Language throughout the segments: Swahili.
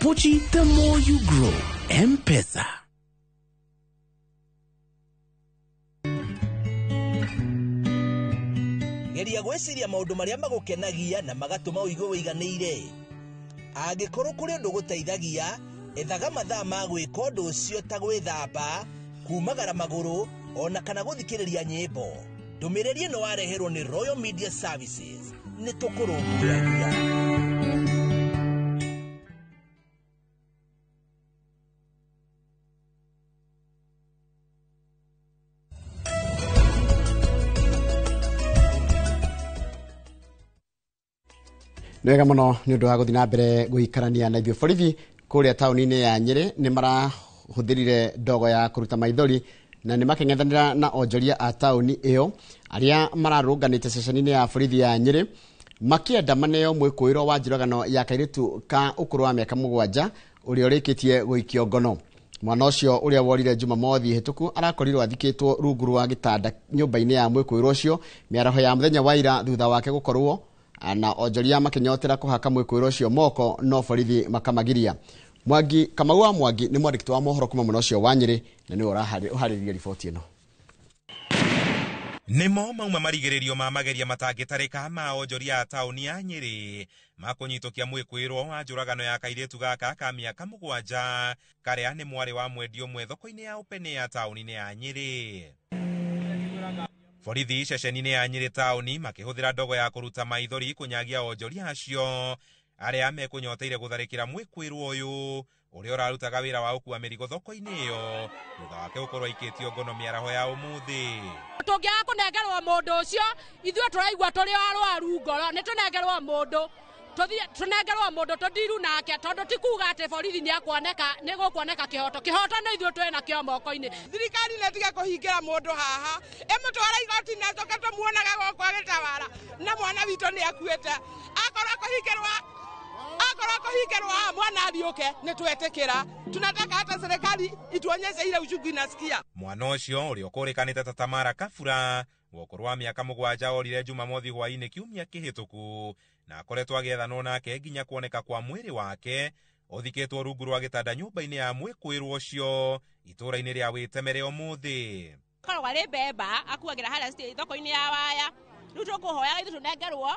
Pochi, the more you grow. M-Pesa. Geria gweciria maundu maria magukenagia na magatuma uigue wiganĩire. Angĩkorwo kũrĩ ũndũ gũteithagia, ethaga mathaa ma gwĩka ũndũ ũcio ta gwĩthamba, kumagara magũrũ, ona kana gũthikĩrĩria nyĩmbo. Ndũmĩrĩri ĩno wareherwo nĩ Royal Media Services. Nĩ tũkũrũmbũyagia. Nwega muno ni undu wa guthii na mbere guikarania na ithuĩ borithi kuria tauni-inĩ ya Nyeri ni marahũthĩrire ndogo ya kuruta maithori na ni makeng'ethanĩra na onjoria a tauni ĩyo arĩa mararũnganĩte ceceni-inĩ ya borithi ya Nyeri makĩenda maneo mwĩkũĩrwo wa njũragano ya kairĩtu ka ũkũrũ wa mĩaka 7 ũrĩa ũrĩkĩtie gũikio ngono. Mwana ũcio ũrĩa worire Jumamothi hĩtũku arakorirwo athikĩtwo rungu rwa gĩtanda nyũmba-inĩ ya mwĩkũĩrwo ũcio mĩaraho ya mũthenya wa ira thutha wake gũkorwo na onjoria makinyotera kuhaka mwĩkũĩrwo ũcio moko no borithi makamagiria. Mwangi Kamau wa Mwangi ni mwandĩki wa mohoro kuma mwena ũcio wa Nyeri na nĩ ũharĩrĩria riboti ĩno. Nimo mauma marigĩrĩrio ma mageria matangĩtarĩka ma onjoria a tauni ya Nyeri makũnyitũkia mwĩkũĩrwo wa njũragano ya kairĩtu gaka ka mĩaka 7 karĩa nĩ mwarĩ wa mwendia ũmwe thoko-inĩ ya Upene ya tauni-inĩ ya Nyeri. Borithi ceceni-inĩ ya Nyeri tauni makĩhũthĩra ndogo ya kũruta maithori kũnyagia onjoria acio arĩa mekũnyoteire gũtharĩkĩra mwĩkũĩrwo ũyũ ũrĩa ũrarutaga wĩra wa ũkua mĩrigo thoko-inĩ ĩyo thutha wake gũkorwo aikĩtio ngono mĩaraho ya ũmũthĩ. Tũngĩaga kũnengerwo mũndũ ũcio ithuĩ tũraigua tũrĩ arwaru ngoro nĩ tũnengerwo mũndũ tunengerwo mũndũ tũndiru nake tondũ ti kuuga atĩ borithi nĩ gũkuoneka kĩhoto nĩ ithuĩ twĩ nakĩo moko-inĩ. Thirikari nĩtiga kũhingĩra mũndũ haha ĩmũtwara igoti na coka tũmuonaga gũkũ agĩtawara na mwana witũ nĩ akuĩte. Akorwo kũhingĩrwo mwana athiũke nĩ twetĩkĩra. Tunataka hata serikali ituonyeshe ile uchungu inasikia. Mwana ũcio ũrĩa ũkũrĩkanĩte ta Tamara Kabura gũkũrũ wa mĩaka 7 orire Jumamothi hwaĩ-inĩ kiumia kĩhĩtũku na akoretwo agĩethanwo nake nginya kuoneka kwa mwĩrĩ wake ũthikĩtwo rungu rwa gĩtanda nyũmba-inĩ ya mwĩkũĩrwo ũcio itũũra-inĩ rĩa Wĩtemere ũmũthĩ. Korwo arĩ mbemba akuagĩra harĩa thoko-inĩ ya Waya rĩu tũkũhoya ithuĩ tũnengerwo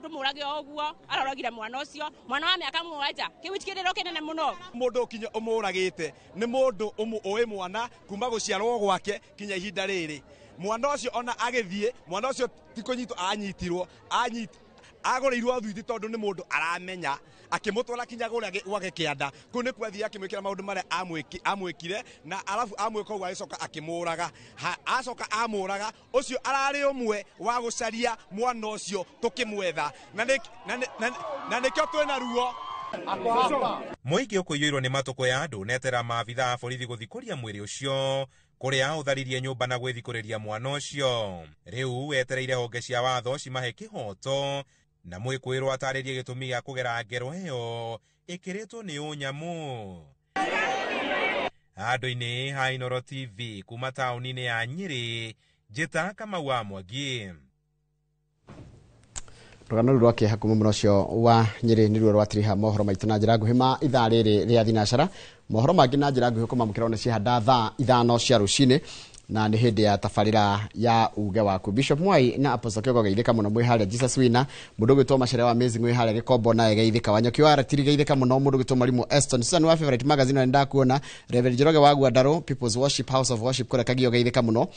tũmũrage ũguo aroragire mwana ũcio mwana wa mĩaka 7 kĩwĩtikĩrĩro kĩnene mũno. Mũndũ ũkinye ũmũragĩte nĩ mũndũ ũĩ mwana kuma gũciarwo gwake kinya ihinda rĩrĩ. Mwana ũcio ona agĩthiĩ mwana ũcio ti kũnyitwo anyitirwo agũrĩirwo thuiti tondũ nĩ mũndũ aramenya akĩmũtwara kinya gwake kĩanda kũu nĩ kwathiĩ akĩmwĩkĩra maũndũ marĩa amwĩkire na arabu amwĩka ũguo agĩcoka akĩmũraga. Acoka amũraga ũcio ararĩ ũmwe wa gũcaria mwana ũcio tũkĩmwetha na nĩkĩo twĩna ruo. Mũingĩ ũkũiyũirwo nĩ matũkũ ya andũ netera maabitha a borithi gũthikũria mwĩrĩ ũcio kũrĩa ũtharirie nyũmba na gwĩthikũrĩria mwana ũcio. Rĩu wetereire honge cia watho cimahe kĩhoto na mwĩkũĩrwo atarĩrie gĩtũmi gĩa kũgera ngero ĩyo ĩkĩrĩtwo nĩ ũnyamũ. Handũ-inĩ ha Inooro TV kuma taũni-inĩ ya Nyeri, njĩta Kamau wa Mwangi. Rũgano rũrũ rwakĩeha kuma mwena ũcio wa Nyeri nĩruo rwatiriha mohoro maitũ na njĩra nguhĩ ma ithaa rĩrĩ rĩa thinacara. Mohoro mangĩ na njĩra nguhĩ kũmamũkĩra one cihanda thaa 5 cia rũcinĩ na nĩ hĩndĩ ya tabarĩra ya uge waku. Bishop Mwai na Apostle Kĩongo geithĩka mũno mwĩ harĩa Jesus Wina, mũndũ ũgwĩtwo Macere wa Amazing mwĩ harĩa Gĩkombo naye geithĩka. Wanyoki wa Ratiri geithĩka mũno, mũndũ ũgwĩtwo Mwalimu Eston Susan wa Favorite Magazine na ndakuona. Reverend Njoroge wa Guandaro People's Worship House of Worship kũrĩa Kagio geithĩka mũno.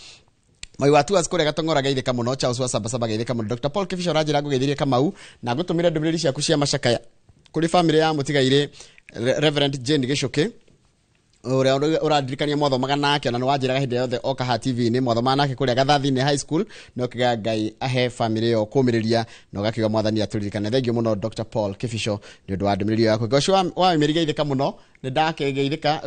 Mai watu asikore Gatongora geithĩka mũno. Charles wa Sabasaba geithĩka mũno. Dr. Paul Kifisho ranjĩra ngũgeithĩrie Kamau na ngũtũmĩre ndũmĩrĩri ciaku cia macakaya kũrĩ family ya mũtigaire Reverend Jane Gĩcũkĩ ũrĩa ũradirikania mothomaga nake na nĩ wanjĩraga hĩndĩ yothe oka ha TV-inĩ mothomaga nake kũrĩa Gathathi-inĩ high school no kĩga Ngai ahe family yo kũmĩrĩria no gakiuga mwathani atũririkane. Thengio mũno Dr. Paul Kifisho nĩ ũndũ wa ndũmĩrĩri yaku. Gocio wa mĩmĩri geithĩka mũno nĩ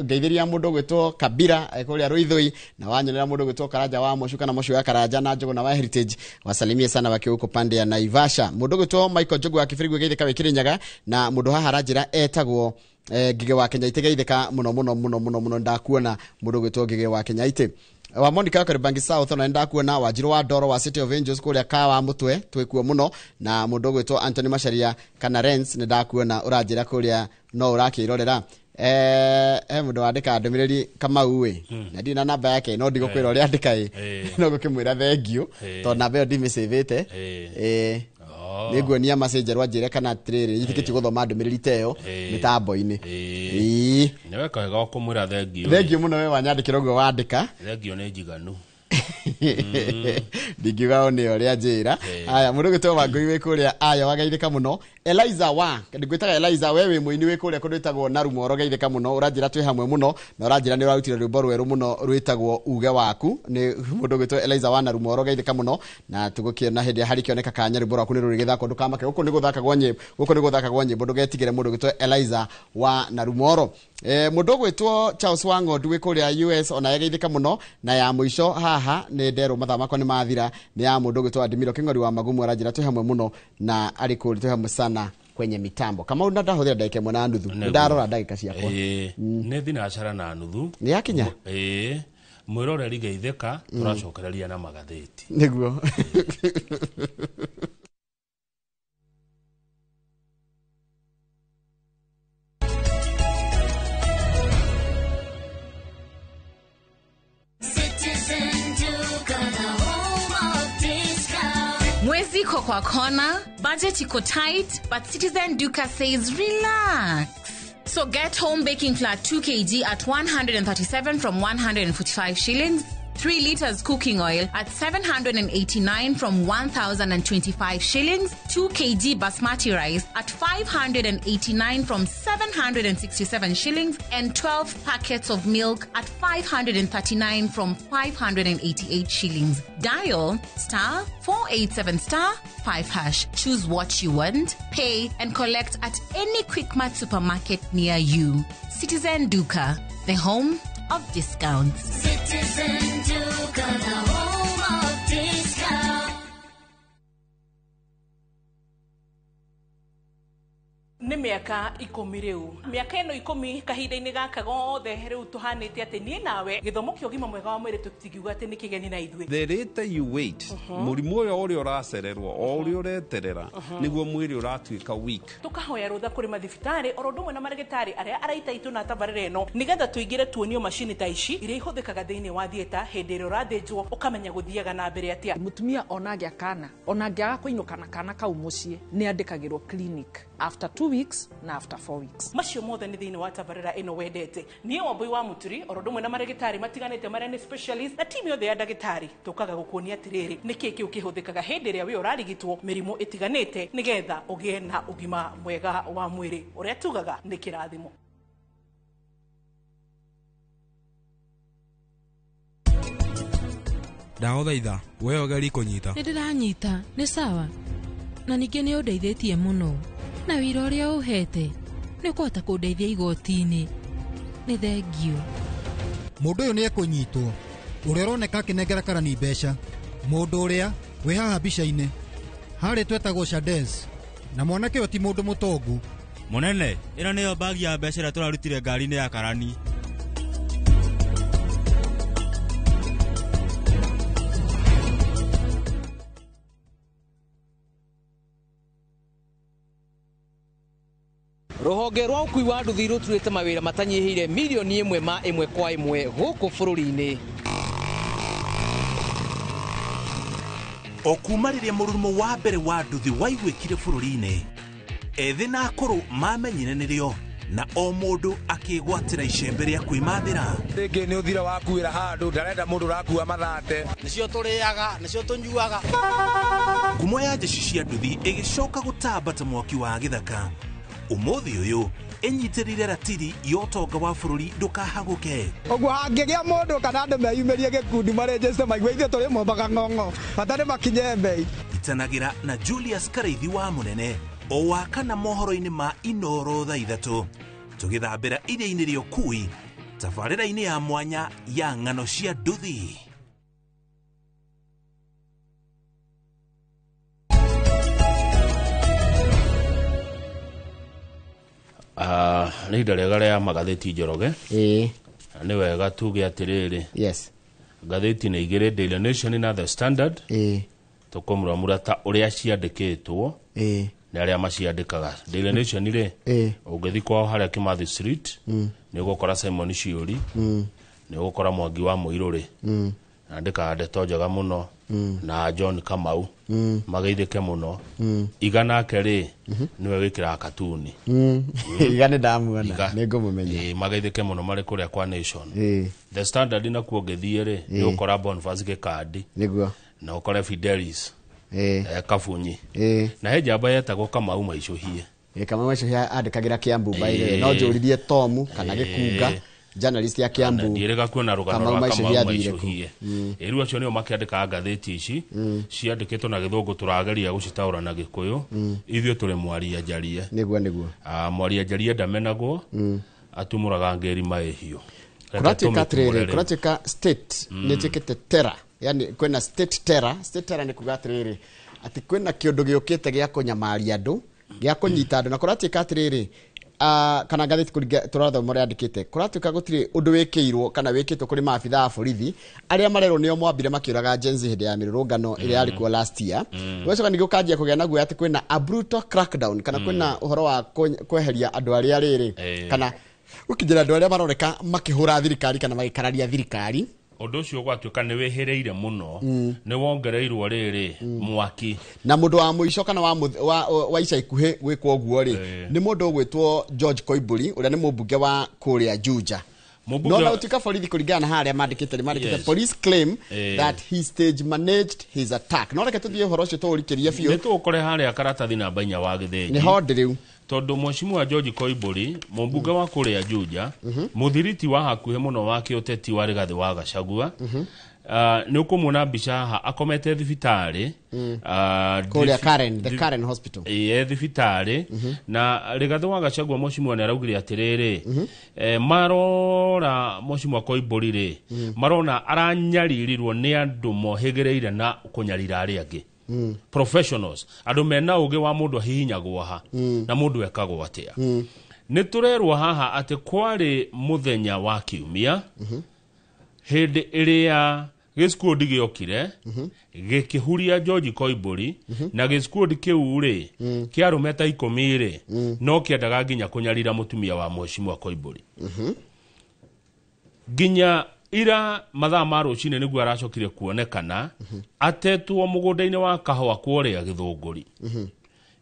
ngeithĩria mũndũ ũgwĩtwo Kabira kũrĩa Rũithũi na wanyonera mũndũ ũgwĩtwo Karanja wa Mocuka na Mocu ya Karanja na Njogu na wa Heritage wasalimie sana wakiwa huko pande ya Naivasha. Mũndũ ũgwĩtwo Michael Njogu wa Kĩbirigũ geithĩka Wĩkĩrĩnyaga na mũndũ haha aranjĩra etagwo Ngige wa Kenya itegeithĩka mũno ndakuona mũndũ ũgwĩtwo Ngige wa Kenya ite wa Monica wa Kariobangi South na ndakuona Wanjiru wa Ndoro wa City of Angels kũrĩa Kawa Mũtwe twĩkuo mũno na mũndũ ũgwĩtwo Anthony Macharia kana Renz nĩ ndakuona ũranjĩra kũrĩa no urakirorera mundu wandika ndumiriri Kamau we na ndina namba yake no ndigukwira uri andika no gukimwira thengiu to namba yo ndimisavete niguonia message rwajire kana trailer yithikiti guthoma ndumiriri teyo mitambo-ini ni weka ga kumwira thengiu muno we wanyandikira uguo wandika thengiu ni njiganu Digigao ni oria njira aya mundu gitwa Wangui we kuria aya wagaithika muno Eliza wa ndigwitaga Eliza wewe muini we kuria kunditagwo na Rumoro gaithika muno uranjira twi hamwe muno na uranjira ni urarutira rwimbo rweru muno rwitagwo uge waku ni mundu gitwa Eliza wa na Rumoro gaithika muno na tugukiona hindi hari kioneka kanya rwimbo rwaku ni rurigithako ndukamake guko ni guthakagwo nyimbo ndugetigire mundu gitwa Eliza wa na Rumoro mundu gwitwo Charles Wango we kuria US ona yagaithika muno na ya muico haha ni ndero mathaa makwa ni mathira ni ya mundu gwitwo Adimiro King'ori wa Magumu aranjira twi hamwe muno na ari kuri twi hamwe sana kwenye mitambo kama unadahuthira ndagika imwe na nuthu ndarora ndagika ciakwa ni thinacara na nuthu ni yakinya mwiroreri geithika turacokereria na magatheti niguo Mwezi iko kwa kona, budget iko tight, but Citizen Duka says relax. So get home baking flour 2 kg at 137 from 145 shillings. 3 liters cooking oil at 789 from 1,025 shillings. 2 kg basmati rice at 589 from 767 shillings. And 12 packets of milk at 539 from 588 shillings. Dial *487*5#. Choose what you want, pay and collect at any Quickmart supermarket near you. Citizen Duka, the home of discounts. Citizen Duka, the home of discounts. Nĩ mĩaka 10 rĩu mĩaka ĩno 10 kahinda-inĩ gaka gothe rĩu tũhanĩte atĩ niĩ nawe gĩthomo kĩa ũgima mwega wa mwĩrĩ tũtingiuga atĩ nĩ kĩgeni na ithuĩ. The later you wait mũrimũ ũrĩa ũracererwo o ũrĩa ũreterera nĩguo mwĩrĩ ũratuĩka weak. Tũkahoya rũtha kũrĩ mathibitarĩ o ũndũ ũmwe na marĩgĩtarĩ arĩa araita itũ na tabarĩra ĩno nĩgetha tũingĩre tuonio macini ta ici iria ihũthĩkaga thĩinĩ wa thieta hĩndĩ ĩrĩa ũrathĩnjwo ũkamenya gũthiaga na mbere atĩa. Mũtumia ona angĩa kana ona angĩaga kũinũka na kana kau mũciĩ nĩ andĩkagĩrwo clinic after 2 weeks na after 4 weeks. Macio mothe nĩ thĩinĩ wa tabarĩra ĩno wendete. Niĩ Wambui wa Muturi o ũndũ ũmwe na marĩgĩtarĩ matiganĩte marĩa nĩ specialist na timu yothe ya ndagĩtarĩ tũkaga gũkuonia atĩrĩrĩ nĩkĩ kĩu kĩhũthĩkaga hĩndĩ ĩrĩa we ũrarigitwo mĩrimũ ĩtiganĩte nĩgetha ũgĩe na ũgima mwega wa mwĩrĩ ũrĩa tugaga nĩ kĩrathimo. Ndagũthaitha we ogeri kũnyita. Nĩndĩranyita nĩ sawa na ningĩ nĩ ũndeithĩtie mũno na wĩra ũrĩa ũhete nĩ kũhota kũndeithia igoti-inĩ nĩ thengiũ. Mũndũ ũyũ nĩ ekũnyitwo ũrĩa ũroneka akĩnengera karani mbeca mũndũ ũrĩa wĩ haha mbica-inĩ harĩ twetagwo Shades na mwanake ũyũ ti mũndũ mũtongu mũnene. Ĩno nĩyo bagi ya mbeca ĩrĩa tũrarutire ngari-inĩ ya karani. Rũhonge rwa ũkui wa nduthi rũturĩte mawĩra matanyihĩire milioni 1 ma 1 kwa 1 gũkũ bũrũri-inĩ. O kuma rĩrĩa mũrurumo wa mbere wa nduthi waiguĩkire bũrũri-inĩ, ethĩ na akũrũ mamenyire nĩrĩo na o mũndũ akĩgwatĩra icembe rĩa kwĩmathĩra. Rĩngĩ nĩ ũthira wakuĩra handũ ndarenda mũndũ ũrakua mathate. Nĩcio tũrĩaga, nĩcio tũnyuaga. Ngumo ya njeci cia nduthi ĩgĩcoka gũtamba ta mwaki wa gĩthaka. Ũmũthĩ ũyũ ĩnyitĩrĩire ratiri ya ũtonga wa bũrũri ndũkahagũke. Ũguo hangĩgĩa mũndũ kana andũ meyumĩrie gĩkundi marĩnjĩce maigua ithuĩ tũrĩ mombaga ng'ong'o bata nĩ makinye mbei. Itanagĩra na Julius Karaithi wa Mũnene o wakana mohoro-inĩ ma Inooro thaa 3 tũgĩthambĩra iria-inĩ rĩa ũkui tabarĩra-inĩ ya mwanya ya ng'ano cia nduthi. Nĩ ihinda rĩega rĩa magathĩti Njoroge. Nĩ wega tuge atĩrĩrĩ. Yes. Ngathĩti nĩ igĩrĩ, Daily Nation na The Standard. Tũkũmuramura ta ũrĩa ciandĩkĩtwo na aria maciandikaga Daily Nation ire ungithi kwao haria Kimathi Street ni gukora Simon Ciuri ni gukora Mwangi wa Muiruri andika ndeto njega muno na John Kamau mageithike muno igana keri niwe wikira katuni igane ndamuona ni ngumumenya mageithike muno mari kuria kwa Nation The Standard na kuongethie ni ukora Boniface Gikandi niguo na ukora Fidelis Kafunyi na he jamba yetagwo Kamau Maicuhie Kamau Maicuhie andikagira Kiambu baire no njuririe Tomu kana Gikunga journalist ya Kiambu ndirega kuona rugano rwa Kamau Maicuhie iru acio nio makiandika ngatheti ici ciandikitwo na Githungu turageria gucitaura na Gikuyu ithio turi mwaria jarie niguo mwaria jarie ndamenagwo atumuraga ngeri maehio kuratika state nitikite terror yani kwena state terror ni kugatiriri ati kwena kiondu giukite gia kunyamaria andu gia kunyita andu na kuratika atiriri kana gatheti turatho muri andikite kuratuka gutiri undu wikirwo kana wikitwo kuri maabitha a borithi aria marero nio mwambire makiuraga Genzi hinde ya mirurungano iri yari kuo last year wecoka nigio kanjia kugia naguo ati kwena a brutal crackdown kana kwena uhoro wa kweheria andu aria riri kana ukijira andu aria maroneka makihura thirikari kana magikararia thirikari undu ucio gwatuika ni wehereire muno ni wongereirwo riri mwaki na mundu wa muico kana wa ica ikuhe gwikwo guo ri ni mundu ugwitwo George Koimburi uria ni mubunge wa kuria Juja no na utika borithi kuringana haria mandikite police claim that he stage managed his attack no reke tuthie horo cio tuurikirie biu ni tukore haria karatathi namba 4 wa Githinji ni hondi riu tondu Mheshimiwa George Koimburi mubunge wa kuria Juja muthiriti wa hakuhe muno wa kiuteti wa Rigathi wa Gachagua ni ukumuna mbica haha akomete thibitari kuria the Karen hospital thibitari na Rigathi wa Gachagua Mheshimiwa ni araugire atiriri marora Mheshimiwa Koimburi ri marona aranyaririrwo ni andu mohegereire na kunyarira ari angi professionals andu mena uge wa mundu hihinyagwo ha na mundu ekagwo atia ni turerwo haha ati kwari muthenya wa kiumia hindi iria giskundi giokire gikihuria George Koimburi na giskundi kiu ri kiarumeta 10 ri no kiendaga nginya kunyarira mutumia wa Mheshimiwa Koimburi ginya ira mathaa ma rucine niguo aracokire kuonekana atetwo mugunda-ini wa kahwa kuoria Githunguri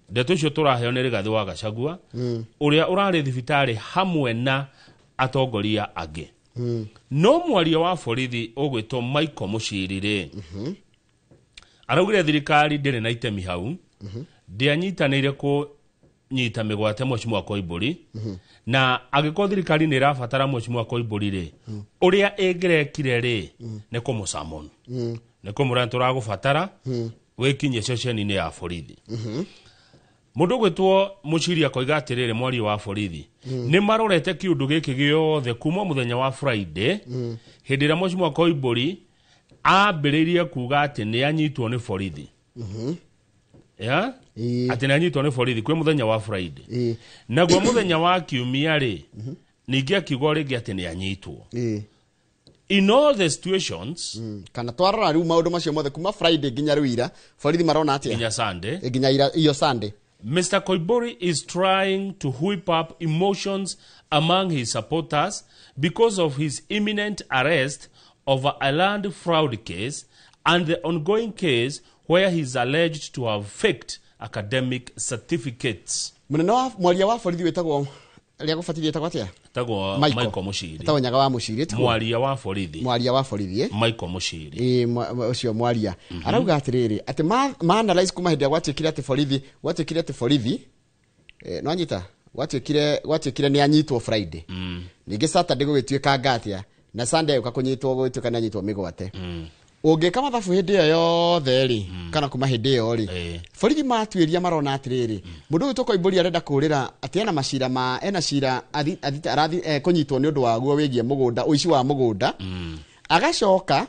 ndeto cio turaheo ni Rigathi wa Gachagua uria urari thibitari hamwe na atongoria angi no mwaria wa borithi ugwitwo Michael Muchirire araugire thirikari ndiri na itemi hau ndianyitanire ku nyita migwate Mheshimiwa Koimburi na agiko thirikari ni rafatara Mheshimiwa Koimburi ri uria engerekire ri ni kumusamon ni kumurana turagufatara wikinye session-ini ya borithi mundu gwitwo Muchiria koiga atiriri mwari wa borithi ni marorete kiundu giki giothe kuma muthenya wa Friday hindi ira Mheshimiwa Koimburi ambiririe kuga ati ni anyitwo ni borithi ati ni anyitwo ni borithi kwi muthenya wa Friday naguo muthenya wa kiumia ri ningi akiuga ringi ati ni anyitwo in all the situations kana twarora riu maundu macio mothe kuma Friday nginya ruira borithi marona atia nginya Sunday nginya iyo Sunday Mr. Koimburi is trying to whip up emotions among his supporters because of his imminent arrest over a land fraud case and the ongoing case where he is alleged to have faked academic certificates. Munene wa mwaria wa borithi wetagwo ria gufatithie tagwo atia tagwo Michael Muchiri tagwo nyaga wa Muchiri mwaria wa borithi Michael Muchiri ucio mwaria arauga atiriri ati ma analyze kuma hindi gwatwikire ati borithi no anyita gwatwikire ni anyitwo Friday ningi Saturday gugituika ngatia na Sunday ukakunyitwo gugituika ni anyitwo migwate ungika mathabu hindi yo yothe ri kana kuma hindi yo ri borithi matwiria marona atiriri mundu uyu Koimburi arenda kurira ati ena macira ena cira arathi kunyitwo ni undu wa guo wigie mugunda uici wa mugunda agacoka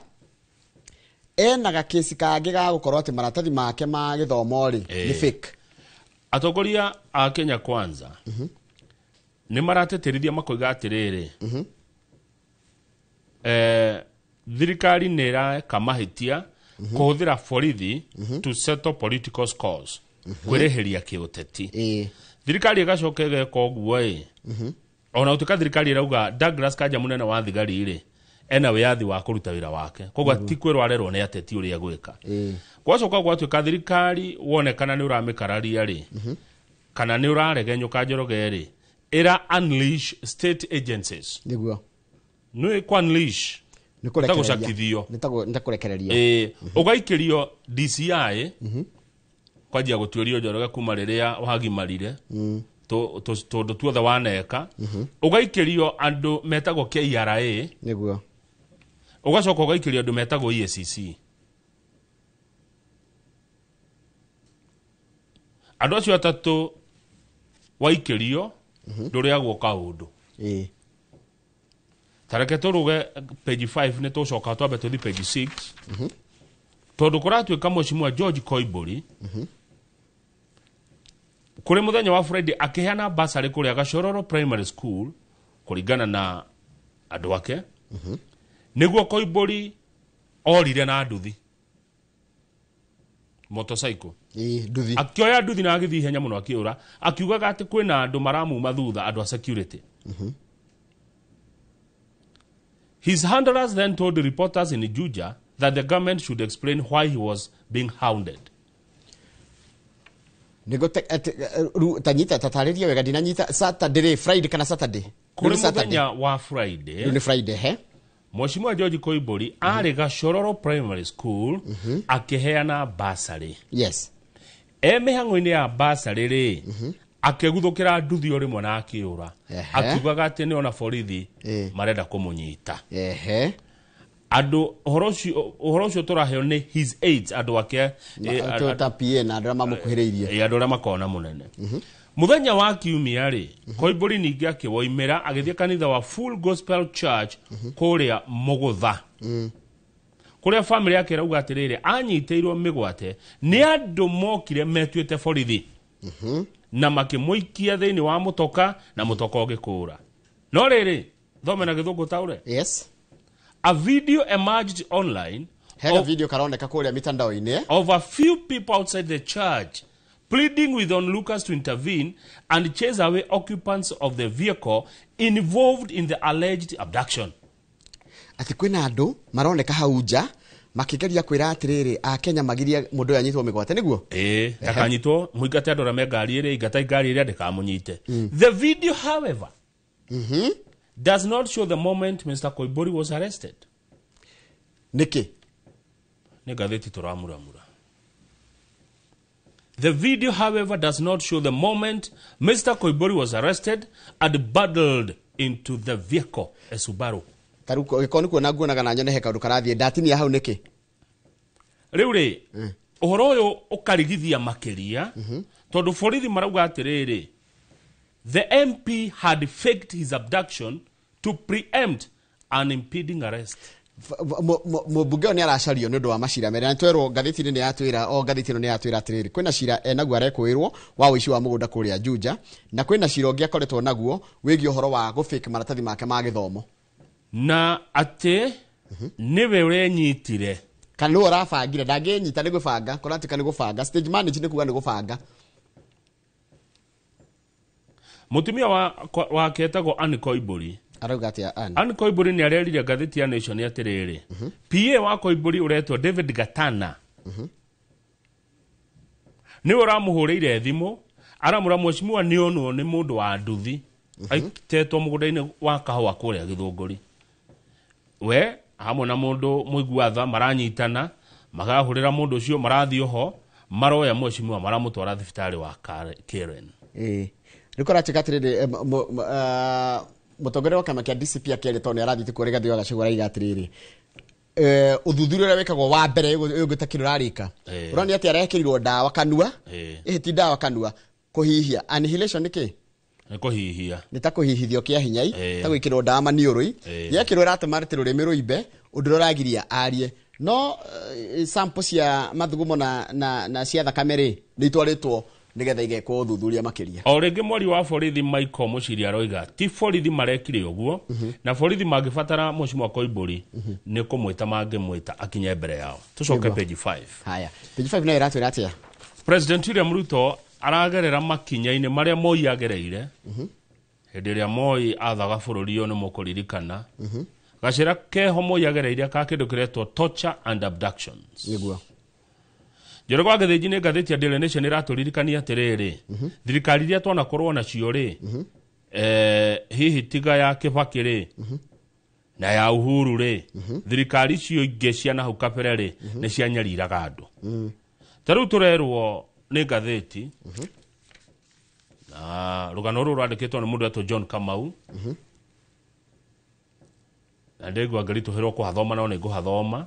ena gakesi kangi ga gukorwo ati maratathi make ma githomo ri ni fake atongoria a Kenya Kwanza ni marateterithia makoiga atiriri thirikari nera kamahitia kuhuthira borithi to settle political scores kwireheria kiuteti thirikari igacoka igeka uguo ona utuka thirikari irauga Douglas Kanja munene wa thigari ri ena wiathi wa kuruta wira wake kogwa ti kwirwo arerwo ni ateti uria gwika gwacoka gwatuika thirikari wonekana ni uramikararia ri kana ni uraregenyuka Njoroge ri ira unleash state agencies niguo no kwa unleash nitagucakithio nitakurekereria ugaikirio DCI kwajia guturio Njoroge kuma riria wagimarire tondu tuothe waneka ugaikirio andu metagwo KRA niguo ugacoka ugaikirio andu metagwo EACC andu acio atatu waikirio nduriagwo kaundu tareke turuge page 5 ne tucoka twambe tuthi page 6 tondu kuratuika Mheshimiwa George Koimburi kuri muthenya wa Friday akiheana basari kuri Gashororo Primary School kuringana na andu ake niguo Koimburi orire na nduthi motorcycle nduthi akioya nduthi na agithi henya muno akiura akiugaga ati kwina andu maramuma thutha andu a security His handlers then told the reporters in Juja that the government should explain why he was being hounded. Nego tanyita tatariria wega dinanyita Saturday Friday kana Saturday kuri muthenya wa Friday ni Friday he Mheshimiwa George Koimburi ari Gashororo Primary School akiheana basari yes mihango-ini ya basari ri akeguthukira nduthi uri mwana akiura akiugaga ati ni ona borithi marenda kumunyita andu horo ucio turaheo ni his aides andu ake PA na andu mamukuhiriirie andu makona munene muthenya wa kiumia ri Koimburi ningi akiwoimira agithie kanitha wa Full Gospel Church kuria Mugutha kuria family yake rauga atiriri anyiteirwo migwate ni andu mokire metuite borithi na makimuikia thiini wa mutoka na mutoka ugikura no riri thome na githungu taure yes a video emerged online a video karoneka kuria mitandao-ini of a few people outside the church pleading with onlookers to intervene and chase away occupants of the vehicle involved in the alleged abduction. Ati kwina andu maroneka hauja makigeria kwira atiriri a Kenya magiria mundu yanyitwo migwate niguo akanyitwo muigate andu rame ngari iri igata ngari iri ndikamunyite the video however does not show the moment Mr. Koimburi was arrested. Niki ni gatheti turamuramura. The video, however, does not show the moment Mr. Koimburi was arrested and bundled into the vehicle, a Subaru. Taruko ikoni kuona guonaga na nyone heka ndukarathie datini ya hau niki. Riu ri uhoro uyu ukarigithia makiria tondu borithi marauga atiriri the MP had faked his abduction to preempt an impending arrest. Mubunge ni aracario ni undu wa macira mere ntwerwo ngathiti ni yatwira o ngathiti ni yatwira atiriri kwina cira enaguo arekwirwo wa uici wa mugunda kuria Juja na kwina cira ungi akoretwo naguo wigi uhoro wa gufake maratathi make ma githomo na ate niwe urenyitire kana no urabangire ndanginyita ni gubanga koratika ni gubanga stage manager ni kuga ni gubanga mutumia wa ketagwo Anne Koimburi arauga atia Anne Koimburi ni arerire ngathiti ya Nation atiriri PA wa Koimburi uretwo David Gatana ni uramuhuriire thimu aramura Mheshimiwa ni onwo ni mundu wa nduthi aitetwo mugunda-ini wa kahua kuria Githunguri we hamwe na mundu muiguatha maranyitana magahurira mundu ucio marathio ho maroya Mheshimiwa maramutwara thibitari wa Karen rikora chikatiriri mutongere wa kama kia DCP akere tone arathi kuri gathio agacigura igatiriri uthuthuria uria wekagwo wa mbere ugutakiro rarika urani ati arekirirwo dawa kanua ti dawa kanua kuhihia annihilation niki kuhihia nitakuhihithio kia hinyai ta gwikirwo dawa maniurui yekirwo ratamartiro remero ibe undu ragiria arie no sample cia mathugumo na cia thakame ni itwaritwo nigetha igekwo uthuthuria makiria o ringi mwari wa borithi Michael Muciri aroiga ti borithi marekire uguo na borithi magibatara Mheshimiwa Koimburi ni kumwita mangimwita akinye mbere yao tucoke page 5 haya page 5 na iratwira atia President William Ruto aragerera makinya-inĩ marĩa Moi agereire hĩndĩ ĩrĩa Moi athaga bũrũri ũyũ nĩ mũkũririkana gacĩra keho Moi agereire ka kĩndũ kĩretwo torture and abductions. Nĩguo. Njoroge Gĩthĩnji nĩ ngathĩti ya Daily Nation ĩratũririkania atĩrĩrĩ thirikari iria twanakorwo nacio rĩ hihi tiga ya Kibaki rĩ na ya Uhuru rĩ thirikari icio ingĩ cia nahau kabere rĩ nĩ cianyariraga andũ. Tarĩu tũrerwo nĩ ngathĩti na rũgano rũrũ rwandĩkĩtwo nĩ mũndũ wetwo John Kamau na ndĩgua ngĩritũhĩrwo kũhathoma no nĩ ngũhathoma.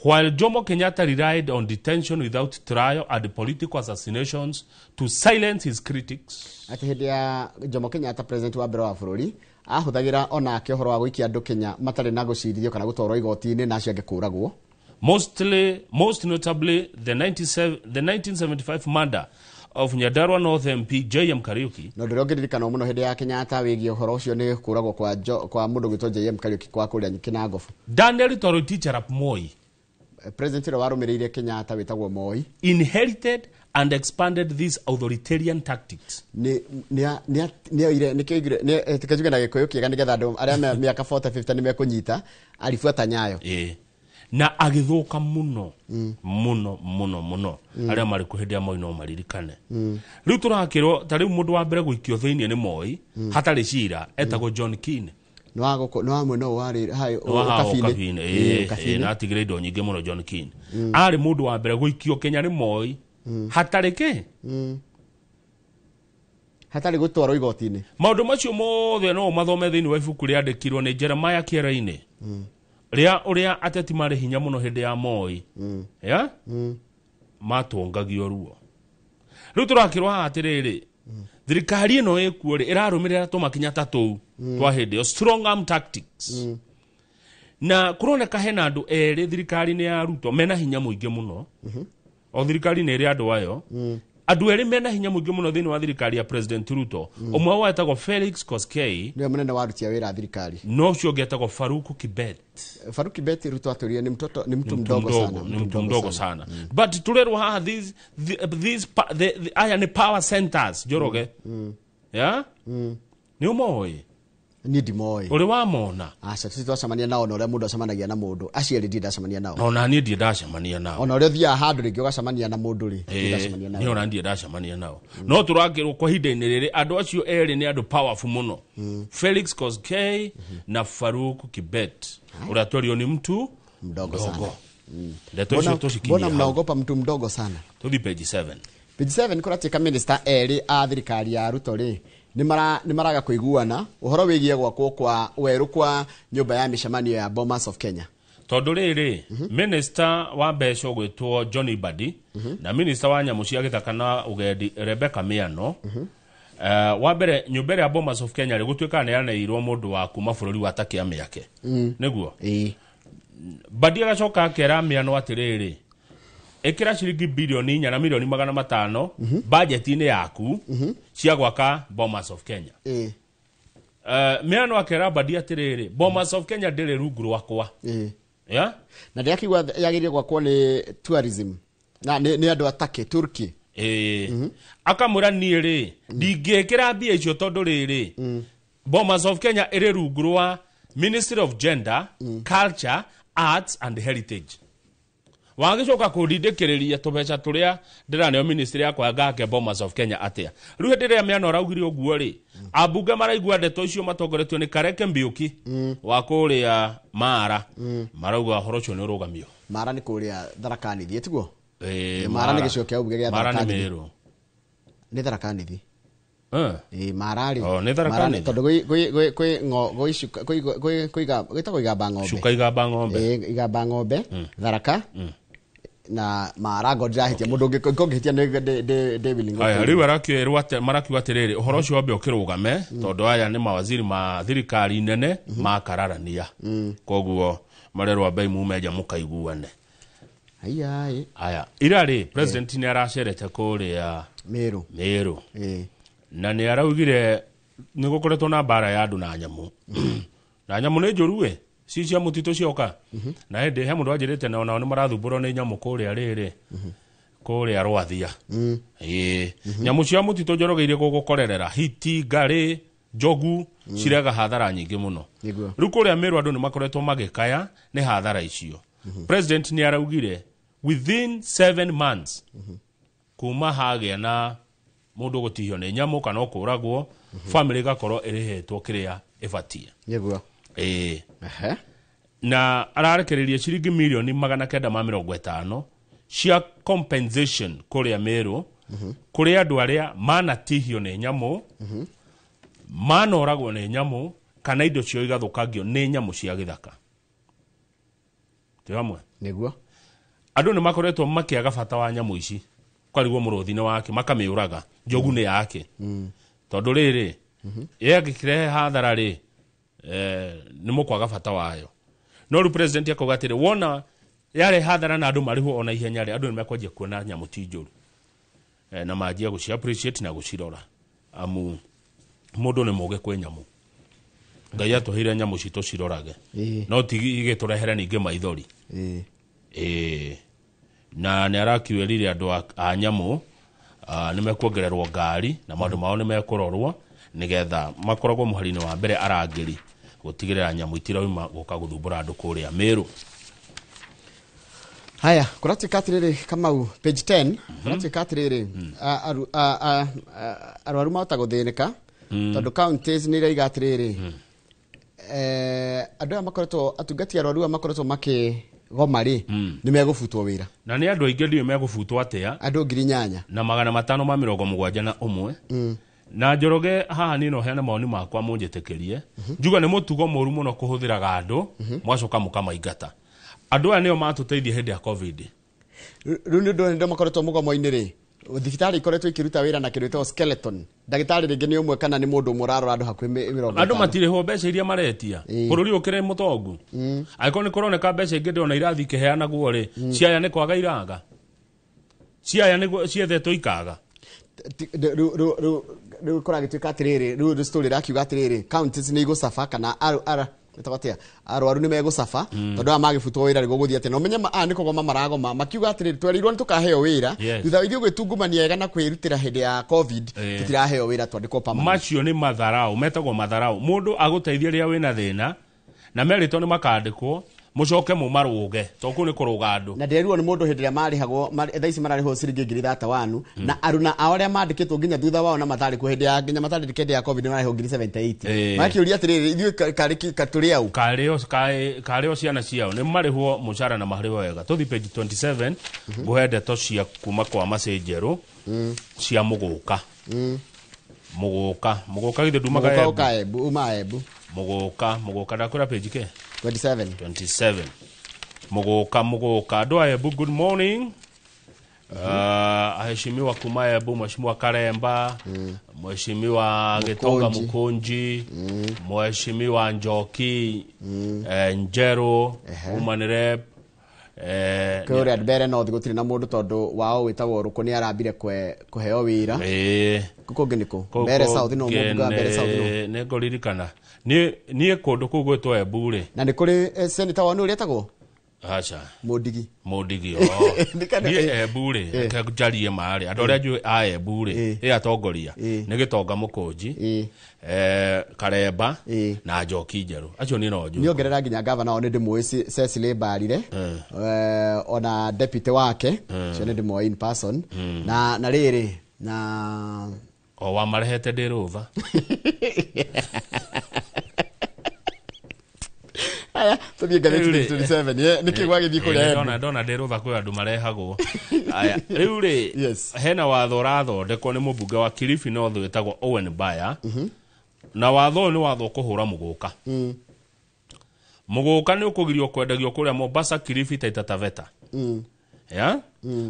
While Jomo Kenyatta relied on detention without trial and political assassinations to silence his critics. Ati hĩndĩ ya Jomo Kenyatta president wa mbere wa bũrũri ahũthagĩra onake ũhoro wa gũikia andũ Kenya matarĩ na gũcirithio kana gũtwarwo igoti-inĩ na acio angĩkũragwo. Most notably the 1975 murder of Nyandarua North MP J.M. Kariuki. No ndĩrĩa ũngĩririkana mũno hĩndĩ ya Kenyatta wĩgiĩ ũhoro ũcio nĩ kũragwo kwa mũndũ gwĩtwo J.M. Kariuki kwa kũrĩa Kinangofu. Daniel Toroitich arap Moi, president ũrĩa warũmĩrĩire Kenyatta wĩtagwo Moi, inherited and expanded these authoritarian tactics. Tikajuge na Gĩkũyũ kĩega nĩgetha andũ arĩa mĩaka 40-50 nĩ mekũnyita alifuata nyayo. Na agĩthũka mũno arĩa marĩ hĩndĩ ya Moi no maririkane. Rĩu tũrakĩrwo ta rĩu mũndũ wa mbere gũikio thĩinĩ nĩ Moi hatarĩ cira etagwo John Kine. No amwe no warĩ kabine na atigire indo nyingĩ mũno John Kine. Arĩ mũndũ wa mbere gũikio Kenya nĩ Moi hatarĩ kĩ hatarĩ gũtwarwo igoti-inĩ. Maũndũ macio mothe no mathome thĩinĩ wa ibuku rĩandĩkirwo nĩ Jeremiah Kĩara-inĩ ũrĩa ateti marĩ hinya mũno hĩndĩ ya Moi matũngagio ruo. Rĩu tũrakĩrwo haha atĩrĩrĩ thirikari ĩno ĩkuo rĩ ĩrarũmĩrĩra tũmakinya tatũ twa hĩndĩ ĩyo strong arm tactics. Na kũroneka hena andũ erĩ thirikari-inĩ ya Ruto mena hinya mũingĩ mũno o thirikari-inĩ ĩrĩ andũ ayo andũ erĩ mena hinya mũingĩ mũno thĩinĩ wa thirikari ya President Ruto. Ũmwe wao etagwo Felix Koskei nĩwe mũnene wa aruti a wĩra thirikari, no ũcio ũngĩ etagwo Farouk Kibet. Farouk Kibet Ruto atũria ni mtu mdogo sana. But turerwo haha aya ni power centers Njoroge. Ni ũmoĩ ni ndimoĩ ũrĩ wamona aca twacemania nao na ũrĩa mũndũ acemanagia na mũndũ acio rĩ ndacemania nao ona niĩ ndiĩ ndacemania nao ona ũrĩa thiaga handũ rĩngĩ ũgacemania na mũndũ rĩ ndacemania nao niĩ ona ndiĩ ndacemania nao no tũrakĩrwo kwa ihinda-inĩ rĩrĩ andũ acio erĩ nĩ andũ powerful mũno Felix Koskei na Farouk Kibet ũrĩa twario ni mtu mdogo sana. Mbona mnaogopa mtu mdogo sana? Tuthi page 7. Page 7 kũratika minister erĩ a thirikari ya Ruto rĩ nĩ maraga kũiguana ũhoro wĩgiĩ gwakwo kwa werũ kwa nyũmba ya mĩcemanio ya Bomas of Kenya. Tondũ rĩrĩ minister wa mbeca gwĩtwo Johnny Badi na minister wa nyamũ cia gĩthaka na ũgendi Rebecca Miano wa mbere nyũmba ya Bomas of Kenya rĩ gũtuĩka nĩ yaneirwo mũndũ wa kuma bũrũri wa Turkey mĩake nĩguo Badi agacoka akera Miano atĩrĩrĩ ekira ciringi bilioni 4 na milioni 500 budget-inĩ yaku cia gwaka Bomas of Kenya. Miano akera Badi atĩrĩrĩ Bomas of Kenya ndĩrĩ rungu rwakwa. Na ndĩrakigua yagĩrĩire gwakwo nĩ tourism na nĩ andũ a Turkey. Akamwĩra niĩ rĩ ndingĩkĩra mbia icio tondũ rĩrĩ Bomas of Kenya ĩrĩ rungu rwa Ministry of Gender, Culture, Arts and Heritage. Wagĩcoka kũndindĩkĩrĩria tũbeca tũrĩa ndĩraneo ministry yakwa ngake Bomas of Kenya atĩa. Rĩu hĩndĩ ĩrĩa Miano araugire ũguo rĩ ambunge maraigua ndeto icio matongoretio nĩ Kareke Mbiuki wa kũrĩa Mara marauga ũhoro ũcio nĩ ũrũgamio. Mara nĩ kũrĩa Tharaka Nithi tiguo? Mara nĩ gĩcigo kĩa ũmbunge gĩa Tharaka Nithi. Mara nĩ Meru. Nĩ Tharaka Nithi. Mara rĩ. Nĩ Tharaka Nithi. Tondũ gwĩtagwo igamba ng'ombe. Cuka igamba ng'ombe. Igamba ng'ombe Tharaka na Mara ngonjahĩtia mũndũ ũngĩhĩtia nĩ David Ng'ombe. Aya rĩu marakiuga atĩrĩrĩ ũhoro ũcio wambe ũkĩrũgame tondũ aya nĩ mawaziri ma thirikari nene makararania koguo marerwo bei mumenja mũkaiguane. Aya ira rĩ president nĩ aracerete kũrĩa Meru na nĩ araugire nĩ gũkoretwo na mbara ya andũ na nyamũ na nyamũ nĩ njũru si cia mũtitũ cioka na hĩndĩ he mũndũ anjĩrĩte nao nĩ marathumbũrwo nĩ nyamũ kũrĩa rĩrĩ kuria rwathia nyamu cia mutito njorogeire gugukorerera hiti ngari jogu cirega hathara nyingi muno riu kuria Meru andu ni makoretwo magikaya ni hathara icio president ni araugire within 7 months kuma hagia na mundu gutihio ni nyamu kana kuragwo family gakorwo irihetwo kiria ibatie niguo na ararekereria ciringi milioni 950 cia compensation kuria Meru kuria andu aria manatihio ni nyamu manoragwo ni nyamu kana indo cio igathukagio ni nyamu cia githaka tiamwe niguo andu ni makoretwo makiaga bata wa nyamu ici kwarigwo muruthine wake makamiuraga njogu ni yake tondu riri yegikirehe hathara ri ni mukwaga bata wayo no ru president akogatire wona yare hathara na andu mariho ona ihenya ri andu ni makwanjia kuona nyamu ti njuru na majia guci appreciate na gucirora amu mundu ni muge kwe nyamu ngai atuhire nyamu cito cirorage no tige turehere ninge maithori na ni arakiwerire andu a nyamu ni mekuongererwo ngari na maundu mao ni mekurorwo nigetha makoragwo muharine wa mbere arangiri gutigirira nyamu itirauma guka guthumbura andu kuria Meru. Haya, kuratuika atiriri Kamau page 10 kuratuika atiriri arwaru mahota guthinika tondu counties ni iria igatiriri andu aya makoretwo atungati arwaru aya makoretwo makigoma ri ni megufutwo wira na ni andu aingi ndio megufutwo atia andu 800 na 571 na Njoroge haha nino heana maoni makwa munjitekerie njuga ni mutugo moru muno kuhuthiraga andu mwacoka mukamaingata andu aya nio matuteithia hindi ya covid riu ni ndo makoretwo mugomo-ini ri thibitari ikoretwo ikiruta wira na kindu skeleton ndagitari ringi ni umwe kana ni mundu muraro andu hakuhi 50 andu matiriho mbeca iria maretia bururi ukire mutongu aiko ni kuroneka mbeca ingi ndona irathi kiheana guo ri ciaya ni kwaga iraga ciaya ni ciethetwo ikaga riu kuragituika atiriri riu story rakiuga atiriri counties ni igucafa kana etabatia arwaru ni megucafa tondu amagifutwo wira rigo guthia ati no menye ni kugoma maragoma makiuga atiriri twerirwo ni tukaheo wira thutha ithu gwitungumania ega na kwirutira hindi ya covid tutiraheo wira twandikwo permanent macio ni matharau metagwo matharau mundu aguteithia ria wina thina na merito ni makandikwo mucoke mu maruge toku ni kuruga andu na nderirwo ni mundu hindi ria marihagwo thaici mararihwo ciringi 31 na aruna aoria mandikitwo nginya thutha wao na mathari ku hindi ya nginya mathari kende ya covid marihwo 78 makiuria atiriri ithu katuri au kareo ciana ciao ni marihwo mucara na mahari wega tuthi page 27 guhende to cia kuma kwa masenjeru cia muguka muguka githe dumaga ebu muguka ndakura page ke 27 muguka ndo Ebu good morning aheshimiwa kuma Ebu mheshimiwa Karemba mheshimiwa Gitonga Mukunji mheshimiwa Njoki Njero Human Rep kore adbere no thigutiri na mundu tondu wao witagwo ruko ni arambire kuheo wira kuko giniko mbere south no mubuga mbere south no ne goririkana ni kundu ku gwetwo Ebu ri na ni kuri senator wanu uri etagwo acha Modigi ni Ebu ri kajarie mari andu aria njui a Ebu ri atongoria ni Gitonga Mukunji Karemba na Njoki Njeru acio ni no njui ni ongerera nginya governor one ndimwe Cecily Mbarire ona deputy wake cio ni ndimwe in person na riri na o wa marehete ndirutha aya tuthie ngatheti 27 niki gwagithii kuria ndona ndirutha kwi andu marehagwo aya riu ri hena watho rathondekwo ni mubunge wa Kilifi North wetagwo Owen Baya na watho ni watho kuhura muguka muguka ni ukugirio kwendagio kuria Mombasa Kilifi Taita Taveta ya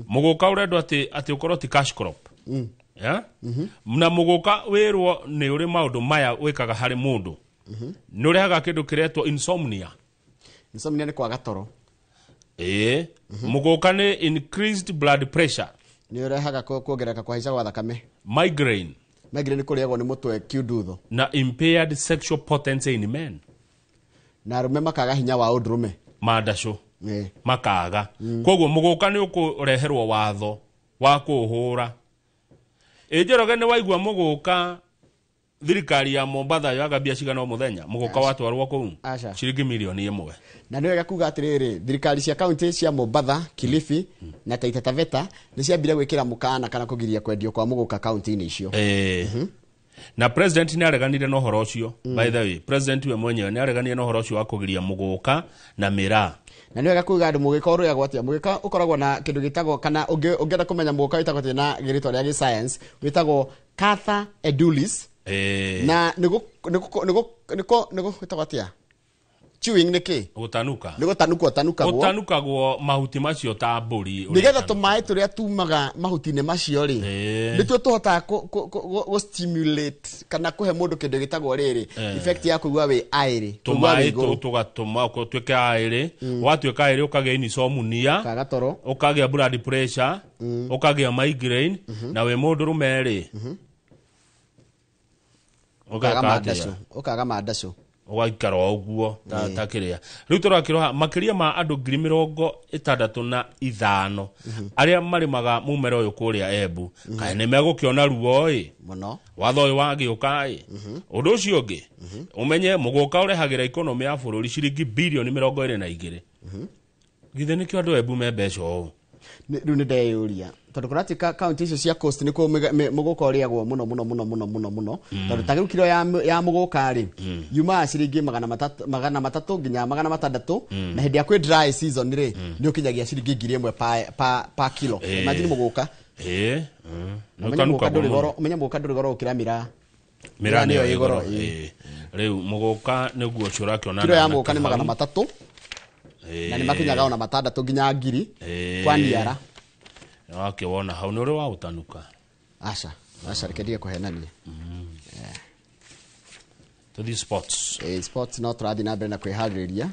muguka urendo ati ukorwo ti cash crop ya na muguka wirwo ni uri maundu maya wikaga hari mundu ni urehaga kindu kiretwo insomnia ni kwaga toro muguka ni increased blood pressure ni urehaga kuongereka kwa haica gwa thakame migraine kuriagwo ni mutwe kiudutho na impaired sexual potency in men na rume makaga hinya wa udrume mandasho makaga koguo muguka ni ukureherwo watho wa kuhura Njoroge nĩ waigua mũgũka thirikari ya Mombatha yagambia cigana mũthenya mũgũka watwarwo kũu ciringi milioni 1 na nĩ wega kuga atĩrĩrĩ thirikari cia kaunti cia Mombatha Kilifi na Taita Taveta nĩ ciambire gwĩkĩra mũkana kana kũgiria kwendio kwa mũgũka kaunti-inĩ icio na president nĩ areganire na ũhoro ũcio by the way president we mwenyewe nĩ areganire na ũhoro ũcio wa kũgiria mũgũka na mĩraa na nĩ wega kuga andũ mũgĩka ũrũyagwo atĩa mũgĩka ũkoragwo na kĩndũ gĩtagwo kana ũngĩenda kũmenya mũgũka wĩtagwo atĩa na gĩrĩtwa rĩa gĩ-science wĩtagwo Catha edulis na nĩgo wĩtagwo atĩa chewing nĩkĩ gũtanukagwo mahuti macio ta mbũri nĩgetha tũmaĩ tũrĩa tumaga mahuti-inĩ macio rĩ nĩtuo tũhotaga gũ-stimulate kana kũhe mũndũ kĩndũ gĩtagwo rĩrĩ effect ya kũigua wĩ aĩrĩ tũmaĩ tũgatũma ũtuĩke aĩrĩ watuĩka aĩrĩ ũkagĩa insomnia ũkagĩa blood pressure ũkagĩa migraine na wĩ mũndũ rũme ũkaga mandacũ ũgaikara ũguo ta kĩrĩa rĩu tũrakĩroha makĩria ma andũ 65,000 arĩa marĩmaga mũmera ũyũ kũrĩa Embu kaĩ nĩ megũkĩona ruo mũno watho ũyũ wagĩũka ũndũ ũcio ũngĩ ũmenye mũgũka ũrehagĩra ikonomi ya bũrũri ciringi bilioni 22 githĩ nĩkĩo andũ Embu me mbeca ũũ rĩu nĩ ndeyũria tondũ kũratuĩka kaunti icio cia coast nĩ kũo mũgũka ũrĩagwo mũno tondũ ta rĩu kiro ya mũgũka rĩ yumaga ciringi 300 nginya 600 na hĩndĩ ya kwĩ dry season rĩ nĩ ũkinyagia ciringi 1,000 pa kilo imagine mũgũka ũmenye mũgũka ndũrĩ goro gũkĩra mĩraa nĩyo ĩ goro rĩu mũgũka nĩguo ũcio ũrakĩona kiro ya mũgũka nĩ 300 na nĩ makinyaga ona 600 nginya 1,000 kwa niara wakĩwona hau nĩ ũrĩ wa ũtanuka aca rekerie kũhenania tũthiĩ sports sports no tũrathiĩ na mbere na kwĩharĩrĩria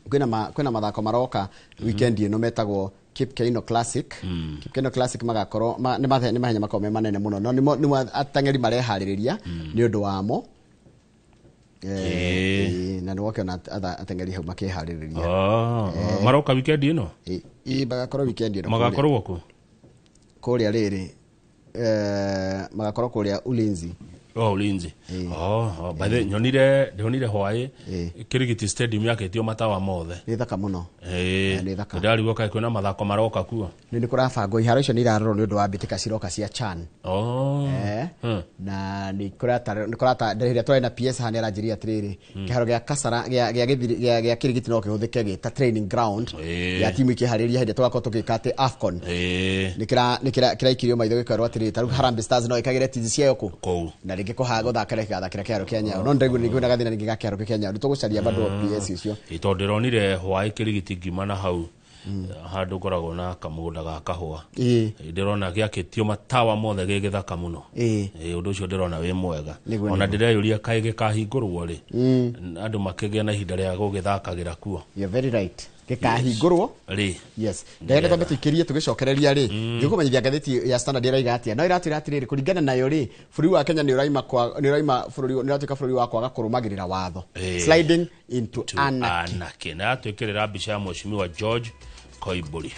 kwĩna mathako maroka weekend ĩno metagwo Cape Keino Classic magakorwo nĩ mahenya makorwo me manene mũno no nĩ ateng'eri mareharĩrĩria nĩ ũndũ wamo na nĩ wakĩona ateng'eri hau makĩharĩrĩria maroka weekend ĩno magakorwo weekend ĩno magakorwo kũrĩa rĩrĩ magakorwo kũrĩa Ulinzi Ulinzi by nyonire hwaĩ Kirigiti Stadium yakĩtio matawa mothe nĩ thaka mũno nĩ thaka ndarigwo kaĩ kwĩna mathako maroka kuo nĩ kũrabangwo iharo icio nĩ irarorwo nĩ ũndũ wa mbĩtĩka ciroka cia CHAN na nĩ kũrata rĩrĩa tũrarĩ na PS hana aranjĩria atĩrĩrĩ kĩharo gĩa Kasara gĩa Kirigiti no kĩhũthĩke gĩta training ground ya timu ikĩharĩria hĩndĩ tũgakorwo tũgĩka atĩ AFCON nĩ kĩraikirio maitho gĩkorwo atĩrĩrĩ tarĩu Harambee Stars no ĩkagĩre tizi ciayo kũu na rĩngĩ kũhaga gũthakĩra kĩharo kĩa Nyayo no ndĩrigwo nĩ gwĩna gathĩna rĩngĩ ga kĩharo kĩa Nyayo nĩtũgũcaria bado PS icio tondũ ndĩronire hwaĩ Kirigiti ngima na hau handũ ngoragwo na kamũgũnda ga kahũa ndĩrona gĩakĩtio matawa mothe gĩgĩthaka mũno ũndũ ũcio ndĩrona wĩ mwega ona ndĩreyũria kaĩ gĩkahingũrwo rĩ andũ makĩgĩa na ihinda rĩa gũgĩthakagĩra kuo you're very right gĩkahingũrwo yes ndagĩka twambe tũikĩrie tũgĩcokereria rĩ ngĩkũmenyithia ngathĩti ya Standard ĩraiga atĩa no ĩratwĩra atĩrĩrĩ kũringana nayo rĩ bũrũri wa Kenya nĩ ũratuĩka bũrũri wa kwaga kũrũmagĩrĩra watho sliding into anarchy na atwĩkĩrĩra mbica ya Mheshimiwa George Koimburi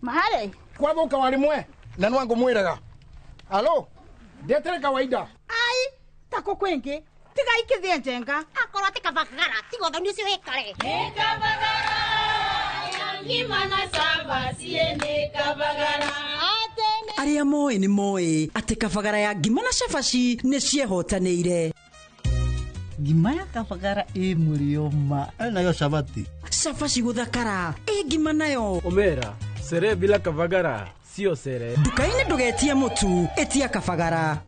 Mahale kwa boka walimwe na nwangu mwiraga alo ndetere kawaida ai tako kwenge tiga ikithie njenga akorwo tikabagara tigo thoni cio hekare nikabagara ngimana saba siende kabagara aria moe ni moe ati kabagara ya ngimana shafashi nĩ ciehotanĩire ngima ya kabagara mulioma nayo shabati shafashi guthakara ngima nayo omera sere bila kabagara sio sere dukaini ndugetie mutu etia kabagara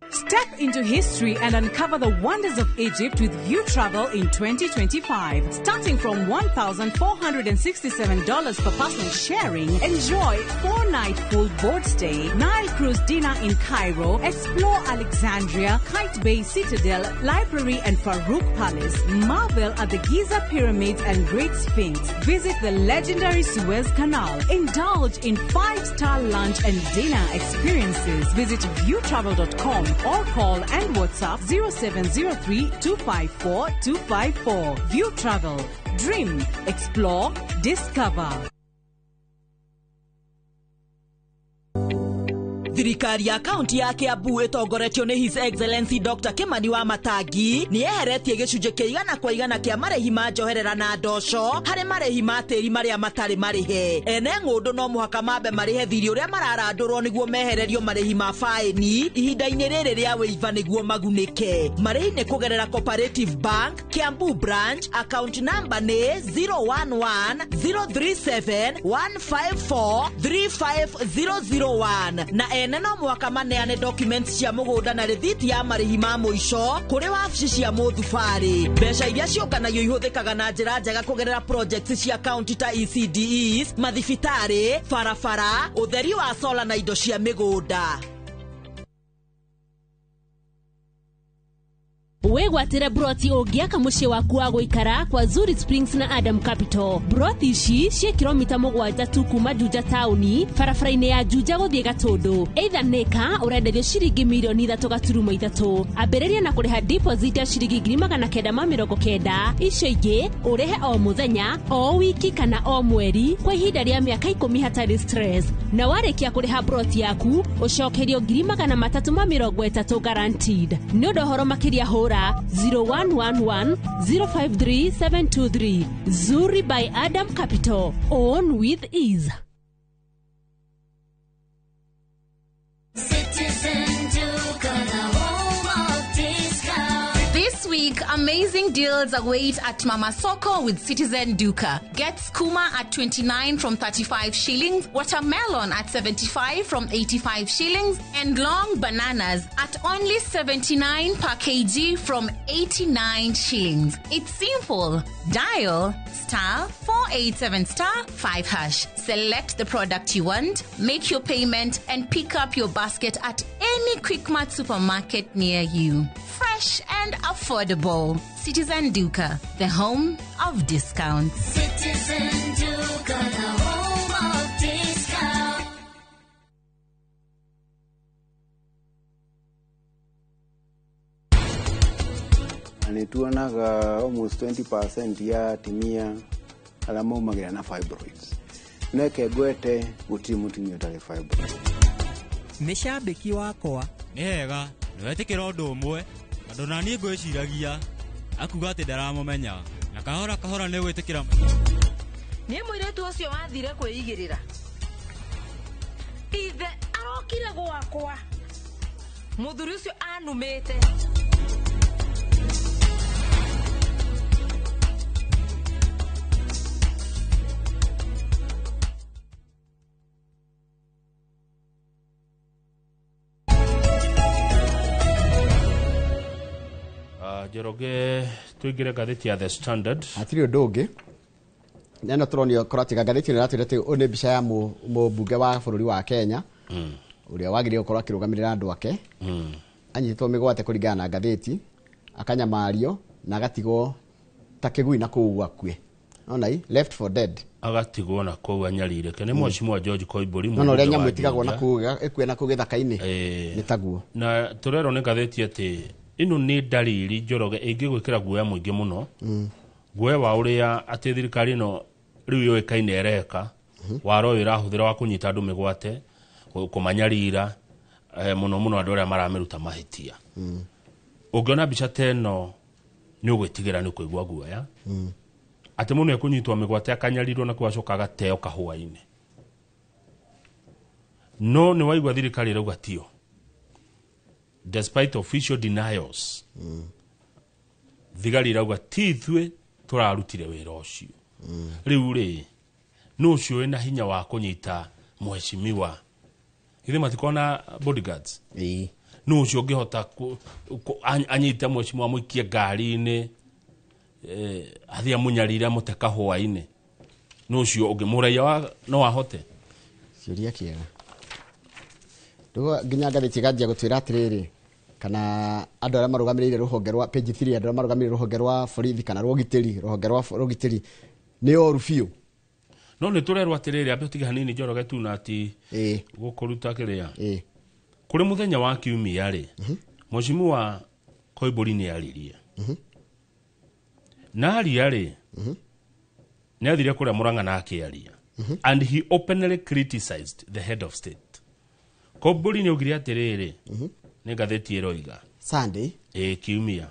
Stack into history and uncover the wonders of Egypt with View Travel in 2025. Starting from $1,467 per person sharing, enjoy 4-night full board stay, Nile cruise dinner in Cairo, explore Alexandria, Kite Bay Citadel, Library and Farouk Palace, marvel at the Giza Pyramids and Great Sphinx, visit the legendary Suez Canal, indulge in 5-star lunch and dinner experiences. Visit viewtravel.com or call and WhatsApp 0703-254-254. View Travel. Dream, explore, discover. Thirikari ya kaunti ya Kiambu itongoretio ni His Excellency Dr. Kimani wa Matangi ni eheretie gicunje kia 100% kia marehi ma njoherera na ndoco hari marehi ma tiri maria matari marihe. Ene ng'undu no muhaka mambe marihe thiri uria mararandurwo niguo mehererio marehi ma faini ihinda-ini riri ria wiva niguo magunike. Marehi ni kugerera Cooperative Bank Kiambu branch, account number ni 011-037-154-35001 na ene no mwaka maneane documents cia mugunda na rithiti ya marihi ma muico kuri wabici cia muthubari. Mbeca iria ciũkanagio ihuthikaga na njĩra njega kugerera projects cia county ta ECDEs, mathibitari, barabara, utheri wa solar na indo cia migunda. Wegwatire broti ogiaka muciĩ waku wa gũikara kwa Zuri Springs na Adam Capital. Broti ici cie kilomita 7 tu kuma Juja tauni, barabara-inĩ ya Juja gũthiĩ Gatundu. Either nĩka ũrenderio ciringi mirioni 3.3. Ambĩrĩria na kũrĩha deposit ya ciringi 990. Icio ingĩ ũrĩhe o mũthenya, o wiki kana o mweri kwa ihinda rĩa mĩaka 10 hatarĩ stress. Na warĩkia kũrĩha broti yaku, ũcokerio 330 guaranteed. Nĩ ũndũ ũhoro makĩria hũra 0111-053-723. Zuri by Adam Capital. Own with ease. This week, amazing deals await at Mama Soko with Citizen Duka. Get skuma at 29 from 35 shillings, watermelon at 75 from 85 shillings, and long bananas at only 79 per kg from 89 shillings. It's simple. Dial *487*5#. Select the product you want, make your payment, and pick up your basket at any Quickmart supermarket near you. Fresh and affordable. Citizen Duka, the home of discounts. Citizen Duka, the home of discounts. Anituanaga almost 20% ya timia alama umagira na fibroids. Neke gwete gutiri mutumia utari fibroids. Micambiki wakwa ni hega niwetikira undu umwe andu nani ngwiciragia akuga ati ndaramumenya na kahora kahora ni gwitikira ni muiretu ucio wathire kwigirira ithe arokire gwakwa muthuri ucio anumite Jeroge tuigire gatheti ya The Standard. Atiri ndungi neno turonio koratiga gatheti ni ratirete one bica ya mubunge wa bururi wa Kenya uria wagire ukorwa kirugamirira andu ake anyitwo migwate kuringana na gatheti akanyamario na agatigwo takigui na kuugwa kwe ona left for dead agatigwo na kuugwa nyarire kene mwashimwa George Koibori no ria nyamwitigagwo na kuugwa ekwe na kugithaka-ini ni taguo na turero ni gatheti ati ino ni dalili Njoroge ingigwikira guoya muingi muno guoya wa uria ati thirikari no riu yoikaine ereka waro irahuthira wa kunyita andu migwate kumanyarira muno andu aria maramiruta mahitia ungiona bica teno ni ugwitigira ni kuigwa guoya ati muno ekunyitwa migwate akanyarirwo na kwacoka agateo kahua-ini no ni waigwa thirikari rauga tio despite official denials thigari rauga tithwe turarutire wira ucio riu ri no cio ina hinya wa kunyita mheshimiwa ithe matikona bodyguards no ucio ngihota anyita mweshimwa muikie ngari-ini athia munyarira muteka hwaini no ucio ungimuraia wa no ahote ciuria kiega ndugo nginya ngathiti ganjia gutwira atiriri kana andu aria marugamirire ruhonge rwa page 3 andu aria marugamirire ruhonge rwa borithi kana rwogitiri ruhonge rwa rwogitiri ni oru biu no ni turerwa atiriri ambe tiga hanini Njoroge tu na ati gukuruta kiria kuri muthenya wa kiumia ri mushimu wa Koimburi ni aririe na aria ri ni athire kuria Murang'a na akiaria and he openly criticized the head of state. Koimburi ni ugire atiriri ni gatheti eroiga Sunday kiumia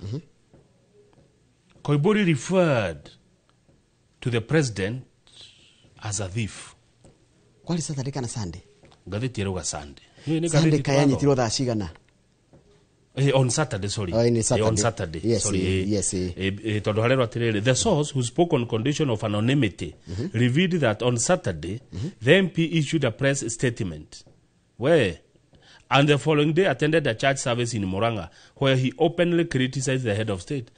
Koimburi referred to the president as a thief. Kwali Saturday kana Sunday? Gatheti eroga Sunday. Sunday kayani tiro tha cigana? On Saturday, sorry. On Saturday, yes, sorry. Yes. The source, who spoke on condition of anonymity, revealed that on Saturday, the MP issued a press statement and the following day attended a church service in Murang'a, where he openly criticized the head of state.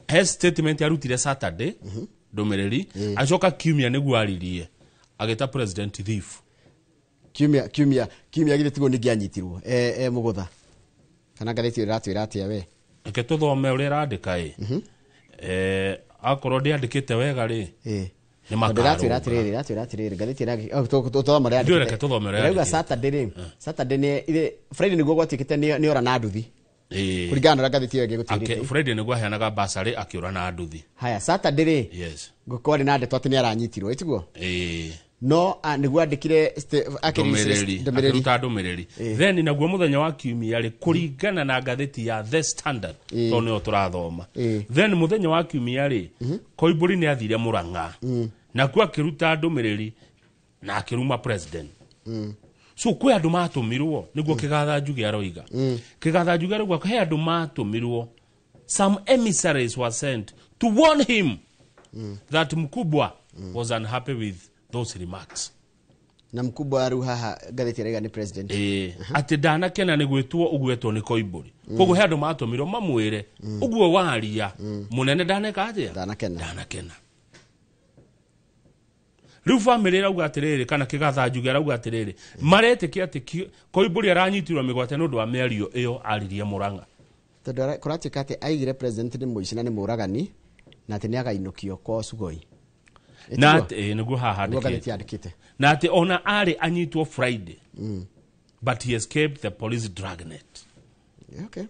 His statement yarutire Saturday, domereri, achoka kiumia niguo aririe, ageta president thief. Kiumia githe tigo ni gianyitirwo mugutha kana gatheti iratwira atia we ke tuthome uri randika akorwo ndiandikite wega ri ni makaratwira atiriri gatheti iragi tuthome uri ndio reke tuthome uri rega Saturday ni Friday niguo gwatikite ni ora na nduthi kurigana na gatheti iragi gutiri Friday niguo aheanaga basari akiura na nduthi haya Saturday yes gukwari na ndeto ati ni aranyitirwo itiguo no niguo andikire ndomereri then naguo muthenya wa kiumia ri kuringana na gatheti ya The Standard to ne turathoma then muthenya wa kiumia ri Koimburi ni athire Murang'a na kwa kiruta ndomereri na akiruma president so kwe andu matumirwo niguo kigatha njuge aroiga kigatha njuge aroiga he andu matumirwo some emissaries were sent to warn him that Mkubwa was unhappy with those remarks. Na Mkubwa aru haha gatheti rega ni president ati dana kena ni gwetwo ni Koimburi kogo he andu matumirwo mamwire uguo waria munene daneka atia dana kena riu family rauga atiriri kana kigatha njuge rauga atiriri maretiki ati Koimburi aranyitirwo migwate nundu wa miario iyo aririe Murang'a tondu kuratika ati aigire president ni muicina ni muragani na ati ni againukio kwa Sugoi na ati niguo haha andikite na ati ona ari anyitwo Friday but he escaped the police dragnet. Okay.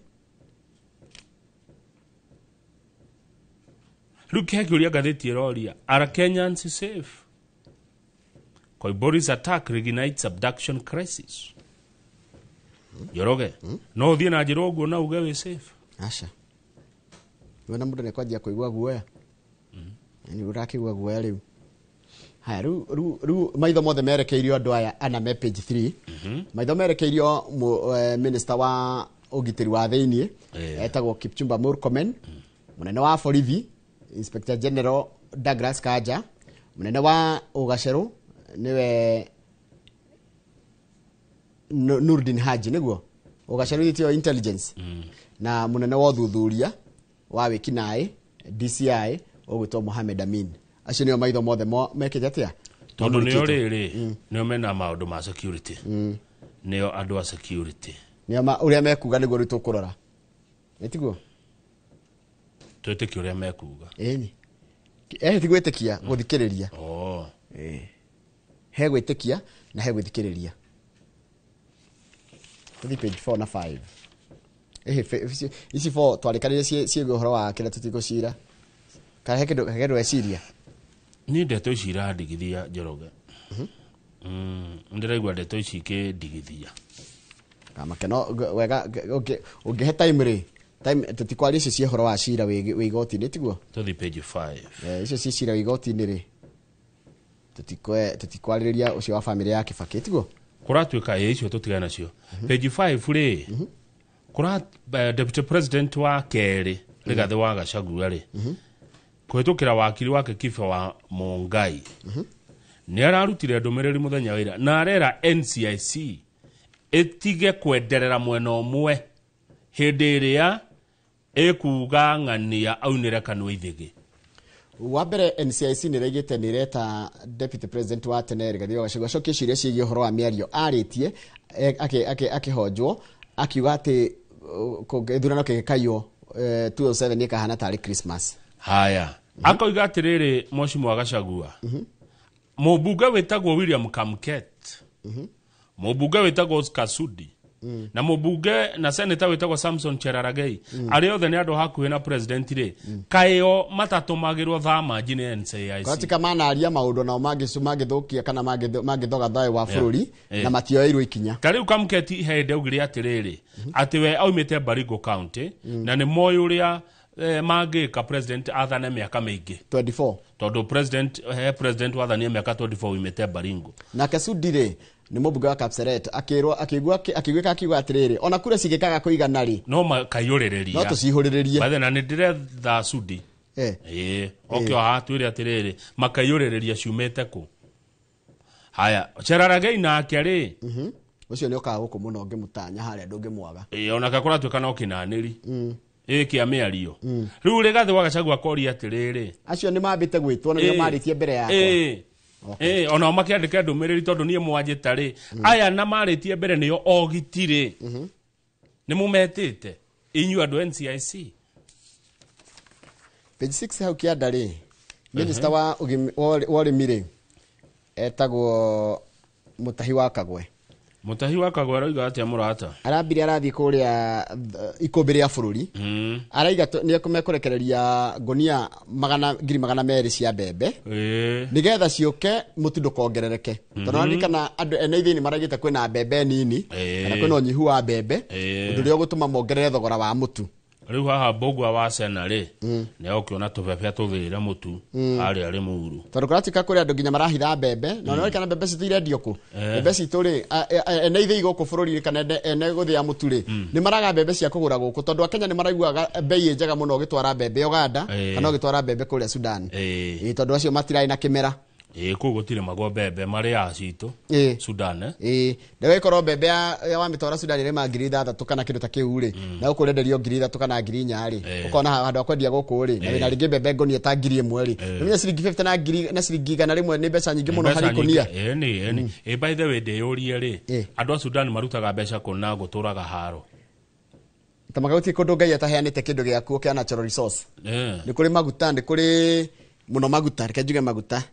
Look here, gatheti eroria, are Kenyans safe? Koimburi's attack reignites abduction crisis. Njoroge no thie na njira uguo na uge we safe asha wena mundu ne kwajia kuigwa guoya ni urakigwa guoya riu haya ru maitho mothe merekeirio andu aya ana me page 3 maitho merekeirio minister wa ugitiri wa thiini etagwo Kipchumba Murkomen munene wa borithi Inspector General Douglas Kanja munene wa ugaceru niwe Nurdin Haji niguo ugaceru yitio intelligence na munene wa thuthuria wa wikinae DCI ogwitwo Mohamed Amin acio nio maitho mothe mekete atia tondu nio riri nio mena maundu ma security nio andu a security nio uria mekuga niguo ritu kurora etiguo twetiki uria mekuga tigwetikia guthikiriria he gwitikia na he guthikiriria tuthi page 4 na 5 isi 4 twarikanire cie uhoro wa kila tutigucira kana hekedo eciria ni ndeto icira ndigithia Njoroge ndiraigua ndeto ici ke ndigithia kama keno wega ungihe time tutikwaria icio cia uhoro wa cira wi igoti-ini tiguo tuthi page 5 icio cia cira wi igoti-ini ri tutikwariria ucio wa family ya Kibaki tiguo kuratuika icio tutigana nacio page 5 ri kura deputy president wa Keri Rigathi wa Gachagua ri kuhitukira wakili wake Kifa wa Mongai ni ararutire ndumiriri muthenya wira na arera NCIC etige kwenderera mwena omwe hĩndĩ ĩrĩa ĩkuga ng'ania aunĩre kanua ithĩgĩ. Wa mbere NCIC nĩ ĩraigĩte nĩ ĩreta Deputy President wa tene Rigathĩ wa Gachagua acokie ciũria ciĩgiĩ ũhoro wa mĩario arĩtie akĩhonjwo akiuga atĩ gĩthurano gĩgĩkaiyo 2007 ĩkahana tarĩ Christmas. Haya. Akoiga atĩrĩrĩ Mheshimiwa Gachagua. Mũmbunge wĩtagwo William Kamket. Mũmbunge wĩtagwo Oscar Sudi. Na mũmbunge na senator wĩtagwo Samson Cherargei. Arĩ othe nĩ andũ hakuhĩ na president rĩ. Kaĩo matatũmagĩrwo thama njine NCIC. Katika manaria maũndũ nao mangĩthũkia kana mangĩthoga thayũ wa bũrũri na matioerwo ikinya. Tarĩu Kamket hĩndĩ augire atĩrĩrĩ atĩ we aumĩte Baringo County na nĩ moĩ ũrĩa mangĩka president athane mĩaka mĩingĩ 24 tondũ president wathanie mĩaka 24 umĩte Baringo. Na Kasudi rĩ nĩ mũmbunge wa Kapseret akĩigwĩka akiuga atĩrĩrĩ ona kura cigĩkaga kũigana rĩ no makaiũrĩrĩria no tũcihũrĩrĩrie bathe na nĩ ndĩretha Sudi okĩo hatwĩre atĩrĩrĩ makaiũrĩrĩria ciumĩte kũ. Haya Cherargei nake rĩ ũcio nĩ okaga gũkũ mũno ngĩmũtanya harĩa ndũngĩmwaga ona kakora tuĩka no kĩnanĩri kĩa mĩario rĩu Rigathĩ wa Gachagua akoria atĩrĩrĩ acio nĩ mambĩte gwĩtwo na nĩo marĩtie mbere yakwa ona makĩandĩka ndũmĩrĩri tondũ niĩ mwanjĩta rĩ aya na marĩtie mbere nĩo ogitirĩ nĩ mũmetĩte inyuĩ andũ NCIC. Page 6 hau kĩanda rĩ Minister wa ũrĩmi rĩ etagwo Mutahi wa Kagwe. Mutahi wa Kagwe arauga atĩa mũrata? Arambire arathiĩ kũrĩa ikũmbĩ rĩa bũrũri araiga nĩ kũrekereria ngonia 200,000 cia mbembe nĩgetha ciũke mũtu ndũkongerereke tondũ nĩkana andũ ene ithĩni maraigĩte kwĩna mbembe nini kana kwĩna ũnyihu wa mbembe ũndũ ũrĩa ũgũtũma mongerere thogora wa mũtu. Rĩu haha Mbũgua wa Sena rĩ nĩ okĩona tũbebe tũthĩre mũtu harĩa arĩ mũuru tondũ kũratika kũrĩ andũ nginya marahitha mbembe na nĩ kana mbembe citirendio kũ mbembe citũ rĩ ene ithĩ gũkũ bũrũri kana ene gũthĩa mũtu rĩ nĩ maraga mbembe cia kũgũra gũkũ tondũ Akenya nĩ maraiguaga bei njega mũno ũgĩtwara mbembe Uganda kana ũgĩtwara mbembe kũrĩa Sudan tondũ acio matiraĩ na kĩmera kũu gũtirĩ magwo mbembe marĩ ya citũ Sudan ndewe korwo mbembe ya wamĩtwara Sudan ĩrĩ 3,000 kana kĩndũ ta kĩu rĩ na ũkũrenderio 3,000 kana 4,000 rĩ ũkona handũ akwendia gũkũ rĩ na wĩna rĩngĩ mbembe ngonia ta 1,000 rĩ nĩmenya ciringi 50 na ciringi 100 rĩmwe nĩ mbeca nyingĩ mũno harĩ ikonia. By the way ndĩyũrie rĩ andũ a Sudan marutaga mbeca kũna gũtũraga haro tamagauti kũndũ Ngai ataheanĩte kĩndũ gĩakuo kĩa natural resource nĩ kũrĩ maguta nĩ kũrĩ mũno maguta reke njuge maguta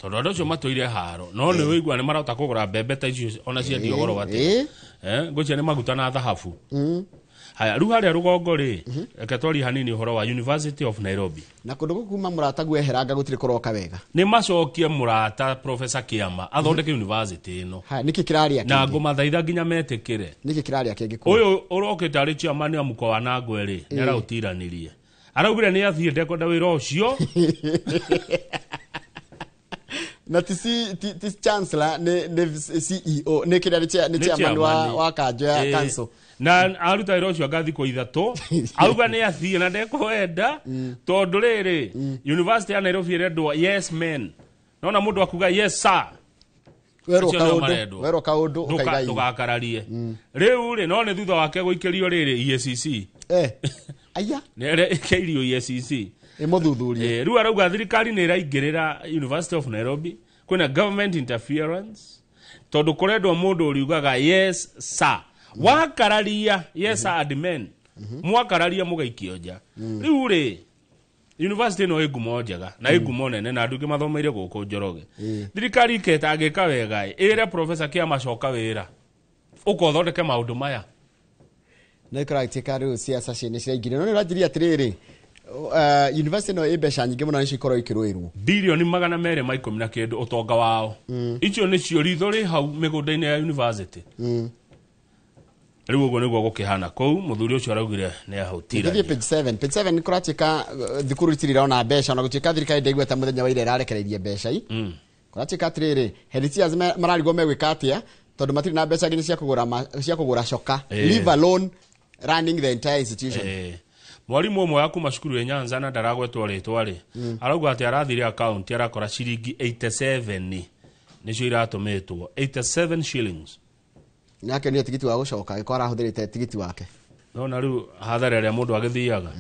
tondũ andũ acio matũire haro no nĩ wĩigua nĩ marahota kũgũra mbembe ta icio ona ciendio goro atĩ ngũcia nĩ maguta na thahabu. Haya rĩu harĩa rũgongo rĩ reke twarie hanini ũhoro wa University of Nairobi na kũndũ gũkũ kuma mũrata gueheranga gũtirĩ kũroka wega nĩ macokie mũrata Professor Kiama athondeke university ĩno nĩkĩ kĩraria na ngũmathaitha nginya metĩkĩre nĩkĩ kĩraria kĩngĩ ũyũ ũrokĩte arĩ chairman wa mũko wa Nangwe rĩ nĩ araũtiranirie araugire nĩ athiĩ ndekwenda wĩra ũcio na ti chancellor ne CEO ne kĩrĩa nĩ chairman wa kanjo ya council na aruta wĩra ũcio ngathi kwa ithatũ auga nĩ athiĩ na ndekwenda tondũ rĩrĩ University ya Nairobi ĩrendwo yes men nona mũndũ akuga yes sir werwo kaũndũ ũkaiga ndũgakararie rĩu rĩ no nĩ thutha wake gũikĩrio rĩrĩ EACC aya nĩ ĩkĩirio EACC ĩmũthuthurie rĩu arauga thirikari nĩ ĩraingĩrĩra University of Nairobi kwĩna government interference tondũ kũrendwo mũndũ ũriugaga yes sir wakararia yes admin mwakararia mũgaikio nja rĩu rĩ university no ĩgumo njega na ĩgumo nene na andũ angĩ mathomeire gũkũ Njoroge thirikari iketangĩka wega ĩre Professor Kiama coka wĩra ũkothondeke maũndũ maya nĩ kũragĩtuĩka rĩu ciaca ciene ciraingĩrĩra no nĩ ũranjiria atĩrĩrĩ university no ĩmbeca nyingĩ mũno nĩcio ikorwo ikĩrũĩrwo bilioni 210 ũtonga wao icio nĩcio ritho rĩ hau mĩgũnda-inĩ ya university rĩu ũguo nĩguo gũkĩhana kũu mũthuri ũcio araugire nĩ ahutira page 7 nĩ kũratuĩka thukuru itirona mbeca na gũtuĩka thirikari ndaiguĩte mũthenya wa ira ĩrarekereirie mbeca kũratuĩka atĩrĩrĩ heritiers mararigwo megwĩka atĩa tondũ matirĩ na mbeca nginya cia kũgũra coka leave alone running the entire institution. Mwarimu ũmwe wa kuma cukuru ya Nyanza na ndaragwetwo rĩtwa rĩ arauga atĩ arathire account arakora ciringi 87 nĩcio iratũmĩtwo 87 shillings nake nĩ tigiti wa gũcoka gĩkora ahũthĩrĩte tigiti wake no na riu hathara ria mundu agithiaga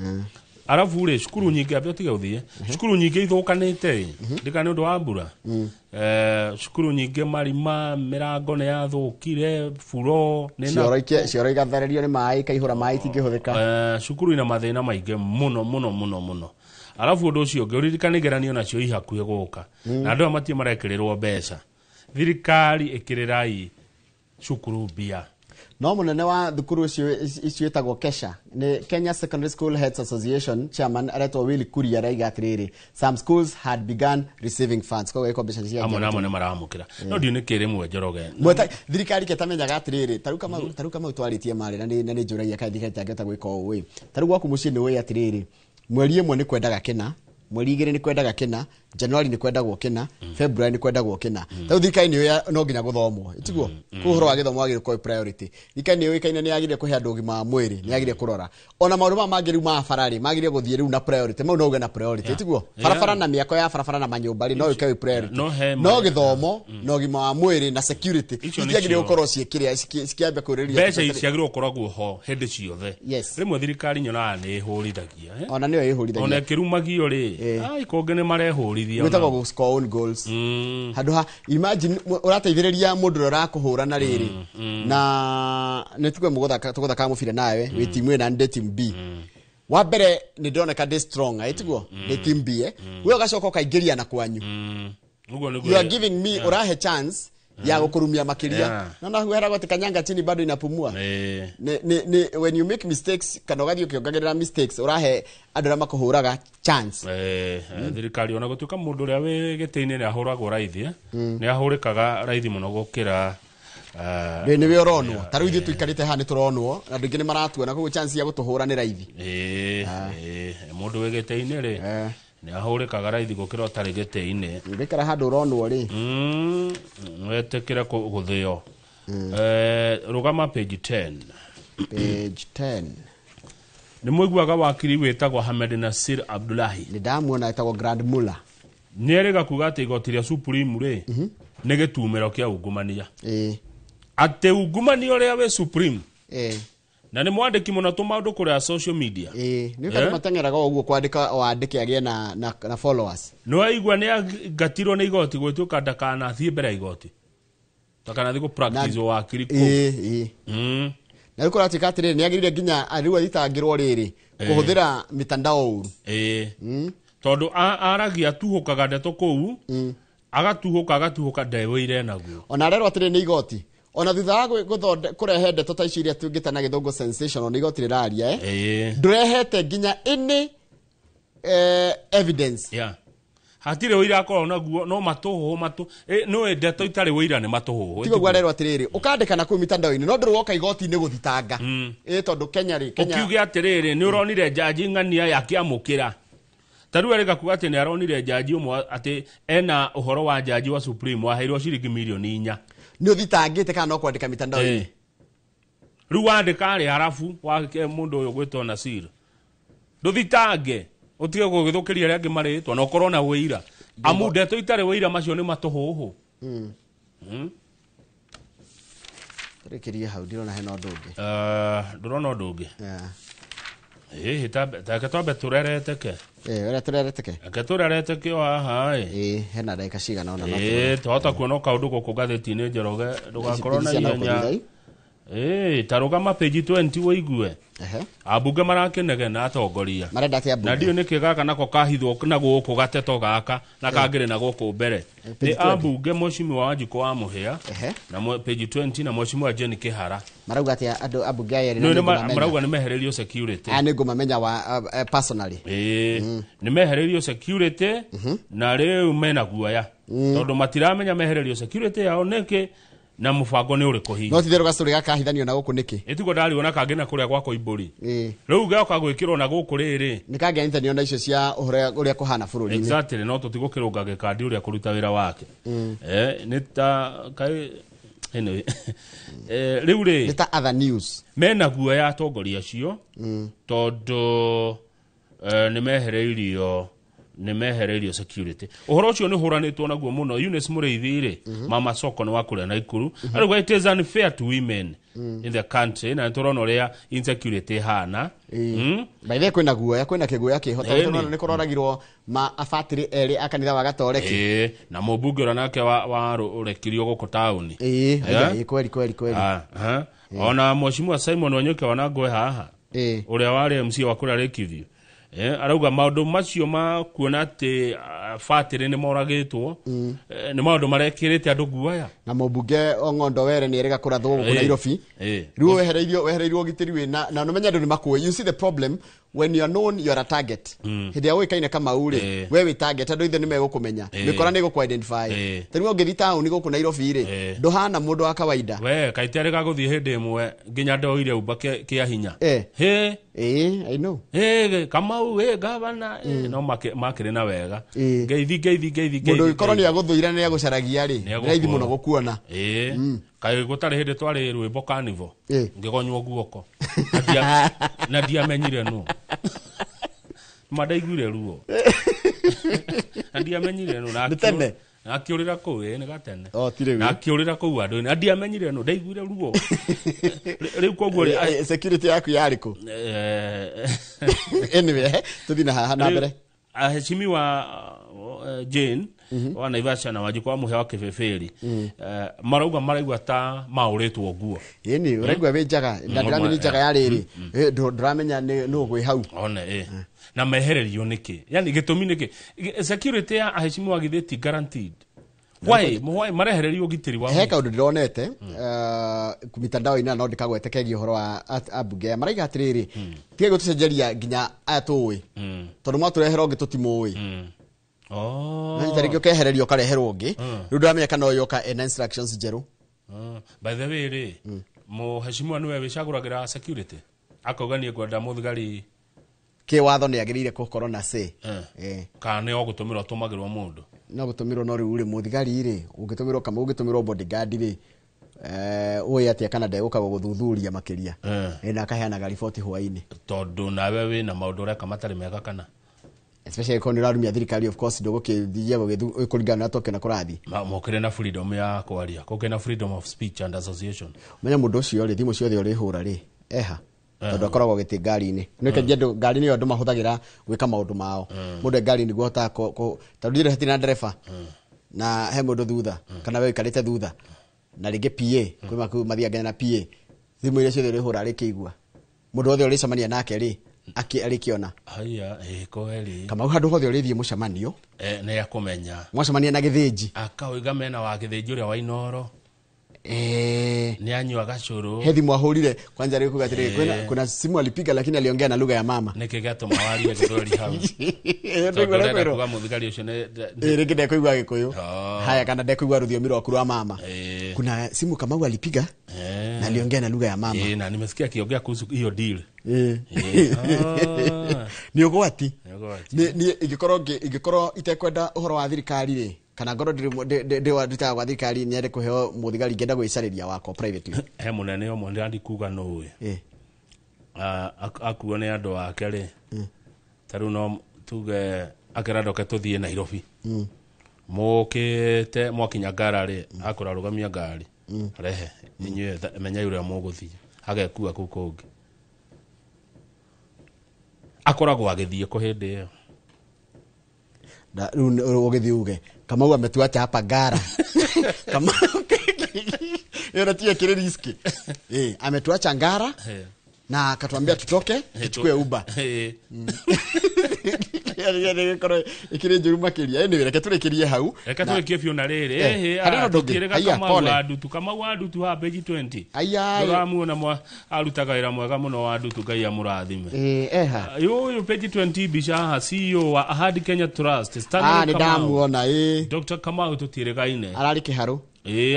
arafu ri cukuru nyingi abio tiga uthie cukuru nyingi ithukanite ndika ni undu wa mbura cukuru nyingi marima mirango ne yathukire furo cioro igathererio ni mai kaihura mai tingihuthika cukuru ina mathina maingi muno arafu undu ucio ngiririkana igeranio nacio ihakuhe guka na andu amatie marekirirwo mbeca thirikari ikirirai cukuru bia no munene wa thukuru icio itagwo Kesha ni Kenya Secondary School Heads Association chairman aretwo Willy Kuria raiga atiriri some schools had begun receiving funds kwa iko mbeca cia amwe maramukira no ndionekere mwe Njoroge mweta thirikari ketamenyaga atiriri taruka mau twaritie mari na ni njuragia kai thirikari tangeta gwika uwi taru gwaku mucii ni wi atiriri mweri imwe ni kwendaga kina mweri igiri ni kwendaga kina January ni kwendagwo kina February ni kwendagwo kina ta thirikari ni no nginya guthomwo itiguo kuhoro wa githomo agire ko priority thirikari ni yoikaine ni agire kuhe andu ngima wa mwiri ni agire kurora ona maundu ma mangiri ma farari magire guthie riu na priority mau no uge na priority itiguo farafara na miako ya farafara na manyumba ri no ikawe priority no githomo no ngima wa mwiri na security ikiagire gukorwo ciikiria cikiambe kuriria mbeca iciagire gukoragwo ho hindi ciothe rimwe thirikari nyona ni ihurithagia ona niyo ihurithagia ona kirumagio ri ai konge ni marehuri witagwo go score own goals handu ha imagine urateithiriria mundu urakuhura na riri na netukwe mugothaka mubira nawe wi timu ina ndi team B wa mbere ni ndoneka ndi strong aitiguo ndi team B we ugacoka ukaigiria na kwanyu you are giving me urahe chance ya gukurumia makiria na huera gote kanyanga chini bado inapumua ni when you make mistakes kanogathio kiongagirira mistakes urahe andura makuhuraga chance thirikari ona gutuka mundu ria we giteine ni ahuragwo raithi ni ahurikaga raithi muno gukira ni we uronwo taru ithu tuikarite ha ni turonwo na ndingi ni maratuona koguo chance ya gutuhura ni raithi mundu we giteine ri ni ahurikaga raithi gukira utari giteine ndikara handu uronwo ri wetekira guthio rugama page 10 ni mwiguaga wakiri wetagwo Hamed Nasir Abdullahi ni ndamuona etagwo Grand Muller ni erega kuga ati igoti ria Supreme ri ni gitumiro kia ungumania ate ungumania ria we Supreme na ni mwandiki muno tumaundu kuria social media ni kana matengeraga uguo kwandika wandike agie na followers no aigua ni gatirwo ni igoti gwituka ndakana athie mbere igoti takana thigo practice wakiri ku na riko ratika atire ni agirire nginya ariwa thitangirwo riri kuhuthira mitandao uru tondu aragia tuhukaga ndeto kuu agatuhuka ndeweire naguo ona rero atire ni igoti ona thutha wa kurehe ndeto ta icio iria tungitana githungu sensational ni igoti riraria ndurehete nginya ini evidence hatire wira akorwo naguo no matuhu no ndeto itari wira ni matuhu tigo gwarero atiriri ukandikana ku mitandao-ini no nduru woka igoti ni guthitanga tondu Kenya ukiuge atiriri ni uronire jaji ng'ania yakiamukira taru erega kuga ati ni aronire jaji umwe ati ena uhoro wa jaji wa Supreme waheirwo ciringi milioni 4 ni uthitangite kana no kwandika mitandao-ini riu wandika ri harafu wa mundu uyu gwitwo Nasir nduthitange utige gugithukiria ria ngimaritwo na ukorwo na wira amu ndeto itari wira macio ni matuhuhu rekeria hau ndirona hena undu ungi ndurona undu ungi ta twambe turereteke turereteke haha hena ndagika cigana ona twahota kuona kaundu guku ngatheti-ini Njoroge ndugakorwo na ihenya tarugama page 20 woigue abunge marakenegena atongoria na ndio niki gaka nako kahithwo na guku gateto gaka na kangire na guku mbere ni abunge Mheshimiwa wa Wanjiku wa Muhia na page 20 na Mheshimiwa Jane Kihara marauga ati andu abunge ayeri no marauga ni mehererio security ani ngumamenya wa personally ni mehererio security na riu mena guaya tondu matiramenya mehererio security yao niki na mubango ni uriko hihi no tithero gasuri gakahithanio na guku niki etigo ndari ona kangena kuria gwako iburi riu gaka gwikirwo na guku riri ni kangehithanio na icio cia uria kuhana bururi exactly no tutigukirungage kandi uria kuruta wira wake ni ta kai anyway riu ri ni ta other news mena guoya atongoria acio tondu ni mehereirio nĩ mehereirio security ũhoro ũcio nĩ hũranĩtwo naguo mũno Eunice Mũrĩithi mama Soko nĩ wakũrĩa Naikuru arauga it is unfair to women in the country na tũrona ũrĩa insecurity hana by the kwĩna guoya kwĩna kĩguoya kĩhota tũrona nĩ kũroragirwo abatĩrĩ erĩ a kanitha wa Gatoreki na mũmbunge ũrĩa nake wa ũrekirio gũkũ taũni kweli ona Mheshimiwa Simon Wanyuke Wanangwe haha ũrĩa warĩ MC wa kũrĩa Lakeview arauga maũndũ macio ma kuona atĩ batĩrĩ nĩ moragĩtwo nĩ maũndũ marekĩrĩte andũ guoya na mũmbunge Ong'ondo Were nĩ erĩga kũrathwo gũkũ Nairobi rĩu wehereirio ũgitĩri wĩna na nĩmenya andũ nĩ makuoĩ you see the problem when you are known you are a target hĩndĩ ya ũĩkaine Kamau-rĩ we wĩ target andũ ithe nĩ megũkũmenya mĩkora nĩ gũkũ identify tariũ ũngĩthi taũni gũkũ Nairobi-rĩ ndũhana mũndũ wa kawaida we kaitĩ arĩ gagũthiĩ hĩndĩ ĩmwe nginya ndoire umba kĩa hinya I know Kamau gavana no makĩrĩ na wega ngeithi mũndũ ũgĩkorwo nĩ agũthũira nĩ agũcaragia-rĩ raithi mũno gũkuona kaĩ gũtarĩ hĩndĩ twarĩ rwĩmbo Carnival ngĩgonywo guoko na ndiamenyire nũ mandaiguire ruo na ndiamenyire nũ na akĩũrĩra kũu nĩ gatene na akĩũrĩra kũu andũ na ndiamenyire nũ ndaiguire ruo rĩu koguo security yaku yarĩ kũ anyway tũthiĩ na haha na mbere aheshimiwa Jane wa Naivasha na Wanjikũ wa Mũhĩa wa Kĩbĩbĩri maraigua ta maũrĩtwo nguo ĩni ũraigua wĩ njaga ndiramenya njaga yarĩ ndũramenya nĩ ũgwĩ hau one na mehererio nĩkĩ yani gĩtũmi nĩkĩ security ya aheshimiwa githĩti guaranteed why marehererio ũgitĩri wa he kaũndũ ndĩronete mitandao-inĩ no ndĩkagwete kegiĩ ũhoro wa ambunge maraiga atĩrĩrĩ tiga gũtũcenjeria nginya aya tũĩ tondũ mwatũrehera ũngĩ tũtimũĩ na tarĩngĩ ũkehererio ũkareherwo ũngĩ rĩu ndĩramenya kana ũyũka ena instructions njerũ by the way rĩ mũheshimiwa nĩwe wĩcagũragĩra security akauga nĩ ngwenda mũthigari kĩwatho nĩ agĩrĩire gũkorwo na kana nĩ ogũtũmĩrwo tũmagĩrwo mũndũ no gũtũmĩrwo no rĩu rĩ mũthigari-rĩ ũngĩtũmĩrwo kama ũngĩtũmĩrwo bodyguard-rĩ ũĩ atĩa kana ndegũkaga gũthuthuria makĩria na akaheanaga riboti hwainĩ tondũ nawe wĩna maũndũ ũreka matarĩ mega kana especially kwa nĩrarumia thirikari of course ndũgũkĩthia kũringana na tokena kũrathi mokĩre na freedom ya kwaria kũkĩre na freedom of speech and association menya mũndũ ũcio-rĩ thimũ ciothe ũrĩ hũra-rĩ tondũ akoragwo gĩtĩ ngari-inĩ nĩkaingĩ andũ ngari-inĩ ĩyo andũ mahũthagĩra gwĩka maũndũ mao mũndũ ngari-inĩ nĩguo hotaga tondũ ndirĩ hatirĩ na ndereba na he mũndũ thutha kana we ũikarĩte thutha na rĩngĩ PA kwĩ mathiangana na PA thimũ iria ciothe ũrĩ hũra arĩkĩigua mũndũ wothe ũrĩcemania nake-rĩ arĩkĩona kweli Kamau handũ hothe ũrĩthiĩ mũcemanio nĩ akũmenya mwacemania na gĩthĩnji akaũiga mena wa gĩthĩnji ũrĩa wa Inoro ni anywa gacuru hedhi mwahurire kwanza leo kugatire kuna simu alipiga lakini aliongea na lugha ya mama nikigato mawali ya githori hau ndio kwa muthigari ucio ne rĩngĩ kuigwa gikuyu haya kana ndekuigwa rũthiomi rwaku rwa mama kuna simu Kamau alipiga na aliongea na lugha ya mama na nimesikia akiongea kuhusu hiyo deal ni ugwati ni igikorwo itekwenda uhoro wa thirikari ri kana ngoro ndĩwa gwa thirikari nĩ kũheo mũthigari ngenda gwĩcarĩria wako privately he mũnene ũmwe ndĩrandi kuga nũĩ akuo nĩ andũ ake rĩ tarĩu no tuge akĩrandoke tũthiĩ Nairobi mũkĩte mwakinya ngara rĩ akũrarũgamia ngari rehe inyuĩ menya ũrĩa mũgũthiĩ agekua kũu kũngĩ akoragwo agĩthiĩ kũ hĩndĩ ĩyo da ugithiuge Kamau ametuacha hapa ngara Kamau yona tia kile riski ametuacha ngara na akatuambia tutoke tuchukue Uber yani koro ikire njuru makiria ene reke turekerie hau reke turekie fiona rĩrĩ tukirega Kamau wadutu ha page 20 nduramuona mwa arutaga wĩra mwega mũno wadutu Ngai amũrathime yo page 20 bisha ha CEO wa Ahadi Kenya Trust Stanley Kamau ndamuona Dr. Kamau tutiregaine arari kiharu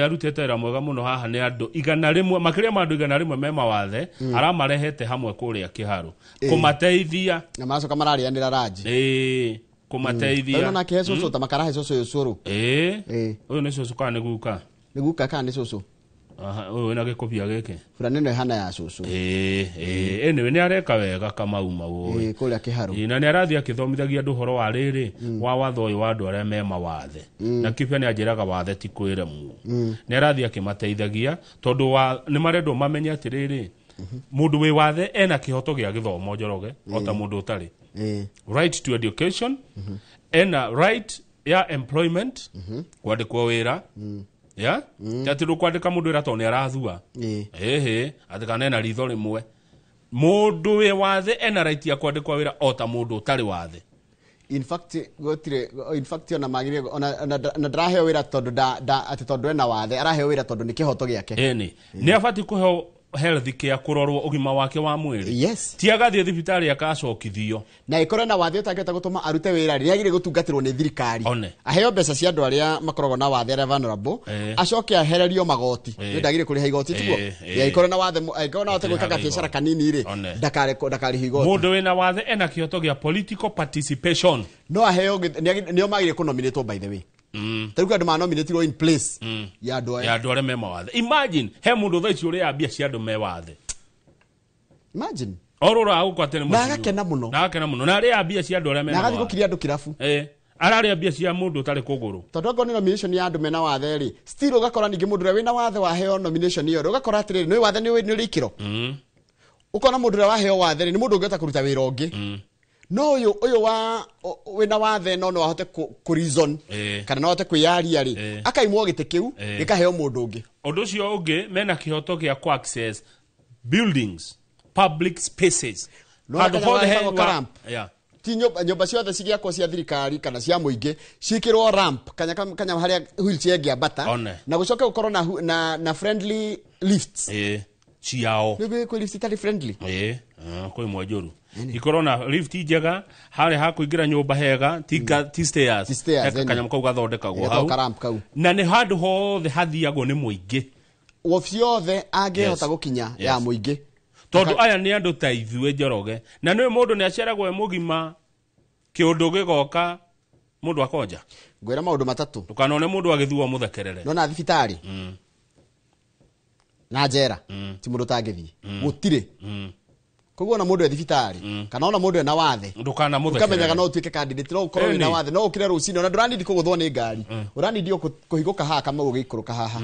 arutete wĩra mwega mũno haha nĩ andũ 100 makĩria ma andũ 100 mema wathe aramarehete hamwe kũrĩa kĩharu kũmateithia na macoka mararĩanĩra ranji kũmateithia na keheco ta makarahe coco cũrũ ũyũ nĩ cũcũ kana nĩ guka kana nĩ cũcũ aha wena gikopia geke fulani no hana ya cucu anyway ni areka wega Kamau mawo kuria kiharu na ni arathia kithomithagia andu horo wa riri wa watho uyu wa andu aria me mawathe na kibe ni anjiraga wathe ti kwire mu ni arathia kimateithagia tondu wa ni marendo mamenye atiriri mundu wi wathe ena kihoto gia githomo njoroge ota mundu utari right to education ena right ya employment kwandikwo wira ya tati rukwandika mundu ira to ni arathua atikana ena ritho rimwe mundu wi wathe ena right ya kwandikwa wira ota mundu utari wathe in fact ona magire ona ndarahe wira tondu ati tondu ena wathe arahe wira tondu ni kihoto giake ni afati kuhe health care kurorwo ugima wake wa mwiri yes tiagathie thibitari akacokithio na ikore na wathe utangeta gutuma arute wira ri agire gutungatirwo ni thirikari aheo mbeca cia andu aria makoragwo na wathe aria vulnerable acoke ahererio magoti ni ndagire kuriha igoti tiguo ya ikore na wathe aikona wathe gwikaga biashara kanini ri ndakari higoti mundu wina wathe ena kihoto gia political participation no aheo nio magire kunominate by the way taruka ndo nominated in place ya andu aria me mawathe imagine he mundu thaici uria ambia cia andu me wathe imagine orora agukwatene muciu nagakena muno na aria ambia cia andu aria me wathe nagathi gukiria andu kirafu arari ambia cia mundu utari kuguru tondu ngo ni nomination ya andu mena wathe ri still ugakora ningi mundu ria wina wathe wa heo nomination iyo ugakora atiri ni wathe ni rikiro ukona mundu ria wa heo wathe ni mundu ungeta kuruta wira ungi no uyu wa wina wathe no ahote ku reason kana no ahote kwiyaria ri akaimwo gite kiu gikaheo mundu ungi undu ucio ungi mena kihoto gia ku access buildings public spaces and for the ramp ti nyumba ciothe cigiakwo cia thirikari kana cia muingi cikirwo ramp kanya haria wheelchair ngiambata na gucoke gukorwo na friendly lifts ciao ni ku lift tali friendly kwi mwanjuru ikorwo na lift njega haria ha kuingira nyumba hega ti stairs kanyamå kau gathondekagwo hau na nä handå hothe hathiagwo nä mũingĩ ciothe angĩhota gũkinya ya mũingĩ tondũ aya nĩ andũ ta ithuĩ Njoroge na nĩ mũndũ nĩ aciaragwo mũgima kĩũndũ gĩgoka mũndũ akonja ngwĩra maũndũ matatũ ndũkanone mũndũ agĩthua mũthekerere no na thibitarĩ na njera ti mũndũ tangĩthiĩ gũtirĩ koguo na mundu thibitarĩ kana ona mundu ena wathe ndukana muthe ukamenyaga no tuike candidate no ukorwo wina wathe no ukire rucini ona ndurani ndikuguthwo ni ngari urani ndio kuhiguka haha kama ugikuruka haha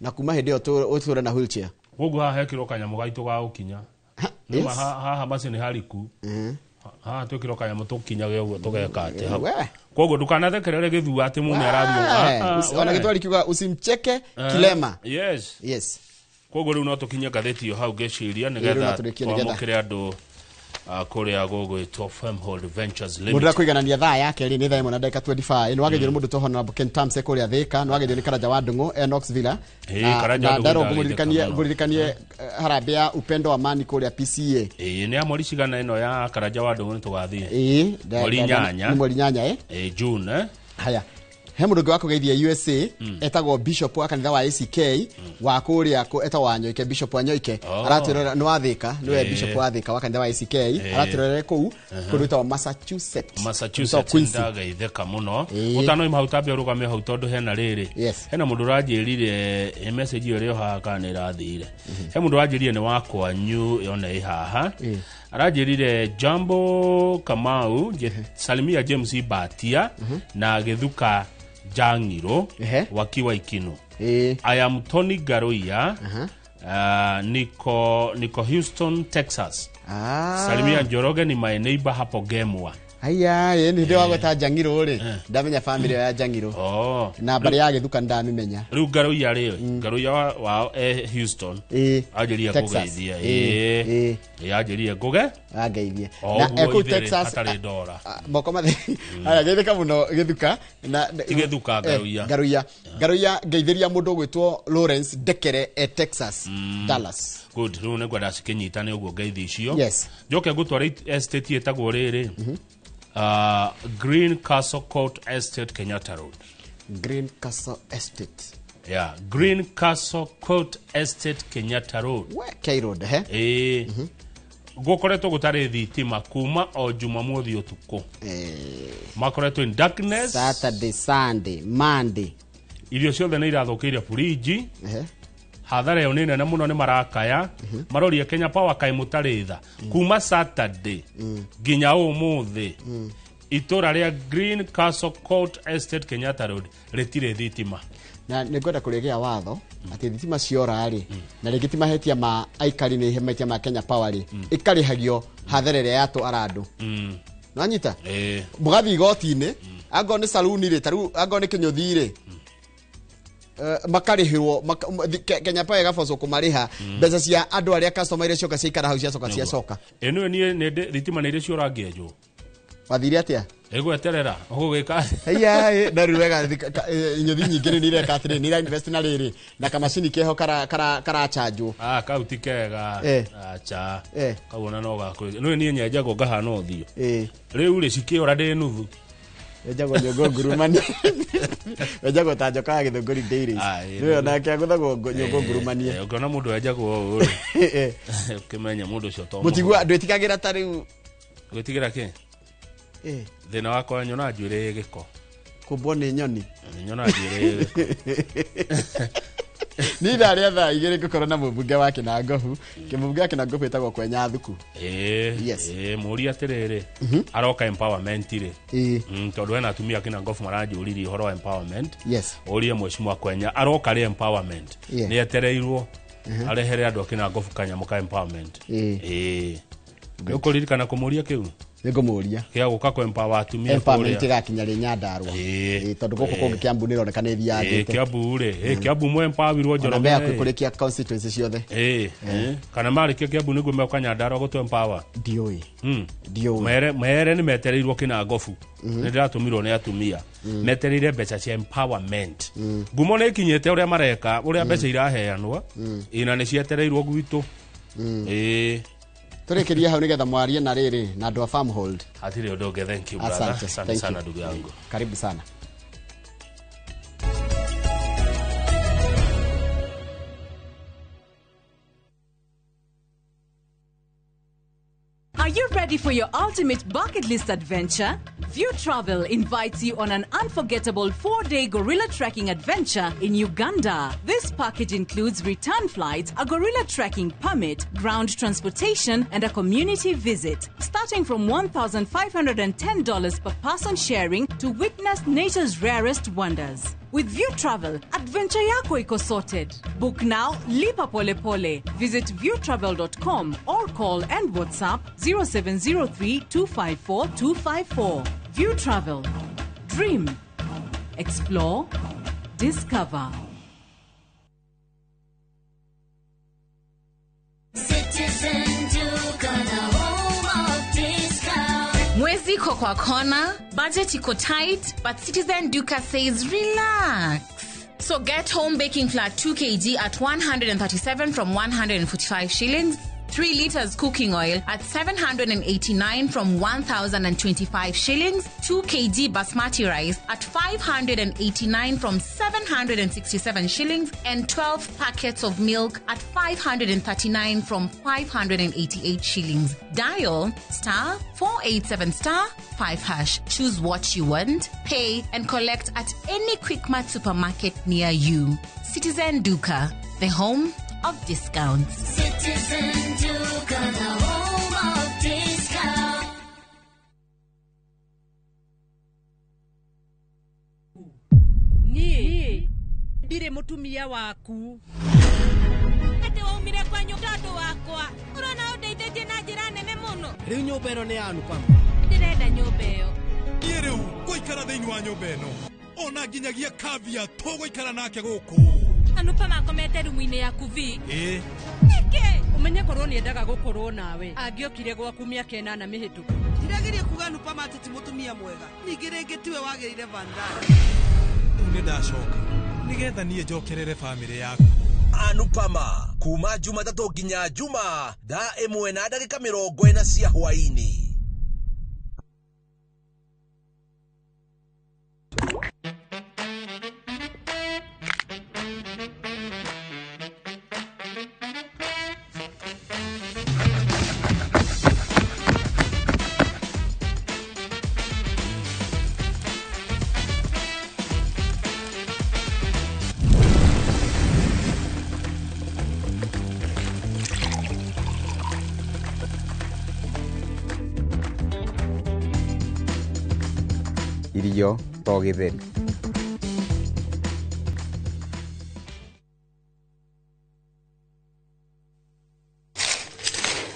na kuma hindi yo uture na wheelchair gugu haha hekiro kanyamu gaitu ga ukinya nima haha basi ni hariku haha twikiro kanyamu tukinyage uguo tugeka ate hau koguo ndukanathekerere githua ati mundu arathio ona gitwari kiuga usimcheke kilema yes koguo riu no tukinye gatheti yo hau geciria nigetha twamukire andu kuria gugwitwo Femhold Ventures Limited mundu akuiganania thaa yake ri ni thaa 1:25 ni wageithio mundu tohona na Ken Tamse kuria Thika ni wageithio ni Karaja wa Ndungu Enox Villa na ndaro ngurikanie harambe ya Upendo Amani kuria PCA ni amori cigana ino ya Karaja wa Ndungu ni tugathie mweri nyanya June haya he mundu ngi wakugeithia USA etagwo Bishop wa kanitha wa ACK wa kuria etagwo Wanyoike Bishop Wanyoike aratirora ni wa Thika ni we Bishop wa Thika wa kanitha wa ACK aratirora kuu kuruta wa Massachusetts ndagaitheka muno utano imhautabia rugame hau tondu hena riri hena mundu ranjirire message iyo rio haha kana irathire he mundu ranjirire ni wakwa nyu yona ihaha arajirire Jambo Kamau Salimia James Batia na Githuka Jangiro wakiwa Ikinu I am Tony Garoya niko Houston Texas Salimia Njoroge ni my neighbor hapo Gemwa aya ni ndio wagota Jangiro ri ndamenya family ya Jangiro na bari ya Githuka ndamimenya riu Garoya ri Garoya wa Houston ajiria kugeithia ajiria kuge ageithia na eko Texas atari dora moko mathe aya geithika muno Githuka na Githuka Garoya geithiria mundu gwitwo Lawrence Dekere Texas Dallas good riu ne gwada cikinyitane uguo ngeithi icio njoke ngutwara estate etagwo riri Green Castle Court Estate Kenyatta Road Green Castle Estate Green Castle Court Estate Kenyatta Road K Road gukoretwo gutari thitima kuma o Jumamothi utuku makoretwo in darkness Saturday Sunday Monday irio ciothe ni irathukiria fridge hathara yo nene muno ni marakaya maroria Kenya Power kai mutaritha kuma Saturday ginya umuthi itora ria Green Castle Court Estate Kenyatta Road retire thitima na nĩngwenda kũrĩgĩa watho atĩ thitima ciora rĩ na rĩngĩ timahetia ma aikari nĩ ihemetia ma Kenya Power rĩ ikarĩhagio hathara ĩrĩa yatwara andũ no anyita mũgathi igoti-inĩ ango nĩ saluni rĩ taru ango nĩ kĩnyũthi rĩ makarĩhĩrwo Kenya Power ĩgabocwo kũmarĩha mbeca cia andũ arĩa customer iria cioka ciaikara hau ciacoka ĩno nĩ thitima nĩ iria ciora ngĩenjwo wathire atia egweterera ogwika ya na ruwega nyuthi nyingĩ nĩ ireka atĩrĩ nĩ invest na rĩrĩ na kamacini keho kara charge kauti kega acha kauna no gakũ no niĩ nyenjago ngahana ũthiũ rĩu rĩ cikĩora ndĩ nuthu enjago nyongo ngurumani enjago ta njoka ya Gĩthũngũri Dairies nĩwe nake agũthagwo nyongo ngurumanie ũkona mũndũ enjago ũrĩ ũkĩmenya mũndũ ũcio to mũtigua andũ ĩtigagĩra ta rĩu gwĩtigĩra kĩ thina wakwa nyona njuĩrĩ gĩko kumbwo nĩ nyoni nyona njuĩrĩ ni thaa igĩrĩ ngũkorwo na mũmbunge wa Kinangofu kĩmbunge wa Kinangofu ĩtagwo Kwenya Thuku mũri atĩrĩrĩ aroka empowerment rĩ tondũ ena atumia Kinangofu maranjũririe ũhoro wa empowerment ũrie mheshimiwa Kwenya aroka rĩ empowerment nĩ etereirwo arehere andũ a Kinangofu kanyamũ ka empowerment ũkũririkana kũmũria kĩu nĩngũmũria kia gũka kwa empower atumia empowerment gakinya rĩ Nyandarua tondũ gũkũ kũngĩ Kiambu nĩ ĩroneka nĩ thiathĩte Kiambu rĩ Kiambu mwe empowerwo Njoroge na mbea kũrĩkia constituency ciothe kana marĩkia Kiambu nĩguo meka Nyandarua gũtũ empower ndiũĩ mere nĩ metereirwo Kinangofu nĩ ndĩratũmirwo nĩ atumia metereire mbeca cia empowerment ngumo nĩ ikinyĩte ũrĩa mareka ũrĩa mbeca iraheanwo ina nĩ cietereirwo gwitũ tũrĩkĩrie hau nĩgetha mwarie na rĩrĩ na andũ a Farmhold hatirĩ ũndũ ũngĩ thank you brother asante sana ndugu yangu karibu sana. Are you ready for your ultimate bucket list adventure? View Travel invites you on an unforgettable 4-day gorilla trekking adventure in Uganda. This package includes return flights, a gorilla trekking permit, ground transportation, and a community visit. Starting from $1,510 per person sharing to witness nature's rarest wonders. With View Travel, adventure yako iko sorted. Book now, lipa pole pole. Visit viewtravel.com or call and WhatsApp 0703 254 254. View Travel. Dream. Explore. Discover. Citizen Duka, the home of discount. Mwezi iko kwa kona, budget iko tight, but Citizen Duka says relax. So get home baking flour 2 kg at 137 from 145 shillings. 3 liters cooking oil at 789 from 1,025 shillings. 2 kg basmati rice at 589 from 767 shillings. And 12 packets of milk at 539 from 588 shillings. Dial *487*5#. Choose what you want, pay, and collect at any Quickmart supermarket near you. Citizen Duka, the home of discounts. Citizen Duka, the home of discount. Ni ndire mutumia waku ati waumire kwa nyũndũ wakwa urona undeithĩtie na njĩra nene mũno. Rĩu nyũmba ĩno nĩ ya Anupama. Ndĩrenda nyũmba ĩyo. Niĩ rĩu ngũikara thĩinĩ wa nyũmba ĩno ona nginyagia Kavia tũgũikara nake gũkũ. Anupama akomete rumu-inĩ yaku vi. Nĩkĩ? Ũmenye korwo nĩendaga gũkorwo nawe angĩokire gwaku mĩaka 8 mĩhĩtũku. Ndirageria kuga Anupama atĩ ti mũtumia mwega. Ningĩ rĩngĩ tiwe wagĩrĩire Vandana. Nĩ ndacoka nĩgetha niĩ njokerere bamĩrĩ yaku. Anupama kuma Jumatatu nginya Juma thaa 1:40 cia hwaini. rũthiomi to gĩtheri.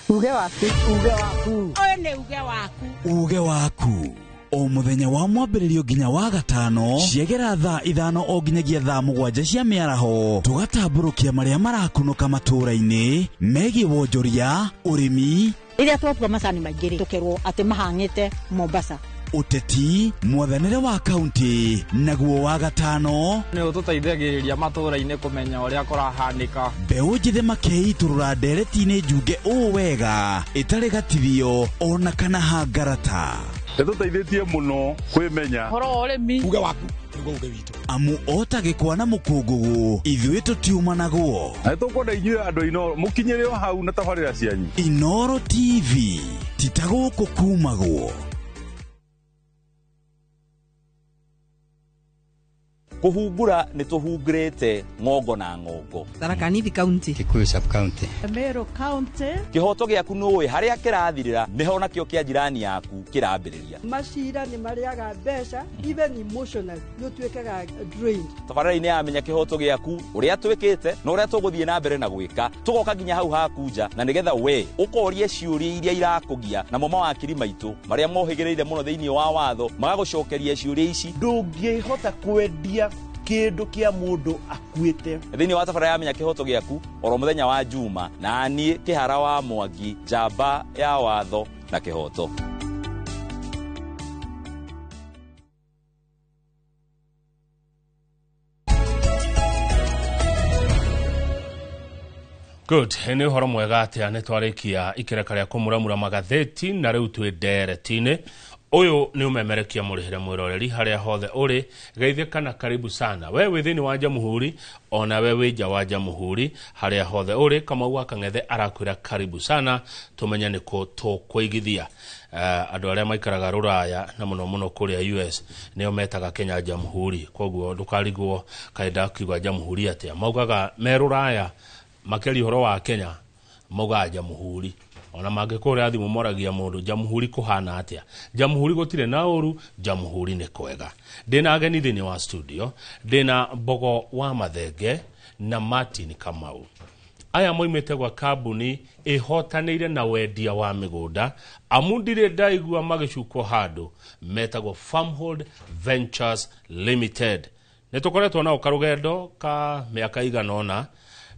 Uge waku. Uge waku. Oye uge waku. Uge waku. O muthenya wa mwambĩrĩrio nginya wa gatano ciegera thaa 5 o nginyagia thaa 7 cia mĩaraho tugatambũrũkia marĩa marakunũka matũũra-inĩ megiĩ wonjoria ũrĩmi Rĩrĩa twakua macani maingĩ tũkerwo atĩ mahang'ĩte Mombasa ũteti mwathanĩre wa kaunti naguo wa gatano nĩ ũtũteithagĩrĩria matũũra-inĩ kũmenya ũrĩa kũrahanĩka mbeũ njĩthĩ makeitũrũra ndereti-inĩ njunge ũũ wega ĩtarĩ gatithio ona kana hangarata Nĩtũteithĩtie mũno kwĩmenya horo ũrĩmi uge waku nĩguo uge witũ amu otagĩkwa na mũkũngũgũ ithuĩ tũtiumanagwo na nĩtũkwenda inyuĩ andũ Inoro mũkinyĩre o hau na tabarĩra cianyu Inoro TV titagũkũ kumagwo Kuhungura nituhungurite ngongo na ngongo Tharaka Nithi County Kikuyu Sub County Meru County Kihoto giaku nuwe haria kirathirira niho nakio kia jirani yaku kirambiriria Mashira ni mariaga mbeca even emotional yo twekaga drained tabarĩra-inĩ yamenya kihoto giaku uria twikite na uria tuguthie na mbere na gwika tugoka nginya hau hakunja na nigetha we ukorie ciuria iria irakugia na mama wa kiri maitu maria mohigireire muno thiini wa watho magagucokeria ciuria ici ndungihota kwendia kindu kia mundu akuite thiini wa tabarĩra yamenya kihoto giaku oro muthenya wa Juma na nie Kihara wa Mwangi njamba ya watho na kihoto Good, ene horo mwega atia ne twarikia ikereka ria kumuramura magatheti na riu twi nderetine uyu ni umemerekia murihire mwiroreri haria hothe uri geithika na karibu sana wewe thini wa Jamhuri ona wewe nja wa Jamhuri haria hothe uri kama wa Kang'ethe arakwira karibu sana tumenya niko tukwigithia andu aria maikaraga Ruraya na muno kuria US nio metaga Kenya Jamhuri koguo ndukarigwo kaida kiuga Jamhuri atia maugaga me Ruraya makeri horo wa Kenya mauga Jamhuri ona mangĩkũrĩa thimũ moragia mũndũ Jamhuri kuhana atia Jamhuri gũtire na ũru Jamhuri nĩ kwega ndĩna ageni thĩinĩ wa studio ndĩna Mbogo wa Mathenge na Martin Kamau aya moimĩte gwa kambuni ĩhotanĩire na wendia wa mĩgũnda amu ndirĩ ndaigua magĩcukwo handũ metagwo Farmhold Ventures Limited nĩtũkoretwo nao karũgendo ka mĩaka igana ũna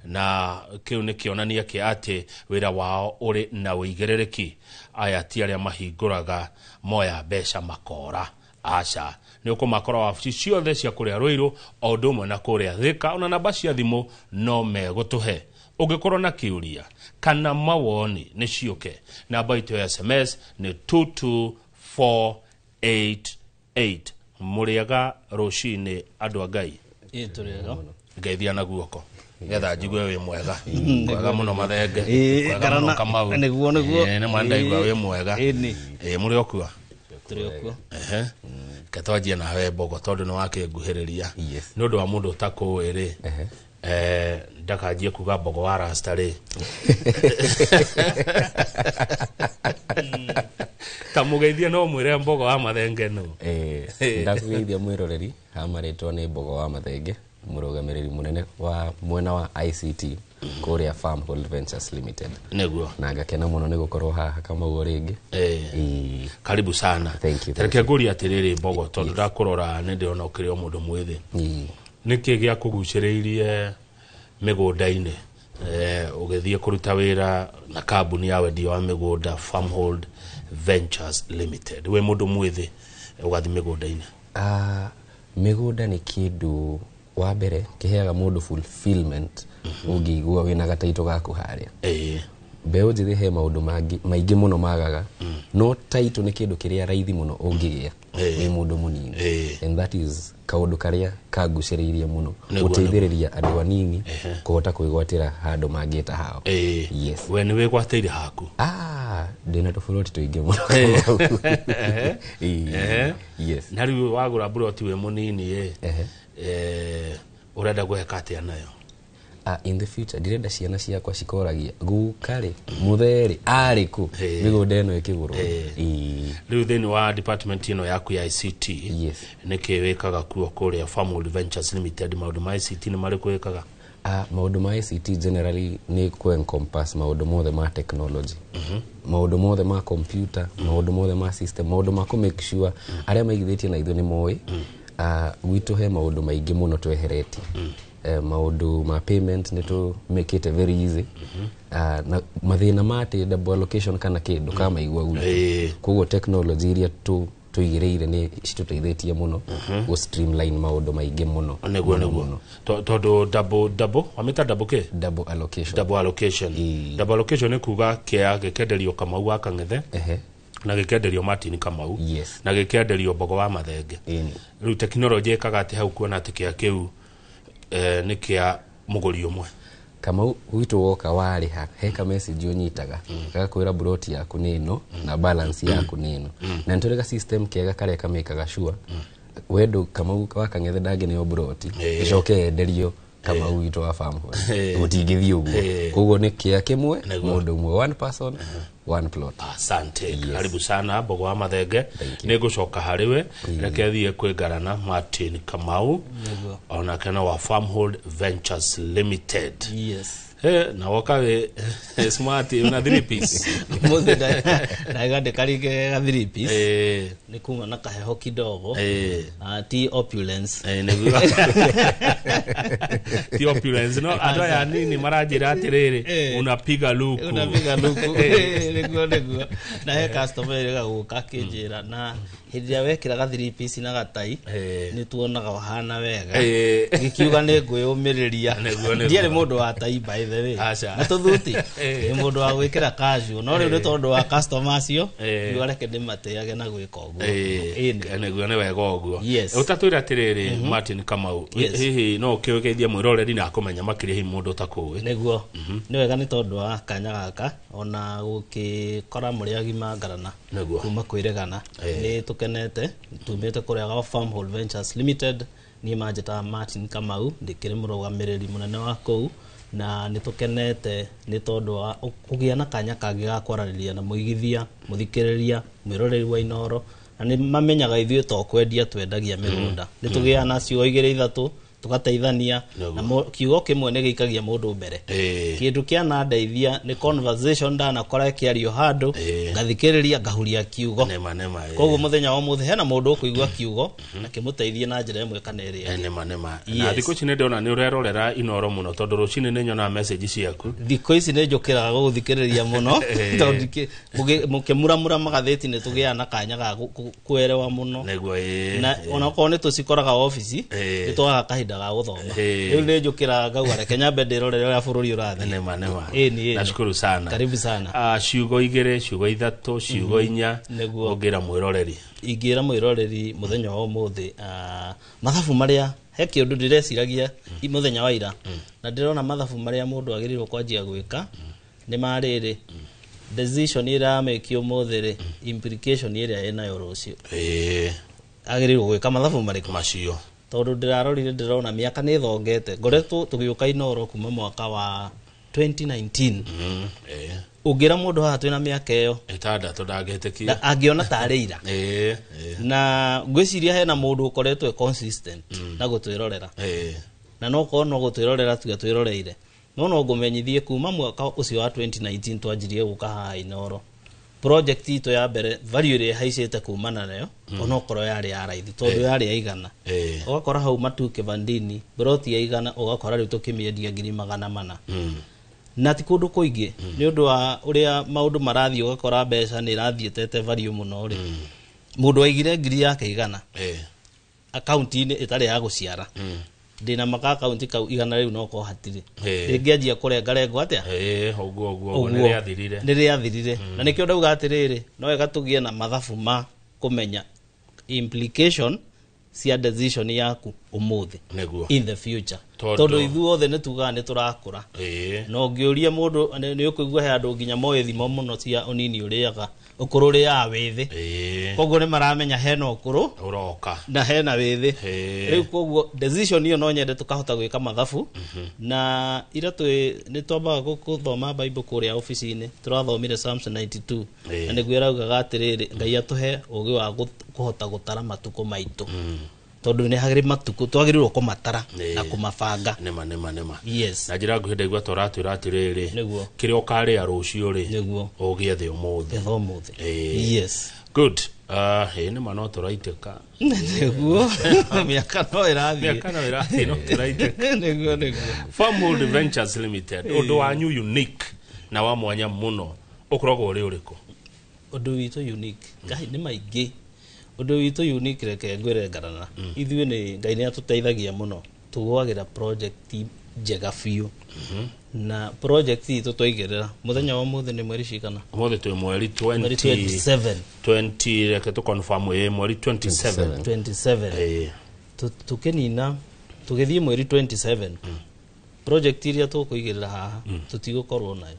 na kiu ni kionania ki ati wira wao uri na wigerereki aya ti aria mahinguraga moya besha makora aca ni ukumakora wabici ciothe cia kuria Ruiru o ndumwe na kuria Thika ona namba cia thimu no megutuhe ungikorwo na kiuria kana mawoni ni ciuke namba itu ya SMS ni 22488 muriaga rucini andu agai turega ngeithia na guoko getha njigwe wi mwega kwega muno Mathenge kwega muno Kamau niguo ne mwanda igwa wi mwega muri okua turi okua katwajia na we Mbogo tondu no wake nguhiriria ni undu wa mundu utakuwiri ndakajie kuga Mbogo wa Rasta ri tamugeithia no mwire Mbogo wa Mathenge no ndakugeithia mwiroreri hamaritwo ni Mbogo wa Mathenge murugamiriri munene wa mwena wa ICT kuria Farmhold Ventures Limited neguo na ngakena muno ni gukorwo haha kama ugo ringi karibu sana tereke nguri atiriri Mbogo tondu ndakurora ni ndirona ukirio mundu mwithi niki gia kuguciriirie migunda-ini ugithie kuruta wira na kambuni ya wendia wa migunda Farmhold Ventures Limited we mundu mwithi ugathi migunda-ini migunda ni kindu wa mbere kiheaga mundu fulfillment ungigua wina gataito gaku haria mbeũ njĩthĩ he maundu maingĩ muno magaga no taito ni kindu kiria raithi muno ungigia ni mundu munini and that is kaundu karia kagucĩrĩirie muno guteithĩrĩria andu anini kuhota kwĩgwatĩra handu mangĩta hao yes we ni wĩgwatĩire haku ndina tofauti tuingi muno yes na riu wagura buroti we munini urenda gweka atia nayo In the future ndirenda ciana ciakwa cikoragia gukari mutheri ari ku migunda ino ikigurwo riu thini wa department ino yaku ya ICT niki wikaga kuo kuria Farmwood Ventures Limited maundu ma ICT ni mari kwikaga maundu ma ICT generally ni ku encompass maundu mothe ma technology maundu mothe ma computer maundu mothe ma system maundu ma ku make sure aria maigithitie na ithu ni moy gwitu he maundu maingi muno tweheretie maundu ma payment ni to make it very easy na mathina mate double allocation kana kindu kama igwa gutu koguo technology iria tuigireire ni cituteithitie muno go streamline maundu maingi muno neguo todo double wamita double allocation ni kuga kia gekenderio Kamau wa Kang'ethe na gekenderio Martin Kamau na gekenderio Mbogo wa Mathenge riu technology ikaga ati hau kuona ati kia kiu ni kia muguri umwe Kamau witu woka wari ha heka message unyitaga gakwira broti yaku nino na balance yaku nino na ntorega system kega kare kamekaga sure wedo Kamau wa Kang'ethe dange ne broti icoke enderio Kamau witu wa Farmwood mutingithii uguo koguo ni kia kimwe mundu umwe one person one plot. Asante karibu sana Mbogo wa Mathenge nigucoka hariwe reke thie kwigarana Martin Kamau ona kana wa Farmwood Ventures Limited. Na wakawe smart una 3 piece mothe na gande karige ga 3 piece ni kuma na kaheho kidogo ti opulence ti opulence no ado ya nini marajira atiriri unapiga luku niguo na he customer ga guka kinjira na hidia wekira ga 3 piece na gatai ni tuonaga wahana wega gikiuga ni ngwiyumiriria ndiere mundu wa tai by the way na tuthuti ni mundu wa gwikira casual no riu ni tondu wa customers cio ni wareke ndimateage na gwika uguo niguo ni wega uguo utatwira atiriri Martin Kamau hihi no kiugeithia mwiroreri na akumenya makiri hi mundu takuwi niguo ni wega ni tondu wa kanya gaka ona gukikora muri agima ngarana kuma kwiregana ni tukenete tumite kuria Farmwood Ventures Limited ni majeta Martin Kamau ndikiri murugamiriri munene wa kou na nitukenete ni tondu wa kugia na kanya kangi ga kwarariria na muigithia muthikiriria mwiroreri wa Inoro na ni mamenyaga ithuĩ to kwendia twendagia migunda nitugia na cio igire ithatu tugateithania na kiugo kimwe ni gikagia mundu mbere kindu kia na ndeithia ni conversation ndana kora kiario handu ngathikiriria ngahuria kiugo koguo muthenya wa muthe hena mundu ukuigua kiugo na kimuteithie na njira imwe kana iri nema na thiko ici ni ndona ni urerorera Inoro muno tondu rucini ni nyona message ciaku thiko ici ni njukiraga guthikiriria muno tondu mukimuramura magatheti ni tugia na kanya ga kwerewa muno na ona ko ni tucikoraga office ni twaga kahinda ga guthoma riu ni njukira ngauga reke nyambe ndirorere uria bururi urathi nema nashukuru sana karibu sana ciugo igire ciugo ithatu ciugo inya ongira mwiroreri ingira mwiroreri muthenya wa umuthi mathabu maria he kiundu ndireciragia muthenya wa ira na ndirona mathabu maria mundu agirirwo kwanjia gwika ni mariri decision ira make umuthi implication ira ena rucio agirirwo gwika mathabu mariko macio tondu ndirarorire ndirona miaka ni thongete ngoretwo tugiuka Inoro kuma mwaka wa 2019 ugira mundu ha twina miaka iyo itandatu ndagetekia angiona tareira na ngwiciria hena mundu ukoretwe consistent na gutwirorera na no kono gutwirorera twirororeire no ngumenyithie kuma mwaka ucio wa 2019 twanjirie guka ha Inoro project ito ya mbere value ire haicete kumana nayo onokoro yari ya raithi tondu yari ya igana ugakora hau matuke vandini broti ya igana ugakora riu tukimiendia 400 na ti kundu kuingi ni undu wa uria maundu marathie ugakora mbeca ni rathietete value muno ri mundu aigire ngiri yake igana account ini itari ya guciara ndina maka account kau igana riu noko hatiri ringianjia kurengarengo atia oguo ni riathirire na nikio ndauga atiriri no wega tugie na mathabu ma kumenya implication cia decision yaku umuthi Niguo. in the future Tondu- tondu ithuothe nĩ tugaga nĩ tũrakũra na ũngĩũria mũndũ nĩ ũkũigua he andũ nginya moĩ thimo mũno cia ũnini ũrĩaga ũkũrũ ũrĩaga wĩthĩ koguo nĩ maramenya hena ũkũrũ ũroka na hena wĩthĩ rĩu koguo decision ĩyo no nyende tũkahota gwĩka mathabu na ira nĩ twambaga gũthoma Bible kũrĩa ofici-inĩ tũrathomire Psalms 92 na nĩguo ĩraugaga atĩrĩrĩ Ngai atũhe ũgĩ wa kũhota gũtara matukũ maitũ tondu nĩ harĩ matukũ twagĩrĩirwo kũmatara na kũmabanga nema yes na njĩra nguhĩ ndaigua tũratwĩra atĩrĩrĩ nĩguo kĩrĩa ũkarĩa rũciũ rĩ nĩguo ũgĩethe ũmũthĩ yes good nĩma no tũraitĩka nĩguo mĩaka no ĩrathiĩ no tũraitĩka nĩguo Farmhold Ventures Limited ũndũ wanyu unique na wa mwanya mũno ũkoragwo ũrĩ ũrĩkũ ũndũ witũ unique nĩ maingĩ ũndũ witũ unique reke ngwĩre ngarana ithuĩ nĩ Ngai nĩ atũteithagia mũno tũgwagĩra project njega biũ na project itũ twaigĩrĩra mũthenya wa mũthĩ nĩ mweri cigana mũthĩ twĩ mweri 20 reke tũ confirm mweri 27 tũkĩnina tũgĩthiĩ mweri 27 project iria tũkũigĩrĩra haha tũtigũkorwo nayo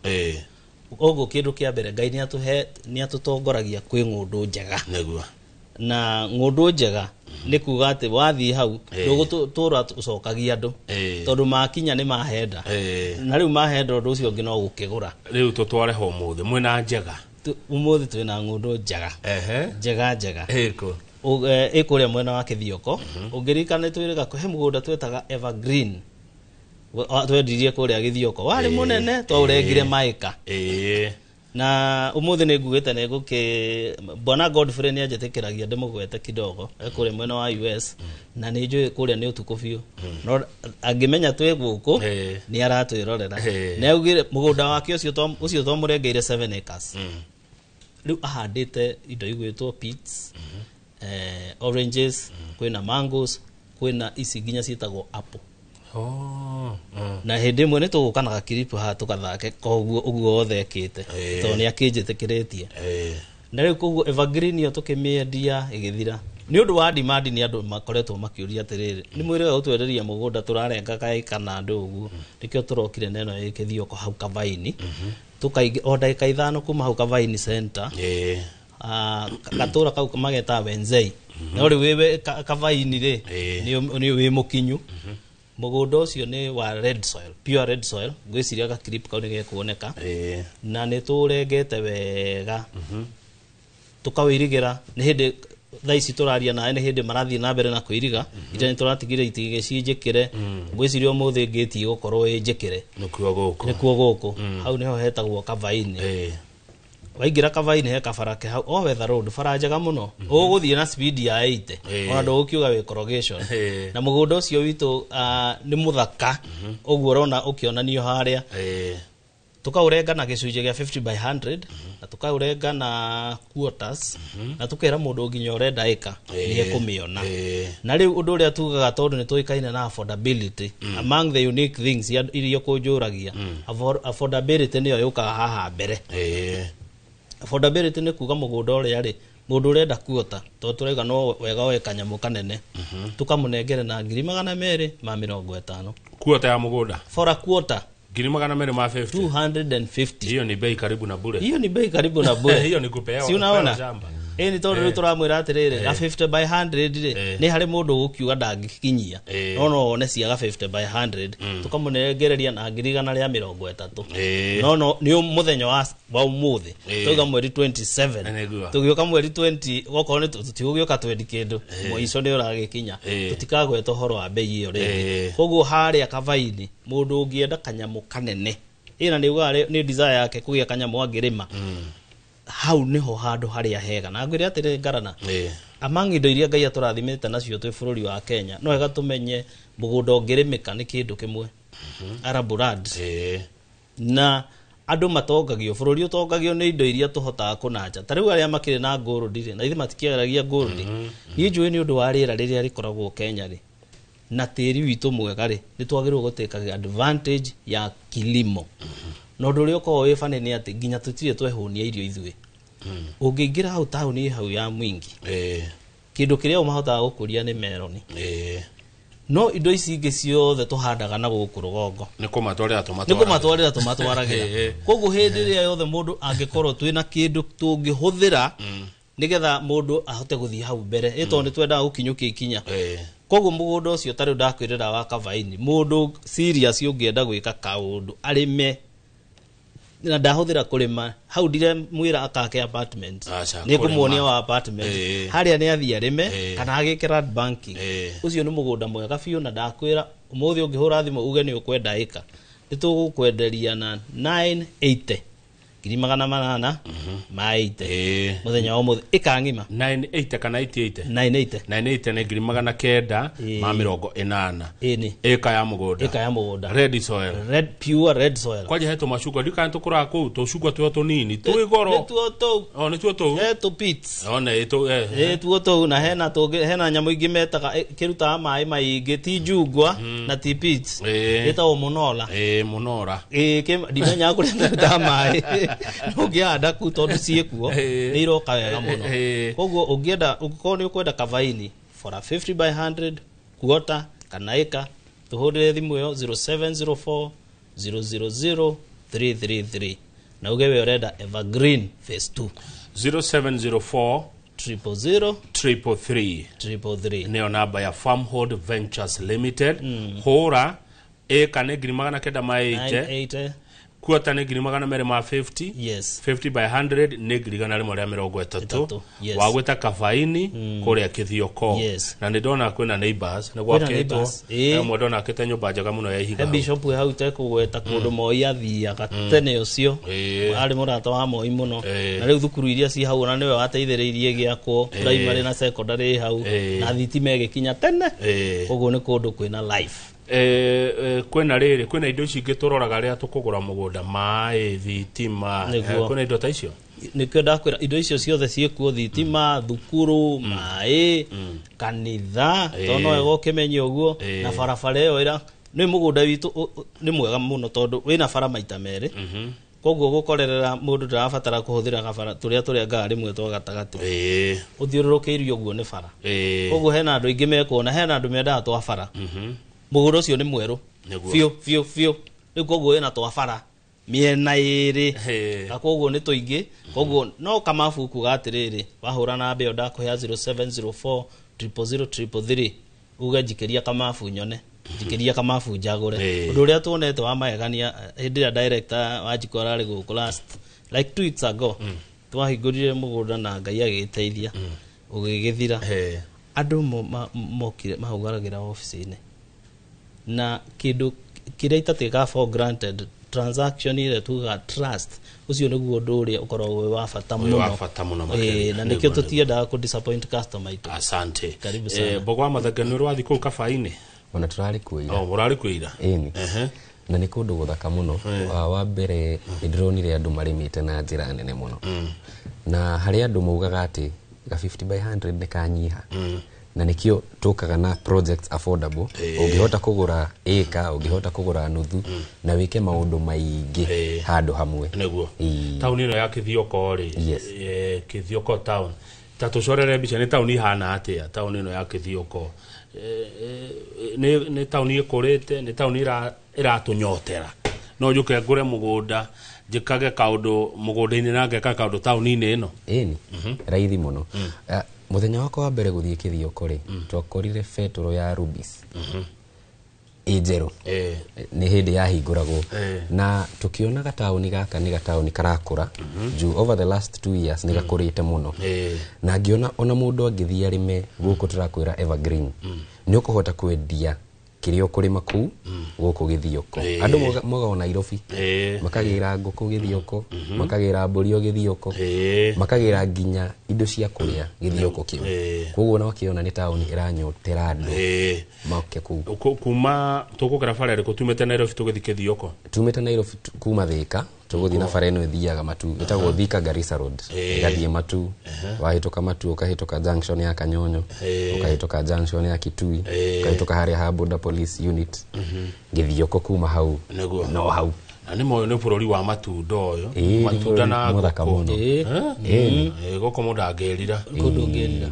ũguo kĩndũ kĩa mbere Ngai nĩ atũtongoragia kwĩ ng'ũndũ njega nĩguo na ng'ũndũ njega nĩ kuga atĩ wathiĩ hau ndũgũtũra ũcokagia andũ tondũ makinya nĩ mahenda na rĩu mahenda ũndũ ũcio ũngĩ no gũkĩgũra rĩu tũtware ho ũmũthĩ mwĩna njega ũmũthĩ twĩna ng'ũndũ njega ĩkũrĩa mwena wa Kĩthioko ũngĩririkana nĩ twĩrĩga he mũgũnda twetaga Evergreen twendirie kũrĩa Gĩthioko warĩ mũnene twaũrengire maĩka na umuthi nĩ ngugĩte nĩ Bwana Godfrey nĩ anjĩtĩkĩragia ndĩmũgwete kidogo kũrĩa mwena wa US na nĩ njũĩ kũrĩa nĩ ũtukũ biũ no angĩmenya twĩ gũkũ nĩ aratwĩrorera na augire mũgũnda wake ũcio twamũrengeire 7 acres rĩu ahandĩte indo igwĩtwo peats oranges kwĩna mangoes kwĩna ici nginya ciĩtagwo apple na hĩndĩ ĩmwe nĩ tũgũkanaga kiripu haha tũgathake koguo ũguo wothe ekĩte tondũ nĩ akĩnjĩtĩkĩrĩtie na rĩu koguo Evergreen ĩyo tũkĩmĩendia ĩgĩthira nĩ ũndũ wa demand nĩ andũ makoretwo makĩũria atĩrĩrĩ nĩ mwĩrĩga gũtwenderia mũgũnda tũrarenga kana andũ ũguo nĩkĩo tũrokire neno Kĩthioko hau Kavaini tũkaigĩ o ndagĩka 5 kuma hau Kavaini center gatũra kau mageta Wenzei no rĩu wĩ Kavaini rĩ nĩ wĩ mũkinyu mũgũnda ũcio nĩ wa red soil pure red soil ngwĩciria ga clip kau nĩ gekuoneka na nĩ tũrengete wega tũkawĩrigĩra nĩ hĩndĩ thaa ici tũraria nawe nĩ hĩndĩ marathiĩ na mbere na kwĩriga ita nĩ tũratigire itigĩ cinjĩkĩre ngwĩciria ũmũthĩ ngĩti gũkorwo ĩnjĩkĩre nĩkuo gũkũ hau nĩho hetagwo Kavaini waingĩra Kavaini he kabarake hau o Weather Road bara njega mũno ũgũthiĩ na speed ya 80 ona ndũgũkiuga wĩ corrugation na mũgũnda ũcio witũ nĩ mũthaka ũguo ũrona ũkĩonanio harĩa tũkaũrenga na gĩcunjĩ gĩa 50 by 100 na tũkaũrenga na quarters na tũkera mũndũ nginya ũrenda ĩka nĩ ekũmĩona na rĩu ũndũ ũrĩa tugaga tondũ nĩ tũĩkaine na affordability among the unique things iria kũnjũragia affordability nĩyo yũkaga haha mbere affordability nĩ kuga mũgũnda ũrĩa rĩ mũndũ ũrenda kuota tondũ tũrauga no wega oe kanyamũ kanene tũkamũnengere na 250 kuota ya mũgũnda for a quarter 250 hiyo ni bei karibu na bure hiyo ni kupewa si unaona ni tondu turamwira atiriri ga 50 by 100 ni hari mundu gukiuga ndangikinyia no one cia ga 50 by 100 tukamunegereria na 130 no ni muthenya wa umuthi tuga mweri 27 tugioka mweri 20 goko ni tutigugioka twendi kindu mwico ni uragikinya tutikagweta horo wa bei iyo ringi koguo haria Kavaini mundu ungienda kanyamu kanene ina ni uga ni desire yake kugia kanyamu angirima hau niho handu haria hega na ngwire atire ngarana among indo iria Ngai atũrathimĩte nacio twĩ bũrũri wa Kenya no wega tũmenye mũgũnda ũngĩrĩmĩka nĩ kĩndũ kĩmwe Arabulad na andũ matongagio bũrũri ũtongagio nĩ indo iria tũhotaga kũnanja ta rĩu arĩa makĩrĩ na gold na ithe matikĩgeragia gold niĩ njũĩ nĩ ũndũ wa rĩera rĩrĩa rĩkoragwo Kenya rĩ na tĩri witũ mwega rĩ nĩ twagĩrĩirwo gũtĩka advantage ya kilimo no ndũrĩ ũkorwo wĩ bane nĩ atĩ nginya tũtirĩ twehũnia irio ithuĩ ũngĩingĩra hau taũni hau ya Mwingi kĩndũ kĩrĩa ũmahotaga gũkũria nĩ meloni no indo ici ingĩ ciothe tũhandaga na gũkũ rũgongo nĩ kũmatwarĩra tũmatwaragĩra koguo hĩndĩ ĩrĩa yothe mũndũ angĩkorwo twĩna kĩndũ tũngĩhũthĩra nĩgetha mũndũ ahote gũthiĩ hau mbere ĩtondũ nĩ twendaga gũkinyũkia ikinya koguo mũgũnda ũcio tarĩ ndakwĩrĩra wa Kavaini mũndũ serious ũngĩenda gwĩka kaũndũ arĩme na ndahũthĩra kũrĩma hau ndire mwĩra akake apartment nĩ kũmuonia wa apartment harĩa nĩ athiĩ arĩme kana agĩke land banking ũcio nĩ mũgũnda mwega biũ na ndakwĩra ũmũthĩ ũngĩhũra thimũ uge nĩ ũkwenda ĩka nĩ tũgũkwenderia na 980 800 mũthenya wa mũthĩ ĩka ng'ima 980 kana 88 980 nĩ 980 ĩka ya mũgũnda red soil kwaje heto macungwa ndikana tũkũraga kũu tũcungwa twĩo tũnini twĩ goro nĩtuo tũu tu pits tuo tũu na hena nyamũ ingĩ metaga kĩrutaga maĩ maingĩ ti njungwa na ti pits ĩtagwo mũnora ndimenya kũrĩa metaga maĩ ũngĩhanda kuu tondũ ciĩkuo nĩ iroka wega mũno koguo ũngĩkorwo nĩ ũkwenda Kavaini for a 50 by 100 quarter kana ĩka tũhũrĩre thimũ ĩyo 0704 000 333 na uge we ũrenda Evergreen phase 2 0704 333 nĩyo namba ya Farmhold Ventures Limited hũra ĩka nĩ 980 kuota nĩ 250 50 by 100 nĩ 130 wagweta Kavaini kũrĩa Kithioko na nĩ ndona kwĩna neighbors nĩ gwakĩtwo mwe ndona akĩte nyũmba njega mũno ya ihiga bishop we hau tekũgweta kũndũ Moi athiaga tene ũcio arĩ mũrata wa Moi mũno na rĩu thukuru iria ci hau na nĩwe wateithĩrĩirie gĩakwo primary na secondary hau na thitima ĩgĩkinya tene ũguo nĩ kũndũ kwĩna life kwĩna indo ici ingĩ tũroraga rĩa tũkũgũra mũgũnda maĩ thitima kwĩna indo ta icio nĩkĩo ndakwĩra indo icio ciothe ciĩkuo thitima thukuru maĩ kanitha tondũ wega ũkĩmenya ũguo na barabara ĩyo ĩra nĩ mũgũnda witũ nĩ mwega mũno tondũ wĩna bara maita merĩ koguo gũkorerera mũndũ ndarabatara kũhũthĩra gabara tũrĩa ngari rĩmwe twa gatagatĩ ũthiũrũrũkĩirio ũguo nĩ bara koguo hena andũ aingĩ mekuona hena andũ mendaga twa bara mũgũnda ũcio nĩ mwerũ biũ rĩu koguo wĩna twa bara mĩena ĩrĩ na koguo nĩ tũingĩ koguo no kamabu kuga atĩrĩrĩ wahũra na mbeo ndakũhea 0704 000 uge njikĩria kamabu nyone njikĩria kamabu njagũre ũndũ ũrĩa tuonete wa magegania hĩndĩ ĩrĩa director wa Jiko ararĩ gũkũ last like 2 weeks ago twahingũrire mũgũnda na Ngai agĩteithia ũgĩgĩthira andũ mokire mahaugaragĩra ofici-inĩ na kĩndũ kĩrĩa itatĩka for granted transaction ile tuga trust ucio nĩguo ũndũ ũrĩa ũkoragwo wĩ wa bata mũno na nĩkĩo tũtiendaga kũ disappoint customer itũ asante karibu sana Bogwa Mathenge nĩ ũrathiĩ kũu Kavaini ona tũrarĩ kuoira mũrarĩ kuoira na nĩ kũndũ gũthaka mũno wa mbere nĩndĩronire andũ marĩmĩte na njĩra nene mũno na harĩ andũ maugaga atĩ ga 50 by 100 nĩ kanyiha na nikio tukaga na projects affordable ungihota kugura eka ungihota kugura nuthu na wike maundu maingĩ handũ hamwe nĩguo town ino ya Kithioko ri Kithioko town tatucorere mbica nĩ town ihana atia town ino ya Kithioko nĩ town ikurĩte nĩ town iratunyotera no njuke ngure mugunda njikage kaundu mugunda-inĩ na ngeka kaundu town-inĩ ĩno raithi mũno muthenya wako wa mbere guthie Kithioko ri twakorire fetoro ya Rubis ijero ni hindi ya hinguragwo na tukiona gatauni gaka ni gatauni karakura juu over the last 2 years ni gakurite muno na ngiona ona mundu angithia rime guku turakwira Evergreen ni ukuhota kwendia kirio kurima ku guku Githioko andu moga ona Nairobi makagira nguku Githioko makagira mburio Githioko makagira nginya indo cia kuria Githioko kiu koguo na kiona ni town iranyotera andu make ku kuma tukugera farere ko tumete Nairobi tugithi Kithioko tumete Nairobi kuma Thika tuguthi na fare ino ithiaga Matu itagwo Thika Garissa Road igathie Matu wahituka Matu ukahituka junction ya Kanyonyo ukahituka junction ya Kitui ukahituka haria ha border police unit Githioko kuma hau no hau na nä moyo nä bå rå ri wa matunda å yå Ĩĩ, matunda nĩ na mũthaka mũno. gå kå må ndangärira Kũndũ ũngĩrira.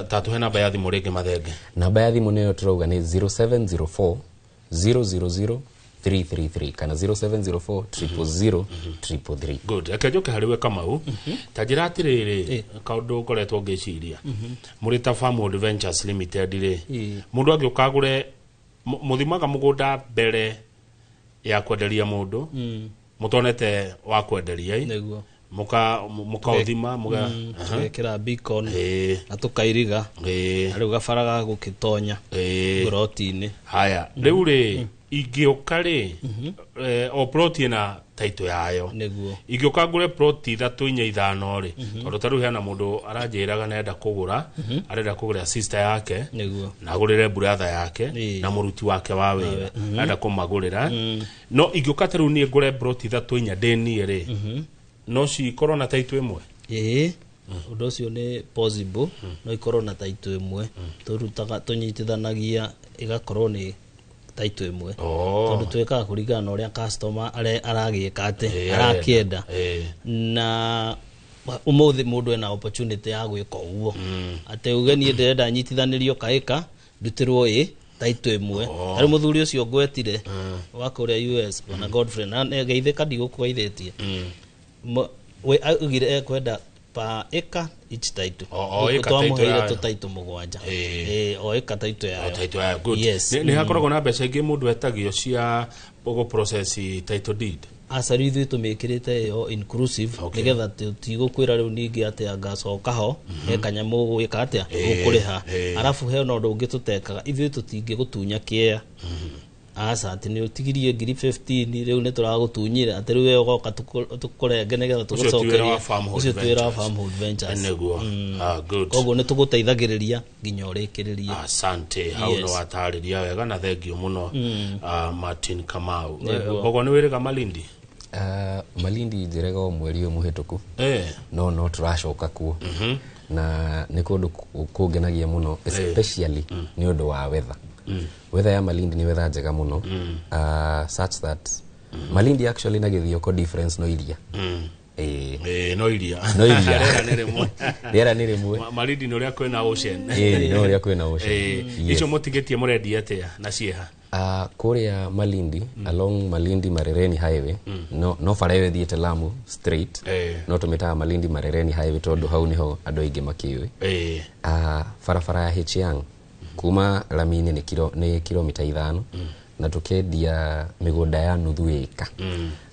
tatå he namba ya thimå rä ngä mathenge namba ya thimå nä yo tå rauga nä 0704 000 333 kana 0704 000 333. good reke njå ke harä we Kamau ta njä ra atä rä rä kaå ndå ngoretwo ngä ciria må rä ta Farmwood Ventures Limited rä må ndå angä å kagå re må thimaga må gå nda mbere ya kwenderia må ndå må tonete wa kwenderia Nĩguo. muka uthima muga tugekira beacon na tukairiga na riu gabara ga gukitonya ngoroti-ini haya riu ri ingĩũka rĩ o plot ĩna taito yayo ingĩũka ngũre plot 3 4 5 rĩ tondũ ta rĩu hena mũndũ aranjĩraga nenda kũgũra arenda kũgũra sister yake na agũrĩre brother yake na mũruti wake wa wĩra arenda kũmagũrĩra no ingĩũka ta rĩu niĩ ngũre plot 3 4 ndĩniĩ rĩ no cikorwo na taito ĩmwe ũndũ ũcio nĩ possible no ikorwo na taito ĩmwe tũrutaga tũnyitithanagia ĩgakorwo nĩ taito ĩmwe tondũ twĩkaga kũringana na ũrĩa customer aragĩka atĩ arakĩenda na ũmũthĩ mũndũ ena opportunity ya gwĩka ũguo atĩ uge niĩ ndĩrenda nyitithanĩrio kaĩka ndutĩrwo taito ĩmwe tarĩ mũthuri ũcio ngwetire wa kũrĩa US bwana Godfrey na geithĩka ndigũkũgeithĩtie we agire kwenda pa eka each title twamuheire tutaito mugwanja o eka taito ya good ni hakoragwo na mbeca ingĩ mũndũ etagio cia pogo process title deed acarithu tumikirite yo inclusive nigetha tigũkwĩra rĩu ningĩ atĩ angacoka ho kanyamũ gwĩka atĩa gũkũrĩha arafu he na ũndũ ũngĩ tũtekaga ithuĩ tũtingĩgũtunya kĩea asa ati ni utigirie ngiri 15 riu ni turagũtunyira ati riu yogoka tukurenge nigetha tugucokeria ucio twira wa Farmwood Ventures neguo good koguo ni tuguteithagiriria nginya urikiriria asante hau no watariria wega na thengio muno Martin Kamau koguo ni wiriga Malindi Malindi njirega o mweri umuhituku no turacoka kuo na nĩ kũndũ kũngenagia mũno especially nĩ ũndũ wa weather weather ya Malindi ni weather njega mũno such that Malindi actually na gĩthioko difference no iria no iria rĩera nĩ rĩmwe Malindi nĩ ũrĩa kwĩna ocean no ũrĩa kwĩna ocean icio mũtigĩtie mũrendia atĩa na cieha kũrĩa Malindi along Malindi Marereni highway no bara ĩyo ĩthiĩte Lamu straight no tũmĩtaga Malindi Marereni highway tondũ hau niho andũ aingĩ makĩũĩ barabara ya Hichiang kuma Lamini ni kilomita 5 na tukendia migunda ya nuthu eka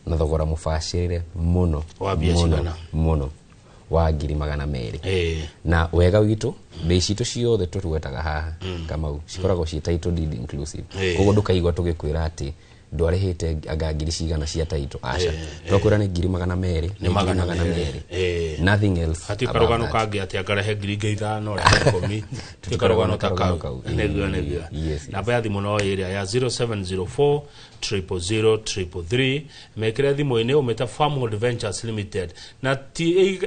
na thogora mubacĩrĩre muno muno wa 200,000 na wega witũ bei citũ ciothe tũtugetaga haha Kamau cikoragwo ci title deed inclusive koguo ndũkaigua tũgĩkwĩra atĩ ndwarĩhĩte anga ngiri cigana cia taito aca twakwĩra nĩ 200,000 nĩ 200,000 nothing else hati karogano kangi ati agarehe ngiri 5,000 10 tikarogano takau neguo namba ya thimũ no ĩrĩa ya 0704 000 mekĩre thimũ-inĩ ũmĩta Farmwood Ventures Limited na ti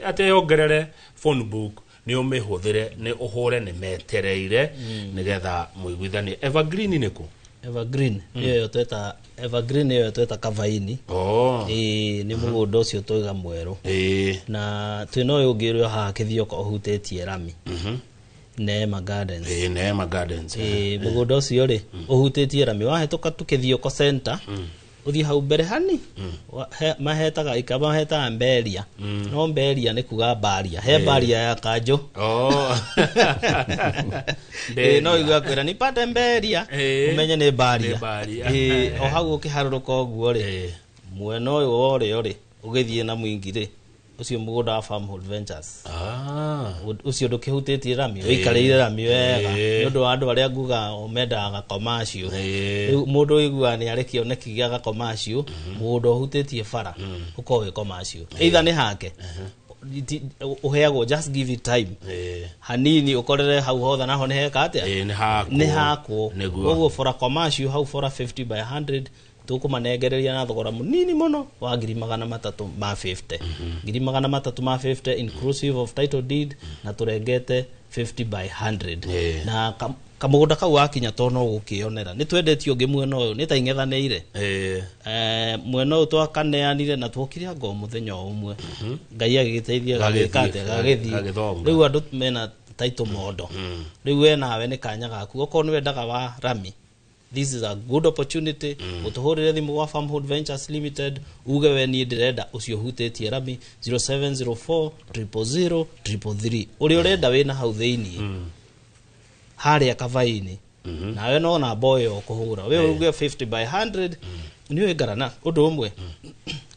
ate ongerere phone book ni ũmĩhũthĩre ni ũhũre nĩ metereire nigetha mũiguithanie Evergreen nĩkũ Evergreen yo tweta Kavaini ni mũgũnda ũcio tũiga mwerũ na twĩna ũyũ ũngĩ ũrĩa haha kĩthioko ũhutĩtie rami Neema Gardens mũgũnda ũcio rĩ ũhutĩtie rami wahĩtũka tukĩthioko center uthi hau mbere hani mahetaga ikabaheta mberia no mberia ni kuga baria he baria ya kanjo no igwa kwira ni pate mberia umenye ni baria o hau ukiharuruka oguo ri mwena uyu wore ri ugithie na mwingi ri ucio mũgũnda wa Farmwood Ventures ucio ndũkĩhutĩtie rami ũikarĩire rami wega nĩ ũndũ wa andũ arĩa nguga mendaga commercial mũndũ ũiguaga nĩ arĩ kĩoneki gĩa commercial mũgũnda ũhutĩtie bara ũkorwo wĩ commercial either nĩ hake uheagwo just give it time hanini ukorere hau hotha naho ni heka atia ni hakwo ũguo for a commercial hau for a 50 by 100 tukumanegereria na thogora munini muno wa 350 350 inclusive of title deed na turengete 50 by 100 na kamugunda kau wakinya to no gukionera ni twendetio ngi mwena uyu ni ta ing'ethanĩire mwena uyu twakaneanire na twokire ngo muthenya umwe ngai agĩgĩteithia gagĩthii riu andu mena taito mondo riu we nawe ni kanya gaku okorwo ni wendaga wa rami. This is a good opportunity. Utuhurire thimu wa Farmhood Ventures Limited uge we ni ndirenda ucio hutetie rami 0704 000 333 uri urenda wina hau thiini haria kavaini nawe no na boyo kuhura we uge 50 by 100 ni we garana undu umwe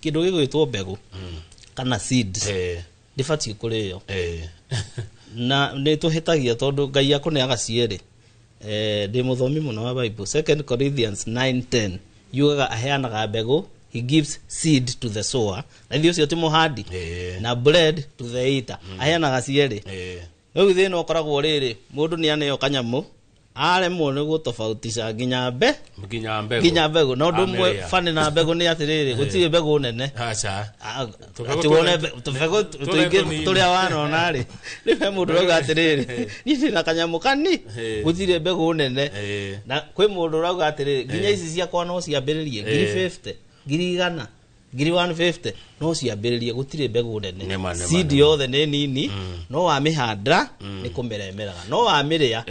kindu gigwitwo mbegu kana seeds ndibati kurio na ni tuhitagia tondu ngai akuneaga ciere ndi muthomi muno wa Bible 2 Corinthians 9:10 yugaga aheanaga mbegu, he gives seed to the sower na ithio cio ti muhandi na bread to the eater aheanaga ciere riu thina ukoragwo riri mundu ni aneo kanyamu aremwo ni gutofautisha nginya mbegu no ndumwe fani na mbegu ni atiriri gutire mbegu nene acha tuone mbegu tuingi turia wanona ri ni mundu rauga atiriri ni ndina kanyamu kani gutire mbegu nene na kwi mundu rauga atiriri nginya ici ciakwa no ciambiririe 50 100 150 no ciambiririe gutire mbegu nene seed yothe ni nini no wa mihanda ni kumeremeraga no wa miria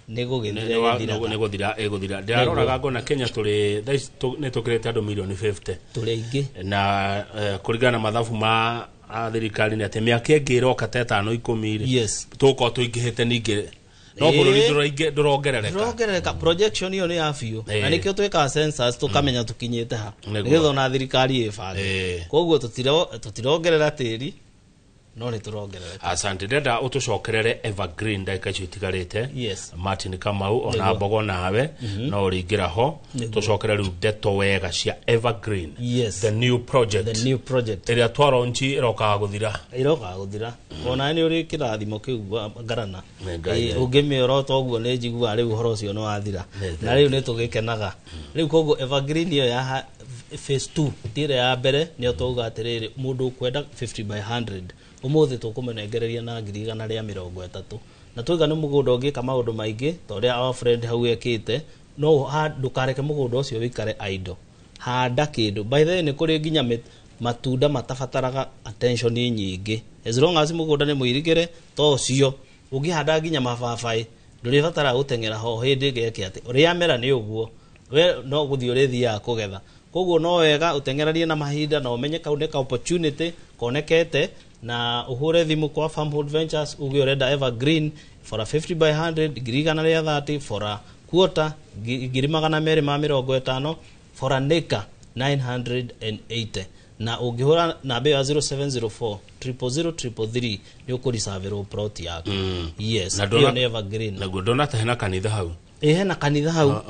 niguthira ndiraroraga ngona Kenya turi ni tukirete andu milioni 50 turi ingi na kuringana mathabu ma thirikari ni ati miaka ingi iroka ta 5-10 tuko tuingihite ningi no bururi ndurongerereka projection iyo ni afio na nikio tweka census tukamenya tukinyite ha nigetha na thirikari ibange koguo tutirongerera tiri no ni turongerera. Asante dada utucokerere Evergreen ndaka citigarite Martin Kamau ona Mbogo nawe no uringira ho tucokere riu ndeto wega cia Evergreen the new project ĩrĩa twaronchi iroka guthira ona ni uri kirathimo kiu ngarana ungimioro toguo ni njigua riu horo cio no wathira na riu ni tugikenaga riu koguo Evergreen iyo ya phase 2 tire ya mbere ni otuga atiriri mundu kwenda 50 by 100 umuthi tukumenengereria na 130 na twiga ni mugunda ungika maundu maingi toria our friend hau ekite no ndukareke mugunda ucio wikare idle handa kindu by the way ni kuri nginya matunda matabataraga attention nyingi as long as mugunda ni muirigire to ucio ungihanda nginya mababai nduribatara gutengera ho hindi geke ati uria mera ni uguo we no guthii urithia kugetha koguo no wega utengerarie na mahinda na umenye kauneka opportunity konekete na uhure thimu kwa Farmhood Ventures ugi urenda Evergreen for a 50 by 100 130 for a quarter 250 for a acre 980 na ungihura na bei ya 0704 000 ni ukurisaverwo plot yako yes na ndio Evergreen na ndona ta hena kanitha hau hena kanitha hau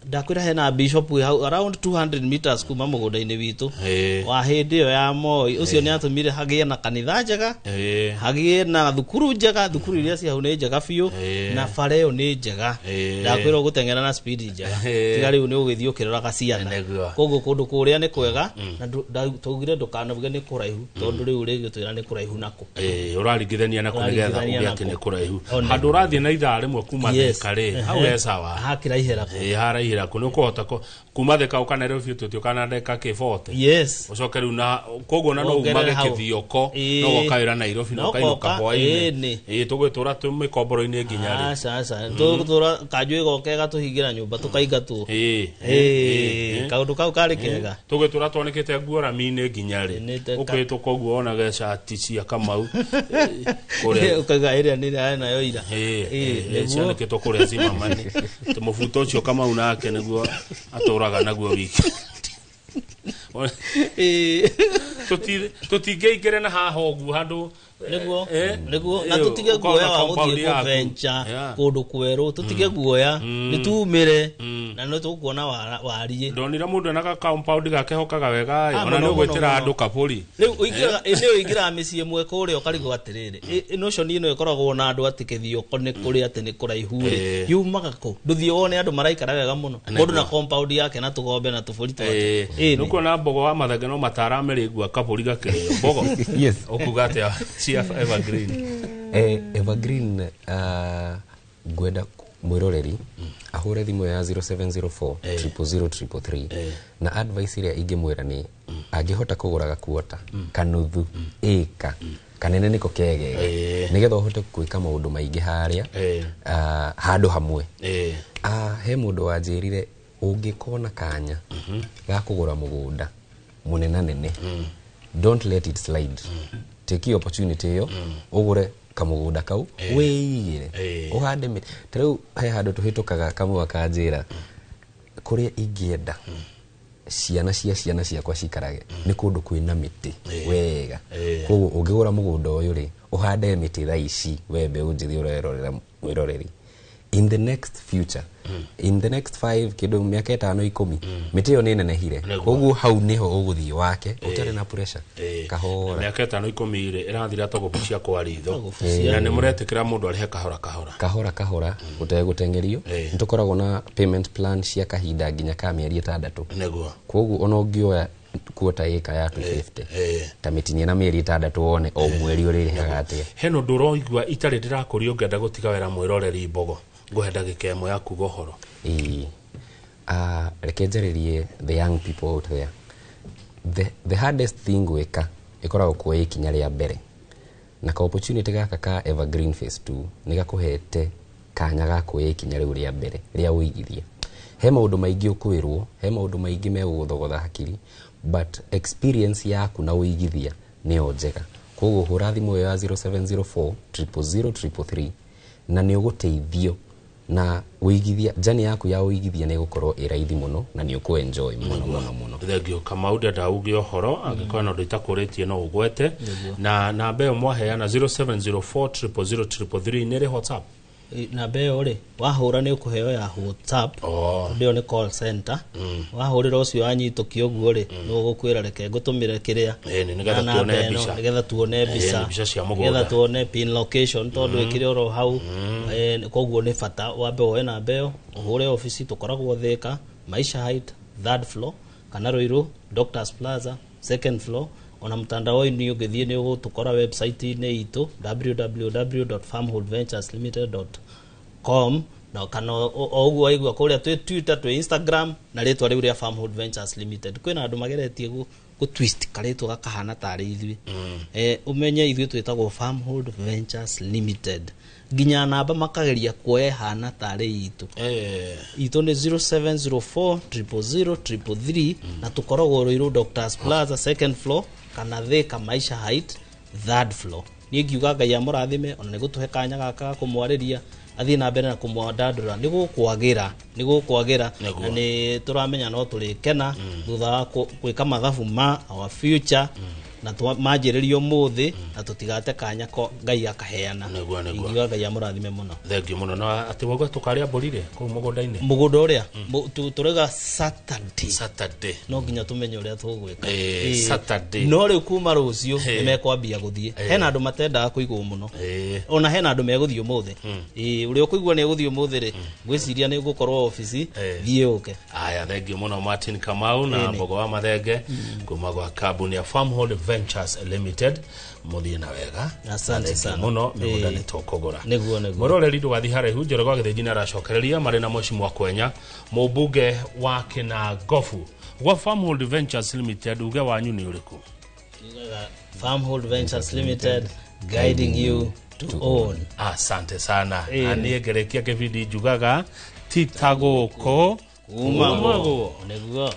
ndakwira hena bishop hau around 200 meters kuma mugunda-ini witu wa hindi yo ya Moi ucio ni atumire hagie na kanitha njega hagie na thukuru njega thukuru iria cia hau ni njega biu na bare yo ni njega ndakwira gutengera na speed njega tiga riu ni ugithio kiroraga ciana koguo kundu kuria ni kwega na tugire ndukanavuge ni kuraihu tondu riu ri gitwira ni kuraihu nako uraringithania nako nigetha uge ati ni kuraihu handu urathie na ithaa rimwe kuma thikari hau esawa hakiraihera haraihera kuno kuhota kuma theka ukanere biu tutio ndeka K40 ucokeru na koguo na no umage kithioko no gokaira Nairobi no kainoka hwaini tugwitura tumikomboro-ini nginya sasa tugutura kanjui gokega tuhingira nyumba tukaingatwo kaundu kau kari kega tugwitura twanikite nguo rami-ini nginya ri ukwitu koguo ona gecati cia Kamau kuria ukaga area ni nayo ira cianikitwo kuria Zimamani tumubuto ucio Kamau nake niguo aturaga naguo wiki tutingeingire na haha uguo handu niguo na tutige guoya wa guthie kuventure kundu kweru tutige guoya nitumire na no tukuona warie ndonira mundu na compound gake hokaga wega ona no gwetira andu kapuri riu uingira micie mwe kuria ukarigo atiriri notion ino ikoragwo na andu atikithio kone kuria ati ni kuraihu ri yumaga ku nduthie wone andu maraikara wega muno mundu na compound yake na tugombe na tufuri twake nuko na Mbogo wa mathage no matarame gwa kapuri gakirio Mbogo ukuga ati Evergreen Evergreen gwenda mwiroreri ahure thimu ya 0704 00033 na advice iria ingimwira ni angihota kugura gakuota kanuthu eka kanene niko kegega nigetha uhote gwika maundu maingi haria handu hamwe he mundu wanjirire ungikona kanya ga kugura mugunda munena nene don't let it slide take the opportunity yo ugure kamugunda kau weigire uhande miti tarau he handu tuhitukaga kamwe kanjira kuria ingienda ciana ciakwa cikarage ni kundu kwina miti wega koguo ungigura mugunda uyu ri uhande miti thaa ici wembe unjithi urerorera mwiroreri in the next future in the next 5 kido miaka 5-10 miti yo ni nenehire koguo hau niho uguthii wake utari na pressure kahora miaka 5-10 ire irathira togo cia kwa ritho na ni muretikira mundu arihe kahora utegutengerio nitukoragwo na payment plan cia kahinda nginya ka mieri 6 neguo koguo ono ngioya kuota eka ya 250 ta mitinie na mieri 6 wone o mweri urirehaga atia heno ndoroigwa itari ndirakurio ngenda gutiga wera mwiroreri Mbogo nguhenda gikemo yaku gohoro rekenjeririe the young people out there the hardest thing gwika ikoragwo kuoya ikinya ria mbere na ka opportunity gaka ka Evergreen Phase 2 nigakuhete kanya ga kuoya ikinya riu ria mbere ria uigithia he maundu maingi ukwirwo he maundu maingi meguthogotha hakiri but experience yaku na uigithia ni njega koguo hura thimu ya 0704 00033 na ni uguteithio na uigithia jani yaku ya uigithia ni gukorwo iraithi muno na ni uku enjoy muno thegio kama udeda ugio horo angikwa no nditakuritie no ugwete na namba yo mwaheana 0704 00033 ni ri WhatsApp na beo ri wahura ni ukuheo ya WhatsApp ndio ni call center wahurira ucio anyitokio guo ri no gukwira reke ngutumire kiria nigetha tuone mbica nigetha tuone pin location tondu ikire oro hau koguo ni fata wambe woe na beo uhure office tukoragwo Thika Maisha Height 3rd floor kana Ruiru Doctors Plaza 2nd floor ona mtandao ni ugithie ni ugutukora website ni itu www.farmholdventureslimited.com na kana oguo aigua kuria twi Twitter twi Instagram na ritwa riu ria Farmhold Ventures Limited kwina andu mageretie gu twist karitwa gakahana tari ithui umenye ithui twitagwo Farmhold Ventures Limited ginya namba makageria kuoya hana tari itu itu ni 0704 00033 na tukoragwo Ruiru Doctors Plaza 2nd floor kana Thika Maisha Height 3rd floor ni ngiuga Ngai amurathime ona nigutuhe kanya gaka kumwariria athi na mbere na kumwadadura nigukwagira na ni turamenya no turikena thutha wa gwika mathabu ma our future na manjiririo muthi na tutigate kanya ko Ngai akaheana ngiuga Ngai amurathime muno thengio muno na ati wogo tukaria mburire ku mugunda-ini mugunda uria turega Saturday no nginya tumenye uria tugwika Saturday no ri kuma rucio nimekwambia guthie hena andu matenda kuigwo muno ona hena andu meguthie muthi uri ukuigwa ni guthie muthi ri gwiciria ni gukorwo office thie uke aya thengio muno Martin Kamau na Mbogo wa Mathenge kuma gwa kambuni ya Farmhold Ventures Limited muthie na wega asante sana muno migunda ni tokogora niguo mororeri ndwathi haraihu njoro gwa githiji na racokereria mari na moshi mwa kwenya mubunge wa Kina Gofu gwa Farmhold Ventures Limited uge wanyu ni uriku Farmhold Ventures Limited guiding you to own asante sana ani gerekia kevidi jugaga titagoko umago niguo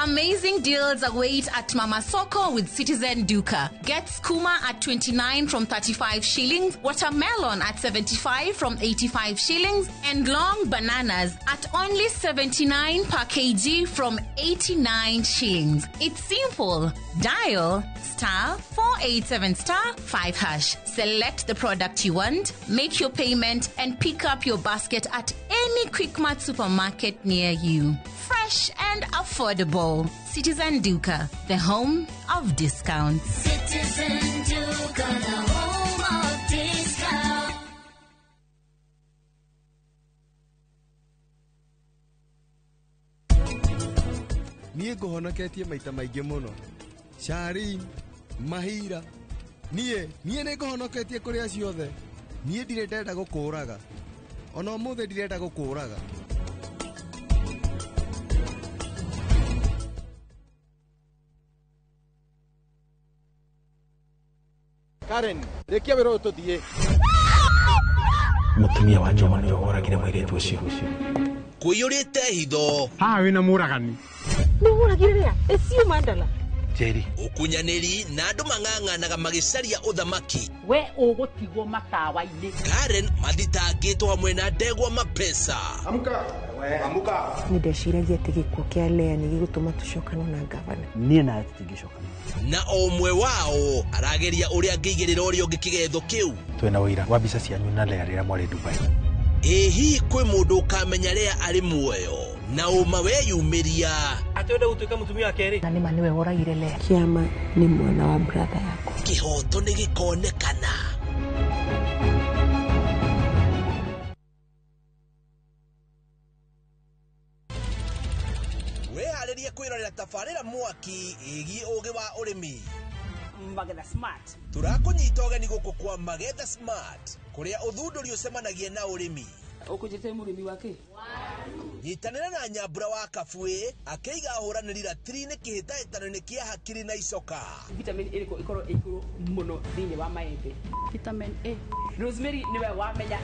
Amazing deals await at Mama Soko with Citizen Duka. Get skuma at 29 from 35 shillings, watermelon at 75 from 85 shillings, and long bananas at only 79 per kg from 89 shillings. It's simple. Dial *487*5#. Select the product you want, make your payment, and pick up your basket at any Quickmart supermarket near you. Fresh and affordable. Citizen Duka, the home of discounts. Citizen Duka, the home of discounts. niĩ ngũhonoketie maita maingĩ mũno. Sharin, Mahira, niĩ nĩ ngũhonoketie kũrĩ acio othe. Niĩ ndirĩ ndenda gũkũũraga. Ona ũmũthĩ ndirenda gũkũũraga. Karen, rekia wĩra ũyũ tũthiĩ. Mũtumia wa Joma nĩwe woragire mũirĩtu ũcio. Kũiyũrĩte hitho. Haha wĩna mũragani. Nĩ ũragire rĩa? Eciu Mandala. Jerry. Ũkunyanĩri na andũ mang'ang'anaga magĩcaria ũthamaki. We ũgũtigwo matawa-inĩ. Karen mathitangĩtwo hamwe na Ndegwa Mapesa. Amuka. Amuka. Nĩndeciragia atĩ gĩkuũ kĩa Lea nĩ gĩgũtũma tũcokane na gavana. Niĩ nawe tũtingĩcokana. Na o ũmwe wao arageria ũrĩa angĩigĩrĩra ũrĩa ũngĩ kĩgetho kĩu. Twĩna ũira wa mbica cianyu na Lea rĩrĩa mwarĩ Dubai. Hihi kwĩ mũndũ ũkamenya Lea arĩ muoyo na ũma weyumĩria. Atĩenda gũtuĩka mũtumia wa kerĩ. Na nĩma nĩwe woragire Lea. Kĩama nĩ mwana wa brother yako. Kĩhoto nĩ gĩkonekana. Weharĩrie kwĩrorera tabarĩra mwaki ĩgiĩ ũgĩ wa ũrĩmi. Magetha Smart. Tũrakũnyita ũgeni gũkũ kwa Magetha Smart, kũrĩa ũthundũri ũcemanagia na ũrĩmi. Ũkũnjĩte mũrĩmi wa kĩ? Nyitanĩra na Nyambura wa Kabuĩ akĩiga ahũranĩri ratiri-inĩ kĩhĩtahĩtano-inĩ kĩa hakiri na icoka. Vitamin ĩrĩkũ ĩkorwo ĩkũrũ mũno thĩinĩ wa maembe? Vitamin A. Rosemary nĩwe wamenya.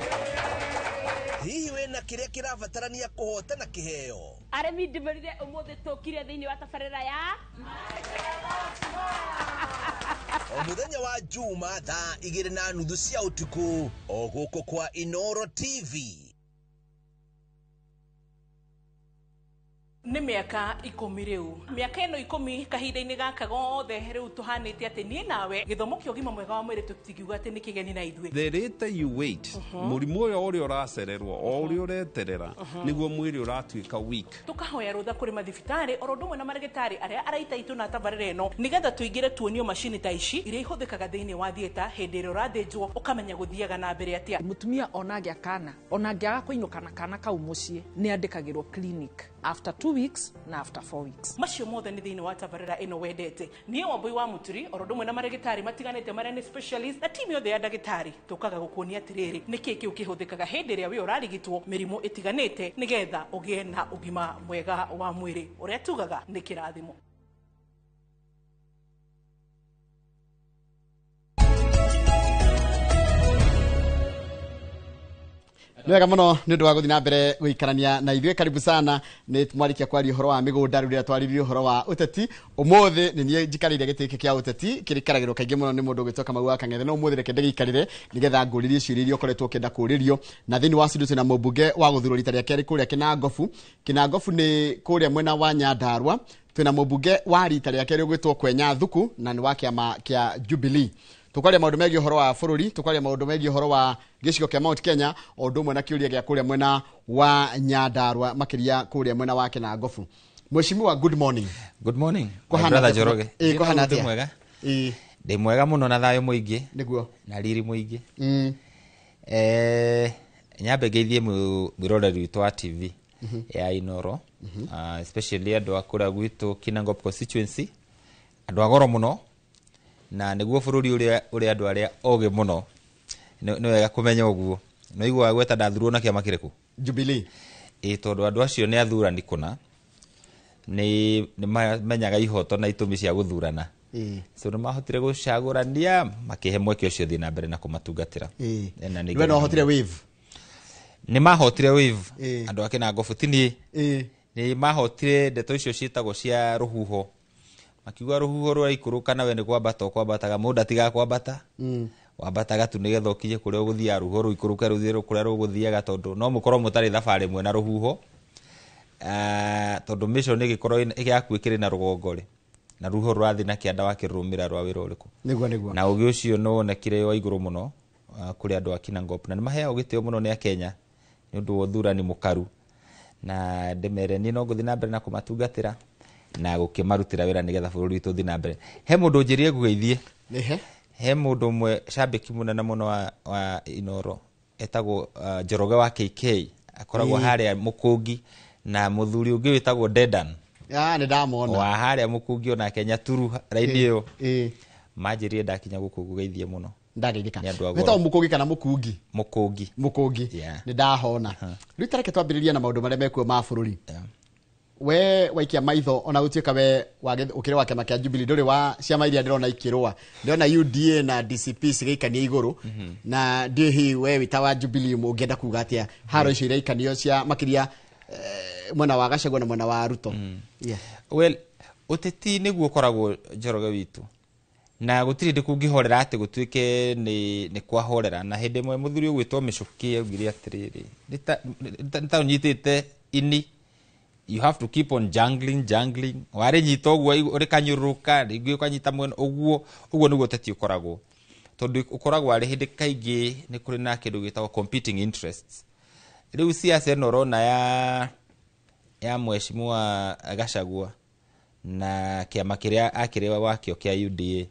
Hihi wĩna kĩrĩa kĩrabatarania kũhotana kĩheo? Arĩmi ndĩmerire ũmũthĩ tũkire thĩinĩ wa tabarĩra ya o mũthenya wa Juma thaa 2:30 cia ũtukũ o gũkũ kwa Inoro TV. nĩ mĩaka 10 rĩu mĩaka ĩno 10 kahinda-inĩ gaka gothe rĩu tũhanĩte atĩ niĩ nawe gĩthomo kĩa ũgima mwega wa mwĩrĩ tũtingiuga atĩ nĩ kĩgeni na ithuĩ. The later you wait, mũrimũ ũrĩa ũracererwo o ũrĩa ũreterera nĩguo mwĩrĩ ũratuĩka weak. Tũkahoya rũtha kũrĩ mathibitarĩ oro ũndũ ũmwe na marĩgĩtarĩ arĩa araita itũ na tabarĩra ĩno nĩgetha tũingĩre tuonio macini ta ici iria ihũthĩkaga thĩinĩ wa thieta hĩndĩ ĩrĩa ũrathĩnjwo ũkamenya gũthiaga na mbere atĩa. Mũtumia onagĩa kana onangĩaga kũinũka na kana kau mũciĩ nĩ andĩkagĩrwo clinic after 2 weeks na after 4 weeks. Macio mothe nĩ thĩinĩ wa tabarĩra ĩno wendete. Niĩ Wambui wa Mũturi oro ũndũ ũmwe na marĩgĩtarĩ matiganĩte marĩa nĩ specialist na timu yothe ya ndagĩtarĩ tũkaga gũkuonia atĩrĩrĩ nĩkĩ kĩu kĩhũthĩkaga hĩndĩ ĩrĩa we ũrarigitwo mĩrimũ ĩtiganĩte nĩgetha ũgĩe na ũgima mwega wa mwĩrĩ ũrĩa tugaga nĩ kĩrathimo. Nwega muno nĩ ũndũ wa gũthiĩ na mbere gũikarania na ithuĩ. Karibu sana, nĩ mwarikia kwaria ũhoro wa mĩgũnda rĩrĩa twaririe ũhoro wa ũteti. Ũmũthĩ nĩ niĩ njikarĩire gĩtĩ gĩkĩ kĩa ũteti kĩrĩkaragĩrwo kaingĩ mũno nĩ mũndũ ũgĩtwo Kamau wa Kang'ethe, no ũmũthĩ reke ndĩgĩikarĩre nĩgetha ngũrĩrie ciũria iria ũkoretwo ũkĩenda kũũrĩrio. Na thĩinĩ wa studio twĩna mũmbunge wa gũthurwo rita rĩa kerĩ kũrĩa Kinangofu. Kinangofu nĩ kũrĩa mwena wa Nyandarua. Twĩna mũmbunge wa rita rĩa kerĩ ũgwĩtwo Kwenya Thuku na nĩ wa kĩama kĩa Jubilee. Tukwaria maundu megiĩ ũhoro wa bũrũri, tukwaria maundu megiĩ ũhoro wa gĩcigo kĩa Mount Kenya, o ũndũ ũmwe na kĩũria gĩa kũrĩa mwena wa Nyandarua makĩria kũrĩa mwena wa Kinangofu. Mheshimiwa, good morning. Good morning. My brother Joroge. Kohana atia? Mwega. Ndĩ mwega mũno na thayũ mũingĩ. Nĩguo. Na riri mũingĩ. Nyambe ngeithie mwĩroreri witũ wa TV ya Inoro. Especially andũ a kũrĩa gwitũ Kinangop constituency. Andũ a goro mũno. Na nĩguo bũrũri ũrĩa andũ arĩa ogĩ mũno nĩ wega kũmenya ũguo. No igua gweta ndathurwo na kĩama kĩrĩkũ? Jubilee. Tondũ andũ acio nĩ athurani kũna nĩ mamenyaga ihoto na itũmi cia gũthurana. So nĩ mahotire gũcagũrania makĩhe mweke ũcio thiĩ na mbere na kũmatungatĩra. We no hotire wave? Nĩ mahotire wave andũ a Kinangofu tini. Nĩ mahotire ndeto icio ciĩtagwo cia rũhuho. Makiuga rũhuho rũraikũrũka nawe nĩ kwambataga mũndũ atiga kwambata. Wambataga tu nĩgetha ũkinye kũrĩa ũgũthiaga rũhuho rũikũrũke rũthiĩ kũrĩa rũgũthiaga tondũ no mũkorwo mũtarĩ thabarĩ ĩmwe na rũhuho. Tondũ mission ĩgĩkorwo ĩgĩaku ĩkĩrĩ na rũgongo-rĩ na rũhuho rũrathiĩ na kĩanda wakĩrũmĩra rwa wĩra ũrĩkũ. Nĩguo. Na ũgĩ ũcio no wonekire wa igũrũ mũno kũrĩ andũ a Kinangop na nĩ maheagwo gĩtĩo mũno nĩ Akenya nĩ ũndũ wa ũthurani mũkaru. Na ndemere niĩ no ngũthiĩ na mbere na kũmatungatĩra na gũkĩmarutĩra wĩra nĩgetha bũrũri witũ ũthiĩ na mbere. He mũndũ njĩrie gũgeithie. He mũndũ ũmwe shabiki mũnene mũno wa Inoro etagwo Njoroge wa KK akoragwo harĩa Mũkũngi na mũthuri ũngĩ wĩtagwo Dedan nĩ ndamona wa harĩa mũkũngi ona Kenya turu raini ĩyo manjĩrire ndakinya gũkũ gũgeithie mũno ndageithĩka wetagwo mũkũngi kana mũkũngi mũkũngi nĩ ndahona rĩu tareke twambĩrĩrie na maũndũ marĩa mekuo ma bũrũri we waikia maitho ona gũtuĩka we ũkĩrĩ wa kĩama kĩa Jubilee ndũrĩ wa ciama iria ndĩrona ikĩrũa ndĩrona UDA na DCP cigĩikania igũrũ na ndiĩ hihi we wĩta wa Jubilee mũngĩenda kuga atĩa haro icio iraikanio cia makĩria mwena wa Gachagua na mwena wa Ruto well ũteti nĩguo ũkoragwo Njoroge witũ na gũtirĩ ndĩ kũngĩhorera atĩ gũtuĩke nĩ kwahorera na hĩndĩ ĩmwe mũthuri ũgwĩtwo Mĩcuki augire atĩrĩrĩ nĩ ta ũnyitĩte ini you have to keep on jungling wari nyita ũguo ũrĩ kanyũrũka rĩngĩ ũkanyita mwena ũguo nĩguo ũteti ũkoragwo tondũ ũkoragwo arĩ hĩndĩ kaingĩ nĩ kũrĩ na kĩndũ gĩtagwo competing interests rĩu siasa ĩno ũrona ya mheshimiwa Gachagua na kĩama kĩrĩa akĩrĩ wakĩo kĩa UDA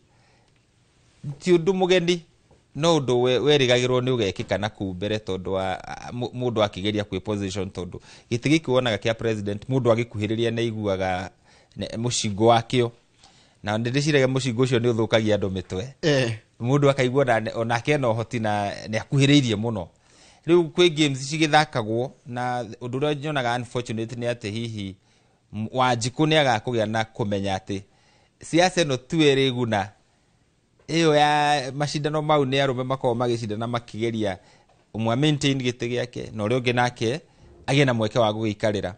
ti ũndũ mũgeni no ũndũ werĩgagĩrwo nĩ ũgekĩka na kũu mbere tondũ wa mũndũ akĩgeria kwĩ position tondũ gĩtĩ gĩkĩ wonaga kĩa president mũndũ agĩkuhĩrĩria nĩ aiguaga mũcingo wakĩo na ndĩrĩciraga mũcingo ũcio nĩ ũthũkagia andũ mĩtwe mũndũ akaigua onake ena ũhoti na nĩ akuhĩrĩirie mũno rĩu kwĩ games cigĩthakagwo na ũndũ ũrĩa nyonaga unfortunate nĩ atĩ hihi Wanjikũ nĩ agakũgĩa na kũmenya atĩ siasa ĩno tu ĩrĩguna ĩyo ya macindano mau nĩ arũme makorwo magĩcindana makĩgeria ũmwe maintain gĩtĩ gĩake na ũrĩa ũngĩ nake agĩe na mweke wa gũgĩikarĩra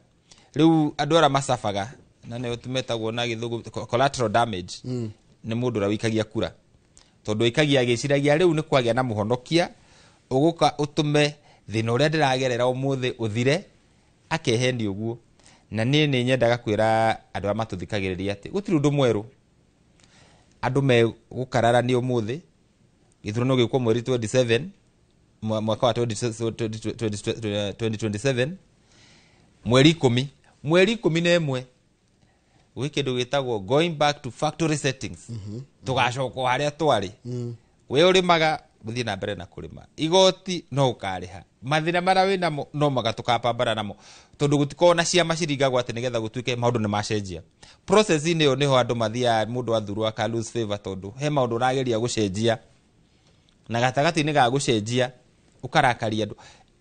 rĩu andũ arĩa macabaga na nĩ ũtũmetagwo na gĩthũngũ collateral damage nĩ mũndũ ũrĩa wĩikagia kura tondũ wĩikagia agĩciragia rĩu nĩ kwagĩa na mũhonokia ũgũka ũtũme thĩna ũrĩa ndĩragerera ũmũthĩ ũthire akeheni ũguo na niĩ nĩ nyendaga kwĩra andũ arĩa matũthikagĩrĩria atĩ gũtirĩ ũndũ mwerũ andũ megũkararania ũmũthĩ gĩthurano gĩkwo mweri 27 mwaka wa 2027 mweri 10 na ĩmwe gwĩ kĩndũ gĩtagwo going back to factory settings tũgacoka harĩa twarĩ we ũrĩmaga mũthiĩ na mbere na kũrĩma igoti no ũkarĩha mathĩna marĩa wĩ namo no magatũkapambana namo tondũ gũtikorwo na ciama ciringagwo atĩ nĩgetha gũtuĩke maũndũ nĩ macenjia process-inĩ ĩyo nĩho andũ mathiaga mũndũ athurwo aka lose favor tondũ he maũndũ ũrageria gũcenjia na gatagatĩ-inĩ ga gũcenjia ũkarakaria andũ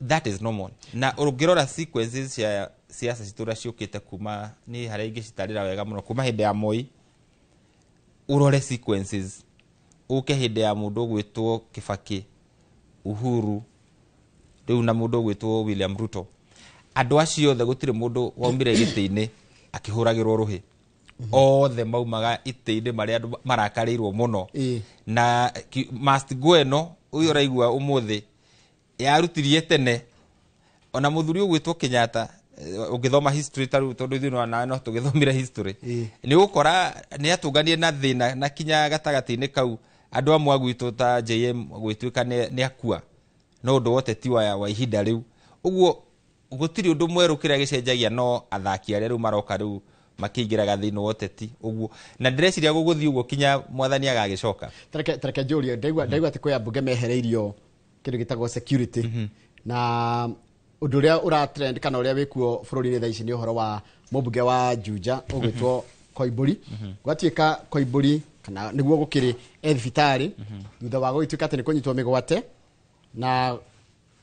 that is normal na ũngĩrora sequences cia siasa citũ ũrĩa ciũkĩte kuma nĩ harĩa ingĩ citarĩra wega mũno kuma hĩndĩ ya Moi ũrore sequences ũke hĩndĩ ya mũndũ ũgwĩtwo Kibaki Uhuru rĩu na mũndũ ũgwĩtwo William Ruto andũ acio othe gũtirĩ mũndũ waumire gĩtĩ-inĩ akĩhũragĩrwo rũhĩ othe maumaga itĩ-inĩ marĩa andũ marakarĩirwo mũno na must go ĩno ũyũ ũraigua ũmũthĩ yarutirie tene ona mũthuri ũgwĩtwo Kenyatta ũngĩthoma history tarũ tondũ ithuĩ no tũgĩthomire history nĩ gũkora nĩ atũnganie na thĩna na kinya gatagatĩ-inĩ kau andũ amwe agwĩtwo ta JM gwĩtuĩka nĩ akua no ũndũ wote ti wa ihinda rĩu ũguo gũtirĩ ũndũ mwerũ kĩrĩa gĩcenjagia no athaki arĩa rĩu maroka rĩu makĩingĩraga thĩinĩ wa ũteti ũguo na ndĩreciria gũgũthiĩ ũguo kinya mwathani agagĩcoka tareke njũrie ndaigua atĩ kwĩ ambunge mehereirio kĩndũ gĩtagwo security na ũndũ ũrĩa ũratrend kana ũrĩa wĩkuo bũrũri-inĩ thaa ici nĩ ũhoro wa mũmbunge wa Juja ũgwĩtwo Koimbũri gwatuĩka Koimbũri kana nĩguo gũkĩrĩ thibitarĩ thutha wa gũgĩtuĩka atĩ nĩ kũnyitwo mĩgwate na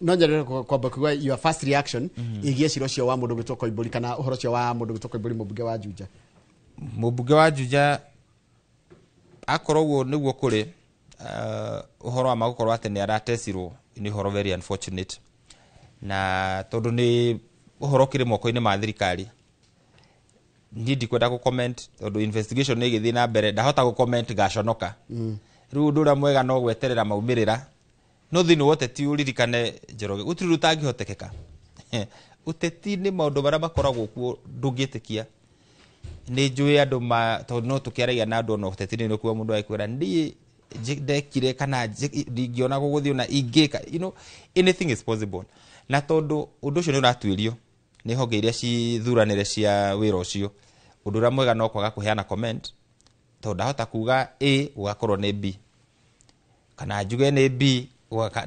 no nyerere kwamba kuga your first reaction ĩgiĩ ciro cio wa mũndũ ũgwĩtwo Koimbũri kana ũhoro cio wa mũndũ ũgwĩtwo Koimbũri mũmbunge wa Juja akorwo ũguo nĩguo kũrĩ ũhoro wa magũkorwo atĩ nĩ aratecirwo nĩ ũhoro very unfortunate na tondũ nĩ ũhoro kĩrĩ moko-inĩ ma thirikari niĩ ndikwenda gũ-comment tondũ investigation nĩ ĩgĩthiĩ na mbere ndahota gũ-comment gaconoka rĩu ũndũ ũrĩa mwega no gweterera maumĩrĩra no thĩinĩ wa ũteti ũririkane Njoroge gũtirĩ rũtangĩhotekeka ũteti-inĩ maũndũ marĩa makoragwo kuo ndũngĩtĩkia nĩ njũĩ andũ tondũ no tũkĩaragia na andũ ona ũteti-inĩ nĩ kuo mũndũ agĩkwĩra niĩ ndekire kana ndingĩona gũgũthiĩ ona ingĩka anything is possible na tondũ ũndũ ũcio nĩ ũratuĩrio nĩ honge iria cithuranĩre cia wĩra ũcio ũndũ ũrĩa mwega no kwaga kũheana comment tondũ ndahota kuga A ũgakorwo nĩ B kana njuge nĩ B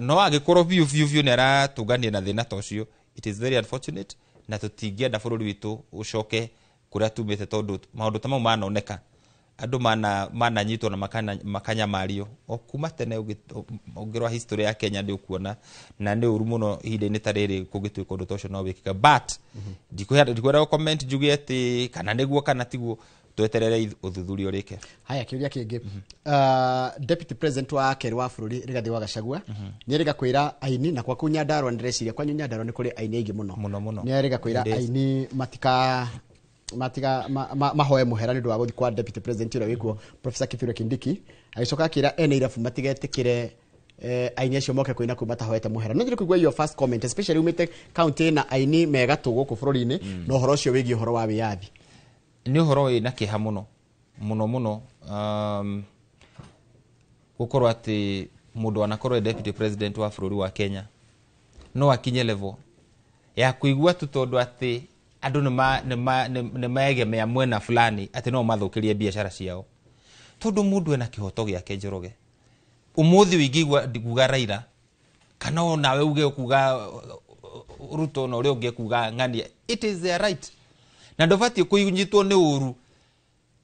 no agĩkorwo biũ nĩ aratũngania na thĩna ta ũcio it is very unfortunate na tũtingĩenda bũrũri witũ ũcoke kuria tumite tondu maundu ta mau manoneka andu mananyitwo na makanya mario o kuma tene ungirwa history ya Kenya ndi ukuona na ni uru muno ihinda-ini ta riri kungituika undu tocio no wikika but ndikwenda comment jugi ati kana niguo kana tiguo tweterere uthuthuria urike. Haya kiuria kingi deputy president wa Keri wa bururi Rigathi wa Gachagua ni riga kwira aini na kwa kunyandarwa ndireciria kwa Nyandarua ni kuri aini aingi muno ni riga kwira aini matiga mahoe muhera ni ndwa guthi kwa deputy president ura wikuo Professor Kithure Kindiki agicoka akira ene irabu matigetikire aini acio moke kuina kuma tahoete muhera no ndiri kuigua your first comment especially umite county na aini mega tu guku bururi-ini no horo ucio wigi horo wa wiyathi ni horo wina kiha muno gukorwo ati mundu anakorwo deputy president wa bururi wa Kenya no akinye level ya kuigua tu tondu ati andu ni maegemea mwena fulani ati no mathukirie biashara ciao tondu mundu ena kihoto giake Njoroge umuthi wigigwa kuga Raila kana nawe uge kuga Ruto no uri uge kuga Ng'ania it is their right na ndobati kuinyitwo ni uru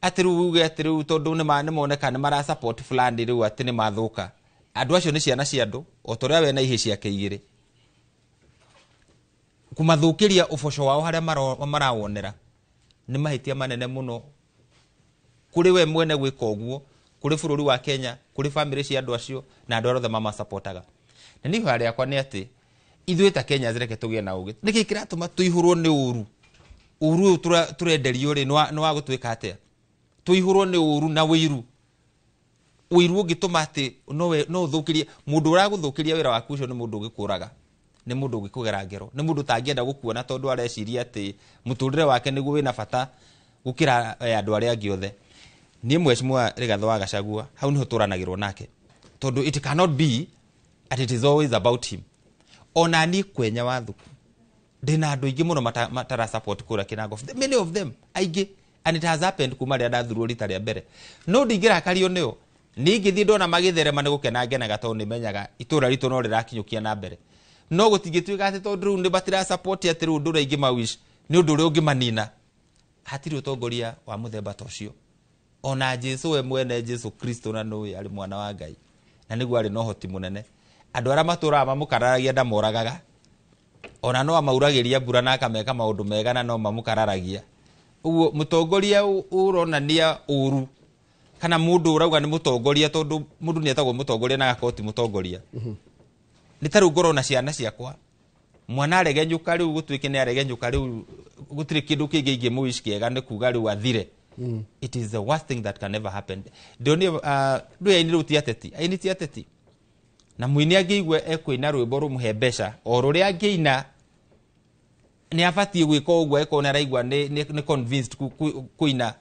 ati ruge ati ru tondu ni moneka ni mara support fulani riu ati ni mathuka andu acio ni ciana cia andu o toria we na ihe ciake igiri kumathukiria uboco wao haria marawonera ni mahitia manene muno kuri we mwene gwika uguo kuri bururi wa Kenya kuri family cia andu acio na andu othe mama supportaga na ni hali yakwa ni ati ithuĩ ta Kenya zireke tugie na ugi niki kiratuma tuihurwo ni uru turenderio ri no agutwika atia tuihurwo ni uru na wiru ungituma ati no thukirie mundu uraguthukiria wira waku ucio ni mundu ugikuraga ni mundu ugikugera ngero ni mundu tangienda gukuona tondu areciria ati muturire wake niguo wina bata gukira andu aria angi othe ni Mheshimiwa Rigathi wa Gachagua hau niho turanagirwo nake tondu it cannot be that it is always about him ona ni kwenya wathuku ndina andu ingi muno matara support kura Kinango many of them aige and it has happened kuma ria ndathurwo rita ria mbere no ndingira kario nio ni ngithi ndona magitherema ni gukena ngenaga tondu ni menyaga itura ritu no rirakinyukia na mbere no gutingituika ati tondu ndi batira support ati ru ndura ingi mawish ni undu uri ungi manina hatiri utongoria wa muthemba tocio ona Jesu we mwene Jesu Kristo na no ari mwana wa Ngai na niguo ari no hoti munene andu ara matura mamukararagia ndamoragaga ona no amauragiria mbura na akameka maundu mega na no mamukararagia uguo mutongoria uronania uru kana mundu urauga ni mutongoria tondu mundu ni etagwo mutongoria na gakoti mutongoria ni taru ngoro na ciana ciakwa mwana aregenyuka riu gutwike ni aregenyuka riu gutiri kindu kingi ingi muish kiega ni kuga riu athire it is the worst thing that can ever happen ndoni ndu ya ni ateti aini ti ateti na muini angiigwe ekwina rwimbo rumuhe mbeca o ruria angiina ni abatie gwika uguo ekona raigwa ni convinced kuina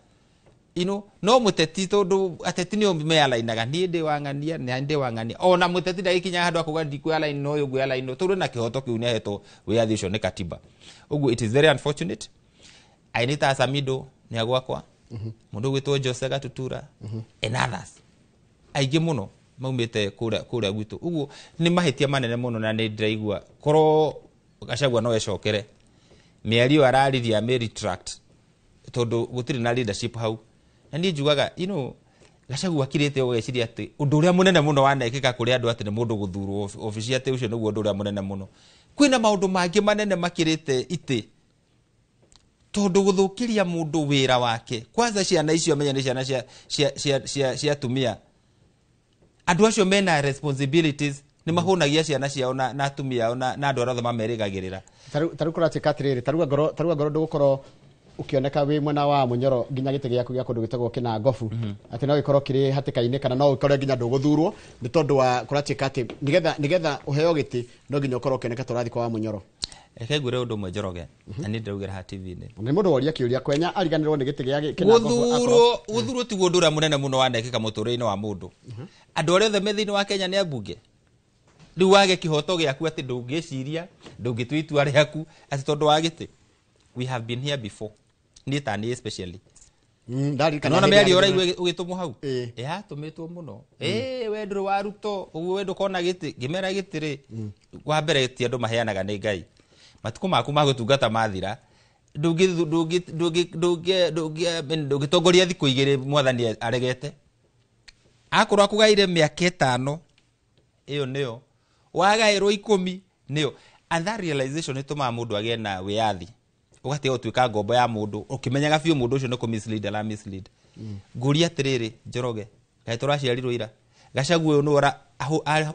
no muteti tondu ateti ni omealainaga ni ndi wang'ania ni ndi wang'ania ona muteti ndagikinya handu akuga ndikwe alaini no yugwe alaini tondu na kihoto kiu ni aheto wiyathi ucio ni katiba uguo it is very unfortunate ainita asamido ni agwakwa mundu gwitwo Jose Gatutura and others aige muno maumite kuria gwitu uguo ni mahitia manene muno na ni ndiraigua koro Gachagua no ecokere miario arariria Mary Tract tondu gutiri na leadership hau na ni njugaga Gachagua kirite ogeciria ati undu uria munene muno wanekika kuri andu ati ni mundu guthurwo ofisi ati ucio niguo undu uria munene muno kwina maundu mangi manene makirite iti tondu guthukiria mundu wira wake kwanza ciana icio menya ni ciana cia tumia andu acio mena responsibilities ni mahunagia ciana ciao na atumia ao na andu arothe mamerigagirira taru kora tikatiriri taruga ngoro ndugukorwo ukioneka wi mwena wa Munyoro nginya gite giaku gia kundu gitagwo Kinangofu ati no ikorwo kiri hatikaine kana no ikorwo nginya nduguthurwo ni tondu wa kuratika ati nigetha uheo giti no nginya ukorwo ukioneka turathi kwa Munyoro ekegure undu mwe Njoroge na ni ndaugira ha TV-ini ni mundu woria kiuria kwenya ariganirwo ni giti gia Kinangofu guthurwo ti undu uria munene muno wanekika muturire-ini wa mundu andu othe methini wa Kenya ni ambunge riu wage kihoto giaku ati ndungiciria ndungitwitua riaku ati tondu wa giti we have been here before ni tani especially kana meri ora ugitumwo hau tumitwo muno we nduru wa Ruto uguo we ndukona giti gimera gitiri kwa mbere ti andu maheanaga ni Ngai matuko maku magutungata mathira ndũngĩtongoria thikũ igĩrĩ mwathani aregete akorwo akugaire mĩaka 5 ĩyo nĩyo wagaĩrwo 10 nĩyo and that realization ĩtũmaga mũndũ agĩe na wĩyathi ũgatiga gũtuĩka ngombo ya mũndũ ũkĩmenyaga biũ mũndũ ũcio nĩ kũmislead ala mislead ngũria atĩrĩrĩ Njoroge kaĩ tũraciarirwo ira Gachagua ũyũ nĩ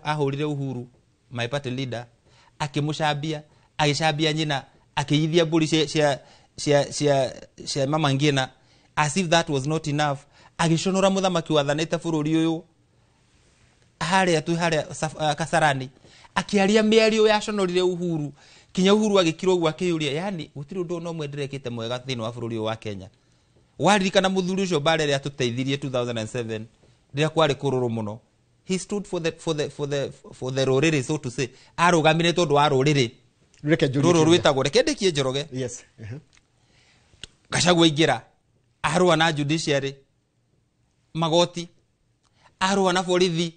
ahũrire Uhuru my party leader akĩmũcambia agĩcambia nyina akĩyithia mbũri cia Mama Ngina as if that was not enough agĩconora mũthamaki wathanĩte bũrũri ũyũ harĩa Kasarani akiaria mĩario yaconorire Uhuru kinya Uhuru agĩkirwo ũguo akĩyũria yani gũtirĩ ũndũ no mwenderekete mwega thĩinĩ wa bũrũri ũyũ wa Kenya waririkana mũthuri ũcio Mbare rĩrĩa tũteithirie 2007 rĩrĩa kwarĩ kũrũrũ mũno he stood for the rũrĩrĩ so to say arũgamire tondũ wa rũrĩrĩ rũrũ rwĩtagwo reke ndĩkie Njoroge yes Gachagua ingĩra arũa na judiciary magoti arũa na borithi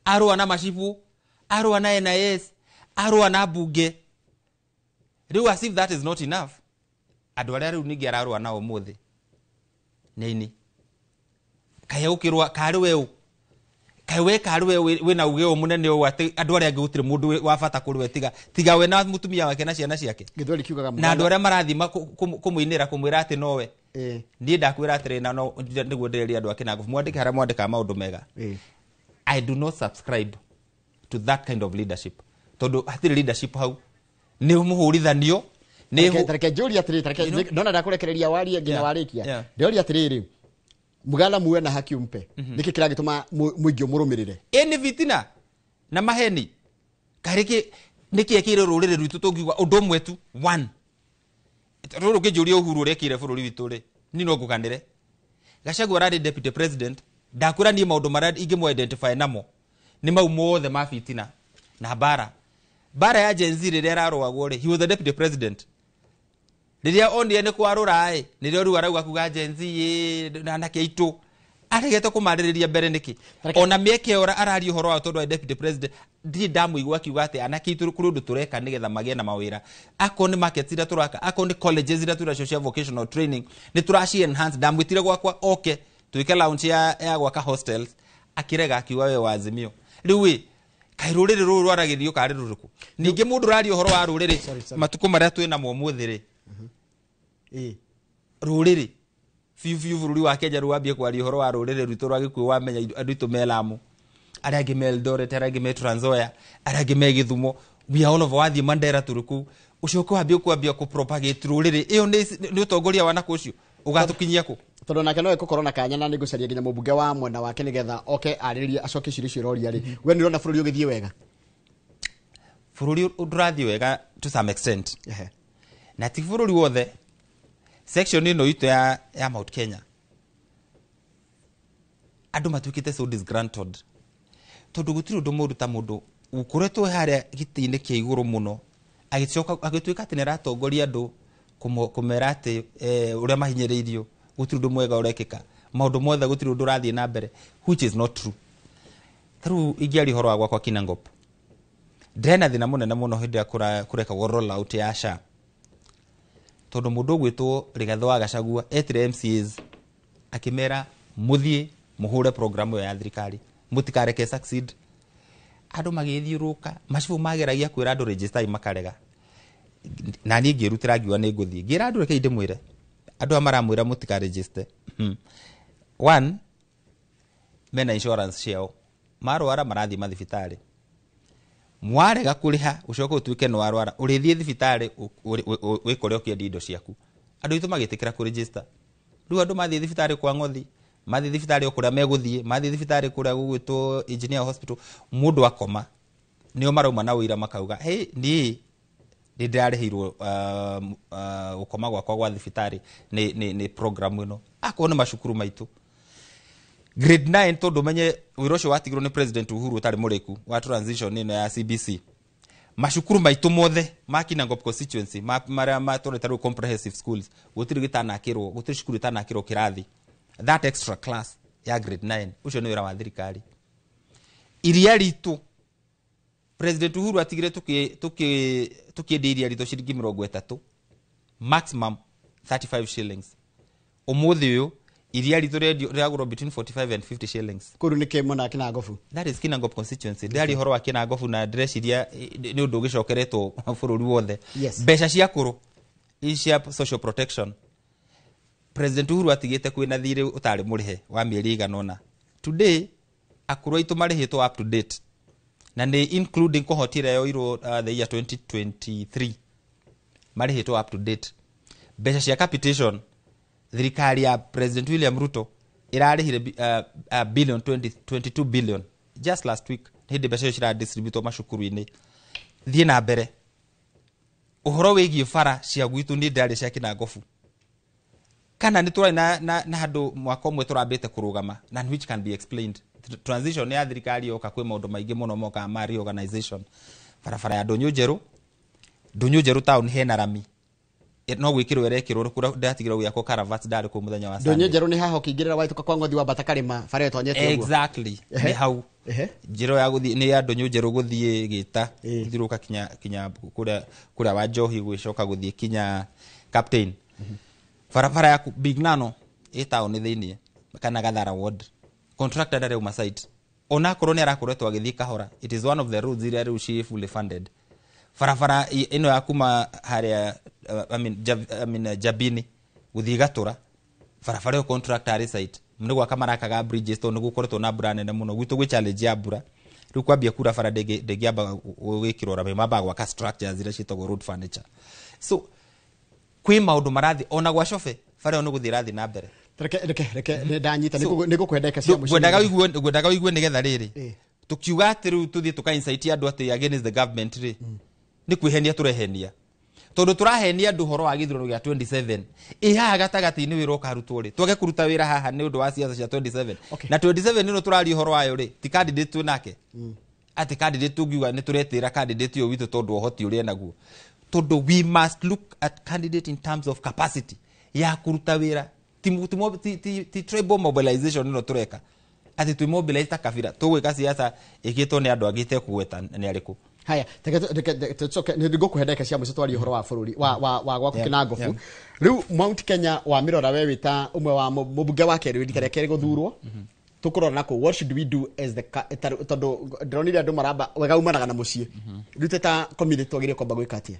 arũa na macibu arũa na NIS arũa na mbunge rĩu as if that is not enough andũ arĩa rĩu ningĩ ararũa nao mũthĩ nĩini kaĩ ũkĩrũa karĩ weũ wĩna uge mũnene ũũ atĩ andũ arĩa angĩ gũtirĩ mũndũ wa bata kũrĩ we tiga we na mũtumia wake na ciana ciake na andũ arĩa marathima kũmũinĩra kũmwĩra atĩ nowe niĩ ndakwĩra atĩrĩ na nĩguo ndĩrĩria andũ ake na ngubu mwandĩke harĩa mwandĩkaga maũndũ mega I do not subscribe to that kind of leadership tondũ hatirĩ leadership hau nĩ mũhũrithanio Tareke njũria atĩrĩ ndona ndakũrekereria warie nginya warĩkia ndĩoria atĩrĩrĩ Mugala muwe na haki umpe niki kiragituma mũingĩ mũrũmĩrĩre eni fitina na maheni kariki niki ekire rũrĩrĩ rwitũ tũngiuga ũndũ ũmwe tu one rũrũ kĩnjũria Uhuru ũrekire bũrũri witũ rĩ ni no ngũkanĩre Gachagua ararĩ deputy president ndakwĩra niĩ maũndũ marĩa ingĩmũ identify namo nĩ mau mothe ma fitina na bara ya Gen Z rĩrĩa ararũagwo rĩ he was the deputy president rĩrĩa onire nĩ kwarũra nĩrĩo rĩu arauga kuga Gen Z na anake aitũ aregete kũmarĩrĩria mbere nĩkĩ ona mĩeke ora araria ũhoro wa tondũ wa deputy president ndirĩ ndamũigua akiuga atĩ anake aitũ kũrĩ ũndũ tũreka nĩgetha magĩe na mawĩra akorwo nĩ markets iria tũraka akorwo nĩ colleges iria tũracio cia vocational training nĩ tũraci enhance ndamwĩtire gwakwa oke twĩke launch ya gwaka hostels akĩrega akiuga we wa Azimio rĩu kaĩ rũrĩrĩ rũrũ rwaragĩrio karĩ rũrĩkũ ningĩ mũndũ ũraria ũhoro wa rũrĩrĩ matukũ marĩa twĩna mo mũthĩ rĩ rũrĩrĩ biũ bũrũri wa Kenya rwambie kwaria ũhoro wa rũrĩrĩ rwitũ rwa Gĩkũyũ wamenya andũ aitũ me Lamu arĩa angĩ me Eldoret arĩa angĩ me Trans Nzoia arĩa angĩ me Gĩthumo we all of wathiĩ Mandera tũrĩkũ ũcoke wambie kũpropagate rũrĩrĩ ĩyo nĩ ũtongoria wa nakũcio ũgatũkinyia kũ tondũ nake no ĩkũkorwo na kanya na nĩngũcaria nginya mũmbunge wa mwena wake nĩgetha oke arĩrĩrie acoke ciũria icio roria rĩ we nĩũrona bũrũri ũgĩthiĩ wega bũrũri ndũrathiĩ wega to some extent na ti bũrũri wothe section ino ito ya Mount Kenya andũ matuĩkĩte so disgruntled tondu gũtirĩ ũndũ mũndũ ta mũndũ ũkoretwo harĩa gĩtĩ-inĩ kĩa igũrũ mũno agĩtuĩka atĩ nĩaratongoria andũ kũmera atĩ ũrĩa mahinyĩrĩirio gũtirĩ ũndũ mwega ũrekĩka maũndũ mothe gũtirĩ ũndũ ũrathiĩ na mbere which is not true rĩu ingĩaria ũhoro wa gwakwa Kinangop ndĩrena thĩna mũnene mũno hĩndĩ ya kũrekagwo roll out ya SHA tondu mũndũ ũgwĩtwo Rigathĩ wa Gachagua etire MCAs akĩmera mũthiĩ mũhũre program ĩyo ya thirikari mũtikareke succeed andũ magĩthiũrũka macibu mageragia kwĩra andũ register makarega na niĩ ngĩrutĩra ngiuga nĩ ngũthiĩ ngĩra andũ reke ndĩmwĩre andũ maramwĩra mũtika register one mena insurance ciao marwara marathiĩ mathibitarĩ mwarega kũrĩha ucoke utuĩke no arwara ũrĩthiĩ thibitarĩ wĩkore ũkĩendia indo ciaku andũ aitũ magĩtĩkĩra kũ register rĩu andũ mathiĩ thibitarĩ kwa Ng'othi mathiĩ thibitarĩ kũrĩa megũthiĩ mathiĩ thibitarĩ kũrĩa gũgwĩtwo Engineer Hospital mũndũ akoma nĩo marauma na ũira makauga hey niĩ ndĩrarĩhĩirwo gũkoma gwakwa gwa thibitarĩ nĩ program ĩno akorwo nĩ macukuru maitũ grade 9 tondu menye wĩra ũcio watigirwo nĩ President Uhuru ũtarĩ mũrĩku wa transition ĩno ya CBC macukuru maitũ mothe ma Kinangop constituency marĩa matũretarwo comprehensive schools gũtirĩ gĩtanakĩrwo gũtirĩ cukuru itanakĩrwo kĩrathi that extra class ya grade 9 ũcio nĩ wĩra wa thirikari iria ritũ President Uhuru atigire tukĩendia iria ritũ ciringi 30 maximum 35 shillings umuthi uyu iria ritu riagurwo between 45 and 50 shillings kuru ni kemona Kinangofu that is Kinangop constituency ndari horo wa Kinangofu na address iria ni undu ugicokeretwo bururi wothe mbeca cia kuru cia social protection President Uhuru atigite kwina thiri utari murihe wa mieri iganona today akuru aitu marihitwo up to date na ni including kohotira yo iro the year 2023 marihitwo up to date mbeca cia capitation thirikari ya President William Ruto irarihire billion 22 billion just last week hindi mbeca cio distribute mashukuru-ini thie na mbere uhoro wigie fara cia gwitu ni ndari cia Kinangofu kana ni turai na handu mwaka umwe turambite kurugama na which can be explained transition ya thirikari yoka kwi maundu maingi muno moka ma reorganization farafara ya Ndunyu Njeru town hena rami no gwikirwo erekirwo kura ndatigirwo yako Karavats ndari ku muthenya wa Sunday Ndunyu Njeru ni haho kingirira waituka kwa ngothi wa Batakarima fare tonyete uguo exactly ni hau njiro ya guthi ni ya Ndunyu Njeru guthie gita thiruka kinya kuria wa Njohi gwicoka guthie kinya Captain farafara ya Big Nano town thiini kana Gathara ward contractor ndare uma site ona koroni arakoretwo agithii kahora it is one of the roads area she fully funded farafara ino ya kuma haria Jabini guthii Gatura farafara yo contractor ari site mni gwa kamara kaga bridges to nugu koretwo na bura nene muno gwitu gwi challenge ya bura riu kwambia kura fara degiamba wikirora me maba gwa structures ira citagwo road furniture so kwi maundu marathi ona gwa shofe fara ono guthira thi na mbere reke ndanyita niko kwendeka cia mucio gwendaga igue nigetha riri tukiuga atiru tuthie tuka insight andu ati against the government ri ni kwihenia turehenia tondu turahenia andu horo wa githurano gia 27 iha gatagati ni wira ukarutwo ri twage kuruta wira haha ni undu wa siasa cia 27 na 27 nino turari horo wayo ri ti candidate tu nake ati candidate tugiuga ni turetira candidate yo witu tondu ohoti uri enaguo tondu we must look at candidate in terms of capacity ya kuruta wira ti tribal mobilization no tureka ati tu mobilize ta kafira tugwika siasa igitwo ni andu agite kuweta ni ariku haya tucoke ndigo kuhendeka cia mucio twari horo wa bururi wa gwa Kinangofu riu Mount Kenya wa mirora we wita umwe wa mubunge wa keri windikare keri guthurwo tukurora nako what should we do as the tondu ndronire andu maramba wega umanaga na mucie riu ta community twagire komba gwika atia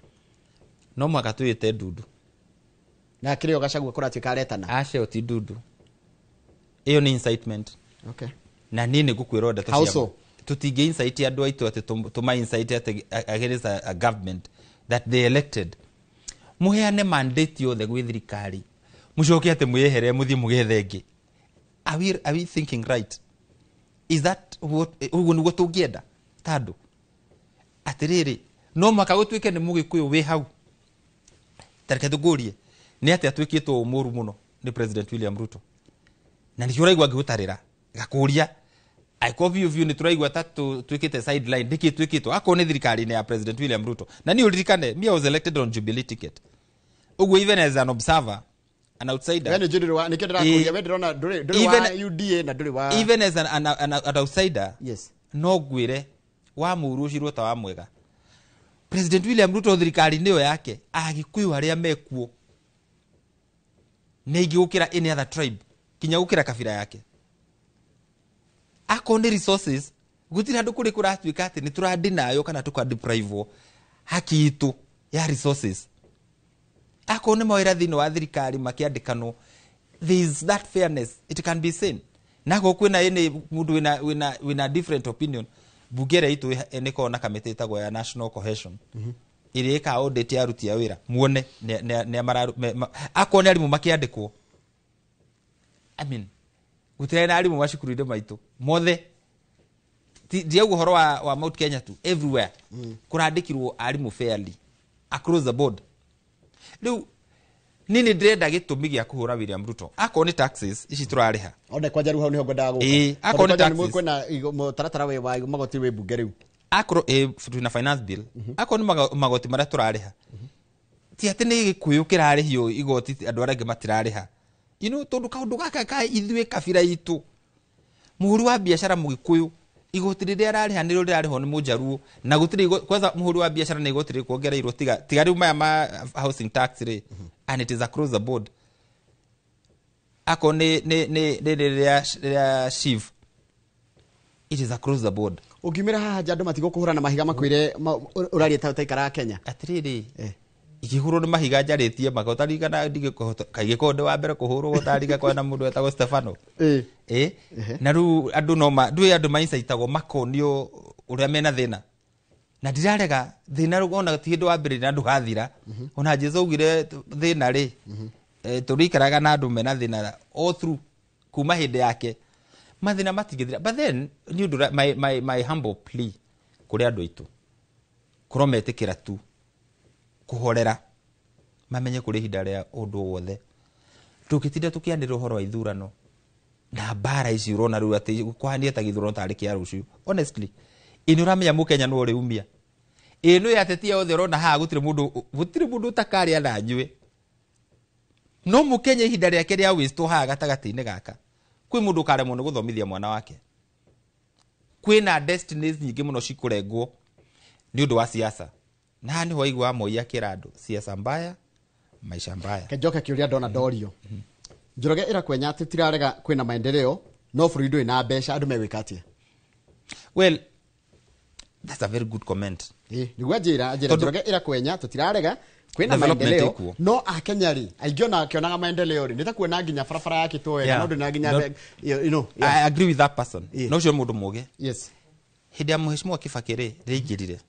no mwaka tuyite ndudu na kirio gacagua kuratuika aretana ace oti ndudu iyo ni incitement okay na nini gukwira ndeto cia tutige insight andu aitu ati tuma insight ati against a government that they elected muheane mandate yothe gwi thirikari mucoke ati mwehere muthie mugethengi are we thinking right is that what tugienda tando atiriri no mwaka gutwike ni mugikuyu we hau tareke tugurie ni ati atwikitwo umuru muno ni President William Ruto na ni uraigwa giutarira gakuria aiko view ni turaigwa tatu twikite sideline diki twikitwo akone thirikari ni ya President William Ruto na ni uririkane me was elected on Jubilee ticket ugwe even as an observer an outsider yani jidiro ni kedra kuria we ndrona nduri wa UDA na nduri wa even as an outsider yes no gwire wa murushirwo ta wa mwega President William Ruto thirikari niyo yake agikuyu aria mekuo negi ukira any other tribe kinya ukira kafira yake akonde resources gutira andu kuri kuratuika ati ni turandi nayo kana tukadeprive haki itu ya resources akone mawira thino wa thirikari makiandikano there is that fairness it can be seen nako kwina ene mundu wina different opinion bugere itu eneko na kamete tago ya national cohesion iri ka audit ya ruti ya wira muone ne mararu akone ari mu makiandikwo I mean gutire na ari mu mashukuru maitu mothe dia guhoro wa Mount Kenya tu everywhere kurandikirwo ari mu fairly across the board riu nini ndrenda gitumi gia kuhura William Ruto akone taxes ici turariha ona kwa jaru hau niho ngwendaga guka akone taxes kwena taratara we wa magoti we bunge riu akro tuna finance bill akone magoti mara turariha ti ati ni gikuyu kirarihio igoti andu arage matirariha tondu kaundu gaka ka ithwe kafira itu muhuri wa biashara mugikuyu igoti riria arariha ni ro rirariho ni mujaruo na gutiri kwanza muhuri wa biashara ni igoti rikuongereirwo tiga riu maya ma housing tax ri and it is across the board. Ako ne Shiv. It is across the board. Ugimira haha jando matigo kuhura na mahiga makwire urarie taikara Kenya. Atiriri. Ikihuro ni mahiga njaritie makotariga na ndige kaige konde wa mbere kuhurwo gotariga kwa na mundu etagwo Stefano. Na ru andu no ma ndui andu mainsaitagwo makonio uria mena thina. Na ndirarega thina rugona ti hindu wa mbere na andu gathira. Ona Jesu ugire thina ri. Turikaraga na andu mena thina all through kuma hindi yake. Mathina matigithira. But then my humble plea kuri andu aitu. Kurometikira tu kuhorera mamenye kuri hinda ria undu wothe tukitinda tukianira uhoro wa ithurano na bara ici urona riu ati kwahania ta githurano tari kia ruciu. Honestly inuramenya mukenya no uri umia ino yatetia othe urona ha gutire mundu takaria na nywe no mukenya hinda ria keria wisto ha gatagati-ini gaka kwi mundu karemwo ni guthomithia mwana wake kwina destinies nyingi muno cikurengwo ni undu wa siasa. Na ni hoigwa moya kirado siasa mbaya maisha mbaya. Kejoka kiuria ndona Dorio. Njoroge irakwenya ati tirarega kwina maendeleo no bũrũri ndũrĩ na mbeca andu megwikatia. Well, that's a very good comment. Niguo njira Njoroge irakwenya tutirarega kwina maendeleo no akenyari aigiona kionaga maendeleo ri nitakuona nginya barabara yake towe no ndina nginya you know. I agree with that person. No cio mundu muge. Yes. Hindi ya Mheshimiwa Kibaki reigirire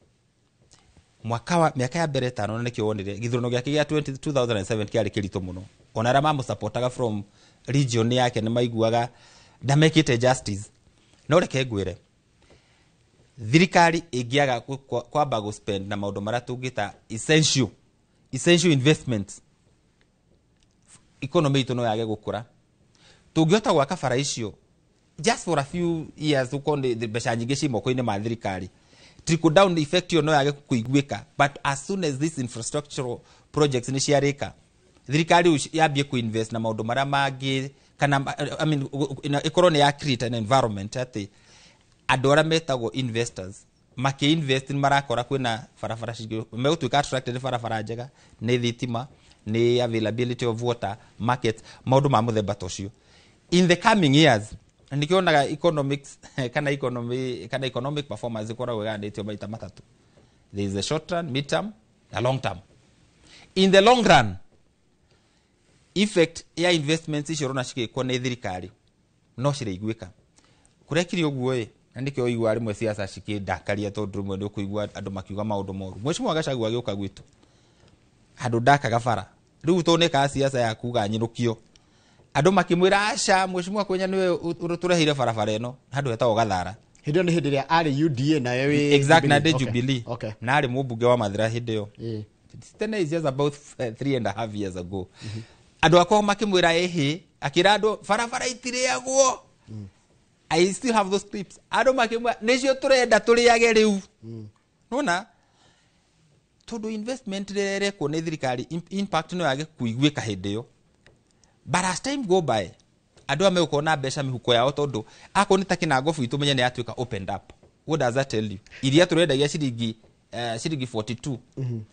miaka ya mbere tano nikio wonire githurano giake gia 2007 kiari kirito muno. Ona ara mamu supportaga from region yake ni maiguaga ndamekite justice. No reke ngwire thirikari ingiaga kwamba go spend na maundu maria tungita essential investments, economy itu no yage gukura. Tungiota gwaka bara icio just for a few years ukonde mbeca nyingi ci moko-ini ma thirikari. Trickle down effect yo no yage kuiguika, but as soon as this infrastructural projects ni ciarika thirikari yambie ku invest na maundu maria mangi kana economy ya create an environment ati andu aria metagwo investors maki invest ni marakora kwina barabara cingi megutuika attracted barabara njega ni thitima ni availability of water market maundu ma muthemba tocio in the coming years. Nikionaga economics kana economic performance ikoragwo ganditio maita matatu. There is a short run, mid term, a long term. In the long run, effect ya investments icio rona cikikwo ni thirikari no ciraiguika kurekiri uguo na nikio igwa rimwe siasa cikindakaria tondu rimwe ndi kuigwa andu makiuga maundu moru. Mheshimiwa Gachagua agiuka gwitu andu ndakaga bara riu toneka siasa ya kuga nyirukio andu makimwira aca Mheshimiwa kwenya niwe uturehire barabara ino andu etagwo Gathara hindi ni hindi ria ari UDA na yewe exact na Jubilee na ari mubunge wa Mathira hindi yo tene is just about 3.5 years ago. Andu akwa makimwira ehe akira andu barabara itiriagwo. I still have those clips. Andu makimwira nicio turenda turiage riu nona tondu investment rere ko ne thirikari impact no yage kuiguika hindi yo. But as time go by, andu ame ukona mbeca mihuko yao tondu ako ni takina ngofu itumenye ni atuika opened up. What does that tell you? Iria turendagia ciringi 42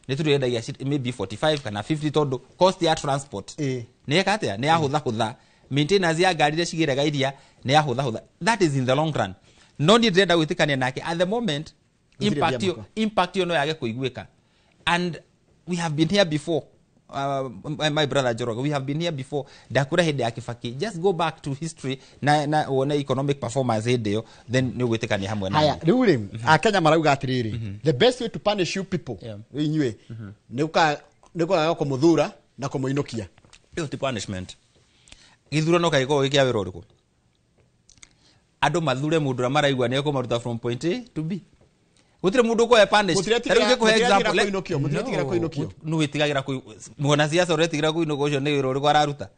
ni turendagia maybe 45 kana 50 tondu cost ya transport ni ekatia ni ahutha maintenance ya ngari ria cigiraga iria ni ahutha. That is in the long run. No need renda gwitikania nake at the moment. Impact yo no yage kuiguika. And we have been here before. My brother Joroge, we have been here before. Dakura hede ya Kibaki. Just go back to history na one economic performance hede yo, then ni gwitikania hamwe na. Haya, riu Akenya marauga atiriri. The best way to punish you people inywe ni ukaga kumuthura na kumuinukia. Iyo ti punishment. Githurano kaiko gikia wira uriku. Andu mathure mundu maraigwa ni ekumaruta from point A to B. Gutire mundu ko punished. Tarunge ko example. Mutire kuinukio. No witigagira ku muona siasa uretigira kuinuko ucio ni wira uriku araruta.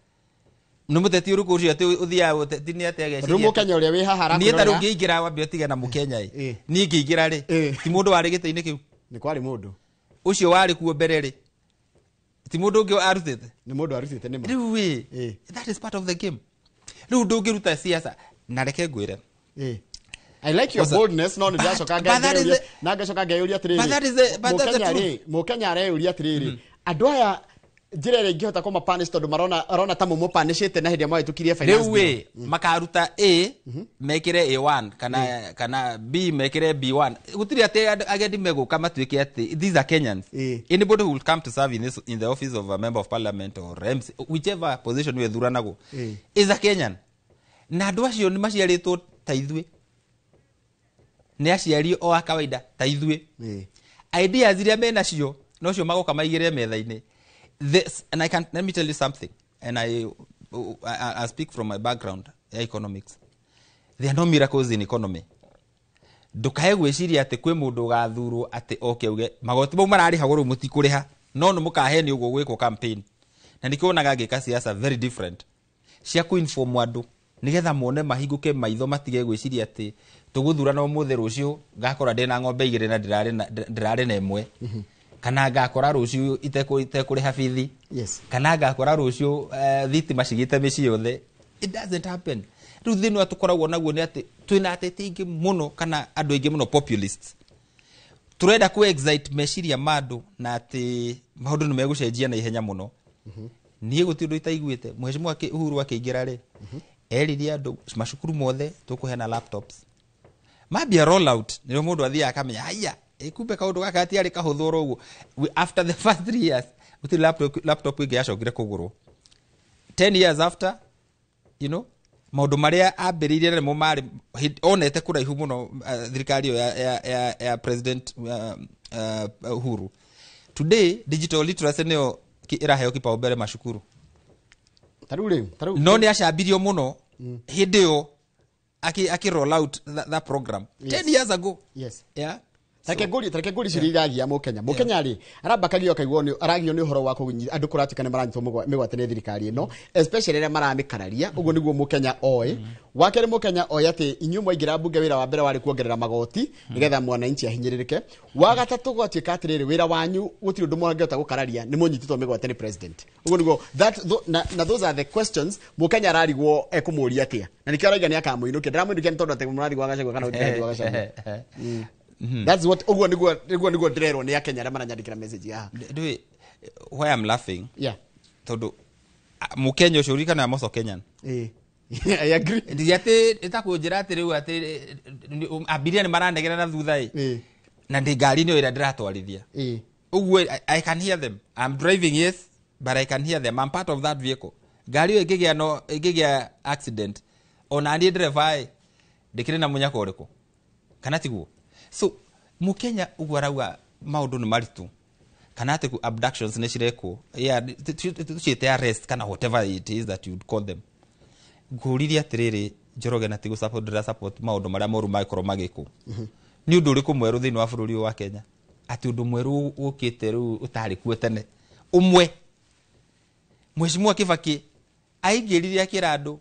No muteti uriku ucio ati uthia uteti ni ati ageci. Rumu Kenya uria wi haha ni tarunge igira wambe utige na mukenya ni ngigira ri ti mundu wari gite-ini kiu ni kwari mundu ucio wari kuo mbere ri ti mundu ungi arutite ni mundu arutite ni riu that is part of the game. Riu ndungiruta siasa na reke ngwire I like your boldness no ndacoka ngeuria na ngacoka ngeuria atiriri mukenya areuria atiriri andu aya njira ĩrĩa ingĩhota kũma punish tondũ marona ta mũmũ punishĩte na hĩndĩ ĩrĩa mwahĩtũkirie finance rĩu we makaruta A mekire A1 kana B mekire B1 gũtirĩ atĩ agendi megũka matuĩke atĩ these are Kenyans. Anybody who will come to serve in the office of a member of parliament or MC, whichever position we thuranago is a Kenyan. Na andũ acio nĩ maciarĩtwo ta ithuĩ, nĩ aciari o a kawaida ta ithuĩ. Ideas iria mena cio no cio magoka maigĩre metha-inĩ. And let me tell you something, and I speak from my background, economics. There are no miracles in economy. Ndukae gwĩciria atĩ kwĩ mũndũ ũgathurwo atĩ oke uge magoti mau mararĩha goro mũtikũrĩha no nĩ mũkaheni ũguo gwĩkwo campaign. Na nĩkĩonaga ngĩka siasa very different cia kũinform andũ nĩgetha mone mahingũke maitho matige gwĩciria atĩ tũgũthurana ũmũthĩ rũciũ ngakora ndĩna ng'ombe igĩrĩ na ndĩrarĩ na ĩmwe, kana ngakora rũciũ itekũrĩha bithi, kana ngakora rũciũ thitima cigĩte mĩciĩ yothe. It doesn't happen. Rĩu thĩinĩ wa tũkoragwo naguo nĩ atĩ twĩna ateti aingĩ mũno kana andũ aingĩ mũno populists. Tũrenda ku-excite meciria ma andũ na atĩ maũndũ nĩ megũcenjia na ihenya mũno. Niĩ gũtirĩ ũndũ itaiguĩte. Mheshimiwa Uhuru akĩingĩra rĩ, eririe andũ macukuru mothe tũkũheana laptops. Mambia roll out nĩrĩo mũndũ athiaga akamenya haya kumbe kaũndũ gaka gatiarĩ kahũthũ oro ũguo. After the first 3 years gũtirĩ laptop ĩngĩ yacokire kũgũrwo. 10 years after, you know, maũndũ marĩa ambĩrĩirie nĩmo marĩ onete kũraihu mũno thirikari ĩyo ya President Uhuru. Today digital literacy nĩyo ĩraheo kipaumbele macukuru. Tarũ no nĩ acambirio mũno hĩndĩ ĩyo aki roll out that program 10 years ago. Yes. Yeah. Take ngũri ciria iragia Mũkenya rĩ arambakagio kaigwo nĩ aragio nĩ ũhoro wa kũnyita andũ kũratuĩka nĩ maranyitwo mĩgwate nĩ thirikari ĩno, especially rĩrĩa maramĩkararia. Ũguo nĩguo Mũkenya oĩ. Wa kerĩ Mũkenya oĩ atĩ inyuĩ mwaingĩra mbunge wĩra wa mbere warĩ kuongerera magoti nĩgetha mwananchi ahinyĩrĩrĩke. Wa gatatũ gwatuĩka atĩrĩrĩ wĩra wanyu gũtirĩ ũndũ mwangĩhota gũkararia nĩ mũnyitĩtwo mĩgwate nĩ president. Ũguo nĩguo na those are the questions Mũkenya ararigwo ekũmũria atĩa. Na nĩkĩo arauga nĩ akamũinũkia. Ndaramũinũkia nĩ tondũ atĩ mũrarigwo Gachagua kana ũtirarigwo Gachagua. That's what ũguo nĩguo ndĩrerwo nĩ Akenya arĩa maranyandĩkĩra message haha. Why I'm laughing? Yeah. Tondũ Mũkenya ũcio ũrikana ya Moso Kenyan. I agree. Ndi atĩ ĩtakũnjĩra atĩ rĩu atĩ abiria nĩ maranegera na thutha na ndĩ ngari-inĩ ĩyo ĩrĩa ndĩratwarithia. Ũguo I can hear them. I'm driving, yes, but I can hear them. I'm part of that vehicle. Ngari ĩyo ĩngĩgĩa accident ona niĩ ndereba ndĩkĩrĩ na mũnyaka ũrĩkũ kana tiguo. So Mũkenya ũguo arauga maũndũ nĩ maritũ kana atĩ abductions nĩ cirekwo, tuciĩte arrest kana whatever it is that you would call them. Ngũririe atĩrĩrĩ Njoroge na tigu support maũndũ marĩa moru magĩkorwo magĩkwo nĩ ũndũ ũrĩkũ mwerũ thĩinĩ wa bũrũri wa Kenya atĩ ũndũ mwerũ ũkĩte rĩu ũtarĩ kuo tene ũmwe. Mheshimiwa Kibaki aingĩrire akĩra andũ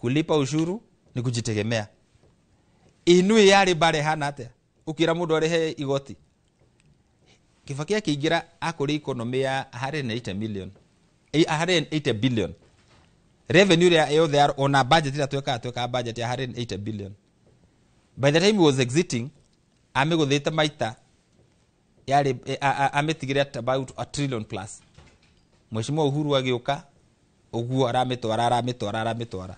kulipa ushuru ni kujitegemea. Inui yari bare hana atĩa ukira mũndũ arehe igoti. Kibaki akĩingĩra akũrĩ economy ya 180 billion. Revenue ĩrĩa they are on a budget ĩrĩa tweka budget ya 180 billion. By the time he was exiting, amegũthĩte maita yari ametigire at about $1 trillion plus. Mheshimiwa Uhuru agĩũka ũguo aramitwara.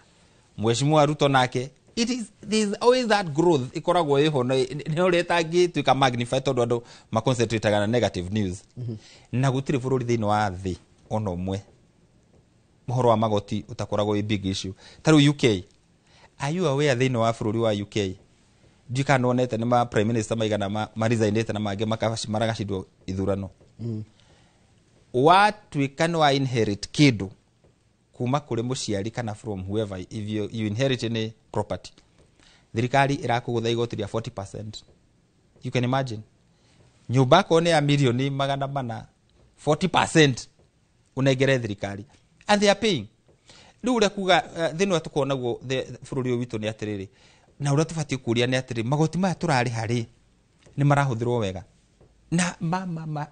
Mheshimiwa Ruto nake there is always that growth ikoragwo iho nĩ ũretangi tuika magnify tondũ andũ maconcentrate na negative news. Na gũtirĩ bũrũri thĩinĩ wa thĩ ona ũmwe mũhoro wa magoti utakoragwo big issue. Tarũ UK, are you aware thĩinĩ wa bũrũri wa UK ndikana onete nĩ ma prime minister maigana maresignate na mangĩ maragacindwo ithurano. Watuĩka nĩ wa inherit kĩndũ kuma kũrĩ mũciari kana from whoever, if you inherit any property, thirikari irakũgũtha igoti rĩa 40%. You can imagine nyũmba yako nĩ ya milioni 400, 40% unengere thirikari and they are paying. Rĩu ũrĩa kuga thĩinĩ wa tũkonaguo bũrũri ũyũ witũ nĩ atĩrĩrĩ, na ũrĩa tũbatiĩ kũria nĩ atĩrĩrĩ, magoti maya tũrarĩha rĩ nĩ marahũthĩrwo wega. Na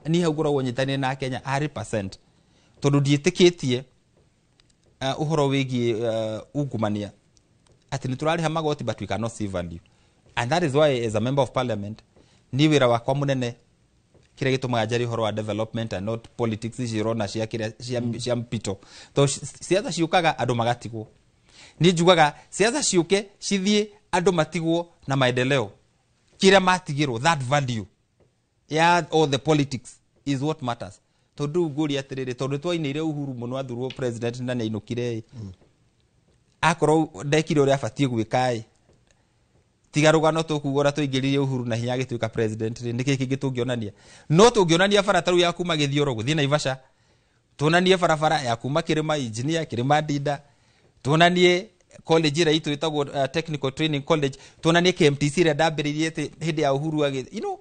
niĩ hau ngoragwo nyitanĩire na Kenya 100% tondũ ndiĩtĩkĩtie uhoro wĩgiĩ ungumania atĩ nĩ tũrarĩha magoti but we cannot see value. And that is why as a member of parliament ni wĩra wakwa mũnene kire gitumaga njari horo wa development and not politics cirona cia mpito to siasa ciukaga andu magatigwo ni njugaga siasa ciuke cithie andu matigwo na maendeleo kire matigirwo that value yeah all the politics is what matters tondu nguri atiriri tondu twainire Uhuru muno athurwo president na ne inukire akoro ndekire uria afatie gwika tigarugano tukugora tuingiririe Uhuru na hinya gituika president niki kingi tungionania no tungionania barataru ya kuma githioro guthie na Ivasha tunanie barabara ya kuma Kirima engineer Kirima Dida tunanie college ira itu itagwo technical training college tunanie KMTC ira ndambiririe hindi ya Uhuru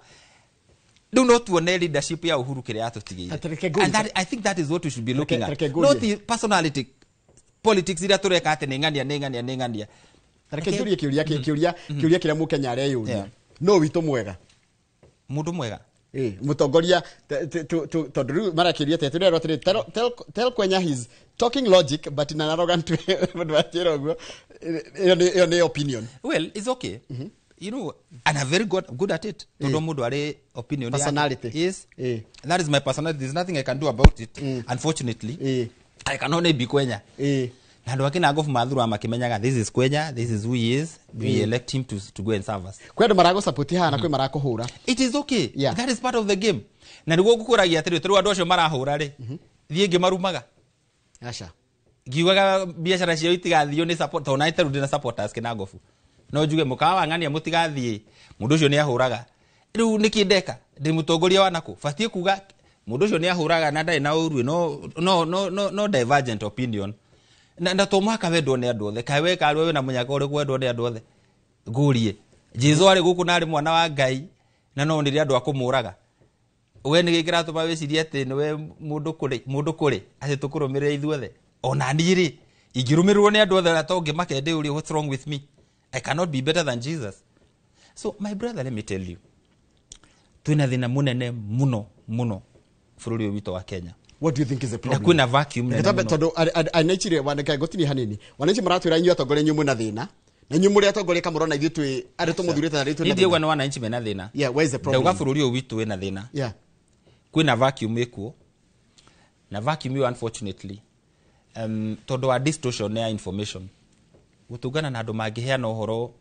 do not tuone leadership ya Uhuru kire atutigire and that, I think that is what we should be looking at not the personality politics ira tureka ate nengania Reke njurie kiuria kira mukenya ari yuria no witu mwega mundu mwega mutongoria tondu marakiria te turero tell Kwenya he's talking logic but in an arrogant way but your opinion well it's okay you know and I'm very good at it tondu mundu ari opinion personality yes that is my personality there's nothing I can do about it unfortunately I can only be Kwenya na ndo akina ngofu mathuru amakimenyaga this is Kwenya this is who he is we elect him to go and serve us kwendo marago support hana kwe marako hura it is okay that is part of the game na niguo gukuragia atiri turu andu acio marahura ri thie ngi marumaga acha giwaga biashara cio itigathio ni support ona iteru ndina supporters kina ngofu no njuge mukawa ng'ania mutigathie mundu ucio ni ahuraga riu nikindeka ndi mutongoria wanako fatie kuga mundu ucio ni ahuraga na ndai na urue no divergent opinion na to mwaka wendo ne andu othe kai we karwe we na munyaka uri kwendo ne andu othe ngurie Jesu ari guku na ari mwana wa Ngai na no ndiri andu akumuraga we ni gikira tuma wicirie ati ni we mundu kuri ati tukurumirira ithuothe ona niri ingirumirwo ne andu othe na to ngimakende uri what's wrong with me I cannot be better than Jesus so my brother let me tell you twina thina munene muno bururi wito wa Kenya. What do you think is the problem? Kuna vacuum nene muno. Tondu anaichire waneka gotini hanini. Wanaichi maratwira inyu atongore nyumu na thina. Na nyumu ri atongore kamurona ithu twi ari tumuthurite na ritu na. Ndiye wana wanaichi mena thina. Yeah, where is the problem? Ndauga bururi wito wina thina. Yeah. Kuna vacuum ekuo. Na vacuum you unfortunately tondu wa distortion ya information. Gutungana na andu mangiheana uhoro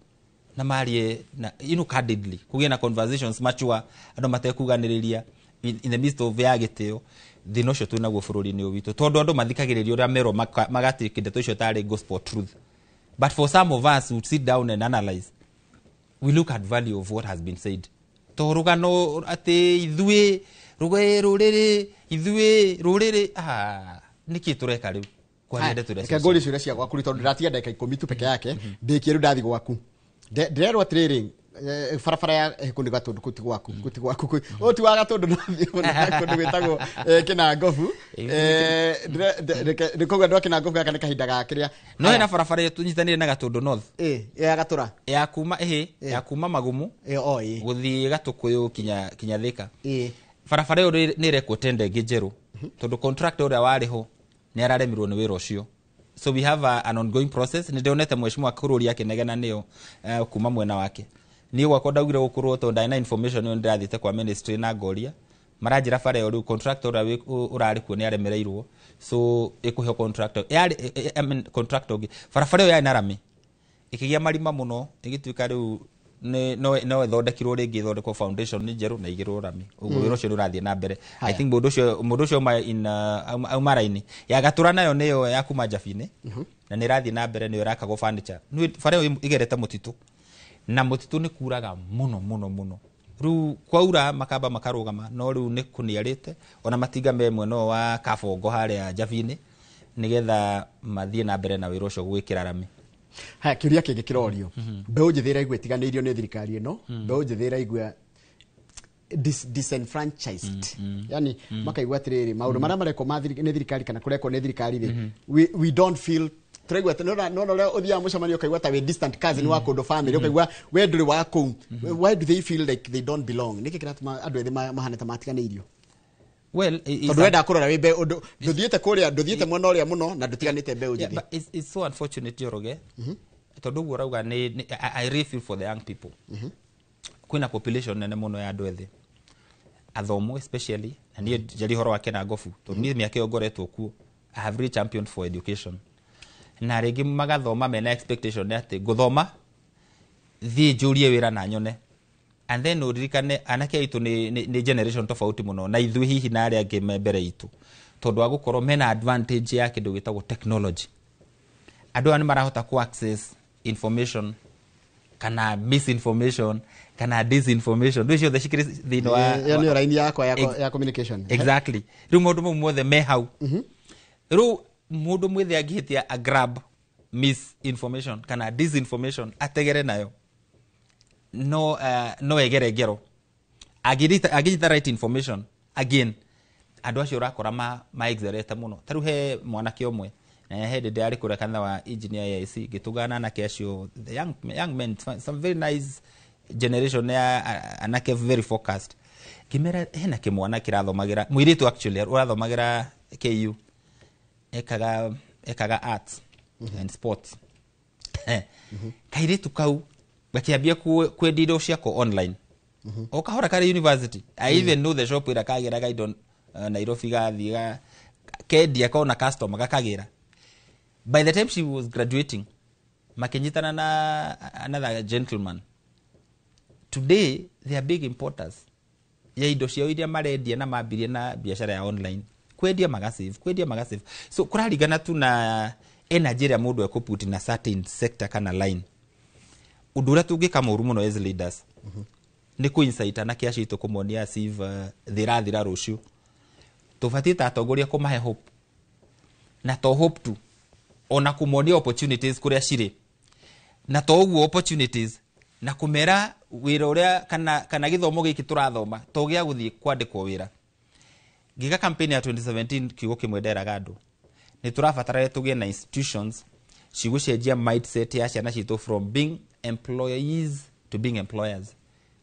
na marie na candidly kugia na conversations mature andu matekuganiriria in the midst of ya gitio thino cio twina guo bururi-ini witu tondu andu mathikagiriria uria mero magatikinde ndeto icio tari gospel truth but for some of us who sit down and analyze we look at value of what has been said torugano ati ithue ruriri niki tureka riu kwariende tureka ngori ciuria cia gwaku tondu ndiratia ndeka 10 tu peke yake ndikiru ndathi gwaku ndirerwa training farafara ya kundi gatundu kuti gwaku oti wa gatundu na kundu gwetagwo kina ngofu ndikoga ndo kina ngofu gaka kahinda gakiria no ina farafara yetu nyitanire na gatundu north ya gatura ya kuma magumu guthii gatukuyu kinya thika farafara yo ni reko tende ngijeru tondu contractor uria wariho ni araremirwo ni wira ucio so we have an ongoing process ni ndionete mheshimiwa kururi yake negena niyo kuma mwena wake ni gwakwa ndagire gukurwo to ndina information yo ndathite kwa ministry na ngoria maranjira fara yo contractor urari ku ni aremereirwo so ikuhe contractor contractor fara yo ya narami ikigia marima muno igituika riu no thondekirwo ringi thondekwo foundation ni njeru na igirwo rami uguo wiro cio urathie na mbere I think mundu cio ma in umaraini ya gatura nayo niyo ya kuma Jabini na ni rathie na mbere niyo rakagwo furniture ni fara yo igerete mutitu na mutitu ni kuraga muno riu kwaura makamba makarugama no riu ni kuniarite ona matinga memwe no wa Kabongo haria Jabini nigetha mathie na mbere na wiro cio gwikira rami ha kiuria kingi kirorio mbeu njithira igwe tiganeirio ni thirikari ino mbeu njithira igwe disenfranchised yani makaigwa atiriri maundu maria mareko ni thirikari kana kureko ni thirikari we don't feel tregwa no le othia mucamanio kaigwa ta we distant cousin wa kondo family ukaigwa we nduri wako why do they feel like they don't belong niki kiratuma andu ethi mahaneta matiganeirio well tondu wenda kurora wimbe undu nduthiete kuria nduthiete mwena uria muno na ndutiganite mbeu njithi it's so unfortunate Joroge tondu guo rauga ni I really feel for the young people kwina population nene muno ya andu ethi athomo especially na niĩ njari horo wake na ngobu tondũ niĩ mĩaka ĩyo ngoretwo kuo I have really championed for education na rĩngĩ magathoma mena expectation nĩ atĩ ngũthoma thiĩ njũrie wĩra na nyone and then ũririkane anake aitũ nĩ generation tofauti mũno na ithuĩ hihi na arĩa angĩ me mbere itũ tondũ agũkorwo mena advantage ya kĩndũ gĩtagwo technology andũ aya nĩ marahota ku access information kana misinformation kana disinformation ndio ciothe cikĩrĩ thĩinĩ wa yani raini yakwa ya communication exactly rĩu maũndũ mau mothe me hau rĩu mũndũ mwĩthĩ angĩhĩtia a grab misinformation kana disinformation ategere nayo no egere ngero agĩnyita right information again andũ acio ũrakora ma exerete mũno tarĩu he mwanake ũmwe hĩndĩ ndĩarĩ kũrĩa kanitha wa engineer AIC gĩtugana anake acio the young men some very nice generation ya anake very focused kimera hena kĩmwana kĩrathomagĩra mũirĩtu actually ũrathomagĩra KU ekaga arts and sports kairĩtu kau gakĩambia kwendia indo ciako online o kahora kare university I even know the shop ĩrĩa kagĩra gaido Nairobi gathiĩ kendia kona customer gakagĩra by the time she was graduating makinyitana na another gentleman today they are big importers ya indo ciao iria marendia na mambirie na biashara ya online kwendia magasave so kũrarigana tu na energy ĩrĩa mũndũ ekũput na certain sector kana line ũndũ ũrĩa tũngĩka mũru mũno as leaders nĩ kũinsight na kiaci itũ kũmonia sieve thirathira rũciũ tũbatiĩ ta atongoria kũmahe hope na to hope tu ona kũmonia opportunities kũrĩa cirĩ na to ũguo opportunities na kũmera wĩra ũrĩa kana gĩthomo gĩkĩ tũrathoma to gĩa gũthiĩ kwandĩkwo wĩra giga campaign ya 2017 kiugo kĩmwe nderaga andũ nĩ tũrabatara tũgĩe na institutions cigũcenjia mindset ya ciana citũ from being employees to being employers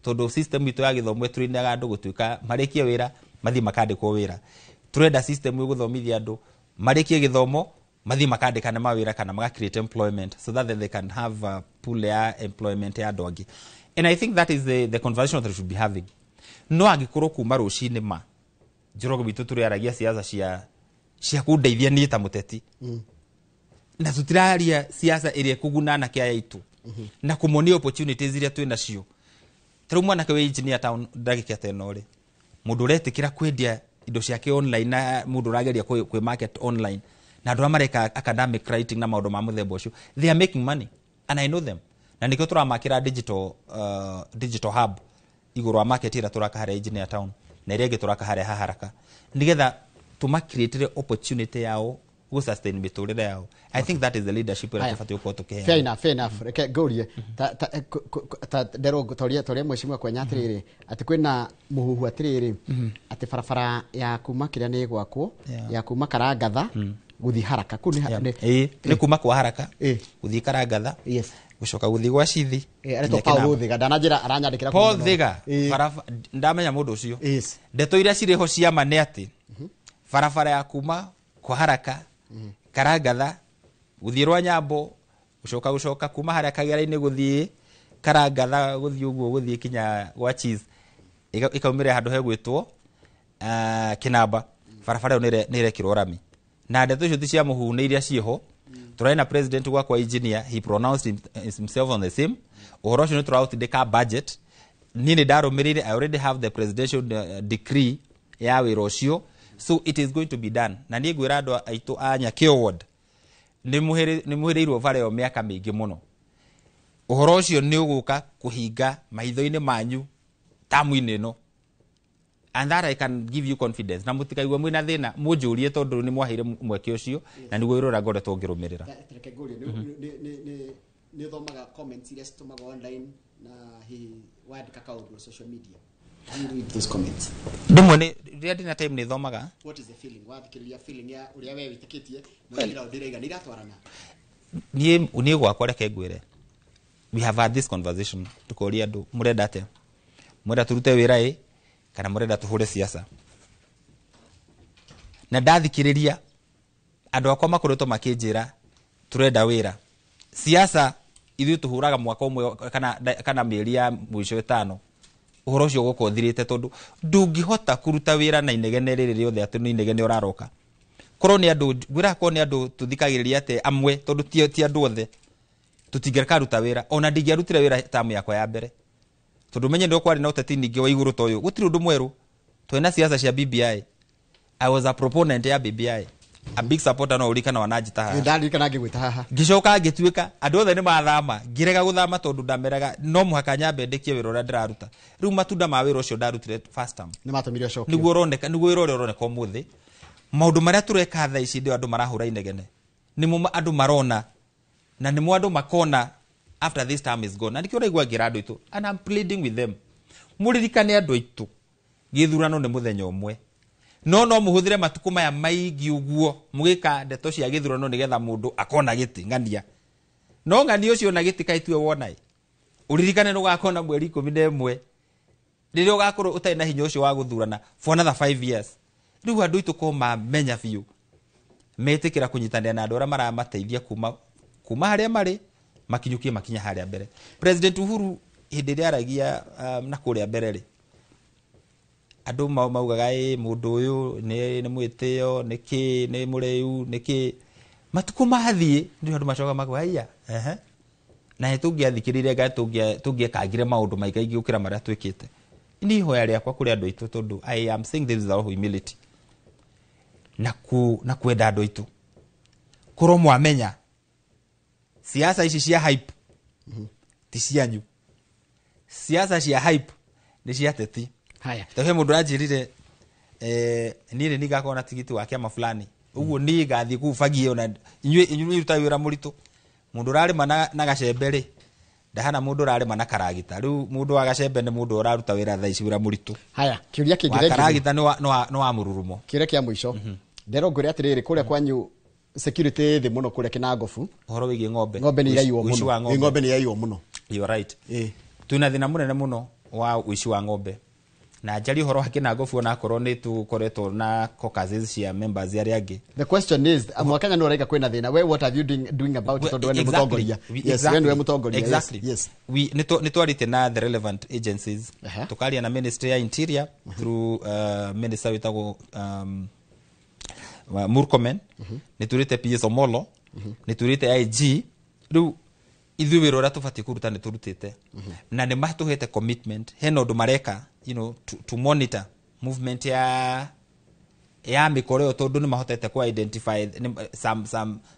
tondũ system itũ ya gĩthomo ĩtũrinaga andũ gũtuĩka marĩkie wĩra mathi makandĩkwo wĩra turenda system ĩgũthomithia andũ marĩkie gĩthomo mathi makandĩkana mawĩra kana maga create employment so that they can have a pool ya employment ya andũ angĩ and I think that is the conversation that we should be having no angĩkorwo kuma rũcinĩ ma Njoroge witũ tũrĩaragia siasa cia kũndeithia niĩ ta mũteti na tutiraria siasa ĩrĩa kũguna na kĩa yaitũ na kũmonia opportunities iria twĩ nacio tarĩu mwanake wa engineer town ndagĩka teno rĩ mũndũ ũretĩkĩra kwendia indo ciake online na mũndũ ũrageria kwĩ market online na andũ mareka academic writing na maũndũ ma mũthemba ũcio they are making money and I know them na nĩkĩo tũramakĩra digital hub igũrũ wa market ĩrĩa tũraka harĩa engineer town na ĩrĩa ĩngĩ tũraka harĩa haraka nĩgetha tũma-create opportunity yao gũ-sustain mĩtũrĩre yao I think that is the leadership ĩrĩa tũbatiĩ gũkorwo tũkĩheana fair enough reke ngũrie ta ndero tũrĩa mwecimu kwenya atĩrĩrĩ atĩ kwĩna mũhuhu atĩrĩrĩ atĩ barabara ya kuma kĩrĩa nĩ gwakwo ya kuma Karangatha gũthiĩ haraka nĩ kuma kwa haraka gũthiĩ Karangatha gũcoka gũthiĩ gwa Cithi Paul Thiga ndananjĩra aranyandĩkĩra Paul Thiga ndamenya mũndũ ũcio ndeto iria cirĩ ho cia ma nĩ atĩ barabara ya kuma kwa haraka Karangatha gũthiĩ Rwanyambo gũcoka kuma harĩa Kagera-inĩ gũthiĩ Karangatha gũthiĩ ũguo gũthiĩ kinya gwa Cheese ikaumĩra handũ hegwĩtwo Kinamba barabara ĩyo nĩ irekĩrwo rami na ndeto icio ti cia mũhuhu nĩ iria ciĩho tũraina president gwakwa engineer he pronounced himself on the same ũhoro ũcio nĩ tũrautindĩka budget niĩ nĩ ndarũmĩrĩire I already have the presidential decree ya wĩra ũcio so it is going to be done na niĩ ngwĩra andũ aitũ a Nyakĩo ward nĩ mũhĩrĩirwo bara ĩyo mĩaka mĩingĩ mũno ũhoro ũcio nĩ ũgũka kũhinga mahitho-inĩ manyu tamu-inĩ ĩno and that I can give you confidence na mũtikaigua mwĩna thĩna mũnjũrie tondũ nĩ mwaheire mweke ũcio na nĩguo wĩra ũrĩa ngoretwo ngĩrũmĩrĩra nĩ thomaga comments iria citũmaga online na hihi wandĩka kaũndũ social media you read those comments ndimwe rĩrĩa ndĩna time nĩ thomaga what is the feeling wathikĩrĩria feeling ya ũrĩa we wĩtĩkĩtie na wĩra ũndĩraiga nĩ iratwarana niĩ gwakwa reke ngwĩre we have had this conversation tukũria andũ mũrenda atĩa mũrenda tũrute wĩra kana mũrenda tũhũre siasa na ndathikĩrĩria andũ akwa makoretwo makĩnjĩra tũrenda wĩra siasa ithuĩ tũhũraga mwaka ũmwe kana mĩeri ya mũico ĩtano uhoro ucio goko thirite tondu ndungihota kuruta wira na inegene riri riothe atu ni inegene uraroka korwo ni andu gwira ko ni andu tuthikagiriria ate amwe tondu ti andu othe tutingireka ruta wira ona ndingiarutire wira tamu yakwa ya mbere tondu menye ndio kwari na uteti ningi wa iguru toyo gutiri undu mweru twena siasa cia BBI. I was a proponent ya BBI, a big supporter no urikana wanajita haha ndarikana ngigwita haha gicoka ngituika andu othe ni mathama ngirega guthama tondu ndameraga no muhaka nyambe ndikie wira uria ndiraruta riu matunda ma wira ucio ndarutire first time ni matumire cokio niguo uroneka niguo wira uria uroneka umuthi maundu maria tureka tha ici ndio andu marahura inegene nimo andu marona na nimo andu makona after this time is gone na ndikio raigua ngira andu itu and I'm pleading with them muririkane andu itu githurano ni muthenya umwe no muhuthire matuku maya maigi uguo mugika ndeto cia githurano nigetha mundu akona giti ngania no ngania ucio na giti kaitwe wonai uririkane no gakona mweri 11 riria ugakorwo utai na hinya ucio wa guthurana for another 5 years riu andu itu ko mamenya biu metikira kunyitanira na andu aria maramateithia kuma haria mari makinyukie makinya haria mbere President Uhuru hindi ria aragia na kuria mbere ri andu maugaga mundu uyu ni mwitio niki ni mureu niki matuku mathie ndio andu macoka magwa haya na hetungiathikiriria ga tungiekagire maundu maigaigi ukira maria twikite ni hoya riakwa kuri andu itu tondu I am saying this is our humility na kwenda andu itu kuro mwamenya siasa ici cia hype ti cianyu siasa cia hype ni cia teti haya tahe mundu ajirire nire nigakona tigiti wa kiama fulani uguo ni gathi kufagie ona inyui ruta wira muritu mundu rarima na gacembere ndahana mundu rarima na karagita riu mundu wa gacembe ni mundu uraruta wira tha ici wira muritu haya kiuria kingire karagita no wa mururumo kire kia muico ndero ngure atiriri kuria kwanyu security thi muno kuria Kinangofu horo wigi ngombe ni yaiwo muno ngombe ni yaiwo muno you are right tuna thina munene muno wa uici wa ngombe na jari horo hakina Kinangofu na korwo ni tukoretwo na caucuses cia members aria angi. The question is mwakanya no rega kwena thina we what have you doing about it tondu we mutongoria yes we mutongoria exactly yes we ni twarite na the relevant agencies tukaria na Ministry ya Interior through minister witago Murkomen ni turite PS Omolo ni turite IG riu ithu wira uria tubati kuruta ni turutite na ni matuhete commitment heno ndu mareka to monitor movement ya mikoreo tondu ni mahotete ku identify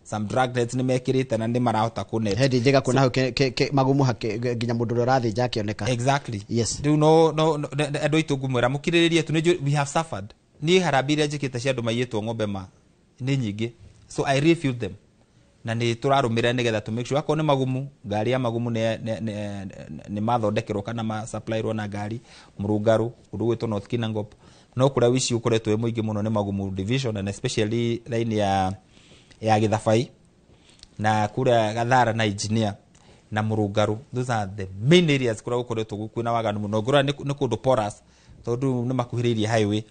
some drug dealers ni mekirite na ni marahota kunet hendi njega kuna magumu hake ginya mundu urathi jake oneka exactly yes no andu itu ngumwira mukiriririe tu we have suffered ni harabira njikite cia andu maiyetwo ngombe ma ni nyingi so I refuse them na ni turarumira nigetha to make sure akone magumu ngari ya magumu ni mathondekerwo kana ma supply ro na ngari murungaru undu gwitwo North Kinangop no kuria wici ukoretwo muingi muno ni magumu division and especially line ya Githabai na kuria Gathara na engineer na murungaru those are the main areas kuria ukoretwo gukwina waganu muno ngura ni kundu porous tondu ni makuhiririe highway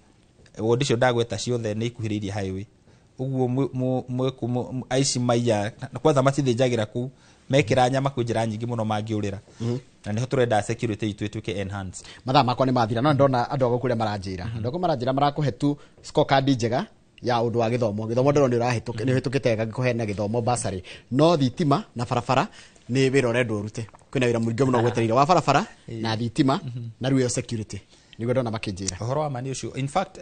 wodicio ndagweta ciothe ni ikuhiririe highway uguo aici maiya kwanza matithĩnjagĩra ku mekĩra nyama kwĩ njĩra nyingĩ mũno mangĩũrĩra na nĩho tũrenda security itũ ĩtuĩke enhance mathaa makwa nĩ mathira no ndona andũ agũ kũrĩa maranjĩra andũ agũ maranjĩra marakũhe tu scorecard njega ya ũndũ wa gĩthomo ndĩrona nĩ ũhĩtũkĩte gakũhe na gĩthomo basarĩ no thitima na barabara nĩ wĩra ũrendwo ũrute kwĩna wĩra mũingĩ mũno gwetereire wa barabara na thitima na rĩu security nĩguo ndona makĩnjĩra ũhoro wa mani ũcio in fact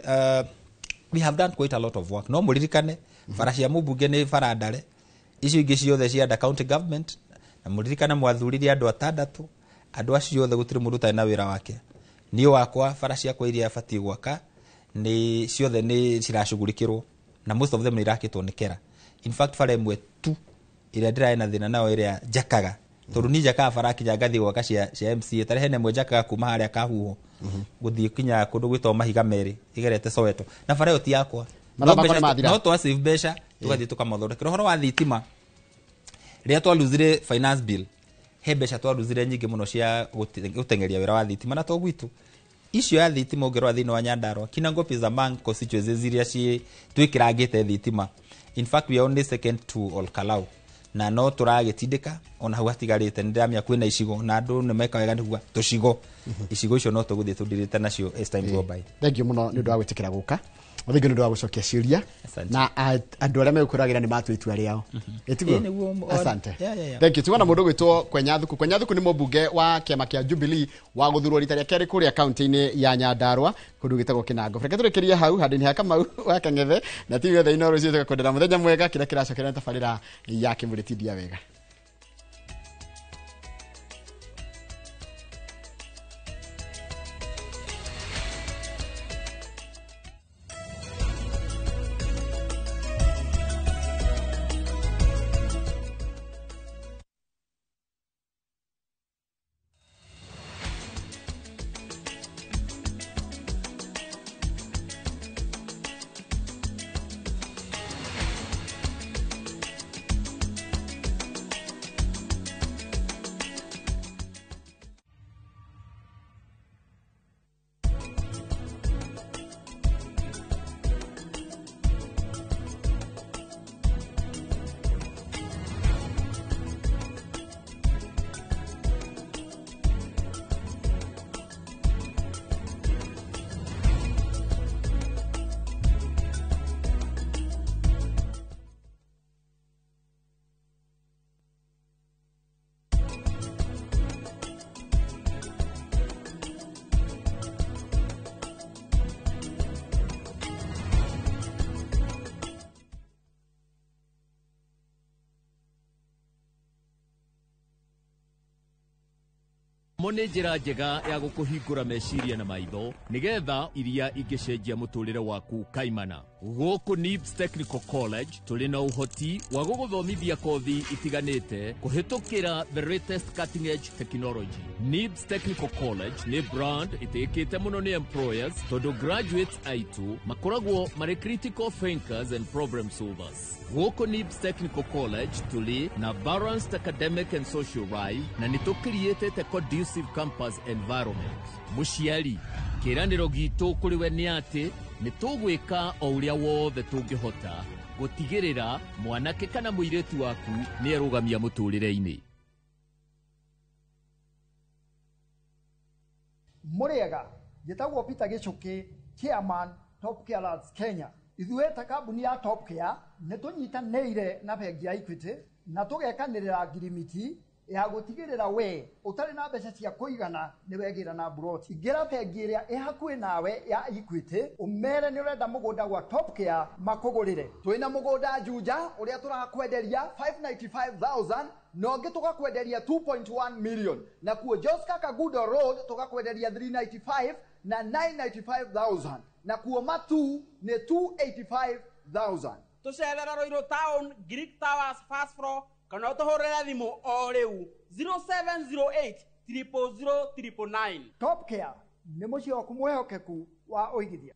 we have done quite a lot of work no muririkane farashi ya mubunge ni farandare icio ingĩ ciothe cia under county government na muririkane mwathuririe andu atandatu andu acio othe gutiri mundu tari na wira wake niyo wakwa farashi yakwa iria abati gwaka ni ciothe ni ciracugurikirwo na most of them ni irakitwo ni kera in fact fara imwe tu iria ndirae na thina nao iria jakaga tondu ni jakaga fara kinya ngathi gwaka cia MCA tari hene mwe jakaga kuma haria kahuho guthii kinya kundu gwitwo Mahiga Meri igerete Soweto na fara yo ti yakwa no to save besha tugathi tukamathondekera horo wa thitima ria twaluzire finance bill he besha twaluzire nyingi muno cia gutengeria wira wa thitima na to gwitu icio ya thitima ungerwa thini wa Nyandarua Kinangop is among constituencies iria ci twikirangite thitima in fact we are only second to Olkalau na no turagitindika ona hau hatigarite ndiramya kwina icigo na andu ne meka wega niguo tucigo icigo icio no tuguthie tundirite nacio as time go by. Thank you muno ni ndu wa gwitikira guka Othigo ndu wa gucokia ciuria na andu aria megukuragira ni matu itua riao etiguo asante. Thank you. Tugona mundu gwitwo Kwenyathuku ni mubunge wa kiama kia Jubilee wa guthurwo rita ria keri kuria county-ini ya Nyandarua kundu gitagwo Kinango. Reke turikiria hau handini ha Kamau wa Kang'ethe na timu yothe ino rucio tugakwendera muthenya mwega kira kiracokera tabarira ya kimuritidia wega. Mone njira njega ya gukuhingura meciria na maitho nigetha iria ingicenjia muturire waku kaimana. Guku NIBS Technical College tuli na uhoti wa guguthomithia kothi itiganite kuhitukira the latest cutting edge technology. NIBS Technical College ni brand itikite muno ni employers tondu graduates aitu makoragwo mari critical thinkers and problem solvers. Guku NIBS Technical College tuli na balanced academic and social life na nito created a conducive campus environment. Muciari kiraniro gitu kuri we ni ati nitugwika o uria wothe tungihota gutigirira mwanake kana muiretu waku ni erugamia muturire-ini. Muriega gitagwo Peter Gichuki, chairman Top Care Lads Kenya. Ithueta kambuni ya Top Care nitunyitanire na bengi ya Equity na tugekanirira ngirimiti ya gutigirira we utari na mbeca cia kuigana ni wegira na broti ingira bengi iria ihakui nawe ya Equity umere ni urenda mugunda gwa Top Care makugurire. Twina mugunda Juja uria turakwenderia 595,000 no ngi tugakwenderia 2.1 million na kuo Joska Kagudo Road tugakwenderia 395 na 995,000 na kuo Matu ni 285,000. Tucerera Roiro Town, Greek Towers first floor kana utohorera thimu o riu 0708 000 999. Top Care ni mucio kumwehokeku wa oigithia.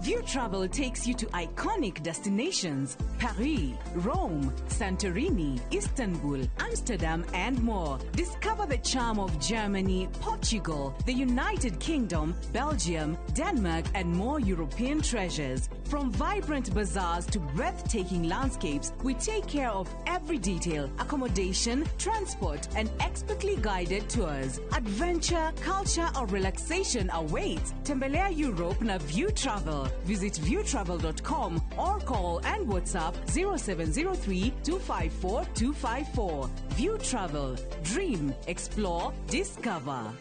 View Travel takes you to iconic destinations: Paris, Rome, Santorini, Istanbul, Amsterdam, and more. Discover the charm of Germany, Portugal, the United Kingdom, Belgium, Denmark, and more European treasures. From vibrant bazaars to breathtaking landscapes, we take care of every detail: accommodation, transport, and expertly guided tours. Adventure, culture, or relaxation awaits. Tembelea Europe na View Travel. Visit viewtravel.com or call and WhatsApp 0703 254 254. View Travel. Dream, explore, discover.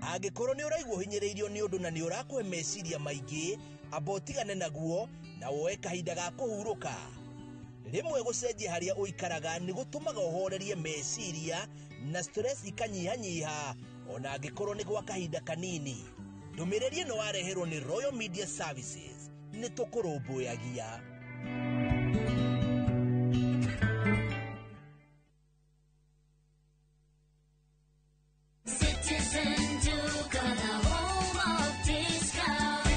Angĩkorwo nĩ ũraigua hinyĩrĩirio nĩ ũndũ na nĩ ũrakũhe meciria maingĩ, amba ũtigane naguo na woe kahinda ga kũhurũka. Rĩmwe gũcenjia harĩa ũikaraga nĩ gũtũmaga ũhorerie meciria na stress ikanyihanyiha ona angĩkorwo nĩ gwa kahinda kanini. Ndũmĩrĩri ĩno wareherwo nĩ Royal Media Services nĩ tũkũrũmbũyagia.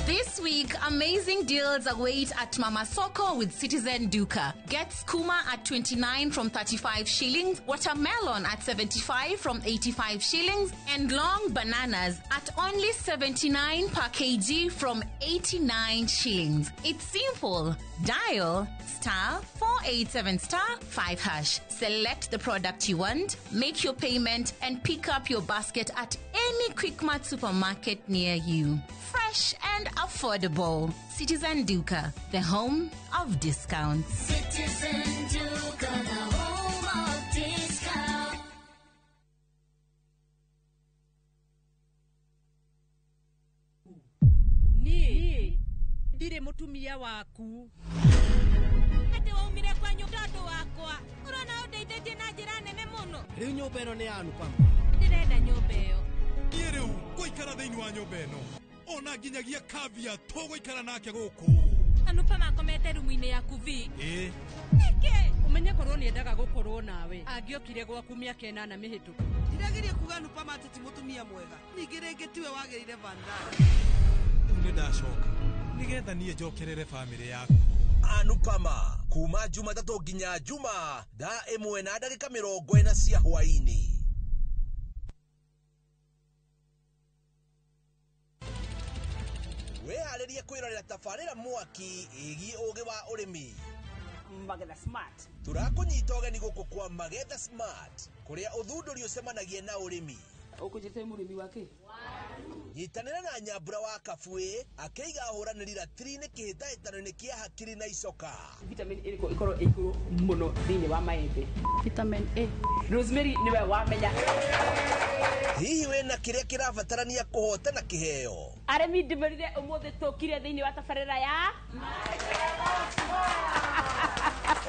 This week week, amazing deals await at Mama Soko with Citizen Duka. Get skuma at 29 from 35 shillings, watermelon at 75 from 85 shillings, and long bananas at only 79 per kg from 89 shillings. It's simple. Dial *487*5#. Select the product you want, make your payment, and pick up your basket at any Quickmart supermarket near you. Fresh and affordable. Citizen Duka, the home of discounts. Citizen Duka, the home of discount. Ni ndire mutumia waku ati waumire kwanyu ndondo wakwa urona undeithĩtie na njĩra nene mũno. Rĩu nyũmba ĩno nĩ yanu Pam? Ndĩrenda nyũmba ĩyo. Niĩ rĩu ngũikara thĩinĩ wa nyũmba ĩno ona nginyagia Kavia tũgũikara nake gũkũ. Anupa makomete rumu-inĩ yaku vi. Nĩkĩ? Ũmenye korwo nĩendaga gũkorwo nawe angĩokire gwaku mĩaka 8 mĩhĩtũku. Ndirageria kuga Anupa mati ti mũtumia mwega. Ningĩ rĩngĩ tiwe wagĩrĩire Vandana. Rĩu nĩndacoka nĩgetha niĩ njokerere bamĩrĩ yaku. Anupama kuma Jumatatu nginya Juma thaa 1:40 cia hwaini. Wehariria kwirorera tabarĩra mwaki ĩgiĩ ũgĩ wa ũrĩmi. Magetha Smart. Tũrakũnyita ũgeni gũkũ kwa Magetha Smart kũrĩa ũthundũri ũcemanagia na ũrĩmi. Ũkũnjĩte mũrĩmi wake? Nyitanĩra na Nyambura wa Kabuĩ akĩiga ahũranĩri ratiri-inĩ kĩhĩtahĩtano-inĩ kĩa hakiri na icoka. Vitamin A ikorwo igũrũ mũno thĩinĩ wa maembe. Vitamin A. Rosemary niwe wamenya. Hihi wĩna kĩrĩa kĩrabatarania kũhotana kĩheo? Arĩmi ndĩmerire ũmũthĩ tũkire thĩinĩ wa tabarĩra ya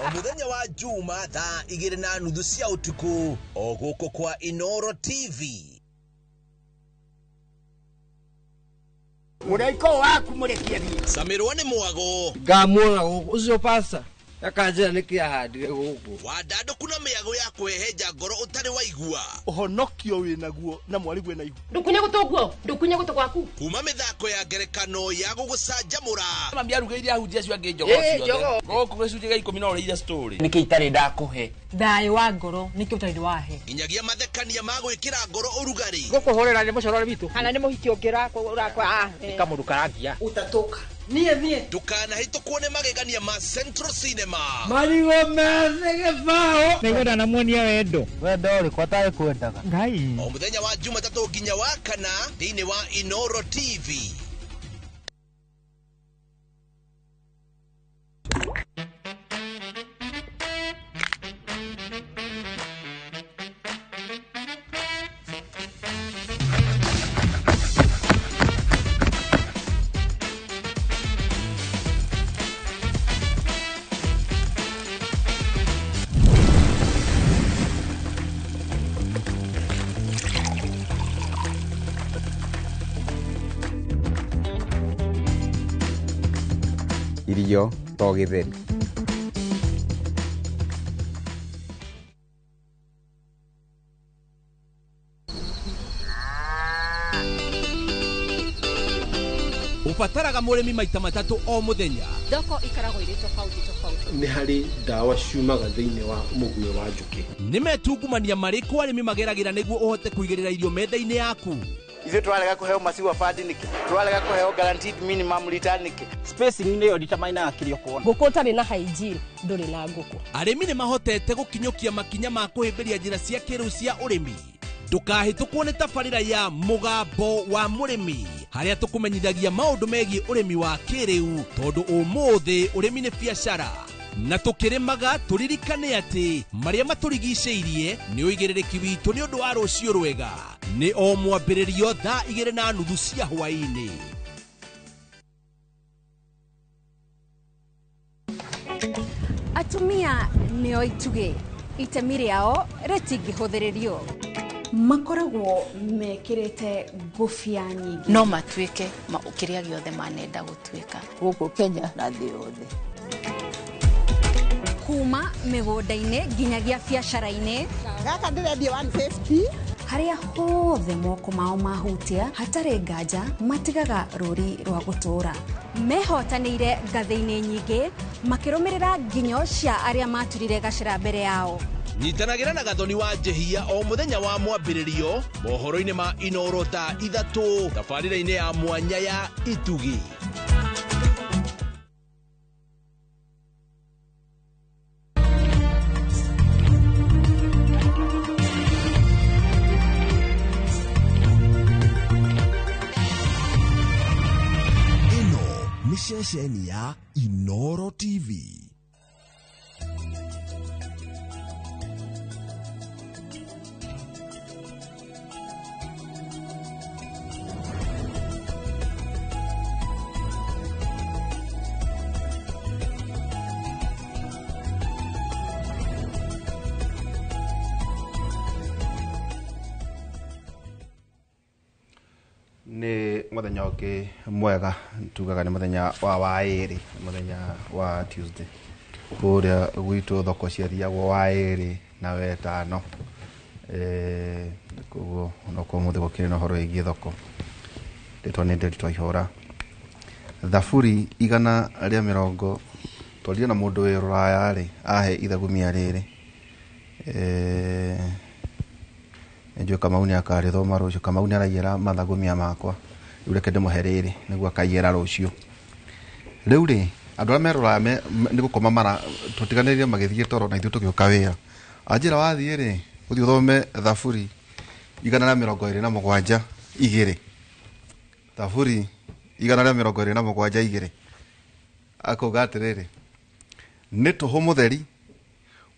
o mũthenya wa Juma thaa 2:30 cia ũtukũ o gũkũ kwa Inoro TV. Mũraiko waku mũrekia thiĩ. Samirwa nĩ mwago. Ngamwona ũcio pasta akanjĩra nĩkĩ ahandire gũkũ. Wandandũku na mĩago ya kwehenja ngoro ũtarĩ waigua. Ũhonokio wĩnaguo na mwarigu ena ihu. Ndukunye gũtũguo, ndukunye gũtũ gwaku. Kuma mĩthako ya ngerekano ya gũgũcanjamũra. Mami arugĩire ahunjia cio angĩ njogo ciothe. Gũkũ gĩcunjĩ gĩa 10 no ũrĩire story. Nĩkĩ itarĩ ndakũhe. Thayũ wa ngoro nĩkĩ ũtarĩ wahe. Nginyagia mathekania ma gwĩkĩra ngoro ũrugarĩ. Gũkũhũrĩra nĩ mũcorore witũ. Kana nĩ mũhiki ũngĩra ũrakwa. Kamũndũ karangia. Utatoka. Niĩ. Ndũkanahĩtũkwo nĩ magegania ma Central Cinema. Marigo mese gĩbaũ. Nĩgwenda namuonia wendo. Wendo ũrĩkũ atarĩ kwendaga. Ngai. O mũthenya wa Jumatatu nginya wa Kana thĩinĩ wa Inoro TV. Irio to gĩtheri. Ũbataraga mũrĩmi maita matatũ o mũthenya. Thoko ikaragwo irĩ tofauti. Nĩ harĩ ndawa ciumaga thĩinĩ wa mũguĩ wa njũkĩ. Nĩ metungumania marĩkũ arĩmi mageragĩra nĩguo ũhote kũigĩrĩra irio menda-inĩ yaku. Ithuĩ tũralega kũheo massive fund nĩkĩ? Tũralega kũheo guaranteed minimum return nĩkĩ? Spacing nĩyo determine kĩrĩa ũkuona. Ngũkũ ũtarĩ na hygiene ndũrĩ na ngũkũ. Arĩmi nĩ mahotete gũkinyũkia makinya ma kũhĩmbĩria njĩra cia kĩrĩu cia ũrĩmi. Ndũkahĩtũkwo nĩ tabarĩra ya mũgambo wa mũrĩmi harĩa tũkũmenyithagia maũndũ megiĩ ũrĩmi wa kĩrĩu tondũ ũmũthĩ ũrĩmi nĩ biacara. Na tũkĩrĩmaga tũririkane atĩ marĩa matũrigicĩirie nĩ ũigĩrĩrĩki witũ nĩ ũndũ wa rũciũ rwega. Nĩ o mwambĩrĩrio thaa 2:30 cia hwaĩ-inĩ. Atumia nĩo itugĩ itemi rĩao rĩtingĩhũthĩrĩrio. Makoragwo mekĩrĩte ngũbia nyingĩ No matuĩke kĩrĩa gĩothe manenda gũtuĩka. gũkũ Kenya na thĩ yothe. Kuma mĩgũnda-inĩ nginyagia biacara-inĩ. Gaka ndĩrendia 150. haria hothe moko mao mahutia hatari nganja matigaga rũri rwa gũtũra. Mehotanĩire ngathĩ-inĩ nyingĩ makĩrũmĩrĩra nginyo cia arĩa maturire gacĩra mbere yao. Nyitanagĩra na Gathoni wa Njehia o mũthenya wa mwambĩrĩrio mohoro-inĩ ma Inooro ta 3 tabarĩra-inĩ ya mwanya ya Itugi. Ino nĩ ceceni ya Inooro TV. Nĩ mũthenya ũngĩ mwega tugaga nĩ mũthenya wa waĩrĩ mũthenya wa Tuesday kũrĩa gwitũ thoko ciathiagwo waĩrĩ na wetano koguo onoko mũthĩ gũkĩrĩ na ũhoro wĩgiĩ thoko rĩtwa nĩ Nderitu Ihora thaburi 140 twaria na mũndũ wĩ rũraya rĩ ahe ithagumia rĩrĩ Njue Kamau nĩ akarĩthoma rũciũ. Kamau nĩ araiyĩra mathagumia makwa rĩu reke ndĩmũhe rĩrĩ nĩguo akaiyĩra rũciũ. Rĩu rĩ andũ arĩa merũraya nĩ gũkoma mara tũtiganĩrĩire magĩthiĩ toro na ithuĩ tũgĩũka wĩra. Anjĩra wathiĩ rĩ ũthiĩ ũthome thaburi 127 igĩrĩ. Thaburi 127 igĩrĩ. Akauga atĩrĩrĩ nĩ tũhũ mũtheri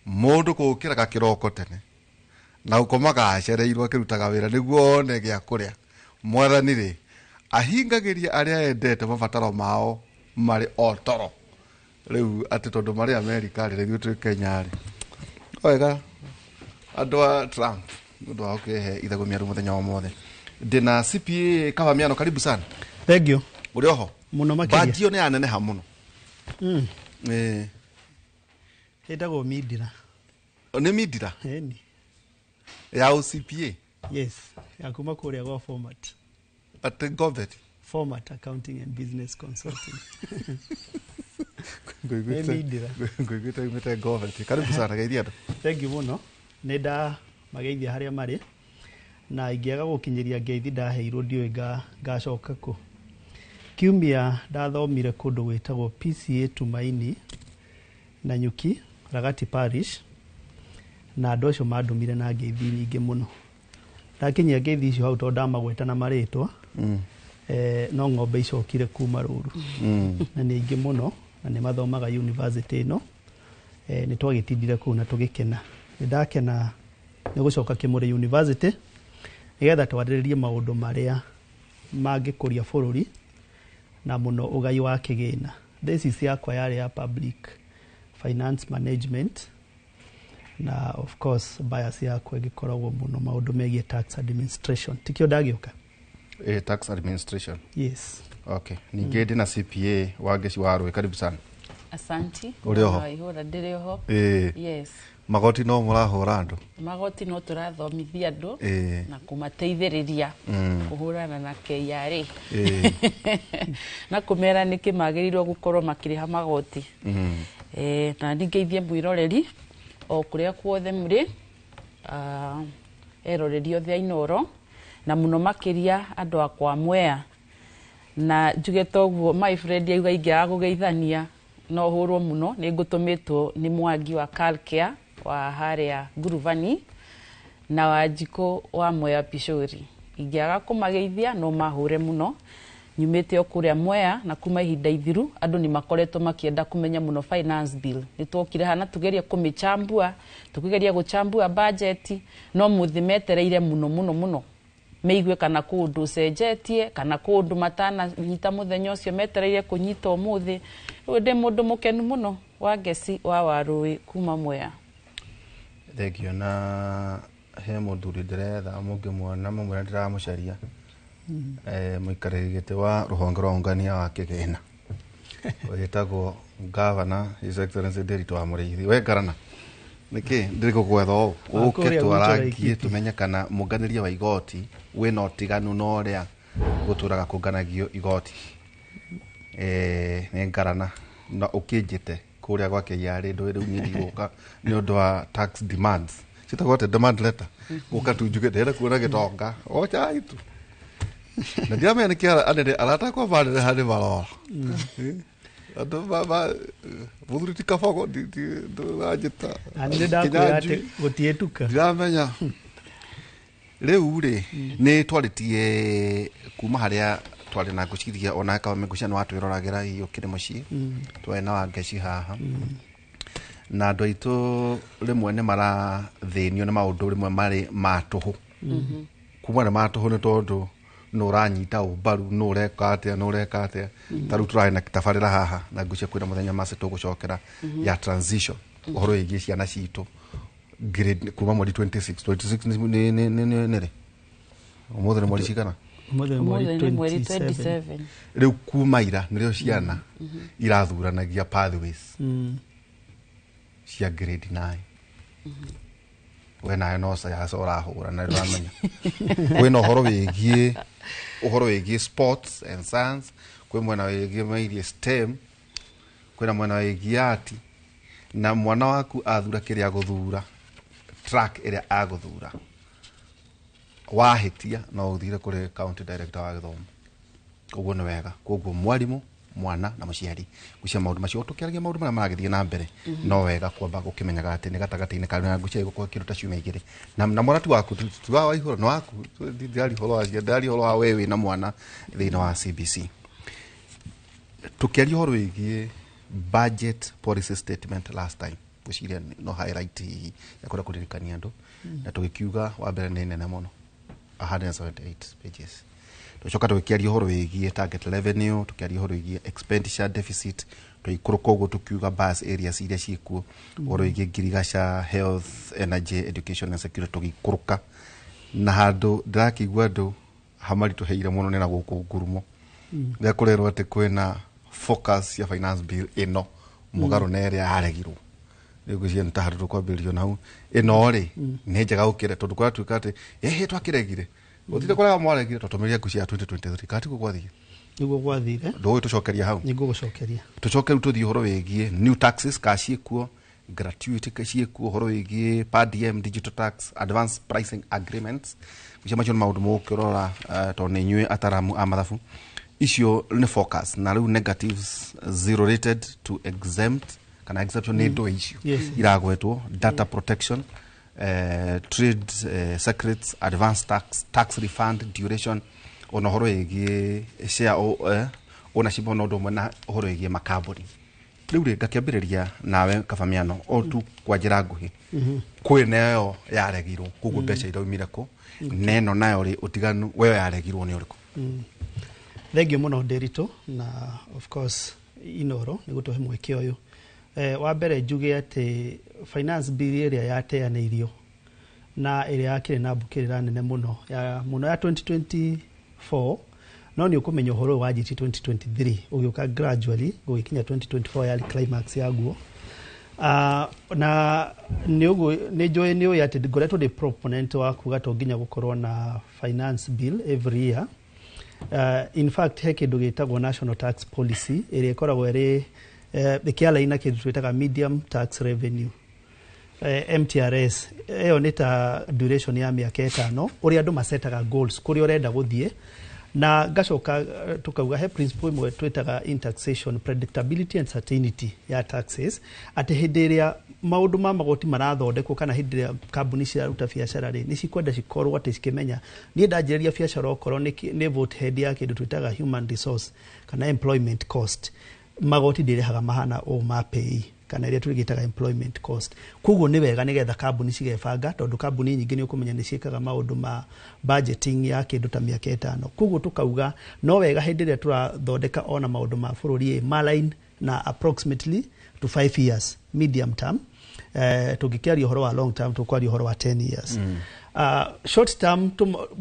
mũndũ gũkĩraga kĩroko tene na ukomaga acereirwo akirutaga wĩra nĩguo one gĩa kũrĩa. Mwathani rĩ ahingagĩria arĩa endete mabataro mao marĩ o toro. Rĩu atĩ tondũ marĩ Amerika rĩ rĩu tũrĩ Kenya rĩ wega andũ a Trump nĩũndũ wa gũkĩhe ithagumia rĩu mũthenya wa mothe. Ndĩna CPA Kavamiano, karibu sana. Thank you. Ũrĩ oho mũno makĩria. Banjio nĩ aneneha mũno. Ĩtagwo Midira. Nĩ Midira? Eni. Ya CPA? Yes, ya kuma kũrĩa gwa format. At Govet? Format Accounting and Business Consulting. Ngũiguĩte umĩte Govet. Karibu sana geithia andũ. Thank you mũno. Nĩnda mageithia harĩa marĩ na ingĩaga gũkinyĩria ngeithi ndaheirwo ndiũĩ ngacoka kũ. Kiumia ndathomire kũndũ gwĩtagwo PCA Tumaini na Nyuki Ragati Parish na andũ acio mandumire na ngeithi nyingĩ mũno. Ndakinyia ngeithi icio hau tondũ ndamagweta na marĩtwa no ng'ombe icokire kuma rũru na nĩ ingĩ mũno na nĩ mathomaga university ĩno nĩ twagĩtindire kũu na tũgĩkena. Nĩ ndakena nĩ gũcoka Kĩmũrĩ University nĩgetha twarĩrĩrie maũndũ marĩa mangĩkũria bũrũri na mũno ũgai wa kĩgĩna. Thesis yakwa yarĩ ya public finance management na of course bias yakwa ĩgĩkoragwo mũno maũndũ megiĩ tax administration. Tikio ndagĩũka? Tax administration. Yes. Okay. Ningĩ ndĩna CPA Wangeci wa Rũĩ, karibu sana. Asanti. Ũrĩ oho? Ihũra ndĩrĩ oho. Yes. Magoti no mũrahũra andũ? Magoti no tũrathomithia andũ na kũmateithĩrĩria kũhũrana na KRA na kũmera nĩkĩ magĩrĩirwo gũkorwo makĩrĩha magoti. Na ningĩithie mwĩroreri o kũrĩa kuothe mũrĩ eroreri othe a Inooro na mũno makĩria andũ akwa Mwea na njuge toguo my friend yauga ingĩaga gũgeithania no hũrwo mũno nĩ ngũtũmĩtwo nĩ Mwangi wa Calcare wa harĩa Nguruvani na Wanjikũ wa Mwea Pishori. Ingĩaga kũmageithia no mahũre mũno. Nyumĩte o kũrĩa Mwea na kuma ihinda ithiru andũ nĩ makoretwo makĩenda kũmenya mũno finance bill. Nĩ twokire hana tugeria kũmĩchambua, tukĩgeria gũchambua budget no mũthĩ metereire mũno mũno mũno. Meigue kana kũndũ cenjetie kana kũndũ matana nyita mũthenya ũcio metereire kũnyita ũmũthĩ. Rĩu ndĩ mũndũ mũkenu mũno Wangeci wa Warũĩ kuma Mwea. Thengio na he mũthuri ndĩretha mũngĩmuona mũmwĩra ndĩramũcaria. Mũikarĩri gĩtĩ wa rũhonge rwa ũngania wa kĩgĩna wĩtagwo Governor His Excellency Nderitu wa Mũrĩithi. We Garana niki ndiriko kwetho uke twarangie tumenye kana munganiria wa igoti wina utiganu no ria guturaga kunganagio igoti ni ngarana na ukinjite kuria gwake yari ndo riu nyiri guka ni undu wa tax demands sitagote demand letter guka tunjuge ndera kuona gitonga ocha itu na ndiame ni kia ande alata kwa vale hadi valora ando baba vudruti kafago do ajeta ande da kuyate gotietuka ndiramenya riu ri ni twaritie kuma haria twari na guciria ona ka megucana watu iroragira iyo kire muci twena wa ngeci haha na andu aitu rimwe ni marathinio ni maundu rimwe mari matuhu kuma na matuhu ni tondu no ranyita ubaru no ureka atia taru turai na kitafarira haha na gucia kwira muthenya mase tugucokera ya transition uhoro igi ciana citu grade kuma mweri 26 ni ri umuthi ni mweri cigana mweri 27 riu kuma ira nirio ciana irathuranagia pathways cia grade 9 wena no sa ya sora hura na ramenya wena uhoro wigie sports and science kwe mwana wigie mairie STEM kwena mwana wigie art na mwana waku athura kiria guthura track iria aguthura wahitia no uthire kuri county director wa githomo uguo ni wega koguo mwarimu mwana na muciari gucia maundu macio tukiaragia maundu mara maragithie na mbere no wega kwamba gukimenyaga ati ni gatagati-ini kana gucia gukwa kindu ta ciumia igiri na muratu waku tuwa wa ihoro no waku ndari horo acia ndari horo wa wewe na mwana thina wa CBC tukiaria horo wigie budget policy statement last time guciria no highlight ya kura kuririkania andu na tugikiuga wa mbere ni nene muno 178 pages tucoka tukiaria horo wigie target revenue tukiaria horo wigie expenditure deficit tuikuruka uguo tukiuga bus areas iria ciikuo horo wigie ngirigaca health energy education and security tugikuruka na handu ndirakigua andu hamari tuheire muno ni na guku ngurumo ndia kurerwo ati kwina focus ya finance bill ino mugaro na area aregirwo rigu cia ntaharu kwambirio nau ino ri ni njega ukire tondu kwa twikate twakiregire utite kwa mwaregire tutumiria gucia 2023 kati gwathire niguo gwathire ndo tucokeria hau niguo gucokeria tucoke tuthi horo wigie new taxes kaciekuo gratuity kaciekuo horo wigie PDM digital tax advance pricing agreements gucia macho maundu mukirora to ni nyue ataramu amathafu icio ni focus na riu negatives zero rated to exempt kana exception ni ndo icio iragwetwo data protection trade secrets advance tax refund duration ona horo igi share ona cibono ndo mena horo igi makambuni riu ri ngakiambiriria nawe kabamiano o tu kwa njira nguhi kwi nayo yaregirwo kugu mbeca iraumire ku neno nayo ri utiganu wewe yaregirwo ni uriku thengio muno Nderito na of course inoro ni gutuhe mweke uyu wa mbere njuge ati finance bill iria yateaneirio na iria yakire na mbukirira nene muno ya 2024 no ni ukumenya horo wa GT 2023 ugiuka gradually gukinya 2024 yali climax yaguo na ni joy ni yati goretwo the proponent wa kuga to nginya gukorwo na finance bill every year in fact heke ndugitagwo national tax policy iria ikoragwo iri ikialaina kindu twitaga medium tax revenue MTRS eyo nita duration ya miaka 5 uri andu masetaga goals kuri urenda guthie na gacoka tukauga he principle imwe twitaga in taxation predictability and certainty ya taxes ati hindiria maundu ma magoti marathondekwo kana hindiria kambuni cia ruta biacara ri ni cikwenda cikorwo ati cikimenya ni ndanjiriria biacara okoro ni vote head ya kindu twitaga human resource kana employment cost magoti ndirehaga mahana o mapei kana iria turigitaga employment cost kuguo ni wega nigetha kambuni cigebanga tondu kambuni nyingi ni ukumenya ni ciikaga maundu ma budgeting ya kindu ta miaka 5 kuguo tukauga no wega hindi iria turathondeka ona maundu ma bururi maline na approximately to 5 years medium term tũngĩkĩaria ũhoro wa long term tũkwaria ũhoro wa 10 years. Short term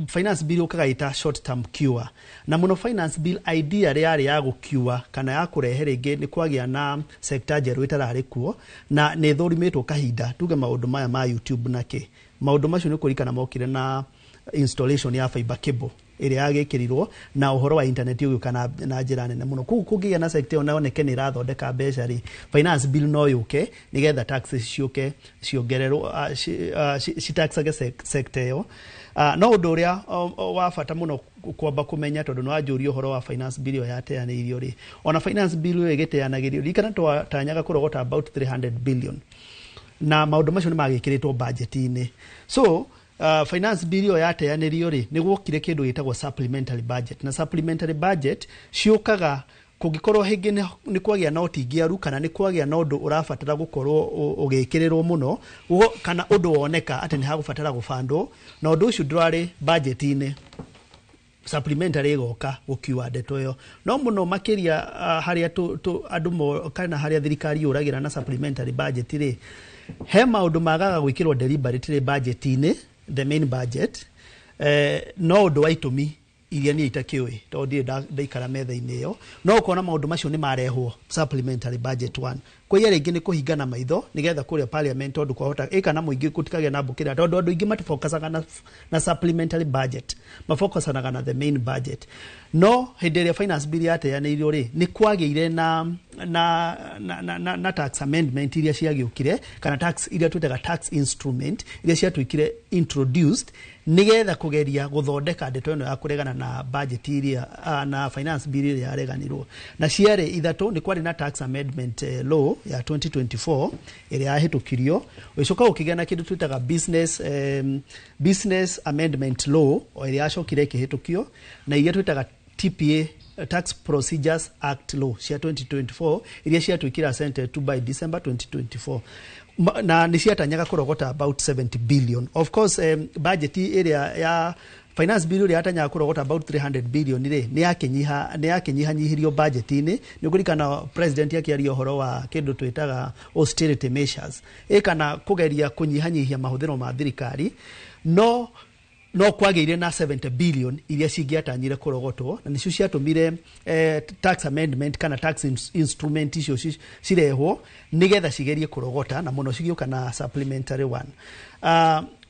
finance bill ũkagaita short term cure, na muno finance bill idea yarĩ ya gũkiua kana ya kũrehe rĩngĩ nĩ kwagĩa na sector njerũ ĩtararĩ kuo na nĩ thũrimĩtwo kahinda tuge maũndũ maya ma YouTube nake maũndũ macio nĩ kũrikana mokire na installation ya fiber cable ĩrĩa yagĩkĩrirwo na ũhoro wa internet ũgĩũka na njĩra nene mũno. Kũngĩgĩa na sector ĩyo naoneke nĩ ĩrathondeka mbeca rĩ, finance bill no yũke nĩgetha taxes ciũke ciongererwo citaxage sector ĩyo. No ũndũ ũrĩa wa bata mũno kwamba kũmenya tondũ nĩ wanjũria ũhoro wa finance bill ĩyo yateanĩirio rĩ, ona finance bill ĩyo ĩgĩteanagĩrio rikana twatanyaga kũrogota about 300 billion na maũndũ macio nĩ magĩkĩrĩtwo budget-inĩ. So finance bill ĩyo yateanĩrio rĩ, nĩ gwokire kĩndũ gĩtagwo supplementary budget, na supplementary budget ciũkaga kũngĩkorwo hĩngĩ nĩ kwagĩa na ũtingiaru kana nĩ kwagĩa na ũndũ ũrabatara gũkorwo ũgĩkĩrĩrwo mũno kana ũndũ woneka atĩ nĩ hagũbatara gũbandwo na ũndũ ũcio ndũrarĩ budget-inĩ, supplementary ĩgoka gũkiua ndeto ĩyo. No mũno makĩria harĩa andũ kana harĩa thirikari yũragĩra na supplementary budget rĩ, he maũndũ magaga gwĩkĩrwo deliberately budget-inĩ, the main budget, no ũndũ wa itũmi iria niĩ itakĩũĩ tondũ ndirĩ ndaikara metha-inĩ ĩyo, no ũkona maũndũ macio nĩ marehwo supplementary budget 1 kwa hiyo rĩngĩ nĩ kũhingana maitho nĩgetha kũrĩa parliament tondũ kwahota ĩkana mũingĩ gũtikagĩa na mbũkĩra tondũ andũ aingĩ matifocusaga na supplementary budget, mafocusanaga na the main budget. No hĩndĩ ĩrĩa finance bill yateanĩirio rĩ, nĩ kwagĩire na tax amendment iria ciagĩũkire kana tax iria twĩtaga tax instrument iria ciatuĩkire introduced nĩgetha kũgeria gũthondeka ndeto ĩno ya kũregana na budget iria na finance bill iria yareganirwo. Na ciarĩ ithatũ, nĩ kwarĩ na tax amendment law ya 2024 ĩrĩa yahĩtũkirio, ũgĩcoka gũkĩgĩa na kĩndũ twĩtaga business amendment law ĩrĩa yacokire ĩkĩhĩtũkio na iria twĩtaga TPA Tax Procedures Act law cia 2024 iria ciatuĩkire assented to by December 2024 na nĩ ciatanyaga kũrogota about 70 billion. Of course budget ĩrĩa ya finance bill ĩrĩa yatanyaga kũrogota about 300 billion rĩ, nĩ yakĩnyihanyihirio budget-inĩ. Nĩ ũkũrikana president akĩaria ũhoro wa kĩndũ twĩtaga austerity measures kana kũgeria kũnyihanyihia mahũthĩro ma thirikari, no kwagĩire na 70 billion iria cingĩatanyire kũrogotwo na nĩcio ciatũmire tax amendment kana tax instrument icio cirehwo nĩgetha cigerie kũrogota na mũno cigĩũka na supplementary one.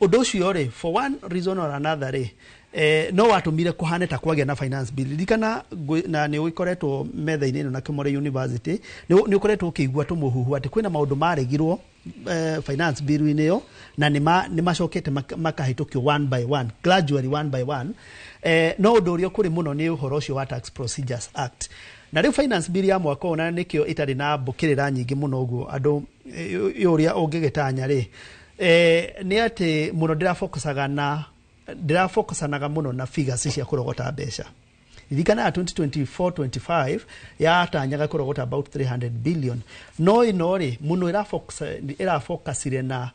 Ũndũ ũcio rĩ, for one reason or another rĩ, no watũmire kũhane ta kwagĩa na finance bill. Ririkana na nĩ ũkoretwo metha-inĩ ĩno na Kĩmore University, nĩ ũkoretwo ũkĩigua tũmũhuhu atĩ kwĩna maũndũ maregirwo finance bill-inĩ ĩyo na nĩ macokete makahĩtũkio one by one, gradually one by one. No ũndũ ũrĩa kũrĩ mũno nĩ ũhoro ũcio wa Tax Procedures Act. Na rĩu finance bill ya mwaka ũna nĩkĩo ĩtarĩ na mbũkĩrĩra nyingĩ mũno ũguo andũ ũrĩa ũngĩgĩtanya rĩ, nĩ atĩ mũno ndĩrafocusanaga mũno na figures cia kũrogota mbeca. Ririkana ya 2024-25 yatanyaga kũrogota about 300 billion. No ĩno rĩ, mũno ĩrafocusire na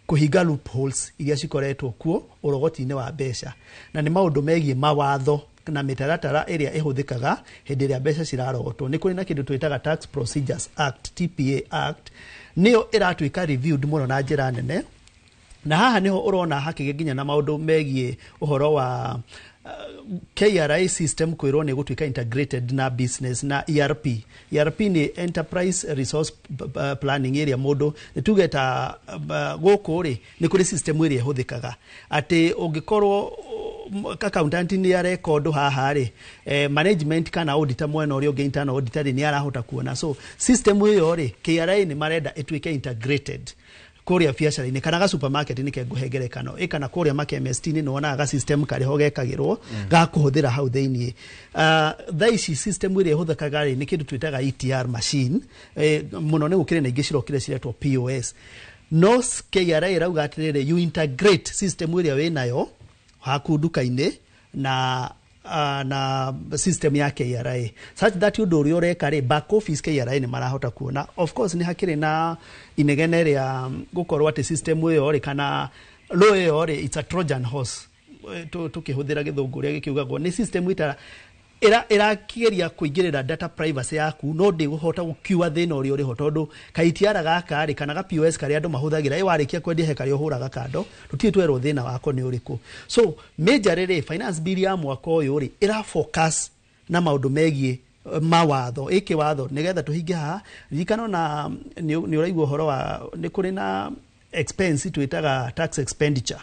kũhinga loopholes iria cikoretwo kuo ũrogoti-inĩ wa mbeca. Na nĩ maũndũ megiĩ mawatho na mĩtaratara ĩrĩa ĩhũthĩkaga hĩndĩ ĩrĩa mbeca cirarogotwo. Nĩ kũrĩ na kĩndũ twĩtaga Tax Procedures Act, TPA Act, nĩyo ĩratuĩka reviewed mũno na njĩra nene. Na haha niho ũrona hakĩgĩa nginya na maũndũ megiĩ ũhoro wa KRA system kwĩrwo nĩ gũtuĩka integrated na business na ERP. ERP nĩ Enterprise Resource Planning area mũndũ nĩ tuge ta gũkũ rĩ, nĩ kũrĩ system ĩrĩa ĩhũthĩkaga atĩ ũngĩkorwo accountant nĩ arekondo haha rĩ, management kana auditor mwena ũrĩa ũngĩ internal auditor nĩ arahota kuona. So system ĩyo rĩ, KRA nĩ marenda ĩtuĩke integrated kũrĩa biacara-inĩ kana ga supermarket nĩ kengũhengerekano kana kũrĩa makemesti-inĩ nĩwonaga ga system karĩho gekagĩrwo ga kũhũthĩra hau thĩiniĩ. Thaa ici system ĩrĩa ĩhũthĩkaga rĩ, nĩ kĩndũ twĩtaga ETR machine, mũno nĩ gũkĩrĩ na ingĩ cirokire ciretwo POS. No KRA ĩrauga atĩrĩrĩ, you integrate system ĩrĩa wĩnayo haku nduka-inĩ na system ya KRA such that ũndũ ũrĩa ũreka rĩ, back office KRA nĩ marahota kuona. Of course nĩ hakĩrĩ na inegene rĩa gũkorwo atĩ system ĩyo rĩ kana law ĩyo rĩ, it's a Trojan horse, tũkĩhũthĩra gĩthũngũ ũrĩa gĩkiugagwo, nĩ system ĩrakigeria kũingĩrĩra data privacy yaku no ndĩhota gũkiua thĩna ũrĩa ũrĩ ho tondũ kaitiara gaka rĩ kana ga POS karĩa andũ mahũthagĩra warĩkia kwendia he karĩa ũhũraga kando tũtirĩ twerwo thĩna wako nĩ ũrĩkũ. So major rĩ finance bill ya mwaka ũyũ rĩ ĩra focus na maũndũ megiĩ mawatho watho nigetha tuhinge haha ririkano na ni uraigua horo wa ni kuri na expense twitaga tax expenditure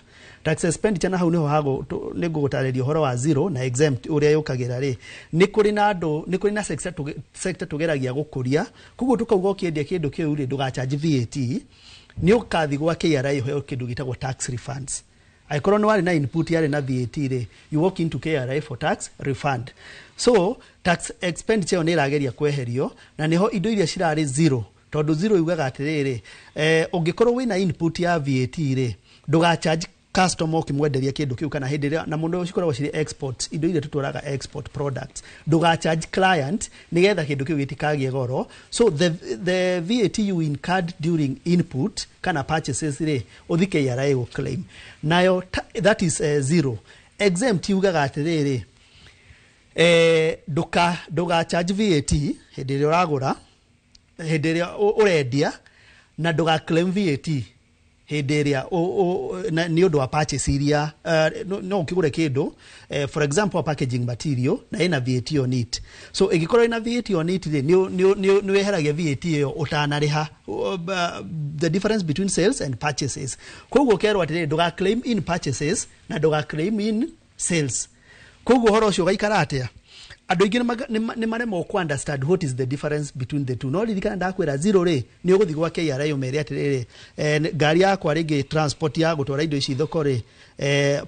na hau niho hago ni gugutariria horo wa zero na exempt uria yukagira ri ni kuri na sector tugeragia gukuria kuguo tukauga ukiendia kindu kiu ri ndugachaji VAT ni ukathi gwa KRA ho kindu gitagwo tax refunds. Aikorwo ni wari na input yari na VAT ri you walk into KRA for tax refund. So tax expenditure ni irageria kweherio na niho indo iria cirari zero tondu zero yugaga atiriri ungikorwo wina input ya VAT ri nduga charge customer kimwenderia kindu kiu kana hindiria na mundu ucikoragwo ciri export indo iria tutwaraga export products nduga charge client nigetha kindu kiu gitikagie goro. So the VAT you incurred during input kana purchases ri uthike yara ego claim nayo that is zero. Exempt yugaga atiriri nduga charge VAT hindi ĩrĩa ũragũra hindi ĩrĩa ũrendia na nduga claim VAT hindi ĩrĩa nĩ ũndũ wa purchase iria no ũkĩgũre kĩndũ for example packaging material na ĩna VAT on it. So ĩgĩkorwo ĩna VAT on it nĩ weheragia VAT ĩyo ũtanarĩha the difference between sales and purchases. Koguo kerwo atĩrĩ nduga claim in purchases na nduga claim in sales. Koguo horo ucio gaikara atia andu ingi ni maremo ku understand what is the difference between the two. No ririkana ndakwira zero ri ni uguthi gwa KRA umeri atiriri ngari yakwa ringi transport ya gutwara indo ici thoko ri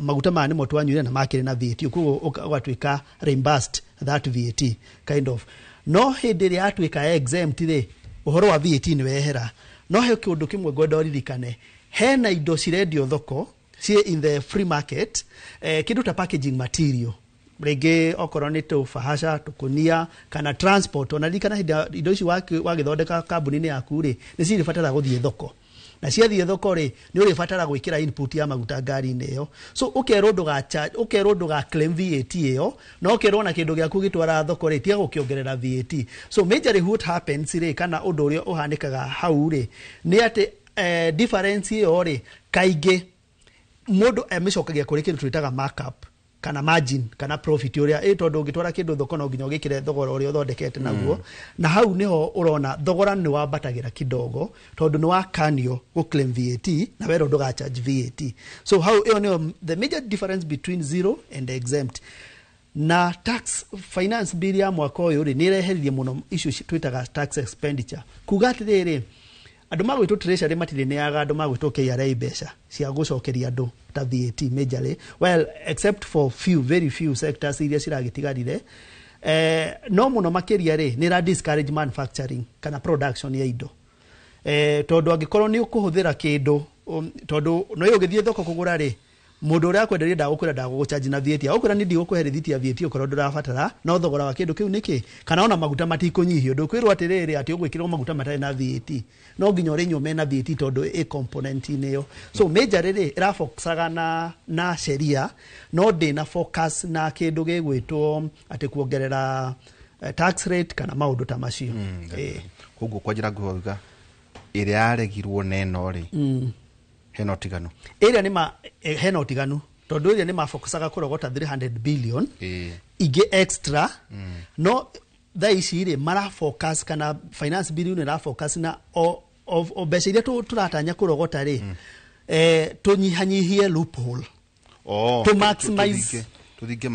maguta mani mo twanyuire na makire na VAT koguo ugatwika reimbursed that VAT kind of. No hindi ri atwika exempt ri uhoro wa VAT ni wehera. No he kindu kimwe gwenda ririkane hena indo cirendio thoko sie in the free market kindu ta packaging material rege okoroni to fahasha tukunia kana transport onarikana indo ici wagithondeka kambuni-inĩ yaku ri ni ciribatara guthie thoko na ciathie thoko ri ni uribatara gwikira input ya maguta ngari-inĩ ĩyo. So ukerwo nduga claim VAT ĩyo no ukerwo na kindu gĩaku gitwara thoko ri tia gukiongerera VAT. So majorly what happens ri kana undu uria uhanikaga hau ri ni ati difference ĩyo ri kaingĩ mundu emecokagia kuri kindu twitaga markup kana margin kana profit uria tondu ngitwara kindu thoko no nginya ugikire thogora uria uthondekete naguo na hau niho urona thogora ni wambatagira kidogo tondu ni wakanio go claim VAT na wero nduga charge VAT. So how ni the major difference between zero and exempt. Na tax finance bill ya mwaka uyu ri ni reheririe muno issue twitaga tax expenditure kuga atiriri andu magwitwo treasury matire ne yaga andu magwitwo KRA mbeca cia gucokeria andu ta VAT majorly well except for very few sectors iria ciragitigarire no muno makiria ri ni ra discourage manufacturing kana production ya indo tondu angikorwo ni ukuhuthira kindu tondu no yugithie thoko kugura ri mundu uria akwenderia ndagukwira ndagucharge na VAT agukwira ni ndigukũhe rithiti ya VAT ukorwo ndurabatara no thogora wa kindu kiu niki kana ona maguta matikunyihio ndukwirwo atiriri ati ugwikirwo maguta matari na VAT no nginya uri nyume na VAT tondu e component inio. So major riri ira focusaga na sheria no ndi na focus na kindu gigwitwo ati kuongerera tax rate kana maundu ta macio. Koguo kwa njira nguga iri yaregirwo neno ri hena utiganu area ni hena utiganu tondu area ni mafocusaga kurogota 300 billion ige extra no tha ici ri mara focus kana finance bill ni ra focus na o mbeca iria turatanya kurogota ri tunyihanyihie loophole to maximize tuthinge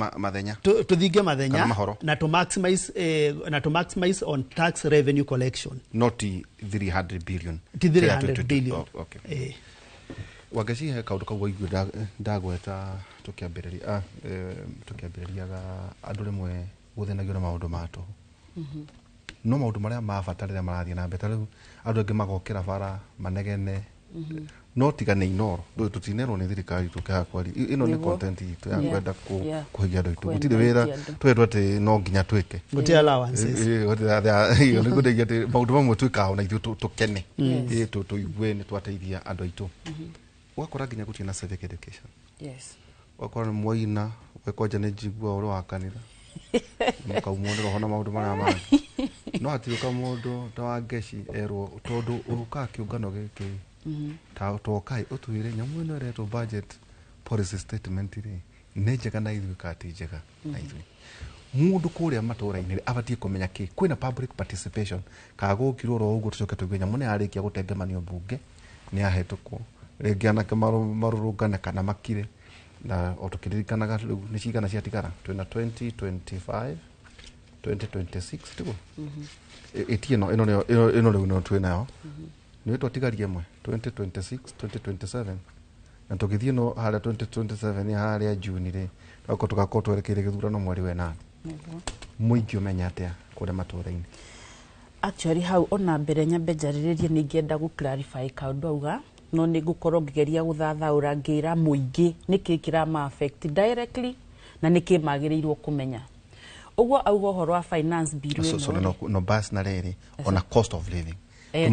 mathenya na to maximize on tax revenue collection not 300 billion 300 billion. Okay. Wageci he kaundu kau igwe ndagweta tukiambiriria andu rimwe guthenagio na maundu mato no maundu maria mabatarira marathie na mbere riu andu angi magokira bara manegene no tigane inoro tutinerwo ni thirikari tukihakwari ino ni content itu ya kwenda kuhigia andu itu gutire wira twetwo ati no nginya twike gutia allowances iyo ni gudegia ati maundu mamwe twikaho na ithu tukene tuigwe ni twateithia andu aitu wakora nginya gutina civic education. Yes. Wakora mwaina wekoja ne jigwa oro wakanira mukaumondero hona maundu maria mangi no atiuka mundu ta wa ngeci erwo tondu uruka kiungano giki ta tokai utwire nyamu ino reto budget policy statement ri ne njega na ithuĩ kati njega na ithuĩ mundu kuria matura-inĩ abatie kumenya ki kwina public participation kagukirwo ro uguo tucoke tuigwe nyamu ni arikia gutengemanio bunge ni ahetũkwo ringi anake marurungane kana makire na otukiririkanaga riu ni cigana ciatigara twina 2025 2026 tigo itieno ino riu no twinayo ni twatigarie mwe 2026 2027 na tugithie no haria 2027 ni haria June ri twako tugakorwo twerekeire githurano mweri wenana muingi umenya atia kuria matura-ini. Actually hau ona mbere nyambe njarĩrĩrie nĩ ingĩenda gu clarify kaundu auga no nĩ ngũkorwo ngĩgeria gũthathaũra ngĩra mũingĩ nĩkĩ kĩrama affect directly na nĩkĩ magĩrĩirwo kũmenya. Ũguo auga ũhoro wa finance bill ĩno no bas na rĩrĩ ona cost of living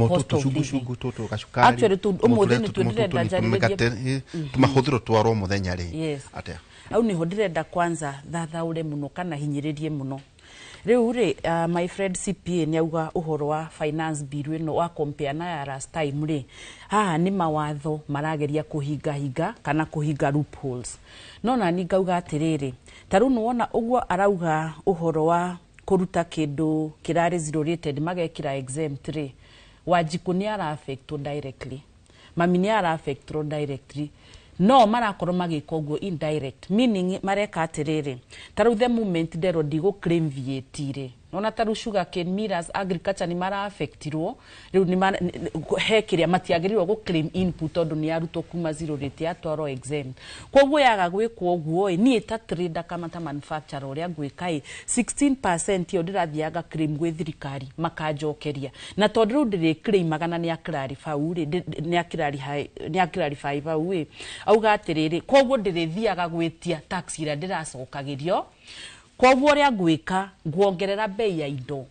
cost of living tutu gacukari actually ũmũthĩ nĩ twĩrĩrenda njarĩrĩrie tumahũthĩro twarwo mũthenya rĩ atia au nĩho ndĩrenda kwanza thathaũre mũno kana hinyĩrĩrie mũno. Riu ri my friend CPA ni auga uhoro wa finance bill ino wa compare na ya last time ri haha ni mawatho marageria kuhinga kana kuhinga loopholes no na ni ngauga atiriri taru nuona uguo arauga uhoro wa kuruta kindu kirari zero rated magekira exempt ri Wanjiku ni ara affect directly mami ni ara affect directly no marakorwo magika uguo indirect meaning mareka atiriri taru the moment dero digo claim VAT ri nona taru sugar cane millers agriculture ni mara affectirwo riu ni hekiria matiagĩrĩirwo gu claim input tondu ni arutwo kuma zero rate atwaro exempt koguo yaga gwikwo uguo ni ta trader kama ta manufacturer uria ngwika 16% yo ndirathiaga claim gwi thirikari makanjokeria na tondu riu ndiri claim magana ni clarify uri ni clarify bau auga atiriri koguo ndirithiaga gwitia tax ira ndiracokagirio koguo ria ngwika nguongerera bei ya indo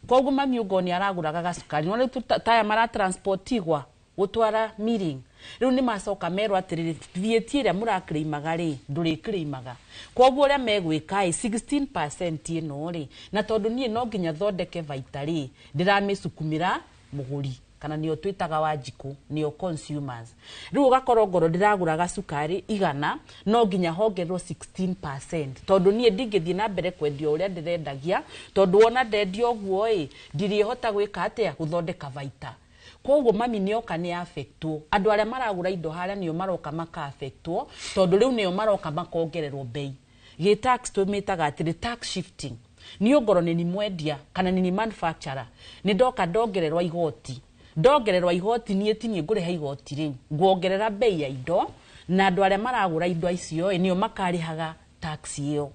koguo mami ugoni araguraga gacukari no taya mara transport igwa gutwara milling riu ni macoka merwo atiriri VAT ira murakleimaga ri nduri kleimaga koguo ria megwika 16% ino ri na tondu nie no nginya thondeke vaita ri ndiramicukumira muguri kana nio twitaga Wanjiku nio consumers riu gakorwo ngoro ndiragura gacukari igana no nginya hongerwo 16% tondu nie ndingithie na mbere kwendia uria ndirendagia tondu wona ndendio uguo ndirihota gwika atia guthondeka vaita koguo mami nioka ni affectwo andu aria maragura indo haria nio maroka maka affectwo tondu riu nio maroka makongererwo bei gi tax tumitaga atiri tax shifting ni ngoro ni mwendia kana ni manufacturer ni ndoka ndongererwa igoti ndongererwa igoti nie tinie nguriha igoti riu nguongerera bei ya indo na andu aria maragura indo icio nio makarihaga tax iyo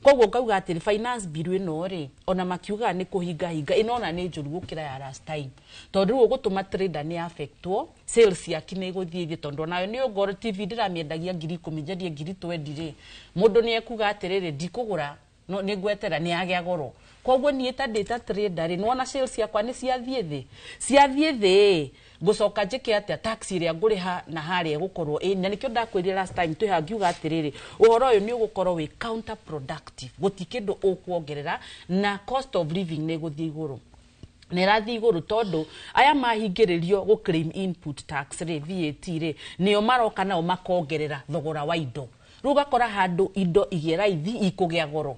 koguo ngauga atiri finance bill ino ri ona makiuga ni kuhinga inona ni njuru gukira ya last time tondu riu gutuma trader ni affectwo sales yake ni guthithie tondu nayo ni ngoro TV ndiramiendagia 10,000 njendie 20 ri mundu ni ekuga atiriri ndikugura no ni gwetera ni agia goro koguo ni eta data trader ri nona sales yakwa ni ciathie thi gucoka njike atia tax iria nguriha na haria gukorwo na nikio ndakwirire last time twiha ngiuga atiriri uhoro uyu ni ugukorwo wi counter productive gutikindu ukuongerera na cost of living ni guthii iguru nerathi iguru tondu aya mahingiririo gu claim input tax ri VAT ri nio maroka nao makongerera thogora wa indo riu gakora handu indo igiraithi ikugia goro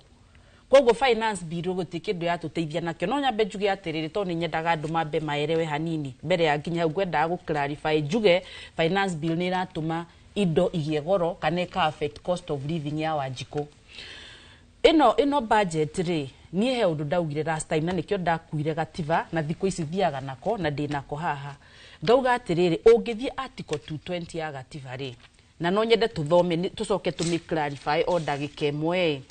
koguo finance bill gutikindu yatuteithia nakio no nyambe njuge atiriri to ni nyendaga andu mambe maerewe hanini mbere ya nginya ngwenda gu clarify njuge finance bill ni ratuma indo igie goro kana ka affect cost of living ya Wanjiku ino budget ri nie he undu ndaugire last time na nikio ndakuire gativa na thiko ici thiaga nako na ndinako haha ngauga atiriri ungithie article 220 ya gativa ri na no nyende tuthome tucoke tumi clarify o ndagika imwe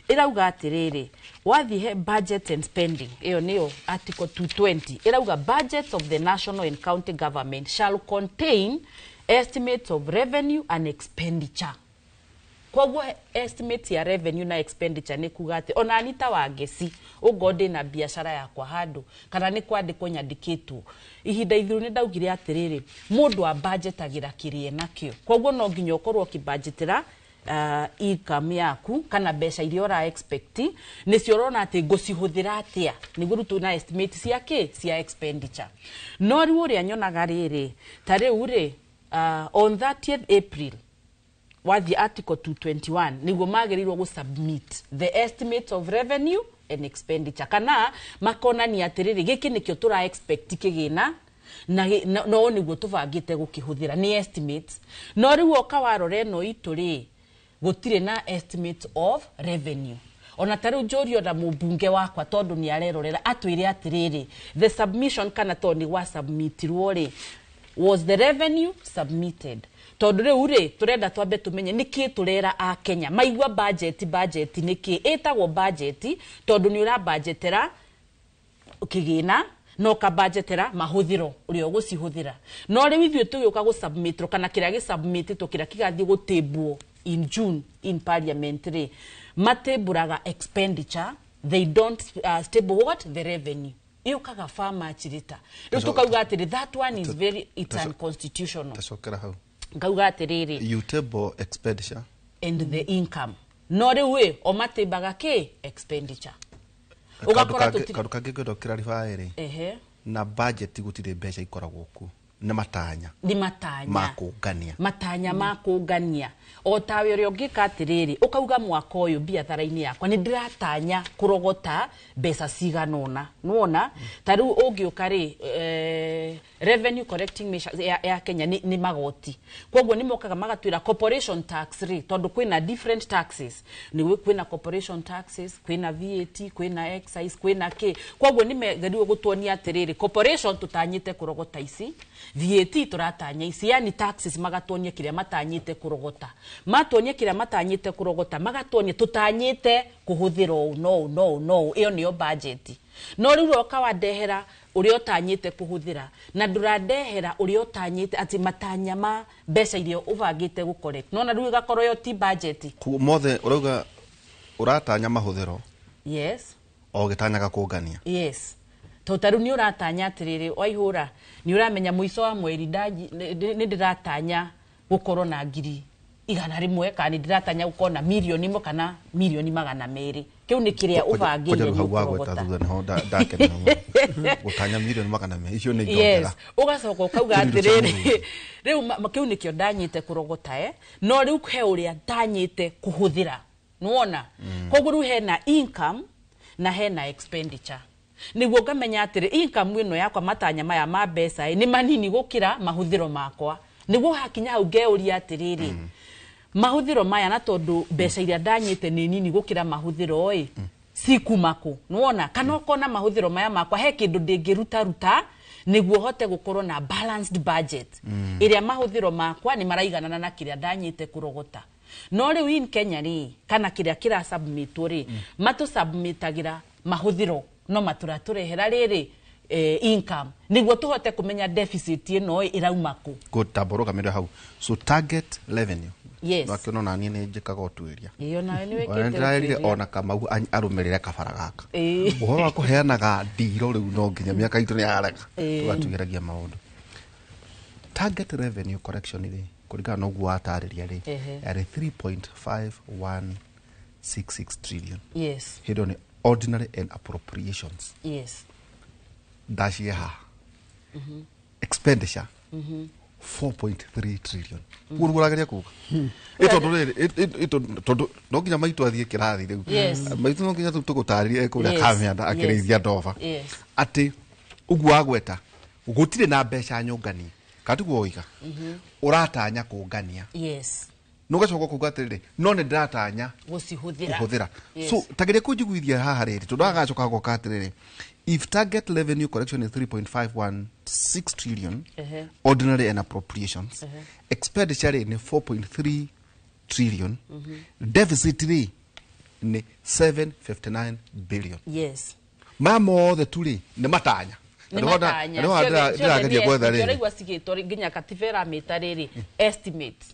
irauga atiriri wathi he budget and spending iyo niyo article 220 irauga budgets of the national and county government shall contain estimates of revenue and expenditure koguo estimate ya revenue na expenditure ni kuga ati ona anita wangeci ugode na biashara yakwa handu kana ni kwandikwo nyandikitwo ihinda ithiru ni ndaugire atiriri mundu a budgetagira kirie nakio koguo no nginya ukorwo ki budgetera income yaku kana mbeca iria ora expect nicio urona ati ngucihuthira atia niguo rutu na estimate cia expenditure no riu uria nyonaga riri ta riu ri on 30th April wathi article 221 niguo magirirwo gu submit the estimate of revenue and expenditure kana makonania atiriri giki nikio tura expect kigina no niguo tubangite gukihuthira ni estimates no riu okawarore no ituri gutire na estimate of revenue ona taru njorio na mubunge wakwa tondu ni arerorera atwire atiriri the submission kana toni wa submitirwo ri was the revenue submitted tondu riu ri turenda twambe tumenye niki turera a Kenya maigwa budget niki etagwo budget tondu ni ura budgetera kigina no ka budgetera mahuthiro urio gucihuthira no riu ithuĩ tugiuka gu submit kana kiria gi submit to kiria kigathi gu table in June in parliamentary mateburaga expenditure they don't stable what the revenue iyo kaga farmer chirita riu tukauga atiri that one is very it's unconstitutional tacokera hau ngauga atiriri you table expenditure and the income no riu we o matebaga ki expenditure ugakora karuka ngigendo kirarifairi na budget gutire mbeca ikoragwo ku na matanya ni matanya makungania o tawe uri ungika atiriri ukauga mwaka uyu biathara-ini yakwa ni ndiratanya kurogota mbeca ciganona nuona tariu ungiuka ri revenue collecting measures ya Kenya ni magoti koguo ni mokaga magatwira corporation tax ri tondu kwina different taxes ni kwina corporation taxes kwina VAT kwina excise kwina ki koguo ni megariwo gutuonia atiriri corporation tutanyite kurogota ici VAT turatanya ici yani taxes magatuonia kiria matanyite kurogota matuonia kiria matanyite kurogota magatuonia tutanyite kuhuthira no iyo niyo budget no riu roka wadehera urio tanyite kuhuthira na ndurandehera urio tanyite ati matanya ma mbeca irio ubangite gu correct no na riu gakorwo yo ti budget ku mothe urauga uratanya mahuthiro yes o gitanyaga kungania yes totaru ni uratanya atiriri waihura ni uramenya muico wa mweri ni ndiratanya gukorwo na ngiri igana rimwe kana ndiratanya gukona milioni imwe kana milioni 200 kiu ni kiria ubangire ni kurogota gutanya milioni 200 icio ni ndongera yes ugacoka ukauga atiriri riu kiu nikio ndanyite kurogota no riu he uria ndanyite kuhuthira nuona koguo riu hena income na hena expenditure niguo ngamenya atiri income ino yakwa matanya maya ma mbeca ni manini gukira mahuthiro makwa niguo hakinya hau ngeuria atiriri mahuthiro maya na tondu mbeca iria ndanyite ni nini gukira mahuthiro oi sikumaku nuona kana ukona mahuthiro maya makwa he kindu ndingiruta niguo hote gukorwo na balanced budget iria mahuthiro makwa ni maraiganana na kiria ndanyite kurogota no riu in Kenya ri kana kiria kira submit ri matu submitagira mahuthiro no maturaturehera riri income niguo tuhote kumenya deficit ino iraumaku gutaboroga mero hau so target revenue yes wakino nani ni njikaga otwiria iyo nawe ni wekete ona Kamau arumirire kabara gaka uhoro wa kuheanaga ndiro riu no nginya miaka itu ni araga tugatugeragia maundu target revenue correction ri kurigana no guo atariria ri ari 3.5166 trillion yes hido ni ordinary and appropriations yes dashiha expenditure 4.3 trillion urugurageria kuga ito no nginya maitu athie kirathi riu maitu no nginya tugutaririe kuria kamenda akirithia ndova ati ugu agweta gutire na mbeca nyongani katugo oiga uratanya kungania yes nugacoka kuga atiriri no ni ndiratanya gucihuthira so tagiria kunjiguithia haha riri tondu agacoka goka atiriri if target revenue correction is 3.516 trillion ordinary and appropriations expenditure ni 4.3 trillion deficit ni 759 billion yes mamo the tuli ni matanya ndirageria sigitori nginya kativera metariri estimate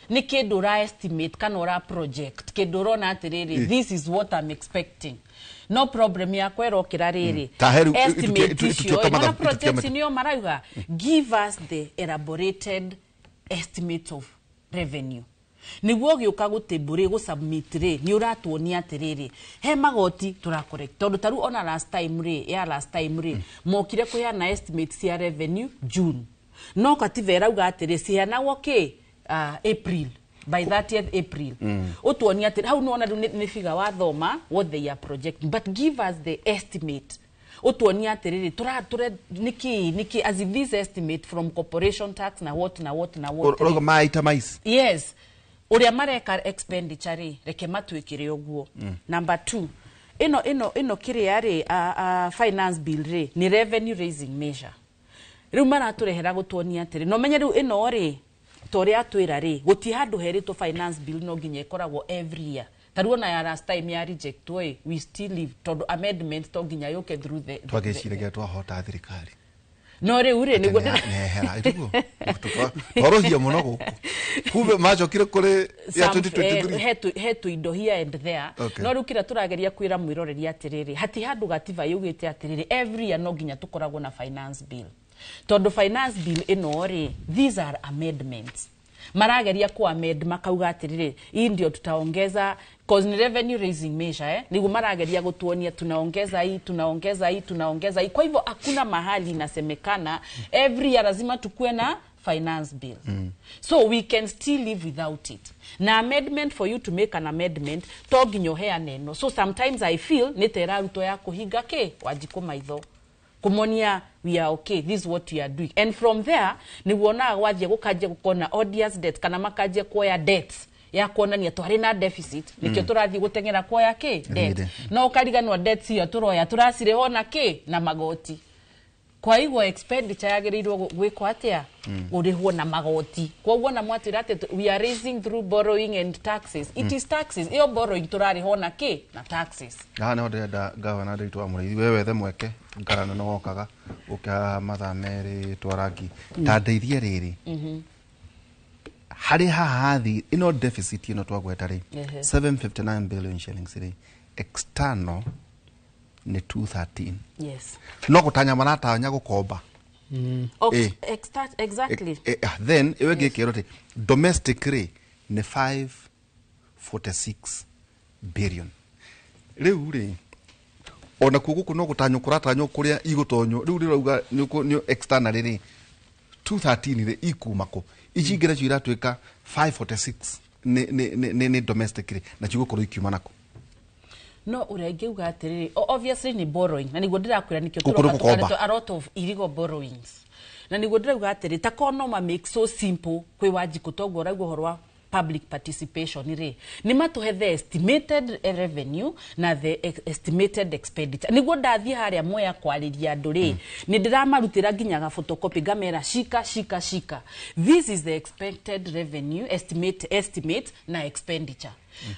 ni kindu ra estimate kana ora project kindu rona atiriri this is what I'm expecting no problem ya kwerokira riri estimate icio na projects niyo marauga give us the elaborated estimate of revenue niguo giuka gutiburi go submit ri ni uratuonia atiriri he magoti tura correct tondu taru ona last time ri mokire kuheana estimate cia revenue June no kativera uga atiri ciheanagwo ki April by 30th April utuonia atiri hau no ona ni figa wa thoma what they are projecting but give us the estimate utuonia atiriri tura niki as if this estimate from corporation tax na what rogo maitamize yes uria mareka expenditure ri reke matwikire uguo number 2 ino kiria ri finance bill ri ni revenue raising measure riu maraturehera gutuonia atiri no menye riu ino ri tori atwira ri guti handu herito finance bill no nginya ikoragwo every year taruona ya last time ya reject we still live todo amendment to nginya yoke through the twageciragia twahota thirikari no ri ure niguo nehera itugo orohia muno guku kumbe macokire kuri ya 2023 hetu indo here and there no rukira turageria kwira mwiroreri atiriri hati handu gativa yugite atiriri every year no nginya tukoragwo na finance bill todo finance bill ino ri these are amendments marageria ku amend makauga atiriri hii ndio tutaongeza cause ni revenue raising measure niguo marageria gutuonia tunaongeza hii kwa hivyo hakuna mahali inasemekana every year lazima tukue na finance bill so we can still live without it na amendment for you to make an amendment to ginyo hea neno so sometimes I feel nitera ruto ya kuhiga ke wajiko maitho kumonia we are okay, this is what we are doing and from there ni wona wathie gukaje gukona audience debt kana makaje kuoya debts ya kuonania twari na deficit nikyo turathi gutengera kuoya ki debt no ukariganwa debts ya turoya turasire hona ki na magoti kwa hivyo expenditure yagirirwo gwiko atia urihwo na magoti kwa hivyo na mwatira ati we are raising through borrowing and taxes it is taxes iyo borrowing turari hona ki na taxes no ndenda governor nditwa murithi wewe the mweke ngarano no gokaga uka mathameri twarangi ta ndeithie riri hari hathi ino deficit ino twagweta ri 759 billion shillings ri external ni 213 yes no gutanya maratanya gukomba exactly then ewe gikero ti domestic ri ni 546 billion riu ri ona kuguku no gutanyo kuratanyo kuria igutonyo riu rirauga ni external ri 213 ri ikumako icingire cira twika 546 ni domestic ri na cigukuru ikiuma nako no urengeuga atiriri obviously ni borrowing na niguo ndirakwira nikyo turoka a lot of illegal borrowings na niguo ndirauga atiriri takono ma make so simple kwi wajiko togo raguo horwa public participation ri ni matuhe the estimated revenue na the estimated expenditure niguo ndathie haria moya kwariria andu ri ni ndiramarutira nginya ga photocopy gamera shika this is the expected revenue estimate na expenditure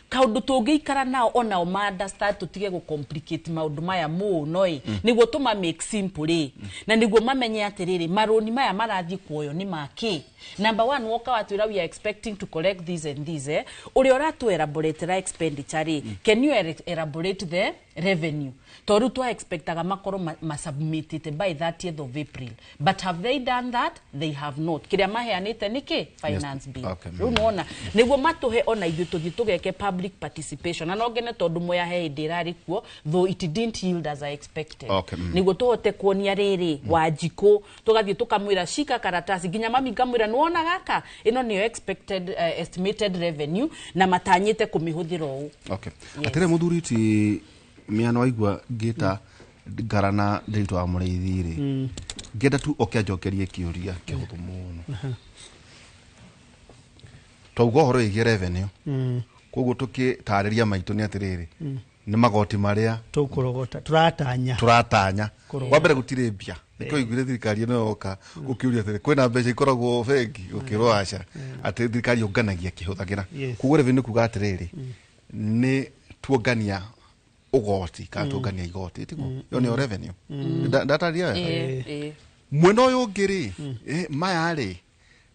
kaundu tungiikara nao ona o understand tutige go complicate maundu maya munoi niguo tuma make simple ri na niguo mamenye atiriri maroni maya marathi kuoyo ni maki number 1 woka watwira we are expecting to collect this and this uri oratu elaborate expenditure ri can you elaborate the revenue toru to expectaga makoro submitted by 30th of April but have they done that they have not kiria maheanite niki finance bill unaona niguo matuhe ona ithu tuthi tugeke public participation na nogene tondu moya he ndirari kuo though it didn't yield as I expected niguo tuhote kuonia riri wajiko tugathie tukamwira shika karatasi ginya mami ngamwira nuona gaka ino niyo expected estimated revenue na matanyite kumihuthira u atire muthuriti miano waigua ngita ngarana nditwa wa muriithi ri ngenda tu okianjokerie kiuria kihuthu muno twauga horo igie revenue koguo tukitariria maitu ni atiriri ni magoti maria tukurogota turatanya wa mbere gutire mbia niko igwire thirikari no yoka ukiuria atiri kwina mbeca ikoragwo bengi ukirwaca ati thirikari unganagia kihuthagira koguo revenue kuga atiriri ni tuongania ugoti ka tuongania igoti tiguo yo ni revenue ndataria mwena uyu ngiri maya ri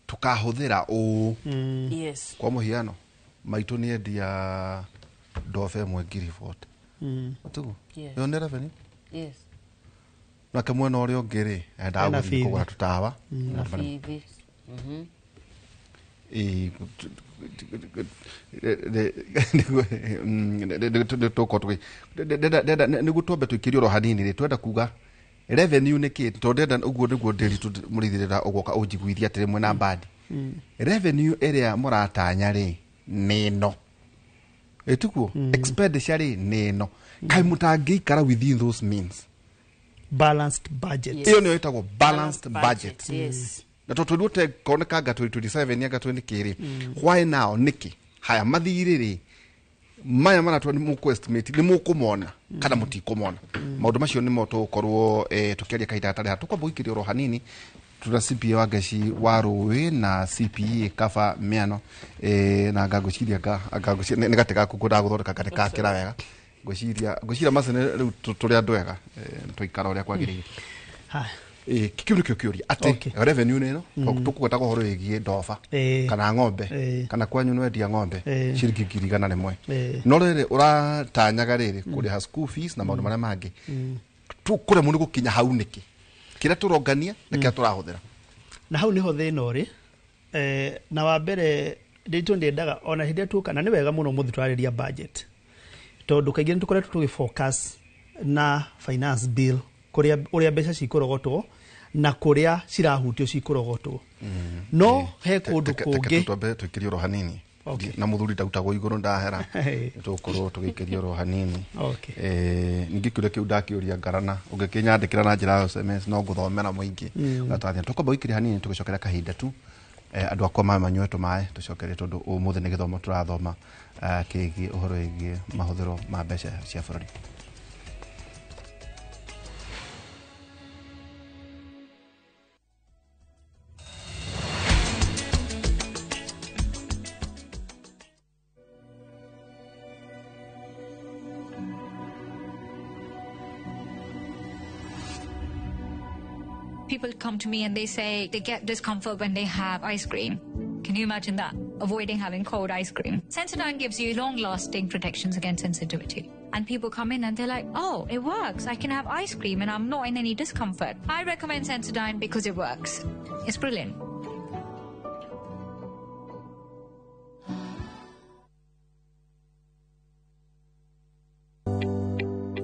tukahuthira yes kwa muhiano maitu ni endia ndofe mwe ngiri 40 tugu yo ni revenue yes na kamwe no rio ngiri enda kugura tutawa na fithi niguo twambe twikirie oro hanini ri twenda kuga revenue nä kä tondå ndenda å guo nä guo ndäri må rithä ra å goka å njiguithia atä rä mwe na mbandi revenue ä rä a må ratanya rä nä no ätiguo expenditure rä nä no kaä må tangä ikara within those means balanced budget. ä yo nä yo ä tagwo balanced budget na tondå rä te konekanga 2027 anga 20 why now nä kä haya mathirä rä maya maratwa nä må kå estimate nä må kå mona kana må tikå mona maå macio nä mo tå korwo tå kä aria kahinda gatarä ha tå kwamba gå ikä ria oro hanini tuna CPA wa Ngeci wa Rũĩ na CPA Kaba Mĩano na ngagũciria nĩ gatĩ gaku ngwendaga gũthondeka gatĩ gakĩra wega ngwĩciria macini rĩu tũrĩ andũ ega tũikara ũrĩa kwagĩrĩire kĩu nĩkĩo kĩũria atĩ revenue nĩ ĩno tũkũgwetaga ũhoro wĩgiĩ ndoba kana ng'ombe kana kwanyu nĩ wendia ng'ombe ciringi 100 no rĩrĩ ũratanyaga rĩrĩ kũrĩha school fees na maũndũ marĩa mangĩ kũremwo nĩ gũkinya hau nĩkĩ kĩrĩa tũrongania na kĩrĩa tũrahũthĩra na hau nĩho thĩna ũrĩ na wa mbere ndĩtũ ndĩendaga ona hĩndĩ ĩrĩa tuoka na nĩ wega mũno mũthĩ twarĩria budget tondũ kaingĩ nĩ tũkoretwo tũgĩfocus na finance bill ũrĩa mbeca cikũrogotwo na kũrĩa cirahutio cikũrogotwo no he kũndũ kũngĩ twambe twĩkĩrie oro hanini na mũthuri ndagutagwo igũrũ ndahera tũkorwo tũgĩkĩria oro hanini ningĩ kĩũria kĩu ndakĩũria ngarana ũngĩkĩnyandĩkĩra na njĩra ya SMS no ngũthomera mũingĩ gatathia tũkwamba gũikĩria hanini tũgĩcokera kahinda tu andũ akwa manyue tũmaĩ tũcokere tondũ ũmũthĩ nĩ gĩthomo tũrathoma kĩgiĩ ũhoro wĩgiĩ mahũthĩro ma mbeca cia bũrũri. People come to me and they say they get discomfort when they have ice cream. Can you imagine that? Avoiding having cold ice cream. Sensodyne gives you long-lasting protections against sensitivity. And people come in and they're like, oh, it works. I can have ice cream and I'm not in any discomfort. I recommend Sensodyne because it works. It's brilliant.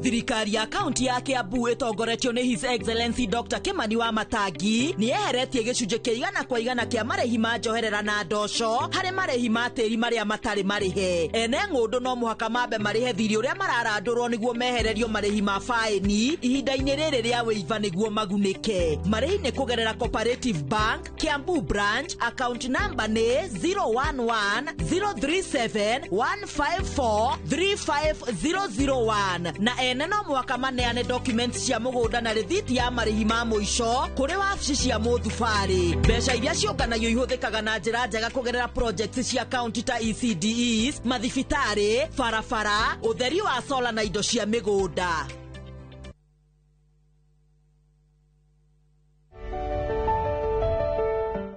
Thirikari ya kaunti ya Kiambu itongoretio ni His Excellency Dr. Kimani wa Matangi ni eheretie gicunjĩ kĩa 100% kĩa marĩhi ma njoherera na ndoco harĩ marĩhi ma tĩri marĩa matarĩ marĩhe. Ene ng'ũndũ no mũhaka mambe marĩhe thirĩ ũrĩa mararandũrwo nĩguo mehererio marĩhi ma faĩni ihinda-inĩ rĩrĩ rĩa wĩiva nĩguo magunĩke. Marĩhi nĩ kũgerera Cooperative Bank Kiambu branch, account number nĩ 011-037-154-35001 na ene no mũhaka maneane documents cia mũgũnda na rĩthiti ya marĩhi ma mũico kũrĩ wabici cia mũthubarĩ. Mbeca iria cionganagio ihũthĩkaga na njĩra njega kũgerera projects cia kaunti ta ECDEs, mathibitarĩ, barabara, ũtheri wa sola na indo cia mĩgũnda.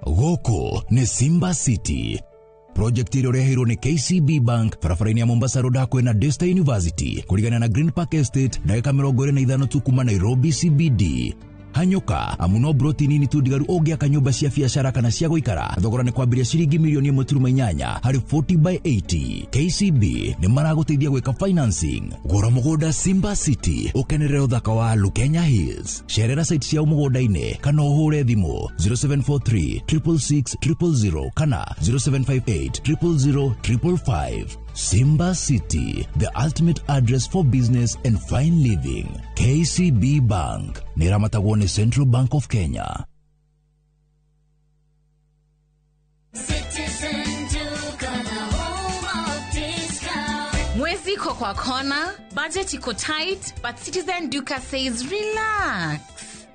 Gũkũ nĩ Simba City. Project ĩrĩa ũreheirwo nĩ KCB Bank barabara-inĩ ya Mombasa Road hakuhĩ na Daystar University kũringana na Green Park Estate ndagĩka 25 tu kuma Nairobi CBD. Hanyũka amu no broti nini tu ndigaru ũngĩaka nyũmba cia biacara kana cia gũikara thogora nĩ kwambĩrĩria ciringi mirioni 1.8 harĩ 40/80. KCB nĩ maragũteithia gwĩka financing. Gũra mũgũnda Simba City ũkenerere ũthaka wa Lukenya Hills. Cerera site cia mũgũnda-inĩ kana ũhũre thimũ 0743 666 000 kana 0758 000 555. Simba City, the ultimate address for business and fine living. KCB Bank, nĩramatagwo nĩ Central Bank of Kenya. Mwezi iko kwa kona, budget iko tight, but Citizen Duka says relax.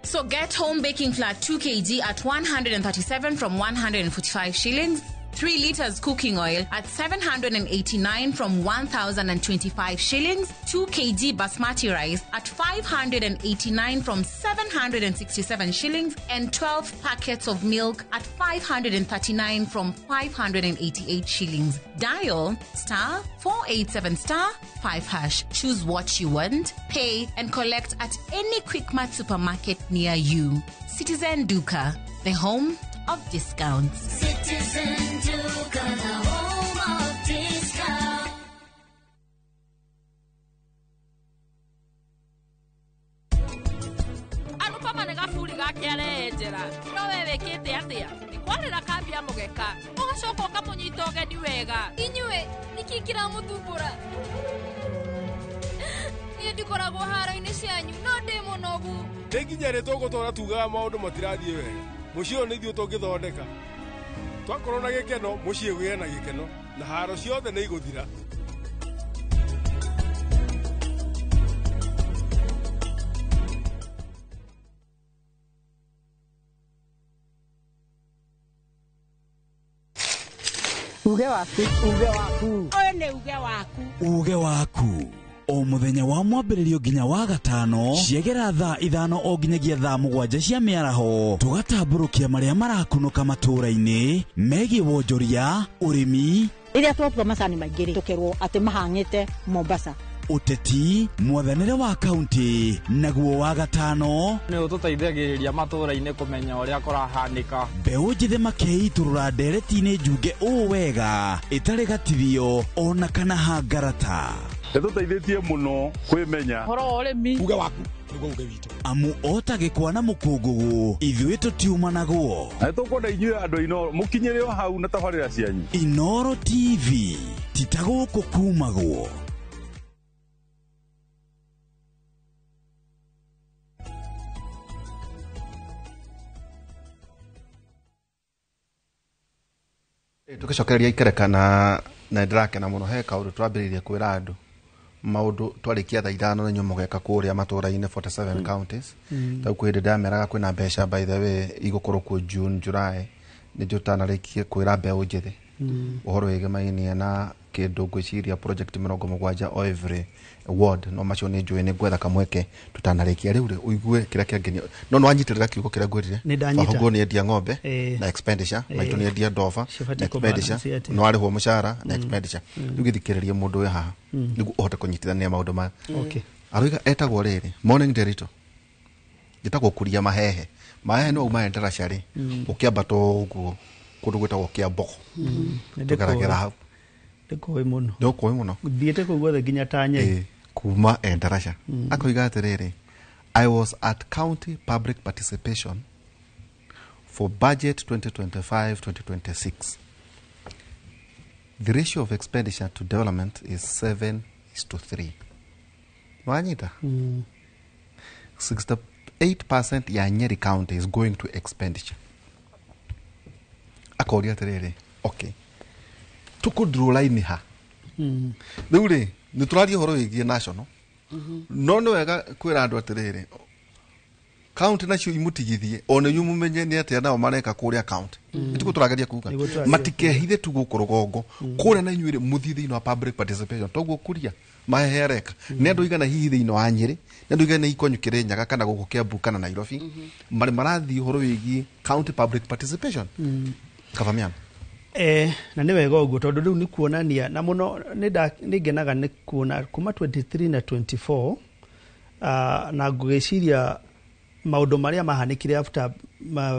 So get home baking flour 2 kg at 137 from 145 shillings. 3 liters cooking oil at 789 from 1,025 shillings, 2 kg basmati rice at 589 from 767 shillings, and 12 packets of milk at 539 from 588 shillings. Dial *487*5#. Choose what you want, pay, and collect at any Quickmart supermarket near you. Citizen Duka, the home of discounts. Citizen Duka, the home of discount. Anupa manega furi gake arejera. No wewe kete atia. Kwarira kambia mugeka. Ugacoka ukamunyita ugeni wega. Inyue nikikira muthumbura. Niĩ ndikoragwo haro-inĩ cianyu no ndĩ mũnogu. Nĩ nginya rĩ tũgũtwara tugaga maũndũ matirathiĩ wega. Mũciĩ ũyũ nĩ ithuĩ tũngĩthondeka. Twakorwo na gĩkeno, mũciĩ ũgĩe na gĩkeno, na haro ciothe nĩ igũthira. Uge waku. Uge waku. Ũyũ nĩ uge waku. Uge waku. O muthenya wa mwambĩrĩrio nginya wa gatano ciegera thaa 5 o nginyagia thaa 7 cia mĩaraho tũgatambũrũkia marĩa marakunũka matũũra-inĩ megiĩ wonjoria ũrĩmi rĩrĩa twatua macani maingĩ tũkerwo atĩ mahang'ĩte Mombasa ũteti mwathanĩre wa kaunti naguo wa gatano nĩ ũtũteithagĩrĩria matũũra-inĩ kũmenya ũrĩa kũrahanĩka mbeũ njĩthĩ makeitũrũra ndereti-inĩ njunge ũũ wega ĩtarĩ gatithio ona kana hangarata Nĩtũteithĩtie mũno kwĩmenya horo ũrĩmi uge waku nĩguo uge witũ amu otagĩkwa na mũkũngũgũ ithuĩ tũtiuma naguo na nĩtũkwenda inyuĩ andũ a Inoro mũkinyĩre o hau na tabarĩra cianyu Inoro TV titagũkũ kumagwo tukicokereria ikereka na ndirakena muno he kaundu twambiririe kwira andu maundu twarikia thaa 5 na nyumo geka kuria matura-ini 47 counties tau kwindi ndameraga kwina mbeca by the way igukuru ku June July ni jutanarikie kwira mbeu njithi uhoro wige mainie na kindu ngwiciria project 70 o every ward no macio ni njui ni gwetha kamweke tutanarikia riu uigue kira kiangeni no no anyitirira kiugo kira ngwirire ahubwo ni endia ng'ombe na expenditure maitu ni endia ndofa na expenditure no ari ho mushara na expenditure riu githikiririe mundu we haha nigu ohote kunyitithania maundu ma aruiga etagwo riri morning derito gitagwo kuria mahehe no uma endera cari ukiambato uguo kundu gwetagwo kia mboko tugaragera hau ndikoi muno ndikoi muno thiete kuguothe nginya tanya kuma endarasha akoiga atiriri I was at county public participation for budget 2025-2026. The ratio of expenditure to development is 7:3. Wanyita 68% ya Nyeri County is going to expenditure. Akoria atiriri okay tukudraw line ha riu ri ni turaria horo wigie national no no wega kwira andu atiriri county nacio imutigithie ona yumumenye ni atia nao mareka kuria county ituko turageria kuga matikehithe tu gukuru gongo kuria na inyuire muthithi no public participation toguo kuria mahereka ni andu igana hihi thiino wa Nyeri ni andu igana ikonyukire Nyaga kana guku Kiambu kana Nairobi marathi horo wigie county public participation kavamiana na nĩ wega ũguo tondũ rĩu nĩ kuonania na mũno nĩ ngenaga nĩ kuona kuma 23 na 24 na ngũgĩciria maũndũ marĩa mahanĩkire after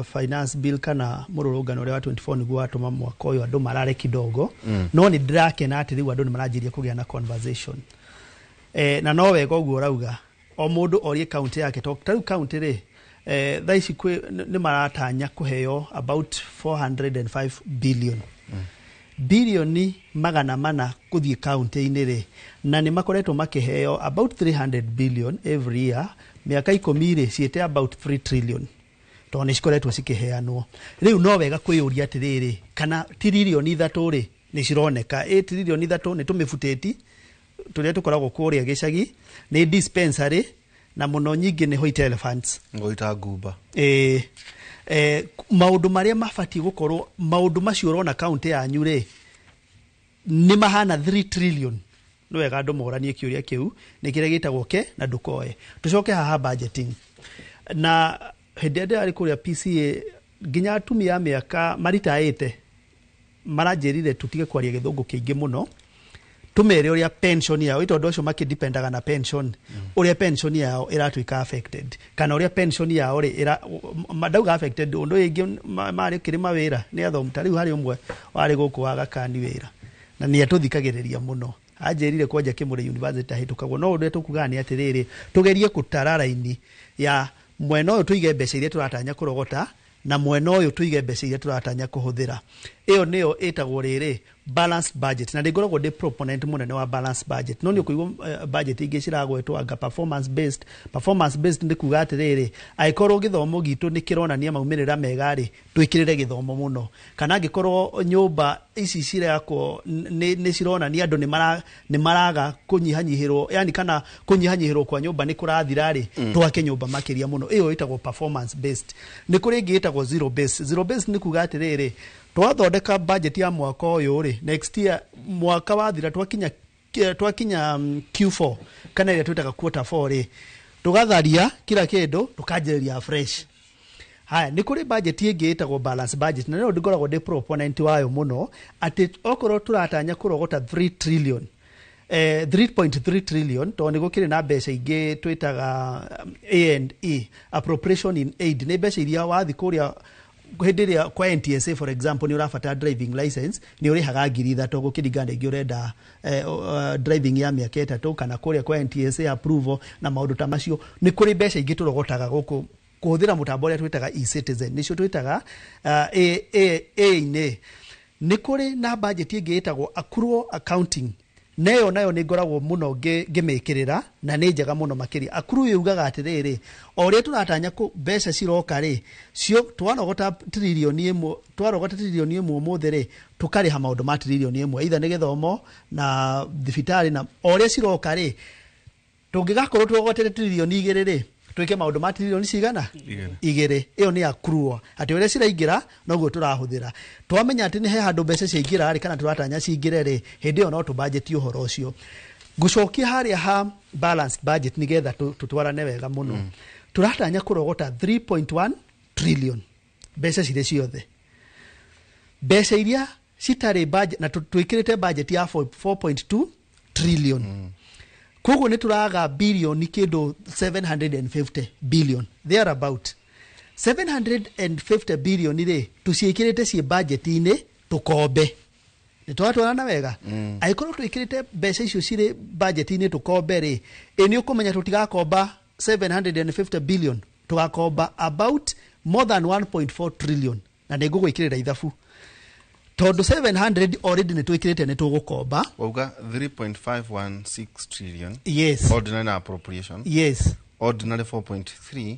finance bill kana mũrũrũngano ũrĩa wa 24 nĩguo watũma mwaka ũyũ andũ marare kidogo no nĩ ndĩrakena atĩ rĩu andũ nĩ maranjĩria kũgĩa na conversation na no wega ũguo ũrauga o mũndũ orie kaunti yake tondũ kaunti rĩ thaa ici nĩ maratanya kũheo about 405 billion bilioni 400 gũthiĩ kaunti-inĩ rĩ na nĩ makoretwo makĩheo about 300 billion every year mĩaka 10 rĩ ciĩte about 3 trillion tondũ nĩ cikoretwo cikĩheanwo rĩu no wega kwĩyũria atĩrĩrĩ kana tiririoni 3 rĩ nĩ cironeka tiririoni 3 nĩ tũmĩbutĩti tũrĩa tũkoragwo kũrĩa gĩcagi nĩ dispensary na muno nyingĩ nĩ white elephants ngoita ngumba maũndũ marĩa mabatiĩ gũkorwo maũndũ macio ũrona kaunti yanyu rĩ nĩ mahana 3 trillion no wega andũ moranie kĩũria kĩu nĩ kĩrĩa gĩtagwo ke na ndũkoe tũcoke haha budgeting na hĩndĩ ĩrĩa ndĩrarĩ kũrĩa PCA nginya atumia mĩaka maritaĩte maranjĩrire tutige kwaria gĩthũngũ kĩingĩ mũno tumere uria pension yao ito ndocio makidependaga na pension uria pension yao iratuika affected kana uria pension yao ri madauga affected undu ingi mari kirima wira ni athomta riu hari umwe wari guku waga kani wira na ni atuthikagiriria muno ajerire kwanja Kimuri University hitukagwo no undu tukuga ni atiriri tugerie kutararaini ya mwena uyu tuige mbeca iria turatanya kurogota na mwena uyu tuige mbeca iria turatanya kuhuthira iyo niyo itagwo riri balanced budget na ndigoragwo ndi proponent munene wa balanced budget no ni kuigwa budget ingi ciragwetwo anga performance based ndi kuga atiriri aikorwo githomo gitu ni kironania maumirira mega ri twikirire githomo muno kana ngikorwo nyumba ici cirakwo ni cironania andu ni maraga kunyihanyihirwo yani kana kunyihanyihirwo kwa nyumba ni kurathira ri twake nyumba makiria muno iyo itagwo performance based ni kuri ngi itagwo zero based ni kuga atiriri twathondeka budget ya mwaka uyu ri next year mwaka wathira twakinya Q4 kana ile twitaga quarter 4 ri tugatharia kila kindu tukanjeria fresh haya ni kuri budget ingi itagwo balance budget na no ndigoragwo ndi proponent wayo muno ati okoro turatanya kurogota 3 trillion 3.3 trillion to ni gukire na mbeca ingi twitaga A&E appropriation in aid ni mbeca iria wathi kuria hendiria kwa NTSA for example ni urafata driving license ni urihaga ngiri 3 gukiringana ingi urenda driving ya miaka 3 kana kuria kwa NTSA approval na maundu ta macio ni kuri mbeca ingi turogotaga guku kuhuthira mutambo uria twitaga e-citizen nicio twitaga ni kuri na budget ingi itagwo accrual accounting nayo ni ngoragwo muno ngimikirira na ni njega muno makiri akuru yugaga atiriri oria turatanya ku mbeca ciroka ri cio twarogota trilioni imwe muthiri tukariha maundu ma trilioni imwe either ni githomo na thibitari na oria ciroka ri tungigakorwo turogotete trilioni 2 ri twike maundu ma trilioni cigana igere iyo ni akruwa ati oria ciraingira noguo turahuthira twamenya ati ni he handu mbeca ciingira ari kana turatanya ciingire ri hindi yo no tu budget uhoro ucio gucokia haria ha balanced budget nigetha tutwarane wega muno turatanya kurogota 3.1 trillion mbeca cire ciothe mbeca iria citari budget na twikirite budget ya 4.2 trillion koguo ni turaga billion kindu 750 billion there about 750 billion ri tuciikirite ci budget ini tukombe ni twatwarana wega aikorwo twikirite mbeca icio cire budget ini tukombe ri ini ukumenya tutigakomba 750 billion tugakomba about more than 1.4 trillion na nigugwikirira ithabu tondu 700 already ni twikirite ni tugukomba wauga 3.516 trillion yes ordinary appropriation yes ordinary 4.3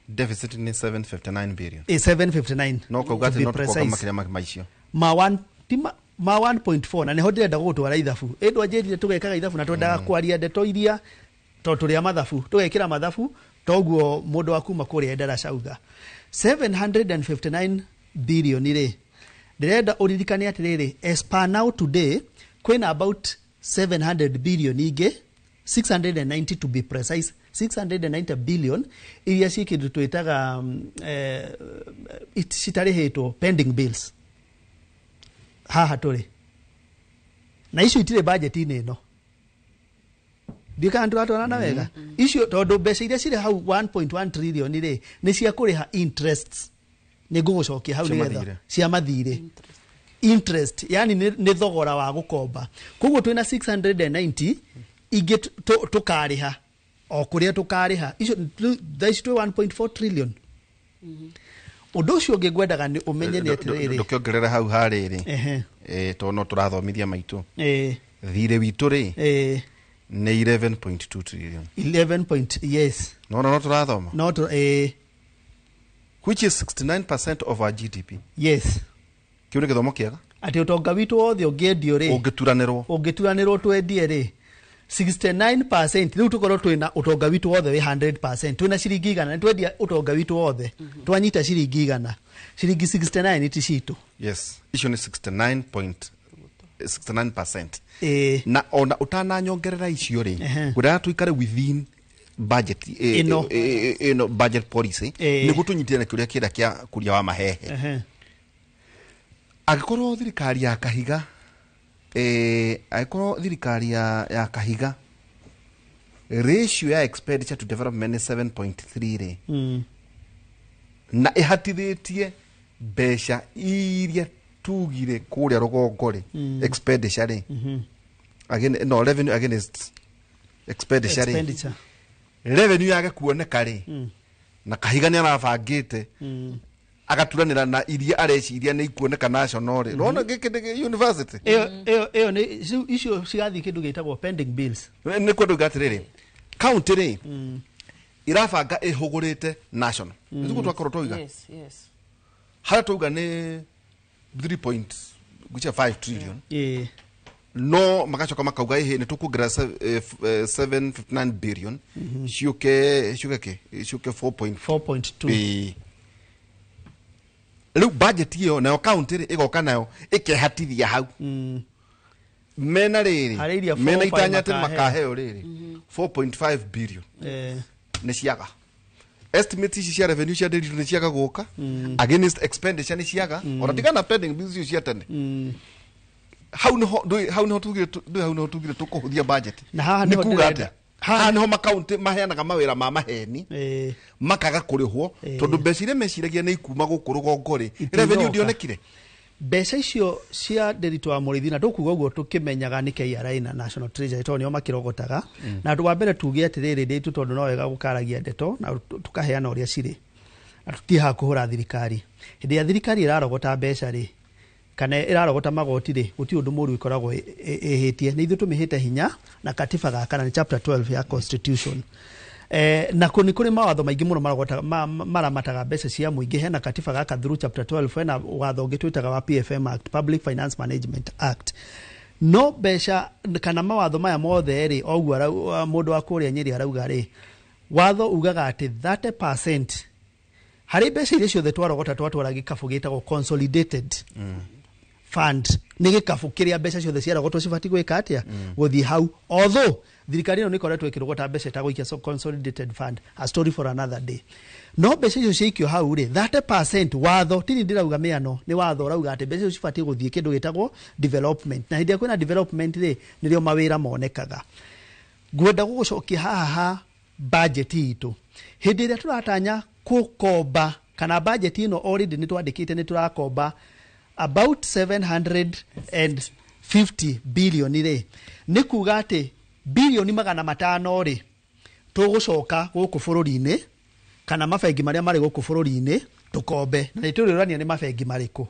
deficit ni 759 billion 759 no kauga ati no tukoka makiria maicio ma 1.4 na neho ndirenda gutwara ithabu endu anjirire tugekaga ithabu na twendaga kwaria ndeto iria to turia mathabu tugekira mathabu toguo mundu wa kuma kuria endera cauga 759 billion ri ndirenda uririkane atiriri as per now today kwina about 700 billion ingi 690 to be precise 690 billion iria cikindu twitaga citarihitwo pending bills haha turi na icio itire budget ini no ndika ndu atwana wega icio tondu mbeca iria cire hau 1.1 trillion ri ni cia kuriha interests ni gugucokia hau nigetha cia mathire interest yani ni thogora wa gukomba koguo twina 690 ingi tukariha o kuria tukariha icio thaici twi 1.4 trillion undu ucio ngigwendaga ni umenye ni atiriri ndukiongerera hau hariri to no turathomithia maitu thire witu ri ni 11.2 trillion 11 yes no turathoma no which is 69% of our GDP yes kiu ni githomo kiega ati utonga witu wothe ungiendio ri ungituranirwo twendie ri 69% riu tukorwo twina utonga witu wothe wi 100% twina ciringi igana ni twendia utonga witu wothe twanyita ciringi igana ciringi 69 iti citu yes icio ni 69% na ona utananyongerera icio ri gura tuikare within budget budget policy ni gutunyitira kuria kira kia kuria wa mahehe agikorwo thirikari ya kahiga aikoro thirikari ya Kahiga ratio ya expenditure to development ni 7.3 re na ihatithĩtie mbeca iria tugire kuria rugongore expenditure re again no revenue against expenditure revenue yake kuoneka ri na Kahiga ni arabangite agaturanira na iria areciria ni ikuoneka national ri rona gikinde university eyo ni icio cigathi kindu gitagwo pending bills ni kwendu gatiriri county ri irabanga ihugurite national ndugu twakoro toiga yes hara toiga ni 3.5 trillion no magacoka makauga ihe ni tukugira 759 billion ciuke 4.2 Lu budget hiyo na county igoka nayo ikehatithia hau mena riri mena itanya te makaheo riri 4.5 billion ni ciaga estimate cia revenue cia ndiri ni ciaga guka against expenditure ni ciaga oratigana pending bills cia tene hau no tugire tukuhuthia budget na haha ni kuga haha niho makaunti maheanaga mawira ma maheni makaga kurihwo tondu mbeca meciragia ni ikuma gukuru gongori revenue ndionekire mbeca icio cia nderito wa murithi na ndukuga uguo tukimenyaga ni KRA na National Treasury to nio makirogotaga na andu wa mbere tuge atiriri nditu tondu no wega gukaragia ndeto na tukaheana uria ciri na tutiha kuhura thirikari hindi ya thirikari irarogota mbeca ri kana irarogota magoti ri guti undu muru ikoragwo ehitie ni ithu tumihite hinya na katiba gaka na chapter 12 ya constitution na kuri mawatho maingi muno marogota maramataga mbeca cia muingi hena katiba gaka through chapter 12 na watho ungi twitaga wa PFM Act, Public Finance Management Act. No mbeca kana mawatho maya mothe ri oguo mundu wa kuria Nyeri arauga ri watho ugaga ati 30% hari mbeca iria ciothe twarogota twatwara gikabu gitagwo consolidated fund ni gikabu kiria mbeca ciothe ciarogotwo cibati gwika atia guthii hau although thirikari no nikoretwo ikirogota mbeca ta gwikia so consolidated fund, a story for another day. No mbeca icio ciikio hau ri 30% watho tini ndirauga miano ni watho rauga ati mbeca icio cibati guthii kindu gitagwo development na hindi kwina development ri nirio mawira monekaga gwenda gugucokia haha budget itu hindi ria turatanya kukomba kana budget ino already ni twandikite ni turakomba about 750 billion ri ni kuga ati bilioni 500 ri tugucoka guku bururi-ini kana mabengi maria mari guku bururi-ini tukombe na nituriurania ni mabengi mariku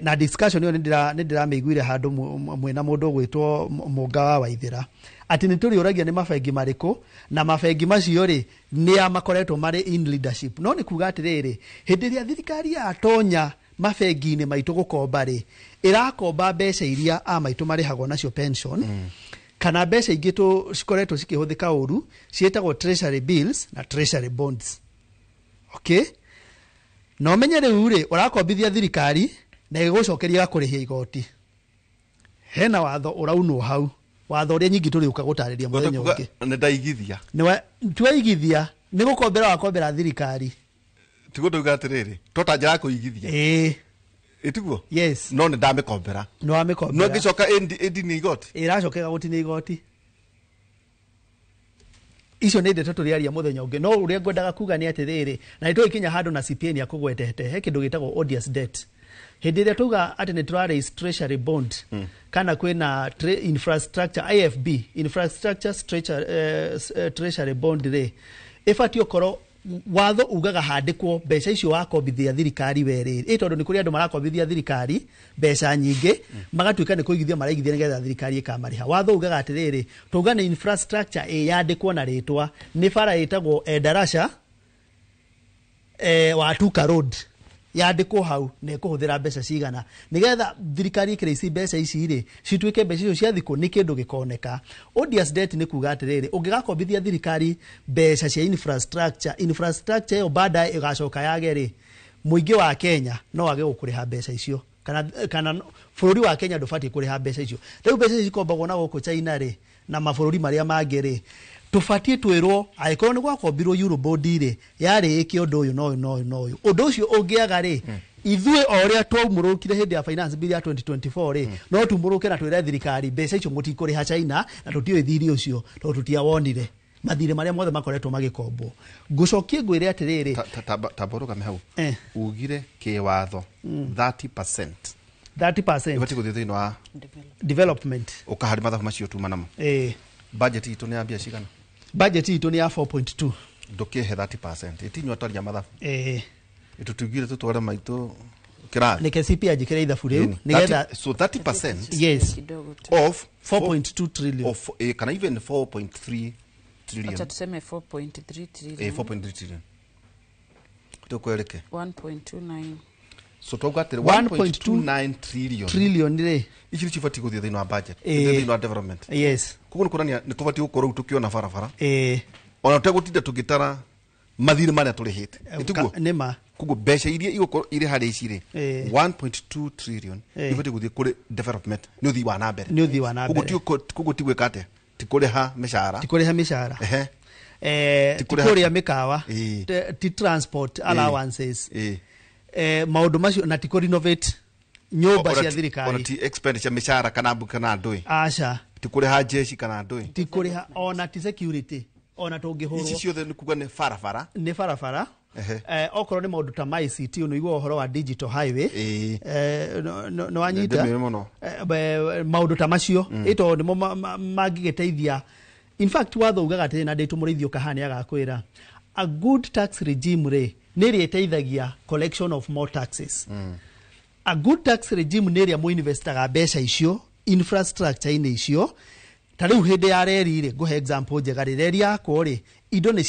na discussion yo nindirameiguire handu mwena mundu gwitwo Munga wa Waithira ati nituriuragia ni mabengi mariku na mabengi macio ri ni amakoretwo mari in leadership no ni kuga atiriri hindi ria thirikari atonya mabengi-ini maitu gukomba ri irakomba mbeca iria amaitu marihagwo nacio pension kana mbeca ingi tu cikoretwo cikihuthika uru cietagwo treasury bills na treasury bonds. Okay, no menye riu ri urakombithia thirikari na igucokeria kurihia igoti hena watho uraunwo hau watho uria nyingi turi ukagutariria muthenya ungi ne ndaigithia niwe twaigithia ni gukombera wakombera thirikari tigutuga atiriri totanjira kuigithia itiguo yes no ne ndamikombera no amikombera no gicoka endi ni igoti iracokega guti ni igoti icio nä ndeto tå rä aria må thenya å ngä no å rä a ngwendaga kuga nä atä rä rä na nä tå ikinya handå na CPN akågwetete he kä ndå gä tagwo odious debt hä ndä ä rä a tauga atä nä tå raise treasury bond kana kwä na infrastructure IFB infrastructure treasury bond rä ĩbatiĩ okorwo watho ugaga handikwo mbeca icio wakombithia thirikari werĩ tondu ni kuri andu marakombithia thirikari mbeca nyingi magatuika ni kuigithia maraigithia nigetha thirikari ikamariha watho ugaga atiriri tuga ni infrastructure yandikwo na ritwa ni bara itagwo Endarasha wa Tuka Road yandikwo hau na ikuhuthira mbeca cigana nigetha thirikari ikire ici mbeca ici ri cituike mbeca icio cia thiko ni kindu gikoneka. Odious debt ni kuga atiriri ungigakombithia thirikari mbeca cia infrastructure yo baadaye igacoka yage ri muingi wa Kenya no age gukuriha mbeca icio kana bururi wa Kenya ndubati kuriha mbeca icio. Riu mbeca ici ikombagwo na guku China ri na mabururi maria mangi ri tufatie twirwo aikorwo ni gwakombirwo Eurobond ri yari iki undu uyu no undu ucio ungiaga ri Ithuĩ oria twaumũrũkire hĩndĩ ya finance bill ya 2024 rĩ no tumũrũke na twĩre thirikari mbeca icio mũtikũrĩha China na tũtiũĩ thiri ũcio tondũ tutiawonire mathirĩ marĩa mothe makoretwo magĩkombwo. Ngũcokie ngwĩre atĩrĩrĩ taborũgame hau ugire kĩwatho 30% ibati gũthiĩ thĩinĩ wa development ũkahari mathabu macio tuma namo. Budget itũ nĩ yambia cigana? Budget itũ nĩ ya 4.2. Ndũkĩhe 30% itinywa twaria mathabu itutugire tutware maitũ kĩrathi nĩ KCP ajikire ithabu rĩu nĩgetha so 30% yes of 4.2 trillion of can even 4.3 trillion. Acha tuseme 4.3 trillion. 4.3 trillion. Tukweleke 1.29. So twauga atĩrĩ 1.29 trillion rĩ ici nĩ cibati gũthiĩ thĩinĩ wa budget thĩinĩ wa development. Yes. Koguo nĩ kuonania nĩ tũbatiĩ gũkorwo tukiona barabara ona tũgũtinda tũgĩtara mathirĩ marĩa tũrĩhĩte tiguo nĩma. Koguo mbeca iria igũkorwo irĩ harĩ ici rĩ 1.2 trillion ibati gũthiĩ kũrĩ development nĩ ũthii wa na mbere. Koguo tigwĩka atĩa tikũrĩha mĩcara tikũrĩha mĩkawa ti transport allowances maũndũ macio na tikũ renovate nyũmba cia thirikari ona ti expenditure mĩcara kana ndũĩ aca tikũrĩha jeshi kana ndũĩ tikũrĩha ona ti security ona tũngĩhũrwo ici ciothe nĩ kuga nĩ barabara okorwo nĩ maũndũ ta ICT ũnĩigua ũhoro wa digital highway no wanyita maũndũ ta macio ĩto nĩmo mangĩgĩteithia. In fact wathaugaga atĩ na ndĩtũmũrĩithio kahani agakwĩra a good tax regime rĩ nĩ ĩrĩa ĩteithagia collection of more taxes. A good tax regime nĩ ĩrĩa mũinvestaga mbeca icio infrastructure-inĩ icio. Ta rĩu hĩndĩ ya reri rĩ ngũhe example njega rĩ reri yakwo rĩ indo nĩ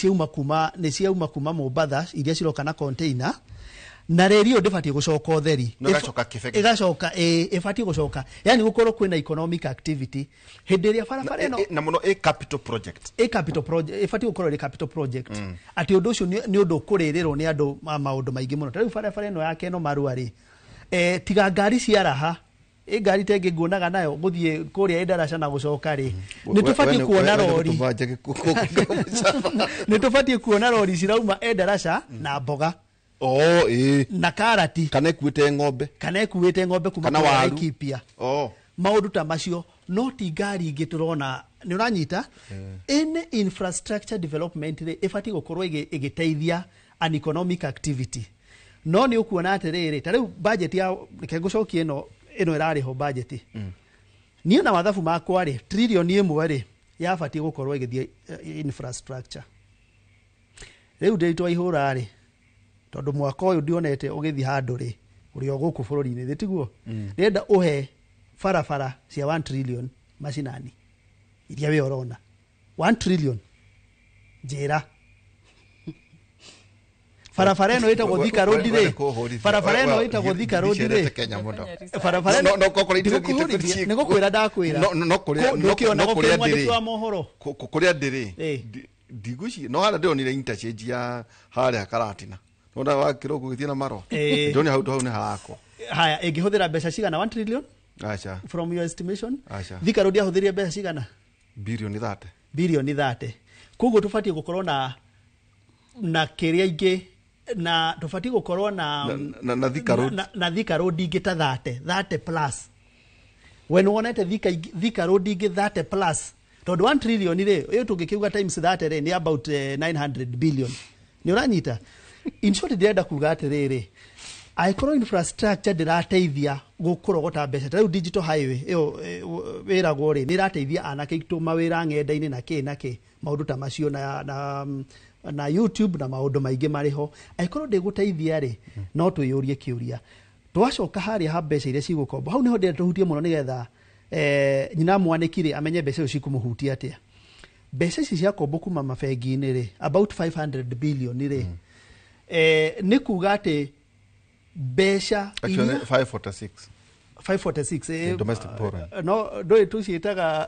ciauma kuma Mombatha iria ciroka na container na reri ĩyo ndĩbatiĩ gũcoka ũtheri ĩgacoka ĩbatiĩ gũcoka yani gũkorwo kwĩna economic activity hĩndĩ ĩrĩa barabara ĩno na mũno capital project ĩbatiĩ gũkorwo ĩrĩ capital project atĩ ũndũ ũcio nĩ ũndũ ũkũrĩrĩrwo nĩ andũ maũndũ maingĩ mũno. Ta rĩu barabara ĩno yake no marua rĩ tiga ngari cia raha ngari tenge nguonaga nayo gũthiĩ kũrĩa Endarasha na gũcoka rĩ nĩ tũbatiĩ kuona rori nĩ tũbatiĩ kuona rori cirauma Endarasha na mboga na karati kana ekuĩte ng'ombe kuma kwa Laikipia maũndũ ta macio no ti ngari ingĩ tũrona nĩ ũranyita any infrastructure development rĩ ĩbatiĩ gũkorwo ĩgĩteithia an economic activity. No nĩ ũkuona atĩrĩrĩ ta rĩu budget ya reke ngũcokie ĩno ĩrarĩho budget niĩ na mathabu makwa rĩ trillion ĩmwe rĩ yabatiĩ gũkorwo ĩgĩthiĩ infrastructure. Rĩu ndĩtwa ihũra rĩ tondũ mwaka ũyũ ndionete ũgĩthiĩ handũ rĩ ũrĩa gũkũ bũrũri-inĩ thĩ tiguo nĩenda ũhe barabara cia 1 trillion macinani iria we ũrona 1 trillion njĩra barabara ĩno ĩtagwo Thika Road rĩ barabara ĩno ĩtagwo Thika Road rĩ barabara ĩno nĩ gũkwĩra ndakwĩra ndũkĩona gũkĩra mwandĩki wa mohoro kũrĩa ndĩrĩ ndiguci no hara ndĩronire interchange ya harĩa Karatina ona wakĩrwo gũgĩthiĩ na marwa ndĩrona hau nĩ harakwo haya ĩngĩhũthĩra mbeca cigana 1 trillion acha from your estimation Thika Road yahũthĩrire mbeca cigana bilioni 30 koguo tũbatiĩ gũkorwo na kĩrĩa ingĩ na tũbatiĩ gũkorwo na Thika Road ingĩ ta 30 plus when wonete Thika Road ingĩ 30 plus tondũ 1 trillion rĩ ũyũ tũngĩkiuga times 30 rĩ nĩ about 900 billion nĩ ũranyita. In short ndĩrenda kuga atĩrĩrĩ angĩkorwo infrastructure ndĩrateithia gũkũrogota mbeca ta rĩu digital highway ĩyo wĩragwo rĩ nĩ ĩrateithia anake aitũ mawĩra ng'enda-inĩ na kĩ maũndũ ta macio na YouTube na maũndũ maingĩ marĩho angĩkorwo ndĩgũteithia rĩ no twĩyũrie kĩũria twacoka harĩa ha mbeca iria cigũkombo hau niho ndĩrenda tũhutie mũno nĩgetha nyina mwanĩki rĩ amenye mbeca icio cikũmũhutia atĩa. Mbeca ici cia kombo kuma mabengi-inĩ rĩ about 500 billion rĩ nĩ kuga atĩ mbeca 546 domestic borrowing no ndũĩ tũciĩtaga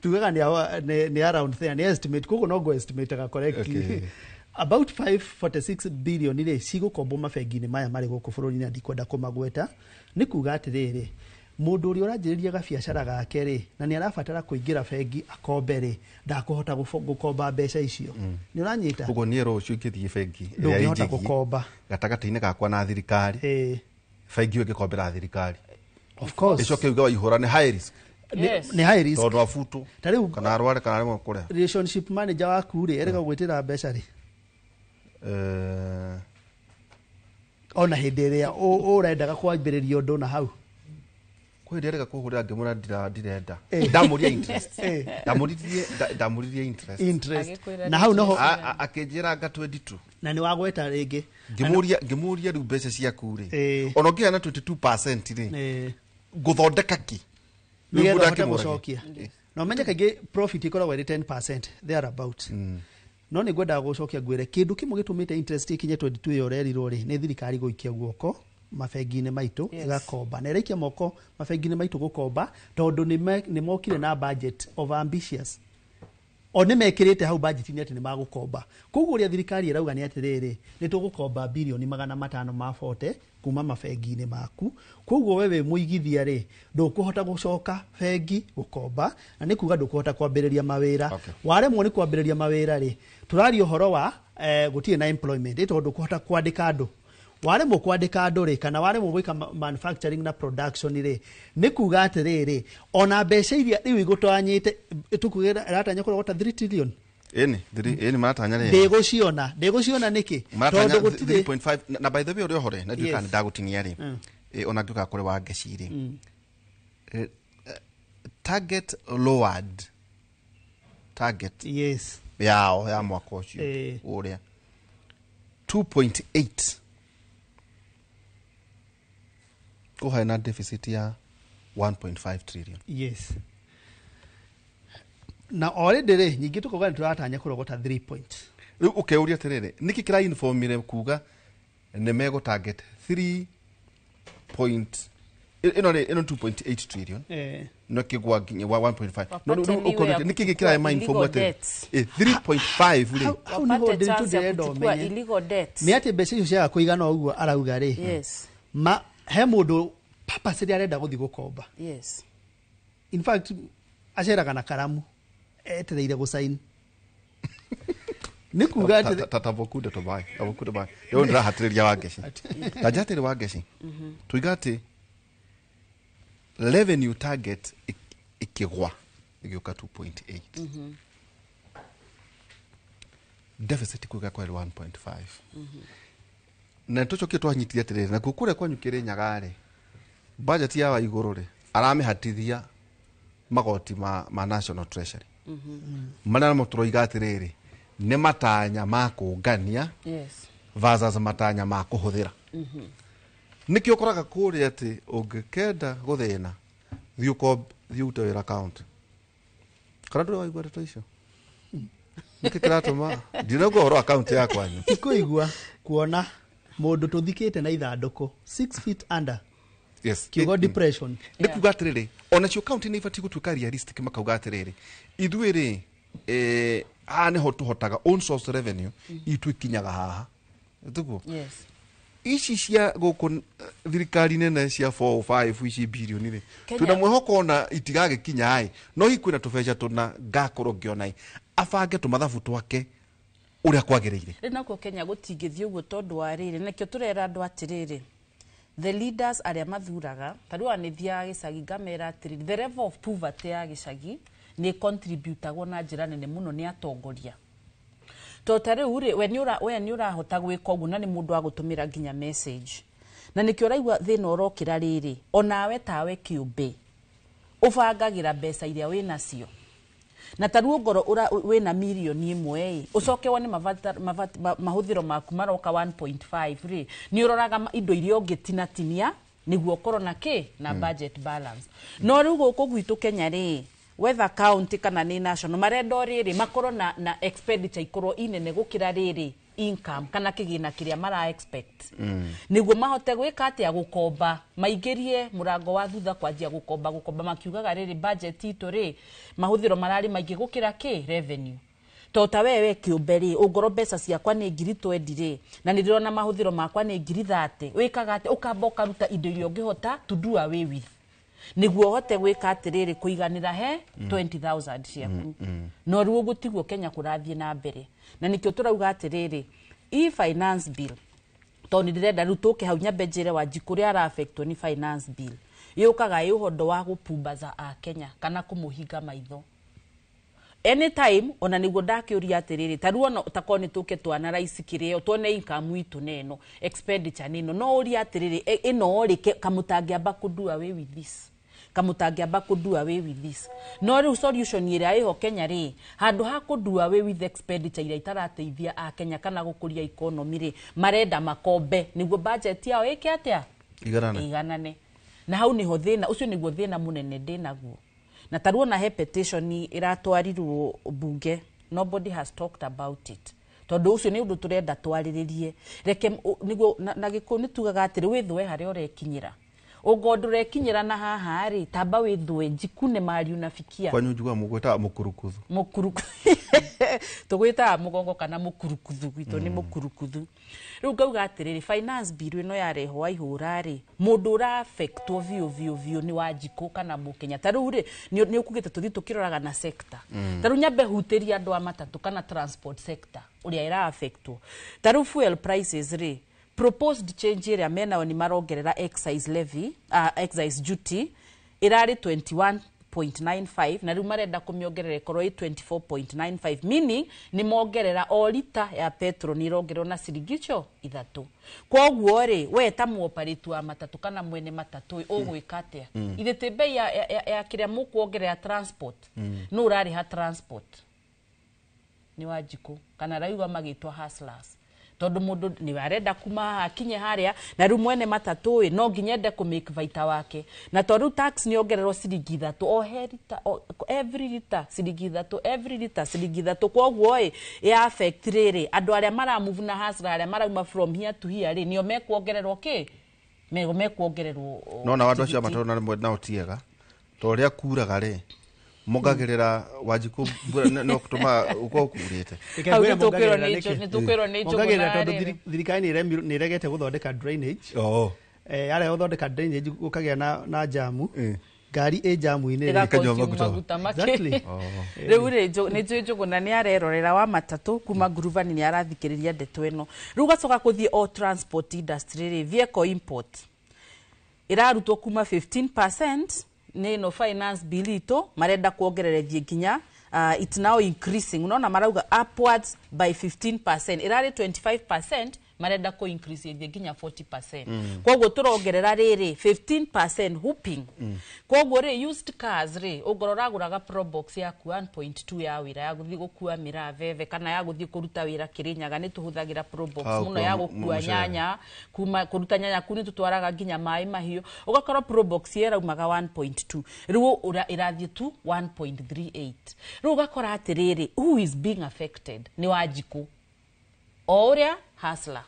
tugaga nĩ around there nĩ estimate koguo no go estimate correctly about 546 billion rĩ cigũkombo mabengi-inĩ maya marĩ gũkũ bũrũri-inĩ na ndikwenda kũmagweta. Nĩ kuga atĩrĩrĩ mũndũ ũrĩa ũranjĩrĩria gabiacara gake rĩ na nĩ arabatara kũingĩra bengi akombe rĩ ndakũhota gũkomba mbeca icio nĩ ũranyita. Koguo niĩ rũciũ ingĩthiĩ bengi ndũngĩhota gũkomba gatagatĩ-inĩ gakwa na thirikari bengi ĩngĩkombera thirikari of course icoke uga ihũra nĩ high risk ni high risk tondu afutu tariu kana arware kana arimo kuria relationship manager waku ri erega gwitira mbeca ri ona hindi ria urendaga kwambiriria undu na hau kwe ndirega kuhurira ngimura ndirenda ndamuria interest ndamuririe interest na hau noho akinjira nga 22 na ni wagweta ringi ngimuria riu mbeca ciaku ri ona ngia na 22% ri guthondeka ki nigetha hote gucokia no menye kaingĩ profit ikoragwo ĩrĩ 10% there about no nĩ ngwendaga gucokia ngwĩre kĩndũ kĩmwe gĩtũmĩte interest ikinye 22 yo rerirwo rĩ nĩ thirikari gũikia guoko mabengi-inĩ maitũ ĩgakomba na ĩraikia moko mabengi-inĩ maitũ gũkomba tondũ nĩ mokire na budget of ambitious o nĩ mekĩrĩte hau budget-inĩ atĩ nĩ magũkomba koguo ũrĩa thirikari ĩrauga nĩ atĩrĩrĩ nĩ tũgũkomba bilioni 540 kuma mabengi-inĩ maku koguo wewe mũigithia rĩ ndũkũhota gũcoka bengi gũkomba na nĩ kuga ndũkũhota kwambĩrĩria mawĩra waremwo nĩ kwambĩrĩria mawĩra rĩ tũraria ũhoro wa gũtirĩ na employment tondũ ndũkũhota kwandĩka andũ waremwo kwandĩka andũ rĩ kana waremwo gwĩka manufacturing na production rĩ nĩ kuga atĩrĩrĩ ona mbeca iria rĩu igũtanyĩte tũkugĩra ratanya kũrogota 3 trillion eni maratanya rĩ ndĩgũciona nĩkĩ tondũ gũtirĩ 3.5 na by the way ũrĩa ũhore na ndio kana ndagũtinia rĩ ona ngĩũka kũrĩ wa ngeci rĩ target lowered target yao ya mwaka ũcio ũrĩa 2.8 kuha na deficit ya 1.5 trillion na already rĩ nyingĩ tukoga turatanya kũrogota 3 point rĩu ukeuria atĩrĩrĩ nĩkĩ kĩra informire kuga nĩ mego target 3 point ino 2.8 trillion no kigwa nginya 1.5 no nĩkĩ gĩkĩra ma inform atĩ 3.5 rĩ au nĩ ndĩrenda illegal debt nĩ atĩ mbeca icio cia kũigana ũguo arauga rĩ ma he mũndũ purpose ĩrĩa arenda gũthiĩ gũkomba in fact aceraga na karamu etereire gũsaini nĩ kuga tatabokude tobai yo ndirahatĩrĩria wa ngeci tajatĩrĩ wa ngeci tuiga atĩ revenue target ikigwa igĩũka 2.8 deficit kuga kwa 1.5 na tucokie twanyitithia atĩrĩrĩ na kũrĩa kwanyukĩrĩ Nyagarĩ budget ya wa igũrũ rĩ aramehatithia magoti ma national treasury marĩa mũtũroiga atĩrĩrĩ nĩ matanya ma kũngania versus matanya ma kũhũthĩra nĩkĩo ũkoraga kũrĩa atĩ ũngĩkenda gũthĩna thiĩ ute wĩra account kana ndũrĩ waigua ndeto icio nĩkĩ kĩratũma ndinauga ũhoro account ya kwanyu ikũigua kuona mũndũ tũthikĩte na ithandũkũ 6 feet under kiugo depression nĩ kuga atĩrĩrĩ ona cio account nĩ ibatiĩ gũtuĩka realistic makauga atĩrĩrĩ ithuĩ rĩ nĩho tũhotaga own source revenue itũ ikinyaga haha tuguo ici cia gũkũ thirikari nene cia 4 5 ici bilioni rĩ tuna mwĩhoko na itigagĩkinya ĩ no hikwĩna tũbeca tũna ngakorwo ngĩona abange tũmathabu twake ũrĩa kwagĩrĩire rĩ nakuo Kenya gũtingĩthiĩ ũguo tondũ wa rĩrĩ nĩkĩo tũrera andũ atĩrĩrĩ the leaders arĩa mathuraga tarĩu anĩthiaga gĩcagi ngamera atĩrĩrĩ the level of poverty ya gĩcagi nĩ contributagwo na njĩra nene mũno nĩ atongoria to tarĩu rĩ we nĩ ũrahota gwĩka ũguo na nĩ mũndũ wa gũtũmĩra nginya message na nĩkĩo ũraigua thĩna ũrokĩra rĩrĩ onawe tawe kĩũmbe ũbangagĩra mbeca iria wĩ nacio na tarĩu ngoro wĩna milioni ĩmwe ũcoke wone mahũthĩro maku maroka 1.5 rĩ nĩ ũroraga indo iria ũngĩtinatinia nĩguo ũkorwo na na budget balance no rĩu gũkũ gwitũ Kenya rĩ whether county kana nĩ national marenda rĩrĩ makorwo na expenditure ikorwo inene gũkĩra rĩrĩ income kana kĩgĩna kĩrĩa mara expect nĩguo mahote gwĩka atĩa gũkomba maingĩrie mũrango wa thutha kwanjia gũkomba makiugaga rĩrĩ budget itũ rĩ mahũthĩro mararĩ maingĩ gũkĩra revenue tota wewe kĩũmbe rĩ ũngorwo mbeca ciakwa nĩ 20 rĩ na nĩ ndĩrona mahũthĩro makwa nĩ 30 wĩkaga atĩ ũkamba ũkaruta indo iria ũngĩhota to do away with nĩguo hote gwĩka atĩrĩrĩ kũiganĩra he 20,000 ciaku no rĩu gũtiguo Kenya kũrathiĩ na mbere na nĩkĩo tũrauga atĩrĩrĩ finance bill tondå ndä renda rä u tå kä hau nyambe njä re Wanjiku rä ara affectwo ni finance bill yå kaga ä å hondo wa gå pumbaza a Kenya kana kå må hinga maitho anytime ona niguo ndakiuria atiriri ta ruo takorwo ni tuke twana raici kireo tuone income itu neno expenditure neno no uria atiriri ino ri kamutangiamba kudua we with this kamutangiamba kudua we with this no riu solution ira iho Kenya ri handu ha kudua we with expenditure ira itarateithia a Kenya kana gukuria economy ri marenda makombe niguo budget yao ike atia iganane na hau niho thina ucio niguo thina munene ndinaguo na taruona he petition iratwarirwo bunge nobody has talked about it tondu ucio ni undu turenda twariririe reke niguo na giko nitugaga atiri withwe hari orekinyira ugondo rekinyira na haha ri tamba withwe njikune mari unafikia kwanyu njugwa mugweta mukurukuthu tugwita mugongo kana mukurukuthu gwito ni mukurukuthu riu ngauga atiriri finance bill ino yarehwo ihura ri mundu ura affectwo vio ni Wanjiku kana Mukenya taru ri ni ukugite tuthi tukiroraga na sector taru nyambe hutiria andu a matatu kana transport sector uria ira affectwo taru fuel prices ri proposed change area mena ni marongerera excise levy excise duty irari 21.95 na riu marenda kumiongerera korwo 24.95 meaning ni mongerera o lita ya petrol ni rongerwo na sirigicho ithatu koguo ri we ta muoperate wa matatu kana mwene matatu ugwikatia ithete bei ya kiria mukuongerera transport no urari ha transport ni Wanjiku kana raiwa magitwa hustlers tondu mundu ni warenda kuma akinye haria na riu mwene matatu no nginyende ku make vaita wake na tondu tax ni ongererwo ciringi ithatu o herita every liter ciringi ithatu every liter ciringi ithatu koguo ya affect riri andu aria maramove na hasra aria marauma from here to here ri nio mekuongererwo ki mekuongererwo no na wandu acio matoro na mwe na otiega to ria kuraga ri mugagirira Wanjiku no kutuma uko kurite ni tukwiro ni mugagirira tondu thirikari ni regete guthondeka drainage yare guthondeka drainage gukagia na jamu ngari jamu ine maguta makiri riu ni njuguna ni arerorera wa matatu kuma Nguruvani ni arathikiriria ndeto ino riu gacoka kuthie o transport industry ri vehicle import irarutwo kuma 15% no finance bill ito marenda kuongererethie nginya it's now increasing unaona marauga upwards by 15% irari 25% marenda ku increase nginya 40% koguo turongerera riri 15% hooping koguo ri used cars ri ugororaguraga probox yaku 1.2 ya wira ya guthi gukua miraveve kana ya guthi kuruta wira Kirinyaga ni tuhuthagira probox muno ya gukua nyanya kuma kuruta nyanya kuni tutwaraga nginya mai mahiyo ugakora probox yera umaga 1.2 riu irathie tu 1.38 riu ugakora atiriri who is being affected ni Wanjiku oria hustler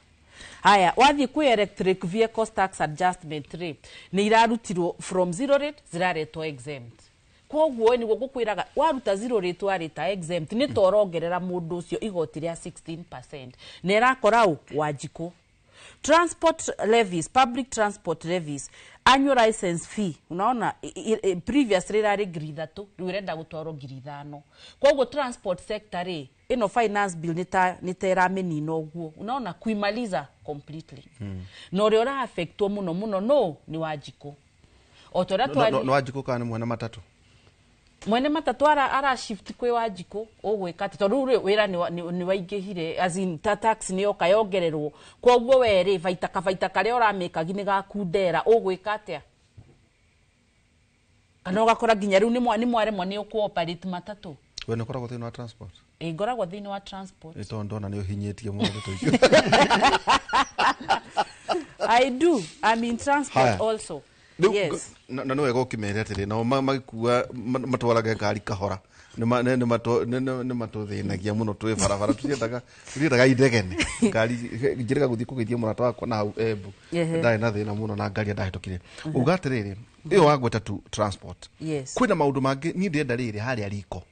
haya wathi ku electric vehicles tax adjustment rate ni irarutirwo from zero rate ziraretwo exempt koguo ni gukwiraga waruta zero rate warita exempt ni torongerera mundu ucio igoti ria 16% ne irakora Wanjiku transport levies public transport levies annual license fee unaona previous rate grithatu riurenda gutwaro ngirithano koguo transport sector ri ino finance bill nitera menino uguo unaona kuimaliza completely no ri ora affectwo muno no ni Wanjiku otora twari no Wanjiku kana mwene matatu ara shift kwe Wanjiku ogwika tondu wira ni waingihire as in tax ni okayongererwo koguo weri vaita kare ora make gini gakundera ogwika atia kana ugakora ginya riu ni mware mwane ukooperate matatu we no koragwo thini wa transport ngoragwo thini wa transport ito ndona ni uhinyitie mundu toicio I do I'm in transport also yes na no wega ukimere atiri no magikua matwaraga ngari kahora ni matuthinagia muno twi barabara tuciendaga idegene ngari njirega guthii kugithia murata wakwa na hau Embu ndari na thina muno na ngari ndahitukire ugatiriri iyo wagweta tu transport kwina maundu mangi ni ndenda riri hari ariko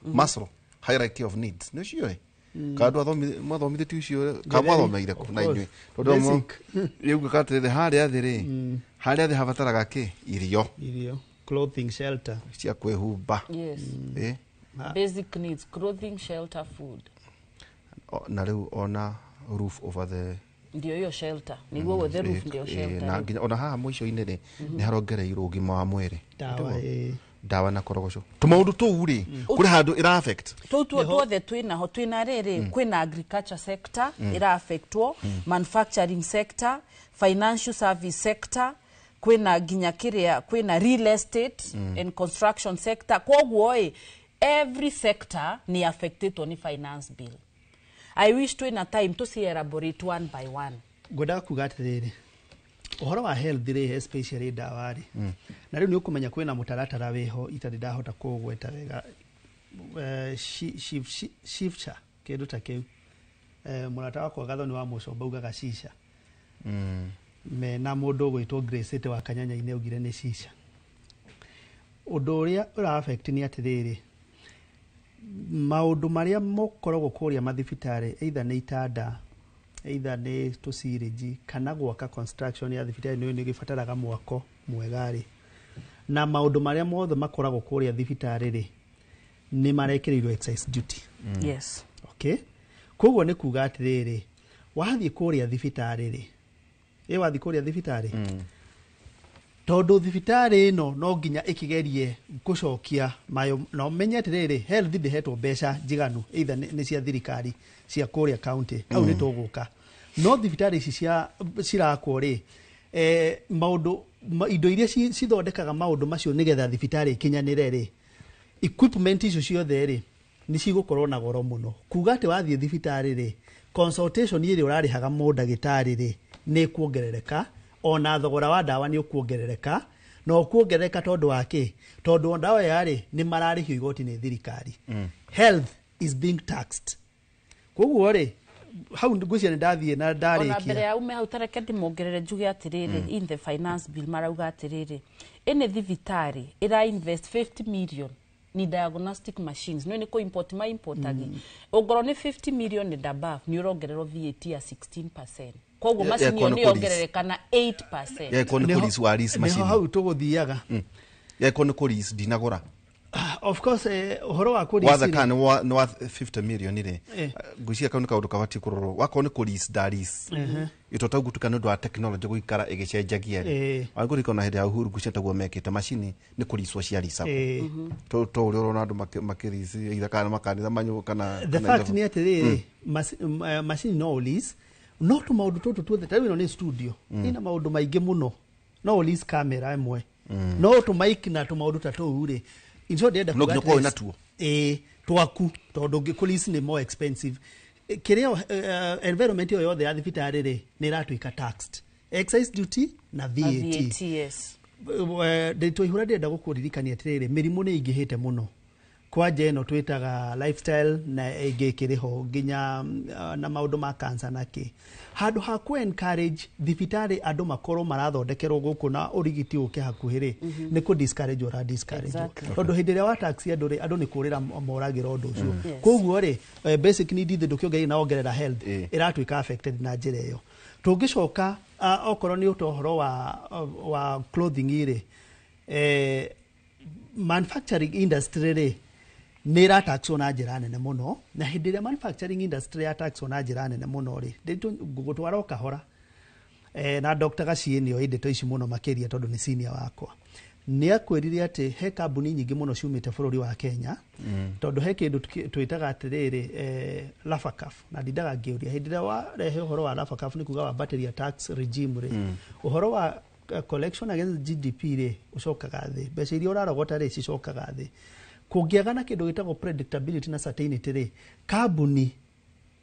Maslow hierarchy of needs no cio kandu mathomithitie ucio kamwathomeire ku na inyui tondu yuga katiriri hari athiri hari athi habataraga ki irio clothing shelter cia kwehumba basic needs clothing shelter food na riu ona roof over ndio hiyo shelter niguo with the roof ndio shelter na nginya ona haha mwisho-inĩ rĩ nĩ harongereirwo ũgima wa mwĩrĩ dawa na korogoco tumaundu tu ri kuri handu ira affect tu tuothe twinaho twina riri kwina agriculture sector ira affectwo manufacturing sector financial service sector kwina ginya kiria kwina real estate and construction sector kwoguo every sector ni affected ni finance bill. I wish twina time to see elaborate one by one. Goda kugatiriri uhoro wa health ri especially dawari na riu ni ukumenya kwina mutaratara weho itari ndahota kugweta wega shifcha kindu ta kiu murata wakwa gathoni wa mucomba ugaga shisha me na mundu gwitwo Grace wa Kanyanya-ini ugire ni shisha undu uria ura affect ni atiriri maundu maria mukoragwo kuria mathibitari either ni itanda either ni tusireji kana gwaka construction ya thibitari ni gibataraga mwako mwegari na maundu maria mothe makoragwo kuria thibitari ri ni marekereirwo excise duty. Yes. Okay. Koguo ni kuga atiriri wathie kuria thibitari ri wathie kuria thibitari tondu thibitari no nginya ikigerie gucokia mayo no menye atiriri health ndihetwo mbeca njiganu either ni cia thirikari cia kuria county au ni tuguka no thibitari ici cirakwo ri maundu indo iria cithondekaga maundu macio nigetha thibitari kinyanire ri equipment icio ciothe ri ni cigukorwo na goro muno kuga ati wathie thibitari ri consultation iri urarihaga mudagitari ri ni kuongerereka ona thogora wa dawa ni ukuongerereka no kuongerereka tondu wake tondu dawa yari ni mararihio igoti ni thirikari health is being taxed koguo ri how ngucia ni ndathie na ndarikia ona mbere ya ume hau tareke ndimongerere njuge atiriri in the finance bill marauga atiriri ene thibitari ira invest 50 million ni diagnostic machines no ni ko import ma importagi ogoro ni 50 million and above ni urongerero VAT ya 16%. Koguo macini ni ongerereka na 8%. Ya iko ni police waris machine. Hau tuguthiaga. Ya iko ni police dinagora. Of course uhoro wa police waza kana no 50 million ire. Gucia kaundu kaundu kabati kuroro. Wako ni police daris. Itota gutukana ndo wa technology guikara igicenjagia ri. Wanguri kona hede ya uhuru gucia taguo mekete machine ni police waciarisa. To uri na andu makirisi ida kana makanitha manyu kana the fact ni atiriri machine no police no to maundu tutu tuothe tawi no ni studio ina maundu maingi muno no police camera imwe no to mic na to maundu tatu uri injo ndenda kuga na tuo twaku tondu police ni more expensive kiria environment yo yothe ya thibitari ri ni ratuika taxed excise duty na VAT. Yes. Ndito ihura ndenda gukuririkania atiriri mirimu ni ingihite muno kwa jeno twitaga lifestyle na igikiriho ginya na maundu ma cancer naki handu ha ku encourage thibitari andu makoro marathondekerwo guku na urigiti uke hakuhiri ni ku discourage ora discourage tondu hindiria wa taxi andu ni kurira moragira undu ucio koguo ri basic need the ndukiongerera na ongerera health iratwika affected na njira iyo tungicoka okoro ni utohoro wa clothing ire manufacturing industry ri ni rataxo na njira nene muno na hindi ria manufacturing industry ya taxo na njira nene muno ri nditu gugutwara kahora na Dr. Gachie ni oindito ici muno makiria tondu ni senior wakwa ni akwirire ati he kambuni nyingi muno ciumite bururi wa Kenya tondu he kindu twitaga atiriri Lafacaf na ndidaga ngiuria hindi ria wa rehe uhoro wa Lafacaf ni kuga wa battery tax regime ri uhoro wa collection against GDP ri ucokaga thi mbeca iria urarogota ri cicokaga thi kungiagana kindu gitagwo predictability na certainty ri kambuni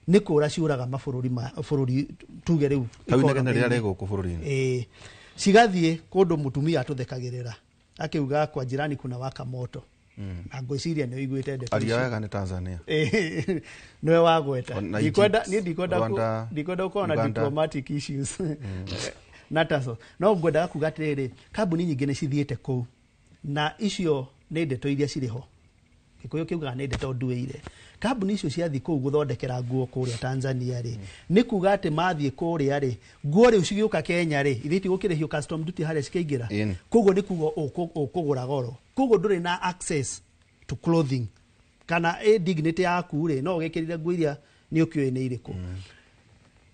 ni kura ciuraga mabũrũri tuge riu kawina ria rego ku bũrũri-inĩ cigathie kundu mutumia atuthekagirira akiuga kwa jirani kuna waka moto na ngwiciria ni uiguite ndeto aria wega ni Tanzania niwe wagweta ndikwenda ukorwo na diplomatic issues nataso no ngwenda kuga atiriri kambuni nyingi ni cithiite kuu na icio ni ndeto iria ciriho Gikuyu kiuga ni ndeto nduire kambuni icio ciathi kuu guthondekera nguo kuria Tanzania ri ni kuga ati mathie kuria ri nguo ri ucigiuka Kenya ri ithiti gukirihio custom duty haria cikiingira koguo ni kuga ukugura goro koguo nduri na access to clothing kana dignity yaku ri no gikirire nguo iria ni ukioe ni iriku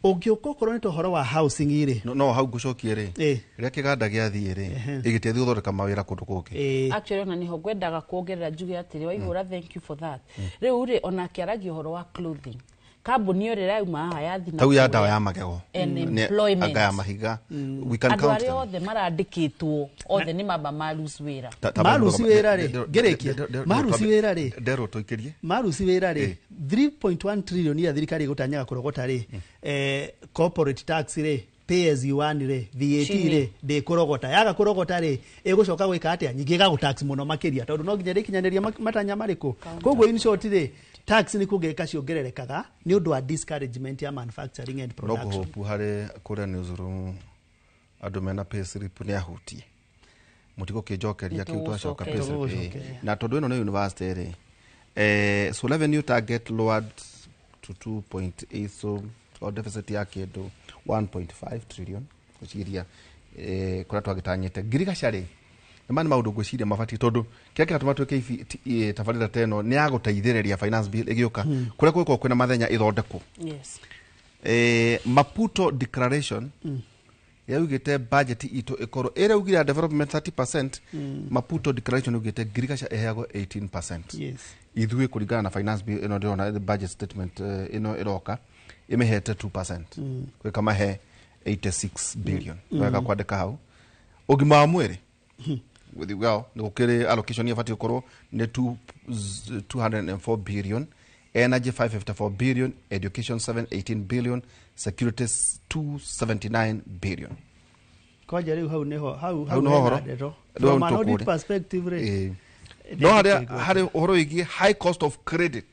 ũngĩũka okorwo nĩ tohoro wa housing rĩ no hau ngũcokie rĩ rĩrĩa kĩganda gĩathiĩ rĩ ĩgĩteithia gũthondeka mawĩra kũndũ kũngĩ actually ona niho ngwendaga kuongerera njuge atĩrĩ waihũra thank you for that rĩu rĩ ona akĩaragia ũhoro wa clothing kambuni ĩyo ĩrauma haha yathi na tau ya ndawa ya magego employment ya mahiga we can count them andũ arĩa othe marandĩkĩtwo othe nĩ mamba marusi wĩra marusi wĩra rĩ ngĩrĩkia marusi wĩra rĩ nderwo tũikĩrie marusi wĩra rĩ 3.1 trillion ya thirikari gũtanyaga kũrogota rĩ corporate tax rĩ pay as you earn rĩ VAT rĩ ndĩkũrogota yaga kũrogota rĩ ĩgũcoka gwĩka atĩa nyingĩ gagũtax mũno makĩria tondũ no nginya rĩkinyanĩria matanya marĩkũ koguo in short rĩ tax ni kugeka ciongererekaga ni undu wa discouragement ya manufacturing and production. No kuhopu hari kuria newsroom andu mena pay slip ni ahutie. Mutiko kijokeria kiu twacoka pay slip. Na tondu ino ni university ri. So revenue target lowered to 2.8 so our deficit yake ndo 1.5 trillion kuciria kuria twagitanyite girigacari mani maundu ngwiciria mabati tondu kĩrĩa kĩratũma twĩke tabarĩra teno nĩ yagũteithĩrĩria finance bill ĩgĩũka kũrĩa gũkorwo kwĩna mathenya ĩthondekwo Maputo declaration yaugĩte budget itũ ĩkorwo ĩraugire development 30% Maputo declaration yaugĩte agriculture ĩheagwo 18% ithuĩ kũringana na finance bill ĩno ndĩrona budget statement ĩno ĩroka ĩmĩhete 2% gwĩka mahe 86 billion wega kwandĩka hau ũgima wa mwĩrĩ with well nokere allocation ya fati okoro ne 204 billion energy 554 billion education 718 billion security 279 billion kwa jari hau from an audit perspective no hade ohoro igi high cost of credit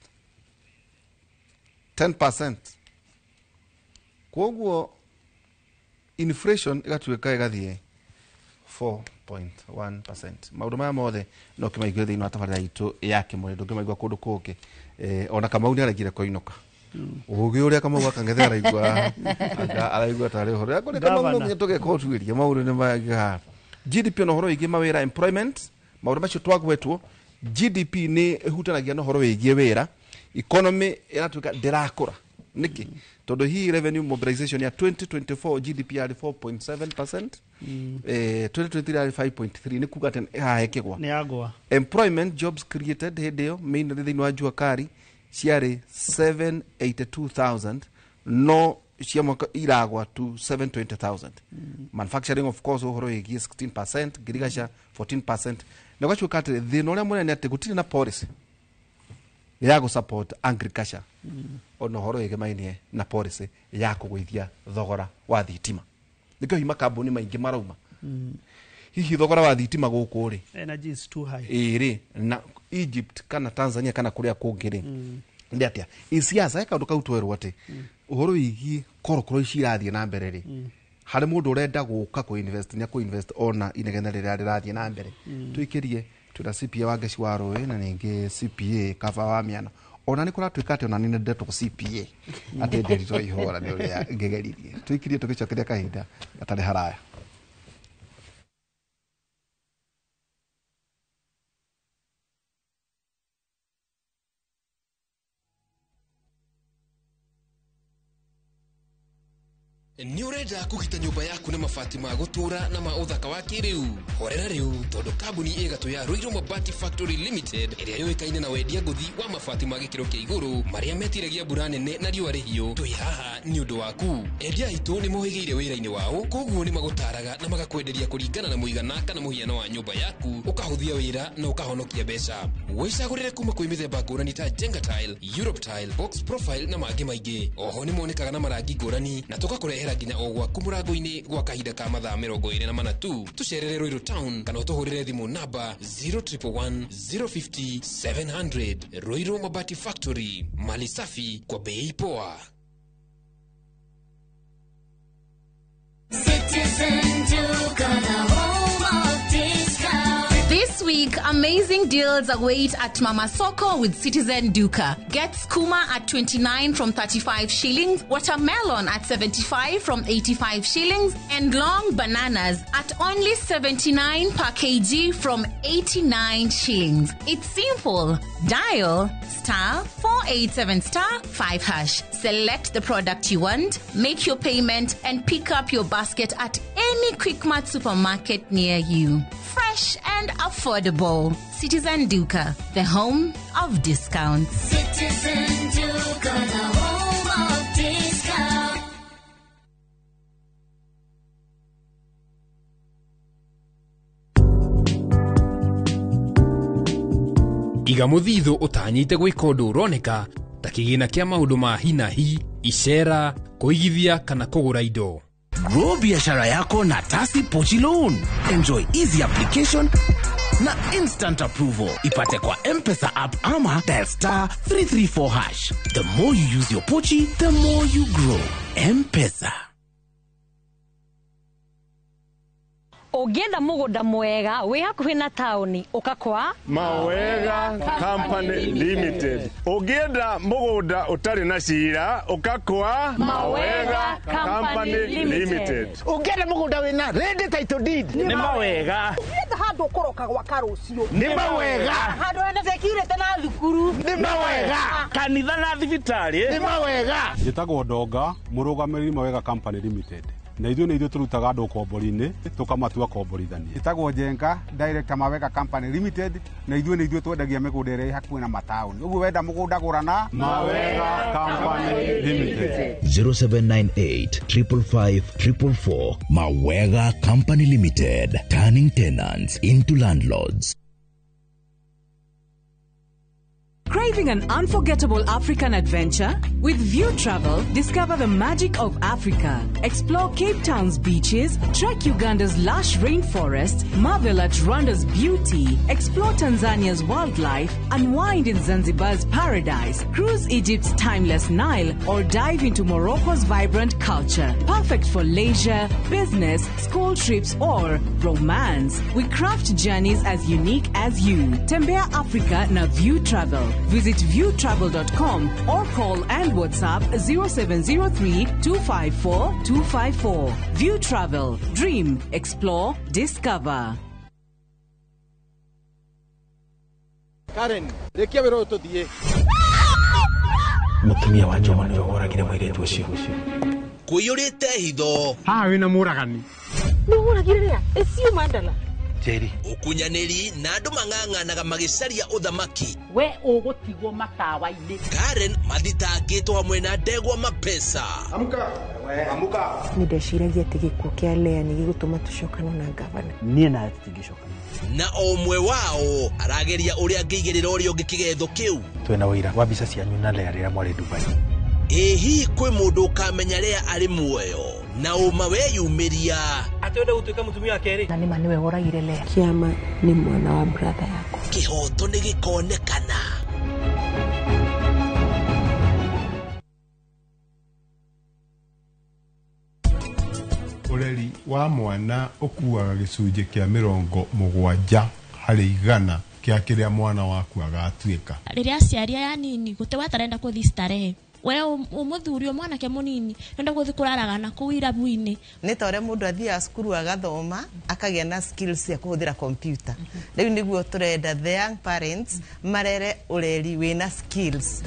10% koguo inflation igatuika igathie 4.1%. Maundu maya mothe no kimaigwe thiini wa tabarĩra itu yake mũrendo kimaigwa kundu kũngĩ ona Kamau nĩ aragire koinuka ugi uria Kamau akang'ethera araigua tarĩ ũhoro ya kũrĩ Kamau no tũgeka ũtuĩria maũndũ nĩ maga GDP no horo igi mawĩra employment maũndũ macio twagwetwo GDP nĩ hutanagia no horo wĩgie wĩra economy ĩratuĩka ndĩrakũra niki tondu hii revenue mobilization ya 2024 GDP ya 4.7% 2023 ya 5.3 ni kuga tena hahekegwa ni agwa employment jobs created hedio main thini wa jua kari ciari 782,000 no cia mwaka iragwa to 720,000 manufacturing of course uhoro igie 16% girigasha 14% na kwacho kati thino ria munene ati gutiri na policy ya go support agriculture ono horo yake mainie na policy ya kugwithia thogora wa thitima nikyo hima kambuni maingi marauma hihi thogora wa thitima guku ri energy is too high iri na Egypt kana Tanzania kana kuria kungiri ndi atia isiasa eka nduka utwerwo ati uhoro igi korokoro icirathie na mbere ri hari mundu urenda guka ku invest nya ku invest ona inegena riria rirathie na mbere tuikirie tuna CPA wa Geci wa Rũĩ na ningĩ CPA kaba wa Miano ona nĩ kũratuĩka atĩ ona nĩ ndeto ku CPA atĩ nderito ihora nĩ ũrĩa ngegeririe tũikirie tũgĩcokeria kahinda gatarĩ haraya. Ni urenda kugita nyumba yaku na mabati ma gutura na ma uthaka wa kiriu horera riu tondu kambuni igatu ya Ruiru Mabati Factory Limited iria yoikaine na wendia nguthi wa mabati ma gikiro kia iguru maria metiragia mbura nene na riũa rĩhiũ twi haha ni undu waku endia itu ni mohigiire wira-ini wao koguo ni magutaraga na magakwenderia kuringana na muigana kana muhiano wa nyumba yaku ukahuthia wira na ukahonokia mbeca wicagurire kuma kwi mithemba ngũrani ta Jenga Tile, Europe Tile, Box Profile na mangĩ maingĩ oho ni monekaga na marangi ngũrani na tugakurehera nginya ogwa kumurango-ini gwa kahinda ka mathaa 24 tu tucerere Ruiru Town kana utuhurire thimu namba 0111 050 700 Ruiru Mabati Factory mali safi kwa bei poa. Citizen Duka, the home of discount. This week, amazing deals await at Mama Soko with Citizen Duka. Get skuma at 29 from 35 shillings, watermelon at 75 from 85 shillings, and long bananas at only 79 per kg from 89 shillings. It's simple. Dial *4 *487*5#. Select the product you want, make your payment, and pick up your basket at any Quickmart supermarket near you. Fresh and affordable. Citizen Duka, the home of discounts. Citizen Duka, the home of discount. Iga muthithu utanyite gwika undu uroneka ta kigina kia maundu ma hinahi, icera, kuigithia kana kugura indo. Grow biashara yako na Tasi Pochi Loan. Enjoy easy application na instant approval. Ipate kwa M-Pesa app ama dial *334#. The more you use your Pochi, the more you grow. M-Pesa. Ugienda mugunda mwega wi hakuhi na tauni ukakwa Mawega Company Limited. Ugienda mugunda utari na cira ukakwa Mawega Company Limited. Ugienda mugunda wina ready title deed Ni mawega. Ugienda handu ukoroka gwa karucio Ni mawega. Handu enda security na thukuru Ni mawega. Kanitha na thibitari Ni mawega. Njĩtagwo Ndonga, mũrũgamĩrĩri Mawega Company Limited. Na ithuĩ tũrutaga andũ kombori-inĩ tũkamatua komborithania. Njĩtagwo Njenga, Director Mawega Company Limited, na ithuĩ twendagia mĩgũnda ĩrĩa hakuhĩ na mataũni. Ũguo wenda mũgũnda gũra na Mawega Company Limited. 0798 555 444. Mawega Company Limited, turning tenants into landlords. Craving an unforgettable African adventure? With View Travel, discover the magic of Africa. Explore Cape Town's beaches, trek Uganda's lush rainforest, marvel at Rwanda's beauty, explore Tanzania's wildlife, unwind in Zanzibar's paradise, cruise Egypt's timeless Nile, or dive into Morocco's vibrant culture. Perfect for leisure, business, school trips, or romance. We craft journeys as unique as you. Tembea Africa na View Travel. Visit viewtravel.com or call and WhatsApp 0703 254 254. View Travel. Dream, explore, discover. Karen, rekia wero tuthie. Mutumia wa Joma nĩ ũhũragire mũirĩtu ũcio. Kũiyũrĩte hitho. Haha wĩna mũragani. Nĩ ũhũragire rĩa? Ĩcio Mandala. Jerry. Ukunyanĩri na andũ mang'ang'anaga magĩcaria ũthamaki. We ũgũtigwo matawa-inĩ. Karen mathitangĩtwo hamwe na Ndegwa Mapesa. Amuka. Amuka. Nĩndeciragia atĩ gĩkuũ kĩa Lea nĩ gĩgũtũma tũcokane na ngavana. Niĩ na tũtingĩcokana. Na omwe wao arageria ũrĩa angĩigĩrĩra ũrĩa ũngĩ kĩgetho kĩu. Twĩna ũira wa mbica cianyu na Lea rĩrĩa mwarĩ Dubai. Hihi kwĩ mũndũ ũkamenya Lea arĩ muoyo na ũma weyumĩria atĩenda gũtuĩka mũtumia wa kerĩ. Na nĩma nĩwe ũragire Lea. Kĩama nĩ mwana wa brother yako. Kĩhoto nĩ gĩkonekana. Ũreri wa mwana ũkuaga gĩcunjĩ kĩa 70% kĩa kĩrĩa mwana waku agatuĩka. Rĩrĩa aciaria ya nini gũte watarenda kũthi starehe. We umuthuri mwanake munini nenda guthi kuraragana kuu irabu-ini ni ta ũrĩa mũndũ athiaga cukuru agathoma akagĩa na skills cia kũhũthĩra computer. Rĩu nĩguo turenda the young parents marere ũreri wĩna skills.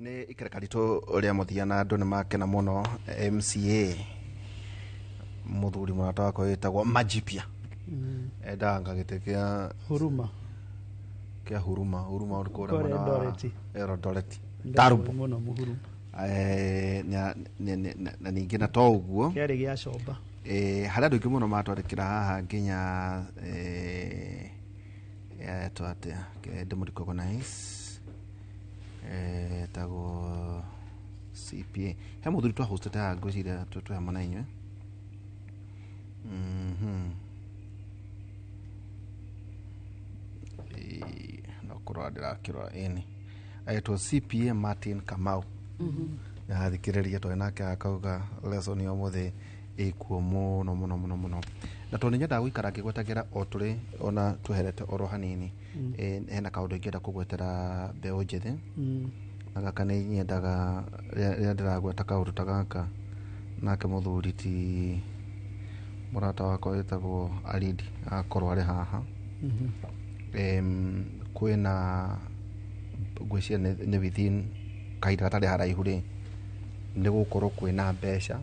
Nĩ ikerekarito ũrĩa mũthia na andũ nĩ makena mũno MCA mũthuri mũrata wako wĩtagwo Majipia endanga gĩtĩ kĩa Huruma Huruma ũrĩkũ ũrĩa mwana Eldoret Tarubu mũno Huruma na ningĩ na to ũguo kĩarĩ gĩa Comba harĩa andũ aingĩ mũno matwarĩkĩra haha nginya twatĩa ndĩmũrecognize tago CPA he mũthuri twa hostete haha ngwĩciria twĩ hamwe na inyuĩ no kũrora ndĩrakĩrora ĩni aitwo CPA Martin Kamau yathikĩrĩria twĩ nake akauga lesson ya ũmũthĩ ikuo muno na tondu nyenda guikara ngigwetagira o turi ona tuherete oro hanini hena kaundu ingenda kugwetera mbeu njithi na gaka ni nyendaga ria ndiragweta kaundu ta gaka nake muthuri ti murata wakwa witagwo Alidi akorwo ari haha kwina ngwiciria ni within kahinda gatari haraihu ri ni gukorwo kwina mbeca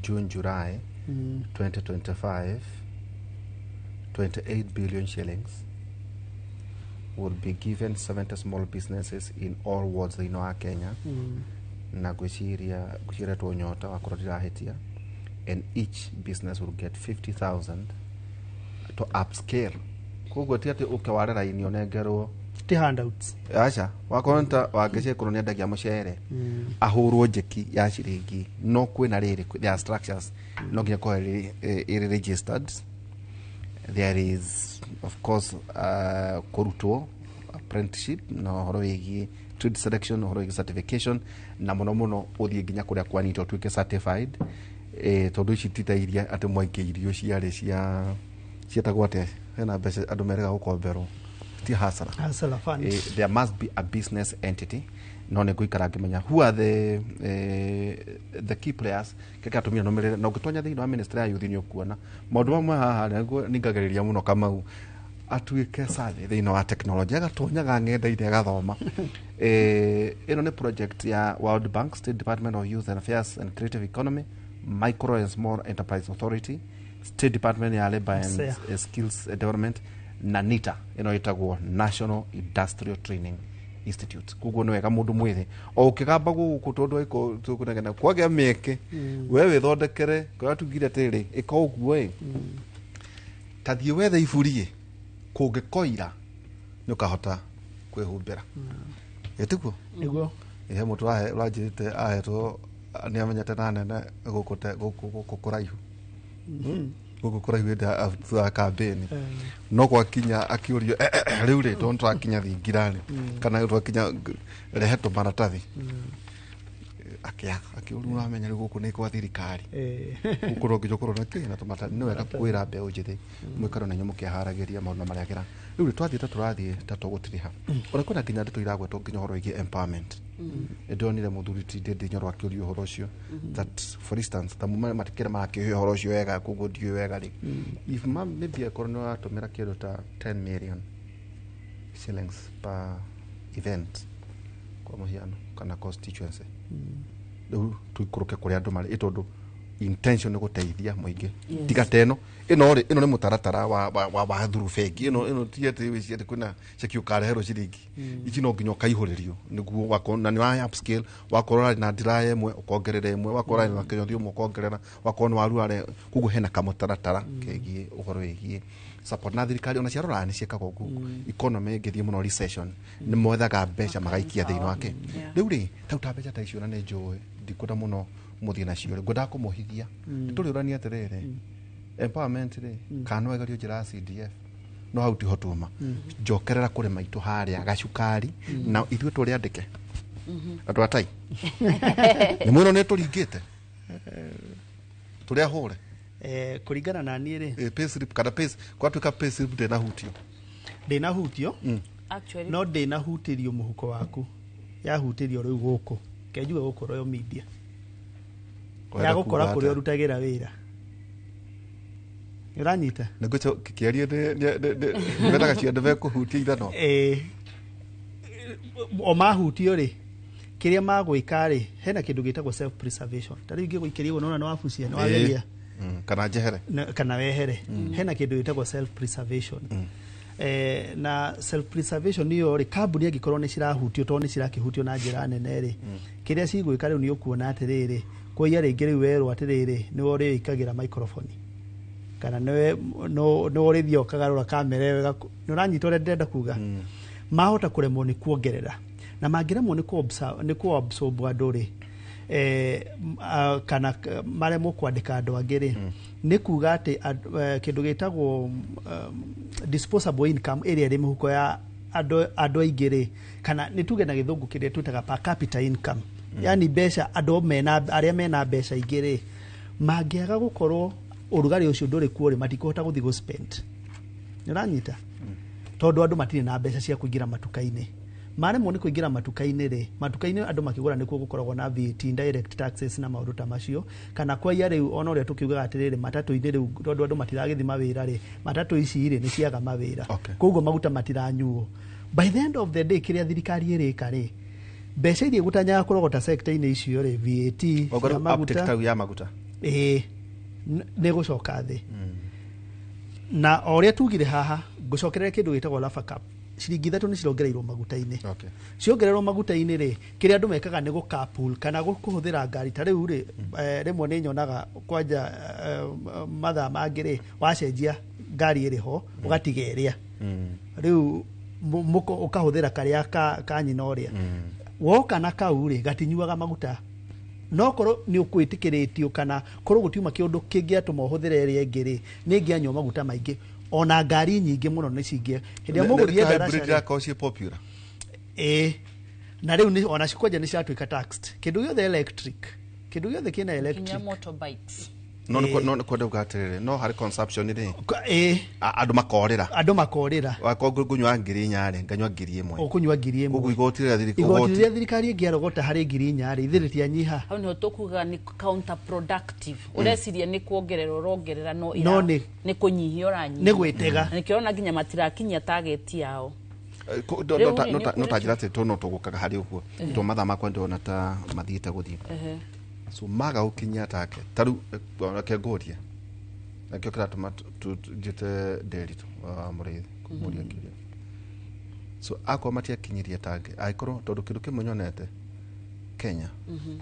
June July 2025 28 billion shillings will be given 70 small businesses in all wards thĩinĩ wa Kenya na gwĩciria tuonyota wakorwo ndirahitia and each business will get 50,000 to upscale koguo ti ati ukiwarera ini onengerwo ti handouts acha wakonta wangece kuno nendagia mucere ahurwo njeki ya ciringi no kwina riri there are structures no nginya ko iri registered there is of course kurutwo apprenticeship no horo wigi trade selection horo wigi certification na muno uthie nginya kuria kwanito tuike certified tondu ici titairia ati mwaikeirio ciari cietagwo ate hena mbeca andu merega gukomberwo ti hasara fund there must be a business entity no ne guikara ngimenya who are the key players keka tumia no mere no gitonya thini wa ministry ya youth ni ukuona maundu mamwe haha ningagiriria muno Kamau atuike sathi thini wa technology agatonyaga ngenda ire gathoma ino ni project ya World Bank, State Department of Youth and Affairs and Creative Economy, Micro and Small Enterprise Authority, State Department ya Labor and Skills Development na NITA ino itagwo National Industrial Training Institute. Kuguo no wega mundu mwithi o ukigamba guku tondu iko tukunegena kwage meke wewe thondekere kwa tugire tiri iko uguo tathie wethe iburie kungikoira nukahota kwihumbira etikuo niguo mutu wajite ahetwo ni amenyete nane guku kuraihu guku kuraihu nda a campaign no gwakinya akiurio riu ri tondu twakinya thingirani kana twakinya reheto maratathi akiurio uramenya ri guku ni kwa thirikari gukorwo ngijokorwo na kina tumata ni wega kwira mbeu njithi mwikaro na nyamu kiaharagiria maundu maria gira riu ri twathie tatugutiriha ora kuna kinya ndeto iragwetwo nginya horo igi empowerment ndonire muthuri ti ndi nyorwa kiurio horo ucio that for instance tamu matikira makihio horo ucio wega kuguo ndio wega ri if maybe akorwo no atumira kindu ta 10 million shillings per event kwa muhiano kana constituency riu tuikuruke kuri andu mari itondu intention ni guteithia muingi tiga teno ino ni mutaratara wa thuru fegi ino tiete wiciete kuna cheki ukarehero ciringi ici no nginya kaihuririo niguo wakona ni wa upscale wakora na ndiraye mwe ukongerera imwe wakora na kinyothio mwe ukongerera wakona waru are kugu hena kamutaratara kegie uhoro wigie support na thirikari ona ciarora ni ciekaga ugu economy ngithie muno recession ni mwethaga mbeca magaikia thiini wake riu ri tauta mbeca ta icio na ni njui ndikuda muno muthie na cio ngwenda kumuhithia tuli urania atiriri empowerment ri kana wegario njira CDF no hauti hotuma njokerera kuri maitu haria gacukari na ithwe turi andike andu atai ni muno ne turingite turi ahure kuringana na niĩ ri payslip kada kwa tuka payslip ndina hutio actually no ndina hutirio muhuko waku ya hutirio riu guku kenjue gukorwo yo media ya gukora kuri urutagira wira uranyita nigucho kiarie ne metaga ciande ve kuhutia ithano o mahutio ri kiria magwika ri hena kindu gitagwo self preservation tari ingi guikiria unaona no afucia no ageria kana jehere kana wehere hena kindu gitagwo self preservation na self preservation niyo ri kambuni angikorwo ni cirahutio to ni cirakihutio na njira nene ri kiria cigwika riu ni ukuona atiriri kuia ringi riu werwo atiriri ni wori ikagira microphone kana no wori thio kagarura kamera wega ni uranyita uri ndenda kuga mahota kuremwo ni kuongerera na mangiremwo ni ku absorb andu ri kana maremwo kwandika andu angiri ni kuga ati kindu gitagwo disposable income area ri muhuko ya andu aingiri kana ni tuge na githungu kiria twitaga per capita income yani mbeca andu aria mena mbeca igiri mangĩaga gukorwo urugari ucio ndũrĩ kuo rĩ matikuhota gũthiĩ go spend nĩranyita tondũ andũ matirĩ na mbeca cia kũingĩra matuka-inĩ maremwo nĩ kũingĩra matuka-inĩ rĩ matuka-inĩ andũ makĩgũra nĩkuo gũkoragwo na VAT indirect taxes na maũndũ ta macio kana kwa ya rĩu ona ũrĩa tũkiugaga atĩrĩrĩ matatũ-inĩ rĩu tondũ andũ matiragĩthi mawĩra rĩ matatũ ici rĩ nĩ ciaga mawĩra koguo maguta matiranyuo by the end of the day kĩrĩa thirikari ĩrĩka rĩ mbeca iria gũtanyaga kũrogota sector-inĩ icio rĩ VAT ya maguta nĩ gũcoka thĩ na ũrĩa tugire haha ngũcokerera kĩndũ gĩtagwo Lava Cup ciringi 3 nĩ cirongereirwo maguta-inĩ ciongererwo maguta-inĩ rĩ kĩrĩa andũ mekaga nĩ gũcarpool kana kũhũthĩra ngari ta rĩu rĩ rĩmwe nĩ nyonaga kwanja mathaa mangĩ rĩ wacenjia ngari ĩrĩ ho ũgatiga ĩrĩa rĩu ũkahũthĩra karĩa ka nyina ũrĩa woka na kau rĩ gatinyuaga maguta no korwo nĩ ũkwĩtĩkĩrĩtio kana korwo gũtiuma kĩũndũ kĩngĩatũma ũhũthĩre ĩrĩa ĩngĩ rĩ nĩ ngĩanyua maguta maingĩ ona ngari nyingĩ mũno nĩ cingĩ hĩndĩ ya mũgũthiĩ darasa na rĩu ona cikwanja nĩ ciatuĩka taxed kĩndũ gĩothe electric kĩndũ gĩothe kĩna electric motorbikes no kwenda ugatirire no hari consumption rĩ andũ makorĩra wakongo kunywa ngiri nyarĩ nganywa ngiri ĩmwe ukunywa ngiri ĩmwe ũguo igoti rĩa thirikari ĩngĩarogota harĩ ngiri nyarĩ ithirĩtia nyiha hau nĩho tũkuga nĩ counterproductive ũreciria nĩ kuongerera ũrongerera no nĩ kũnyihia ũranyihia nĩ gwĩtega nĩkĩona nginya matirakinyia target yao no tajira atĩ no tũgũkaga harĩ ũguo to mathaa makwa ndona ta mathiĩte gũthiĩ so maga ukinya take taru akengũria nakio kiratuma tujite derito mũrĩithi kumuria kiria so akwa matia kinyiria tage aikorwo tondu kindu kimwe nyonete Kenya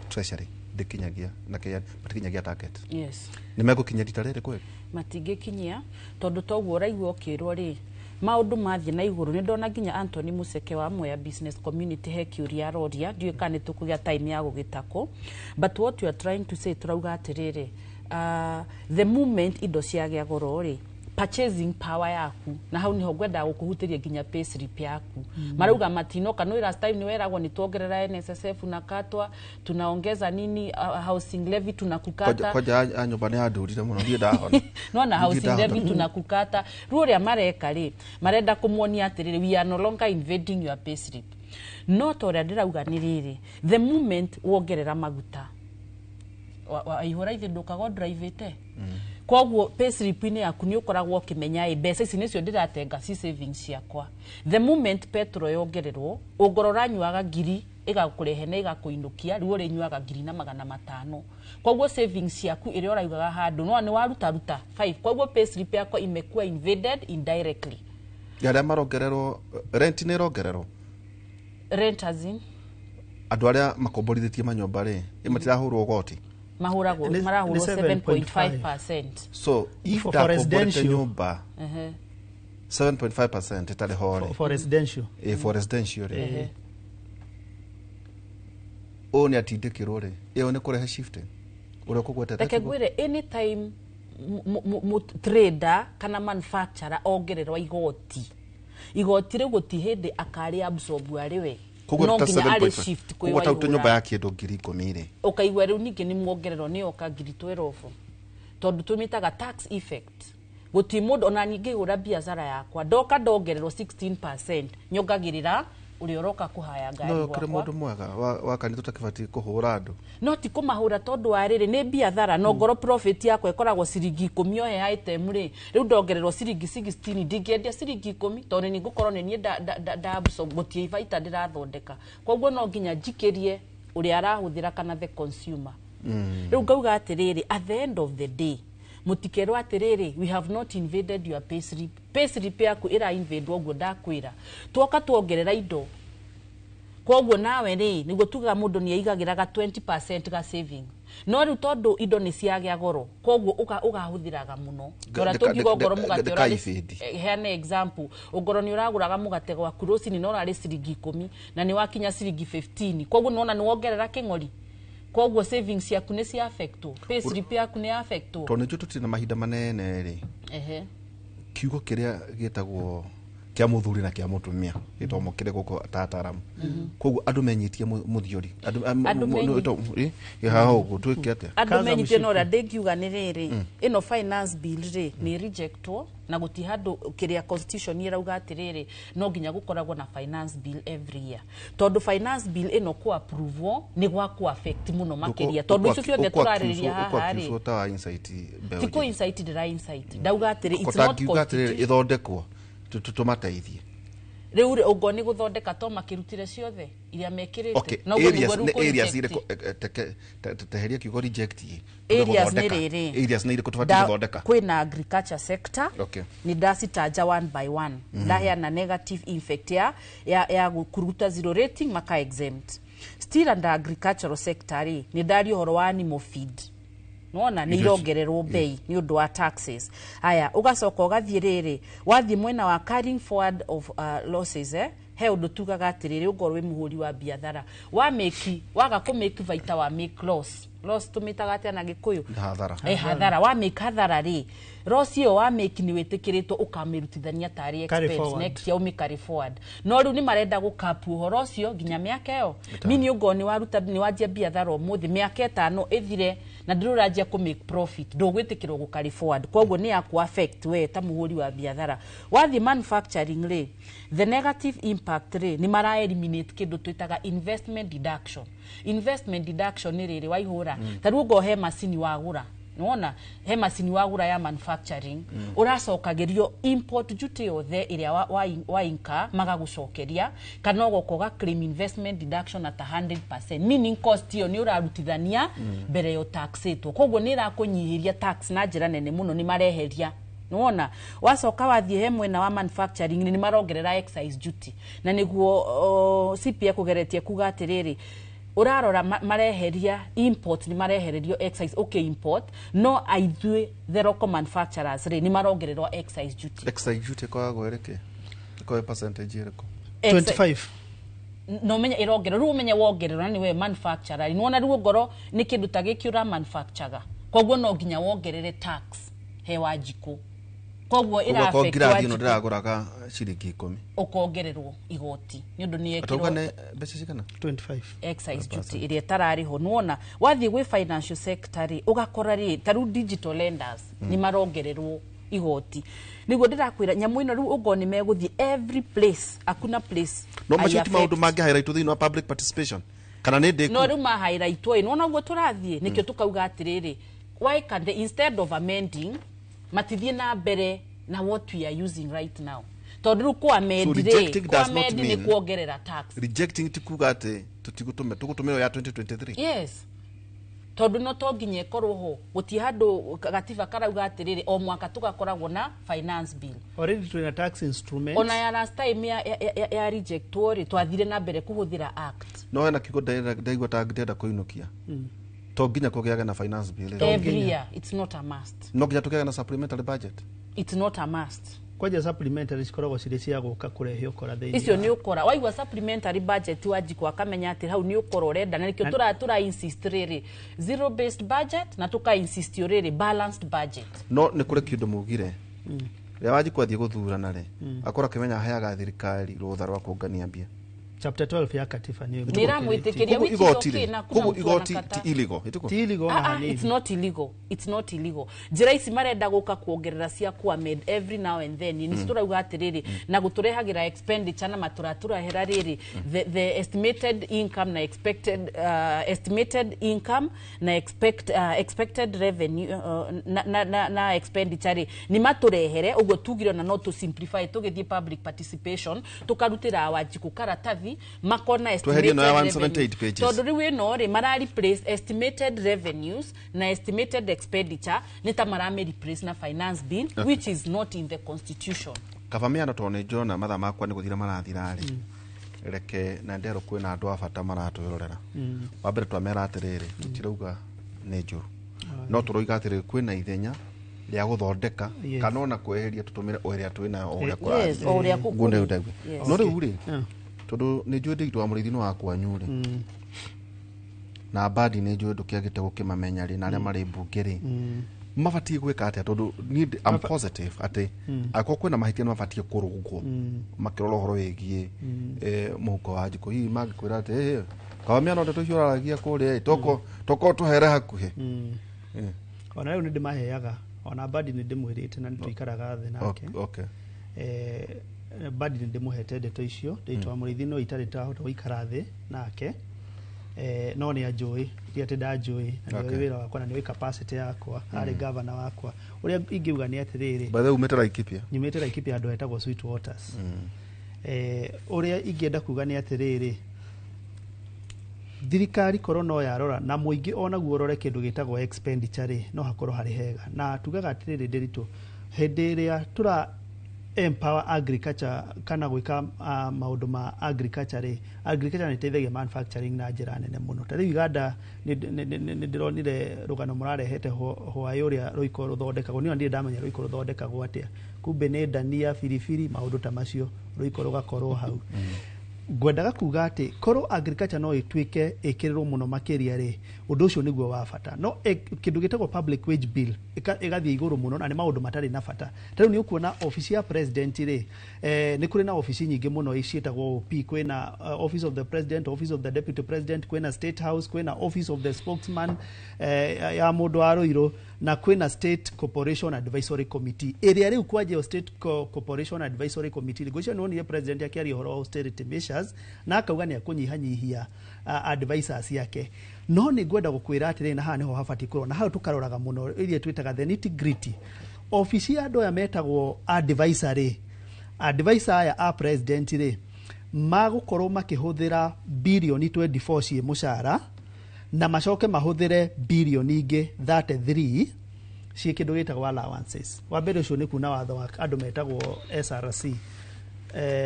treasury ndikinyagia na Kenya matikinyagia target yes nimegukinya rita rĩrĩ kweli matingikinyia tondu toguo ũraigua ũkĩrwo rĩ maundu mathie na iguru ni ndona nginya Anthony Museke wa Mwea Business Community he kiuria roria ndiwe kana tukugia time ya gugitako but what you are trying to say turauga atiriri the moment indo ciagĩa goro ri purchasing power yaku na hau niho ngwenda gukuhutiria nginya pay slip yaku marauga matinoka no last time ni weragwo ni tuongerera NSSF na katwa tunaongeza nini housing levy tunakukata kwa nyumba ni andurire muno ndio ndahona no na housing levy tunakukata ruo mareka ri marenda kumuonia atiriri we are no longer invading your pay slip no toria ndirauga ni riri the moment wongerera maguta ihora ithe ndukago drive ite koguo pay slip-inĩ yaku nĩ ũkoragwo ũkĩmenya mbeca ici nĩcio ndĩratenga ci savings ciakwa the moment petrol yongererwo ũngoro ranyuaga ngiri ĩgakũrehe na ĩgakũinũkia rĩu ũrĩnyuaga ngiri na 500 koguo savings ciaku ĩrĩa ũraigaga handũ no nĩ waruta 5 koguo pay slip yakwa imekuwa invaded indirectly arĩa marongererwo rent nĩ rongererwo rent as in andũ arĩa makomborithĩtie manyũmba rĩ matirahũrwo goti marahurwo 7.5%. So if for residential nyumba 7.5% itali hore for residential for residential o ni atindikirwo ri iyo ni kurehe shifting uri kugwetete tekegwire anytime trader kana manufacturer ongererwa igoti riu gutihindi akari absorb ariwe no nginya ari shift kwa hiyo uta nyumba yake ndo ngiri 10 ri ukaigwa riu ningi ni muongerero ni oka ngiri 12 tondu tumitaga tax effect guti mundu ona nyingi ura biashara yakwa ndoka ndongererwo 16% nyongagirira uri oroka kuhaya ngari no kire mundu mwega waka ni tutakibati kuhura andu no ti kumahura tondu ariri ni biashara no ngoro profit yakwa ikoragwo ciringi 10 ohe item ri riu ndongererwo ciringi 16 ndingiendia ciringi 10 tondu ni ngukorwo ni da gutie ibaita ndirathondeka koguo no nginya njikirie uri arahuthira kana the consumer riu ngauga atiriri at the end of the day mutikerwa atiriri we have not invaded your pay slip yaku ira invade oguo ndakwira twoka tuongerera indo koguo nawe ri niguo tuga mundu ni aigagiraga 20% ga saving no riu tondu indo ni ciagĩa goro koguo ugahuthiraga muno tora tungigo ngoro mugate ora heane example ugoro ni uraguraga mugate gwa kurosi ni no rari ciringi 10 na ni wakinya ciringi 15 koguo nona ni wongerera king'ori koguo savings yaku ni cia affect pay slip yaku ni affect to ni tutina mahinda manene ri kiugo kiria gitagwo kia muthuri na kia mutumia githomo kire guko tataramu koguo andu menyitie muthiori andu haho gutwike ate andu menyitie no ndagiuga ni riri ino finance bill ri ni rejectwo na guti handu kiria constitution irauga atiriri no nginya gukoragwo na finance bill every year tondu finance bill ino ku approve ni gwa ku affect muno makiria tondu icio ciothe turariria haha ri tiko insight dira insight ndauga atiri it's not constitution ithondekwo tutumateithie riu ugo ni guthondeka to makirutire ciothe iria mekirite no areas ire teheria kiugo reject areas ni riri areas ni ire kutubatia guthondeka kwina agriculture sector ni ndacitaja one by one ndaheana negative effect ya kuruta zero rating maka exempt still under agricultural sector ni ndari horo wa animal feed nona ni irongererwo bei ni undu wa taxes haya ugacoka ugathie riri wathie mwena wa carrying forward of losses he undu tugaga atiriri ugorwe muhuri wa biathara waga ku make vaita wa make loss tumitaga atia na gikuyu hathara wa make hathara ri loss iyo wa make ni witikiritwo ukamirutithania tari expense next year carry forward no riu ni marenda gukapu uhoro ucio ginya miaka iyo mini ugoni waruta ni wajia biathara umuthi miaka 5 ithire na ndirurajia ku make profit ndugwitikirwo gu carry forward koguo ni yaku affect we ta muhuri wa biathara wathi manufacturing ri the negative impact ri ni mara eliminate kindu twitaga investment deduction ni riri waihura taru go he macini wagura nona he macini wagura ya manufacturing uracokagerio import duty yothe iria wa inka magagucokeria kana gokoga claim investment deduction at 100% meaning cost yo ni urarutithania mbere yo tax eto koguo ni rakunyihiria tax na njira nene muno ni mareheria nona wacoka wathie he mwena wa manufacturing ni marongerera excise duty na niguo CPA kugeretie kuga atiriri urarora mareheria import ni marehererio excise import no aithwe the local manufacturers ni marongererwa excise duty kwa gwereke kwa percentage ireko 25 no menya irongero ru menya wongererwa ni we manufacturer ni wona ru ngoro ni kindu ta gikiura manufacturer koguo no ginya wongerere tax he wajiko koguo ira affect wajiko no ndiraguraga ciringi 10 ukongererwo igoti ni undu ni ekiro atokane mbeca cigana 25 excise duty iria tarari ho nuona wathi gwe financial sector ugakora ri taru digital lenders ni marongererwo igoti niguo ndirakwira nyamu ino riu ugoni meguthi every place akuna place no machiti maundu mangi highlight thini wa public participation kana ni ndiku no riu ma highlight we no guo turathie nikio tukauga atiriri why can they instead of amending matithie na mbere na what we are using right now tondu ku amendire ni kuongerera tax rejecting tikuga ati tugutumira ya 2023 yes tondu no tonginye korwo ho guti handu gatiba karauga atiriri o mwaka tugakoragwo na finance bill already to a tax instrument ona ya last time ya reject tori twathire na mbere kuhuthira act no hena kigo ndaigwa ta ngenda kuinukia tonginya kugiaga na finance bill every year it's not a must no nginya tugiaga na supplementary budget it's not a must kwaja supplementary cikoragwo cirĩ cia guka kurehe ukora thĩinĩ icio ni ukora waigua supplementary budget wajikwa akamenya ati hau ni ukora urenda na nikio tura insist riri zero based budget na tuka insist riri balanced budget no ni kure kindu mugire ya wajikwa thie guthurana ri akora kimenya hayaga thirikari rutha rwa kungania mbia chapter 12 ya katiba ni niramwitikiria which is okay na kuna igoti illegal it's not illegal it's not illegal njira ici marenda guka kuongerera cia kwa made every now and then ni turauga atiriri na guturehagira expenditure na maturatura hera riri the estimated income na expected revenue na expenditure ni maturehere ugo tugiro na no to simplify tugithie public participation tukarutira wajiku karatathi makona estimated tondu riu ino ri mara replace estimated revenues na estimated expenditure nita mara replace na finance bill which is not in the constitution kavamia na tone jona matha makwa ni guthira marathira ri reke na ndero kwina andu abata maratwirorera wambere twamera atiriri tutirauga ni njuru no turoiga atiriri kwina ithenya ria guthondeka kana ona kweheria tutumire oria twina oria oria kunde udagwe no riu ri tondu ni njui ndigitwo wa murithi no wakwanyu ri na badi ni njui ndukiagite gukimamenya ri na aria mari mbunge ri mabatie gwika atia tondu I'm positive ati akwa kwina mahitia no mabatie kurugwo makirora horo wegie muhuko wa njiko hihi magikwira ati kawamia no ndeto cioraragia kuria toko tuhere hakuhe ona riu ndi maheaga ona badi ndi mwirite na nituikaraga thi nake okay badi ndi muhete ndeto icio nditwa murithi no itari tahota guikara thi nake no ni ajui ria ndajui na ni wira wakwa na ni capacity yakwa ari governor wakwa uria ingiuga ni atiriri by the way umete Laikipia nyumete Laikipia andu etagwo Sweet Waters uria ingienda kuga ni atiriri thirikari korwo no yarora na muingi onaguo urore kindu gitagwo expenditure no hakorwo hari hega na tugaga atiriri ndiritu hindi iria tura empower agriculture kana gwika maundu ma agriculture ni teithagia manufacturing na njira nene muno tari Uganda ni ndironire rugano murarehete hwaĩ uria ruiko ruthondekagwo ni ndi ndamenya ruiko ruthondekagwo atia kumbe ni dania firifiri maundu ta macio ruiko rugakorwo hau ngwendaga kuga ati korwo agriculture no ituike ikirirwo muno makiria ri undu ucio niguo wa bata no kindu gitagwo public wage bill igathie iguru muno na ni maundu matari na bata tariu ni ukuona office ya president ri ni kuri na office nyingi muno icietagwo OP kwina office of the president, office of the deputy president, kwina state house, kwina office of the spokesman ya mundu wa Ruiru na kwina state corporation advisory committee area riu kwaje state corporation advisory committee gocia no ni president akiari horo austerity measures na akauga ni akunyihanyihia advisors yake no ni gwenda gukwira atire na ha niho habati kurwo na hau tukaroraga muno irie twitaga the nitty gritty office ya andu ya metagwo advisory advisor ya a president ri magukorwo makihuthira bilioni 24 cie mushara na macoke mahuthire bilioni ingi 33 cie kindu gitagwo allowances wa mbere ucio ni kuna watho wa andu metagwo SRC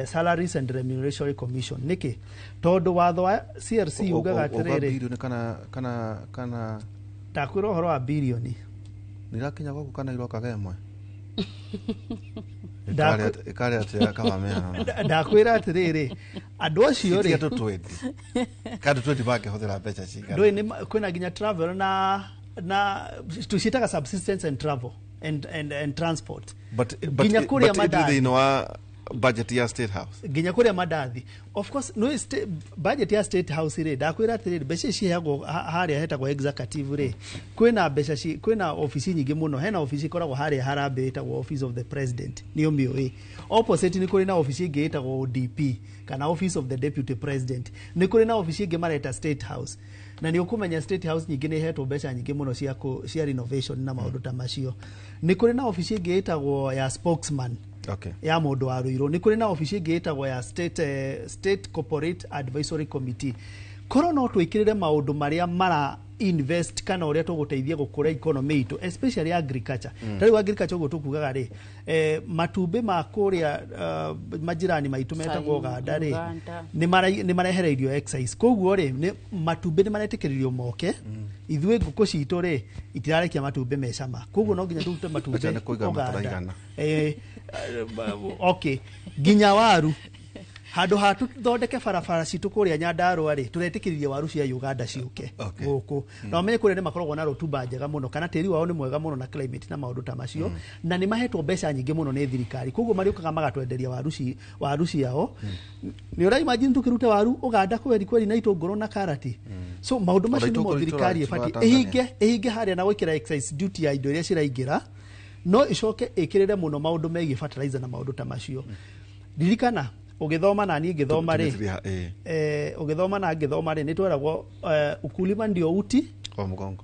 Salaries and Remuneration Commission niki tondu watho wa CRC ugaga atiriri bilioni kana takwira horo wa bilioni nirakinya goko kana iroka gemwe ikare atia kama mena ndakwira atiriri andu acio ri kadu 20 bake hothera becha cigana ndoi ni kwina ginya travel na tucitaga subsistence and travel and transport but they know budget ya state house ginya kuria madathi of course no budget ya state house ri ndakwira atiriri beca ciheagwo haria hetagwo executive ri kwina beca kwina office nyingi muno hena office ikoragwo haria harambe etagwo office of the president niyo MOA opposite ni kuri na office ingi etagwo DP kana office of the deputy president ni kuri na office ingi mareta state house na ni ukumenya state house nyingi ni hetwo beca nyingi muno cia renovation na maundu ta macio ni kuri na office ingi etagwo ya spokesman okay ya mundu wa Ruiru ni kuri na office ingi etagwo ya state corporate advisory committee korwo no twikirire maundu maria mara invest kana uria tuguteithia gukura economy itu especially agriculture tari agriculture ugo tukugaga ri matumbi ma kuria majirani maitu metagwo Uganda ri ni marehereirio excise koguo ri ni matumbi ni maretikiririo moke ithwe nguku citu ri itirarekia matumbi mecama koguo no nginya tute matumbi Uganda okay ginya waru handu hatu thondeke barabara citu kuria Nyandarua ri turetikiririe waru cia Uganda ciuke guku na umenye kuria ni makoragwo na rotuba njega muno kana tiri wao ni mwega muno na climate na maundu ta macio na ni mahetwo mbeca nyingi muno ni thirikari koguo mariukaga magatwenderia waru ciao ni ura imagine tukirute waru Uganda kweli na itunguru na karati so maundu macio ni mo thirikari ifati ehinge haria na gwikira excise duty ya indo iria ciraingira no icoke ikirire muno maundu megi fertilizer na maundu ta macio ririkana ugithoma na ni ngithoma ri ugithoma na ngithoma ri nitweragwo ukulima ndio uti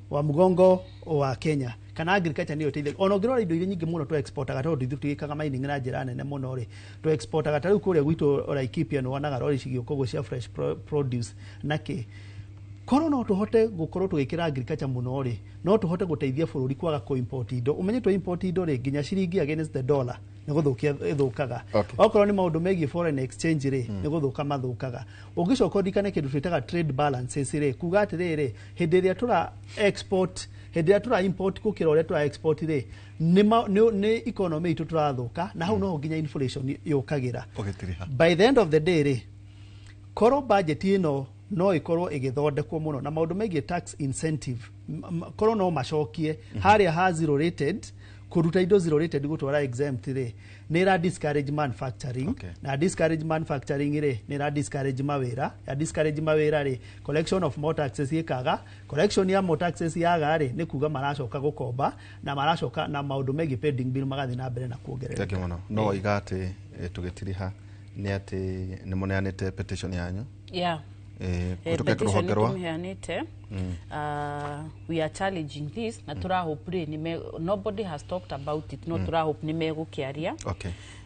wa mugongo wa Kenya kana agriculture niyo teithia ona ngirora indo iria nyingi muno tu exportaga tondu ithuikaga mining na njira nene muno ri tu exportaga tariu kuria gwitu Laikipia no wanaga rori cigiokogo cia fresh produce naki korwo no tuhote gukorwo tugikira agriculture muno ri no tuhote guteithia bururi kwaga ku import indo umenye tu import indo ri nginya ciringi against the dollar ni guthukia ithukaga okorwo ni maundu megi foreign exchange ri ni guthuka mathukaga ungicoka ndikane kindu twitaga trade balances ri kuga atiriri hindi iria tura export hindi iria tura import kukira uria tura export ri ni economy itu turathuka na hau no nginya inflation yukagira by the end of the day ri korwo budget ino no ikorwo igithondekwo muno na maundu megie tax incentive korwo no macokie haria ha zero rated kuruta indo zero rated gutwara exempt ri ni ra discourage manufacturing na discourage manufacturing ri ni ra discourage mawira ya discourage mawira ri collection of more taxes ikaga collection ya more taxes yaga ri ni kuga maracoka gukomba na maracoka na maundu megie pending bill magathi na mbere na kuongerera teke muno no igate tugitiriha ni ati ni muneanite petition yanyu we are challenging this na turahope nobody has talked about it no turahope ni megukiaria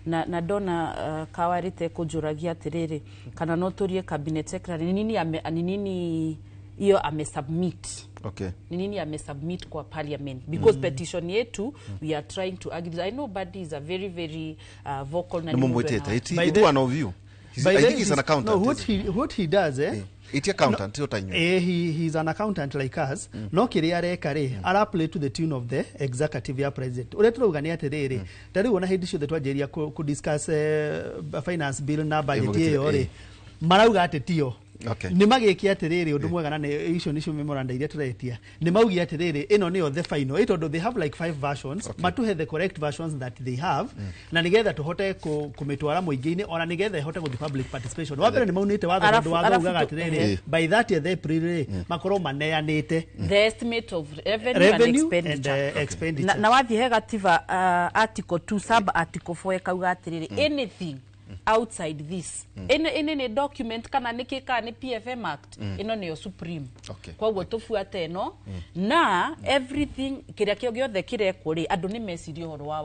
na dona kawarite kujuragia atiriri kana no turie cabinet secretary nini iyo amesubmit nini amesubmit kwa parliament because petition yetu we are trying to argue. I know Buddy is a very very vocal na it's one of you. I think he's an accountant. No, what he does, it's accountant. No, he's an accountant like us. No, kiria reka re. Ara play to the tune of the executive ya president. Uretu ugania terere. Tari wana hedi show that wajeria ku discuss finance bill na budget yore. Marauga atetio. Ni magikia atiriri undu mwega na icio nicio memoranda iria turetia ni maugia atiriri ino ni the final itondo they have like 5 versions matuhe the correct versions that they have na nigetha tuhote kumitwara muingiini ona nigetha ihote guthi public participation wapere ni maunite watho ndu watho atiriri by 30th April makoro maneanite the estimate of revenue and expenditure na wathi he gativa article 2 sub article 4 kauga atiriri anything outside this any document kana nikika ni PFM Act ino ni supreme kwa ugo tufuate no na everything kiria kio giothe kirekuri andu ni mecirio horo wa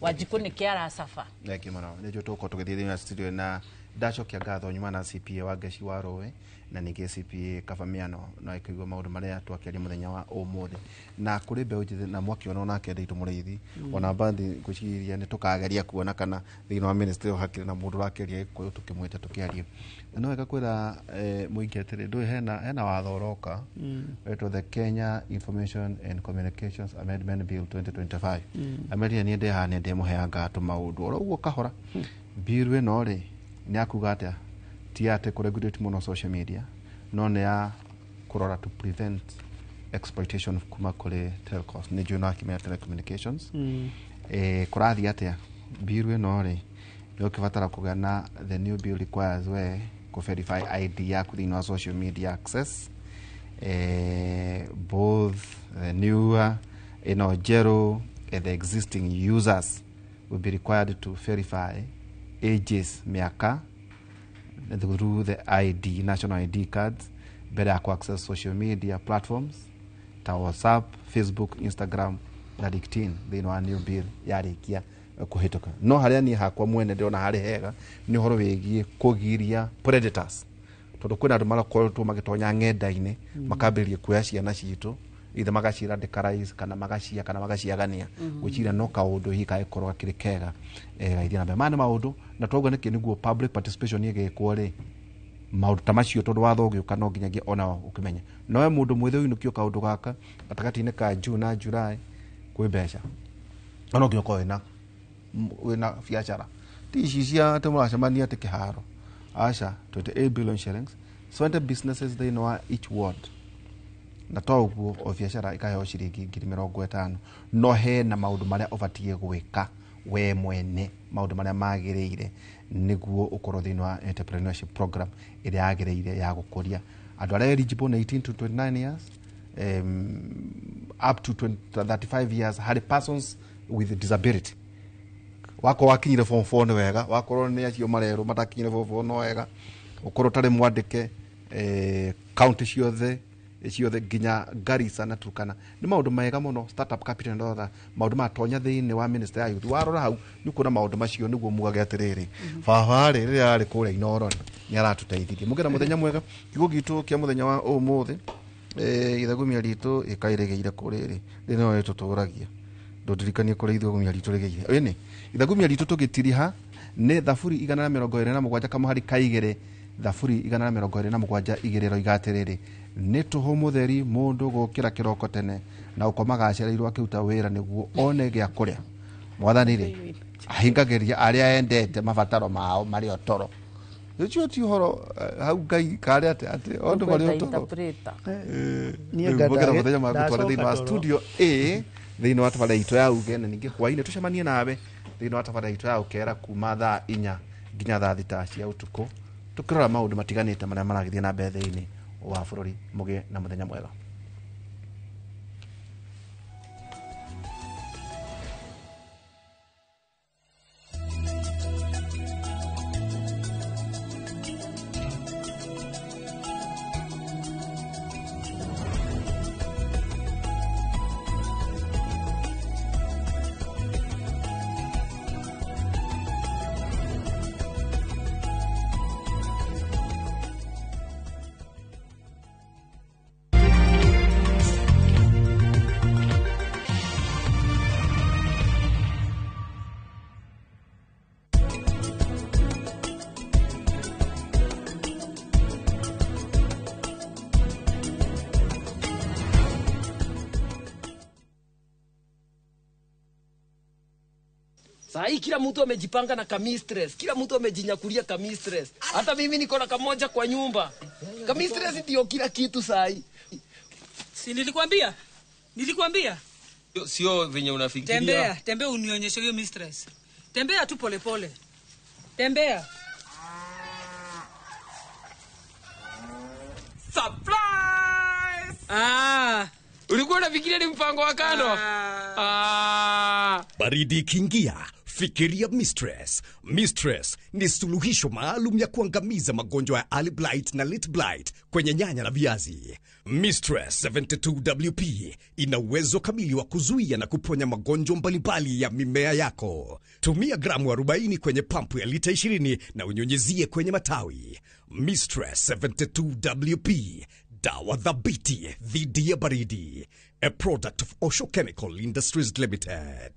Wanjiku ni kiara safa neki mana nejo tuko tugithithia na studio na dacho kia gatho nyuma na CPA wa Gaci wa Rowe na nige CPA Kavamiano no ikigwa maundu maria twakiaria muthenya wa umuthi na kuri mbeũ njĩthĩ na mwaki ona nake ndaitu muriithi ona bandi ngwiciria ni tukageria kuona kana thĩinĩ wa ministry of hakiri na mundu rakeria ikuyu tukimwete tukiaria no wega kwira muingi atiri ndui hena watho uroka wetwo the Kenya Information and Communications Amendment Bill 2025 ameria ni ndehane ndemuheanga atu maundu ora uguo kahora bill we no ri ni akuga atia ti ate kuregulate muno social media no ne ya kurora to prevent exploitation kuma kule telcos ni juna kimya telecommunications kurathi atia bill we no ri yo kivatara kugana the new bill requires we ku verify ID yaku thini wa social media access both the newer zero and the existing users will be required to verify ages miaka through the ID, national ID cards, better access social media platforms, ta WhatsApp, Facebook, Instagram, na LinkedIn. They know a new bill yarikia kuhituka. No haria ni hakwa mwene ndona hari hega ni horo wegie kugiria predators. Tondu kwina andu marakoretwo magitonya ng'enda-ini makambĩrĩria kuoya ciana citũ ithe magacira radicalize kana magaciagania gwĩciria no kaũndũ hihi kagĩkorwo gakĩrĩ kega gaithia na mbere maya nĩ maũndũ na twaugua nĩkĩ nĩguo public participation ĩgĩkwo rĩ maũndũ ta macio tondũ watho ũgĩũka no nginyagia ona ũkĩmenya no we mũndũ mwĩthĩ ũinũkio kaũndũ gaka gatagatĩ-inĩ ka June na July kwĩ mbeca no nginya ũkorwo wĩna biacara ti ici cia atĩ mũracemania atĩ kĩharo aca 28 billion shillings 20 businesses thĩinĩ wa each ward na to uguo o biacara ikaheo ciringi 50,000 no hena maundu maria ubatie gwika we mwene maundu maria magiriire niguo ukorwo thini wa entrepreneurship program iria yagiriire ya gukuria andu aria eligible na 18 to 29 years up to 35 years had persons with disability wako wakinyire form 4 ni wega wakorwo ni acio marero matakinyire form 4 no wega ukorwo tari mwandike county ciothe nginya Garissa na Turkana ni maundu mega muno startup capital and other maundu matonya thiini wa minister ya youth warora hau ni kuna maundu macio niguo mugage atiriri baba riri ari kuria inoro ni aratuteithirie mugera muthenya mwega kigo gitu kia muthenya wa umuthi ithagumia ritu ikairegeire kuriri rino ritu turagia ndodirikanie kuri ithagumia ritu rigeire eni ithagumia ritu tugitiriha ni thaburi 127 kama hari kaigere thaburi 127 igiriro igatiriri ni tuho mutheri mundu gukira kiroko tene na ukomaga acereirwo akiuta wira niguo one gya kuria mwathani ri ahingagiria aria endete mabataro mao mari otoro Yocho ti horo hau ngai kare ate ondu bari oto. Ni ngada muthenya magutware thini wa studio A thini wa tabara itu ya uge na ningi hwaine tucemanie nawe thini wa tabara itu ya ukera kuma thaa 4 nginya thaa 6 cia utuku tukirora maundu matiganite maria maragithie na mbere thini wa bururi mugie na muthenya mwega. Sai kila mtu amejipanga na kamistress, kila mtu amejinyakulia kamistress. Hata mimi niko na kamoja kwa nyumba. Kamistress ndio kila kitu sai. Si nilikwambia? Nilikwambia? Sio venye unafikiria. Tembea unionyeshe hiyo mistress. Tembea tu pole pole. Tembea. Surprise! Ulikuwa unafikiria ni mpango wa kando? Baridi kingia, fikiria Mistress. Mistress ni suluhisho maalum ya kuangamiza magonjwa ya early blight na late blight kwenye nyanya na viazi. Mistress 72WP ina uwezo kamili wa kuzuia na kuponya magonjwa mbalimbali ya mimea yako. Tumia gramu 40 kwenye pampu ya lita 20 na unyunyizie kwenye matawi. Mistress 72WP, dawa dhabiti dhidi ya baridi. A product of Osho Chemical Industries Limited.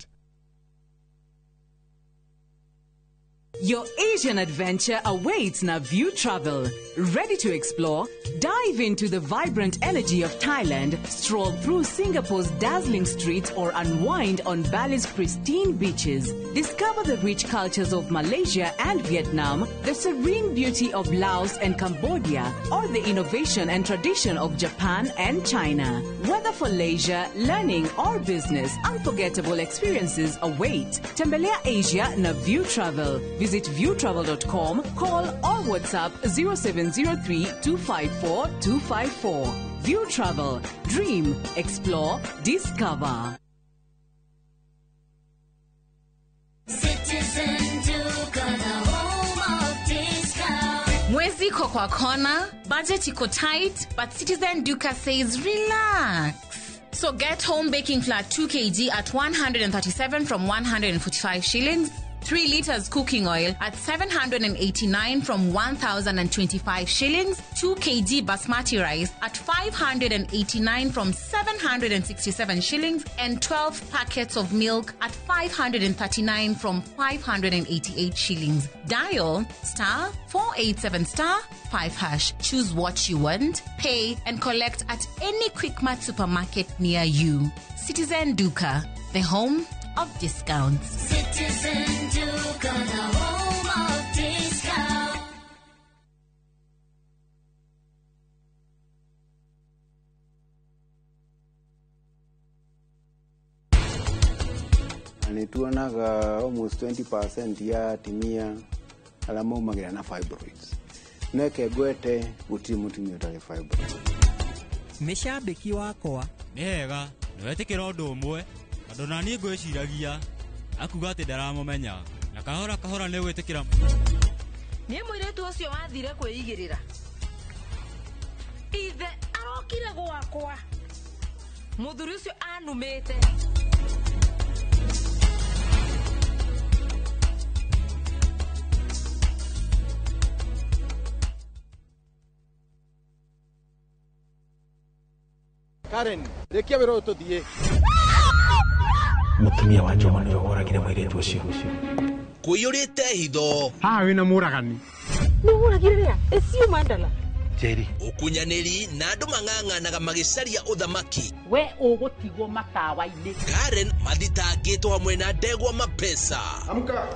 Your Asian adventure awaits na View Travel. Ready to explore? Dive into the vibrant energy of Thailand, stroll through Singapore's dazzling streets, or unwind on Bali's pristine beaches. Discover the rich cultures of Malaysia and Vietnam, the serene beauty of Laos and Cambodia, or the innovation and tradition of Japan and China. Whether for leisure, learning, or business, unforgettable experiences await. Tembelea Asia na View Travel. Visit viewtravel.com, call or WhatsApp 0703 254 254. View Travel. Dream, explore, discover. Citizen Duka, the home of discount. Mwezi iko kwa kona, budget iko tight, but Citizen Duka says relax. So get home baking flour 2 kg at 137 from 145 shillings. 3 liters cooking oil at 789 from 1,025 shillings. 2 kg basmati rice at 589 from 767 shillings. And 12 packets of milk at 539 from 588 shillings. Dial *487*5#. Choose what you want, pay, and collect at any Quickmart supermarket near you. Citizen Duka, the home of discounts. Citizen Duka, the home of discount. Tuonaga almost 20% ya timia alama umagira na fibroids. Neke gwete guti mutumia utari fibroids. Micambiki wakwa ni hega niwetikira undu umwe andu nani ngwiciragia akuga ati ndaramumenya na kahora kahora ni gwitikira ni mwiretu ucio wathire kwigirira ithe arokire gwakwa muthuri ucio anumite Karen, rekia wero tuthie. Mutumia wa Joma nĩ ũhũragire mũirĩtu ũcio. Kũiyũrĩte hitho. Haha wĩna mũragani. Nĩ ũhũragire rĩa? Ĩcio mandala. Jerry ukunyanĩri na andũ mang'ang'anaga magĩcaria ũthamaki. We ũgũtigwo matawa-inĩ. Karen mathitangĩtwo hamwe na Ndegwa Mapesa. Amuka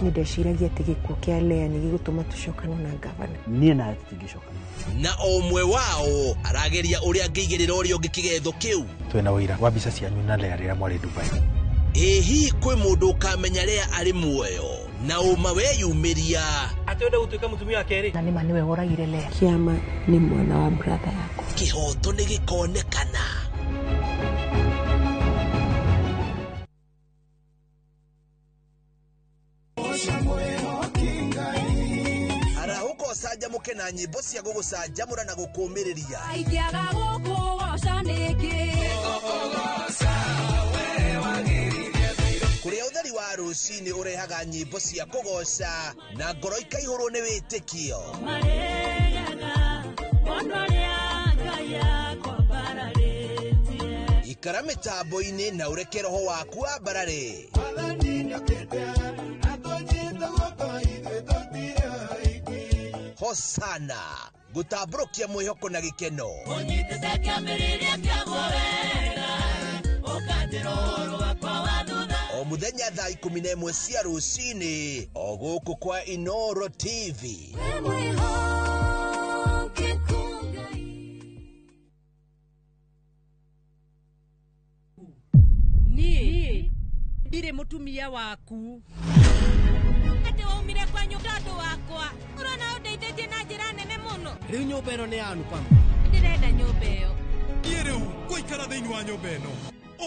nĩ ndeciragia atĩ gĩkuũ kĩa Lea nĩ gĩgũtũma tũcokane na gavana. niĩ na tũtingĩcokana. Na o ũmwe wao arageria ũrĩa angĩigĩrĩra ũrĩa ũngĩ kĩgetho kĩu. Twĩna ũira wa mbica cianyu na Lea rĩrĩa mwarĩ Dubai. Hihi kwĩ mũndũ ũkamenya Lea arĩ muoyo na ũma weyumĩria atwenda gũtuĩka mũtumia wa kerĩ. Na nĩma nĩwe woragire Lea. Kĩama nĩ mwana wa brother yako. Kĩhoto nĩ gĩkonekana. Arahuko canjamũke na nyĩmbo cia gũgũcanjamũra na gũkũũmĩrĩria. Aingĩaga gũkũgoca nĩngĩ. Kũrĩa ũtheri wa rũcinĩ ũrehaga nyĩmbo cia kũgoca na ngoro ikaihũrwo nĩ wĩtĩkio. Ikara mĩtambo-inĩ na ũreke roho waku wambarare. Hosana gũtambũrũkia mwĩhoko na gĩkeno. O mũthenya thaa 11 cia rũcinĩ o gũkũ kwa Inoro TV. Niĩ ndirĩ mũtumia waku. Ati waumire kwa nyũmba andũ wakwa. Ũrona ũndeithĩtie na njĩra nene mũno. Rĩu nyũmba ĩno nĩ yanu Pam. Ndĩrenda nyũmba ĩyo. Niĩ rĩu gũikara thĩinĩ wa nyũmba ĩno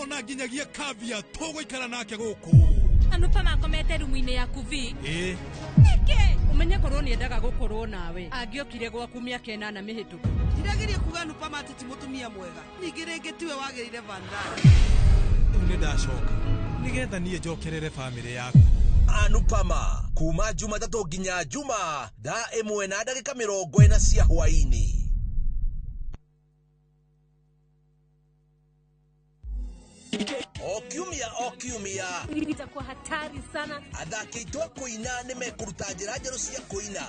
ona nginyagia Kavia tũgũikara nake gũkũ. Anupa makomete rumu-inĩ yaku vi. Nĩkĩ? Ũmenye korwo nĩendaga gũkorwo nawe. Angĩokire gwaku mĩaka 8 mĩhĩtũku. Ndirageria kuga Anupa atĩ ti mũtumia mwega. Ningĩ rĩngĩ tiwe wagĩrĩire Vandana. Rĩu nĩndacoka nĩgetha niĩ njokerere bamĩrĩ yaku. Anupama kuma Jumatatu nginya Juma thaa 1:40 cia hwaĩ-inĩ. O kiumia Itakuwa hatari sana. athaki aitũ a kũina nĩ mekũruta njĩra njerũ cia kũina.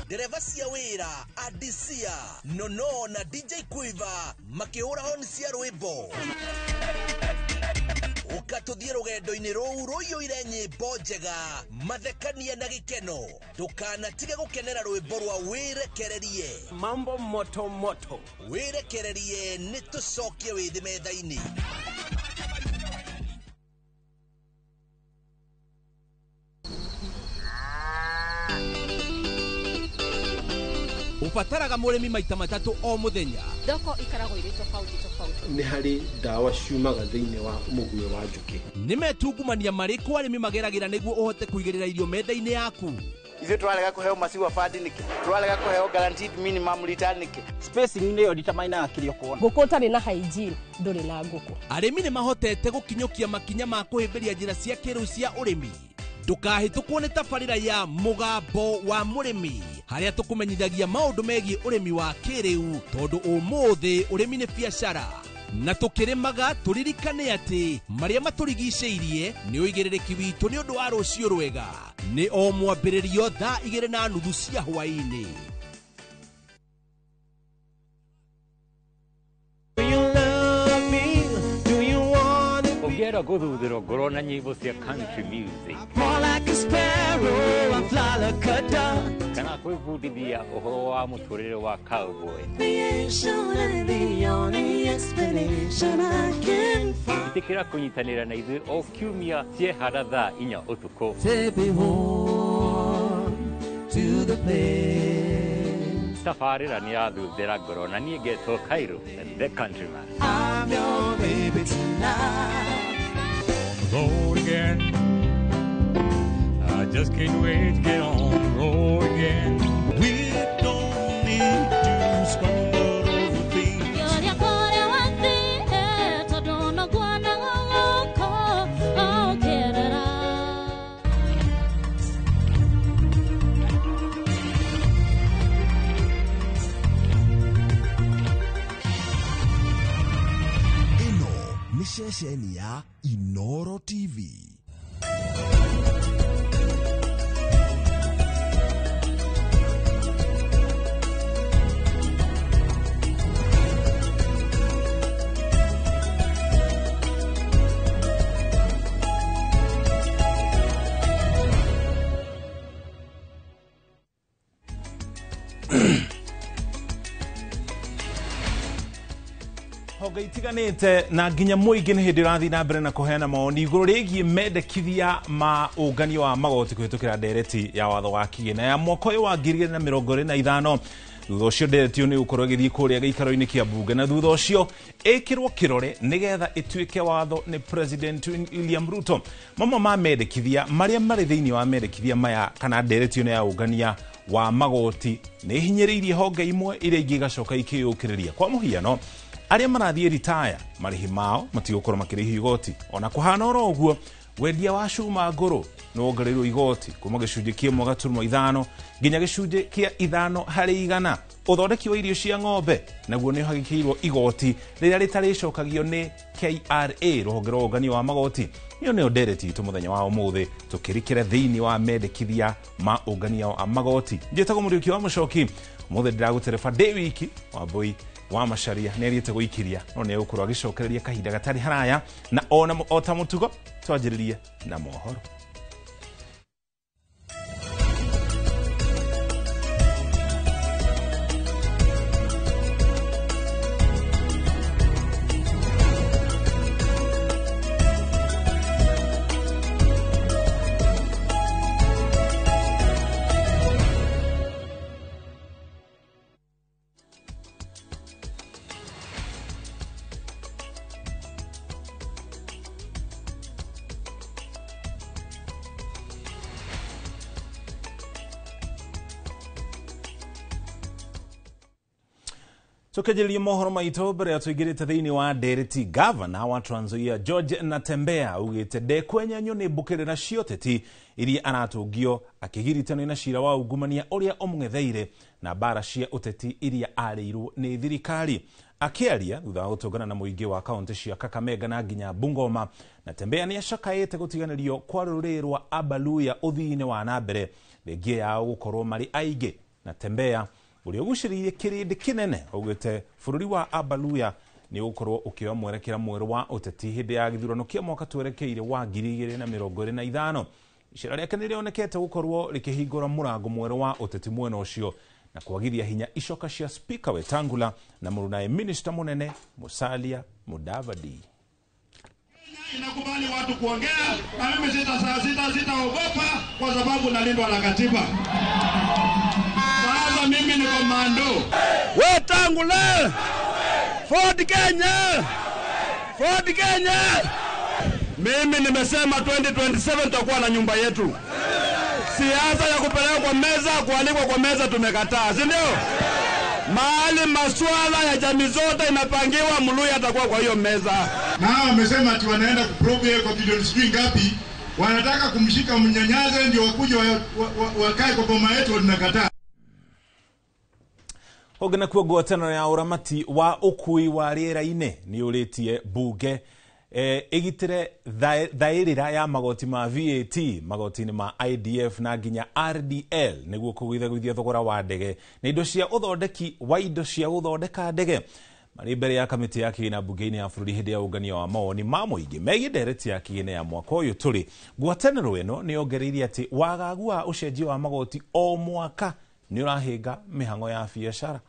Ndereba cia wĩra Adisia, Nono na DJ Quiver makĩhũra honi cia rwĩmbo. Ukatũthiĩ rũgendo-inĩ rũu rũiyũire nyĩmbo njega, mathekania na gĩkeno. Ndũkanatige gũkenera rwĩmbo rwa Wĩrekererie. Mambo moto moto. Wĩrekererie nĩ tũcokie wĩthĩ metha-inĩ. Ũbataraga mũrĩmi maita matatũ o mũthenya. Thoko ikaragwo irĩ tofauti. Nĩ harĩ ndawa ciumaga thĩinĩ wa mũguĩ wa njũkĩ. Nĩ metungumania marĩkũ arĩmi mageragĩra nĩguo ũhote kũigĩrĩra irio metha-inĩ yaku. Ithuĩ tũrarega kũheo maciwa fund nĩkĩ? Tũrarega kũheo guaranteed minimum return nĩkĩ? Spacing nĩyo determine kĩrĩa ũkuona. Ngũkũ ũtarĩ na hygiene ndũrĩ na ngũkũ. Arĩmi nĩ mahotete gũkinyũkia makinya ma kũhĩmbĩria njĩra cia kĩrĩu cia ũrĩmi. Ndũkahĩtũkwo nĩ tabarĩra ya mũgambo wa mũrĩmi, harĩa tũkũmenyithagia maũndũ megiĩ ũrĩmi wa kĩrĩu, tondũ ũmũthĩ ũrĩmi nĩ biacara. Na tũkĩrĩmaga tũririkane atĩ marĩa matũrigicĩirie nĩ ũigĩrĩrĩki witũ nĩ ũndũ wa rũciũ rwega. Nĩ o mwambĩrĩrio thaa 2:30 cia hwaĩ-inĩ. Ũngĩenda gũthũthĩrwo ngoro na nyĩmbo cia country music kana kwĩbundithia ũhoro wa mũtũrĩre wa cowboy, itĩkĩra kũnyitanĩra na ithuĩ o kiumia ciehara thaa 4 ũtukũ. Tabarĩra nĩ ya thuthĩra ngoro na niĩ ngetwo Cairo, the countryman. I'm your baby tonight. Road again. I just can't wait to get on the road again. We don't need to stumble over feet. Ino ni ceceni ya Inoro TV. honge itiganite na nginya muingi ni hindi rathi na mbere na kuheana maoni iguru rigi mendekithia ma unganio wa magoti kuhitukira ndereti ya watho wa kigina ya mwaka uyu wa 2025 thutha ucio ndereti ni ukorwo githii kuria giikaro-ini kia bunge na thutha ucio ikirwo kirore nigetha ituike watho ni President William Ruto. Mama ma mendekithia maria mari thiini wa mendekithia maya kana ndereti ya ungania wa magoti ni hinyiriirie honge imwe iria ingi gacoka ikiyukiriria. Kwa muhiano aria marathie retire marihi mao matigukorwo makirihi igoti, ona kuhana oro uguo wendia wa cuma nguru no ongereirwo igoti kuma gicunji kimwe gaturumo 5 nginya gicunji kia 5 hari igana. Uthondeki wa irio cia ng'ombe naguo ni hagikiirwo igoti riria ritaricokagio ni KRA ruhonge rwa ungania wa magoti. Iyo ni ndereti tu muthenya wa umuthi tukirikira thiini wa mendekithia ma ungania wa magoti. Njetago Muriuki wa Mucoki umuthi ndiragutereba ndi wiki wa Mbui wa Macharia ni ariete guikiria no ni ukurwa gicokereria kahinda gatari haraya na ona ota mutugo twanjiririe na mohoro. Tukajiririe mohoro maito mbere ya tuigirite thiini wa ndereti. Governor wa Trans Nzoia George Natembeya ugite ndekwenyanyo ni mbukirira cioteti iria aratungio akigiritano na cira wa ungumania uria omngetheire na bara cia uteti iria ariirwo ni thirikari. Akiaria thutha wa gutungana na muingi wa kaunti cia Kakamega na nginya Bungoma, Natembeya ni acakaite gutiganirio kwa ruriri rwa Abaluya uthiine wa nambere rigi yao gukorwo mari aige. Natembeya uri uguciririe kirindi kinene ugite bururi wa Abaluya ni ukorwo ukioya mwerekera mweru wa uteti hindi ya githurano kia mwaka twerekeire wa 2025. Icira riake ni rionekete gukorwo rikihingura murango mweru wa uteti mwena ucio na kwagithia hinya icoka cia Speaker Wetangula na murunae Minister munene Musalia Mudavadi. Inakubali watu kuongea na mimi sitaogopa kwa sababu nalindwa na katiba. Sasa mimi ni komando. Wetangula! Ford Kenya! Ford Kenya! Mimi nimesema 2027 tutakuwa na nyumba yetu. Siasa ya kupelekwa kwa meza, kualikwa kwa meza tumekataa, si ndio? Mahali masuala ya jamii zote inapangiwa, Mluya atakuwa kwa hiyo meza. Na wamesema ati wanaenda kuprove kwa bilioni sijui ngapi, wanataka kumshika mnyanyaze ndio wakuje wakae kwa boma yetu, tunakataa. Ogana kwa gwatano ya uramati wa ukui wa riera-ine ni uritie bunge igitire thairira ya magoti ma VAT magoti-ini ma IDF na nginya RDL niguo kugwithia thogora wa ndege na indo cia uthondeki wa indo cia uthondeka ndege. Mari mbere ya kamiti ya kigina bunge-ini ya bururi hindi ya ungania wa mawoni ma muingi megie ndereti ya kigina ya mwaka uyu turi. Ngwataniro ino ni ongereire ati wagagu wa ucenjio wa magoti o mwaka ni urahinga mihango ya biashara.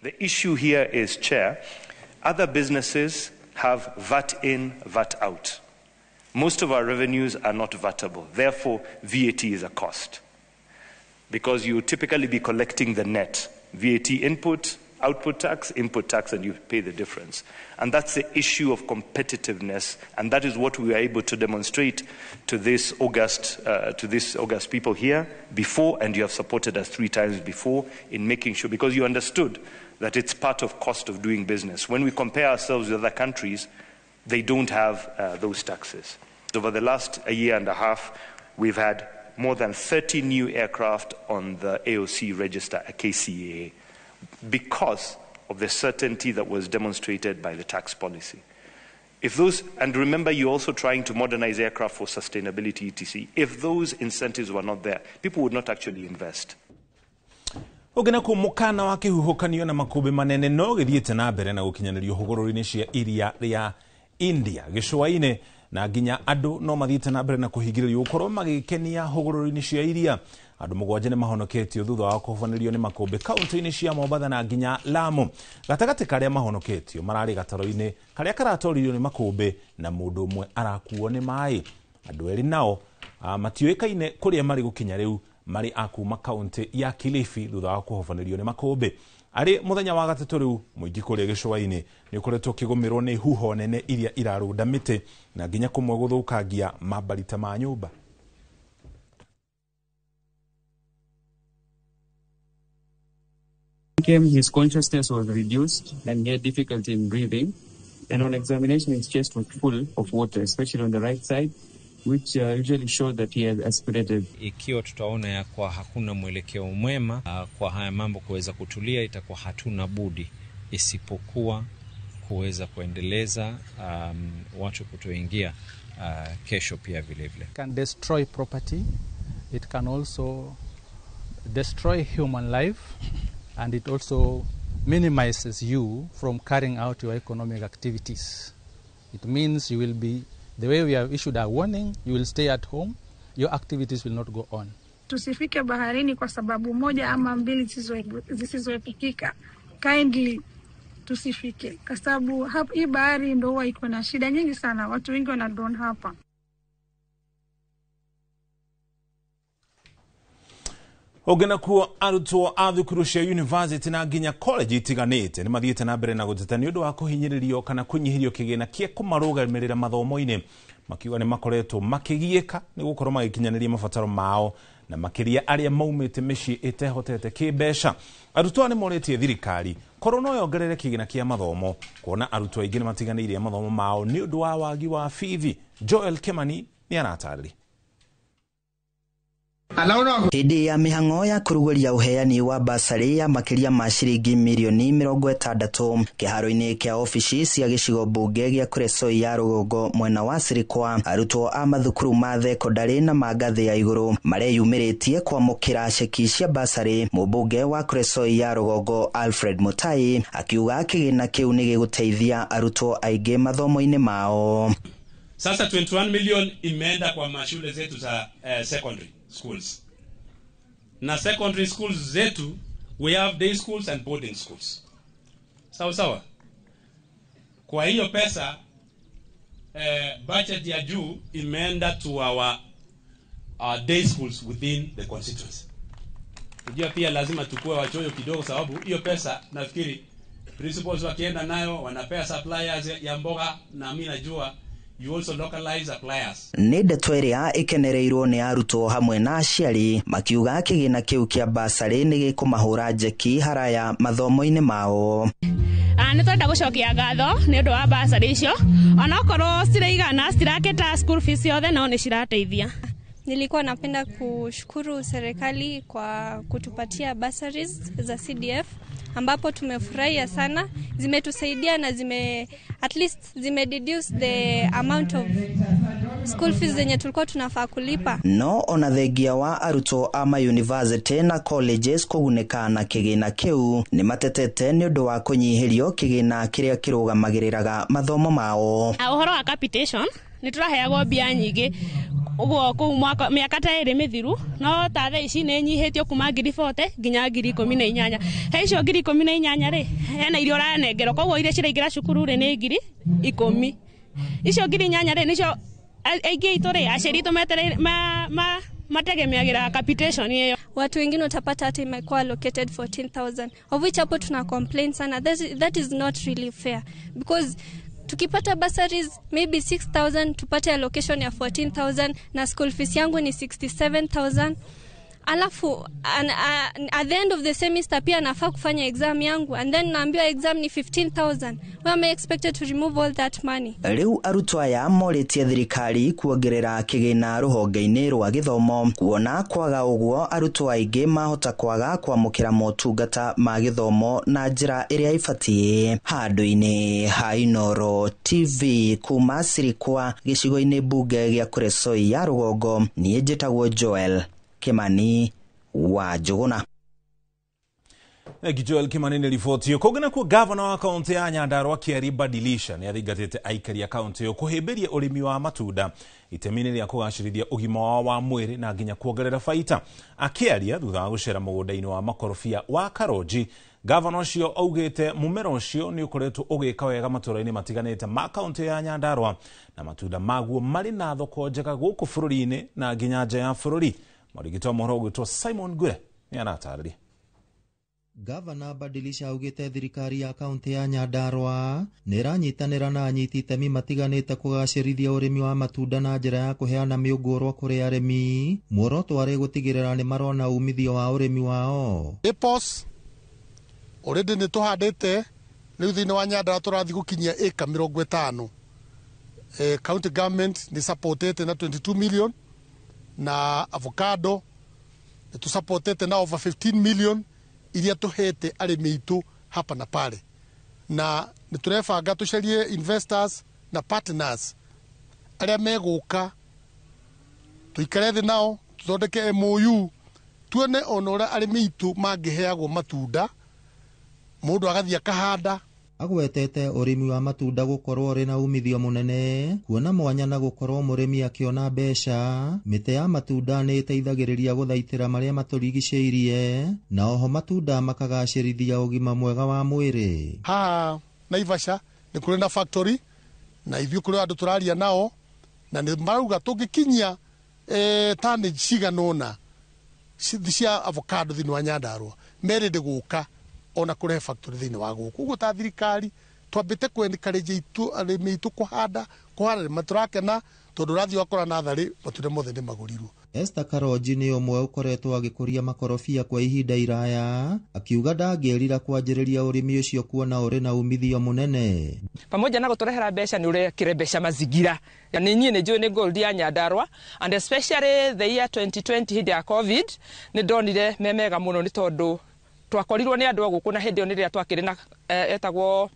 The issue here is, Chair, other businesses have VAT in, VAT out. Most of our revenues are not VATable. Therefore, VAT is a cost. Because you typically be collecting the net. VAT input, output tax, and you pay the difference. And that's the issue of competitiveness, and that is what we are able to demonstrate to this August people here before, and you have supported us 3 times before in making sure, because you understood that it's part of cost of doing business. When we compare ourselves with other countries, they don't have those taxes. Over the last year and a half, we've had more than 30 new aircraft on the AOC register, a KCAA, because of the certainty that was demonstrated by the tax policy. If those, and remember, you're also trying to modernize aircraft for sustainability, etc. If those incentives were not there, people would not actually invest. Ogena ku mukana wa kihuhukanio na makube manene no githiete na mbere na gukinyanirio hugururi-ini cia iria ria India gicua-ine na nginya andu no mathiete na mbere na kuhingiririo ukorwo magikenia hugururi-ini cia iria. Andu 7 ni mahonoketio thutha wa kufanĩrio ni makũmbĩ kaunti-inĩ cia Mombatha na nginya Lamu. Gatagati karia mahonoketio marari gataro-inĩ karia karatoririo ni makũmbĩ na mũndũ ũmwe arakuo ni maĩ. Andu eri nao matiũĩkaine kuria mari gukinya riu mari akuma kaunti ya Kilifi thutha wa kuhofanĩrio ni makũmbĩ. Ari muthenya wa gatatu riu muingi kuria gicũa-inĩ ni ukoretwo kigumirwo ni huho nene iria irarunda miti na nginya kumwe guthukangia mabarita ma nyumba. His consciousness was reduced and he had difficulty in breathing, and on examination his chest was full of water, especially on the right side, which usually showed that he had aspirated. Ikiwa tutaona ya kwa hakuna mwelekeo mwema kwa haya mambo kuweza kutulia, itakuwa hatuna budi isipokuwa kuweza kuendeleza watu kutoingia kesho pia vile vile. Can destroy property, it can also destroy human life, and it also minimizes you from carrying out your economic activities. It means you will be, the way we have issued a warning, you will stay at home, your activities will not go on. Tusifike baharini kwa sababu moja ama mbili zisizoepukika. Kindly tusifike kwa sababu hii bahari ndio huwa iko na shida nyingi sana, watu wengi wanadon hapa. Ogena kuo arutwo a thukuru cia university na nginya college itiganite ni mathiete na mbere na guteta ni undu wa kuhinyiririo kana kunyihirio kigina kie kumarugamirira mathomo-ini, makiuga ni makoretwo makigieka ni gukorwo magikinyaniria mabataro mao na makiria aria maumite micii itehotete kibeca. Arutwo ni moretie thirikari korwo no yongerere kigina kia mathomo kuona arutwo aingi ni matiganiire mathomo mao ni undu wa wagi wa bithi. Joel Kimani ni anatariri. Hĩndĩ ya mĩhang'o ya kũrugũria ũheani wa basarĩ ya makĩria ma ciringi mirioni 60 kĩharo-inĩ kĩa ofici cia gĩcigo mbunge gĩa Kuresoi ya rũgongo mwena wa Sirikwa, arutwo a mathukuru ma thekondarĩ na ma ngathĩ ya igũrũ mareyumĩrĩtie kwamũkĩra ceki cia basarĩ. Mũmbunge wa Kuresoi ya rũgongo Alfred Mutai akiuga kĩgĩna kĩu nĩ gĩgũteithia arutwo aingĩ mathomo-inĩ mao. Sasa 21 million imeenda kwa mashule zetu za secondary schools. Na secondary schools zetu, we have day schools and boarding schools. Sawa. Kwa hiyo pesa, budget ya juu imeenda to our day schools within the constituency. Kujua pia lazima tukue wachoyo kidogo sababu hiyo pesa nafikiri principals wakienda nayo wanapea suppliers ya mboga na mimi najua you also localize suppliers. Nĩ ndeto ĩrĩa ĩkenereirwo nĩ arutwo hamwe na aciari makiuga kĩgĩna kĩu kĩa basarĩ nĩ gĩkũmahũra njeki haraya mathomo-inĩ mao. Nĩ twenda gũcokia ngatho nĩ ũndũ wa basarĩ icio, onakorwo ciraigana cirakĩta school fees yothe no nĩ cirateithia. Nilikuwa napenda kushukuru serikali kwa kutupatia bursaries za CDF ambapo tumefurahia sana, zimetusaidia na at least reduce the amount of school fees zenye tulikuwa tunafaa kulipa. No ona thengia wa arutwo a ma university na colleges kugunĩka na kĩgĩna kĩu nĩ matetete nĩ ũndũ wa kũnyihirio kĩgĩna kĩrĩa kĩrũgamagĩrĩraga mathomo mao. Ũhoro wa capitation nĩ tũraheagwo mbia nyingĩ uguo ku mwaka miaka ta ĩrĩ mĩthiru no ta thaa ici nĩ nyihĩtio kuma 40 nginya 18. He icio 18 rĩ hena irio ranengerwo koguo iria ciraingĩra cukuru rĩ nĩ 10. Icio 8 rĩ nicio aingĩ itũ rĩ aciari tũmetere mategemeagĩra capitation hiyo. Watu wengine utapata hata imekuwa allocated 14,000 of which hapo tuna complain sana. That is not really fair because tukipata bursaries maybe 6,000 tupate allocation ya 14,000 na school fees yangu ni 67,000. Alafu at the end of the semester pia nafaa kufanya exam yangu and then naambiwa exam ni 15,000. Where am I expected to remove all that money? Riu arutwo aya moretie thirikari kuongerera kĩgĩna rũhonge-inĩ rwa gĩthomo kuona kwaga ũguo arutwo aingĩ mahota kwaga kwamũkĩra motungata ma gĩthomo na njĩra ĩrĩa ĩbatiĩ. Handũ-inĩ ha Inooro TV kuma Sirikwa gĩcigo-inĩ mbunge gĩa Kuresoi ya rũgongo, niĩ njĩtagwo Joel Kimani wa Njuguna. Joel Kimani ni riboti yo kugana ku governor wa kaunti ya Nyandarua Kiari Badilisha ni athingatite aikari ya kaunti yo kuhimbiria urimi wa matunda itemini ria kugacirithia ugima wa mwiri na nginya kuongerera faita. Akiaria thutha wa gucera mugunda-ini wa makorofia wa Karoji, governor ucio augite mumera ucio ni ukoretwo ugika wega matura-ini matiganite ma kaunti ya Nyandarua na matunda maguo mari na thoko njega guku bururi-ini na nginya nja ya bururi. Marigito mohoro gwitwo Simon Gure ni anatariria. Governor Badilisha augite thirikari ya kaunti ya Nyandarua niranyitanira na anyiti itemi matiganite kugacirithia urimi wa matunda na njira ya kuheana miungurwa kuri arimi muoroto ari gutigirira ni marona umithio wa urimi wao. Epos already ni tuhandite riu thiini wa Nyandarua turathi gukinyia eka 50. County government ni supported na 22 million na avocado ni tu supported na over 15 million iria tuhete arimi itu hapa na pale, na niturefanga tucarie investors na partners aria meguka tuikare thi nao tuthondeke MOU tuone onora arimi itu mangiheagwo matunda mundu agathia kahanda. Agwetete urimi wa matunda gukorwo uri na umithio munene kuona mwanya na gukorwo murimi akiona mbeca. Mite ya matunda ni iteithagiriria guthaitira maria maturigiceirie na oho matunda makagacirithia ugima mwega wa mwiri. Naivasha ni kuri na factory na ithio kuri andu turaria nao na ni marauga tungikinyia tani ciganona cia avocado thini wa Nyandarua merende guka ona kure factory thini wa guku uguo ta thirikari twambite kwenikareje itu arimi itu kuhanda maturakena tondu rathi wakora na thari matunda mothe ni magurirwo. Esther Karoji ni umwe ukoretwo agikuria makorofia kwa ihinda iraya, akiuga ndangĩrira kwanjĩrĩria urimi ucio kuona uri na umithio munene. Pamoja na guturehera mbeca ni urekire mbeca mazingira. Yani nyie njui ni gold ya Nyandarua and especially the year 2020 hidi ya COVID ni ndonire memega muno ni tondu twakorirwo ni andu guku na hindi yo niria twakiri na etagwo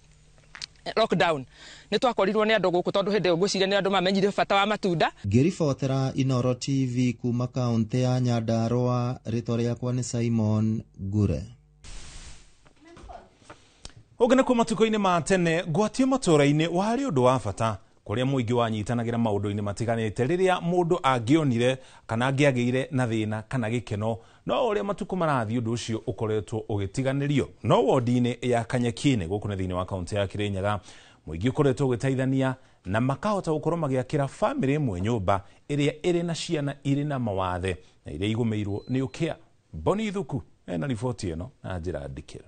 lockdown ni twakorirwo ni andu guku tondu hindi yo ngwiciria ni andu mamenyire bata wa matunda. Ngiribotera Inoro TV kuma kaunti ya Nyandarua, ritwa riakwa ni Simon Gure. Ogana kwa matuko-ini ma tene gwatio matura-ini wari undu wa bata kuria muingi wanyitanagira maundu-ini matiganite riria mundu angionire kana angiageire na thina kana gikeno no uria matuko marathi undu ucio ukoretwo ugitiganirio no wodi-ini ya Kanyakine guku thiini wa kaunti ya Kirinyaga muingi ukoretwo ugiteithania na makahota gukorwo magiakira family imwe nyumba iria iri na ciana iri na mawathe na iria igumeirwo ni ukia. Boni Thuku na riboti ino na njira ndikira.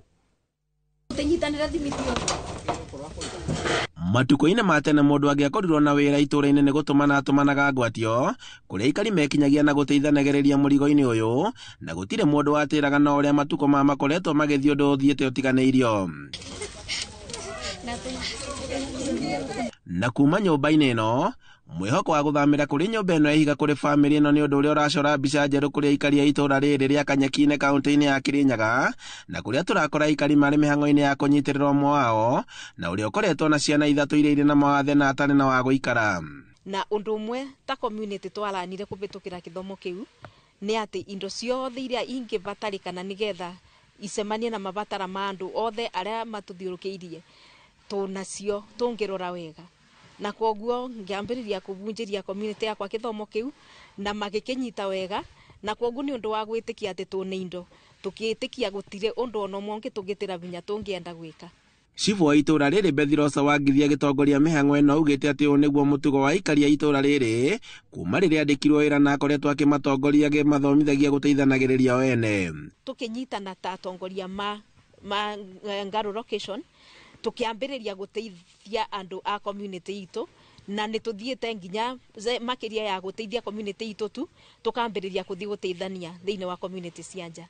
Matuko-ini ma tene mundu angiakorirwo na wira itura-ini ni gutumana atumanaga ngwatio kuria ikari mekinyagia na guteithanagiriria murigo-ini uyu na gutire mundu watiraga na uria matuko ma makoretwo magithio ndu thiete utiganeirio. Na kuma nyumba-ini ino mwihoko wa guthamira kuri nyumba ino ihiga kuri family ino ni undu uria uracora mbica njeru kuria ikari ya itura riri ria Kanyakine kaunti-ini ya Kirinyaga na kuria turakora ikari mari mihango-ini ya kunyitirira umwe wao na uria ukoretwo na ciana ithatu iria iri na mawathe na atari na wa guikara. Na undu umwe ta community twaranire kubitukira kithomo kiu ni ati indo ciothe iria ingibatarikana nigetha icemanie na mabatara ma andu othe aria matuthiurukiirie tunacio tungirora wega na koguo ngiambiriria kubunjiria community yakwa kithomo kiu na magikinyita wega na koguo ni undu wa gwitikia ati tune indo tukitikia gutire undu ono mongi tungitira vinya tungienda gwika. Chifu wa itura riri Bethirosa wangithia gitongoria mihango ino augite ati niguo mutugo wa ikari ya itura riri kuma riria andikirwo wira na akoretwo akimatongoria gimathomithagia guteithanagiriria wene. Tukinyitana ta atongoria ma Ngaro location tukiambiriria guteithia andu a community itu na nituthiete nginya makiria ya guteithia community itu tu tukambiriria kuthi guteithania thiini wa community cia nja.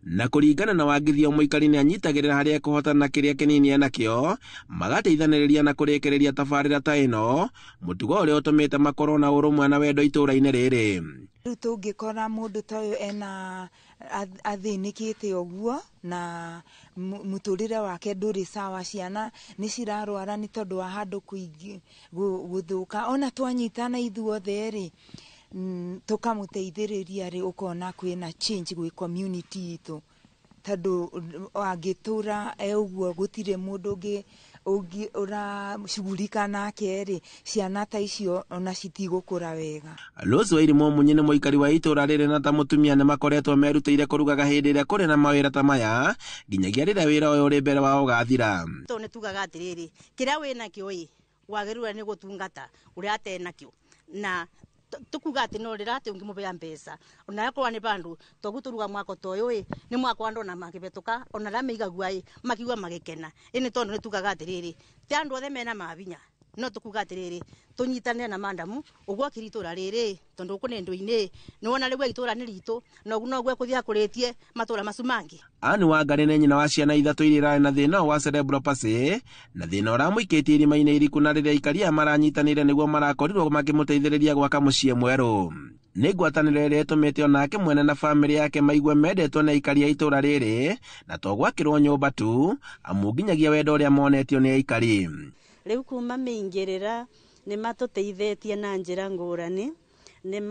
Na kuringana na wangithia muikari ni anyitagirira haria kuhotana kiria kinini enakio magateithaniriria na kurikireria tabarira ta ino mutugo uria utumite makorwo na urumwe na wendo itura-ini riri. Riu tungikora mundu ta uyu ena athinikite uguo na muturire wake nduri sawa, ciana ni cirarwara ni tondu wa handu kuingi guthuka, ona twanyitana ithuothe ri tukamuteithiriria ri ukona kwina change gwi community itu tondu angitura uguo gutire mundu ungi ora shughulika nake ri ciana ta icio ona citigukura wega. Rose Wairimu munyene muikari wa itura riri na ta mutumia ne makoretwo merutire kurugaga hindi ria kuri na mawira ta maya nginyagia riria wira uyu uri mbere wao gathira. Tone tugaga atiriri kiria wina kio wagirura ni gutungata uria atena kio na tukuga ati no rirate ungimubea mbeca ona yakwa ni bandu toguturuga mwako toyo ni mwako ando na makibetuka ona ramiga guai makiwa magikena ini tondu ni tugaga atiriri ti andu othe mena mabinya no tukuga atiriri tunyitane na mandamu ugwa kiritura riri tondu kune nduini ni wona riwe itura ni ritu no gwe kuthia kuritie matura masumangi. Ani Wangari ne nyina wa ciana ithatu iria na thina wa cerebral palsy na thina uramuikitie irima-ini iriku na riria ikaria maranyitanire niguo marakorirwo makimuteithiriria gwaka mucii mweru. Ni ngwataniro iria itumite onake mwene na family yake maigue mendetwo na ikaria itura riri na to gwakirwo nyumba tu amu nginyagia wendo uria monetio ni aikari. Riu kuma mingirira ni matuteithĩtie na njĩra ngũrani ni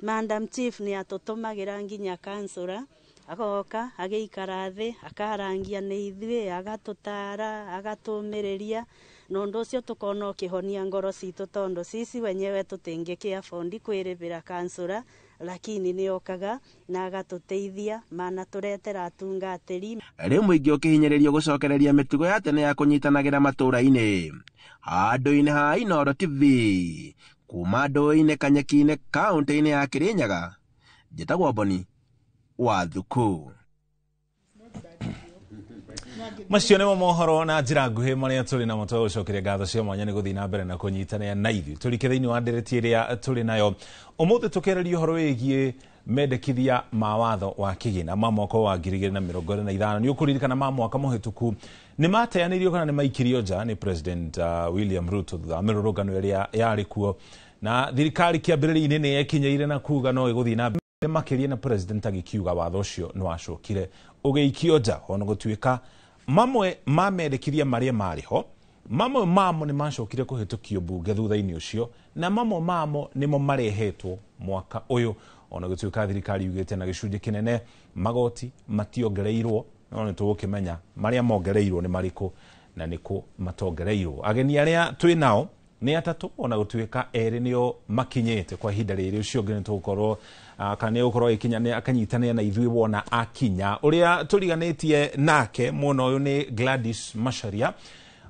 Madam Chief ni atutumagira nginya kansura agoka agiikara thi akarangia ni ithuĩ agatutara agatumireria nondu ucio tukona ukihonia ngoro citu tondu sisi wenyewe tutingikia fondi kwiribira kansura lakini ni okaga na agatuteithia mana turetera atungatĩri. Riu muingi ukihinyiririo gucokereria mitugo ya tene ya kunyitanagira matura-ini. Handũ-inĩ ha Inooro TV kuma ndũĩ-inĩ Kanyeki-inĩ kaunti-inĩ ya Kirinyaga njĩtagwo Boni Wathuku. Macio nĩmo mohoro na njĩra nguhĩ marĩa tũrĩ namo twa gũcokeria ngatho cia mwanya nĩ gũthiĩ na mbere na kũnyitanĩra na ithuĩ tũrike thĩinĩ wa ndereti ĩrĩa tũrĩ nayo ũmũthĩ tũkĩarĩria ũhoro wĩgiĩ mendekithia ma watho wa kĩgĩna ma mwaka wa 2025. Nĩ ũkũririkana ma mwaka mũhĩtũku nĩ mateanĩirio kana nĩ maikirio nja nĩ President William Ruto thutha wa mĩrũrũngano ĩrĩa yarĩ kuo na thirikari kĩambĩrĩria-inĩ nĩ yekinyaire na kuga no ĩgũthiĩ na makĩria na President agĩkiuga watho ũcio nĩ wacokire ũgĩikio nja ona gũtuĩka mamwe ma mendekithia marĩa marĩho mamwe mamo nĩ macokire kũhĩtũkio mbunge thutha-inĩ ũcio na mamwe mamo nĩmo marehetwo mwaka ũyũ ona gũtuĩka thirikari yugĩte na gĩcunjĩ kĩnene magoti mationgereirwo no nĩ tũgũkĩmenya marĩa mongereirwo nĩ marĩkũ na nĩkũ matongereirwo. Ageni arĩa twĩ nao nĩ atatũ ona gũtuĩka erĩ nĩo makinyĩte kwa ihinda rĩrĩ ũcio ũngĩ nĩ tũgũkorwo kana nĩ gũkorwo akanyitanĩra na ithuĩ wona akinya. Ũrĩa tũriganĩtie nake mwena ũyũ nĩ Gladys Macharia.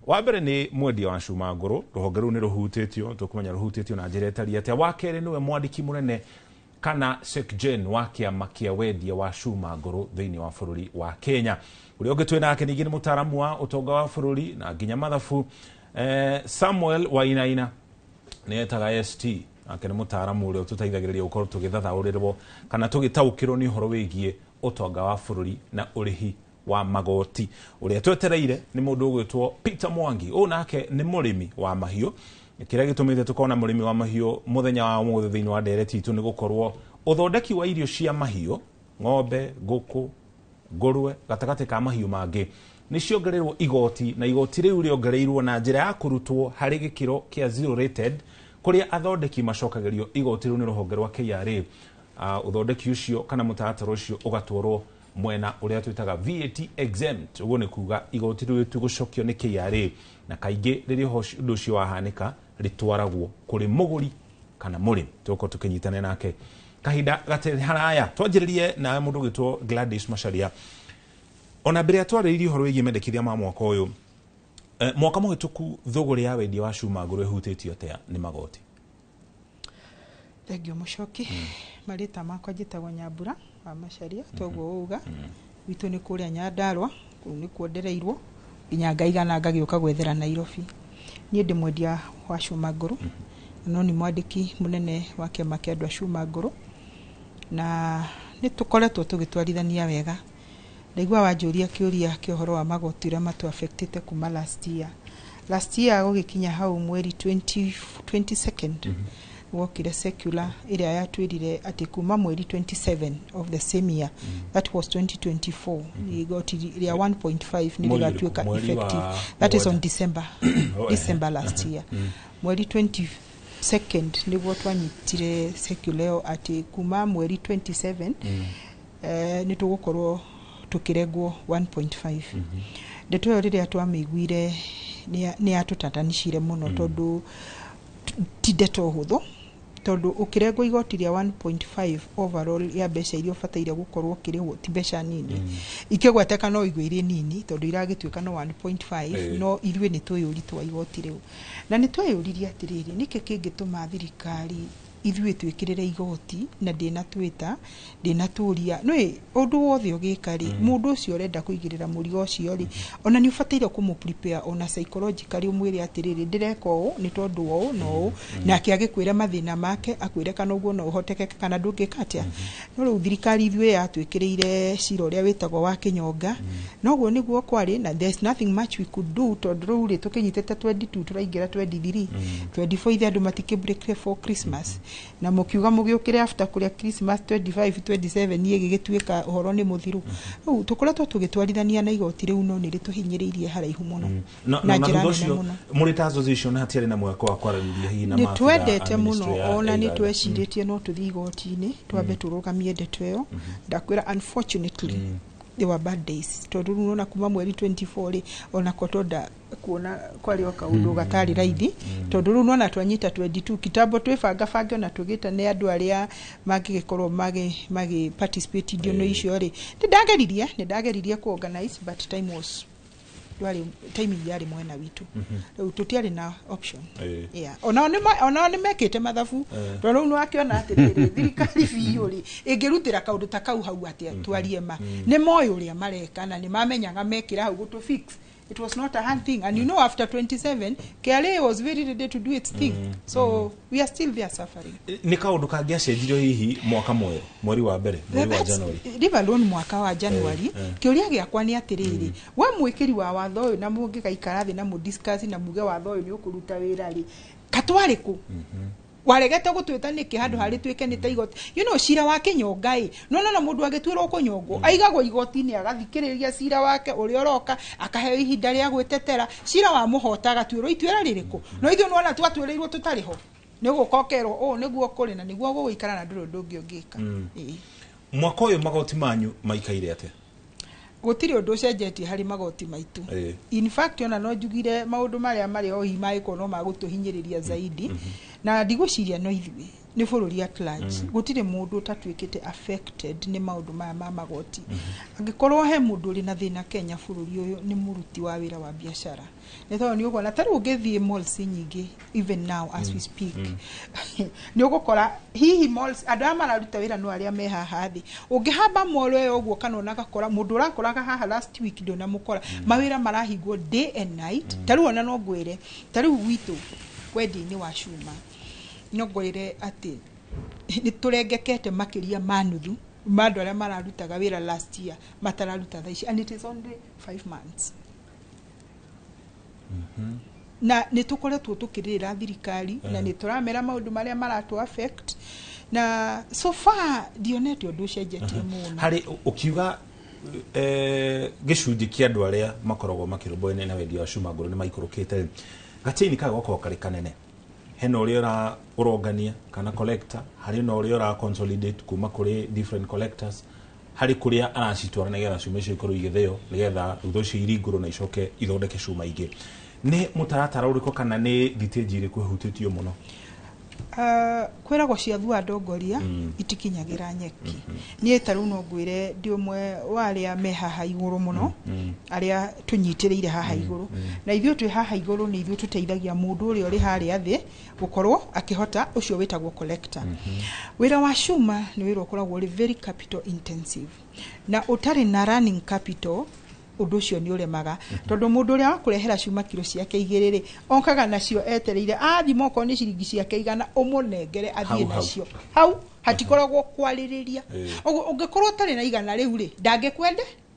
Wa mbere nĩ mwendia wa cuma ngũrũ, rũhonge rũu nĩ rũhutĩtio tũkũmenya rũhutĩtio na njĩra ĩtariĩ atĩa. Wa kerĩ nĩwe mwandĩki mũnene kana SecGen wa kĩama kĩa wendia wa cuma ngũrũ thĩinĩ wa bũrũri wa Kenya. Ũrĩa ũngĩ twĩ nake ningĩ nĩ mũtaaramu wa ũtonga wa bũrũri na nginya mathabu Samuel Wainaina nĩ etaga ST nake nĩ mũtaaramu ũrĩa ũtũteithagĩrĩria gũkorwo tũgĩthathaũrĩrwo kana tũgĩtaũkĩrwo nĩ ũhoro wĩgiĩ ũtonga wa bũrũri na ũrĩhi wa magoti. Ũrĩa twetereire nĩ mũndũ ũgwĩtwo Peter Mwangi. Ũyũ nake nĩ mũrĩmi wa mahiũ. Kĩrĩa gĩtũmĩte tũkona mũrĩmi wa mahiũ mũthenya wa ũmũthĩ thĩinĩ wa ndereti itũ nĩ gũkorwo ũthondeki wa irio cia mahiũ ng'ombe, ngũkũ, ngũrwe gatagatĩ ka mahiũ mangĩ nĩ ciongererwo igoti na igoti rĩu rĩongereirwo na njĩra ya kũrutwo harĩ gĩkĩro kĩa zero rated kũrĩa athondeki macokagĩrio igoti rĩu nĩ rũhonge rwa KRA. Ũthondeki ũcio kana mũtaratara ũcio ũgatwarwo mwena ũrĩa twĩtaga VAT exempt. Ũguo nĩ kuga igoti rĩu rĩtigũcokio nĩ KRA na kaingĩ rĩrĩa ũndũ ũcio wahanĩka rĩtwaragwo kũrĩ mũgũri kana mũrĩmi. Tũgũkorwo tũkĩnyitanĩra nake kahinda gatarĩ haraya. Twanjĩrĩrie na mũndũ ũgwĩtwo Gladys Macharia. Ona mbere atwarĩirie ũhoro wĩgiĩ mendekithia ma mwaka ũyũ mwaka mũhĩtũku thũgũrĩ ya wendia wa cuma ngũrũ ĩhutĩtio atĩa nĩ magoti? Thengio Mũchoki. Marĩta makwa njĩtagwo Nyambura wa Macharia toguo uga witũ nĩ kũrĩa Nyandarua kũu nĩ kuondereirwo nginya ngaigana ngagĩũka gwethera Nairobi. Niĩ ndĩ mwendia wa cuma ngũrũ no nĩ mwandĩki mũnene wa kĩama kĩa andũ a cuma ngũrũ na nĩ tũkoretwo tũgĩtwarithania wega. Ndaigua wanjũria kĩũria kĩa ũhoro wa magoti ũrĩa matu-affectĩte kuma last year gũgĩkinya hau mweri 22nd wokire circular ĩrĩa yatwĩrire atĩ kuma mweri 27 of the same year that was 2024 igoti rĩa 1.5 nĩ rĩgatuĩka effective that is on December last year. Mweri 22nd nĩguo twanyitire circular atĩ kuma mweri 27 nĩ tũgũkorwo tukiregwo 1.5 ndeto yo riria twamiguire ni atutatanishire muno tondu ti ndeto huthu tondu ukiregwo igoti ria 1.5 overall ya mbeca iria ubataire gukorwo kirihwo ti mbeca nini ikigweteka no igwire nini tondu iragituika no 1.5 no irue ni tuyuri twa igoti riu na ni tweyuririe atiriri niki kingituma thirikari ithuĩ twĩkĩrĩre igoti na ndĩnaturia no ũndũ wothe ũgĩka-rĩ mũndũ ũcio ũrenda kũigĩrĩra mũrigo ũcio-rĩ ona nĩ ũbataire kũmũ-prepare ona psychologically ũmwĩre atĩrĩrĩ ndĩreka ũũ nĩ tondũ ũũ na ũũ nake agĩkwĩra mathĩna make akwĩre kana ũguo no ũhotekeke kana ndũngĩka atĩa no rĩu thirikari ithuĩ yatwĩkĩrĩire cira ũrĩa wĩtagwo wa kĩnyonga noguo nĩguo kwarĩ na there's nothing much we could do tondũ rĩu-rĩ tũkĩnyitĩte 22 tũraingĩra 23 24 ithe andũ matikĩbreak for Christmas na mukiuga mugiukire after kuria Christmas 25 27 igigituika uhoro ni muthiru riu tukoretwo tugitwarithania na igoti riu no ni rituhinyiriirie haraihu muno na njira nene muri ta association hatiari na mwako wa kwaraniria hihi na mafu twendete muno ona ni tweciritie no tuthi igoti-ini twambe turugamie ndeto iyo ndakwira unfortunately they were bad days tondu unaona kuma mweri 24 ona kotoda kuona kwari okaundu gatari raithi tondu ru unaona twanyita 22 kitabo twibanga banga na tugita ne andu aria magigikorwo magi participate dio no icio ri ndageririe ku organize but time was twari time yari mwena witu riu tutiari na option yeah ona ni mekite mathabu tondu no akiona atiriri thirikari biu ri ingirutira kaundu ta kau hau atia twarie ma ni moyo ria mareka na ni mamenyaga mekira hau gutu fix. It was not a hard thing, and you know, after 27, KRA was very ready to do its thing. So we are still there suffering. Ni kaundu kangiacenjirio hihi mwaka mweri wa mbere mweri wa January riva alone mwaka wa January kiuria giakwa ni atiriri we mwikiri wa watho uyu na mungikaikara thi na mu discuss na muge watho uyu ni ukuruta wira ri katwariku waregete gutwita niki handu hari twike ni ta igoti cira wa kinyongai no mundu agitwirwo kunyongo aigagwo igoti-ini agathikiriria cira wake uri oroka akaheo ihinda ria gwetetera cira wa muhota agatwirwo itwira ririku no ithu no ona twatwirirwo tutariho ni gukokerwo niguo kuri na niguo guikara na nduru ndungi ungika mwaka uyu magoti manyu maikaire atia gutiri undu ucenjetie hari magoti maitu in fact ona no njugire maundu maria mari o hi maiko no magutuhinyiriria zaidi na ndigociria no ithui ni bururi at large gutiri mundu tatwikite affected ni maundu ma magoti angikorwo he mundu uri na thina Kenya bururi uyu ni muruti wa wira wa biashara netho ni ugona tari ugithie malls nyingi even now as we speak ni ugukora hihi malls andu amararuta wira no aria me haha thi ungihamba mall yo uguo kana onagakora mundu urakoraga haha last week ndona mukora mawira marahingwo day and night tari ona no ngwire tari witu wedding wa Shuma no ngwire ati ni turengekete makiria manuthu mandu aria mararutaga wira last year matararuta thaici and it is only 5 months na nitukoretwo tukirira thirikari na nituramera maundu maria maratu affect na so far dionete undu cenjetie muno hari ukiuga gicunji kia andu aria makoragwo makirumboene na wendia wa Shuma ngoro ni maikurukite gatini kaga goko kari kanene hena uria urongania kana collector hari no uria ura consolidate kuma kuri different collectors hari kuria aracitwara nigetha Shuma icio ikorwo igitheo nigetha utho cio iringuro na icoke ithondeke Shuma ingi ni mutaratara uriko kana ni detail iri kuhutitio muno kwiragwo cia thua ndongoria itikinyagira nyeki nie taru no ngwire ndi umwe waria me haha iguru muno aria tunyitiriire haha iguru na ithuĩ twi haha iguru ni ithuĩ tuteithagia mundu uri uri haria thi gukorwo akihota ucio witagwo collector wira wa Shuma ni wira ukoragwo uri very capital intensive na utari na running capital undu cio ni uremaga tondu mundu uria wakurehera Shuma kilo ciake igiriri onkaga nacio etereire athimo ko ni ciringi ciake igana umunengere athie nacio hau hatikoragwo kwaririria ungikorwo tari na igana riu ri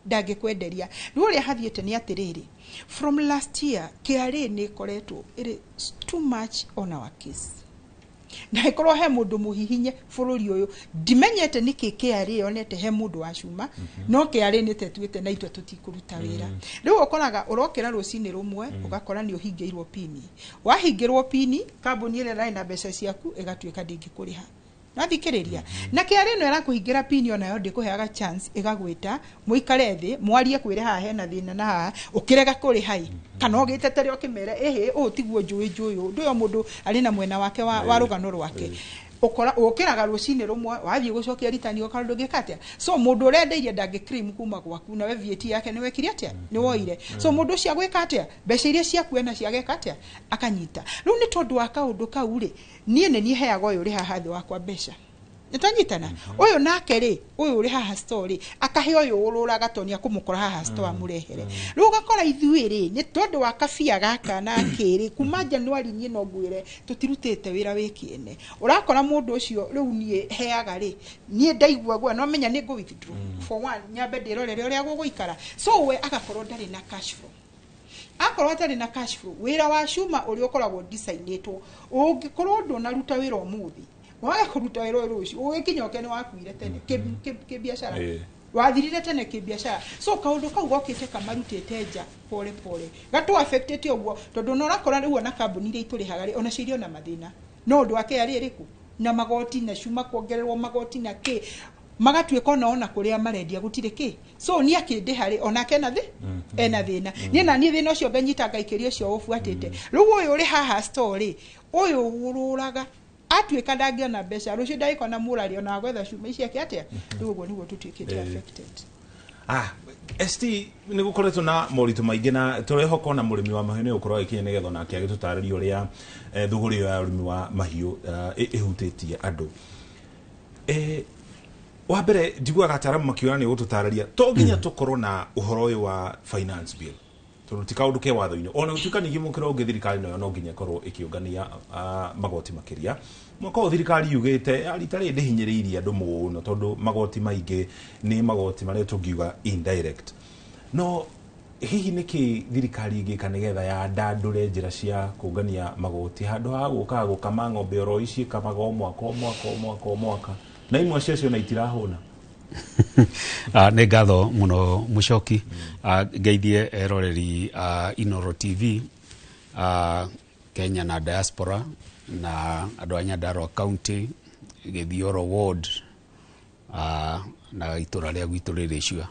ndangikwenderia ni uria hathiete ni atiriri from last year KRA ni koretwo it is too much on our case na ikorwo he mundu muhihinye bururi uyu dimenyete niki KRA onete he mundu wa Shuma no KRA ni tetwite na itwe tutikuruta wira riu ukoraga urokera rucini rumwe ugakora ni uhingirwo pini wahingirwo pini kambuni ile na mbeca ciaku igatwika ndingi kuriha Nathikiriria. Na kiari no era kuhingira pini ona yo ndikuheaga chance igagwita muikare thi mwarie kwire haha hena thina na haha ukirega kuri hai. Kana ogitetere okimere ehe o tiguo njui ndu mundu ari na mwena wake wa rugano rwake. Ukora ukiraga rucine rumwe wathie gucokia ritani ukarundu gikatia so mundu urendeirie ndangi cream kuma gwaku na we VAT yake ni wekire atia ni woire so mundu cia gwika atia mbeca iria ciaku ena cia geka atia akanyita riu ni tondu wa kaundu kau ri nie ni heaga uyu ri haha thi wakwa mbeca nitanyitana uyu nake ri uyu ri haha story akahe uyu ururaga tonia kumukora haha store murehere riu gakora ithui ri ni tondu wa kabia gaka na kiri kuma January nie no ngwire tutirutite wira wikiene urakora mundu ucio riu nie heaga ri nie ndaigua gwa no menya ni go withdraw for one nyambe ndirorere uria guguikara so we agakorwo ndari na cash flow akorwo atari na cash flow wira wa shuma uri ukoragwo designatwo ungikorwo ndonaruta wira umuthi wae kuruta wira rucio ugikinyoke ni wakuire tene ke biashara wathirire tene ke biashara so kaundu kau gokite kamarutite nja pole gato affected ogwo tondu no rakora riu na kambuni ri ituri hagari ona cirio na mathina no ndu ake ari riku na magoti na shuma kuongererwo magoti na ke magatuika ona kuria marendia gutire ki so ni akinde hari ona kena thi ena thina ni na ni thina ucio nganyita ngaikirio cio ufuatite riu uyu uri haha story uyu ururaga atuika ndagiona mbeca rucio ndaiko na murari ona gwetha cuma ici yake atia riu uguo niguo tutuikite affected ST ni gukoretwo na moritu maingi na turehoko na murimi wa mahiu ni ukorwo ikinye nigetho nake agitutariria uria thuguri ya urimi wa mahiu ihutitie andu wa mbere njiguaga ataramu makiona ni gututariria to nginya tukorwo na uhoro uyu wa finance bill tondu ti kaundu ke watho-ini ona gutuika ningi mukiro ungi thirikari no nginya korwo ikiungania magoti makiria mwako thirikari yugite rita ri ndihinyiriirie andu muno tondu magoti maingi ni magoti maria tungiuga indirect no hihi niki thirikari igika nigetha ya ndandure njira cia kungania magoti handu ha guka gukama ng'ombe oro ici kamaga mwaka na imwe cio na itirahuna nä ngatho må no må coki ngeithie eroreri Inoro TV Kenya na diaspora na andå a Nyandarua County Githioro Ward na itå ra rä a gwitå rä rä cua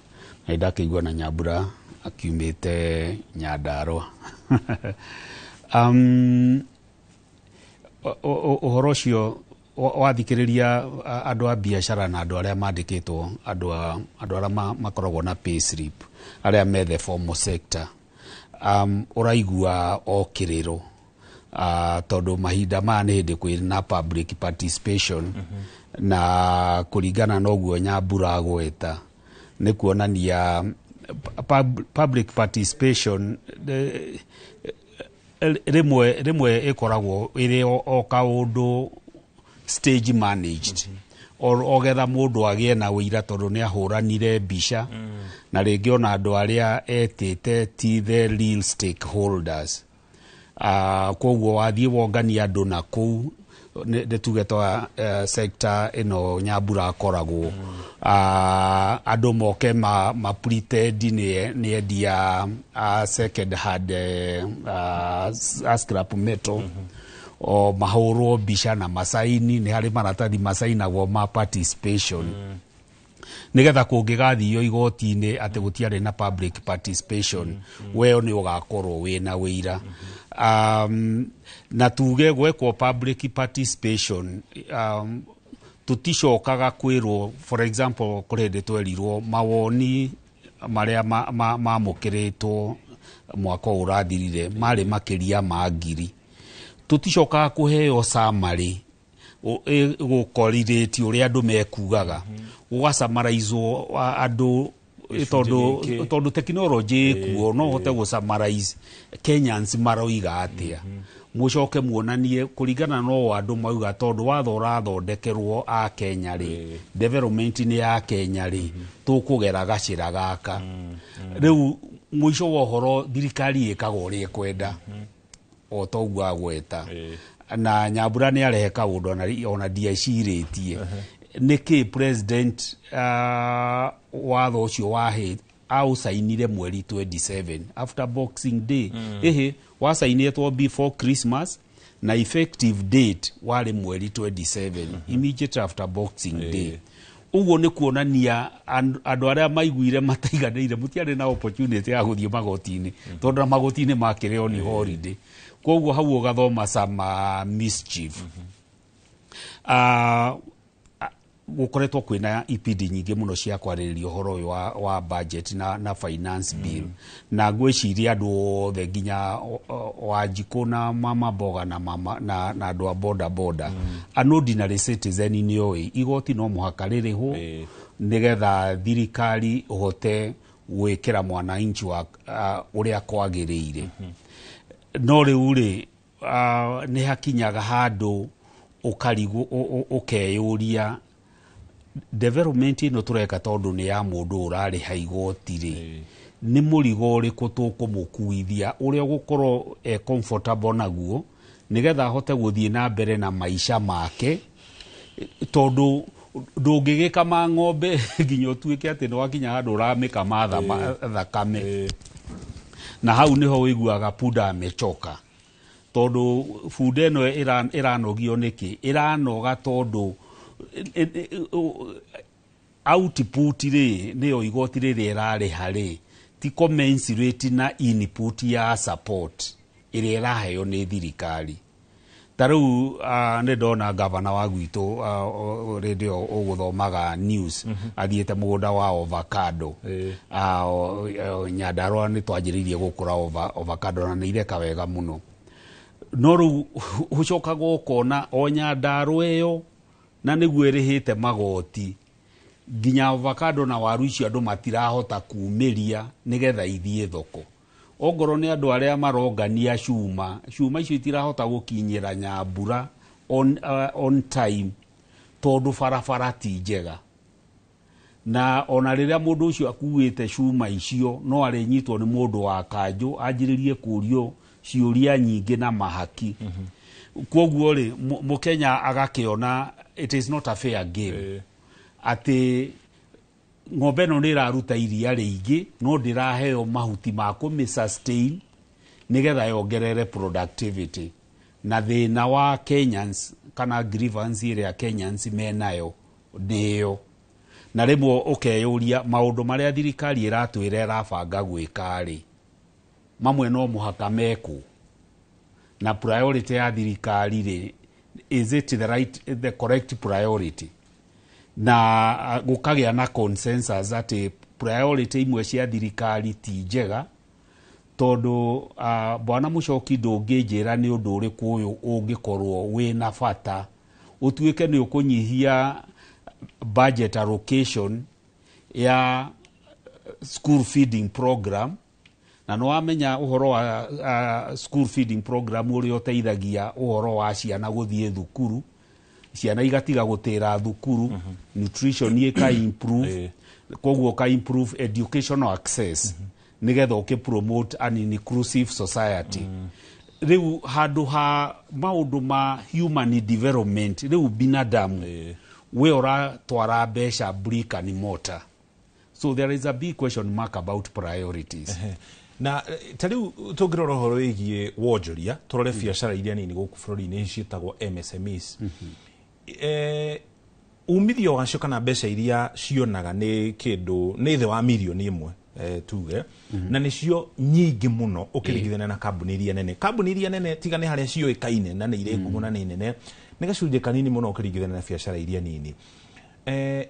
na ndakä igua na Nyambura akiumä te Nyandarua å horo å cio wathikiriria andu a biashara na andu aria mandikitwo andu aria makoragwo na pay slip aria me the formal sector uraigua okiriro tondu mahinda ma ni hindi kwina na public participation na kuringana na uguo Nyambura agweta ni kuonania public participation rimwe ikoragwo iri o kaundu stage managed or ogetha mundu agie na wira tondu ni ahuranire mbica na ringi ona andu aria etite ti the real stakeholders koguo wathie wongania andu na kou nä tuge twa sector ino Nyambura akoragwo andu moke pretend nä endia second hand scrap metal o mahoro bisha na masaini ni hari maratathi masainagwo ma participation nigetha kungigathio igoti-ini ati gutiari na public participation weo ni ugakorwo wina wira na tuge gwekwo public participation tuticokaga kwirwo for example kurende twerirwo mawoni maria mamukiritwo mwaka urathirire mari makiria ma ngiri tuticokaga kuheo summary gukoririti uria andu mekugaga ugasamaraizwo andu tondu technology kuo no hote gusummarize Kenyans maroiga atia mucoke muonanie kuringana no andu mauga tondu watho urathondekerwo a Kenya ri development ni ya Kenya ri tukugera gacira gaka riu muico wa horo thirikari ikaga uria kwenda o togu agweta na Nyambura ni arehe kaundu ona diaciritie niki president watho ucio wahe au sainire mweri 27 after Boxing Day wasainetwo before Christmas na effective date wale mweri 27 immediate after Boxing Day. Uguo ni kuonania andu aria maiguire mataiganire mutiare na opportunity ya guthie magoti-ini tondu magoti-ini makireo ni holiday. Koguo hau ugathoma sama mischief. Gukoretwo kwina ipindi nyingi muno cia kwariririo horo wa budget na finance bill na gwiciria andu othe nginya Wanjiku na Mama Mboga na andu a boda an ordinary citizen ni oi igoti no muhaka ririho nigetha thirikari uhote gwikira mwananchi wa uria kwagiriire. No riu ri ni hakinyaga handu ukarigu ukeyuria development ino tureka tondu ni ya mundu urari haigoti ri ni murigo uriku tukumukuithia uria gukorwo comfortable naguo nigetha hote guthie na mbere na maisha make tondu ndungigikama ng'ombe nginya utuike ati no wakinya handu uramika matha thakame na hau niho wiguaga punda amechoka tondu food eno iranogio niki iranoga tondu output ri niyo igoti ri irari hari ti commensurate na input ya support iri iraheo ni thirikari. Taru ne dona governor wa gwitu radio uguthomaga news athiete mugunda wa avocado Nyandarua ni twajiririe gukura avocado na ni ireka wega muno. No ru ucokaga ukona o Nyandarua iyo na niguo irihite magoti nginya avocado na waru icio andu matirahota kuumiria nigetha ithie thoko. Ongoro ni andu aria marongania cuma icio itirahota gukinyira Nyambura on time tondu barabara ti njega na ona riria mundu ucio akuite cuma icio no arinyitwo ni mundu wa kanju anjiririe kurio ciuria nyingi na mahaki. Koguo ri Mukenya agakiona it is not a fair game. Ati ng'ombe no ni raruta iria riingi no ndiraheo mahuti ma kumi sustain nigetha yongerere productivity na thina wa Kenyans kana grievance iria Kenyans menayo niyo na rimwe ukeyuria maundu maria thirikari iratwira irabanga gwika ri mamwe no muhaka meku na priority ya thirikari ri is it the correct priority na gukagia na consensus ati priority imwe cia thirikari ti njega tondu bwana Muchoki ndungijira ni undu uriku uyu ungikorwo wina bata utuike ni ukunyihia budget allocation ya school feeding program na no amenya uhoro wa school feeding program uri uteithagia uhoro wa ciana guthie thukuru ciana igatiga gutira thukuru nutrition ye ka improve koguo ka improve educational access nigetha ukipromote an inclusive society. Riu handu ha maundu ma human development riu binadamu we ora twara besha brick and mortar, so there is a big question mark about priorities. Na tariu tungirora horo igie wonjoria turore biashara iria nini guku bururi-ini ciitagwo MSMEs. Umithio wacio kana mbeca iria cionaga ni kindu ni the wa milioni imwe tuge na nicio nyingi muno ukiringithania na kambuni iria nene. Kambuni iria nene tiga ni haria cioikaine na ni ire ngumo na ni nene ni gacunje kanini muno ukiringithania na biashara iria nini.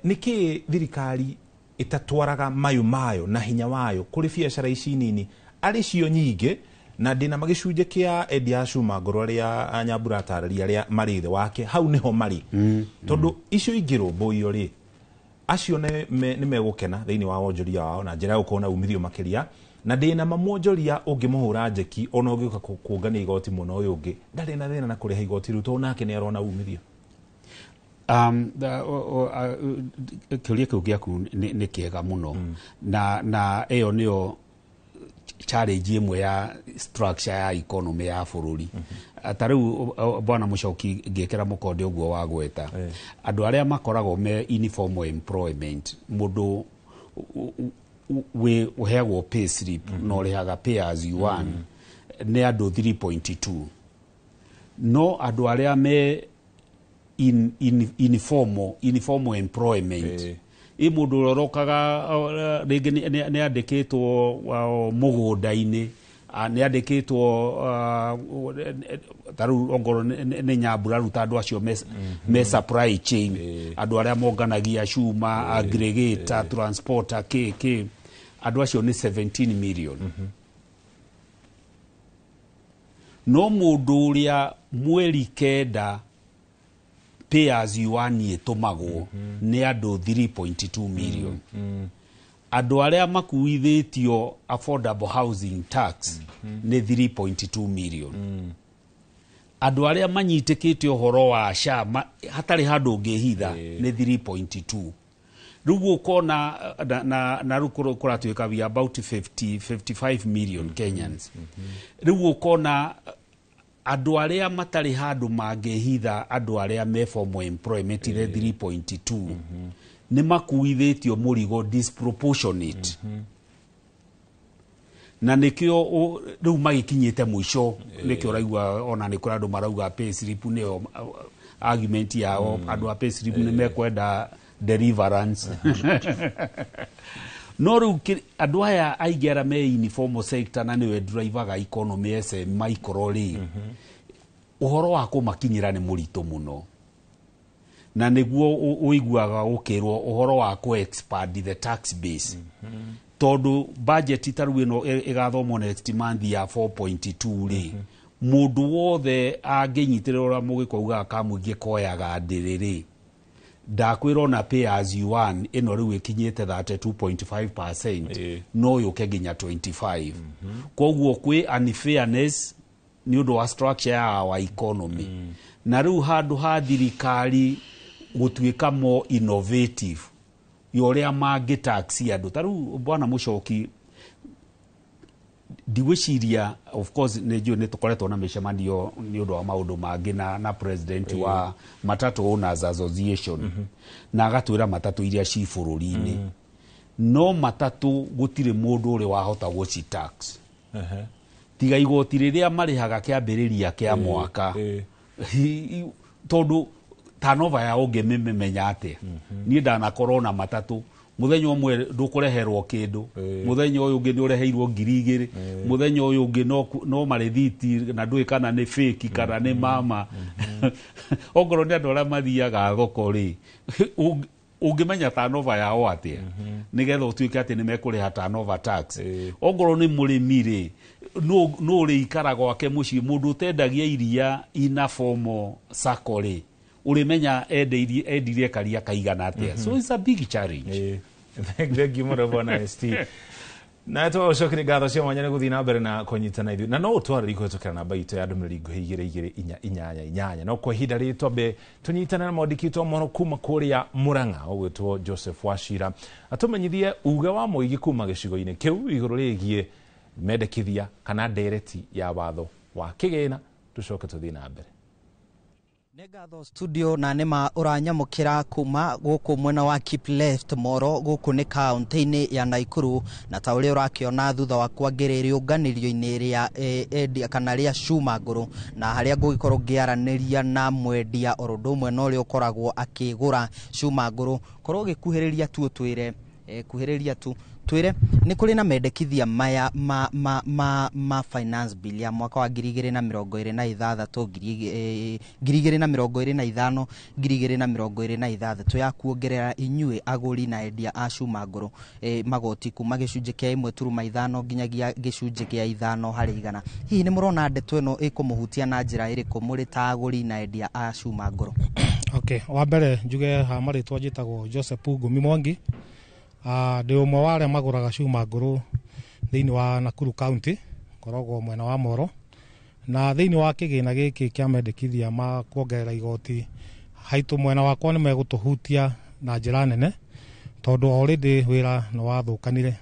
Niki thirikari itatwaraga mayo na hinya wayo kuri biashara ici nini ari cio nyingi na ndina magicunje kia endia cuma ngoro aria Nyambura atararia aria marithe wake hau niho mari tondu icio ingirumbuio ri acio ni megukena thiini wa wonjoria wao na njira ukona umithio makiria na ndina mamonjoria ungimuhura njeki ona ugiuka kuongania igoti muno uyu ungi ndari na thina na kuriha igoti ru to nake ni arona umithio. Kiuria kiu giaku ni kiega muno na iyo niyo challenge imwe ya structure ya economy ya bururi. Tariu bwana Muchoki ngekera mukonde uguo wa gweta andu aria makoragwo me informal employment mundu we uheagwo pay slip no rihaga pay as you earn ni andu 3.2 no andå arä a me informal employment ä må ndå å rä a å rokaga rä ngä nä andä kä two må gå nda-inä nä andä kä two tarä ongorwo nä nyambura rä u ta andå acio me supply chain andå arä a monganagia cuma aggregator transporter kä andå acio nä 17 million no må ndå å rä a mweri kenda pay as you earn ĩtũmagwo nĩ andũ 3.2 million andũ arĩa makuithĩtio affordable housing tax nĩ 3.2 million andũ arĩa manyitĩkĩte ũhoro wa SHA hatarĩ handũ ũngĩhitha nĩ 3.2 rĩu ũkona na rĩu kũratuĩka we about 55 million Kenyans rĩu ũkona andũ arĩa matarĩ handũ mangĩhitha andũ arĩa me formal employment ile 3.2 nĩ makuithĩtio mũrigo disproportionate na nĩkĩo rĩu magĩkinyĩte mũico nĩkĩo ũraigua ona nĩ kũrĩ andũ marauga pay slip nĩyo argument yao andũ a pay slip nĩ mekwenda deliverance no rĩu andũ aya aingĩ arĩa me informal sector na nĩwe drivaga economy micro rĩ ũhoro wa kũmakinyĩra nĩ mũritũ mũno na nĩguo ũiguaga ũkĩrwo ũhoro wa expand the tax base tondũ budget tarĩu ĩno ĩgathomwo next month ya 4.2 rĩ mũndũ wothe angĩnyitĩrĩra ũrĩa mũgĩkoiga kamũingĩ koyaga ndĩrĩ ndakwĩra ona pay as you earn ĩno rĩu ĩkinyĩte 32.5% no yũke nginya 25 koguo kwĩ unfairness nĩ ũndũ wa structure ya our economy na rĩu handũ ha thirikari gũtuĩka more innovative yorĩa mangĩtaxi andũ tarĩu bwana Mũchoki ndigwĩciria of course nĩ tũkoretwo na mĩcemanio nĩ ũndũ wa maũndũ mangĩ na president wa Matatu Owners Association na agatwĩra matatũ iria ci bũrũri-inĩ no matatũ gũtirĩ mũndũ ũrĩ wahota gũci tax tiga igoti rĩrĩa marĩhaga kĩambĩrĩria kĩa mwaka tondũ tanova ya ũngĩmĩmenya atĩa niĩ ndanakorwo na matatũ muthenya umwe ndukureherwo kindu muthenya uyu ungi ni ureheirwo 2,000 muthenya uyu ungi no marithiti na ndui kana ni fake kana ni mama ongoro ni andu aria mathiaga thoko ri ungimenya tanova yao atia nigetha utuike ati ni mekuriha tanova tax ongoro ni murimi ri no ri ikara gwake mucii mundu utendagia iria ina fomo sakore urimenya endirie karia kaigana atia so it's a big challenge thank you muno bona ST na to cokire ngatho cia mwanya nĩ gũthiĩ na mbere na kũnyitana ithuĩ na no ũtwarĩri kũhĩtũkĩra namba itũ ya ndũmĩrĩri nguhĩ 222 no kwa ihinda rĩrĩ twambe tũnyitane na mwandĩki mohoro kuma kũrĩa Mũrang'a ũgwĩtwo Joseph Wachira atũmenyithie uga wa mũingĩ kuma gĩcigo-inĩ kĩu igũrũ rĩgiĩ mendekithia kana ndereti ya watho wa kĩgĩna tũcoke tũthiĩ na mbere. Negatho studio na nima uranyamukira kuma guku mwena wa Keep Left Moro guku ni kaunti-ini ya Naikuru na ta uria urakiona thutha wa kwangĩrĩrio nganirio-inĩ ria endia kana ria cuma ngũrũ na haria ngũgikorwo ngiaraniria na mwendia ũndũ ũmwe na ũrĩa ũkoragwo akĩgũra cuma ngũrũ korwo gĩkuhĩrĩria tu twĩre kuhĩrĩria tu twire ni kuri na mendekithia maya ma finance bill ya mwaka wa 2026 2025 2026 ya kuongerera inyue aguri na endia a cuma ngũrũ magoti kuma gĩcunjĩ kĩa 1.5 nginyagia gĩcunjĩ kĩa 5 harĩ igana. Hihi ni murona ndeto ĩno ĩkũmũhutia na njĩra ĩrĩkũ mũrĩ ta aguri na endia a cuma ngũrũ? Okay, wa mbere njuge ha marĩtwa njĩtagwo Joseph Ngumi Mwangi. Ndĩ ũmwe wa arĩa magũraga cuma ngũrũ thĩinĩ wa Nakuru County, koragwo mwena wa Moro, na thĩinĩ wa kĩgĩna gĩkĩ kĩa mendekithia ma kuongerera igoti haitũ mwena wakwa nĩ megũtũhutia na njĩra nene tondũ already wĩra nĩ wathũkanire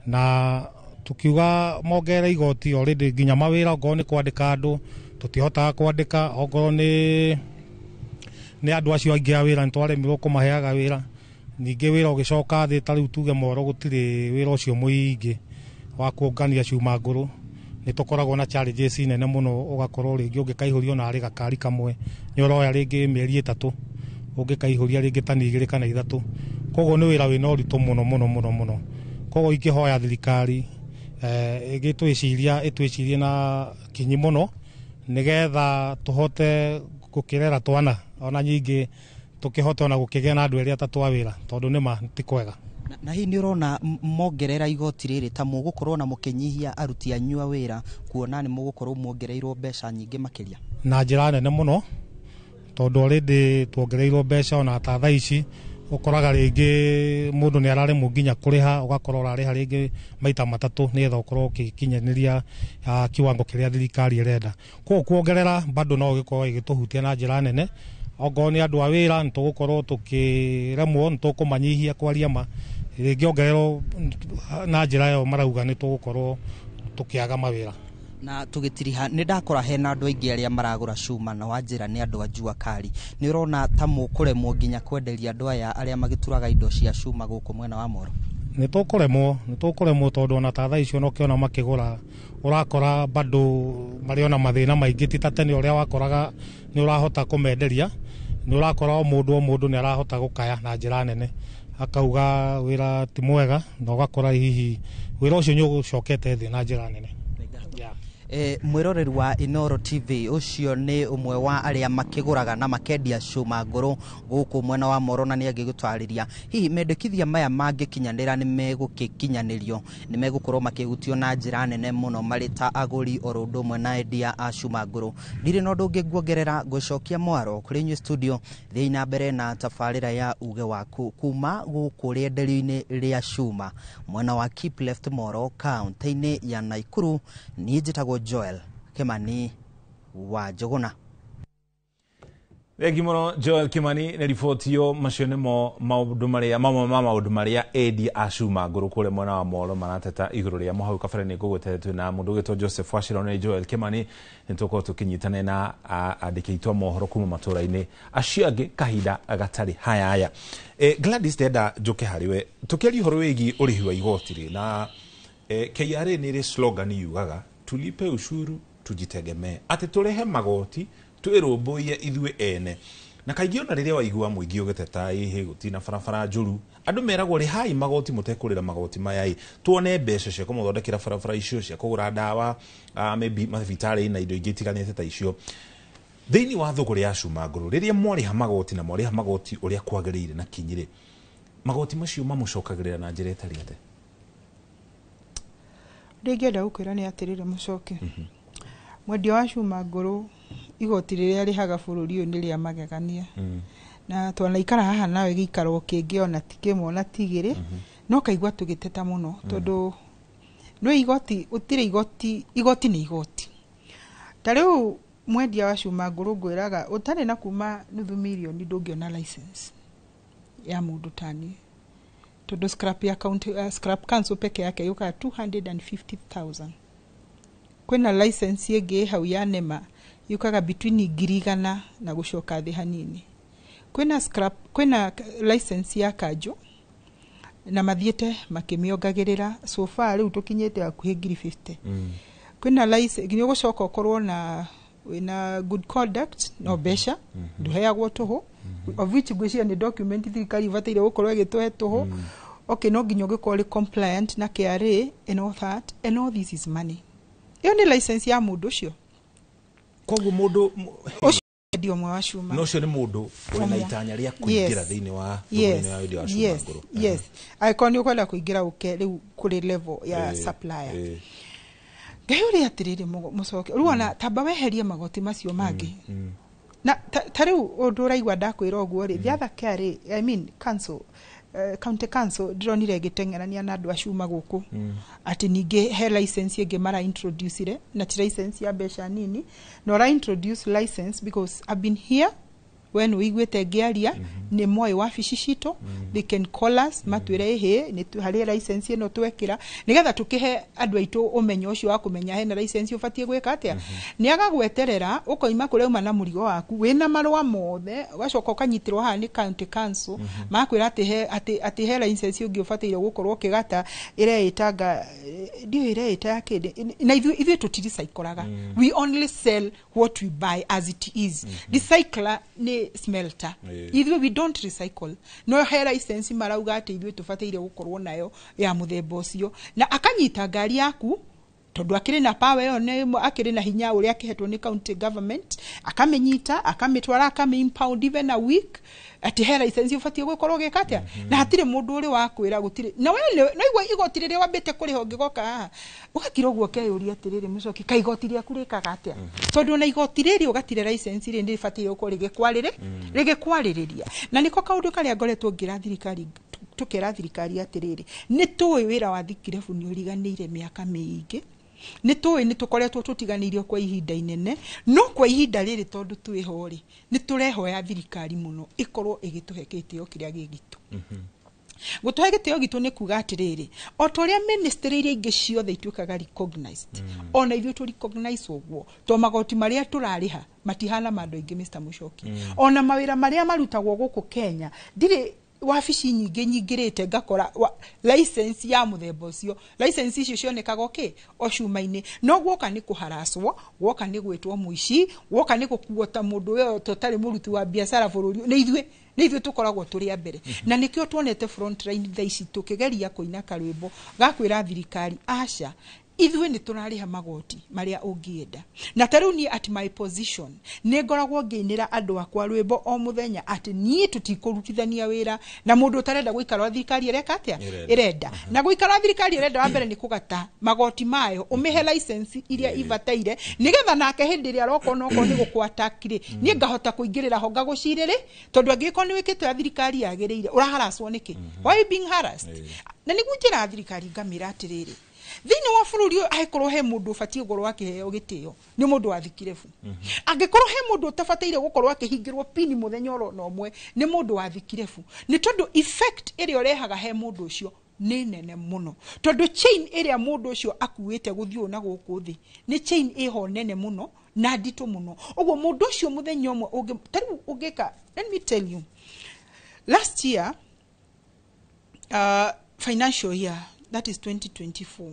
na tukiuga mongerera igoti already nginya mawĩra okorwo nĩ kwandĩka andũ tũtihotaga kwandĩka, okorwo nĩ andũ acio aingĩ a wĩra nĩtwaremirwo kũmaheaga wĩra. Ningĩ wĩra ũgĩcoka thĩ ta rĩu tuge Moro gũtirĩ wĩra ũcio mũingĩ wa kuongania cuma ngũrũ ni tukoragwo na challenges nene muno ugakorwo ringi ungikaihurio na ari gakari kamwe ni uroya ringi mieri 3 ungikaihuria ringi tani 2 kana 3 kogo ni wira wina uritu muno kogo ikihoya thirikari itwicirie na kinyi muno nigetha tuhote gukirera twana ona nyingi tukihota ona gukigea na andu eri atatu a wira tondu nima ti kwega na hii ni urona mongerera igoti riri ta mugukorwo na mukinyihia aruti anyu a wira kuona ni mugukorwo muongereirwo mbeca nyingi makiria na njira nene muno tondu already tuongereirwo mbeca ona ta thaa ici ukoraga ringi mundu ni arare munginya kuriha ugakorwo urariha ringi maita matatu ni etha ukorwo ukikinyaniria kiwango kiria thirikari irenda kuongerera bado no gikorwo igituhutia na njira nene ogo ni andu a wira nitugukorwo tukiremwo nitukumanyihia kwaria ma ringi ongerero na njira yo marauga nitugukorwo tukiaga mawira na tugitiriha ni ndakora hena andu aingi aria maragura cuma na wanjira ni andu a Jua Kali ni urona ta mukuremwo nginya kwenderia andu aya aria magituraga indo cia cuma guku mwena wa Moro nitukuremwo tondu ona ta thaa icio no kiona makigura urakora bado mariona mathina maingi ti ta tene uria wakoraga ni urahota kumenderia ni urakora o mundu ni arahota gukaya na njira nene akauga wira ti mwega na ugakora hihi wira ucio ni ugucokete thi na njira nene mwiroreri wa Inoro TV ucio ni umwe wa aria makiguraga na makendia cuma nguru guku mwena wa Moro na ni agigutwariria hihi mendekithia maya mangikinyanira ni megukikinyanirio ni megukorwo makihutio na njira nene muno marita aguri orundu mwe na endia a cuma nguru ndire no ndungi nguongerera gucokia mwaro kuri nyu studio thiina mbere na tafarira ya uge waku kuma guku rienderio-ini ria cuma mwena wa Keep Left Moro kaunti-ini ya Naikuru ni njitagwo Joel Kimani wa Jogona. Thengi muno Joel Kimani na ripoti yo macio nimo maundu maria edi a cuma nguru kule mwena wa Moro marateta iguru ria muhau kabere ni gugwetetwe na mundu gitwo Joseph Wachira na Joel Kimani nituko tukinyitane na andikitwa mohoro kuma matura-ini aciangi kahinda agatari haya Gladys Tenda njuke hariwe tukiari horo wigi urihi wa igoti ri na KRA ni ri slogan yugaga tulipe ushuru tujitegemee ati turehe magoti twirumbuie ithue ene na kaingĩ ona rĩrĩa waigua mũingĩ ũgĩteta ihe gutina barabara njuru andu meragwo rĩhai magoti mutekurĩra magoti maya tuone mbeca cia kũmũthondekera barabara icio cia kũgũra ndawa maybe mathibitarĩ na indo ingĩ itiganĩte ta icio thĩinĩ wa thũgũrĩ ya cuma ngũrũ rĩrĩa mwarĩha magoti na mwarĩha magoti ũrĩa kwagĩrĩire na kinyire magoti macio mamũcokagĩrĩra na njĩra ĩtarĩ ate ndingĩenda gũkwĩra nĩ atĩrĩre mũcoke mwendia wa cuma ngũrũ igoti rĩrĩa rĩhaga bũrũri ũyũ nĩ rĩa magegania na twanaikara haha nawe gĩikaro kĩngĩ ona ti kĩmwe ona ti igĩrĩ no kaigua tũgĩteta mũno tondũ no igoti ũtirĩ igoti nĩ igoti ta rĩu mwendia wa cuma ngũrũ ngwĩraga ũtarĩ na kuma nuthu mirioni ndũngĩona license ya mũndũ tani tondũ scrap council peke yake yuka 250,000 kwĩna license ĩngĩ hau ya NEMA yukaga between 100 na gucoka thi hanini kwĩna license ya Kanjo na mathiete makimiongagirira so far riu tukinyete akuhi 50 kwĩna license nginya gucoka ukorwo na wina good conduct no besha nduheagwo tuhu of which gwĩcia ni document thirikari ibatĩire gukorwo igĩtũhe tuhu okay no nginya ũgĩkorwo compliant na KRA and all that and all this is money iyo ni license ya mundu ucio koguo mundu ndio mwa wa cuma no cio ni mundu wina itanya ria kuingira thiini wa thogora ya indo ya cuma nguru yes aikoni ukwenda kuingira uke riu kuri level ya supplier ngai atiriri mucoke ruona tamba weherie magoti macio mangi na tariu undu raigwa ndakwira oguo ri the other KRA I mean council county council ndironire gitengerania na andu a cuma guku ati ninge he license ĩngĩ mara introduce ire na ti license ya besha nini no ra introduce license because I've been here when uigwete ngiaria ni moyo wabici cito they can call us matwire he ni hari license ino twekira nigetha tukihe andu aitu umenyo ucio wa kumenya hena license ufatie gwika atia ni agagweterera ukoima kure uma na murigo waku wina marwa mothe wacoka ukanyitirwo ha ni county council makwira ati he license ungi ufatire gukorwo kigata ireitanga ndio ireita kide na ithu tutiricyclaga we only sell what we buy as it is recycler ni smelter ithu we don't recycle no he license marauga ati ithu tufatire gukorwo nayo ya muthemba ucio na akanyita ngari yaku tondu akiri na power yo ne akiri na hinya uri akihetwo ni county government akamenyita akamitwara akamimpound even a week ati he license ufatie gukorwo gikatia na hatire mundu uri wakwira gutire na wewe no igwa igotirire wambete kuri ho gigoka ugakira uguo keyuri atirire mucoki kaigotiria kurika gatia tondu na igotirire ugatire license ri ndi fatie gukorwo rigikwaririria na niko kaundu kali agoretwo ngira thirikari tukira thirikari atirire ni tuwi wira wa thikirefu ni uriganire miaka mingi ni tuwi ni tukoretwo tutiganirio kwa ihinda inene no kwa ihinda riri tondu twihori ni turehoya thirikari muno ikorwo igituhekete yo kiria gigitu gutuhekete yo gitu ni kuga atiriri otoria ministry iria ingi ciothe ituikaga recognized ona ithu tu recognize ogwo to magoti maria turariha matihana mando ingi Mr. Muchoki ona mawira maria marutagwo guku Kenya ndire wabici nyingi nyingirite ngakora license ya muthemba ucio license icio cionekaga ocumaine no gwoka ni kuharaswo gwoka ni gwetwo muici gwoka ni gukuota mundu we totari muruti wa biashara bururi ni ithu tukoragwo turi mbere na nikio tuonete front line thaici tukigeria kuina karwimbo gakwira thirikari aca ithu ni tunariha magoti maria ungienda na taruni at my position ni ngoragwo ngeinira andu akwa rwimbo o muthenya ati nie tutikurutithania wira na mundu utarenda guikara thirikari ireka atia irenda na guikara thirikari irenda wa mbere ni kugata magoti mayo umihe license iria ibataire nigetha nake hindi iria roko noko ni gukwatakire ni ngahota kuingirira ho ngagucirire tondu angiko ni wikite ya thirikari yagireire uraharaswo niki why being harassed na nigunjira thirikari ngamira atiriri thini wa bururi aikorwo he mundu ufatie gorwo akiheo gitio ni mundu wathikirefu angikorwo he mundu utafateire gukorwo akihingirwo pini muthenya oro no mwe ni mundu wathikirefu ni tondu effect iri orehaga he mundu ucio ni nene muno tondu chain iri mundu ucio akuite guthio na guku thi ni chain iho nene muno na ndito muno ogwo mundu ucio muthenya omwe ugika let me tell you last year financial year that is 2024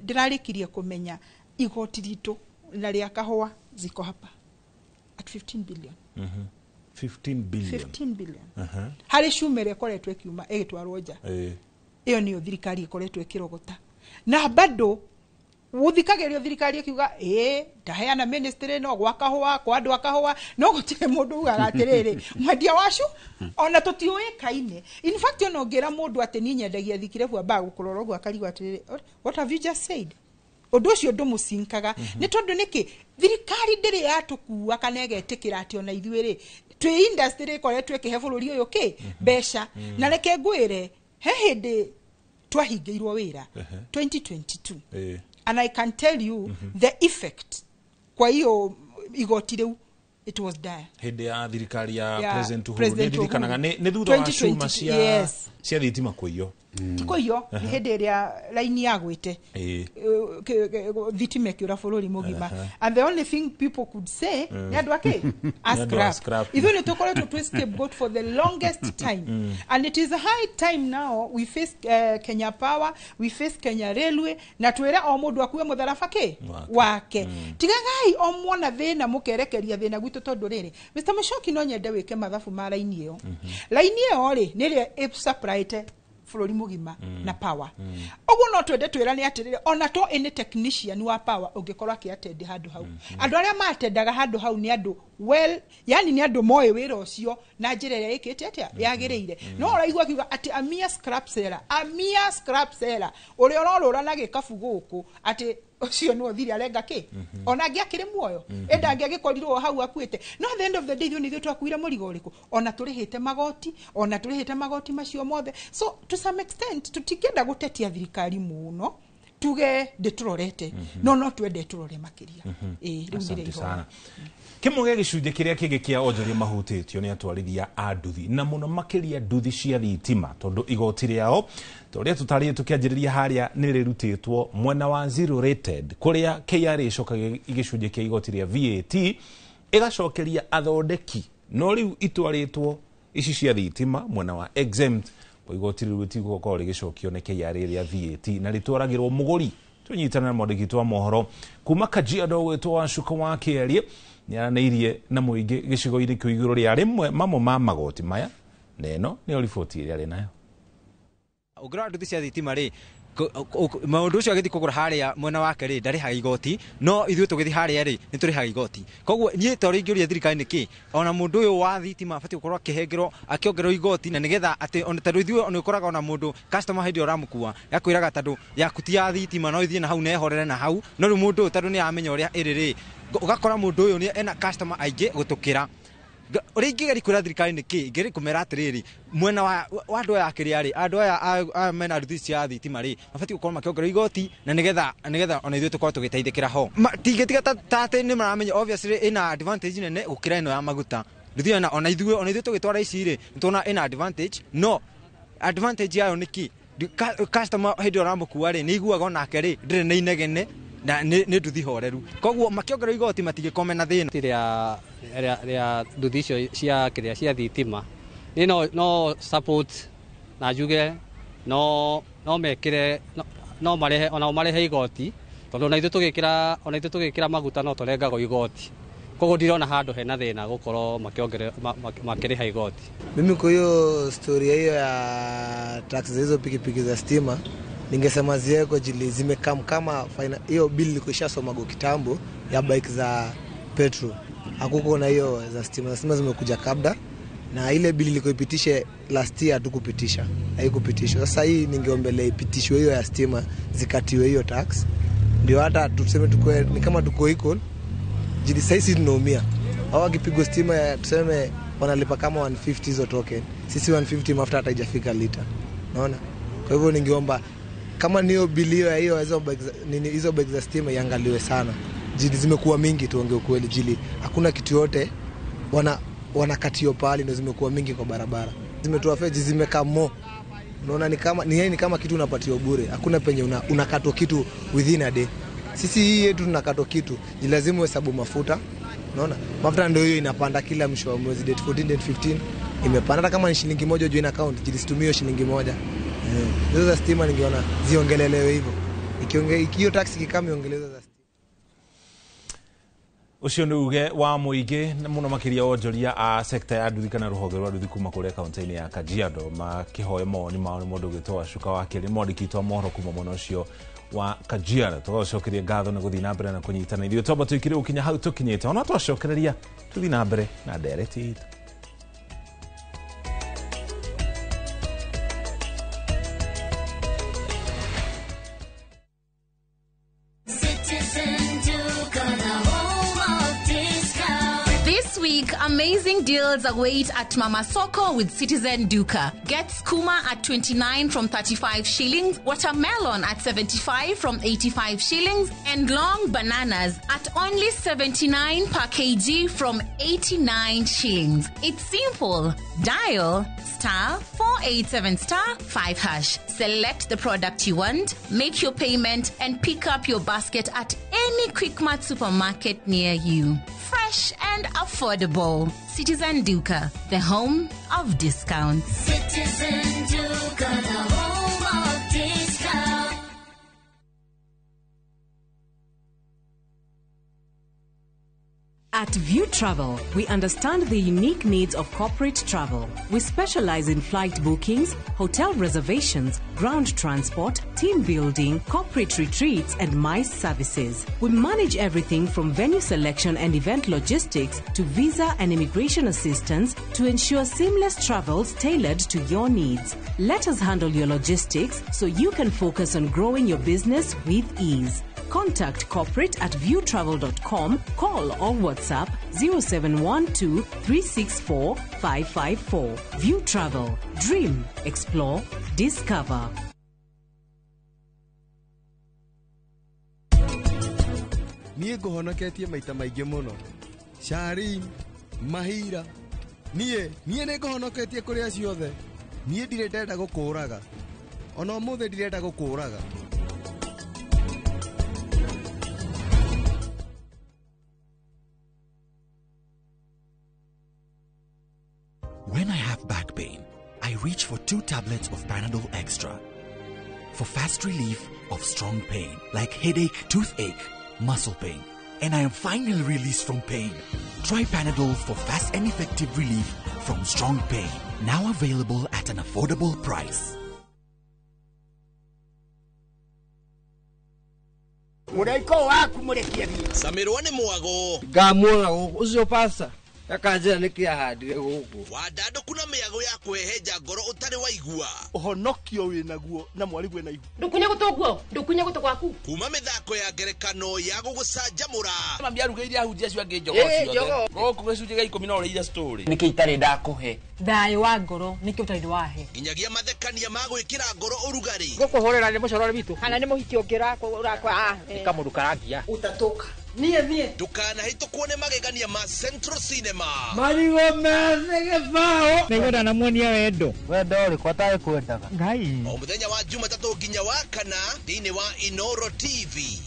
dirarikirie kumenya igoti ritu na ria kahwa ziko hapa at 15 billion 15 billion hari shumere koretwe kiuma egitwarwo nja iyo niyo thirikari ikoretwe kirogota na bado uthikagerio thirikari kiuga ndaheana ministry no gwakahwa kwa andu akahwa no gutire mundu ugaga atiriri mwendia wacu ona tutiuye kaine in fact ono ngira mundu ati ni nyendagia thikirefu aba gukororo gwa karigo atiriri what have you just said undu ucio ndumucinkaga ni tondu niki thirikari ndiri yatukuwa kana egetikira ati ona ithuiri twi industry koretwe kihe bururi uyu ki besha na reke ngwire he hindi twahingirwo wira 2022 and I can tell you the effect kwa hiyo igoti riu it was dire hindi ya thirikari ya president Uhuru ndirikanaga ni thutha wa cuma cia thitima kuiyo tikoyo hindi iria line yagwite thitima kiura bururi mugima and the only thing people could say ni andu ake scrap even tokoretwo to scapegoat for the longest time and it is a high time now we face Kenya Power, we face Kenya Railway na twera o mundu akuwe mutharafa ke wake tigagai o mwana thina mukerekeria thina gwitu tondu riri Mr. Muchoki no nyende wike mathabu ma line iyo line iyo ri niria supplied bururi mugima na Power ogwo no twende twirane atirire ona to any technician wa Power ungikorwa akiatende handu hau andu aria matendaga handu hau ni andu yani ni andu moe wira ucio na njira iria ikite atia yagireire no uraigwa kiuga ati a mere scrap seller uri ororora na gikabu guku ati ucio no thiri arenga ki ona ngiakire muoyo enda ngiagikorirwo hau akuite no at the end of the day ni thio twakuire murigo uriku ona turihite magoti macio mothe so to some extent tutikenda gutetia thirikari muno tuge nditurorete no twende turore makiria asante sana kimwe gicunje kiria kingi kia onjoria mahutitio ni atwarithia a nduthi na muno makiria nduthi cia thitima tondu igoti riao toria tutari tukianjiriria haria ni rirutitwo mwena wa zero rated kuria KRA icokaga igicunje kia igoti ria VAT igacokeria athondeki no riu itwaritwo ici cia thitima mwena wa exempt igoti riu tigo ko rigicokio ne KRA ria VAT na ritwaragirwo muguri tunyitana na mwandiki twa mohoro kuma Kajiado gwetwo Wancuka wa Kĩarie nĩaranĩirie na mũingĩ gĩcigo-inĩ kĩu igũrũ rĩa rĩmwe mamwe ma magoti maya na ĩno nĩyo riboti ĩrĩa arĩ nayo. Ũngĩrora nduthi cia thitima rĩ maũndũ ũcio agĩthiĩ kũgũra harĩa mwena wake rĩ ndarĩhaga igoti no ithuĩ tũgĩthiĩ harĩa rĩ nĩ tũrĩhaga igoti koguo niĩ ta ũrĩa ingĩũria thirikari nĩkĩ ona mũndũ ũyũ wa thitima abatiĩ gũkorwo akĩhengerwo akĩongererwo igoti na nĩgetha atĩ ona tondũ ithuĩ nĩ ũkoraga ona mũndũ customer hĩndĩ ũramũkua yakwĩraga tondũ yaku ti ya thitima no ithiĩ na hau na ehorere na hau no rĩu mũndũ ũyũ tondũ nĩ amenya ũrĩa ĩrĩ rĩ ũgakora mũndũ ũyũ ena customer aingĩ gũtũkĩra ũrĩa ingĩgeria kwĩra thirikari nĩkĩ ingĩgeria kũmera atĩrĩrĩ mwena wa andũ aya akĩrĩ arĩ andũ aya mena nduthi cia thitima rĩ mabatiĩ gũkorwo makĩongererwo igoti na nĩgetha ona ithuĩ tũkorwo tũgĩteithĩkĩra ho tingĩtiga ta atĩ nĩ maramenya obviously ĩna advantage nene gũkĩra ĩno ya maguta nduthi ona ithuĩ tũgĩtwara ici rĩ nĩtuona ĩna advantage no advantage yayo nĩkĩ customer hĩndĩ ũramũkua rĩ nĩ iguaga onake rĩ ndĩrĩ nĩ inegene na nĩ nduthi horeru koguo makĩongererwo igoti matingĩkome na thĩna rĩa nduthi icio cia thitima no support na njuge no mekĩre no marehe igoti tondũ ona ithuĩ tũgĩkĩra maguta no tũrengagwo igoti koguo ndirona handũ hena thĩna gũkorwo makĩrĩha igoti. Mimi kwa hiyo story hiyo ya tax za hizo pikipiki za stima ningesema ziweko jili zimekam kama hiyo bill liko ishasoma go kitambo ya bike za petrol hakuko na hiyo za stima zimekuja kabla na ile bill liko ipitishe last year tukupitisha haikupitishwa sasa hii ningeombelea ipitishwe hiyo ya stima zikatiwe hiyo tax ndio hata tuseme tukue ni kama tuko equal jili sasa tunaumia au akipigwa stima ya tuseme wanalipa kama 150 hizo token sisi 150 mafuta hata haijafika lita unaona kwa hivyo ningeomba kama niyo bilio ya hiyo hizo bike za stima iangaliwe sana jili zimekuwa mingi tuongee ukweli jili hakuna kitu yote wanakatio pale ndio zimekuwa mingi kwa barabara zimetoa feji zimekamo unaona ni kama kitu unapatiwa bure hakuna penye unakatwa kitu within a day sisi hii yetu tunakatwa kitu ni lazima uhesabu mafuta unaona mafuta ndio hiyo inapanda kila mwisho wa mwezi date 14 date 15 imepanda hata kama ni shilingi moja join account jili situmio shilingi moja hizo za stima ningeona ziongelelewe hivyo ikiyo taxi kikame ongeleza za stima ucio nduge wa muingi na muno makiria onjoria a sector ya nduthi kana ruhonge rwa nduthi kuma kure kaunti-inĩ ya Kajiado makihoya moni mao ni mundu gitwa Wancuka wa Kĩarie mwandĩki wa mohoro kuma mwena ucio wa Kajiado tugacokeria ngatho na guthii na mbere na kunyitana ithuĩ twamba twikire ukinya hau tukinyite ona twacokereria tuthii na mbere na ndereti itu. Amazing deals await at Mama Soko with Citizen Duka. Get skuma at 29 from 35 shillings, watermelon at 75 from 85 shillings, and long bananas at only 79 per kg from 89 shillings. It's simple. Dial *487*5#. Select the product you want, make your payment, and pick up your basket at any Quickmart supermarket near you. Fresh and affordable. Citizen Duka, the home of discounts. Citizen Duka, the home of discounts. At View Travel, we understand the unique needs of corporate travel. We specialize in flight bookings, hotel reservations, ground transport, team building, corporate retreats, and MICE services. We manage everything from venue selection and event logistics to visa and immigration assistance to ensure seamless travels tailored to your needs. Let us handle your logistics so you can focus on growing your business with ease. Contact corporate at viewtravel.com, call or WhatsApp 0712 364 554. View Travel. Dream, explore, discover. niĩ ngũhonoketie maita maingĩ mũno. Sharin, Mahira, niĩ nĩ ngũhonoketie kũrĩ acio othe. Niĩ ndirĩ ndenda gũkũũraga. Ona ũmũthĩ ndirenda gũkũũraga. When I have back pain, I reach for 2 tablets of Panadol Extra for fast relief of strong pain like headache, toothache, muscle pain. And I am finally released from pain. Try Panadol for fast and effective relief from strong pain. Now available at an affordable price. Muraiko waku murekia ni. Samirwa ni mwago. Ngamwona ucio pasta. Akanjira nikia handire guku. Wadado kuna miago ya kweheja ngoro utari waigua. Uhonokio winaguo na mwarigu na igu. Ndukunye guto gwaku. Kuma mithako ya ngerekano ya gugucanjamura. Mami arugeire ahunjia cio ange njogo ciothe. Goku gicunje ga 10 no uriira story. Niki itari ndakuhe. Thai wa ngoro niki utari wahe. Nginyagia mathekania ma gwikira ngoro urugari. Gukuhorera ni mucorore bitu. Kana ni muhiki ungira urakwa ikamundu karagia. Utatoka. Nie. Dukana hito kuone magegania ma Central Cinema. Marigo meze bao. Nigora na muonia wendo. Wendo uri kwataye kwendaga. Ngai. O muthenya wa Jumatatu nginya wa kana thini wa Inoro TV.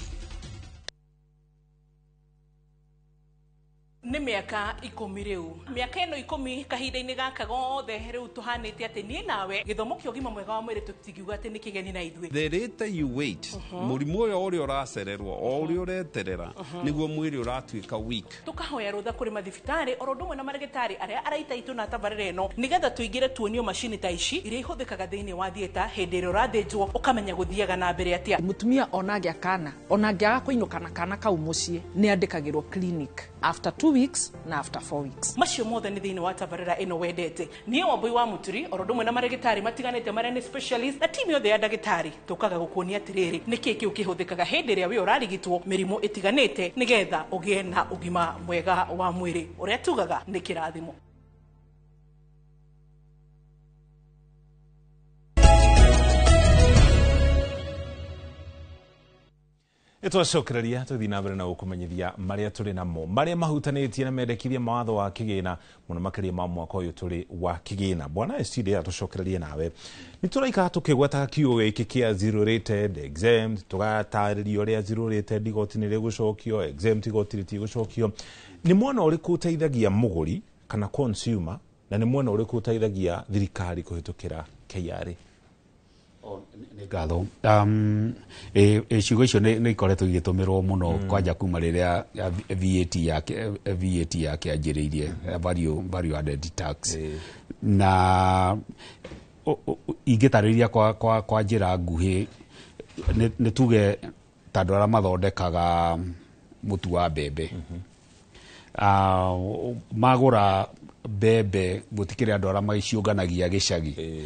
Nĩ mĩaka 10 rĩu. Mĩaka ĩno 10 kahinda-inĩ gaka gothe rĩu tuhanĩte atĩ niĩ nawe gĩthomo kĩa ũgima mwega wa mwĩrĩ tũtigiuga atĩ nĩ kĩgeni na ithuĩ. The later you wait, mũrimũ ũrĩa ũracererwo o ũrĩa ũreterera nĩguo mwĩrĩ ũratuĩka weak. Tũkahoya rũtha kũrĩ mathibitarĩ oro ũndũ ũmwe na marĩgĩtarĩ arĩa araita itũ na tabarĩra ĩno nĩgetha tũingĩre tuonio macini ta ici iria ihũthĩkaga thĩinĩ wa thieta hĩndĩ ĩrĩa ũrathĩnjwo ũkamenya gũthiaga na mbere atĩa. Mũtumia onagĩa kana onangĩaga kũinũka na kana kau mũciĩ nĩ andĩkagĩrwo clinic after 2 weeks na after 4 weeks. Macio mothe nĩ thĩinĩ wa tabarĩra ĩno wendete. Niĩ Wambui wa Muturi oro ũndũ ũmwe na marĩgĩtarĩ matiganĩte marĩa nĩ specialist na timu yothe ya ndagĩtarĩ tũkaga gũkuonia atĩrĩrĩ nĩkĩ kĩu kĩhũthĩkaga hĩndĩ ĩrĩa we ũrarigitwo mĩrimũ ĩtiganĩte nĩgetha ũgĩe na ũgima mwega wa mwĩrĩ ũrĩa tugaga nĩ kĩrathimo. Twacokereria tuthi na mbere na gukumenyithia maria turi namo maria mahutanitie na mendekithia mawatho wa kigina muno makiria ma mwaka uyu turi wa kigina. Bwana STD atucokererie nawe ni turaika tukigweta kiugo giki kia zero rated exempt tugataririo ria zero rated igoti ni rigucokio exempt igoti rigucokio ni mwona uriku uteithagia muguri kana consumer na ni mwona uriku uteithagia thirikari kuhitukira KRA. Ngatho ciugo icio nĩ ikoretwo igĩtũmĩrwo mũno kwanja kuma rĩrĩa VAT yakĩanjĩrĩirie value added tax na ingĩtarĩria kwa njĩra nguhĩ nĩ tuge tandũ arĩa mathondekaga mũtu wa mbembe magũra mbembe gũtikĩrĩ andũ arĩa maciũnganagia gĩcagi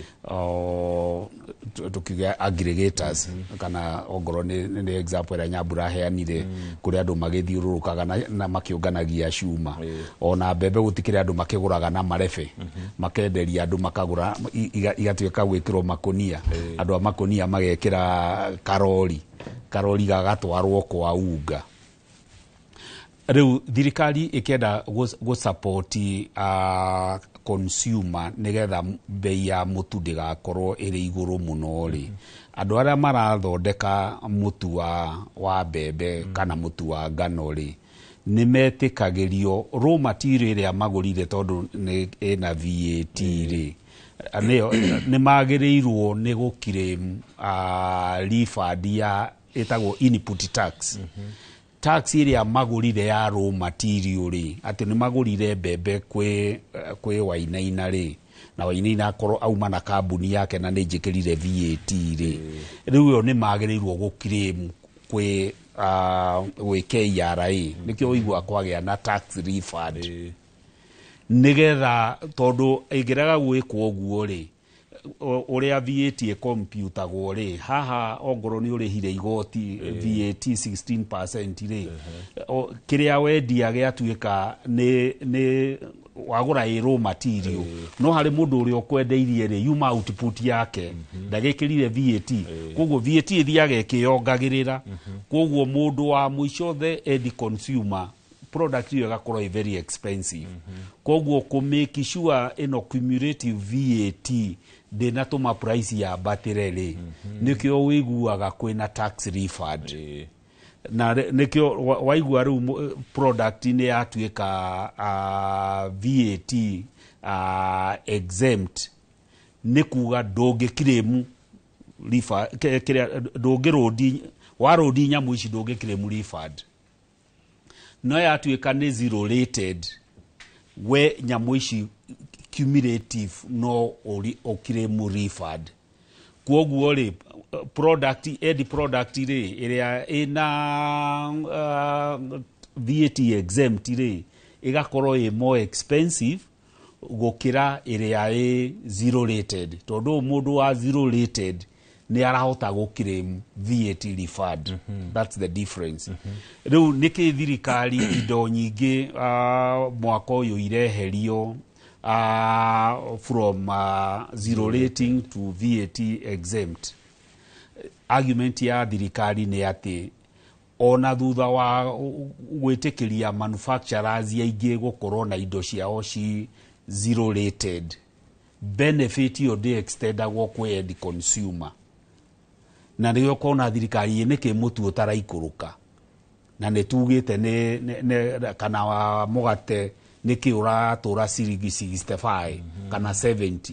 tukiuga aggregators kana ongorwo nĩ example ĩrĩa Nyambura aheanire kũrĩ andũ magĩthiũrũrũkaga na makĩũnganagia cuma ona mbembe gũtikĩrĩ andũ makĩgũraga na marebe makenderia andũ makagũra igatuĩka gwĩkĩrwo makonia andũ a makonia magekĩra karori gagatwarwo kwa unga. Rĩu thirikari ĩkĩenda gũsupporti consumer nĩgetha bei ya mũtu ndĩgakorwo ĩrĩ igũrũ mũno rĩ andũ arĩa marathondeka mũtu wa mbembe kana mũtu wa ngano rĩ nĩ metĩkagĩrio raw material ĩrĩa magũrire tondũ ĩna VAT rĩ nĩ magĩrĩirwo nĩ gũclaim refund ya ĩtagwo input tax. Tax iria magurire ya raw material ri ati ni magurire mbembe kwe Wainaina ri na Wainaina akorwo auma na kambuni yake na nĩ njĩkĩrire VAT ri rĩu yo nĩ magĩrĩirwo gũclaim kwe KRA nĩkĩo ũigua kwagĩa na tax refund nĩgetha tondũ ĩngĩrega gwĩkwo ũguo ri uria VAT ĩkomputagwo rĩ haha ongorwo nĩ ũrĩhire igoti VAT 16% rĩ kĩrĩa wendia gĩatuĩka nĩ wagura raw material no hari mundu uri okwendeirie ri yuma output yake ndagikirire VAT koguo VAT ithiaga ikiyongagirira koguo mundu wa mwisho the end consumer product iyo gakorwo very expensive koguo ku make sure ino cumulative VAT ndinatuma price ya batireli nikyo wiguaga kwina tax refund na nikyo waigua riu product ni yatuika VAT exempt nikuga ndungikiremu ndungirodi warodi nyamu ici ndungikiremu refund no yatuika ni zero rated we nyamu ici cumulative no okiremu refund kwoguo ri product ri iria ina VAT exempt ri igakorwo i more expensive gukira iria i zero rated tondu mundu wa zero rated ni arahota gukiremu VAT refund that's the difference riu niki thirikari indo nyingi mwaka uyu ireherio from zero rating to VAT exempt. Argument ya thirikari ni ati ona thutha wa gwitikiria manufacturers yaingi gukorwo na indo ciao ci zero rated, benefit yo de extendagwo kwe end consumer na niyo kona thirikari niki mutu utaraikuruka na netugite ne kana wa mugate niki uratura ciringi 65 kana 70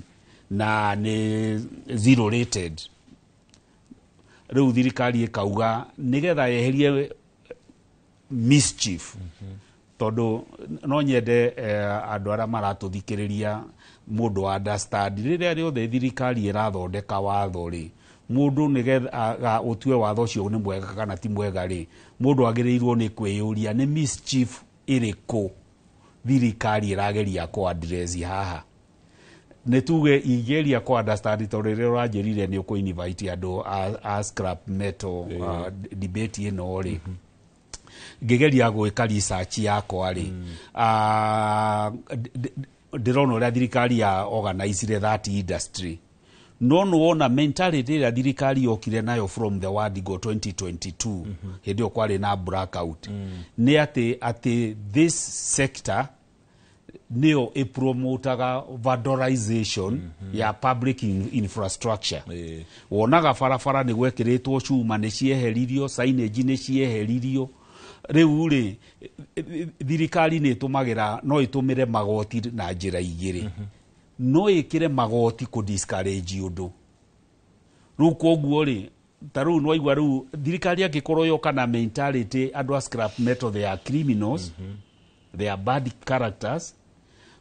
na ni zero rated. Riu thirikari ikauga nigetha yeherie mischief tondu no nyende andu ara maratuthikiriria mundu understand riria riothe thirikari irathondeka watho ri mundu nigetha utue watho cio ni mwega kana ti mwega ri mundu agirirwo ni kwiyuria ni mischief iriku thirikari irageria ko address haha netuge igeria ko understand to rero rajerire ni ko invite andu a scrap metal debate ino ri ngegeria gwika research yakwa ri ndirono ria thirikari ya organize that industry no wona mentality ya thirikari yokire nayo from the word go 2022 hedio kwale na blackout ni ati this sector neo promotaga valorization ya public infrastructure wonaga farafara ni gwekiritwo cuma ni cieheririo signage ni cieheririo riu ri thirikari ni tumagira no itumire magoti na njira igiri no ikire magoti ku discourage undu riu koguo ri taru no igwa riu thirikari agikorwo yo kana mentality andu a scrap metal they are criminals they are bad characters.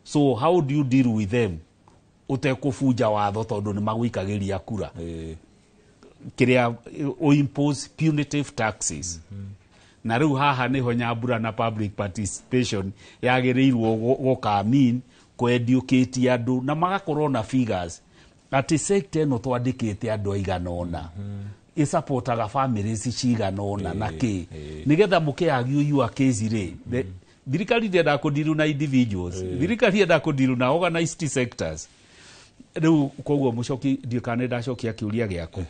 So how do you deal with them? Utekufuja watho tondu ni magwikagiria kura kiria o impose punitive taxes na riu haha niho Nyambura na public participation yagirirwo gukamin ko educate andu na magakorwo na figures ati sector no twandikite andu aiganona isupportaga families ciganona na ki nigetha mukiagio your case ri thirikari ndienda kudiru na individuals thirikari ndienda kudiru na organized sectors riu koguo mucoki ndikane ndacokia kiuria giako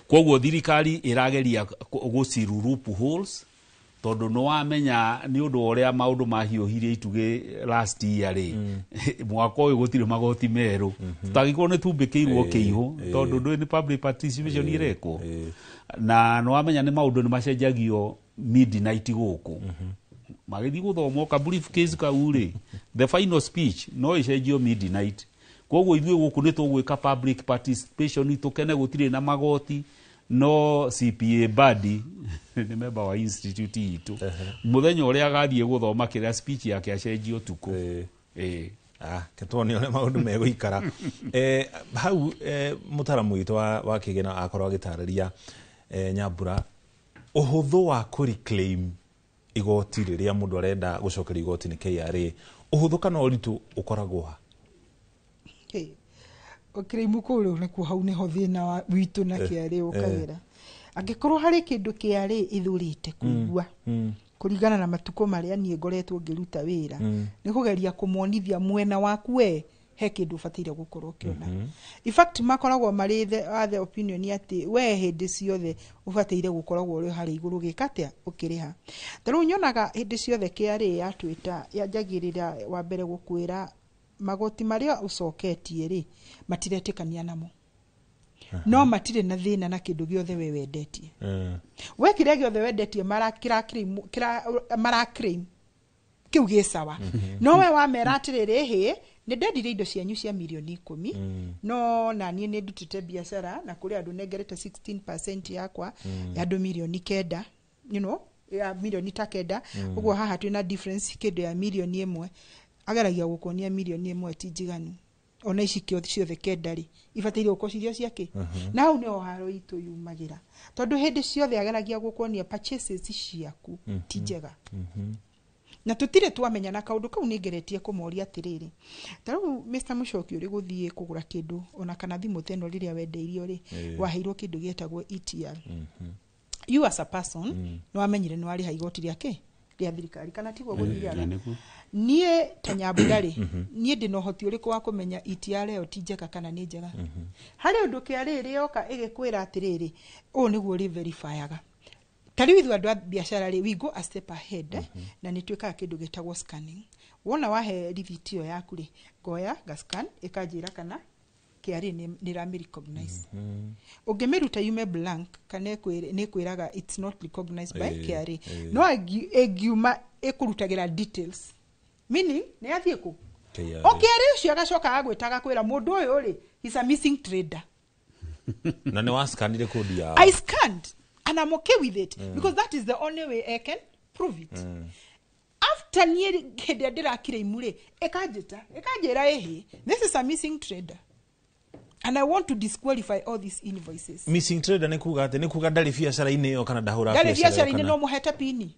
koguo thirikari irageria guciru loopholes tondu no wamenya ni undu uria maundu mahiohirie ituge last year ri mwaka uyu gutire magoti meru tutagiko ni tumbikirwo kiihu tondu ndo ni public participation ireko na no wamenya ni maundu ni macenjagio midnight guku magithi guthomo ka briefcase ka uri the final speech no icenjio midnight koguo ithuĩ guku ni tugwika public participation itukene gutire na magoti no CPA badi ni member wa institute itu muthenya uria gathie guthoma kiria speech yake acenjio tuku ketoni ole maundu meguikara hau mutaramu witu wa kigena akorwo agitariria Nyambura uhuthu wa reclaim igoti riria mundu arenda gucokeria igoti ni KRA uhuthu kana uritu ukoragwo ha okreimu kuru ni ku hau ni ho thina witu na KRA ukagira angikorwo hari kindu KRA ithurite kuigua kuringana na matuko maria nie ngoretwo ngiruta wira ni kugeria kumonithia mwena waku we he kindu fatire gukorwo kiona in fact makoragwo mari the opinion ati we hindi ciothe ufatire gukoragwo uri hari iguru gikatia ukiriha taru nyonaga hindi ciothe kiari ya Twitter yanjagirira wa mbere gukwira magoti maria ucoketie ri matiretikania namo no matire na thina na kindu giothe we wendetie we kire giothe wendetie marakira claim kiu gisawa no we wa meratirire hi ni ndendire indo cianyu cia milioni 10 no na nie ni ndutite biashara na kuri andu nengerete 16% yakwa ya andu milioni 9 you know ya milioni 9 uguo haha twina difference kindu ya milioni 1 ageragia gukonia milioni 1 ti njiganu ona ici ciothe kendari ibatire ukocirio ciake na hau ni oharo itu yumagira tondu hindi ciothe ageragia gukonia purchases ciaku ti njega na tutire twamenya na kaundu kau ningeretie kumoria atiriri taru Mr Mushoki uri guthie kugura kindu ona kana thimu teno riria wendeirio ri waheirwo kindu gietagwo ETR you as a person no amenyire no ari haigoti riake ria thirikari kana tigwo guthia nie tanyabudari nie ndino hoti uri kwa kumenya ETR yo tijeka kana ni njega hari undu kiariri oka igikwira atiriri o niguo ri verifyaga tari withu andu biashara ri we go a step ahead na nitweka kindu gitagwo scanning wona wahe receipt yo yaku ri goya gascan ikajira kana kiari ni ra recognize ungemiruta yume blank kana ni kwiraga it's not recognized by kiari no egiuma ekurutagira details meaning ni athie ku okiari ucio agacoka agwitaga kwira mundu uyu ri he's a missing trader na ni wa scanire code ya I scanned and I'm okay with it because that is the only way I can prove it after nie hede ndirakire imure ekajira ehe this is a missing trader and I want to disqualify all these invoices. Missing trader ni kuga ndari biashara ine yo kana ndahura biashara ndari biashara ine no muheta pini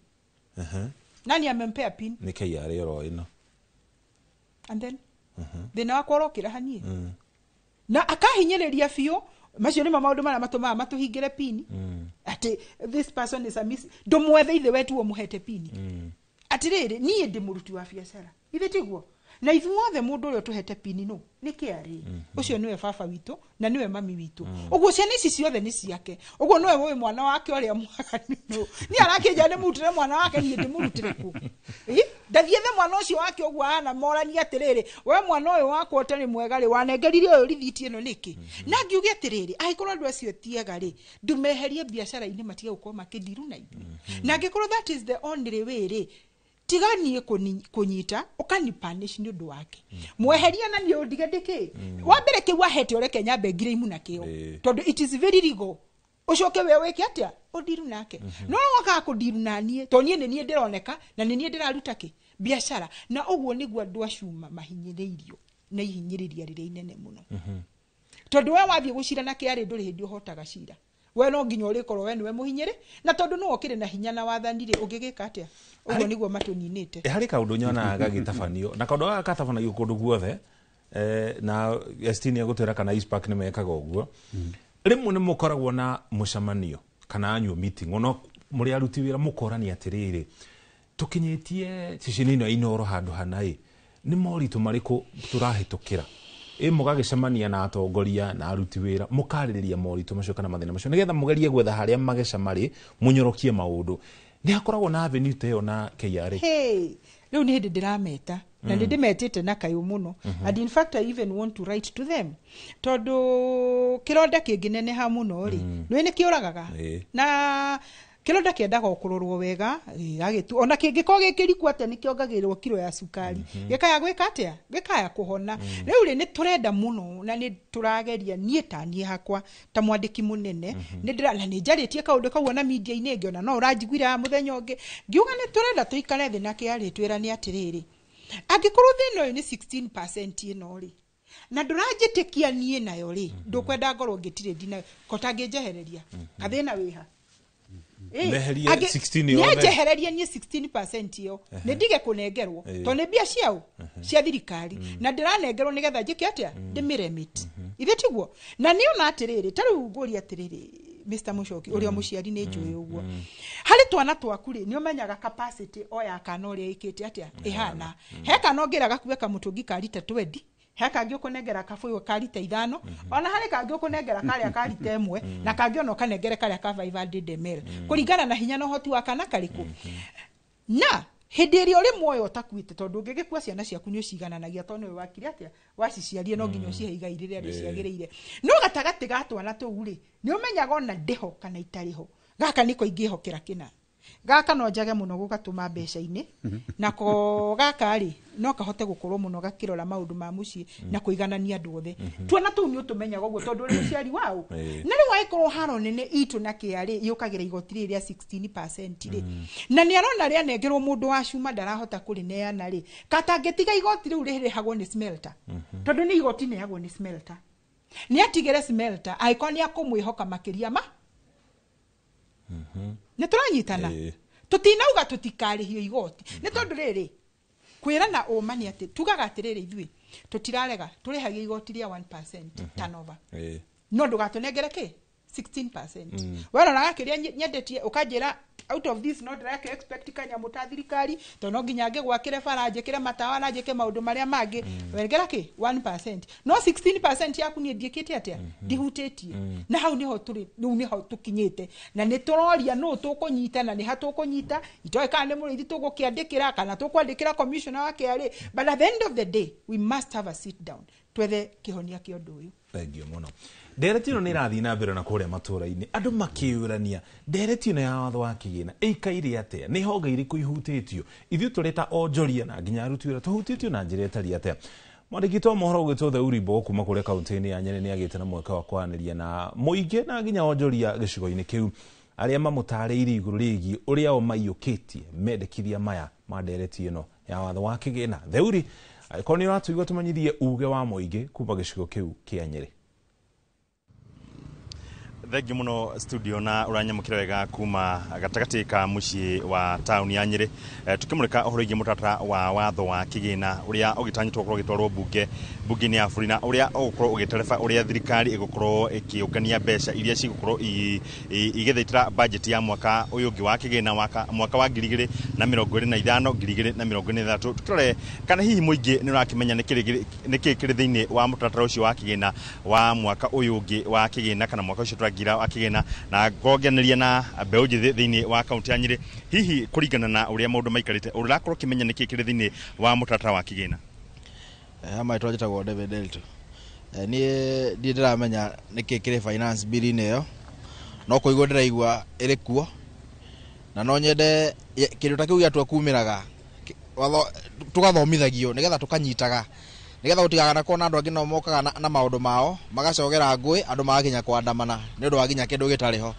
nani amempea pin ni KRA ro ino and then thina wakorokira hanie na akahinyiriria fio macio ni maundu mara matuma matuhingire pini ati this person is a miss ndomwethe ithe wetu muhete pini ati riri nie ndi muruti wa biashara ithe tiguo na ithuothe mundu uyo tuhete pini no ni kiari ucio niwe baba witu na niwe mami witu uguo ciana ici ciothe ni ciake uguo niwe we mwana wake uria mwaganu no ni arakija ni mutire mwana wake ni ndi murutire ku ndathiethe mwana ucio wake uguo ana morani atiriri we mwana uyu wako utari mwega ri wanengeririe uyu rithiti ino niki na ngiuge atiriri aikorwo andu acio tiega ri ndumeherie biashara ine matiga gukorwo makidiru na ithu na ngikorwo that is the only way ri tiganie kunyita ukani punish ni undu wake mweheria na ndio ndigendeke wa mbere ke wahete ore Kenya begire imu na kio tondu it is very legal ucoke we weke atia udiru nake no waka kudiru nanie to nie ni ndironeka na ni ndiraruta ki biashara na uguo niguo andu acuma mahinyiririo na ihinyiriria rire inene muno tondu we wathie gucira na kiari nduri hindi uhotaga cira we no nginya urikorwo we niwe muhinyire na tondu no okire na hinya na wathanire ugigika atia uguo niguo matuninite hari kaundu nyona gagitafanio na kaundu gatafanio kundu guothe na Estini agutwira kana Eastpark ni mekaga uguo rimwe ni mukoragwo na mucamanio kana annual meeting ono muri aruti wira mukorani atiriri tukinyitie cicinino inoro handu hanai ni moritu mariku turahitukira mugagicemania na atongoria na aruti wira mukaririria moritu macio kana mathina macio nigetha mugerie gwetha haria magecamari munyorokie maundu ni akoragwo na avenue teyo na KRA riu ni hindi ndirameta na ndimetete na kayo muno and in fact I even want to write to them tondu kironda kinginene ha muno ri ni kiuragaga na kironda kiendaga ukururwo wega gagitu ona kingiko gikiriku ate ni kiongagirwo kilo ya sukari gikaya gwika atia gikaya kuhona riu ri ni turenda muno na ni turageria nie tanie hakwa ta mwandiki munene ni ndira na ni njaritie kaundu kau na media ine ngiona no urajigwira muthenya ungi ngiuga ni turenda tuikare thi na kiari twira ni atiriri angikorwo thino uyu ni 16% ino ri na ndurajitikia nie nayo ri ndukwenda ngorwo ngitire ndina kotangejehereria kathina wiha meheria 16 yo njehereria nie 16% yo ne ndige kunengerwo to ne bia ciao cia thirikari na ndiranengerwo nigetha njike atia ndimiremit ithe tiguo na niona atiriri tari nguri atiriri Mr Mushoki uri muciari ni njui uguo hari twana twaku ri ni umenyaga capacity oya kana uri ikite atia ihana he kana ongira gakuwe kamutungi karita 20 he kangi ukunengera kafuyo karita 5 ona hari kangi ukunengera karia karita 1 na kangi ono kanengere karia ka 500 ml kuringana na hinya no hoti wa kana kariku na hindi iri uri muoyo utakuite tondu ngigikua ciana ciaku ni ucigananagia tondu we wakire atia waciciarie no nginya ucihe igairire ari ciagiriire no gatagati gatwana tu ri ni umenyaga ona ndiho kana itariho gaka niko ingihokera kina gaka no njage muno gugatuma mbeca-ini nako gaka ri no kahote gukorwo muno gakirora maundu ma mucii na kuiganania andu othe tuona tu ni utumenyaga uguo tondu ri muciari wao na ri waikorwo haro nene itu na kiari yukagira igoti ri ria 16% ri na ni arona ri anengerwo mundu wa cuma ndarahota kurineana ri katangetiga igoti ri rihagwo ni smelter tondu ni igoti ne yagwo ni smelter ni atigere smelter aikoni akumwihoka makiria ma ne turanyitana tutinauga tutikarihio igoti ne tondu riri kwirana umani ati tugaga atiriri ithui tutirarega turihagia igoti ria 1% turnover no ndugatunengere ki 16% wera na gakiria nyendetie ukanjira out of this not like expect kanya mutathirikari to no nginya ngigwakire faranje kire matawa na njike maundu maria mangi wengera ki 1% no 16% yaku ni ndiekite atia ndihutĩtie na hau niho turi niho tukinyite na ni turoria no tukunyita na ni hatukunyita itoe kana ni murithi tugukiandikira kana tukwandikira commissioner wa KRA but at the end of the day we must have a sit down twethe kihonia kio ndu uyu. Thank you muno. Ndereti ino ni rathi na mbere na kuria matura-ini andu makiurania ndereti ino ya watho wa kigina ikaire atia ni honge iriku ihutitio ithu tureta onjoria na nginya aruti wira tuhutitio na njira etari atia mwandikitwo mohoro gwitwo Uribo kuma kuria kaunti-ini ya Nyeri ni agite na mweka wa kwaniria na muingi na nginya onjoria gicigo-ini kiu aria mamutariire iguru rigi uria o maiyukitie mendekithia maya ma ndereti ino ya watho wa kigina Theuri koni ratuigwa tumanyithie uge wa muingi kuma gicigo kiu kia Nyeri. Thengi muno studio na uranyamukira wega kuma gatagati ka mucii wa town ya Nyeri tukimurika uhoro ingi mutata wa watho wa kigina uria ugitanyitwo gukorwo gitwarwo bunge ni Afurina uria ugukorwo ugitereba uria thirikari igukorwo ikiungania mbeca iria cigukorwo igethetira budget ya mwaka uyu ungi wa kigina mwaka wa 2025 2026 tukirore kana hihi muingi ni urakimenya niki kiri thiini wa mutata ucio wa kigina wa mwaka uyu ungi wa kigina kana mwaka ucio gira akigena na ngogeneria na mbeu njithi thiini wa kaunti ya Nyeri hihi kuringana na uria maundu maikarite urakorwo kimenya niki kiri thiini wa mutata wa kigina ama itwajitagwo David Delto ni ndiramenya niki kiri finance bill neyo no kuigwa ndiraigwa iri kuo na no nyende kindu ta kiu gia twakumiraga tugathomithagio nigetha tukanyitaga nigetha utigaga na kona andu angi no mokaga na maundu mao magacogera ngui andu magakinya kwandamana ni ndu waginya kindu gitariho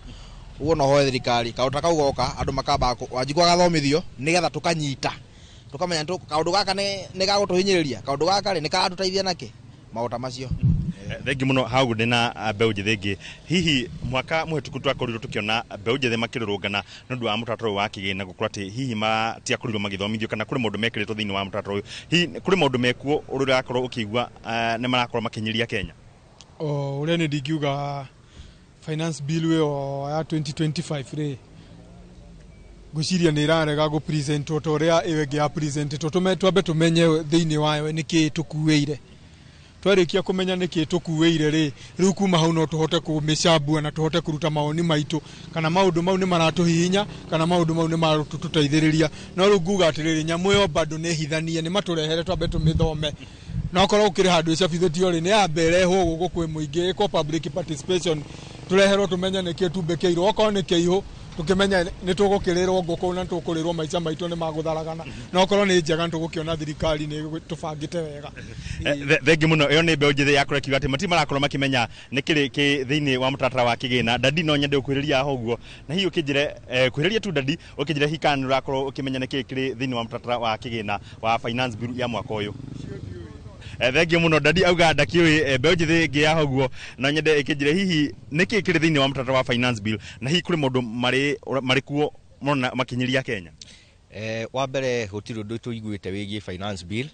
uguo no hoe thirikari kauta kau goka andu makamba wanjigwa gathomithio nigetha tukanyita tukamenya kaundu gaka ni gagutuhinyiriria kaundu gaka ni karatuteithia naki mauta macio. Thengi muno hau ndina mbeu njithingi hihi mwaka muhituku twakorirwo tukiona mbeu njithi makirurungana nundu wa mutata wa kigina gukura ati hihi matia kurirwo magithomithio kana kuri maundu mekiritwo thiini wa mutata uyu hihi kuri maundu mekuo uria akorwo ukigwa ni marakorwo makinyiria Kenya uria ni ndikiuga finance bill yo ya 2025 ri guciria ni irarega go present uria iwege ya present twambe tumenye thiini wayo niki tukuweire twarikia kumenya niki tukuweire ri riu kuma hau no tuhote kumicambua na tuhote kuruta maoni maitu kana maundu mau ni maratuhinya kana maundu mau ni maratuteithiriria no riu nguga atiriri nyamu yo bado ni hithanie ni maturehere twambe tumithome no korwo ukiri handu icabithitio ri ni amberehwo gugu kwi muingi ko public participation tureherwo tumenya niki tumbekeirwo okorwo ni kiihu tukimenya ni tugukirirwo nguku na tukurirwo maica maitu ni magutharagana no korwo ni njega tugukiona thirikari ni tubangite wega. Thengi muno iyo ni mbeu njithi yakore kiuga ati mati marakorwo makimenya ni kiri ki thiini wa mutata wa kigina dadi no nyende ukwiriria hoguo na hiyo ukijire kwiriria tu dadi ukijire hikani urakorwo ukimenya ni kiri thiini wa mutata wa kigina wa finance bill ya mwaka uyu. Thengi muno dadi auga ndakiwi mbeu njithi ngi ya hoguo na nyende ikijire hihi niki kiri thiini wa mutata wa finance bill na hihi kuri mundu mari kuo mona makinyiria Kenya. Wa mbere gutiri undu tuiguite wigie finance bill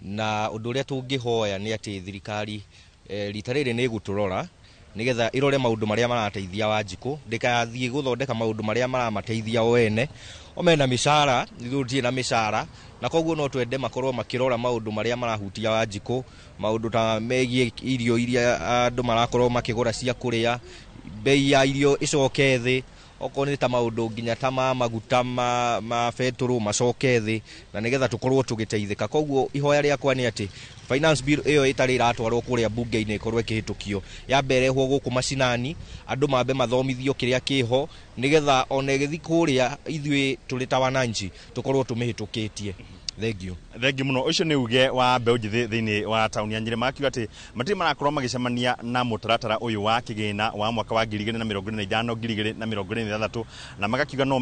na undu uria tungihoya ni ati thirikari rita riri ni guturora nigetha irore maundu maria marateithia Wanjiku ndikathie guthondeka maundu maria maramateithia o ene o mena mishara ithutie na mishara na koguo no twende makorwo makirora maundu maria marahutia Wanjiku maundu ta megie irio iria andu marakorwo makigura cia kuria bei ya irio icoke thi okorwo ni ta maundu nginya ta maguta ma beturu macoke thi na nigetha tukorwo tugiteithika koguo ihoya riakwa ni ati finance bill iyo itari iratwarwo kuria bunge-ini ikorwo ikihitukio ya mbere ho guku macinani andu mambe mathomithio kiria kiho nigetha ona igithi kuria ithui tuli ta wananchi tukorwo tumihitukitie. Thank you muno. Ucio ni uge wa mbeu njithi thiini wa tauni ya Nyeri makiuga ati matiri marakorwo magicemania na mutaratara uyu wa kigina wa mwaka wa 2025 2026 na magakiuga no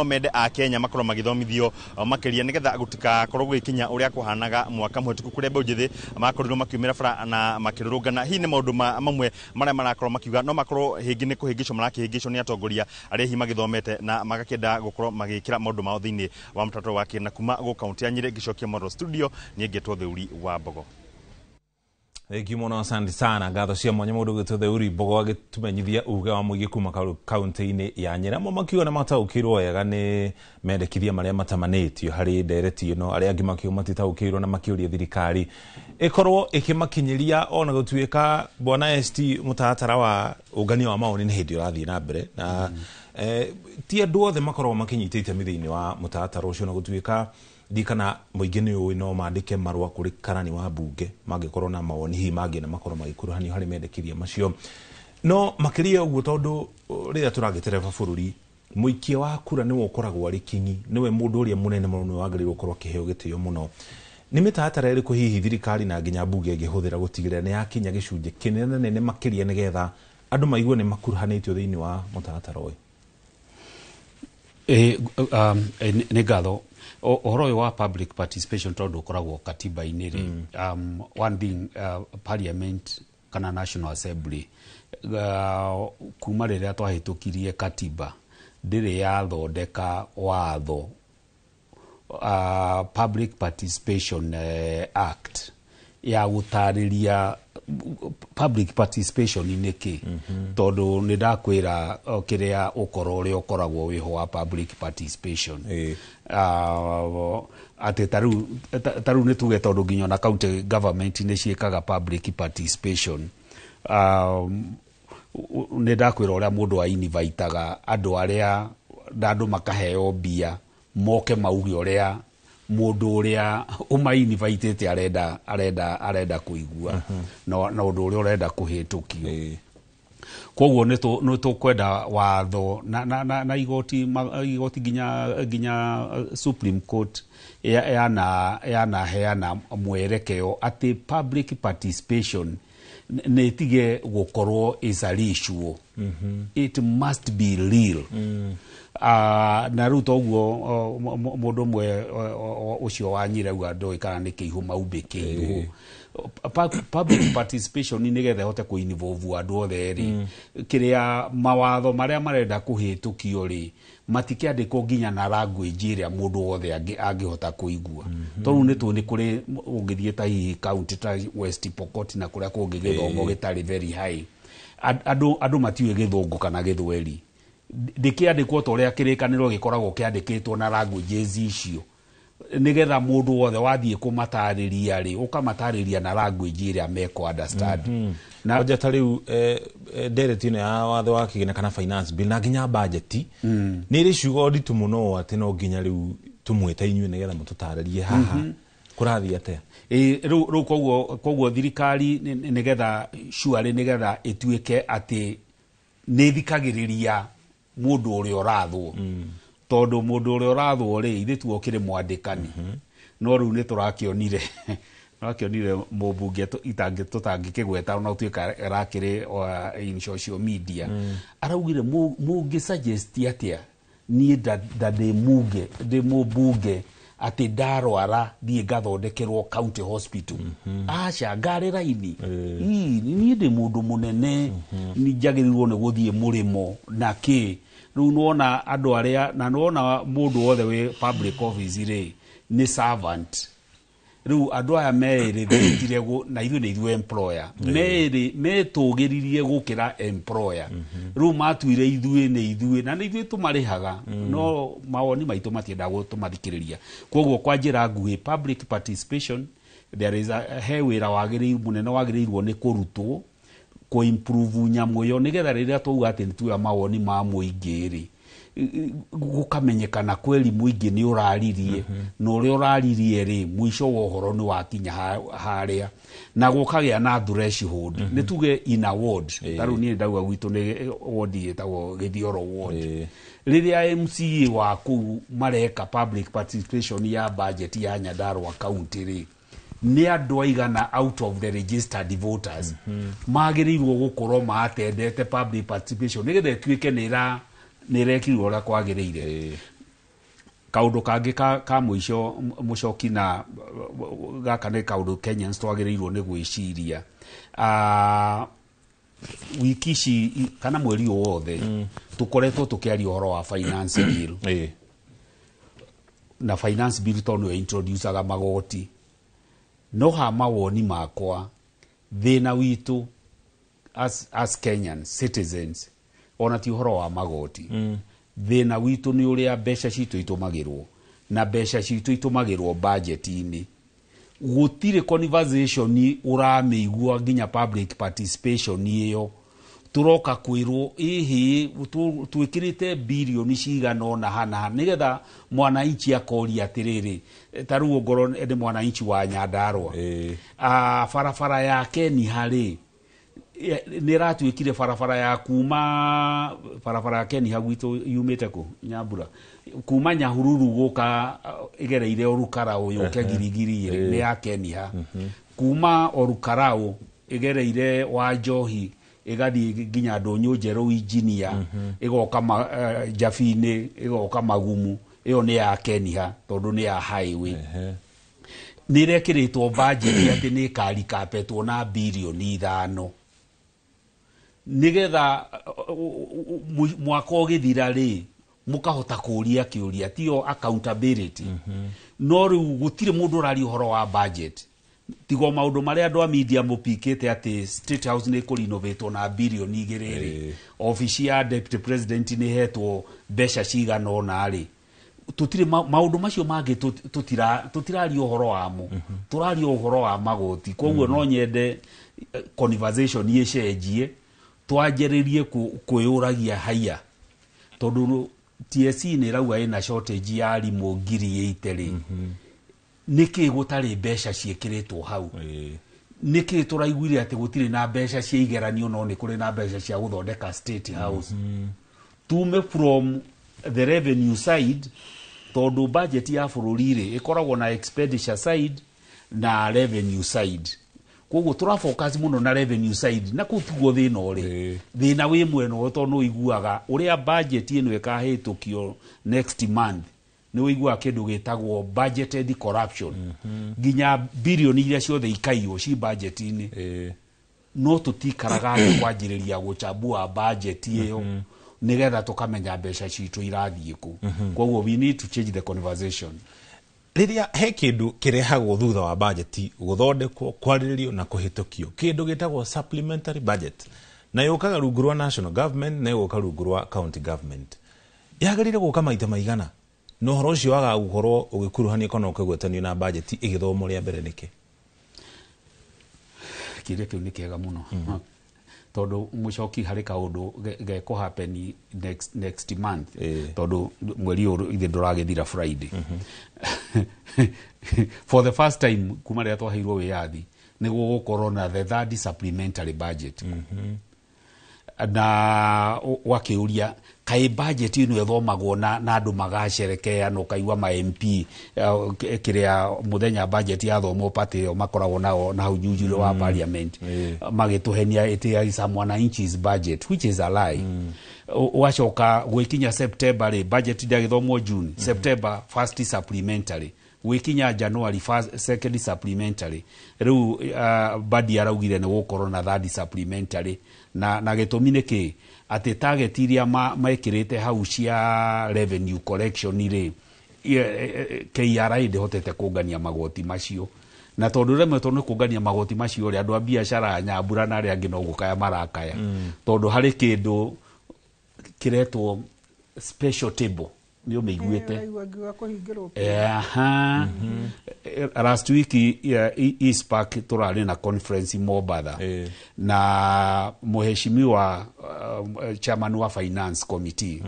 mende a Kenya makorwo magithomithio makiria nigetha gutika korwo gwikinya uria kuhanaga mwaka muhituku kuria mbeu njithi makorirwo makiumira bara na makirurungana. Hi ni maundu mamwe maria marakorwo makiuga no makorwo hingi ni kuhingico marakihingico ni atongoria aria hi magithomete na magakenda gukorwo magikira maundu mao thiini wa mutaratara wa kigina kuma go kaunti ya Nyeri gicokia Moro studio ni ngetwo Theuri wa Mbogo. Muno asante sana gatho cia mwanya mundu gitwo Theuri Mbogo agitumenyithia uge wa muigi kuma kaunti-ini ya Nyeri mo makiuga na mataukirwo wega ni mendekithia maria matamanitio hari ndereti ino aria angi makiuga matitaukirwo na makiuria thirikari ikorwo ikimakinyiria ona gutuika bwana ST mutaratara wa ungania wa maoni ni hindi urathii na mbere na ti andu othe makorwo makinyitite mithiini wa mutaratara ucio na gutuika dikana muigini uyu no mandike marwa kuri karani wa bunge magikorwo na mawoni hi mangi na makorwo magikuruhanio hari mendekithia macio no makiria uguo tondu riria turagitereva bururi muikia wa kura ni wokoragwo ari kinyi niwe mundu uria munene muno wagiriirwo korwo kiheo gitio muno ni mitaratara iriku hihi thirikari na nginya bunge ngihuthira gutigirira ni yakinya gicunje kinene nene makiria nigetha andu maigue ni makuruhanitio thiini wa mutaratara uyu ni gatho ohoro wa public participation tondu ukoragwo katiba-ini ri one being parliament kana national assembly kuma riria twahitukirie katiba ndiri yathondeka watho public participation act ya gutariria public participation iniki tondu ni ndakwira kiria ukoro uri ukoragwo wiho wa public participation ati taru ni tuge tondu nginya na county government ni ciikaga public participation ni ndakwira uria mundu wa invitaga andu aria andu makaheo bia moke mauge uria mundu uria umainvitete arenda kuigua na undu uria urenda kuhitukio koguo ni tukwenda watho na igoti ginya Supreme Court yana heana mwerekeo ati public participation ne tige gukorwo is a issue it must be real na ruto uguo mundu mwe ucio wanyirauga andu ikara ni kiihu maubike public participation ni getha hote ku involve andu othe ri kiria mawatho maria marenda kuhitukio ri matikiandikwo nginya na language iria mundu wothe angihota kuigua tondu ni kuri ungithie ta hi county ta West Pokot na kuria kungi githomo gitari very high andu matiwe githungu kana githweri ndikiandikwo toria kirikaniro gikoragwo kiandikitwo na languages icio nigetha mundu wothe wathie kumatariria ri ukamatariria na language iria meko understand na oja tariu ndereti ino ya watho wa kigina kana finance bill na nginya budget ni ri ciugo nditu muno ati no nginya riu tumwete inyue nigetha mututaririe haha kurathia atia ru koguo thirikari nigetha sure nigetha ituike ati ni thikagiriria mundu uria urathwo tondu mundu uria urathwo ri ithe tuokire mwandikani no riu ni turakionire mubunge tutangikigweta na utuika rakiri in social media araugire mugi suggest atia ni de mubunge ati ndarwara thie ngathondekerwo county hospital acha ngari raini ni ndi mundu munene ni njagirirwo ni guthie murimo na ki riu nona andu aria na nona mundu wothe we public office ri ni servant riu andu aya meeretire na ithuĩ nĩ ithuĩ employer metũgĩririe gũkĩra employer riu matuire ithuĩ nĩ ithuĩ na nĩ ithuĩ tũmarĩhaga no mawoni maitũ matiendaga gũtũmathikĩrĩria koguo kwa njĩra nguhĩ public participation there is he wĩra wagĩrĩirwo mũnene wagĩrĩirwo nĩ kũrutwo improve nyamũ ĩyo nĩgetha rĩrĩa twauga atĩ nĩ tuoya mawoni ma mũingĩ rĩ gũkamenyekana kweli mũingĩ nĩ ũraririe na ũrĩa ũraririe rĩ mũico wa ũhoro nĩ wakinya harĩa na gũkagĩa na threshold nĩ tuge in a ward tarĩu niĩ ndauga gwitũ nĩ ward ĩtagwo Gĩthioro ward rĩrĩa MCA wa kũu mareka public participation ya budget ya Nyandarua county rĩ nĩ andũ aigana out of the registered voters magĩrĩirwo gũkorwo matendete public participation nĩgetha ĩtuĩke nĩrekirwo ũrĩa kwagĩrĩire kaũndũ kangĩ ka mũico mũcoki na gaka nĩ kaũndũ Kenyans twagĩrĩirwo nĩ gwĩciria wiki ici kana mweri wothe tũkoretwo tũkĩaria ũhoro wa finance bill na finance bill tondũ nĩyo introducaga magoti no ha mawoni makwa thĩna witũ as Kenyans citizens ona ti ũhoro wa magoti thĩna witũ nĩ ũrĩa mbeca citũ itumagĩrwo na mbeca citũ itumagĩrwo budget-inĩ gũtirĩ conversation ũramĩigua nginya public participation ĩyo turoka kwĩrwo ihi twĩkĩrĩte bilioni cigana ona hana nĩgetha mwananchi akoria atĩrĩrĩ tarĩu ngoro nĩ mwananchi wa Nyandarua barabara yake ni harĩ nĩ ratuĩkire barabara ya kuma barabara yake ni hagwitũ yumĩte kũ Nyambura kuma Nyahururu gũka igereire Orukara ũyũ kegirigiri nĩ yake ni ha kuma Orukarao igereire wa Njohi igathi nginya Ndũnyũ Njerũ engineer igoka Jabi-inĩ igoka Magumu iyo nĩ yake ni ha tondũ nĩ ya highway nĩ rekĩrĩtwo budget atĩ nĩ kari kapetwo na bilioni 5 nigetha mwaka ũgĩthira rĩ mũkahota kũria kĩũria tio accountability no rĩu gũtirĩ mũndũ ũrari ũhoro wa budget tigo maũndũ marĩa andũ a media mũpikĩte atĩ State House nĩ kũrinovetwo na bilioni 2 ofici ya deputy president nĩ hetwo mbeca cigana ona rĩ tutire maũndũ macio mangĩ tutirari ũhoro wamo turari ũhoro wa magoti koguo no nyende conversation yĩcenjie twanjĩrĩrie kwĩũragia haiya tondũ TSC nĩ rauga ĩna shortage ya arimũ 8,000 rĩ nĩkĩ gũtarĩ mbeca ciĩkĩrĩtwo hau nĩkĩ tũraiguire atĩ gũtirĩ na mbeca cia igeranio no nĩ kũrĩ na mbeca cia gũthondeka State House tume from the revenue side tondũ budget ya bũrũri rĩ ĩkoragwo na expenditure side na revenue side koguo tũrafocus mũno na revenue side na kũtigwo thĩna ũrĩ thĩna wĩ mwena tondũ ũiguaga ũrĩa budget ĩno ĩkahĩtũkio next month nĩ ũiguaga kĩndũ gĩtagwo budgeted corruption nginya bilioni iria ciothe ikaiywo ci budget-inĩ no tũtikaraga kwanjĩrĩria gũchambua budget ĩyo nigetha tukamenya mbeca citũ irathiĩ kũ koguo we need to change the conversation rĩrĩa he kĩndũ kĩrehagwo thutha wa budget gũthondekwo kwarĩrĩrio na kũhĩtũkio kĩndũ gĩtagwo supplementary budget na yũkaga rungu rwa national government na yũka rungu rwa county government yagĩrĩire gũka maita maigana no ũhoro ũcio waga gũkorwo ũgĩkuruhania kana ũkagwetanio na budget ĩgĩthomwo rĩa mbere nĩkĩ kĩrĩa kĩu nĩ kĩega mũno tondũ mũcoki harĩ kaũndũ geko happen next month tondũ mweri ũyũ ithe ndũragĩthira Friday for the first time kuma rĩrĩa twaheirwo wĩyathi nĩguo gũkorwo na the third supplementary budget na wakĩũria kaĩ budget ĩno ĩthomagwo na andũ magacerekea no kaigua ma MP kĩrĩa mũthenya budget yathomwo party ĩyo makoragwo na hau usually wa parliament magĩtũhenia it is mwananchi's budget which is a lie wacoka gwĩkinya September rĩ budget ndagĩthomwo June September first supplementary gwĩkinya January second supplementary rĩu badi araugire nĩ gũkorwo na third supplementary na gĩtũmi nĩkĩ atĩ target iria maĩkĩrĩte hau cia revenue collection rĩ KRA ndĩhotete kũngania magoti macio na tondu remwe tondu kungania magoti macio ri andu a biashara Nyambura na ri angi no gukaya marakaya tondu hari kindu kiretwo special table ni umeiguite last week East Park turari na conference Mombasa na muheshimiwa chairman wa finance committee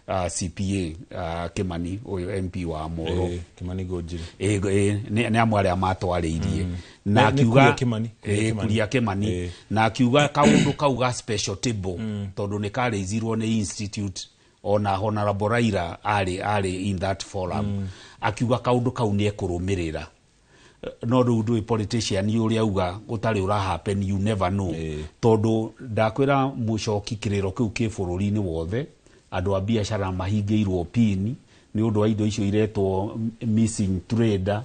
CPA Kimani uyu MP wa Moro Kimani Gonjiri ni amwe aria matwariirie na akiuga kuria Kimani na akiuga kaundu kauga special table tondu ni kareizirwo ni institute ona Honorable Raila ari in that forum akiuga kaundu kau ni ekurumirira no ndu politician yuri auga utari ura happen you never know tondu ndakwira mucoki kiriro kiu ki bururi-ini wothe andu a biashara mahingiirwo pin ni undu wa indo icio iretwo missing trader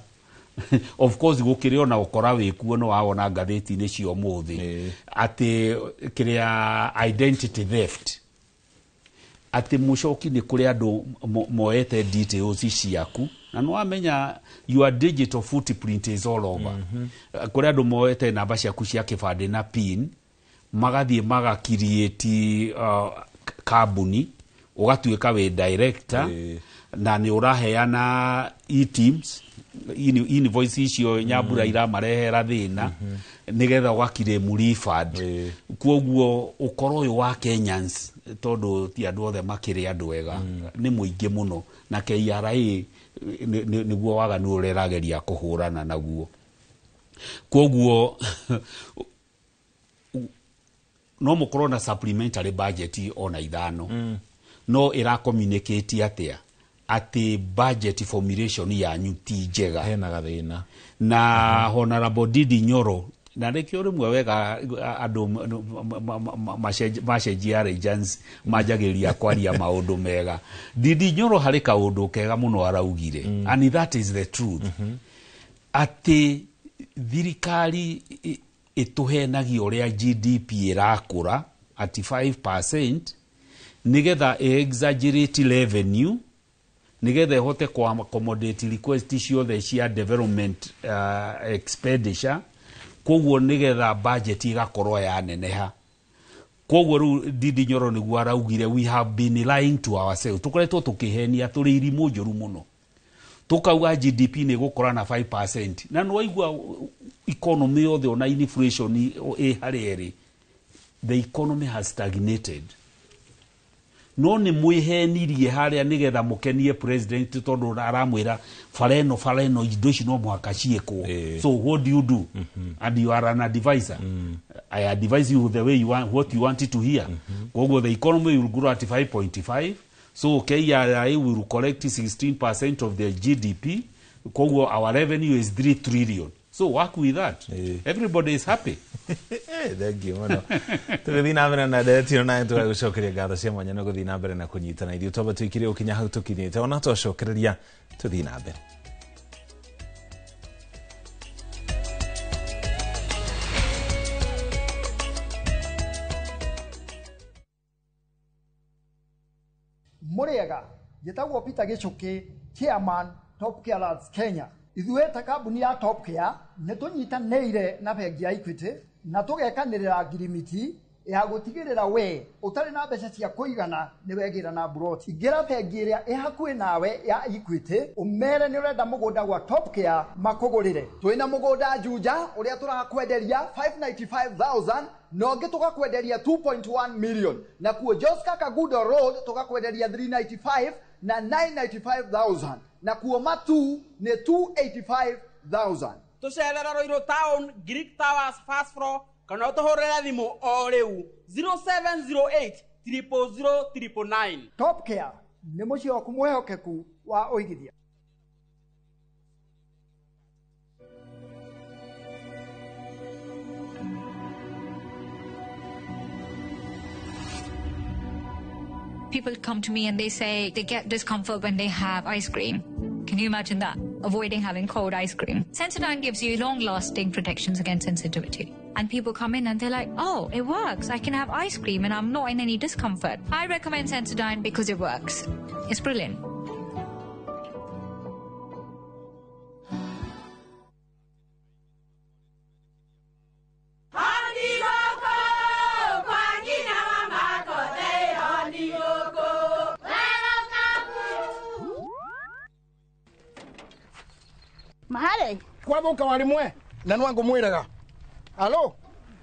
of course gukiri ona ukora wikuo no wawona ngatheti-ini cio muthi ati kiria identity theft ati mucoki ni kuri andu moete details ciaku na no amenya your digital footprint is all over kuri andu moete namba ciaku cia kibande na pin magathie magakirieti kambuni ugatuika we director na ni uraheana e-teams invoice icio Nyambura iramarehera thina nigetha ugakire mu refund kwoguo ukoro uyu wa Kenyans tondu ti andu othe makiri andu ega ni muingi muno na KRA niguo waganu urerageria kuhurana naguo kwoguo no mukorwo na supplementary budget ona ithano no ira communicate atia ati budget formulation yanyu ti njega hena gathina na Honorable Didi Nyoro na rekio rimwe wega andu macenjia agents majagiria kwaria maundu mega Didi Nyoro hari kaundu kega muno araugire and that is the truth ati thirikari ituhenagia uria GDP irakura at 5% nigetha exaggerate revenue nigetha hote kwa accommodate request ciothe cia development expenditure kwoguo nigetha budget igakorwo ya neneha kwoguo ru Didi Nyoro niguo araugire we have been lying to ourselves tukoretwo tukihenia turi irimu njuru muno tukauga GDP ni gukora na 5% na no waigua economy yothe ona inflation hariri the economy has stagnated no ni mwihenirie haria nigetha mukenie president tondu aramwira fareno indo ici no mwaka ciekwo so what do you do and you are an advisor I advise you the way you want what you wanted to hear kwoguo the economy will grow at 5.5 so KRA will collect 16% of the GDP kwoguo our revenue is 3 trillion so work with that everybody is happy thank you muno tugithi na mbere na ndetio na tugagucokeria ngatho cia mwanya no guthi na mbere na kunyitana ithuĩ twamba twikire ukinya hau tukinyite ona twacokereria tuthi na mbere Muriega gitagwo Peter Gichuki chairman Top Care Lads Kenya ithuĩ ta kambuni ya Top Care nĩ tũnyitanĩire na bengi ya Equity na tũgekanĩrĩra ngirimiti ya gũtigĩrĩra we ũtarĩ na mbeca cia kũigana nĩ wegĩra na broti ingĩra bengi ĩrĩa ĩ hakuhĩ nawe ya Equity ũmere nĩ ũrenda mũgũnda gwa Top Care makũgũrĩre twĩna mũgũnda Juja ũrĩa tũrakwenderia 595,000 na ũngĩ tũgakwenderia 2.1 million na kuo Joska Kagudo Road tũgakwenderia 395 na 995,000 na kuo Matu nĩ 285,000 tucerera Roiro Town Greek Towers first floor kana tuhorera thimu o riu 0708 00009 Top Care nĩ mũciĩ waku mwĩhokeku wa ũigithia. People come to me and they say they get discomfort when they have ice cream. Can you imagine that? Avoiding having cold ice cream. Sensodyne gives you long-lasting protections against sensitivity. And people come in and they're like, oh, it works. I can have ice cream and I'm not in any discomfort. I recommend Sensodyne because it works. It's brilliant. Mahali. Kwa boka walimwe. Na nwangu mwiraga. Alo.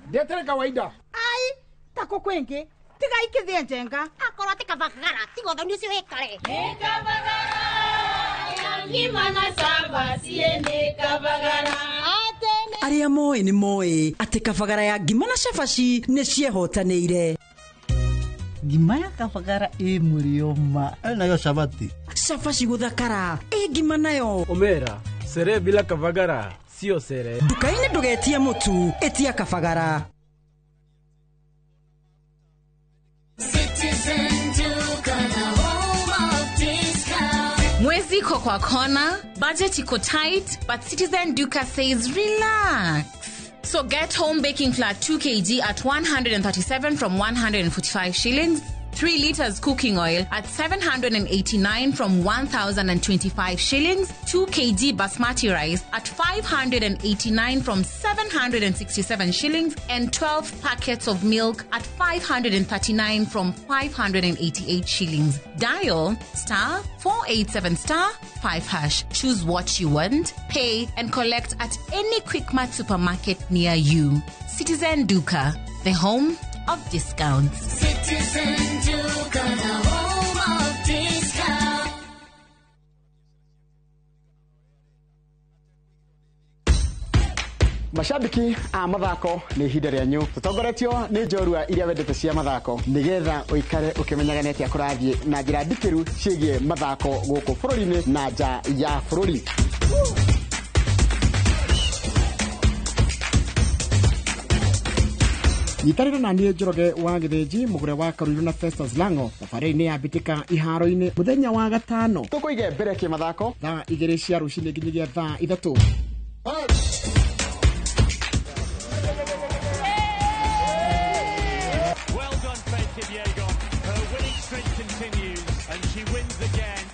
Ndetere kawaida. Ai, tako kwengi. Tiga ikithie njenga. Akorwo tikabagara, tigo thoni cio hekare. Nikabagara. Ngima na samba siene kabagara. Aria moe ni moe ati kabagara ya ngima na cabaci ni ciehotanĩire. Ngima ya kabagara mulioma nayo sabati. Cabaci guthakara ngima nayo. Omera, sere bila kabagara sio sere. Duka-inĩ ndũgetie mũtu, etia kabagara. Mwezi iko kwa kona, budget iko tight, but Citizen Duka says relax. So get home baking flour 2 kg at 137 from 145 shillings. 3 liters cooking oil at 789 from 1,025 shillings. 2 kg basmati rice at 589 from 767 shillings. And 12 packets of milk at 539 from 588 shillings. Dial *487*5#. Choose what you want, pay and collect at any Quickmart supermarket near you. Citizen Duka, the home of discounts. Citizen Duka, the home of discounts. Mashabiki a mathako ni ihinda rĩanyu tutongoretio ni njorua iria wendete cia mathako nigetha uikare ukimenyaga neti akurathie na njira ndikiru ciĩgie mathako gũkũ bũrũri-inĩ na nja ya bũrũri. Nyitarĩra na niĩ Njoroge wa Gĩthĩnji mũgũre wa Karuiru na Festus Lango thabarĩ-inĩ ya mbĩtĩka iharo-inĩ mũthenya wa gatano tũkũige mbere kĩmathako thaa 2 cia rũcinĩ nginyagia thaa 3.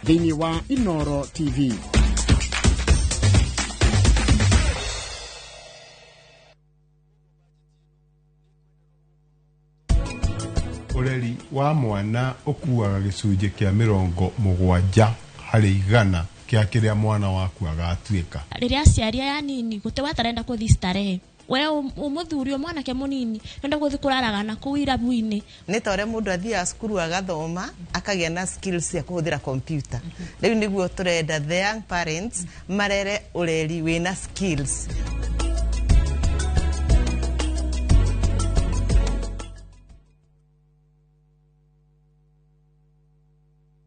Thĩinĩ wa Inoro TV. Ũreri wa mwana ũkuaga gĩcunjĩ kĩa 70 harĩ 100 kĩa kĩrĩa mwana waku agatuĩka. Rĩrĩa aciaria ya nini gũte watarenda kuthi starehe. We umuthuri mwanake munini nenda guthi kuraragana kuu irabu-inĩ nĩ ta ũrĩa mũndũ athiaga cukuru agathoma akagĩa na skills cia kũhũthĩra computer. Rĩu nĩguo tũrenda the young parents marere ũreri wĩna skills.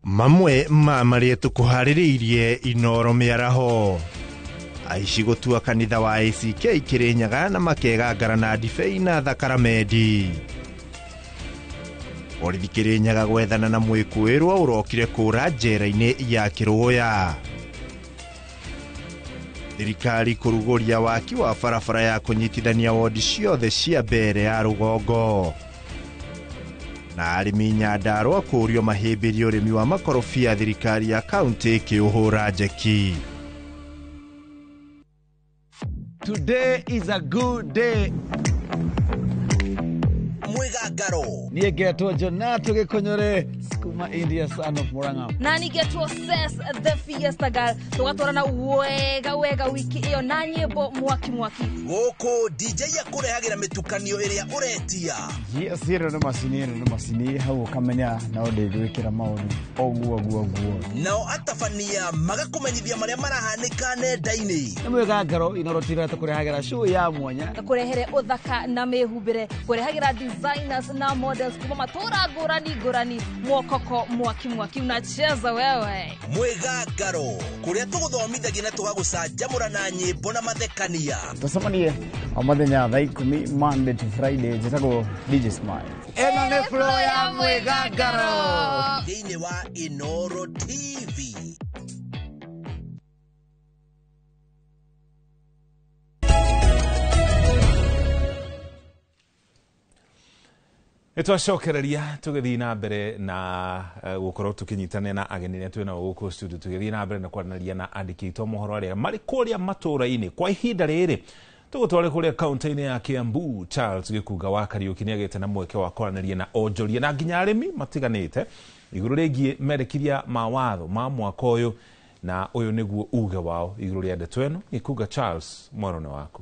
Mamwe marĩa tũkũharĩrĩirie Inoro mĩaraho. Aici gũtua kanitha wa ACK Kĩrĩnyaga na makegangara na ndibei na thakaramendi. Borithi Kĩrĩnyaga gwethana na mwĩkũĩrwo ũrokire kũra njera-inĩ ya Kĩrũya. Thirikari kũrugũria waki wa barabara ya kũnyitithania wodi ciothe cia mbere ya rũgongo. Na arĩmi Nyandarua kũũrio mahĩmbĩrio ũrĩmi wa makorobia thirikari ya kaunti ĩkĩũhũra njeki. Today is a good day. Mwegangaro. Niĩ ngetwo Jonato Gĩkũnyũrĩ, Skuma India son of Murang'a. Na nĩngetwo Ses the Fiesta Girl. Tũgatwarana wega wiki ĩyo na nyĩmbo mwaki. Gũkũ DJ akũrehagĩra mĩtukanio ĩrĩa ũretia. Yes, nĩ macini hau ũkamenya na ũndĩgwĩkĩra maũndũ oguo. Nao atabania magakũmenyithia marĩa marahanĩka nenda-inĩ. Nĩ Mwegangaro Inoro TV tũkũrehagĩra show ya mwanya. Kũrehere ũthaka na mĩhumbĩre. Kũrehagĩra designers na models kuma matũra ngũrani mwokoko mwaki unacheza wewe. Mwegangaro kũrĩa tũgũthomithagia na tũgagũcanjamũra na nyĩmbo na mathekania. Tũcemanie o mũthenya thaa 10 Monday to Friday njĩtagwo DJ Smile. Ĩno nĩ flow ya Mwegangaro thĩinĩ wa Inoro TV. Twacokereria tũgĩthiĩ na mbere na gũkorwo tũkĩnyitana na ageni arĩa twĩna gũkũ studio tũgĩthiĩ na mbere na kwaranĩria na andĩki aitũ mohoro arĩa marĩ kũrĩa matũũra-inĩ kwa ihinda rĩrĩ. Tũgũtware kũrĩa kaunti-inĩ ya Kiambu. Charles Gĩkunga wa Kariũki nĩagĩte na mweke wa kwaranĩria na onjoria na nginya arĩmi matiganĩte igũrũ rĩgiĩ mendekithia ma watho ma mwaka ũyũ na uyu niguo uge wao iguru ria ndeto eno ikuga Charles Mwarone waku.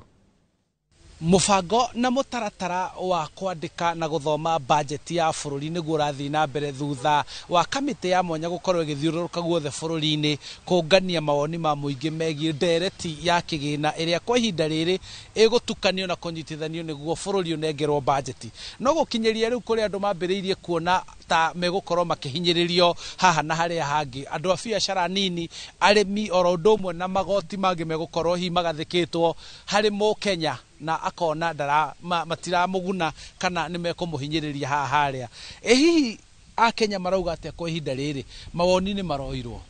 Mubango na mutaratara wa kwandika na guthoma budget ya bururi niguo rathi na mbere thutha wa kamite ya mwanya gukorwo igithiururuka guothe bururi-ini kungania mawoni ma muingi megie ndereti ya kigina iria kwa ihinda riri igutukanio na kunyitithanio niguo bururi unengerwo budget. No gukinyeria riu kuri andu mambiriirie kuona ta megukorwo makihinyiririo haha na haria hangi andu a biacara nini arimi oro ndomwe na magoti mangi megukorwo hi magathikitwo hari mu Kenya na akona ndara matira muguna kana nimekumuhinyiriria haha haria. Hihi a Kenya marauga atia kwa ihinda riri mawoni ni maroirwo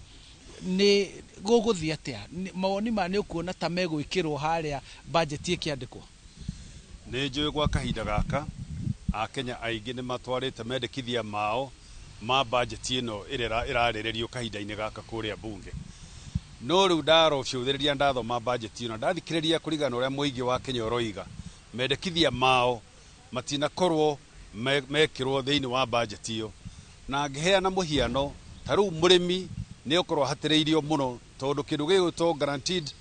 ni guguthi atia mawoni ma ni ukuona ta megwikirwo haria budget ikiandikwo? Ni njui gwa kahinda gaka a Kenya aingi ni matwarite mendekithia mao ma budget ino irariririo kahinda-ini gaka kuria bunge. No riu ndarocuthiria ndathoma budget ino ndathikiriria kurigana uria muingi wa Kenya uroiga mendekithia mao matinakorwo mekirwo thiini wa budget iyo na ngiheana muhiano ta riu murimi ni ukorwo hatiriirio muno tondu kindu gigwitwo guaranteed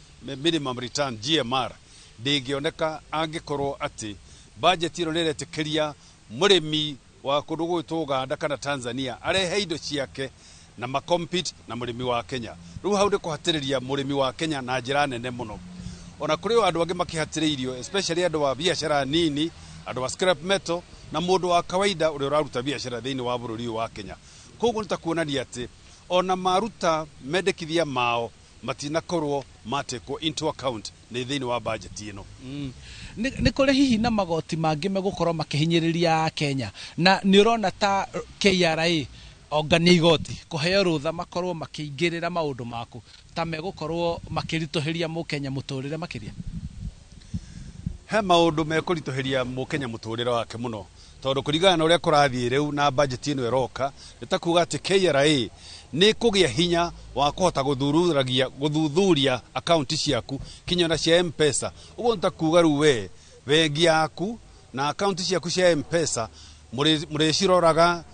minimum return GMR ndingioneka angikorwo ati budget ino niretikiria murimi wa kundu gwitwo Uganda kana Tanzania arehe indo ciake na makompete na murimi wa Kenya. Riu hau ndikuhatiriria murimi wa Kenya na njira nene muno. Ona kuri andu angi makihatiriirio especially andu wa biashara nini, andu wa scrap metal na mundu wa kawaida uri uraruta biashara thiini wa bururi wa Kenya. Koguo nitakuonania ati ona maruta mendekithia mao matinakorwo matekwo into account ni thiini wa budget ino. Ni kuri hihi na magoti mangi megukorwo makihinyiriria Kenya na ni urona ta KRA ongania igoti kuheo rutha makorwo makiingirira maundu maku ta megukorwo makirituhiria mukenya muturire makiria? He maundu mekurituhiria mukenya muturire wake muno tondu kurigana na uria kurathii riu na budget ino iroka nitakuga ati KRA ni kugia hinya wa kuhota guthuthuria account ciaku kinya na cia M-Pesa. Uguo nitakuga riu we bengi yaku na account ciaku cia M-Pesa muriciroraga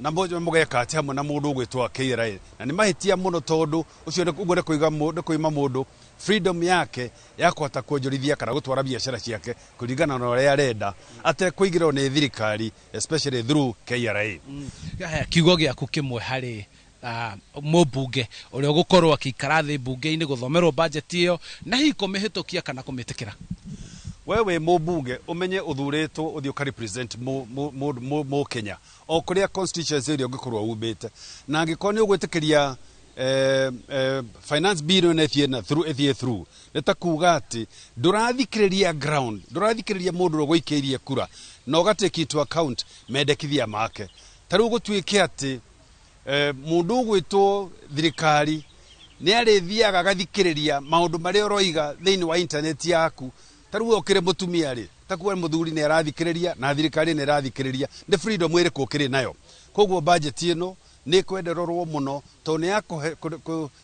na mugeka ati hamwe na mundu ugwitwa KRA na ni mahitia muno tondu ucio ugure kuima mundu freedom yake ya kuhota kuonjorithia kana gutwara biashara ciake kuringana na uria arenda ate kuigirwo ni thirikari especially through KRA. Kiugo giaku kimwe hari mubunge uria gukorwo akikara thi bunge-ini guthomerwo budget iyo na hi kumihitukia kana kumitikira? Wewe mubunge umenye uthuritwo uthio ka represent mu Kenya o kuria constituency iria ungikorwo umbite na angikorwo ni ugwitikiria finance bill ethie through nitakuga ati ndurathikiriria ground ndurathikiriria mundu ugwikiria kura na ugatake into account mendekithia make tariu gutwike ati mundu ugwitwo thirikari ni arithiaga gathikiriria maundu maria uroiga thiini wa internet yaku tariu okire mutumia ri takuwa muthuri ni arathikiriria na thirikari ni irathikiriria ni freedom iri kukiri nayo. Koguo budget ino ni kwenderorwo muno to ni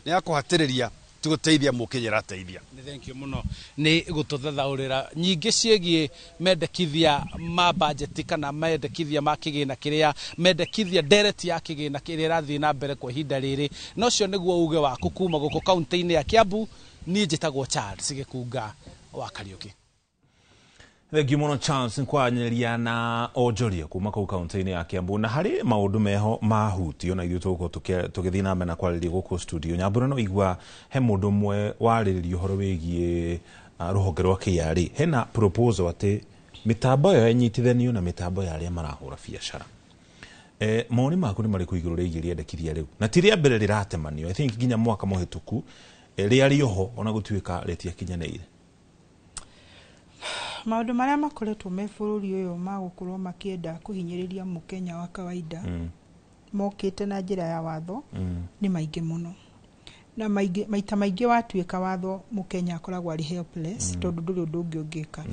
yakuhatiriria tuguteithia mukenya rateithia. Thank you muno ni gututhathaurira nyingi ciegie mendekithia ma budget kana mendekithia ma kigina kiria mendekithia ndereti ya kigina kiria rathi na mbere kwa ihinda riri no cio niguo uge waku kuma guku kaunti-ini ya Kiambu. Ni njitagwo Charles Gikunga wa Kariuki. Thank you muno Charles nkwanyeria na onjoria kuma kau kaunti-ini ya Kiambu na hari maundu meho mahutio na ithuĩ tuko tugithii na mena kwariria guku studio. Nyambura no igwa he mundu mwe wariririo horo wigie ruhonge rwa KRA hena proposal ati mitambo yo enyitithanio na mitambo ya aria marahura biashara. Maoni maku ni mariku iguru rigie riendekithia riu na ti ria mbere riratemanio. I think nginya mwaka muhituku ria rioho ona gutuika retia kinyaneire. Maundu maria makoretwo me bururi uyu magukorwo makienda kuhinyiriria mukenya wa kawaida mokite na njira ya watho ni maingi muno na maita maingi watuika watho mukenya akoragwo ari helpless tondu nduri undu ungi ungika.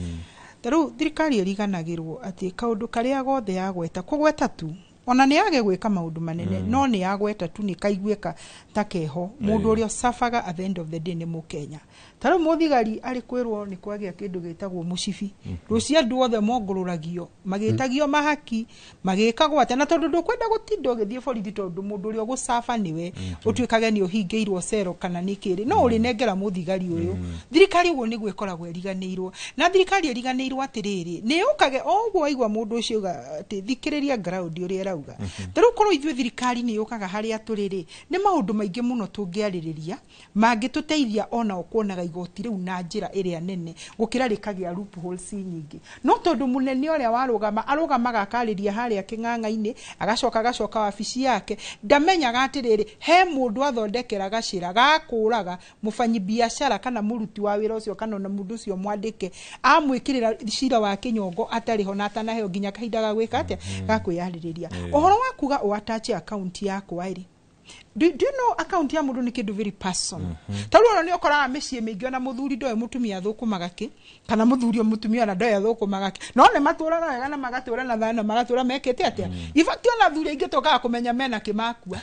Taru thirikari iriganagirwo ati kaundu karia gothe yagweta kugweta tu ona nä age gwä ka maå ndå manene no nä agweta tu nä kaiguä ka takeho må ndå å rä a cabaga at the end of the day nä må Kenya tarä u må thigari arä kwä rwo nä kwagä a kä ndå gä tagwo må cibi rå cia andå othe mongå rå ragio magä tagio mahaki magä kagwo atä na tondå ndå kwenda gå tinda å gä thiä borithi tondå må ndå å rä a å gå caba nä we å tuä kage nä å hingä irwo cero kana nä kä rä no å rä nengera må thigari å yå thirikari å guo nä guo ä koragwo äriganä irwo na thirikari äriganä irwo atä rä rä nä å kage o guo waigua må ndå å cio atä thikä rä ria ground å rä a rauga tarä u korwo ithuä thirikari nä å kaga harä a tå rä rä nä maå ndå maingä må no tå ngä arä rä ria mangä tå teithia ona o kuonaga igoti rä u na njä ra ä rä a nene gå kä ra rä kagä a loopholes nyingä no tondå må nene å rä a arå akarä ria harä a kä ng'ang'a-inä agacoka wabici yake ndamenyaga atä rä rä he må ndå athondekera gacä ra gakå raga må banyi biacara kana må ruti wa wä ra å cio kana ona må ndå å cio mwandä ke amwä kä rä ra cira wa kä nyongo atarä ho na atanaheo nginya kahinda ga gwä ka atä gakwä yarä rä ria å horo wa kuga å atache akaunti yakwa rä do you know account ya mundu ni kindu very personal taru ona ni okoraga micii mingi ona muthuri ndoe mutumia thukumaga ki kana muthuri mutumia ona ndoe thukumaga ki no ne maturaga wega na magatura na thana magatura mekete atia ifati ona thuri ingi tokaga kumenya mena kimakua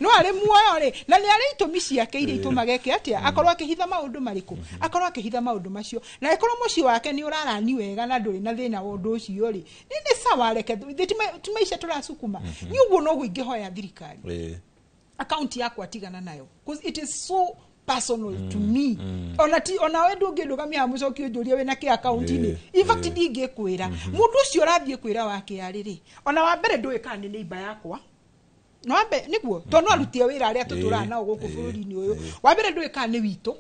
no ari muoyo ri na ni ari itumi ciake iri itumaga ki atia akorwo akihitha maundu mariku akorwo akihitha maundu macio na akorwo muci wake ni urarani wega na nduri na thina wa undu ucio ri ni sawa reke tumeisha turasukuma ni uguo no guingihoya thirikari account yakwa tigana nayo because it is so personal to me ona we ndungi ndugamia mucoki unjurie we na ki account ni in fact ndingikwira mundu ucio rathie kwira wake ariri ona wa mbere ndui kana ni neighbor yakwa no ambe niguo to no arutie wira aria tutura nao guku bururi-ini uyu wa mbere ndui kana ni witu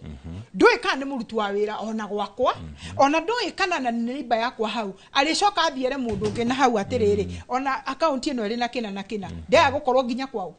ndui kana ni muruti wa wira ona gwakwa ona ndui kana na neighbor yakwa hau alicoka athiere mundu ungi na hau atiriri ona account ino iri na kina na kina ndia gukorwo nginya kwao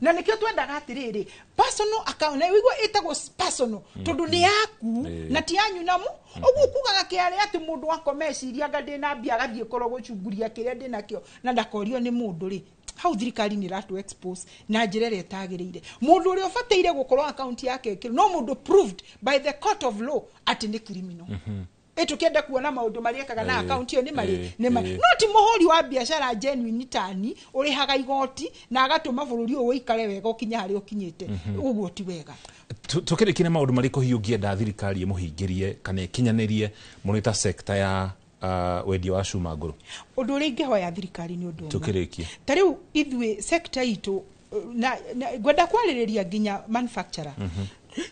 na nikio twendaga atiriri personal account na wigwa itagwo personal tondu ni yaku na ti yanyu namu uguo kugaga kiari ati mundu akomeciria ngadi na mbia gathie korwo gucunguria kiria ndi nakio na ndakorio ni mundu ri how thirikari ni ratu expose na njira ĩrĩa ĩtagĩrĩire mundu ũrĩa ũbataire gukorwo account yake no mundu proved by the court of law ati ni criminal tukenda kuona maundu mariekaga na account iyo ni mari no ti muhuri wa biashara genuine tani urihaga igoti na agatuma bururi uyu ikare wega ukinya hari ukinyite uguo ti wega tukirikine maundu mariko hiyo ngienda thirikari imuhingirie kana ikinyanirie munita sector ya wendia wa cuma nguru undu uri ingihoya thirikari ni undu tukirikie tariu ithwe sector itu na gwenda kwaririria nginya manufacturer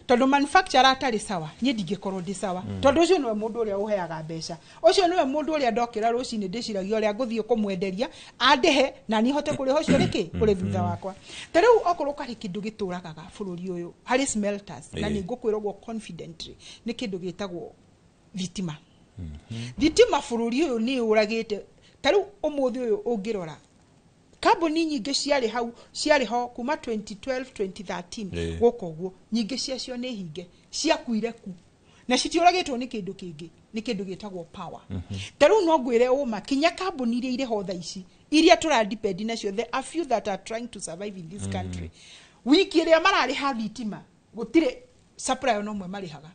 tondu manufacturer atari sawa nie ndingikorwo ndi sawa tondu ucio niwe mundu uria uheaga mbeca ucio niwe mundu uria ndokira rucini ndiciragia uria nguthie kumwenderia andehe na ni hote kuri hocio riki kuri thutha wakwa tariu okorwo kari kindu gituragaga bururi uyu hari smelters na ni ngukwiragwo confidently ni kindu gitagwo thitima thitima bururi uyu ni uragite tariu umuthi uyu ungirora kambuni nyingi ciari ho kuma 2012 2013 gukoguo nyingi ciacio ni hinge ciakuire ku na citioragitwo ni kindu kingi ni kindu gitagwo power tariu no ngwire uma kinya kambuni iria ire ho tha ici iria tura depend nacio there are few that are trying to survive in this country wiki iria marari ha thitima gutire supply no mwe marihaga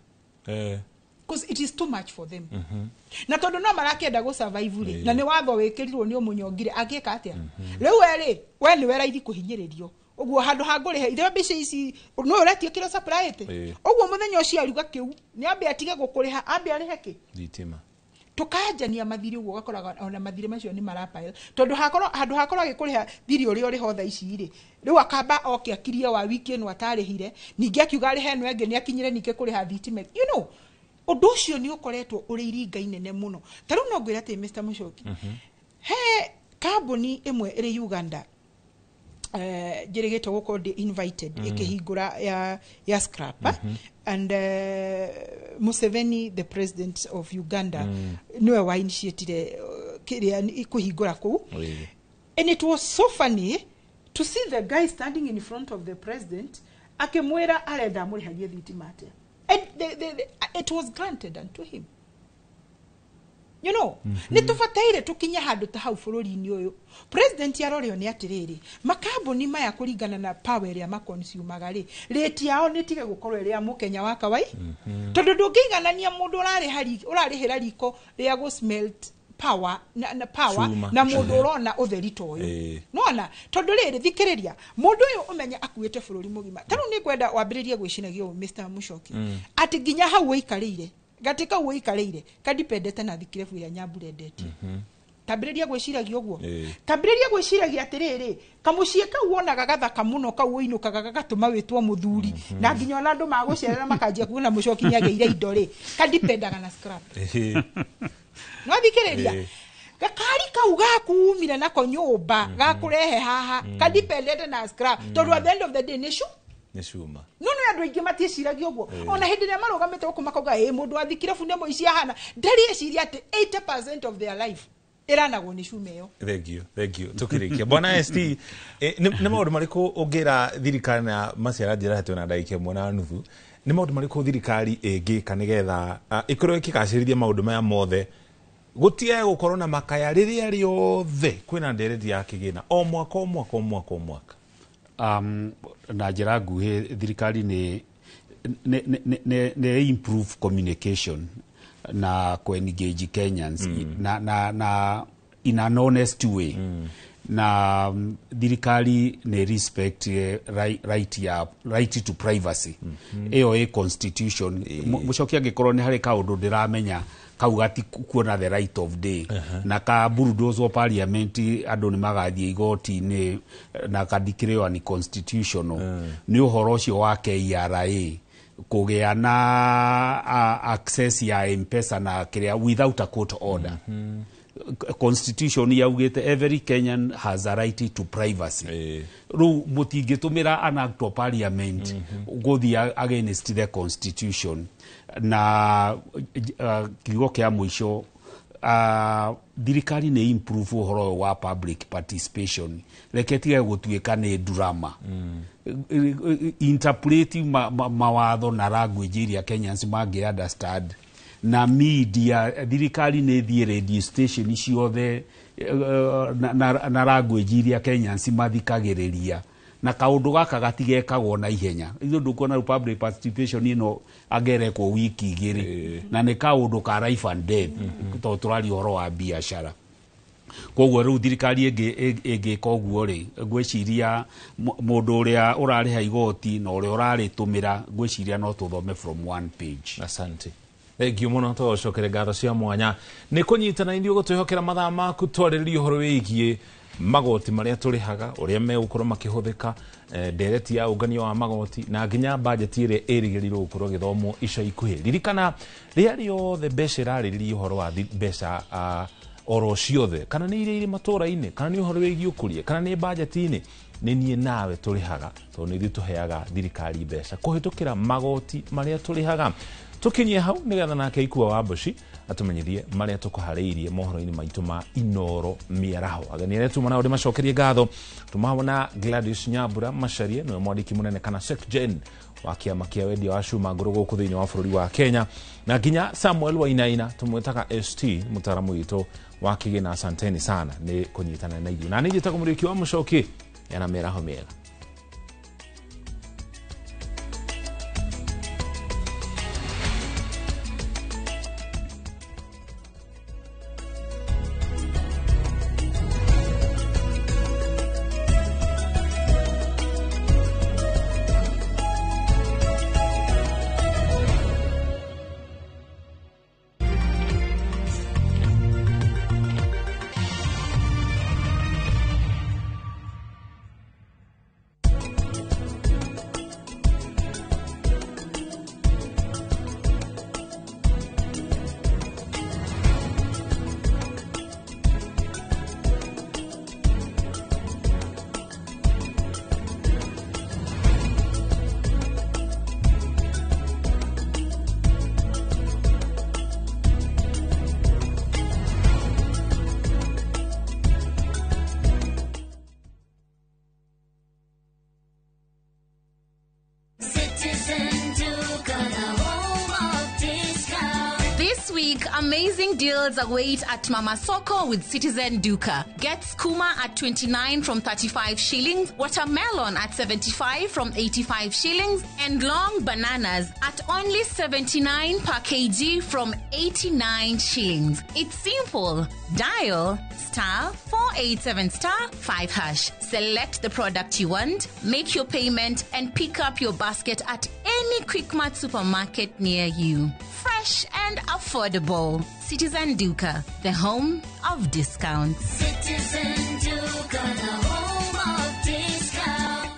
because it is too much for them na tondu no marakenda go survive ri na ni watho wikirirwo ni umunyongire agika atia riu we ni weraithi kuhinyiririo uguo handu hanguri he ithe mbica ici no uretio kilo supply ite uguo muthenya ucio aruga kiu ni ambe atige gukuriha ambe arihe ki thitima tukanjania mathiri uguo gakoraga ona mathiri macio ni marapile tondu handu hakora agikuriha thiri uri uri ho tha ici ri riu akamba oke akirie wa wiki eno atarihire ningi akiuga ari heno enge ni akinyire nike kuriha thitima you know undu ucio ni ukoretwo uri iringa inene muno taru no ngwira ati Mr Mushoki he kambuni imwe iri Uganda jirigito guko invited ikihingura ya scrap and Museveni the president of Uganda niwe wa initiated kiria kuhingura ku and it was so funny to see the guy standing in front of the president akimwira arenda murihagie thitima ate and it was granted unto him you know ni tufataire tukinya handu ta hau bururi-ini uyu president yarorio ni atiriri makambuni maya kuringana na power ria makonsumaga ri rate yao ni tige gukorwo ria mukenya wa kawai tondu ndungiganania mundu urarihira riko ria go smelt power Chuma. na mundu urona utheri toyo nona tondu riri thikiriria mundu uyu umenya akuite bururi mugima taru ni kwenda wambiririe gwicinagia Mr. Mushoki ati ginya hau wikarire gatika wikarire kadipendete na thikirebu ya Nyambura ndeti tabiriria gwiciragia uguo tabiriria gwiciragia atiriri kamucie kau wonaga gathaka muno kau uinukaga gagatuma witwo muthuri na nginya ona andu magucerera makanjia kuona Mushoki nyageire indo ri kadipendaga na scrap no thikiriria gakari kau gakuumire nako nyumba gakurehe haha kadipendete na scrap tondu at the end of the day nishuma no andu aingi maticiragia uguo ona hindi ria marugamite guku makauga mundu athikire funde moici ahana ndari eciria ati 80% of their life iranagwo ni cuma iyo. Thank you tukirikia bwana ST ni maundu mariku ungira thirikari na maciara njira hatu na ndagike mwana nuthu ni maundu mariku thirikari ingika nigetha ikorwo ikigacirithia maundu maya mothe gutie gukorwo na makaya riria riothe kwina ndereti ya kigina o mwaka na njira nguhi thirikari ne improve communication na engage Kenyans na in an honest way na thirikari ne respect right to privacy a constitution Mushoki angikorwo ni hari kaundu ndiramenya kau gati kuona the right of day na ka bulldoze wa parliament andu ni magathie igoti-ini na kadikireo ni constitutional ni uhoro ucio wa KRA kugea na access ya M-Pesa na kiria without a court order. Constitution yaugite every Kenyan has a right to privacy. Ru mutingitumira an act of parliament gothi against the constitution na kigo kia mwisho thirikari ne improve uhoro wa public participation reketige gutuika ni drama interpreting mawatho na language iria Kenyans mangi understand na media thirikari ne thie radio station ciothe na language iria Kenyans mathikagiriria na kaundu gaka gatigekagwo na ihenya ithu ndukona public participation ino agere ko wiki igiri na ne kaundu ka life and death to turari horo wa biashara koguo riu thirikari ege koguo ri gwiciria mundu uria urariha igoti na uria uraritumira gwiciria no tuthome from one page. Asante. Thank you muno to cokere ngatho cia mwanya ni kunyitana indio gutwihokera mathaa maku twariririo horo wigie magoti maria turihaga uria megukorwo makihuthika ndereti ya unganio wa magoti na nginya budget iria irigirirwo gukorwo githomo ica ikuhi ririkana ria riothe mbeca irariririo horo wa mbeca oro ciothe kana ni iria matura-ini kana ni uhoro wigi ukurie kana ni budget-ini ni nie nawe turihaga to ni tuheaga thirikari mbeca kuhitukira magoti maria turihaga tukinyie hau nigetha nake Ikua wa Mbuci atumenyithie maria tukuhariirie mohoro-ini maitu ma Inoro Miaraho agani aria tumana uri macokerie ngatho tumabona Gladys Nyambura Macharia no mwandiki munene kana SecGen wa kiama kia wendia wa cuma nguru guku thiini wa bururi wa Kenya na nginya Samuel Wainaina tumwetaga ST mutaramu wito wa kigina. Asanteni sana ni kunyitana na ithuĩ na nĩ njĩtagwo Mũrĩki wa Mũchoki yana mĩaraho mĩega. This week, amazing deals await at Mama Soko with Citizen Duka. Get skuma at 29 from 35 shillings, watermelon at 75 from 85 shillings, and long bananas at only 79 per kg from 89 shillings. It's simple. Dial *487*5#. Select the product you want, make your payment, and pick up your basket at any Quickmart supermarket near you. Fresh and affordable. Citizen Duka, the home of discounts. Citizen Duka, the home of discount.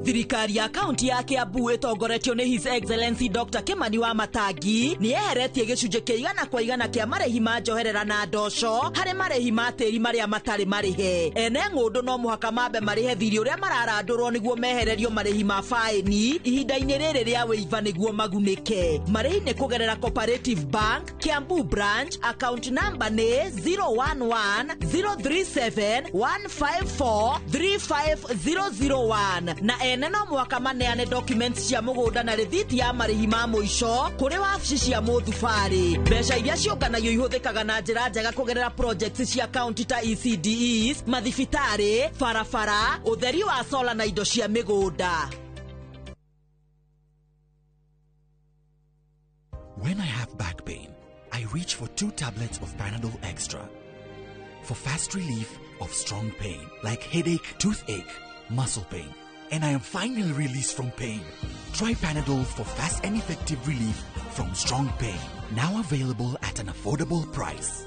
Thirikari ya kaunti ya Kiambu itongoretio ni His Excellency Dr. Kimani wa Matangi ni eheretie gicunjĩ kĩa 100% kĩa marĩhi ma njoherera na ndosho harĩ marĩhi ma tĩri marĩa matarĩ marĩhe. Ene ng'ũndũ no mũhaka mambe marĩhe thirĩ ũrĩa mararandũrwo nĩguo mehererio marĩhi ma faĩni ihinda-inĩ rĩrĩ rĩa wĩiva nĩguo magunĩke. Marĩhi nĩ kũgerera Cooperative Bank Kiambu branch, account number nĩ 011-037-154-35001 na ene no mwaka maneane documents cia mũgũnda na rĩthiti ya marĩhi ma mũico kũrĩ wabici cia mũthubarĩ. Mbeca iria ciũnganagio ihũthĩkaga na njĩra njega kũgerera projects cia kaunti ta ECDEs, mathibitarĩ, barabara, ũtheri wa sola na indo cia mĩgũnda. When I have back pain, I reach for 2 tablets of Panadol Extra for fast relief of strong pain like headache, toothache, muscle pain. And I am finally released from pain. Try Panadol for fast and effective relief from strong pain. Now available at an affordable price.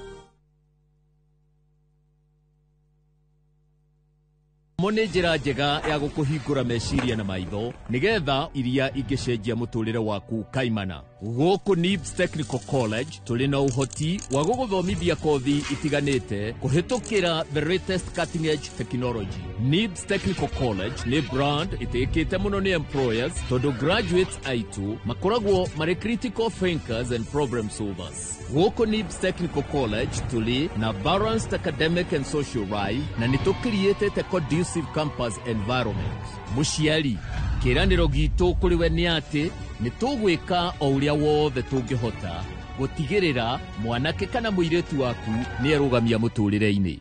Mone njĩra njega ya gũkũhingũra meciria na maitho nĩgetha iria ingĩcenjia mũtũrĩre waku kaimana. Gũkũ NIBS Technical College tũrĩ na ũhoti wa gũgũthomithia kothi itiganĩte kũhĩtũkĩra the latest cutting edge technology. NIBS Technical College nĩ brand ĩtĩkĩte mũno nĩ employers tondũ graduates aitũ makoragwo marĩ critical thinkers and problem solvers. Gũkũ NIBS Technical College tũrĩ na balanced academic and social life na nĩtũcreatĩte conducive campus environment. Mũciari, kĩranĩro gitũ kũrĩ we nĩ atĩ nĩtũgwĩka o ũrĩa wothe tũngĩhota gũtigĩrĩra mwanake kana mũirĩtu waku nĩerũgamia mũtũrĩre-inĩ.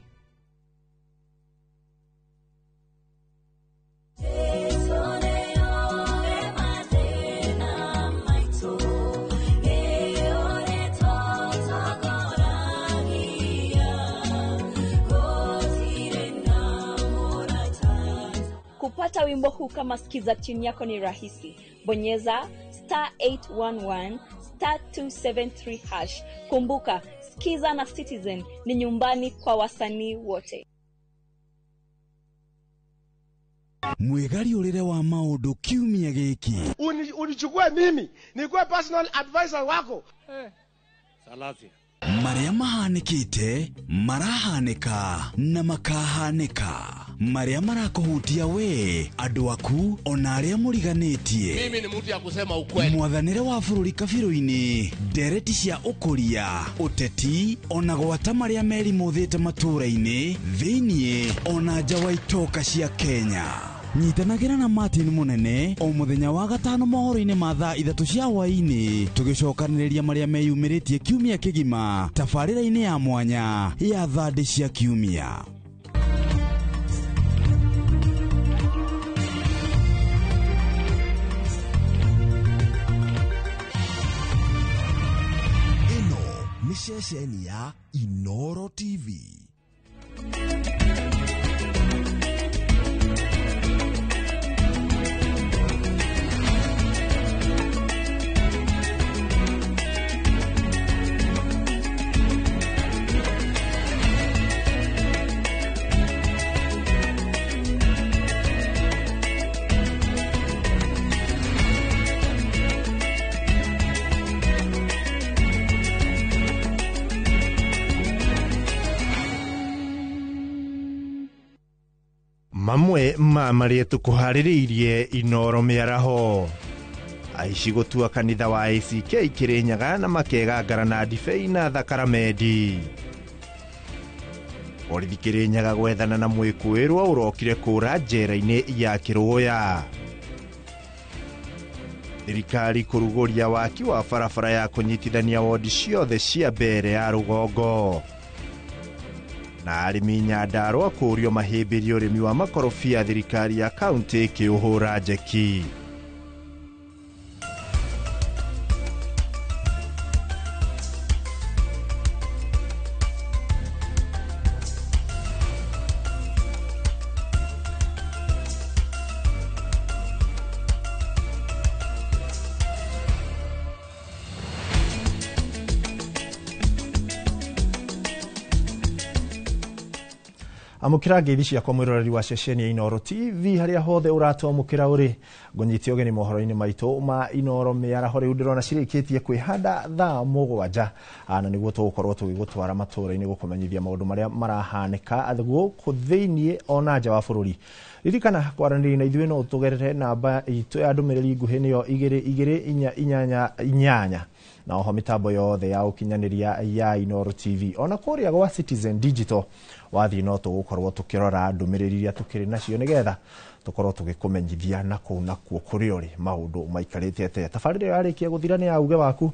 Kupata wimbo huu kama skiza tune yako ni rahisi. Bonyeza *811 *273#. Kumbuka, Skiza na Citizen ni nyumbani kwa wasanii wote. Mwegari urire wa maundu kiumia giki. Unichukue mimi, nikuwe personal advisor wako. Salasia. Maria mahanikite, marahanika na makahanika. Maria marakuhutia we, andu aku ona aria muriganitie. Mimi ni mtu ya kusema ukweli. Mwathanire wa bururi kabiru-ini, ndereti cia ukuria, uteti ona gwata maria meri muthite matura-ini, thiini ona nja wa itoka cia Kenya. Nyitanagira na Martin Munene o muthenya wa gatano mohoro-ini ma thaa 3 cia hwaini tugicokaniriria maria meyumiritie kiumia kigima tabarĩra-ini ya mwanya ya thandi cia kiumia. Ino ni ceceni ya Inoro TV. Mamwe ma marĩa tũkũharĩrĩirie Inoro mĩaraho. Aici gũtua kanitha wa ACK Kĩrĩnyaga na makegangara na ndibei na thakaramendi. Borithi Kĩrĩnyaga gwethana na mwĩkũĩrwo ũrokire kũra njera-inĩ ya Kĩrũya. thirikari kuruguria waki wa barabara ya kunyitithania wodi ciothe cia mbere ya rugongo na arimi Nyandarua kurio mahimbirio urimi wa makorofia thirikari ya kaunti ikiuhura njeki. Amukira ngeithi ciakwa mwiroreri wa ceceni ya Inoro TV haria hothe uratomukira uri ngunyiti ogeni mohoro-ini maitu ma Inoro miaraho riu ndirona cirikitie kwihanda thaa 7 na niguo tugukorwo tugigutwara matura-ini gukumenyithia maundu maria marahanika guku thiini ona nja wa bururi. Ririkana kwaranĩria na ithuĩ no tugerere namba itu ya ndũmĩrĩri nguhĩ nĩyo 2288 na oho mitambo yothe ya ukinyaniria ya Inoro TV ona kuria gwa Citizen Digital wathi no tugukorwo tukirora ndũmĩrĩri iria tukiri nacio nigetha tukorwo tugikumenyithia na kuuna kuo kuri uri maundu maikarite ate. Tabarĩra yarikia guthira ni ya uge waku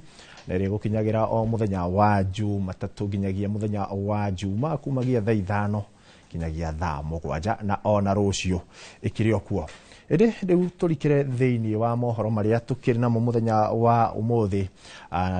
na iri gukinyagira o muthenya wa Jumatatu nginyagia muthenya wa Juma kumagia thaa 5 kinyagia thaa 7 na ona rucio ikiri okuo. Riu turikire thiini wa mohoro maria tukiri na muthenya wa umuthi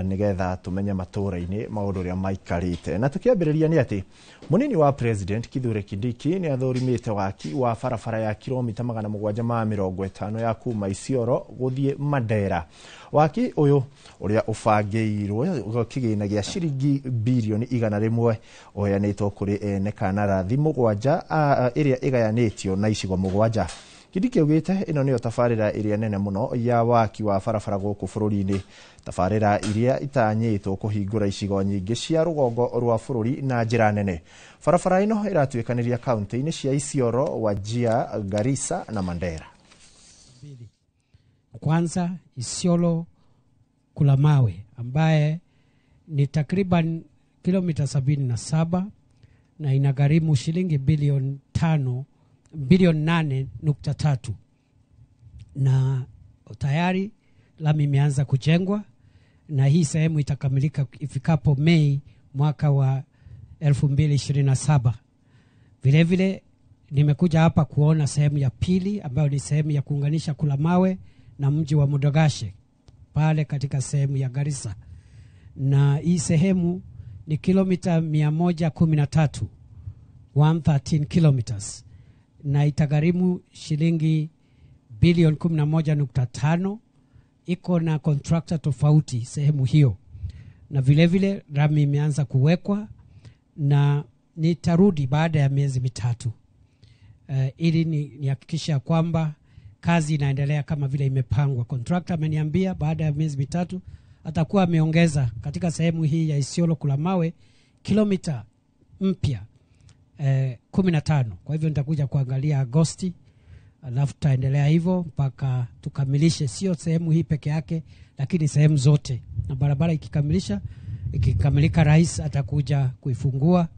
nigetha tumenye matura-ini maundu ria maikarite na tukiambiriria ni ati munini wa president Kithure Kindiki ni athurimite waki wa barabara ya kilomita 750 ya kuma Isiolo guthie Mandera. Waki uyu uria ubangiirwo kigina gia ciringi bilioni 100 oyanitwo kuri ene kanarathi 7 iria igayanitio na icigo 7. Kindiki augite ino niyo tabarĩra iria nene muno ya waki wa barabara guku bururi-ini, tabarĩra iria itanyitwo kuhingura icigo nyingi cia rugongo rwa bururi na njira nene. Barabara ino iratuikaniria kaunti-ini cia Isiolo, Wajir, Garissa na Mandera. Kwanza Isiolo Kulamawe ambaye ni takriban kilomita 77 na inagharimu shilingi bilioni 8.3 na tayari lami imeanza kujengwa na hii sehemu itakamilika ifikapo Mei mwaka wa 2027. Vile vile nimekuja hapa kuona sehemu ya pili ambayo ni sehemu ya kuunganisha Kulamawe na mji wa Modogashe pale katika sehemu ya Garissa, na hii sehemu ni kilomita 113 kilometers na itagharimu shilingi bilioni 11.5. Iko na contractor tofauti sehemu hiyo, na vile vile rami imeanza kuwekwa na nitarudi baada ya miezi mitatu ili nihakikisha kwamba kazi inaendelea kama vile imepangwa. Contractor ameniambia baada ya miezi mitatu atakuwa ameongeza katika sehemu hii ya Isiolo Kulamawe kilomita mpya 15. Kwa hivyo nitakuja kuangalia Agosti, alafu tutaendelea hivyo mpaka tukamilishe sio sehemu hii peke yake lakini sehemu zote, na barabara ikikamilika rais atakuja kuifungua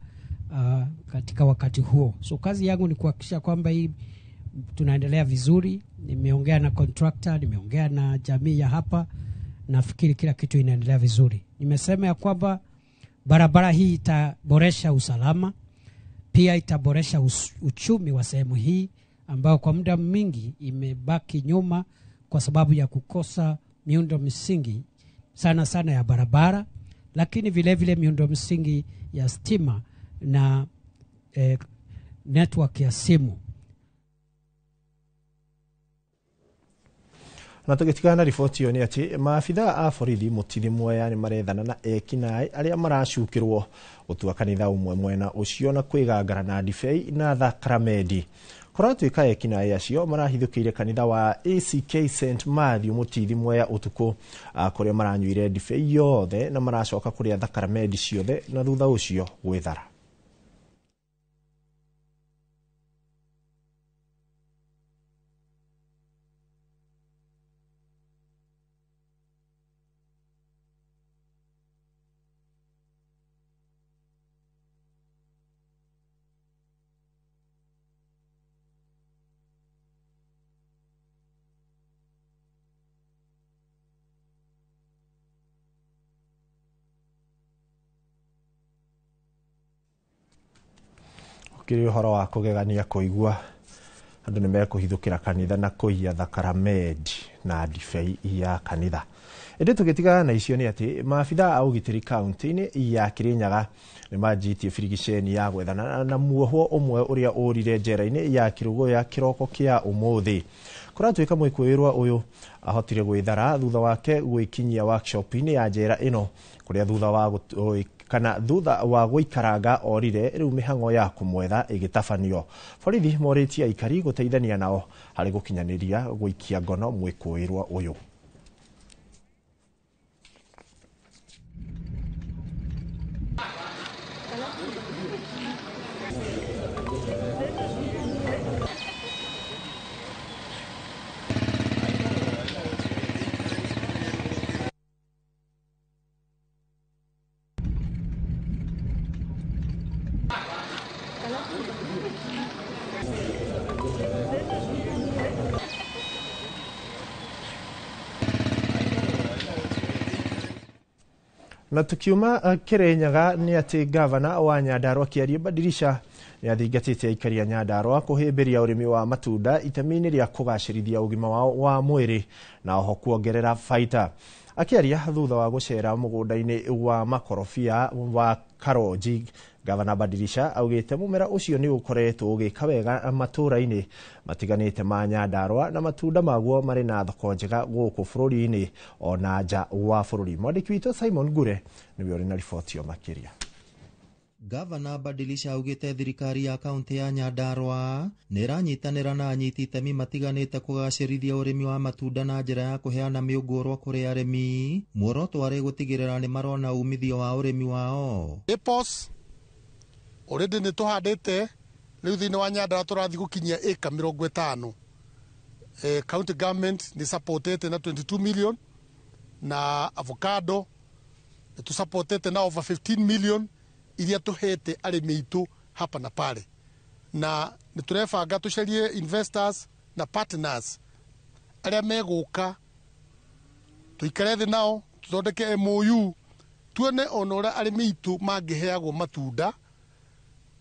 katika wakati huo. So kazi yangu ni kuhakikisha kwamba hii tunaendelea vizuri. Nimeongea na contractor, nimeongea na jamii ya hapa, nafikiri kila kitu inaendelea vizuri. Nimesema ya kwamba barabara hii itaboresha usalama, pia itaboresha uchumi wa sehemu hii ambao kwa muda mingi imebaki nyuma kwa sababu ya kukosa miundo msingi sana ya barabara, lakini vile vile miundo msingi ya stima na network ya simu. Na tugitigana riboti yo ni ati maafitha a borithi mutithi Mwea ni marethana na ekinai aria maracukirwo gutua kanitha umwe mwena ucio na kwigangara na ndibei na thakramedi. Kuratuika ekinai acio marahithukire kanitha wa ACK St Matthew mutithi Mwea utuku kuria maranyuire ndibei yothe na maracoka kuria thakramedi ciothe na thutha ucio gwithara. kiri horo wa kugegania kuigua andu ni mekuhithukira kanitha na kuiya thakramenti na ndibei ya kanitha. Indi tugitiga na icio ni ati maabitha a ugitiri kaunti-ini ya Kirinyaga ni manjitie birigiceni ya gwethana na muohwo umwe uria urire njera-ini ya Kirugo ya kiroko kia umuthi. Kuratuika mwikuirwa uyu ahotire gwithara thutha wake gwikinyia workshop-ini ya njera ino kuria thutha wa guikaranga orire riu mihango ya kumwetha igitabanio. Borithi moritie aikari guteithania nao hari gukinyaniria guikia ngono mwikuirwa uyu. Na tukiuma Kirinyaga ni ati gavana wa Nyandarua Kiaria Badirisha ni athingatite aikari a Nyandarua kuhimbiria urimi wa matunda itemi-ini ria kugacirithia ugima wao wa mwiri na oho kuongerera faita. Akiaria thutha wa gucera mugunda-ini wa makorofia wa Karonji, gavana Badirisha augite mumera ucio ni ukoretwo ugika wega matura-ini matiganite ma Nyandarua na matunda maguo mari na thoko njega guku bururi-ini ona nja wa bururi. Mwandiki witu Simon Gure niwe uri na riboti yo makiria. Gavana Badilisha augite thirikari ya kaunti ya Nyandarua niranyitanira na anyiti itemi matiganite kugacirithia urimi wa matunda na njira ya kuheana miungurwa kuri arimi muoroto ari gutigirira ni marona umithio wa urimi wao. Apples already ni tuhandite riu thini wa Nyandarua turathi gukinyia eka 50. County government ni supportete na 22 million na avocado tu supportete na over 15 million iria tuhete arimi itu hapa na pale, na niturefanga tucarie investors na partners aria meguka tuikare thi nao tuthondeke MOU tuone ona uria arimi itu mangiheagwo matunda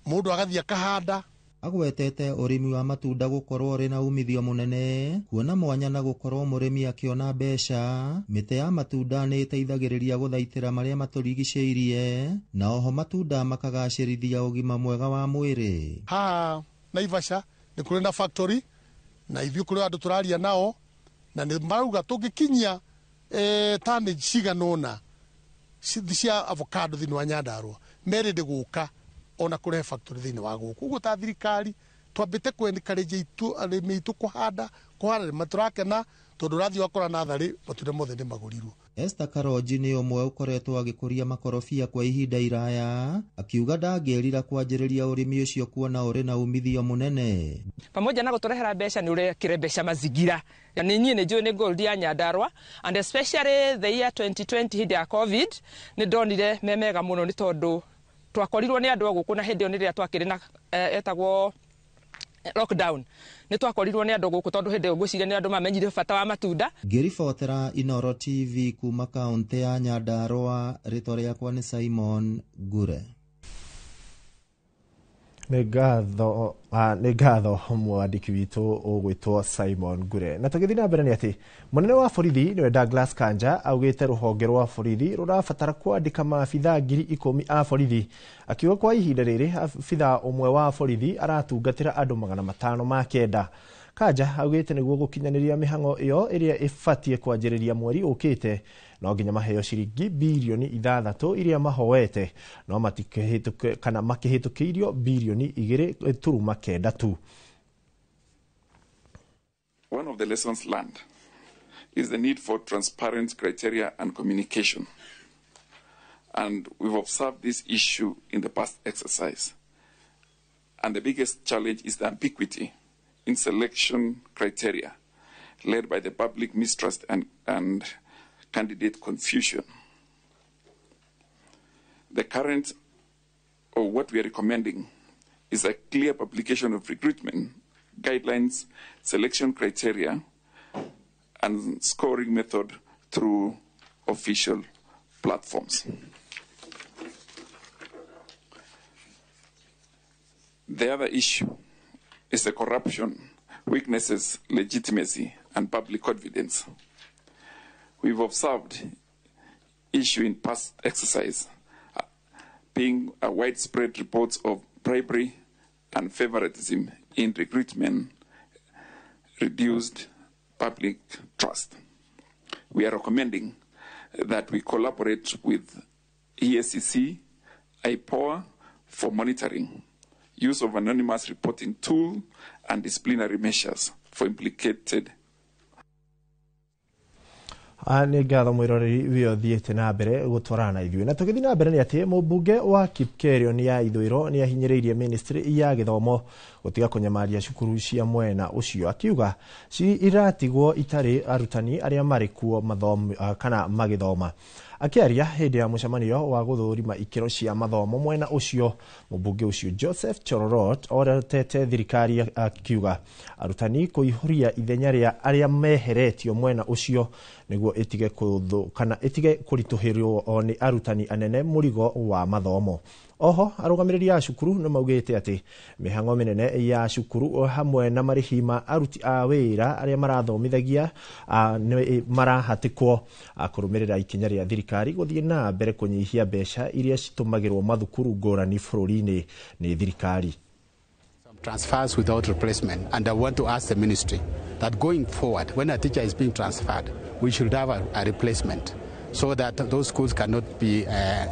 mundu agathia kahanda. Agwetete urimi wa matunda gukorwo uri na umithio munene kuona mwanya na gukorwo murimi akiona mbeca. Mite ya matunda ni iteithagiriria guthaitira maria maturigiceirie na oho matunda makagacirithia ugima mwega wa mwiri. Naivasha ni kuri na factory na ithio kuri andu turaria nao na ni marauga tungikinyia tani ciganona cia avocado thini wa Nyandarua merende guka ona kure factory thini wa guku uguo ta thirikari twambite kwenikareje itu arimi itu kuhanda maturakena tondu rathi wakora nathari matunda mothe ni magurirwo. Esther Karonji ni umwe ukoretwo agikuria makorofia kwa ihinda iraya akiuga ndangĩrira kwanjĩrĩria urimi ucio kuona uri na umithio munene. Pamoja na guturehera mbeca ni urekire mbeca mazingira na ninyi ni njui ni gold ya Nyandarua and especially the year 2020 hindi ya covid ni ndonire memega muno ni tondu twakorirwo ni andu guku na hindi yo niria twakiri na etagwo lockdown ni twakorirwo ni andu guku tondu hindi yo ngwiciria ni andu mamenyire bata wa matunda. Ngiribotera Inoro TV kuma kaunti ya Nyandarua, ritwa riakwa ni Simon Gure. Nĩ ngatho mwandĩki witũ ũgwĩtwo Simon Gure. Na tũgĩthiĩ na mbere nĩ atĩ mũnene wa borithi nĩwe Douglas Kanja augĩte rũhonge rwa borithi rũrabatara kwandĩka maabitha 10,000 a borithi, akiuga kwa ihinda rĩrĩ abitha ũmwe wa borithi aratungatĩra andũ 509. Kanja augĩte nĩguo gũkinyanĩria mĩhang'o ĩyo ĩrĩa ĩbatie kwanjĩrĩria mweri ũkĩte no nginya maheo ciringi bilioni 6 iria mahoete no matikĩhĩtũke kana makĩhĩtũkĩirio bilioni 2.9 tu. One of the lessons learned is the need for transparent criteria and communication. And we've observed this issue in the past exercise. And the biggest challenge is the ambiguity in selection criteria led by the public mistrust and candidate confusion. The current, or what we are recommending, is a clear publication of recruitment guidelines, selection criteria, and scoring method through official platforms. The other issue is the corruption, weaknesses, legitimacy, and public confidence. We've observed issue in past exercise being a widespread reports of bribery and favoritism in recruitment, reduced public trust. We are recommending that we collaborate with EACC, IPOA for monitoring, use of anonymous reporting tool, and disciplinary measures for implicated. Nĩ ngatho mwĩroreri wĩ ũthiĩte na mbere gũtwarana ithuĩ na tũgĩthiĩ na mbere nĩ atĩ mũmbunge wa Kipkerio ya ithũĩro nĩ ahinyĩrĩirie ministry ya gĩthomo gũtiga kũnyamaria cukuru cia mwena ũcio akiuga iratigwo itarĩ arutani arĩa marĩ kuo mathomo kana magĩthoma. Akiaria hĩndĩ ya mũcemanio wa gũthũrima ikĩro cia mathomo mwena ũcio, mũmbunge ũcio Joseph Cherorot oretete thirikari akiuga arutani kũihũria ithenya rĩa arĩa meheretio mwena ũcio nĩguo itige kũritũhĩrwo nĩ arutani anene mũrigo wa mathomo. Oho arũgamĩrĩri a cukuru nĩ maugĩte atĩ mĩhang'o mĩnene ya cukuru hamwe na marĩhi ma aruti a wĩra arĩa marathomithagia marahatĩkwo kũrũmĩrĩra ikinya rĩa thirikari gũthiĩ na mbere kũnyihia mbeca iria citumagĩrwo mathukuru ngũrani bũrũri-inĩ nĩ thirikari. Transfers without replacement, and I want to ask the ministry that going forward, when a teacher is being transferred, we should have a replacement, so that those schools cannot be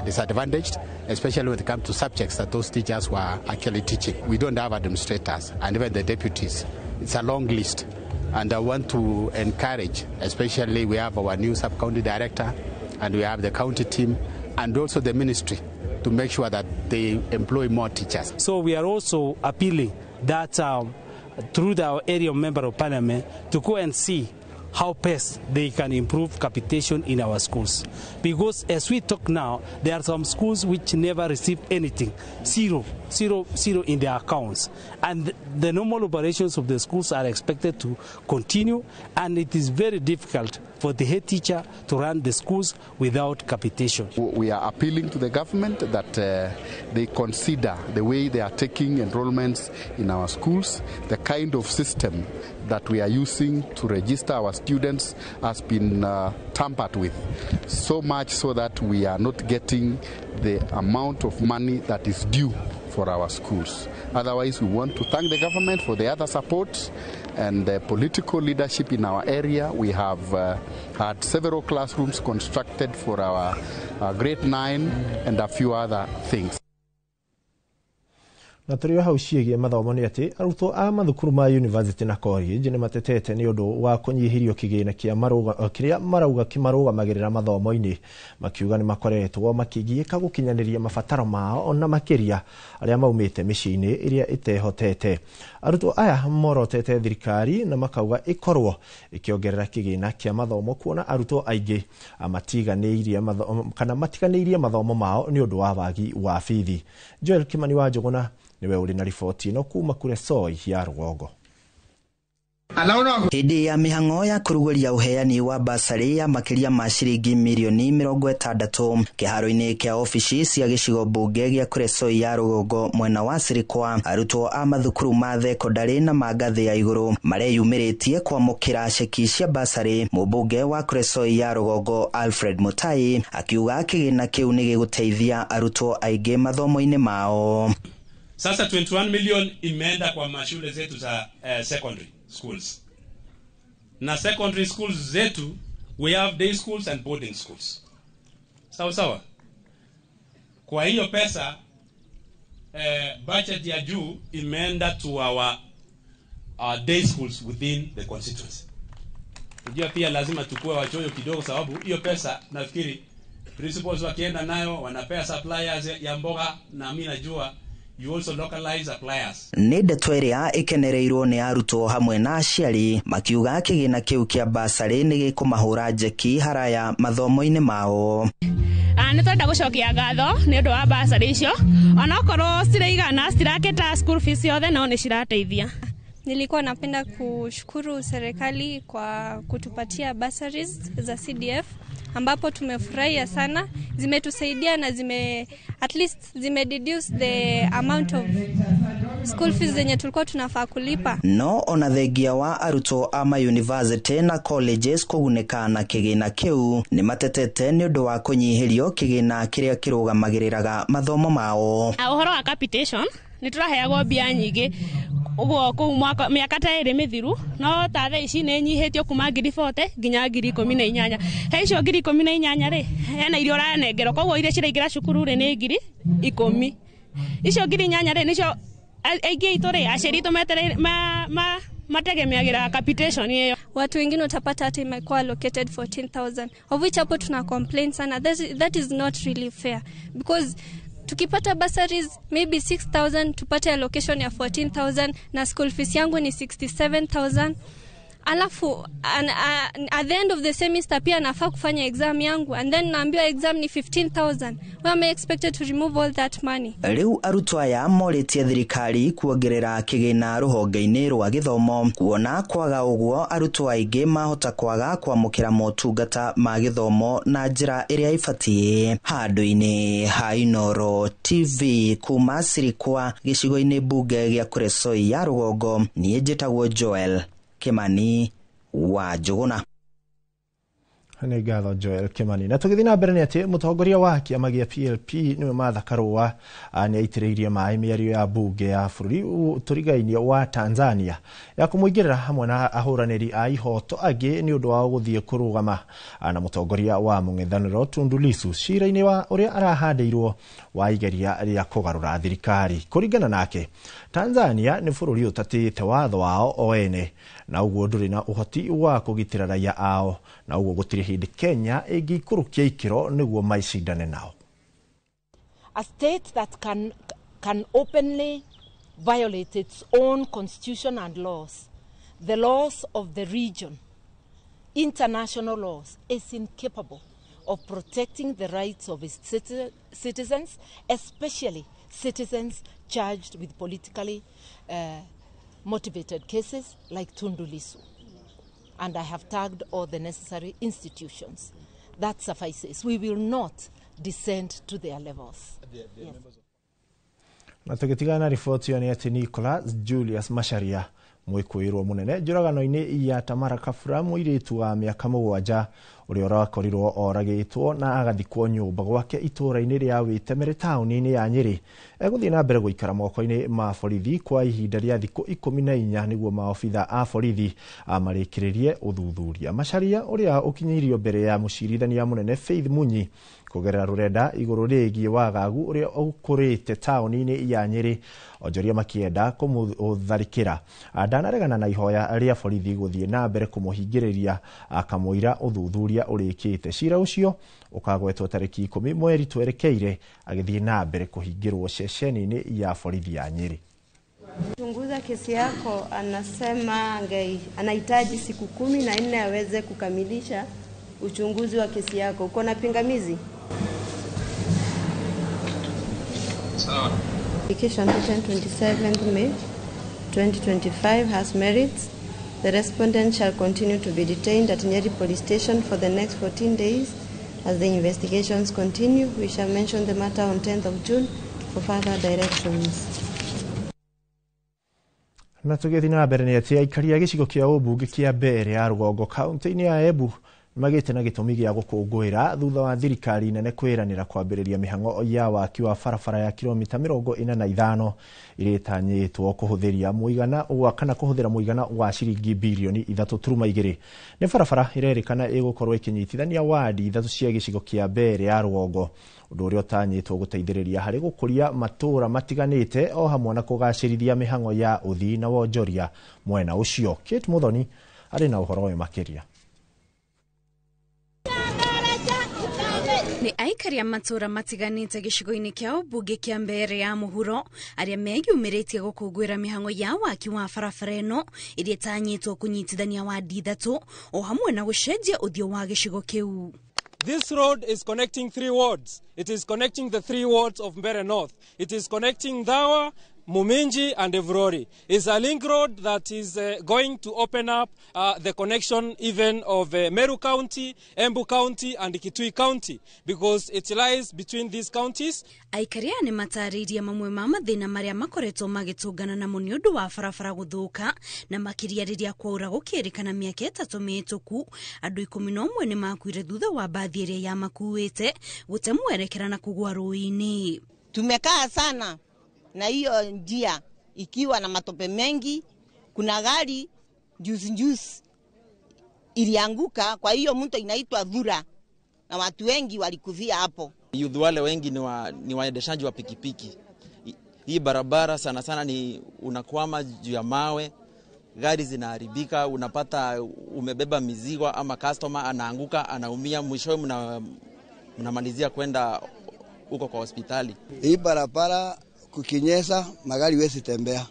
disadvantaged, especially when it comes to subjects that those teachers were actually teaching. We don't have administrators and even the deputies. It's a long list. And I want to encourage, especially we have our new sub-county director and we have the county team and also the ministry to make sure that they employ more teachers. So we are also appealing that through the area member of parliament to go and see how best they can improve capitation in our schools. Because as we talk now, there are some schools which never received anything, zero in their accounts. And the normal operations of the schools are expected to continue, and it is very difficult for the head teacher to run the schools without capitation. We are appealing to the government that they consider the way they are taking enrollments in our schools, the kind of system that we are using to register our students has been tampered with, so much so that we are not getting the amount of money that is due for our schools. Otherwise, we want to thank the government for the other support and the political leadership in our area. We have had several classrooms constructed for our grade 9 and a few other things. Na tũrĩ hau ciĩgiĩ mathomo nĩ atĩ arutwo a mathukuru ma university na college nĩ matetete nĩ ũndũ wa kũnyihirio kĩgĩna kĩrĩa marauga kĩmarũgamagĩrĩra mathomo-inĩ, makiuga nĩ makoretwo makĩgiĩka gũkinyanĩria mabataro mao ona makĩria arĩa maumĩte mĩciĩ-inĩ ĩrĩa ĩtehotete. Arutwo aya morotete thirikari na makauga ĩkorwo ĩkĩongerera kĩgĩna kĩa mathomo kuona arutwo aingĩ matiganĩirie mathomo mao nĩ ũndũ wa wagi wa bithi. Joel Kimani wa Njũgũna niwe uri na riboti no kuma kure Soi ya Rũgongo. Hĩndĩ ya mĩhang'o ya kũrugũria ũheani wa basarĩ ya makĩria ma ciringi mirioni 60 kĩharo-inĩ kĩa ofici cia gĩcigo mbunge gĩa kure Soi ya Rũgongo mwena wa Sirikwa, arutwo a mathukuru ma thekondarĩ na ma ngathĩ ya igũrũ mareyumĩrĩtie kwamũkĩra ceki cia basarĩ. Mũmbunge wa kure Soi ya Rũgongo Alfred Mutai akiuga kĩgĩna kĩu nĩ gĩgũteithia arutwo aingĩ mathomo-inĩ mao. Sasa 21 million imeenda kwa mashule zetu za secondary schools. Na secondary schools zetu we have day schools and boarding schools. Sawa. Kwa hiyo pesa budget ya juu imeenda to our day schools within the constituency. Unajua pia lazima tukue wachoyo kidogo sababu hiyo pesa nafikiri principals wakienda nayo wanapea suppliers ya mboga na mimi najua you also localize suppliers. Nĩ ndeto ĩrĩa ĩkenereirwo nĩ arutwo hamwe na aciari makiuga kĩgĩna kĩu kĩa basarĩ nĩ gĩkũmahũra njeki haraya mathomo-inĩ mao. Nĩ twenda gũcokia ngatho nĩ ũndũ wa basarĩ icio, onakorwo ciraigana citirakĩta school fees yothe no nĩ cirateithia. Nilikuwa napenda kushukuru serikali kwa kutupatia bursaries za CDF ambapo tumefurahia sana. Zimetusaidia na at least zime reduce the amount of school fees zenye tulikuwa tunafaa kulipa. No ona thengia wa arutwo ama university na colleges kuguneka na kigina kiu ni matetete ni undu wa kunyihirio kigina kiria kirugamagiriraga mathomo mao. Uhoro wa capitation ni turaheagwo mbia nyingi uguo ku mwaka miaka ta iri mithiru no ta thaa ici ni nyihitio kuma 40 nginya 18 he icio 18 ri hena irio ranengerwo koguo iria ciraingira cukuru ri ni 10 icio 8 ri nicio aingi itu ri aceri tumetere mategemeagira capitation hiyo. Watu wengine utapata hata imekuwa allocated 14,000 of which hapo tuna complain sana. That is not really fair because tukipata bursaries maybe 6,000 tupate allocation ya 14,000 na school fees yangu ni 67,000. Alafu at the end of the semester pia nafaa kufanya exam yangu and then naambiwa exam ni 15,000. Why am I expected to remove all that money? Riu arutwo aya moretie thirikari kuongerera kigina ruhonge-ini rwa githomo kuona kwaga uguo arutwo aingi mahota kwaga kwamukira motungata ma githomo na njira iria ibatie. Handu-ini ha Inooro TV kuma Sirikwa gicigo-ini bunge gia Kuresoi ya Rugongo nie njitagwo Joel Kimani wa Njuguna. Nĩ ngatho Joel Kimani. Na tũgĩthiĩ na mbere nĩ atĩ mũtongoria wa kĩama gĩa PLP nĩwe Martha Karũa nĩ aitĩrĩirie maĩ mĩario ya bunge ya bũrũri tũrigainie wa Tanzania ya kũmũingĩrĩra hamwe na ahũranĩri a ihoto angĩ nĩ ũndũ wa gũthiĩ kũrũgama na mũtongoria wa mũng'ethanĩro Tundu Lissu cira-inĩ wa ũrĩa arahandĩirwo wa igeria rĩa kũgarũra thirikari. Kũringana nake, Tanzania nĩ bũrũri ũtatĩte watho wao o ene na ũguo ndũrĩ na ũhoti wa kũgitĩra raia ao na ũguo gũtirĩ hĩndĩ Kenya ĩngĩikũrũkia ikĩro nĩguo maicindane nao. A state that can openly violate its own constitution and laws, the laws of the region, international laws, is incapable of protecting the rights of its citizens, especially citizens charged with politically motivated cases like Tundu Lissu. And I have tagged all the necessary institutions. That suffices. We will not descend to their levels. Yes. Na tukitigana ripoti ya ni Nicholas Julius Macharia mwikuirwo munene njuragano-ini ya Tamara Kabura muiritu wa miaka 7 uria urakorirwo oragitwo na agathikwo nyumba gwake itura-ini ria Witemere tauni-ini ya Nyeri eguthii na mbere guikara moko-ini ma borithi kwa ihinda ria thikũ 14 niguo maobitha a borithi amarikiririe uthuthuria. Macharia uria ukinyirio mbere ya mucirithania munene Faith Munyi kugerera rurenda iguru rigie wagagu uria ukurite tauni-ini ya Nyeri onjoria makienda kumutharikira ndanaregana na ihoya ria borithi guthii na mbere kumuhingiriria akamuira uthuthuria urikite. Cira ucio ukagwetwo tariki 10 mweri twerekeire agithii na mbere kuhingirwo ceceni-ini ya borithi ya Nyeri. Chunguza kesi yako anasema anahitaji siku 14 aweze kukamilisha uchunguzi wa kesi yako. Uko na pingamizi? Sawa. Application 27th May 2025 has merits. The respondent shall continue to be detained at Nyeri Police Station for the next 14 days as the investigations continue. We shall mention the matter on 10th of June for further directions. Na tugethi na mbere nĩ atĩ aikari a gĩcigo kĩa ũmbunge kĩa Mbeere ya Rugongo kaunti-inĩ ya Embu magĩte na gĩtũmi gĩa gũkũngũĩra thutha wa thirikari nene kwĩranĩra kwambĩrĩria mĩhang'o ya waki wa barabara ya kilomita 45 iria itanyĩtwo kũhũthĩra mũigana wa ciringi bilioni 3.2. Nĩ barabara irerĩkana ĩgũkorwo ĩkĩnyitithania wadi 3 cia gĩcigo kĩa Mbeere ya Rugongo, ũndũ ũrĩa ũtanyĩtwo gũteithĩrĩria harĩ gũkũria matũra matiganĩte o hamwe na kũgacĩrithia mĩhang'o ya ũthii na wonjoria mwena ũcio. Kate Muthoni arĩ na ũhoro ũyũ makĩria. Ni aikari a matura matiganite gicigo-ini kia ubunge kia Mbeere ya Muhuro aria meyumiritie gukungwira mihango ya waki wa barabara ino iria itanyitwo kunyitithania wadi 3 o hamwe na gucenjia uthio wa gicigo kiu. This road is connecting 3 wards. It is connecting the 3 wards of Mbeere North. It is connecting Dawa, Muminji and Evrori. It's a link road that is going to open up the connection even of Meru County, Embu County and Kitui County because it lies between these counties. Aikaria ni matariria mamwe ma mathina maria makoretwo magitungana na muniodu wa farafara guthuka na makiriariria kwaura gukirikana miaka 3 mihituku andu 11 ni makuire thutha wa bathi iria ya makuite gutemwerekera na kugwa ruini. Tumekaa sana na hiyo njia ikiwa na matope mengi. Kuna gari juzi ilianguka kwa hiyo mto inaitwa Dhura na watu wengi walikufia hapo. Youth wale wengi ni waendeshaji wa pikipiki. Hii barabara sana sana ni unakwama juu ya mawe, gari zinaharibika, unapata umebeba mizigo ama customer anaanguka anaumia, mwisho mnamalizia kwenda huko kwa hospitali. Hii barabara kukinyesha magari wezi tembea.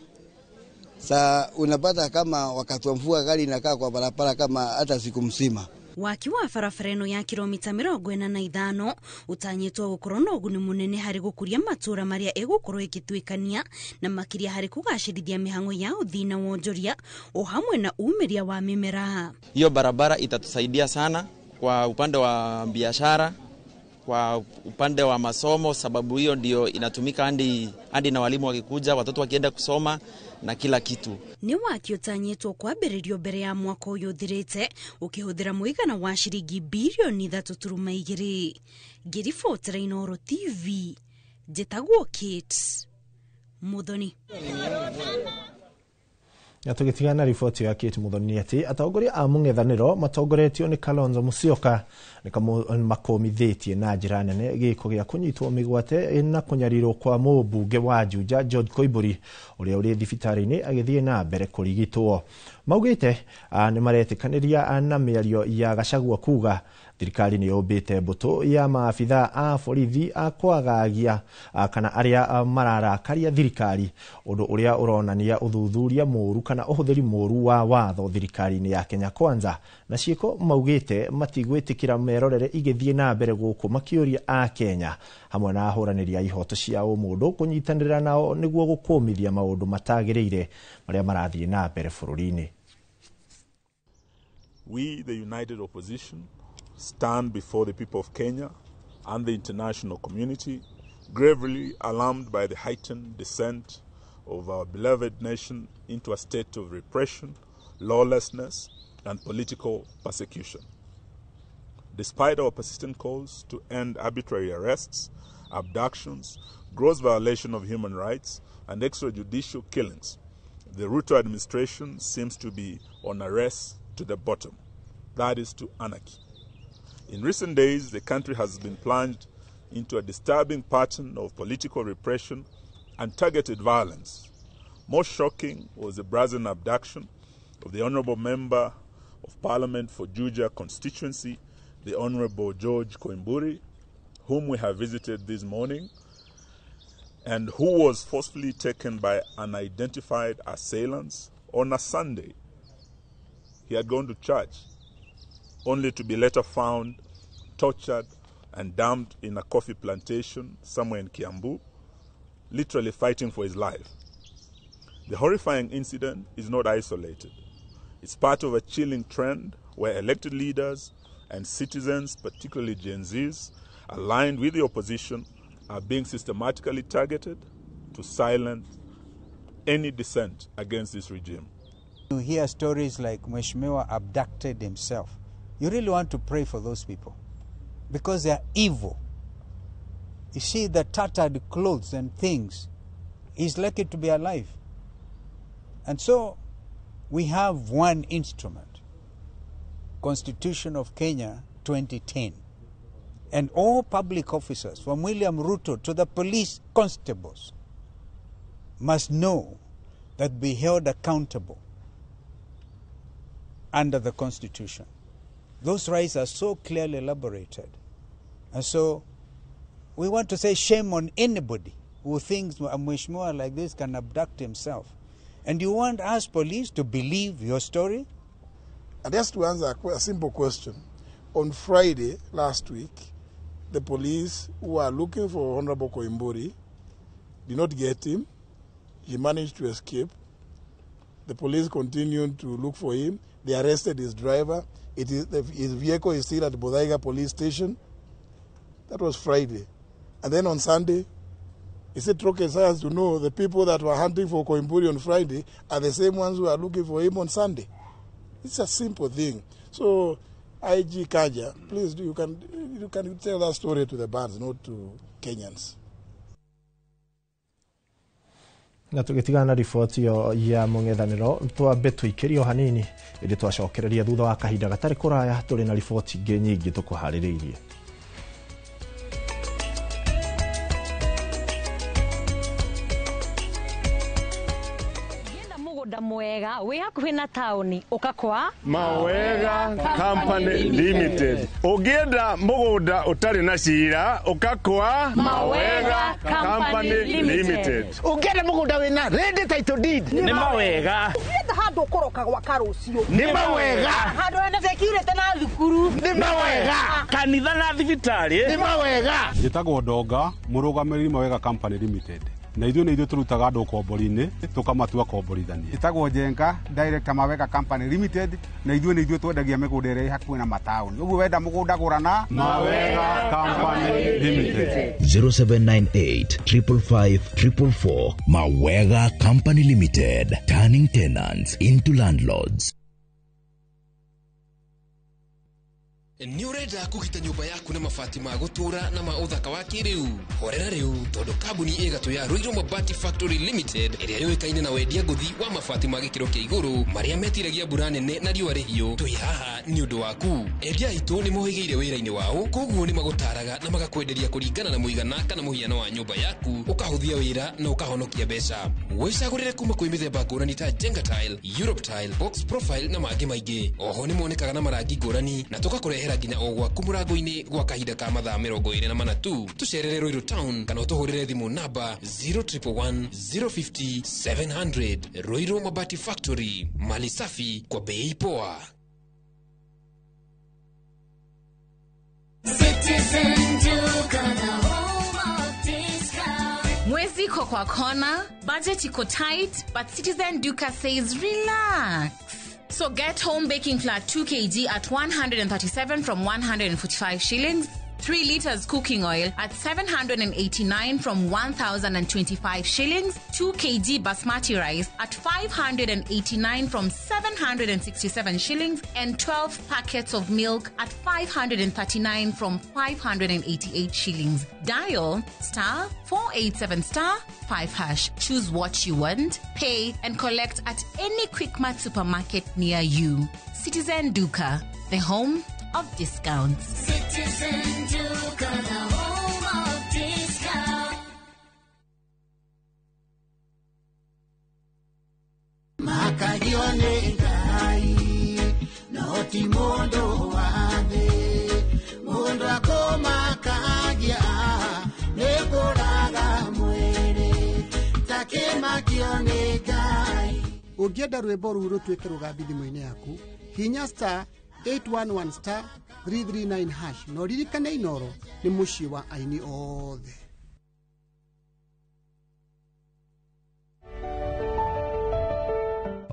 Unapata kama wakati wa mvua gari inakaa kwa barabara kama hata siku mzima. Waki wa farafara ya kilomita 45 utanyitwo gukorwo na uguni munene hari gukuria matura maria egukorwo ikitwikania na makiria hari kugashirithia mihango ya uthina wonjoria o hamwe na umiria wa mimera. Hiyo barabara itatusaidia sana kwa upande wa biashara, kwa upande wa masomo, sababu hiyo ndio inatumika hadi na walimu wakikuja, watoto wakienda kusoma na kila kitu. Ni waki utanyitwo kwambiririo mbere ya mwaka uyu uthirite ukihuthira muigana wa shiringi bilioni 3.2. Ngiribotera Inooro TV, Jetagwo Kate Muthoni. Tũgĩtigana riboti ya Kate Muthoni ati atongoria a mũng'ethanĩro matongoretio ni Kalonzo Musyoka nĩmakomithĩtie na njĩra nene gĩko gĩa kũnyitwo mĩgwate na kũnyarirwo kwa mũmbunge wa Juja George Koimburi ũrĩa ũrĩ thibitarĩ-inĩ agĩthiĩ na mbere kũrigitwo. Maugĩte nĩmaretĩkanĩria na mĩario ya Gachagua kuga thirikari nĩ yombĩte mbũtũ ya maabitha a borithi a kwagagia kana arĩa mararakaria thirikari, ũndũ ũrĩa ũronania ũthuthuria mũru kana ũhũthĩri mũru wa watho thirikari-inĩ ya Kenya Kwanza. Na ciĩko maugĩte matigwĩtĩkĩra merorere igĩthiĩ na mbere gũkũ makĩũria a Kenya hamwe na ahũranĩri a ihoto cia ũmũndũ kũnyitanĩra nao nĩguo gũkũmithia maũndũ matagĩrĩire marĩa marathiĩ na mbere bũrũri-inĩ. We, the United Opposition, stand before the people of Kenya and the international community, gravely alarmed by the heightened descent of our beloved nation into a state of repression, lawlessness, and political persecution. Despite our persistent calls to end arbitrary arrests, abductions, gross violation of human rights, and extrajudicial killings, the Ruto administration seems to be on a race to the bottom, that is to anarchy. In recent days, the country has been plunged into a disturbing pattern of political repression and targeted violence. Most shocking was the brazen abduction of the Honourable Member of Parliament for Juja constituency, the Honourable George Koimburi, whom we have visited this morning, and who was forcefully taken by unidentified assailants on a Sunday. He had gone to church, only to be later found tortured and dumped in a coffee plantation somewhere in Kiambu, literally fighting for his life. The horrifying incident is not isolated. It's part of a chilling trend where elected leaders and citizens, particularly Gen Zs, aligned with the opposition, are being systematically targeted to silence any dissent against this regime. You hear stories like Mheshimiwa abducted himself. You really want to pray for those people because they are evil. You see the tattered clothes and things. He's lucky to be alive. And so we have one instrument, Constitution of Kenya 2010. And all public officers, from William Ruto to the police constables, must know that be held accountable under the Constitution. Those rights are so clearly elaborated. And so we want to say shame on anybody who thinks a Mheshimiwa like this can abduct himself. And you want us police to believe your story? And just to answer a simple question, on Friday last week, the police who are looking for Honorable Koimburi did not get him. He managed to escape. The police continued to look for him. They arrested his driver. His vehicle is still at the Bodaiga police station. That was Friday. And then on Sunday, he said Troke has to know the people that were hunting for Koimburi on Friday are the same ones who are looking for him on Sunday. It's a simple thing. So, IG Kaja, please you can tell that story to the bands, not to Kenyans. Na tugitigana na riboti ya mung'ethaniro twambe tuikirio hanini indi twacokereria thutha wa kahinda gatari kuraya turi na riboti ingi nyingi tukuhaririirie. Mwega we hakuhi na tauni ukakwa Mawega Company Limited. Ugienda mugunda utari na cira ukakwa Mawega Company Limited. Ugienda mugunda wina ready title deed ni Mawega. Ugienda handu ukoroka gwa karucio ni Mawega. Handu ena security na thukuru ni Mawega. Kanitha na thibitari ni Mawega. Njitagwo Ndonga murugamiriri Mawega Company Limited. Na ithuĩ nĩ ithuĩ tũrutaga andũ kombori-inĩ tũkamatua komborithania. Itagwo Njenga Director Mawega Company Limited na ithuĩ nĩ ithuĩ twendagia mĩgũnda ĩrĩa hakuhĩ na mataũni. Ũguo wenda mũgũnda gũrana Mawega Company Limited. 0798 555 444. Mawega Company Limited, turning tenants into landlords. Ni urenda kugita nyumba yaku na mabati ma gutura na ma uthaka wa kiriu horera riu tondu kambuni igatu ya Ruiru Mabati Factory Limited iria yoikaine na wendia nguthi wa mabati ma gikiro kia iguru maria metiragia mbura nene na riua rihio twi haha ni undu waku endia itu ni mohigeire wira-ini wao koguo ni magutaraga na magakwenderia kuringana na muigana kana muhiano wa nyumba yaku ukahuthia wira na ukahonokia mbeca wicagurire kuma kwi mithemba ngurani ta Jenga Tile, Europe Tile, Box Profile na mangi maingi oho ni monekaga na marangi ngurani na tukakurehera nginya ogwa kumurango-ini gwa kahinda ka mathaa 24 tu tucerere Ruiru Town kana utuhurire thimu namba 0111 050 700. Ruiru Mabati Factory, mali safi kwa bei poa. Mwezi iko kwa kona, budget iko tight, but Citizen Duka says relax. So get home baking flour 2 kg at 137 from 145 shillings. 3 liters cooking oil at 789 from 1,025 shillings. 2 kg basmati rice at 589 from 767 shillings. And 12 packets of milk at 539 from 588 shillings. Dial star 487 star 5 hash. Choose what you want, pay and collect at any Quickmart supermarket near you. Citizen Duka, the home of discounts. Citizen Duka, the home of discounts. Makajione ngai na oti mondo wade mondo akoma kagia nekoraga mwere take makione ngai. Ugienda rwimbo ruru rutwike rugambi thimu-ini yaku hinya star 811 star 339 hash no ririkane Inoro ni muci wa aini othe.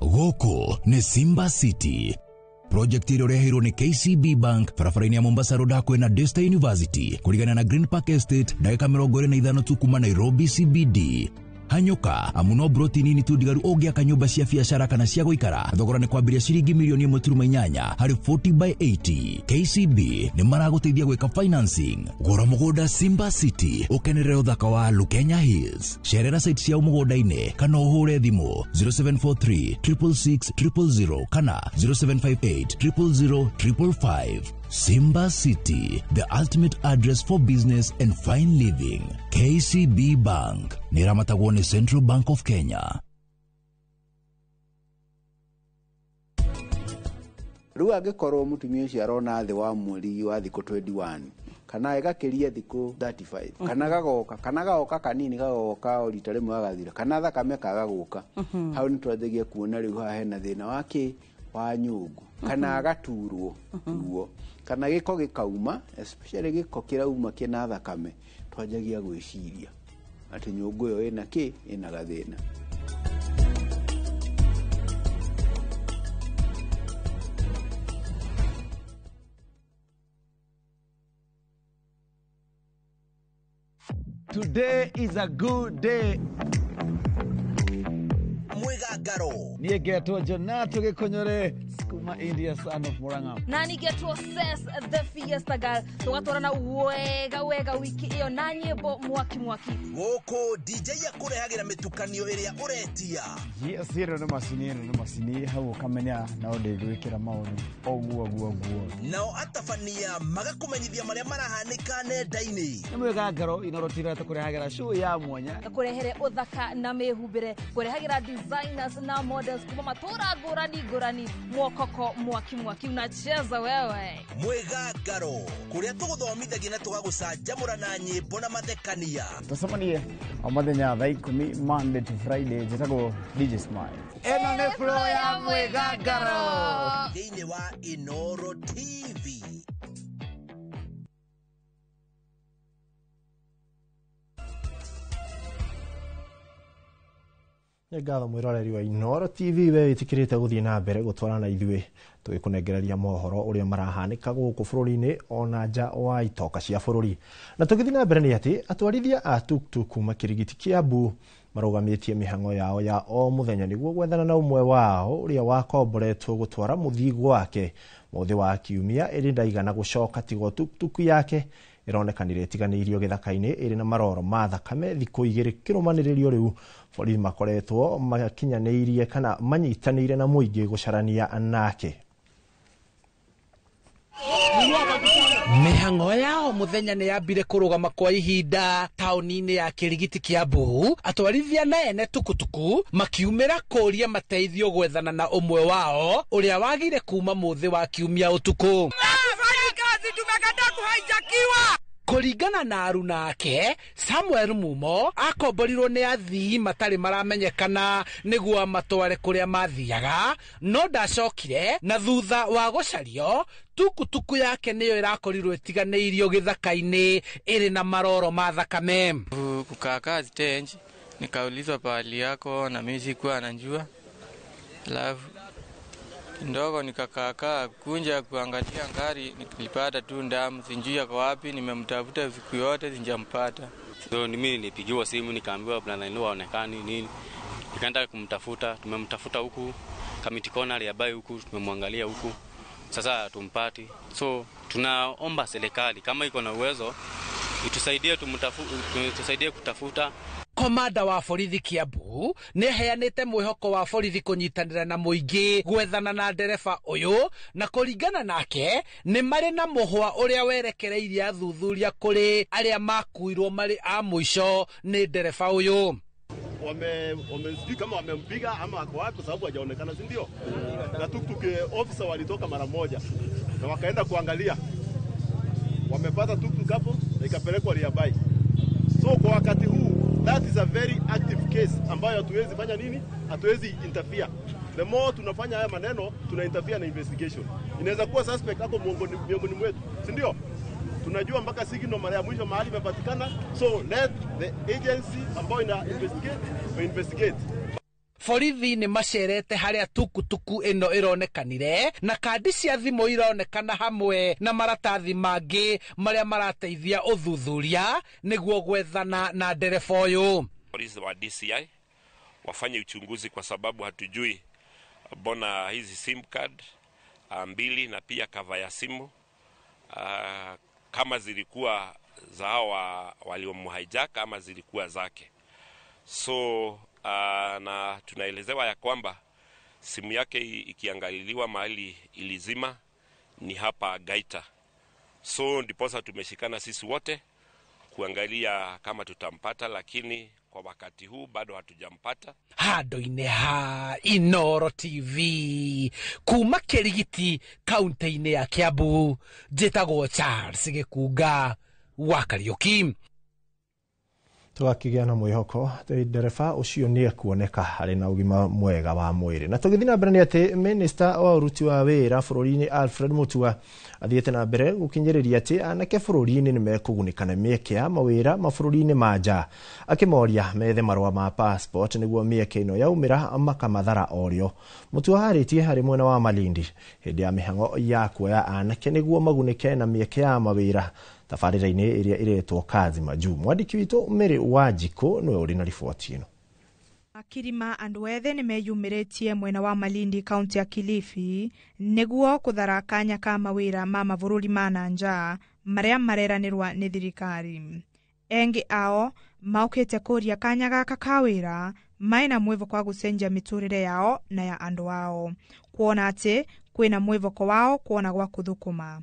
Goko ni Simba City. Project ĩrĩa ũreheirwo nĩ KCB Bank barabara-inĩ ya Mombasa Road hakuhĩ na Daystar University kũringana na Green Park Estate ndagĩka 25 tu kuma Nairobi CBD. Hanyuka amuno broti nini tu digaru ogia kanyumba cia biashara kana cia guikara thogora ni kwambiria ciringi milioni 1.8 hari 40/80. KCB ni maraguteithia gwika financing gora mugoda Simba City ukenerere uthaka wa Lukenya Hills sherera site cia mugoda-ini kana uhure thimu 0743 666 000 kana 0758 000 555. Simba City, the ultimate address for business and fine living. KCB Bank, niramatagwo ni Central Bank of Kenya. Rĩu angĩkorwo mũtumia ũcio arona thĩ wa mweri wa thikũ 21 kana ĩgakĩria thikũ 35 kana gagoka kanini gagoka o rita rĩmwe gagathira kana thakame kaga gũka hau nĩ twanjagia kuona rĩu haha hena thĩna wa nyũngũ kana agaturwo ruo kana gĩko gĩkauma especially gĩko kĩrauma kĩna thakame twanjagia gwĩciria atĩ nyũngũ ĩyo ĩna gathĩna. Today is a good day. Mwegagaro. Niye geto Jonato Gekonyore, Skuma India son of Muranga. Nani geto says the fiesta girl. Tugatorana wega wiki iyo nanye bo mwaki. Goko DJ yakurehagira mitukanio iria uretia. Yes, hero no masini hawo kamenya na odegwikira maunu. Oguo. Nao atafania magakumenyithia maria marahanika nenda-ini. Mwegagaro inorotira tukurehagira show ya mwanya. Kurehere uthaka na mehumbire. Kurehagira designers na models kuma matura ngurani mwokoko mwaki unacheza wewe. Mwegagaro kuria tuguthomithagia na tugagucanjamura na nyimbo na mathekania. Tusamanie amathenya thaa 10 Monday to Friday jitago DJ Smile. Eno ne flow ya Mwegagaro thĩinĩ wa Inoro TV. Ngatho mwiroreri wa Inoro TV we itikirite guthii na mbere gutwarana ithuĩ tugikunengereria mohoro uria marahanika guku bururi-ini ona nja wa itoka cia bururi. Na tugithii na mbere ni ati atwarithia a tuktuk makirigiti Kiambu marugamitie mihango yao ya o muthenya niguo gwethana na umwe wao uria wakomboretwo gutwara muthigo wake muthi wa kiumia iri ndaigana gucoka tigo tuktuk yake ironekanire itiganiirio githaka-ini iri na maroro ma thakame thiku 2 kirumaniririo riu borithi makoretwo makinyaniirie kana manyitanire na muingi gucarania nake. Mihango yao muthenya ni yambire kurugama kwa ihinda tauni-ini ya Kirigiti Kiambu. Atwarithia na ene tukutuku makiumira kuria mateithio gwethana na umwe wao uria wagire kuma muthi wa kiumia utuku. Tumekata kuhaijakiwa. Kuringana na aruna ake, Samuel Mumo akomborirwo ni athii matari maramenyekana niguo matware kuria mathiaga, no ndacokire na thutha wa gucario tukutuku yake niyo irakorirwo itiganeirio githaka-ini iri na maroro ma thakame. Kukaa stage nikaulizwa pahali yako na mimi sikuwa najua. Alafu ndogo nikakaa kunja kuangalia ngari, nilipata tu ndamu, sijui yako wapi, nimemtafuta siku yote sijampata. So mimi nilipigiwa simu nikaambiwa bwana ndio haonekani nini. Nikaenda kumtafuta, tumemtafuta huku Kamiti Corner ya Bai huku, tumemwangalia huku. Sasa tumpati. So tunaomba serikali kama iko na uwezo itusaidie kutafuta. Komanda wa borithi Kiambu ni heanite mwihoko wa borithi kunyitanira na muingi gwethana na ndereba uyu, na kuringana nake ni mari na muhwa uria werekereirie athuthuria kuri aria makuirwo mari a mwisho ni ndereba uyu. Wamesijui kama wamempiga ama ako wapi kwa sababu hajaonekana, si ndio? Na tuktuk officer walitoka mara moja na wakaenda kuangalia, wamepata tuktuk hapo na ikapelekwa Riabai. So kwa wakati huu that is a very active case ambayo hatuwezi fanya nini, hatuwezi interfere. The more tunafanya haya maneno tuna interfere na investigation. Inaweza kuwa suspect hapo miongoni mwetu, si ndio? Tunajua mpaka signal mara ya mwisho mahali imepatikana, so let the agency ambayo ina investigate. Borithi ni macerete haria tukutuku ino ironekanire na kandi cia thimu ironekana hamwe na maratathi mangi maria marateithia uthuthuria niguo gwethana na ndereba uyu. Polisi wa DCI wafanye uchunguzi kwa sababu hatujui bona hizi sim card mbili na pia cover ya simu kama zilikuwa za hawa waliomhijack ama zilikuwa zake. So na tunaelezewa ya kwamba simu yake ikiangaliliwa mahali ilizima ni hapa Gaita. So ndiposa tumeshikana sisi wote kuangalia kama tutampata, lakini kwa wakati huu bado hatujampata. Handu-ini ha Inoro TV kuma Kirigiti kaunti-ini ya Kiambu, njitagwo Charles Gikunga wa Kariuki. Tugakigia na mwihoko ndereba ucio ni ekuoneka hari na ugima mwega wa mwiri. Na tugithii na mbere ni ati minister wa uruti wa wira bururi-ini Alfred Mutua athiete na mbere gukinyiriria ati anake bururi-ini ni mekugunikana mieke ya mawira mabururi-ini manja, akimoria methe marua ma passport niguo mieke ino yaumira makamathara orio. Mutua haritie hari mwena wa Malindi hindi ya mihango ya kuoya anake niguo magunike na mieke ya mawira tabarĩra-inĩ ĩrĩa ĩretwo Kazi Majuu. Mwandĩki witũ Mary Wanjikũ nĩwe ũrĩ na riboti ĩno. Akirima andũ ethĩ nĩ meyumĩrĩtie mwena wa Malindi kaunti ya Kilifi nĩguo kũthara kanya ka mawĩra ma mabũrũri ma nanja marĩa mareranĩrwa nĩ thirikari. Engi ao maukĩte kũria kanya gaka ka wĩra maina mwĩvoko wa gũcenjia mĩtũrĩre yao na ya andũ ao, kuona atĩ kwĩna mwĩvoko wao kuona gwa kũthũkũma.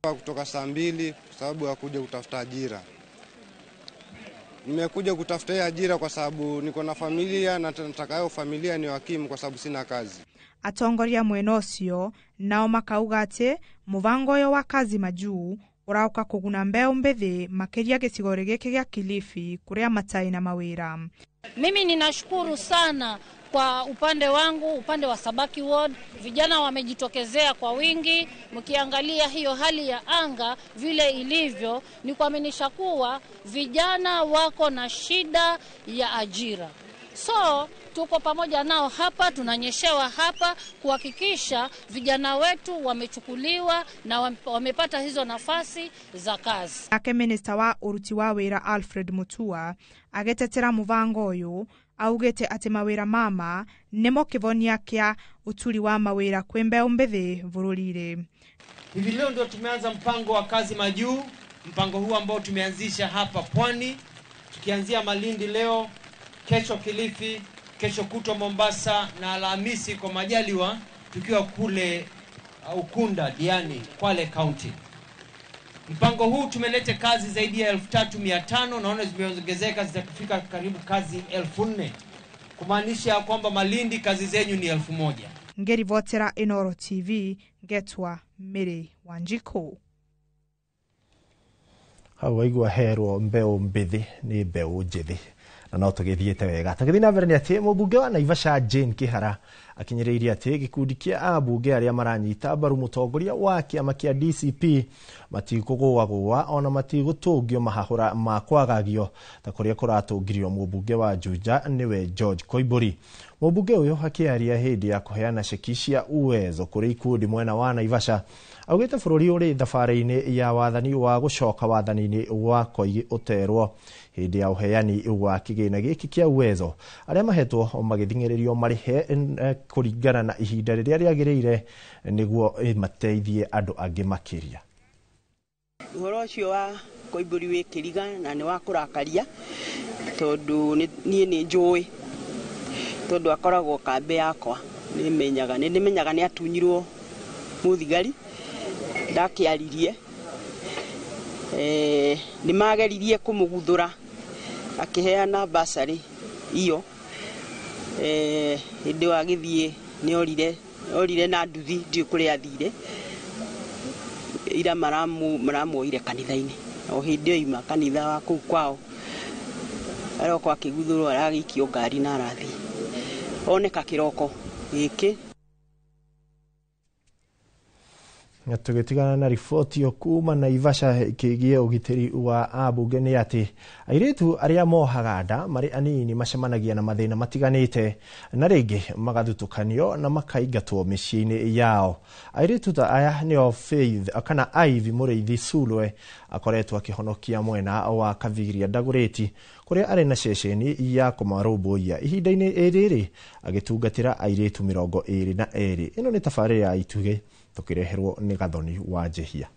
Kutoka saa 2 kwa sababu ya kuja kutafuta ajira. Nimekuja kutafuta ajira kwa sababu niko na familia na nataka hiyo familia ni hakimu kwa sababu sina kazi. Atongoria mwena ũcio nao makauga atĩ mũbango ũyũ wa Kazi Majuu ũrauka kũguna mbeũ mbithi makĩria gĩcigo gĩkĩ gĩa Kilifi kũrĩa matai na mawĩra. Mimi ninashukuru sana kwa upande wangu, upande wa Sabaki Ward, vijana wamejitokezea kwa wingi. Mkiangalia hiyo hali ya anga vile ilivyo, ni kuaminisha kuwa vijana wako na shida ya ajira. So tuko pamoja nao hapa, tunanyeshewa hapa kuhakikisha vijana wetu wamechukuliwa na wamepata hizo nafasi za kazi. Ake Minister wa uruti wa wĩra Alfred Mutua agetetera mũbango ũyũ, augĩte atĩ mawĩra mama nĩmo kĩvonia kĩa uturi wa mawĩra kwĩ mbeũ mbithi bũrũri-inĩ. Hivi leo ndio tumeanza mpango wa Kazi Majuu, mpango huu ambao tumeanzisha hapa Pwani, tukianzia Malindi leo, kesho Kilifi, kesho kutwa Mombasa na Alhamisi kwa majaliwa tukiwa kule Ukunda, Diani, Kwale County. Mpango huu tumeleta kazi zaidi ya 3,500, naona zimeongezeka zitafika karibu kazi 4,000. Kumaanisha kwamba Malindi kazi zenyu ni 1,000. Ngeri votera Inoro TV, Getwa Mary Wanjikũ. Hau waigua herwo mbeũ mbithi nĩ mbeũ njĩthĩ. Na no tũgĩthiĩte wega. Tũgĩthiĩ na mbere nĩ atĩ mũmbunge wa Naivasha Jane Kĩhara akinyĩrĩirie atĩ gĩkundi kĩa ambunge arĩa maranyita mbaru mũtongoria wa kĩama kĩa DCP matikũgũagũa ona matigũtũngio mahahũra ma kwagagio ta kũrĩa kũratũngirio mũmbunge wa Juja nĩwe George Koimbũri. Mũmbunge ũyũ akĩaria hĩndĩ ya kũheana ceki cia Uwezo kũrĩ ikundi mwena wa Naivasha augĩte bũrũri ũrĩ thabarĩ-inĩ ya wathani wa gũcoka wathani-inĩ wa Koigi ũterwo hĩndĩ ya ũheani wa kĩgĩna gĩkĩ kĩa Uwezo arĩa mahetwo magĩthing'ĩrĩrio marĩhe kũringana na ihinda rĩrĩa rĩagĩrĩire nĩguo mateithie andũ angĩ makĩria. Ũhoro ũcio wa Koimbũri wĩ kĩriga na nĩ wa kũrakaria tondũ niĩ nĩ njũĩ tondũ akoragwo kambe yakwa nĩmenyaga nĩ atunyirwo mũthigari ndakĩaririe nĩ mageririe kũmũguthũra akĩheana basarĩ iyo hĩndĩ wa gĩthiĩ nĩ orire na nduthi ndiũ kũrĩa athire ira maramuoire kanitha-inĩ o hĩndĩ oima kanitha wa kũu kwao aroko akĩguthũrwo aragĩikio ngari na arathi oneka kĩroko gĩkĩ. Tũgĩtigana na riboti kuma Naivasha ĩkĩgiĩ ũgitĩri wa ambunge nĩ atĩ airĩtu arĩa mohaga nda marĩ anini macemanagia na mathĩna matiganĩte na rĩngĩ magathutũkanio na makaingatwo mĩciĩ-inĩ yao. Airĩtu ta aya nĩo Faith kana Ivy Mũrĩithi Sulwe akoretwo akĩhonokia mwena wa Kaviria Ndagũrĩti kũrĩa arĩ na ceceni ya kũmarũmbũiya ihinda-inĩ rĩrĩ agĩtungatĩra airĩtu 22. Ĩno nĩ tabarĩra ya Itugĩ tũkĩreherwo nĩ Gathoni wa Njehia.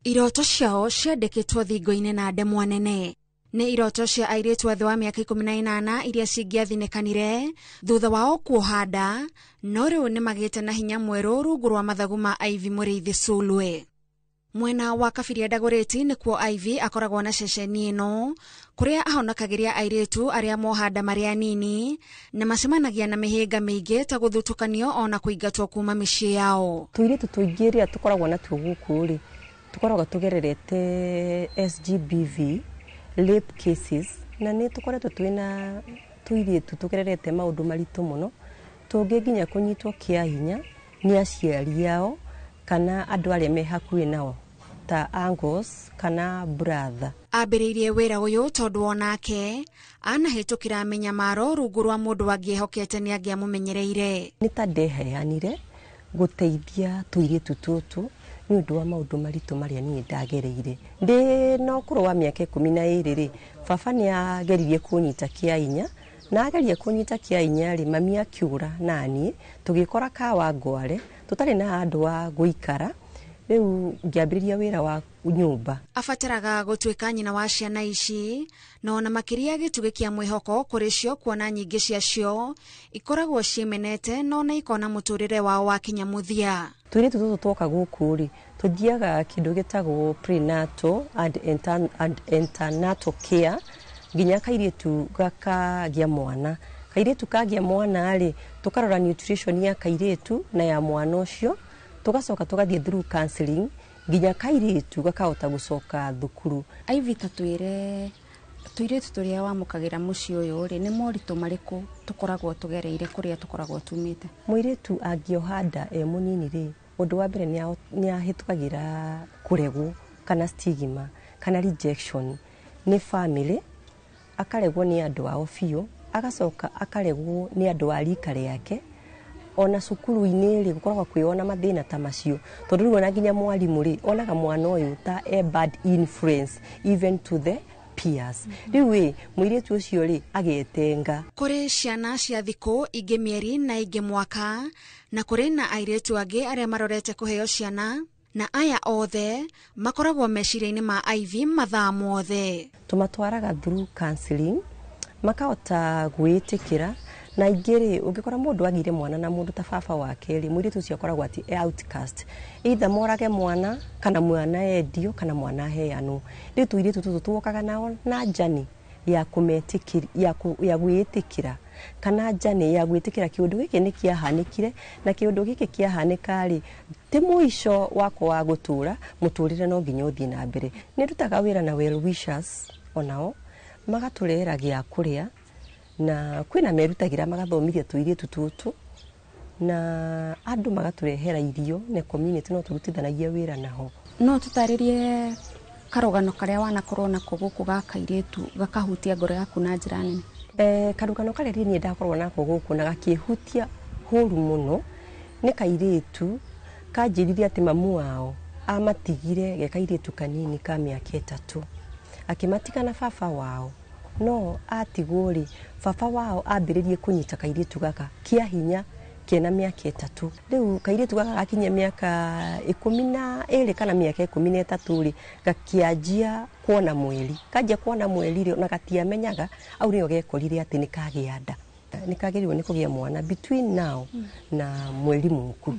Iroto ciao ciandĩkĩtwo thingo-inĩ na ndemwa nene. Nĩ iroto cia airĩtu thĩ wa mĩaka 18 iria cingĩathinekanire thutha wao kuoha nda, no rĩu nĩ magĩte na hinya mwerũ rungu rwa mathagu ma Ivy Mũrĩithi Sulwe. Mwena wa Kabiria Ndagũrĩti nĩkuo Ivy akoragwo na ceceni ĩno kũrĩa ahonokagĩria airĩtu arĩa moha nda marĩ anini na macemanagia na mĩhĩnga mĩingĩ ta gũthutũkanio ona kũingatwo kuma mĩciĩ yao. Tũirĩtu tũingĩ rĩrĩa tũkoragwo natuo gũkũ rĩ tũkoragwo tũgererete SGBV rape cases na nĩ tũkoretwo twĩna tũirĩtu tũgererete maũndũ maritũ mũno tũngĩ nginya kũnyitwo kĩa hinya nĩ aciari ao kana andũ arĩa me hakuhĩ nao ta uncles kana brother. ambĩrĩirie wĩra ũyũ tondũ onake anahĩtũkĩra menyamaro rungu rwa mũndũ angĩehokete nĩ angĩamũmenyereire. Nĩ ta ndeheanire gũteithia tũirĩtu tũtũ nĩ ũndũ wa maũndũ maritũ marĩa niĩ ndagereire. Ndĩ na ũkũrũ wa mĩaka 12 baba nĩ ageririe kũnyita kĩainya, na ageria kũnyita kĩainya rĩ mami akiura naniĩ tũgĩkora Kawangware tũtarĩ na andũ wa gũikara. Rĩu ngĩambĩrĩria wĩra wa nyũmba. Abataraga gũtuĩka nyina wa ciana ici, na ona makĩria gĩtugĩ kĩa mwĩhoko kũrĩ cio, kuona nyingĩ ciacio ikoragwo ciĩmenete no na ikona mũtũrĩre wao wa kinyamũthia. Tũirĩtu tũtũ twoka gũkũ rĩ tũthiaga kĩndũ gĩtagwo prenatal and antenatal care nginya kairĩtu gakagĩa mwana. Kairĩtu kagĩa mwana rĩ tũkarora nutrition ya kairĩtu na ya mwana ũcio, tugacoka tugathiĩ through counseling nginya kairĩtu gakahota gũcoka thukuru. Aivita twĩre tũirĩtu tũrĩa wamũkagĩra mũciĩ ũyũ rĩ nĩ moritũ marĩkũ tũkoragwo tũgereire kũrĩa tũkoragwo tumĩte? Mũirĩtu angĩoha nda mũnini rĩ ũndũ wa mbere nĩ ahĩtũkagĩra kũregwo kana stigma kana rejection nĩ family, akaregwo nĩ andũ ao biũ, agacoka akaregwo nĩ andũ a rika rĩake. Ona cukuru-inĩ rĩ gũkoragwo kwĩona mathĩna ta macio tondũ rĩu ona nginya mwarimũ rĩ onaga mwana ũyũ ta bad influence even to the peers. Rĩu mũirĩtu ũcio rĩ agetenga. Kũrĩ ciana cia thikũ ingĩ mĩeri na ingĩ mwaka, na kũrĩ na airĩtu angĩ arĩa marorete kũheo ciana, na aya othe makoragwo meciria-inĩ ma IV mathaa mothe. Tũmatwaraga through counseling makahota gwĩtĩkĩra. Na ingĩ ũngĩkora mũndũ agire mwana na mũndũ ta baba wake rĩ mũirĩtu ũcio akoragwo ati outcast, either morage mwana kana mwana endio kana mwana heanwo. Rĩu tũirĩtu tũtũ twokaga nao na njani ya kũmetĩkĩra ya gwĩtĩkĩra kana njani ya gwĩtĩkĩra kĩũndũ gĩkĩ nĩ kĩahanĩkire na kĩũndũ gĩkĩ kĩahanĩka rĩ ti mũico wako wa gũtũra, mũtũrĩre no nginya ũthiĩ na mbere. Nĩ ndutaga wĩra na well wishers onao magatũrehera gĩa kũrĩa na kwĩna merutagĩra magathomithia tũirĩtu tũtũ na andũ magatũrehera irio na community no tũrutithanagia wĩra naho. No tũtarĩrie karũgano karĩa wanakorwo nako gũkũ ga kairĩtu gakahutia ngoro yaku na njĩra nene? Karũgano karĩa niĩ ndakorwo nako gũkũ na gakĩhutia hũru mũno nĩ kairĩtu kanjĩrithia atĩ mamu wao amatigire ge kairĩtu kanini ka mĩaka 3 akĩmatiga na baba wao. No atigwo rĩ baba wao ambĩrĩrie kũnyita kairĩtu gaka kĩa hinya kena mĩaka 3. Rĩu kairĩtu gaka gakinya mĩaka 12 kana mĩaka 13 rĩ gakĩanjia kuona mweri. Kanjia kuona mweri rĩ na gatiamenyaga au nĩo gekorire atĩ nĩ kagĩa nda. Nĩ kagĩrĩirwo nĩ kũgĩa mwana between now na mweri mũku.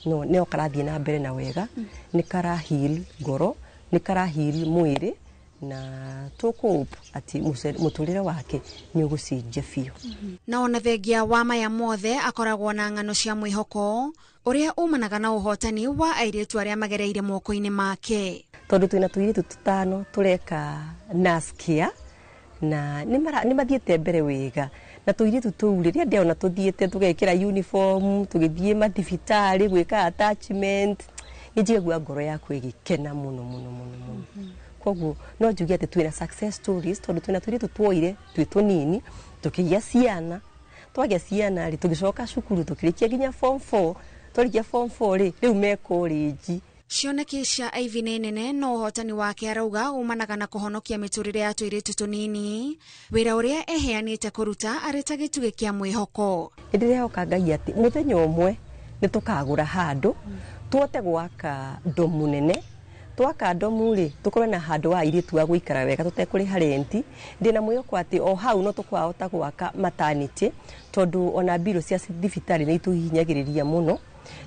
No nĩo karathiĩ na mbere na wega, nĩ karahil ngoro, nĩ karahil mwĩrĩ na tũkũhope ati mũtũrĩre wake nĩ ũgũcenjia biũ. Na ona thengia wa maya mothe akoragwo na ng'ano cia mwĩhoko ũrĩa umanaga na ũhotani wa airĩtu arĩa magereire moko-inĩ make. Tondũ twĩna tũirĩtu 5 tũreka naskia na nĩ mathiĩte mbere wega na tũirĩtu tũu rĩrĩa ndĩona tũthiĩte tũgekĩra uniform tũgĩthiĩ mathibitarĩ gwĩka attachment nĩnjigua ngoro yakwa ĩgĩkena mũno mũno mũno mũno. Koguo no njuge atĩ twĩna success stories tondũ twĩna tũirĩtu twoire twĩ tũnini tũkĩgĩa ciana, twagĩa ciana rĩ tũgĩcoka cukuru tũkĩrĩkia nginya form 4, twarĩkia form 4 rĩ rĩu me college. Cioneki cia IV nĩ nene no ũhotani wake arauga umanaga na kũhonokia mĩtũrĩre ya tũirĩtu tũnini, wĩra ũrĩa eheanĩte kũruta arĩ ta gĩtugĩ kĩa mwĩhoko. Ndĩrehoka Ngai atĩ mũthenya ũmwe nĩ tũkagũra handũ tuote gwaka domu nene. Twaka domu rĩ tũkorwo na handũ wa airĩtu wa gũikara wega tũtekũrĩha renti. Ndĩna mwĩhoko atĩ o hau no tũkwahota gwaka maternity tondũ ona mbiro cia thibitarĩ nĩ itũhihinyagĩrĩria mũno.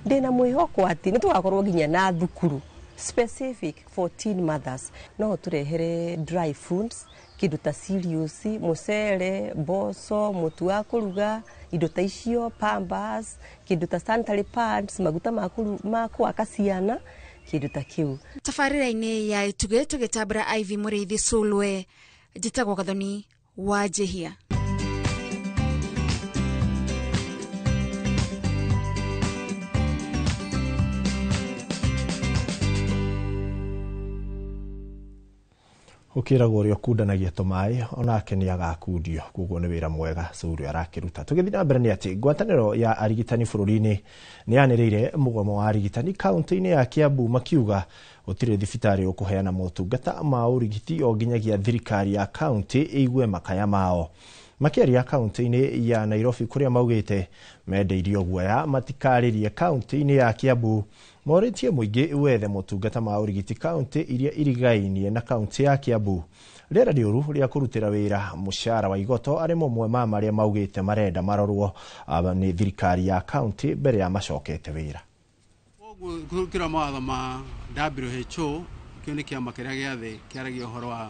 Ndĩna mwĩhoko atĩ nĩ tũgakorwo nginya na thukuru specific for teen mothers. No tũrehere dry foods, kĩndũ ta cereals, mũcere, mboco, mũtu wa kũruga, indo ta icio, pampers, kĩndũ ta sanitary pads, maguta ma kwaka ciana, kĩndũ ta kĩu. Tabarĩra-inĩ ya itugĩ tũgĩtambũra IV Mũrĩithi Sulwe, njĩtagwo Gathoni wa Njĩhia. ukiragwo uri okundanagia tumai onake ni agakundio kuguo ni wira mwega Suri arakiruta. Tugithi na mbere ni ati ngwataniro ya arigitani bururi-ini ni yaniriire mugomo wa arigitani kaunti-ini ya Kiambu makiuga gutire thibitari ukuheana motungata ma urigiti o nginyagia thirikari ya kaunti igwe makaya mao. Makiaria kaunti-ini ya Nairobi kuria maugite mendeirio guoya matikaririe kaunti-ini ya Kiambu moritie muingi wethe motungata ma urigiti kaunti iria irigainie na kaunti ya Kiambu. Rĩera rĩũru rĩa kũrutĩra wĩra mũcara wa igoto arĩ mamwe ma marĩa maugĩte marenda marorwo nĩ thirikari ya kaunti mbere ya macokete wĩra. Kũrũkĩra mawatho ma WHO kĩo nĩ kĩama kĩrĩa gĩathĩ kĩaragia ũhoro wa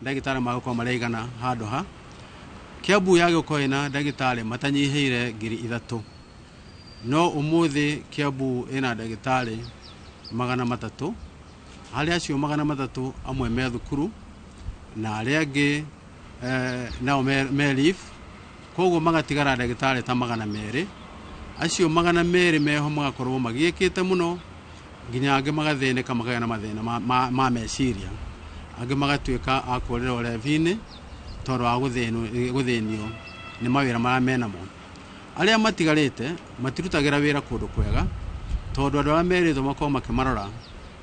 ndagĩtarĩ magũkorwo mareigana handũ ha. Kiambu yagĩkorwo ĩna ndagĩtarĩ matanyihĩire 3,000 no ũmũthĩ Kiambu ĩna ndagĩtarĩ 300 harĩa acio 300 amwe me thukuru na arĩa angĩ nao me leave, koguo magatigara ndagĩtarĩ ta 200. Acio 200 meho magakorwo magĩkĩte mũno nginya angĩ magathĩnĩka magaya na mathĩna ma meciria, angĩ magatuĩka a kũrĩra ũrebi-inĩ tondũ wa gũthĩnio nĩ mawĩra marĩa menamo. Arĩa matigarĩte matirutagĩra wĩra kũndũ kwega tondũ andũ arĩa merĩtwo makorwo makĩmarora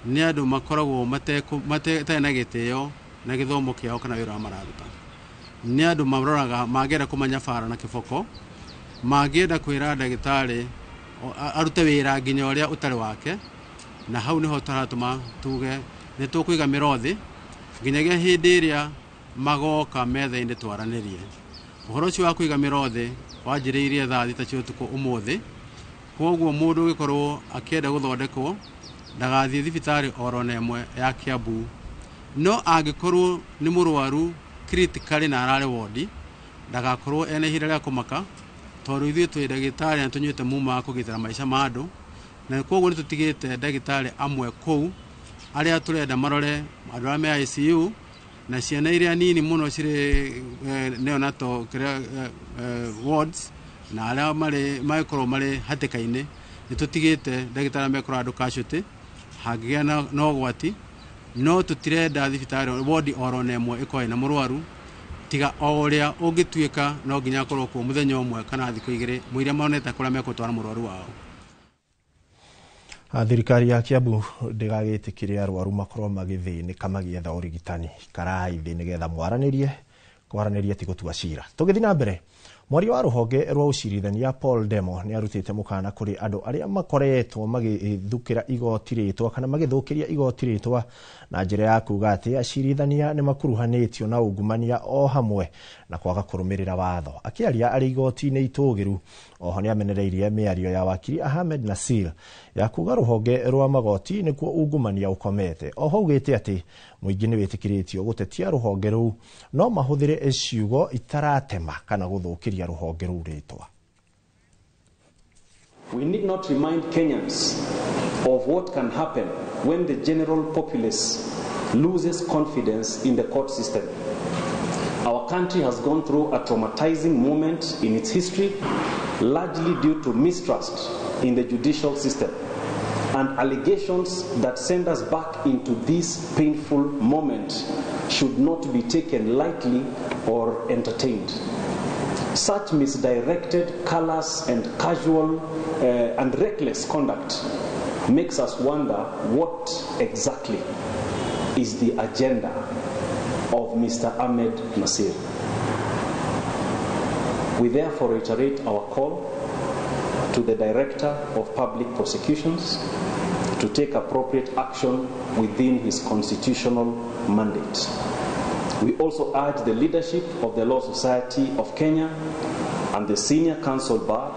nĩ andũ makoragwo matarĩ na gĩtĩo na gĩthomo kĩao kana wĩra wa mararuta. Nĩ andũ maroraga mangĩenda kũmanyabara na kĩboko, mangĩenda kwĩra ndagĩtarĩ arute wĩra nginya ũrĩa ũtarĩ wake, na hau nĩho taratũma tuge nĩ tũkũiga mĩro thĩ nginyagia hĩndĩ ĩrĩa magoka metha-inĩ twaranĩrie. Ũhoro ũcio wa kũiga mĩro thĩ wanjĩrĩirie thaa 3 cia ũtukũ ũmũthĩ, koguo mũndũ ũgĩkorwo akĩenda gũthondekwo ndagathiĩ thibitarĩ oro na ĩmwe ya Kiambu, no angĩkorwo nĩ mũrwaru critically na ararĩ wodi ndagakorwo ena ihinda rĩa kũmaka tondũ ithuĩ twĩ ndagĩtarĩ na tũnyuĩte muma kũgitĩra maica ma andũ, na koguo nĩ tũtigĩte ndagĩtarĩ amwe kũu arĩa tũrenda marore andũ arĩa me ICU na ciana iria nini mũno cirĩ neonatal wards na arĩa magĩkorwo marĩ hatĩka-inĩ. Nĩ tũtigĩte ndagĩtarĩ mekora andũ casualty hangĩgĩa na ũgwati, no tũtirenda thibitarĩ wodi oro na ĩmwe ĩkorwo ĩna mũrwaru tiga o ũrĩa ũngĩtuĩka no nginya akorwo kuo mũthenya ũmwe kana thikũ 2 mũiria monete kũrĩa megũtwara mũrwaru wao. Thirikari ya Kiambu ndĩgagĩtĩkĩre arwaru makorwo magĩthĩnĩka magĩetha ũrigitani karaithi nĩgetha kwaranĩria ti gũtua cira. Tũgĩthiĩ na mbere, mwaria wa rũhonge rwa ũcirithania Paul Demo nĩ arutĩte mũkana kũrĩ andũ arĩa makoretwo magĩthukĩra igoti rĩtwa kana magĩthũkĩria igoti rĩtwa na njĩra ya kuuga atĩ acirithania nĩ makuruhanĩtio na ungumania o hamwe na kwaga kũrũmĩrĩra watho. Akĩaria arĩ igoti-inĩ itũgĩru, oho nĩ amenereirie mĩario ya wakiri Ahmed Nasir ya kuuga rũhonge rwa magoti nĩkuo ungumania ũkomete. Oho augĩte atĩ mũingĩ nĩ wĩtĩkĩrĩtio gũtetia rũhonge rũu no mahũthĩre ciugo itaratema kana gũthũkĩria rũhonge rũu rĩtwa. We need not remind Kenyans of what can happen when the general populace loses confidence in the court system. Our country has gone through a traumatizing moment in its history, largely due to mistrust in the judicial system and allegations that send us back into this painful moment should not be taken lightly or entertained. Such misdirected, callous and casual and reckless conduct makes us wonder what exactly is the agenda of Mr. Ahmed Nasir. We therefore reiterate our call to the Director of Public Prosecutions to take appropriate action within his constitutional mandate. We also urge the leadership of the Law Society of Kenya and the Senior Council Bar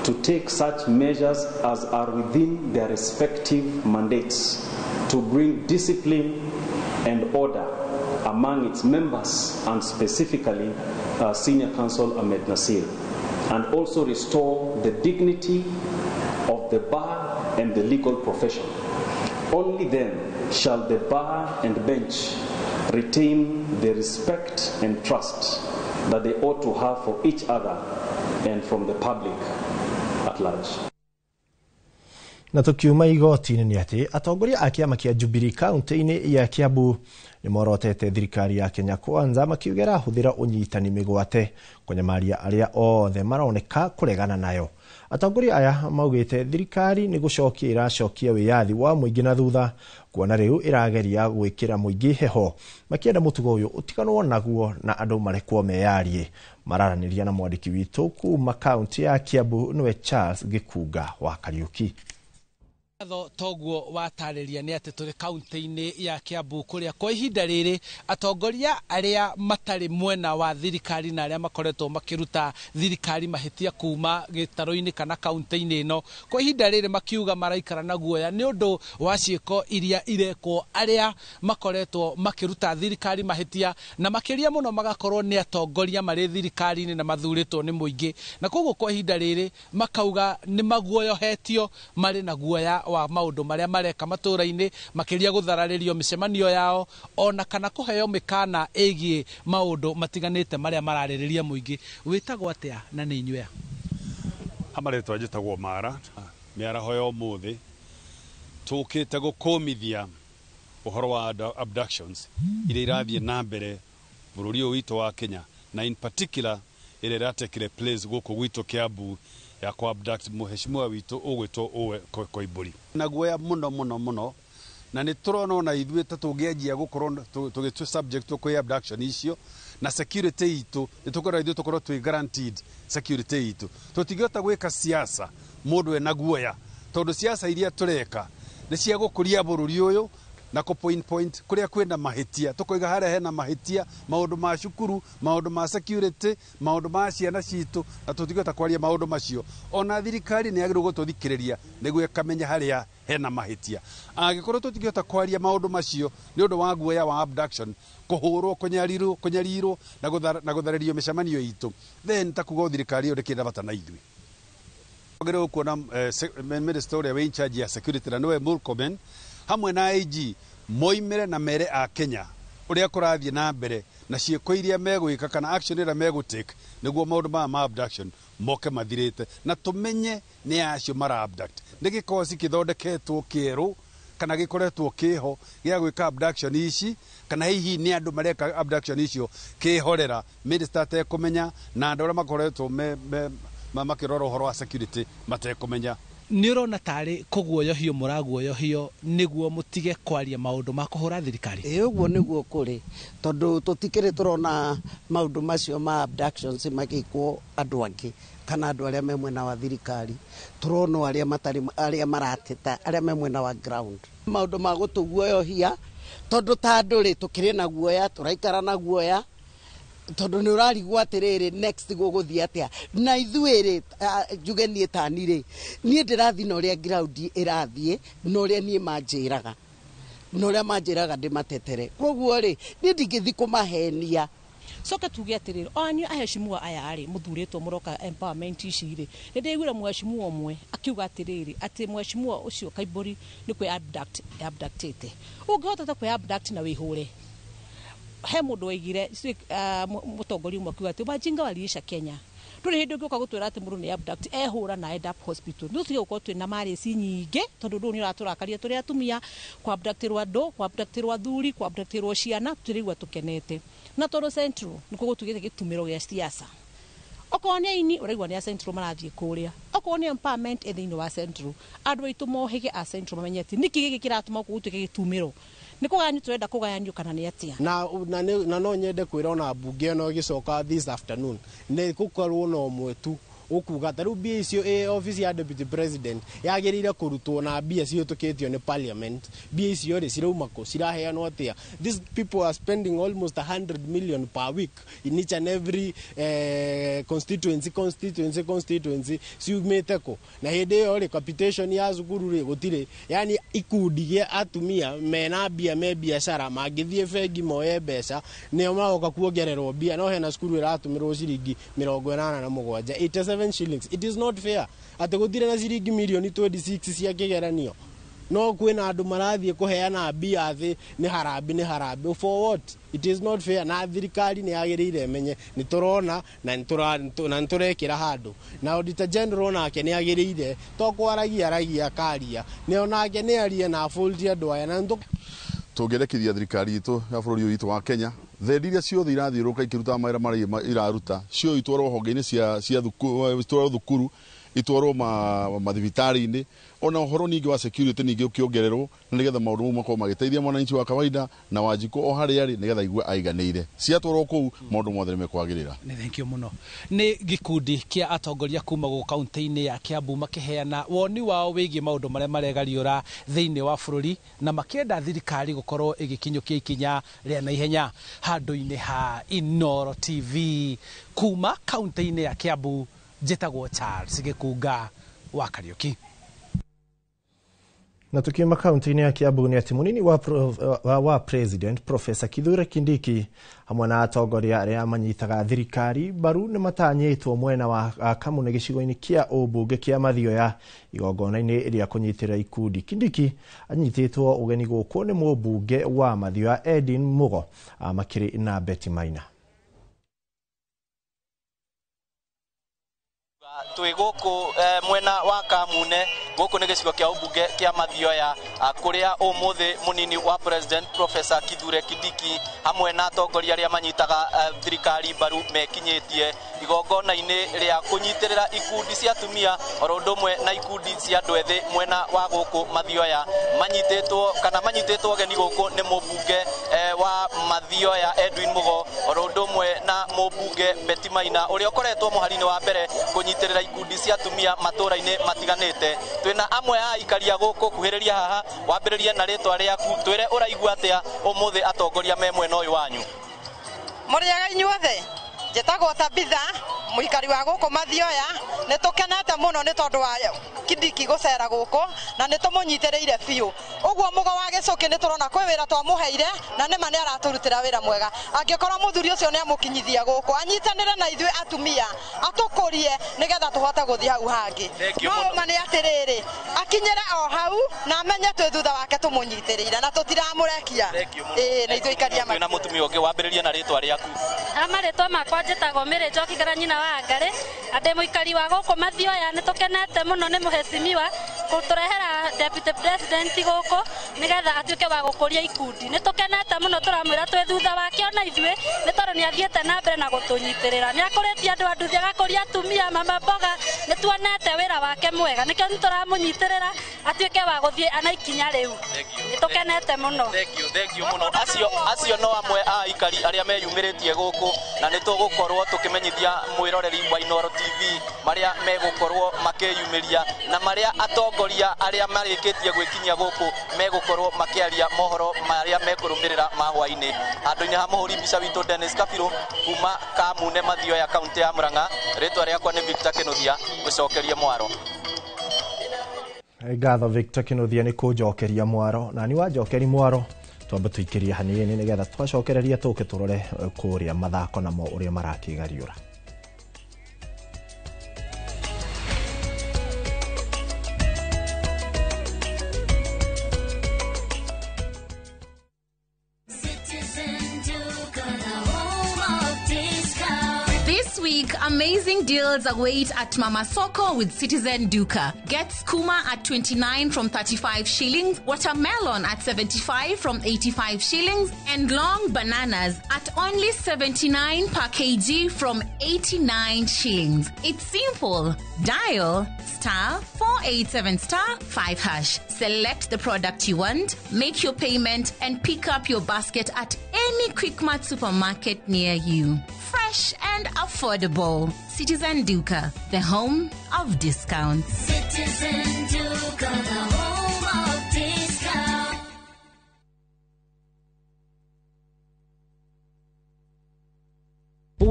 to take such measures as are within their respective mandates to bring discipline and order among its members and specifically Senior Counsel Ahmed Nasir, and also restore the dignity of the bar and the legal profession. Only then shall the bar and bench retain the respect and trust that they ought to have for each other and from the public at large. Na tukiuma igoti-inĩ nĩ atĩ atongoria a kĩama kĩa Jubilee kaunti-inĩ ya Kiambu nĩ morotete thirikari ya Kenya Kwanza makiugera hũthĩra ũnyitani mĩgwate kũnyamaria arĩa othe maroneka kũregana nayo. Atongoria aya maugĩte thirikari nĩ gũcokia iracokia wĩyathi wa mũingĩ na thutha kuona rĩu ĩrageria gwĩkĩra mũingĩ heho makĩenda mũtugo ũyũ ũtiganwo naguo na andũ marekwo meyarie. Mararanĩria na mwandĩki witũ kuma kaunti ya Kiambu nĩwe Charles Gĩkunga wa Kariuki. Toguo watarĩria nĩ atĩ tũrĩ kaunti-inĩ ya Kiambu kũrĩa kwa ihinda rĩrĩ atongoria arĩa matarĩ mwena wa thirikari na arĩa makoretwo makĩruta thirikari mahĩtia kuma gĩtarũ-inĩ kana kaunti-inĩ ĩno kwa ihinda rĩrĩ makiuga maraikara na guoya nĩ ũndũ wa ciĩko iria irekwo arĩa makoretwo makĩruta thirikari mahĩtia na makĩria mũno magakorwo nĩ atongoria marĩ thirikari-inĩ na mathurĩtwo nĩ mũingĩ na koguo kwa ihinda rĩrĩ makauga nĩ maguoyohetio marĩ na guoya wa maundu maria mareka matũra-inĩ makĩria gũthararĩrio mĩcemanio yao ona kana kũheo mĩkana ĩgiĩ maundu matiganĩte maria mararĩrĩria mũingĩ. Wĩtagwo atĩa na nĩ inyuĩ? Amaretwo njĩtagwo Mara. Mĩaraho ya ũmũthĩ tũkĩte gũkũmithia ũhoro wa abductions iria irathiĩ na mbere bũrũri ũyũ witũ wa Kenya na in particular ĩrĩa ĩratekire place gũkũ gwitũ Kiambu ya kwa abduct muheshimiwa witũ ũgwĩtwo Owe Koimbũri. Na guoya mũno na nĩ tũrona ona ithuĩ ta tũngĩanjia gũkorwo tũgĩtũ subject to abduction icio na security itũ nĩ tũkorwo ithuĩ tũkorwo twĩ guaranteed security itũ. Tũtingĩhota gwĩka siasa mũndũ ena guoya tondũ siasa iria tũreka nĩ cia gũkũria bũrũri ũyũ na ko point kuria kwenda mahitia tukoiga haria hena mahitia maundu ma cukuru maundu ma security maundu ma ciana citu na tutigota kwaria maundu macio ona thirikari ni yagirwo gututhikiriria niguo ikamenya haria hena mahitia angikorwo tutigota kwaria maundu macio ni undu wa guoya wa abduction kuhurwo kunyarirwo na gutharerio micemanio itu then takugo thirikari yo ndikenda bata na ithui ngero kuona minister we in charge ya security na nowe Murkomen hamwe na IG moimire na mere a Kenya uria kurathie na mbere na cieko iria megwika kana action iria megutake niguo maundu ma abduction moke mathirite na tumenye ni acio mara abduct ndigikosi kithondeketwo kieru kana gikoretwo kiho gia gwika abduction ici kana hihi ni andu mareka abduction icio kihorera minister te kumenya na andu makoretwo makirora uhoro wa security matekumenya. Nĩ ũrona tarĩ kũguoyohio mũraguoyohio nĩguo mũtige kwaria maũndũ ma kũhũra thirikari? Ũguo nĩguo kũrĩ tondũ tũtikĩrĩ tũrona maũndũ macio ma abductions magĩkwo andũ angĩ kana andũ arĩa me mwena wa thirikari tũrona arĩa marateta arĩa me mwena wa ground maũndũ ma gũtũguoyohia tondũ ta andũ tũkĩrĩ na guoya tũraikara na guoya tondu ni urarigwo atiriri next gũgũthiĩ atĩa na ithuĩ njuge niĩ tani niĩ ndĩrathiĩ na ũrĩa ground ĩrathiĩ na ũrĩa niĩ manjĩraga ndĩmatetere koguo niĩ ndingĩthiĩ kũmahenia soke tuge atiriri onyu aheshimiwa aya muthurĩtwo muroka empowerment ici nĩ ndĩiguire mheshimiwa ũmwe akiuga atiriri ati mheshimiwa ũcio Koimbũri nĩ kwĩ abductĩte ũngĩhota ta kwĩ abduct na wĩhũre he mundu waigire mutongoria umwe akiuga ati bajinga waliisha Kenya nduri hindi ngioka gutwira ati mundu ni abduct ehura na end up hospital ndutige gukorwo twina marĩci nyingĩ tondu ndu ni ũraturakaria turi atumia kwa abductirwa ndo kwa abductirwa thuri kwa abductirwa ciana tutirigwa tukenete na tondu central niko gutugite gitumiro gĩa siasa okorwo nĩ aini ũraigua nĩ a central marathiĩ kũrĩa okorwo nĩ empowerment thĩinĩ wa central andũ aitũ mohĩge a central mamenye ati niki gĩkĩ kĩratũma gũtuĩke gĩtumĩro nĩ kũgayanio tũrenda kũgayanio kana nĩ atia na no nyende kwĩra ona mbunge ĩno ĩgĩcoka this afternoon nĩ gũkorwo na ũmwe tu ukuga ta rĩu mbia icio office ya deputy president yagĩrĩire kũrutwo na mbia ciũtũkĩtio nĩ parliament mbia icio cirauma kũ ciraheanwo atĩa these people are spending almost 100 million per week in each and every constituency ciumĩte kũ na hĩndĩ ĩyo capitation ya cukuru gũtirĩ yani ikundi gĩa atumia mena mbia me biacara mangĩthiĩ bengi moye mbeca nĩo magoka kuongererwo mbia no hena cukuru ĩratũmĩrwo ciringi 87 shillings. It is not fair. Ate gutire na ciringi milioni 26 cia kigeranio. no kwina andu marathie kuheana mbia thi ni harambi for what? It is not fair. Na thirikari ni yagirire menye ni turona na niturekira handu na Auditor General nake ni yagirire to kwaragia karia ni onake ni arie na fault andu aya na tungerekithia thirikari itu ya bururi witu wa Kenya thendi iria ciothe irathiuruka ikiruta mawira mari iraruta cio itwarwo honge-ini cia thukuru itwarwo mathibitari-ini ona uhoro ningi wa security ningi ukiongererwo nigetha maundu mau makorwo magiteithia mwananchi wa kawaida na Wanjiku o haria ari nigetha igue aiganire ciatwarwo kuu maundu mothe ni mekwagirira. Ni thank you muno. Ni gikundi kia atongoria kuma go kaunti-ini ya Kiambu makiheana woni wao wigie maundu maria maregariura thiini wa bururi na makienda thirikari gukorwo igikinyukia ikinya ria na ihenya. Handu-ini ha Inooro TV kuma kaunti-ini ya Kiambu njitagwo Charles Gikunga wa Kariuki. Na tukiuma kaunti-ini ya Kiambu ni ati munini wa President Professor Kithure Kindiki hamwe na atongoria aria manyitaga thirikari baru ni matanyitwo mwena wa Kamune gicigo-ini kia ubunge kia Mathioya igongona-ini ria kunyitirira ikundi. Kindiki anyititwo ugeni guku ni mubunge wa Mathioya Edin Mugo makiri na Betty Maina. Twi guku mwena wa Kamune guku ni gicigo kia ubunge kia Mathioya kuria umuthi munini wa President Professor Kithure Kindiki hamwe na atongoria aria manyitaga thirikari baru mekinyitie igongona-ini ria kunyitirira ikundi cia atumia orondumwe na ikundi cia andu ethi mwena wa guku Mathioya manyititwo geni guku ni mubunge wa Mathioya Edwin Mugo orondumwe na mubunge Betty Maina uria ukoretwo muhari-ini wa mbere kunyitirira ikundi cia atumia matura-ini matiganite. Twina amwe a ikaria guku kuhiriria haha wambiririe na ritwa riaku twire uraigua atia umuthi atongoria me mwena uyu wanyu. Muriaga inyuothe njitagwo Tabitha muikari wa guku Mathioya ni tukenete muno ni tondu wa Kindiki gucera guku na ni tumunyitiriire biu uguo Mugo wa gicuki ni turona kwi wira twamuheire na nima ni araturutira wira mwega angikorwo muthuri ucio ni amukinyithia guku anyitanire na ithui atumia atukurie nigetha tuhote guthii hau hangi no mani atiriri akinyire o hau na amenye twi thutha wake tumunyitiriire na tutiramurekia na ithui ikaria na mutumia ungi wambiririe na ritwa riaku. Amaritwa makwa njitagwo Mary Njoki Garanyina wa Ngari ande muikari wa guku Mathioya ni tukenete muno ni muheshimiwa kuturehera Deputy President guku nigetha atuike wa gukuria ikundi ni tukenete muno turamwira twi thutha wake ona ithui ni tondu ni athiete na mbere na gutunyitirira ni akuritie andu anduthi agakuria atumia mama mboga ni tuonete wira wake mwega nikio ni turamunyitirira atuike wa guthie ana ikinya riu ni tukenete muno. Thank you muno. Acio no amwe a ikari aria meyumiritie guku na ni tugukorwo tukimenyithia mwiroreri wa Inooro TV maria megukorwo makiyumiria na maria atongoria aria marikitie gwikinyia guku megukorwo makiaria mohoro maria mekurumirira mahwa-ini. Andu-ini ha muhuri mbica witu Dennis Kabiru kuma Kamune Mathioya kaunti ya Murang'a ritwa riakwa ni Victor Kinuthia gucokerie mwaro. Ngatho Victor Kinuthia ni kunjokeria mwaro na ni wanjokeri mwaro twamba tuikiria hanini nigetha twacokereria tuke turore kuria mathako namo uria marakigariura. This week, amazing deals await at Mama Soko with Citizen Duka. Get skuma at 29 from 35 shillings, watermelon at 75 from 85 shillings, and long bananas at only 79 per kg from 89 shillings. It's simple. Dial *487*5#. Select the product you want, make your payment, and pick up your basket at any Quickmart supermarket near you. Fresh and affordable. Citizen Duka, the home of discounts. Citizen Duka, the home of discounts.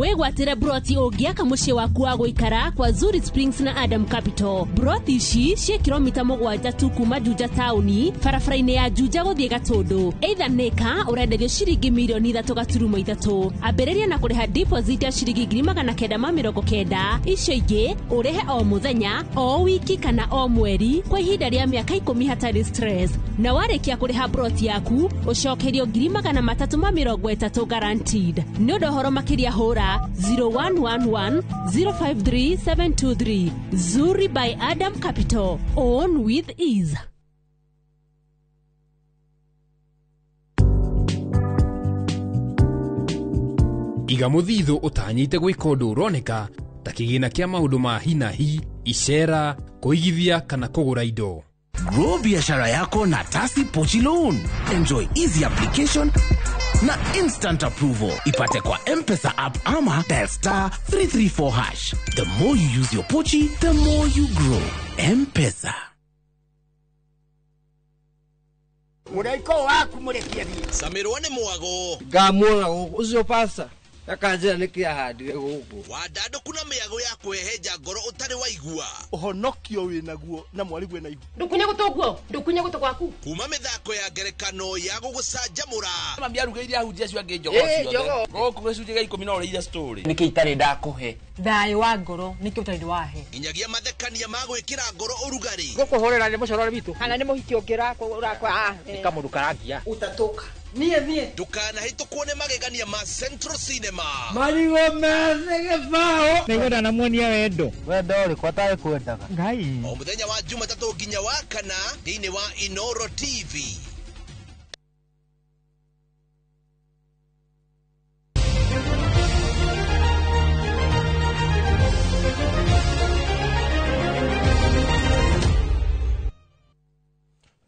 wegwatire broti ungiaka mucii waku wa guikara kwa Zuri Springs na Adam Capital. Broti ici cie kilomita 7 tu kuma Juja tauni barabara-ini ya Juja guthie Gatundu. Either neka urendagio ciringi milioni 3.3. Ambĩrĩria na kũrĩha deposit ya ciringi 990. Icio ingĩ ũrĩhe o muthenya, o wiki kana o mweri kwa ihinda rĩa mĩaka 10 hatarĩ stress. Na warĩkia kũrĩha broti yaku ũcokerio 330 guaranteed. Nĩ ũndũ ũhoro makĩria hũra 0111 053 723. Zuri by Adam Capital. Own with ease. Iga muthithu utanyite gwika undu uroneka ta kigina kia maundu ma hinahi, icera, kuigithia kana kugura indo. Grow biashara yako na Tasi Pochi Loan. Enjoy easy application na instant approval. Ipate kwa M-Pesa app ama dial *334#. The more you use your Pochi, the more you grow. M-Pesa. Mudaiko waku murekia bi. Samirwa ni mwago. Gamwa uzo pasa. Akanjira nikia handire guku. Wadado kuna miago ya kweheja ngoro utari waigua. Ohonokio winaguo na mwalimu wena igu. Ndukunya guto kwaku. Kuma mithako ya ngerekano ya gugucanjamura. Mambia rugeire ahunjia cio ange njogo ciothe. Goku gicunjega 10 no ria story. Niki itari ndakuhe. Thayo wa ngoro niki utari wahe. Inyagia mathekania ma gwikira ngoro urugari. Gukuhorera ni mucorore bitu. Kana ni muhiki ungira urakwa kamundu karagia. Utatoka. Nie. Dukana hito kuone magegania ma Central Cinema. Marigo meze gifao. Nigoda na muonia wendo. Wendo uri kwataye kwendaga. Ngai. O muthenya wa Jumatatu nginya wa kana thini wa Inoro TV.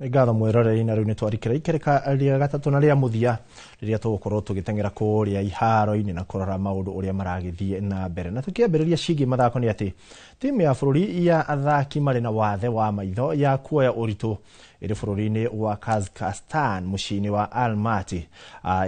Ngatho mwiroreri na riu ni twarikira ikereka ria gatatu na ria muthia riria tugukorwo tugitengera kuria iharo-ini na kurora maundu uria maragithie na mbere. Na tukiambiriria cigi mathako ni ati timu ya bururi ya athaki mari na wathe wa maitho ya kuoya uritu iri bururi-ini wa Kazakhstan mucini wa Almaty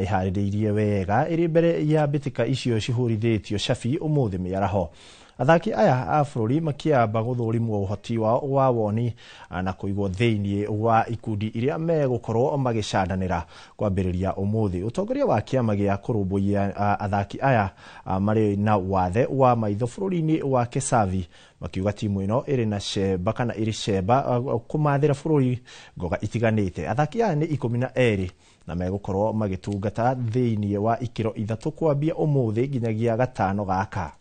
ihaririirie wega iri mbere ya bitika icio cihurithetio Shafi umuthi miaraho. Athaki aya a bururi makiamba guthurimwo uhoti wao wa woni na kuigwo thiini wa ikundi iria megukorwo magicandanira kwambiriria umuthi. Utongoria wa kiama gia kurumbuia athaki aya mari na wathe wa maitho bururi-ini wa Kesavi makiuga timu ino iri na sheba kana iri sheba kumathira bururi ngoga itiganite. Athaki aya ni 12 na megukorwo magitungata thiini wa ikiro 3 kwambia umuthi nginyagia gatano gaka.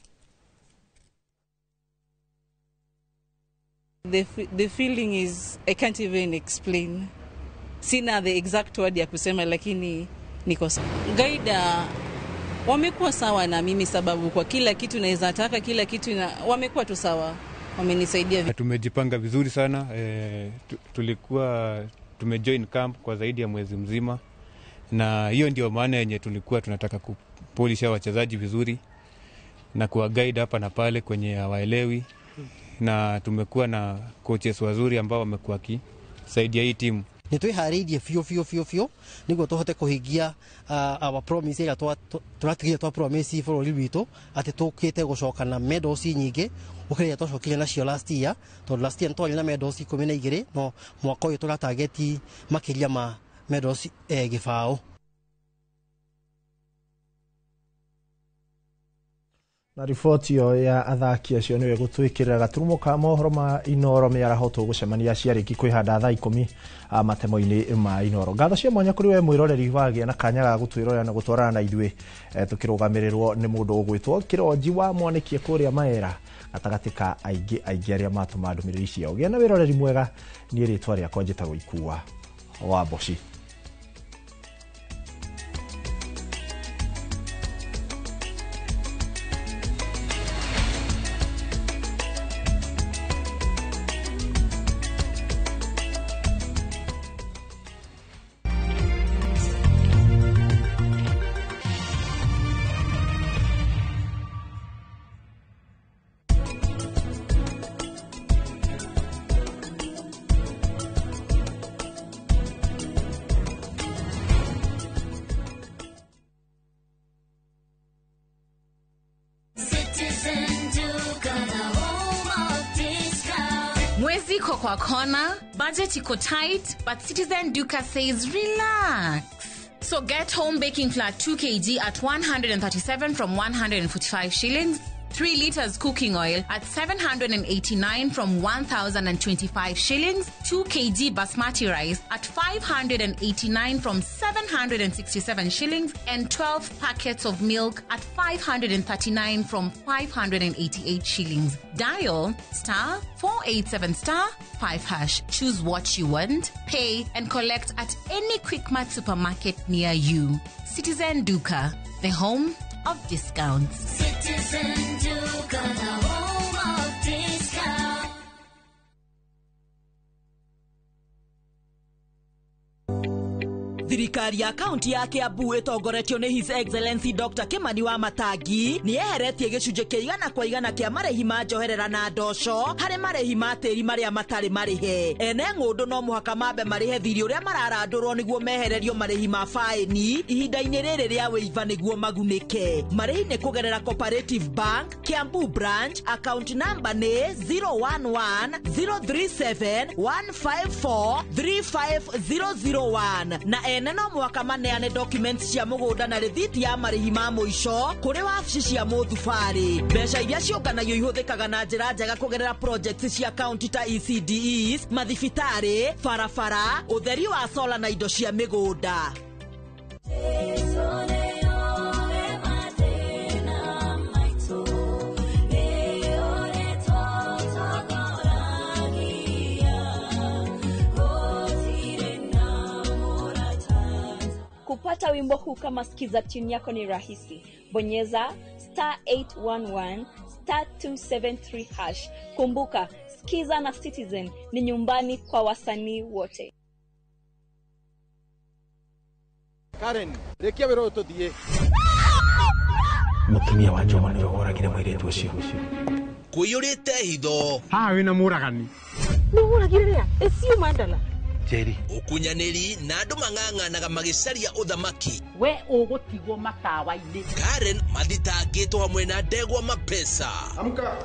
The feeling is, I can't even explain. Sina the exact word ya kusema lakini niko sawa. Gaida wamekuwa sawa na mimi sababu kwa kila kitu naweza taka kila kitu na wamekuwa tu sawa. Wamenisaidia. Tumejipanga vizuri sana. Tulikuwa tumejoin camp kwa zaidi ya mwezi mzima. Na hiyo ndio maana yenye tulikuwa tunataka kupolisha wachezaji vizuri na kuwa guide hapa na pale kwenye hawaelewi. Na tumekuwa na coaches wazuri ambao wamekuwa kisaidia hii timu. Nitwihariirie fio niguo tuhote kuhingia our promise ira turatigia twa promise bururi witu ati tukite gucoka na medals nyingi ukiria twacokire nacio last year twari na medals 12 no mwaka uyu turatargeti makiria ma medals gibao. Na riboti yo ya athaki acio niwe gutwikirira gaturumo ka mohoro ma Inoro miaraho tugucemania ciariki kwihanda thaa 10 matemo-ini ma Inoro. Ngatho cia mwanya kuri we mwiroreri wagia na kanya ga gutwirorera na gutwarana na ithuĩ tukirugamirirwo ni mundu ugwitwo Kironji wa Mwanikie kuria Maera gatagati ka aingi aria matuma ndumiriri ciao. Gia na wiroreri mwega ni ritwa riakwa njitagwo Ikua wa Boci. Citizen Duka, the home of discount. Mwezi iko kwa kona, budget iko tight, but Citizen Duka says relax. So get home baking flour 2 kg at 137 from 145 shillings. 3 liters cooking oil at 789 from 1,025 shillings. 2 kg basmati rice at 589 from 767 shillings. And 12 packets of milk at 539 from 588 shillings. Dial star 487 star 5 hash. Choose what you want, pay, and collect at any Quickmart supermarket near you. Citizen Duka, the home of discounts. Citizen Duka, the home of discount. Thirikari ya kaunti ya Kiambu itongoretio ni His Excellency Dr. Kimani wa Matangi ni eheretie gicunje kia 100% kia marehi ma njoherera na ndoco hari marehi ma tiri maria matari marihe. Ene ng'undu no muhaka mambe marihe thiri uria mararandurwo niguo mehererio marehi ma faini ihinda-ini riri ria wiva niguo magunike. Marehi ni kugerera Cooperative Bank Kiambu branch, account number ni 011-037-154-35001 na ene no muhaka maneane documents cia mugunda na rithiti ya marihi ma muico kuri wabici cia muthubari. Mbeca iria ciũnganagio ihuthikaga na njĩra njega kugerera projects cia kaunti ta ECDEs, mathibitari, barabara, utheri wa sola na indo cia migunda. Kupata wimbo huu kama skiza tune yako ni rahisi. Bonyeza *811 *273 hash. Kumbuka, Skiza na Citizen ni nyumbani kwa wasanii wote. Karen, rekia wero tuthie. Mutumia wa Joma ni oragire mwiretu ucio. Kuyurite hitho. Ha wina muragani. Nuragire ria? Esiu mandala. Jerry. Ukunyaniri na andu mang'ang'anaga magicaria uthamaki. We ugutigwo matawa-ini. Karen mathitangitwo hamwe na Ndegwa Mapesa. Amuka.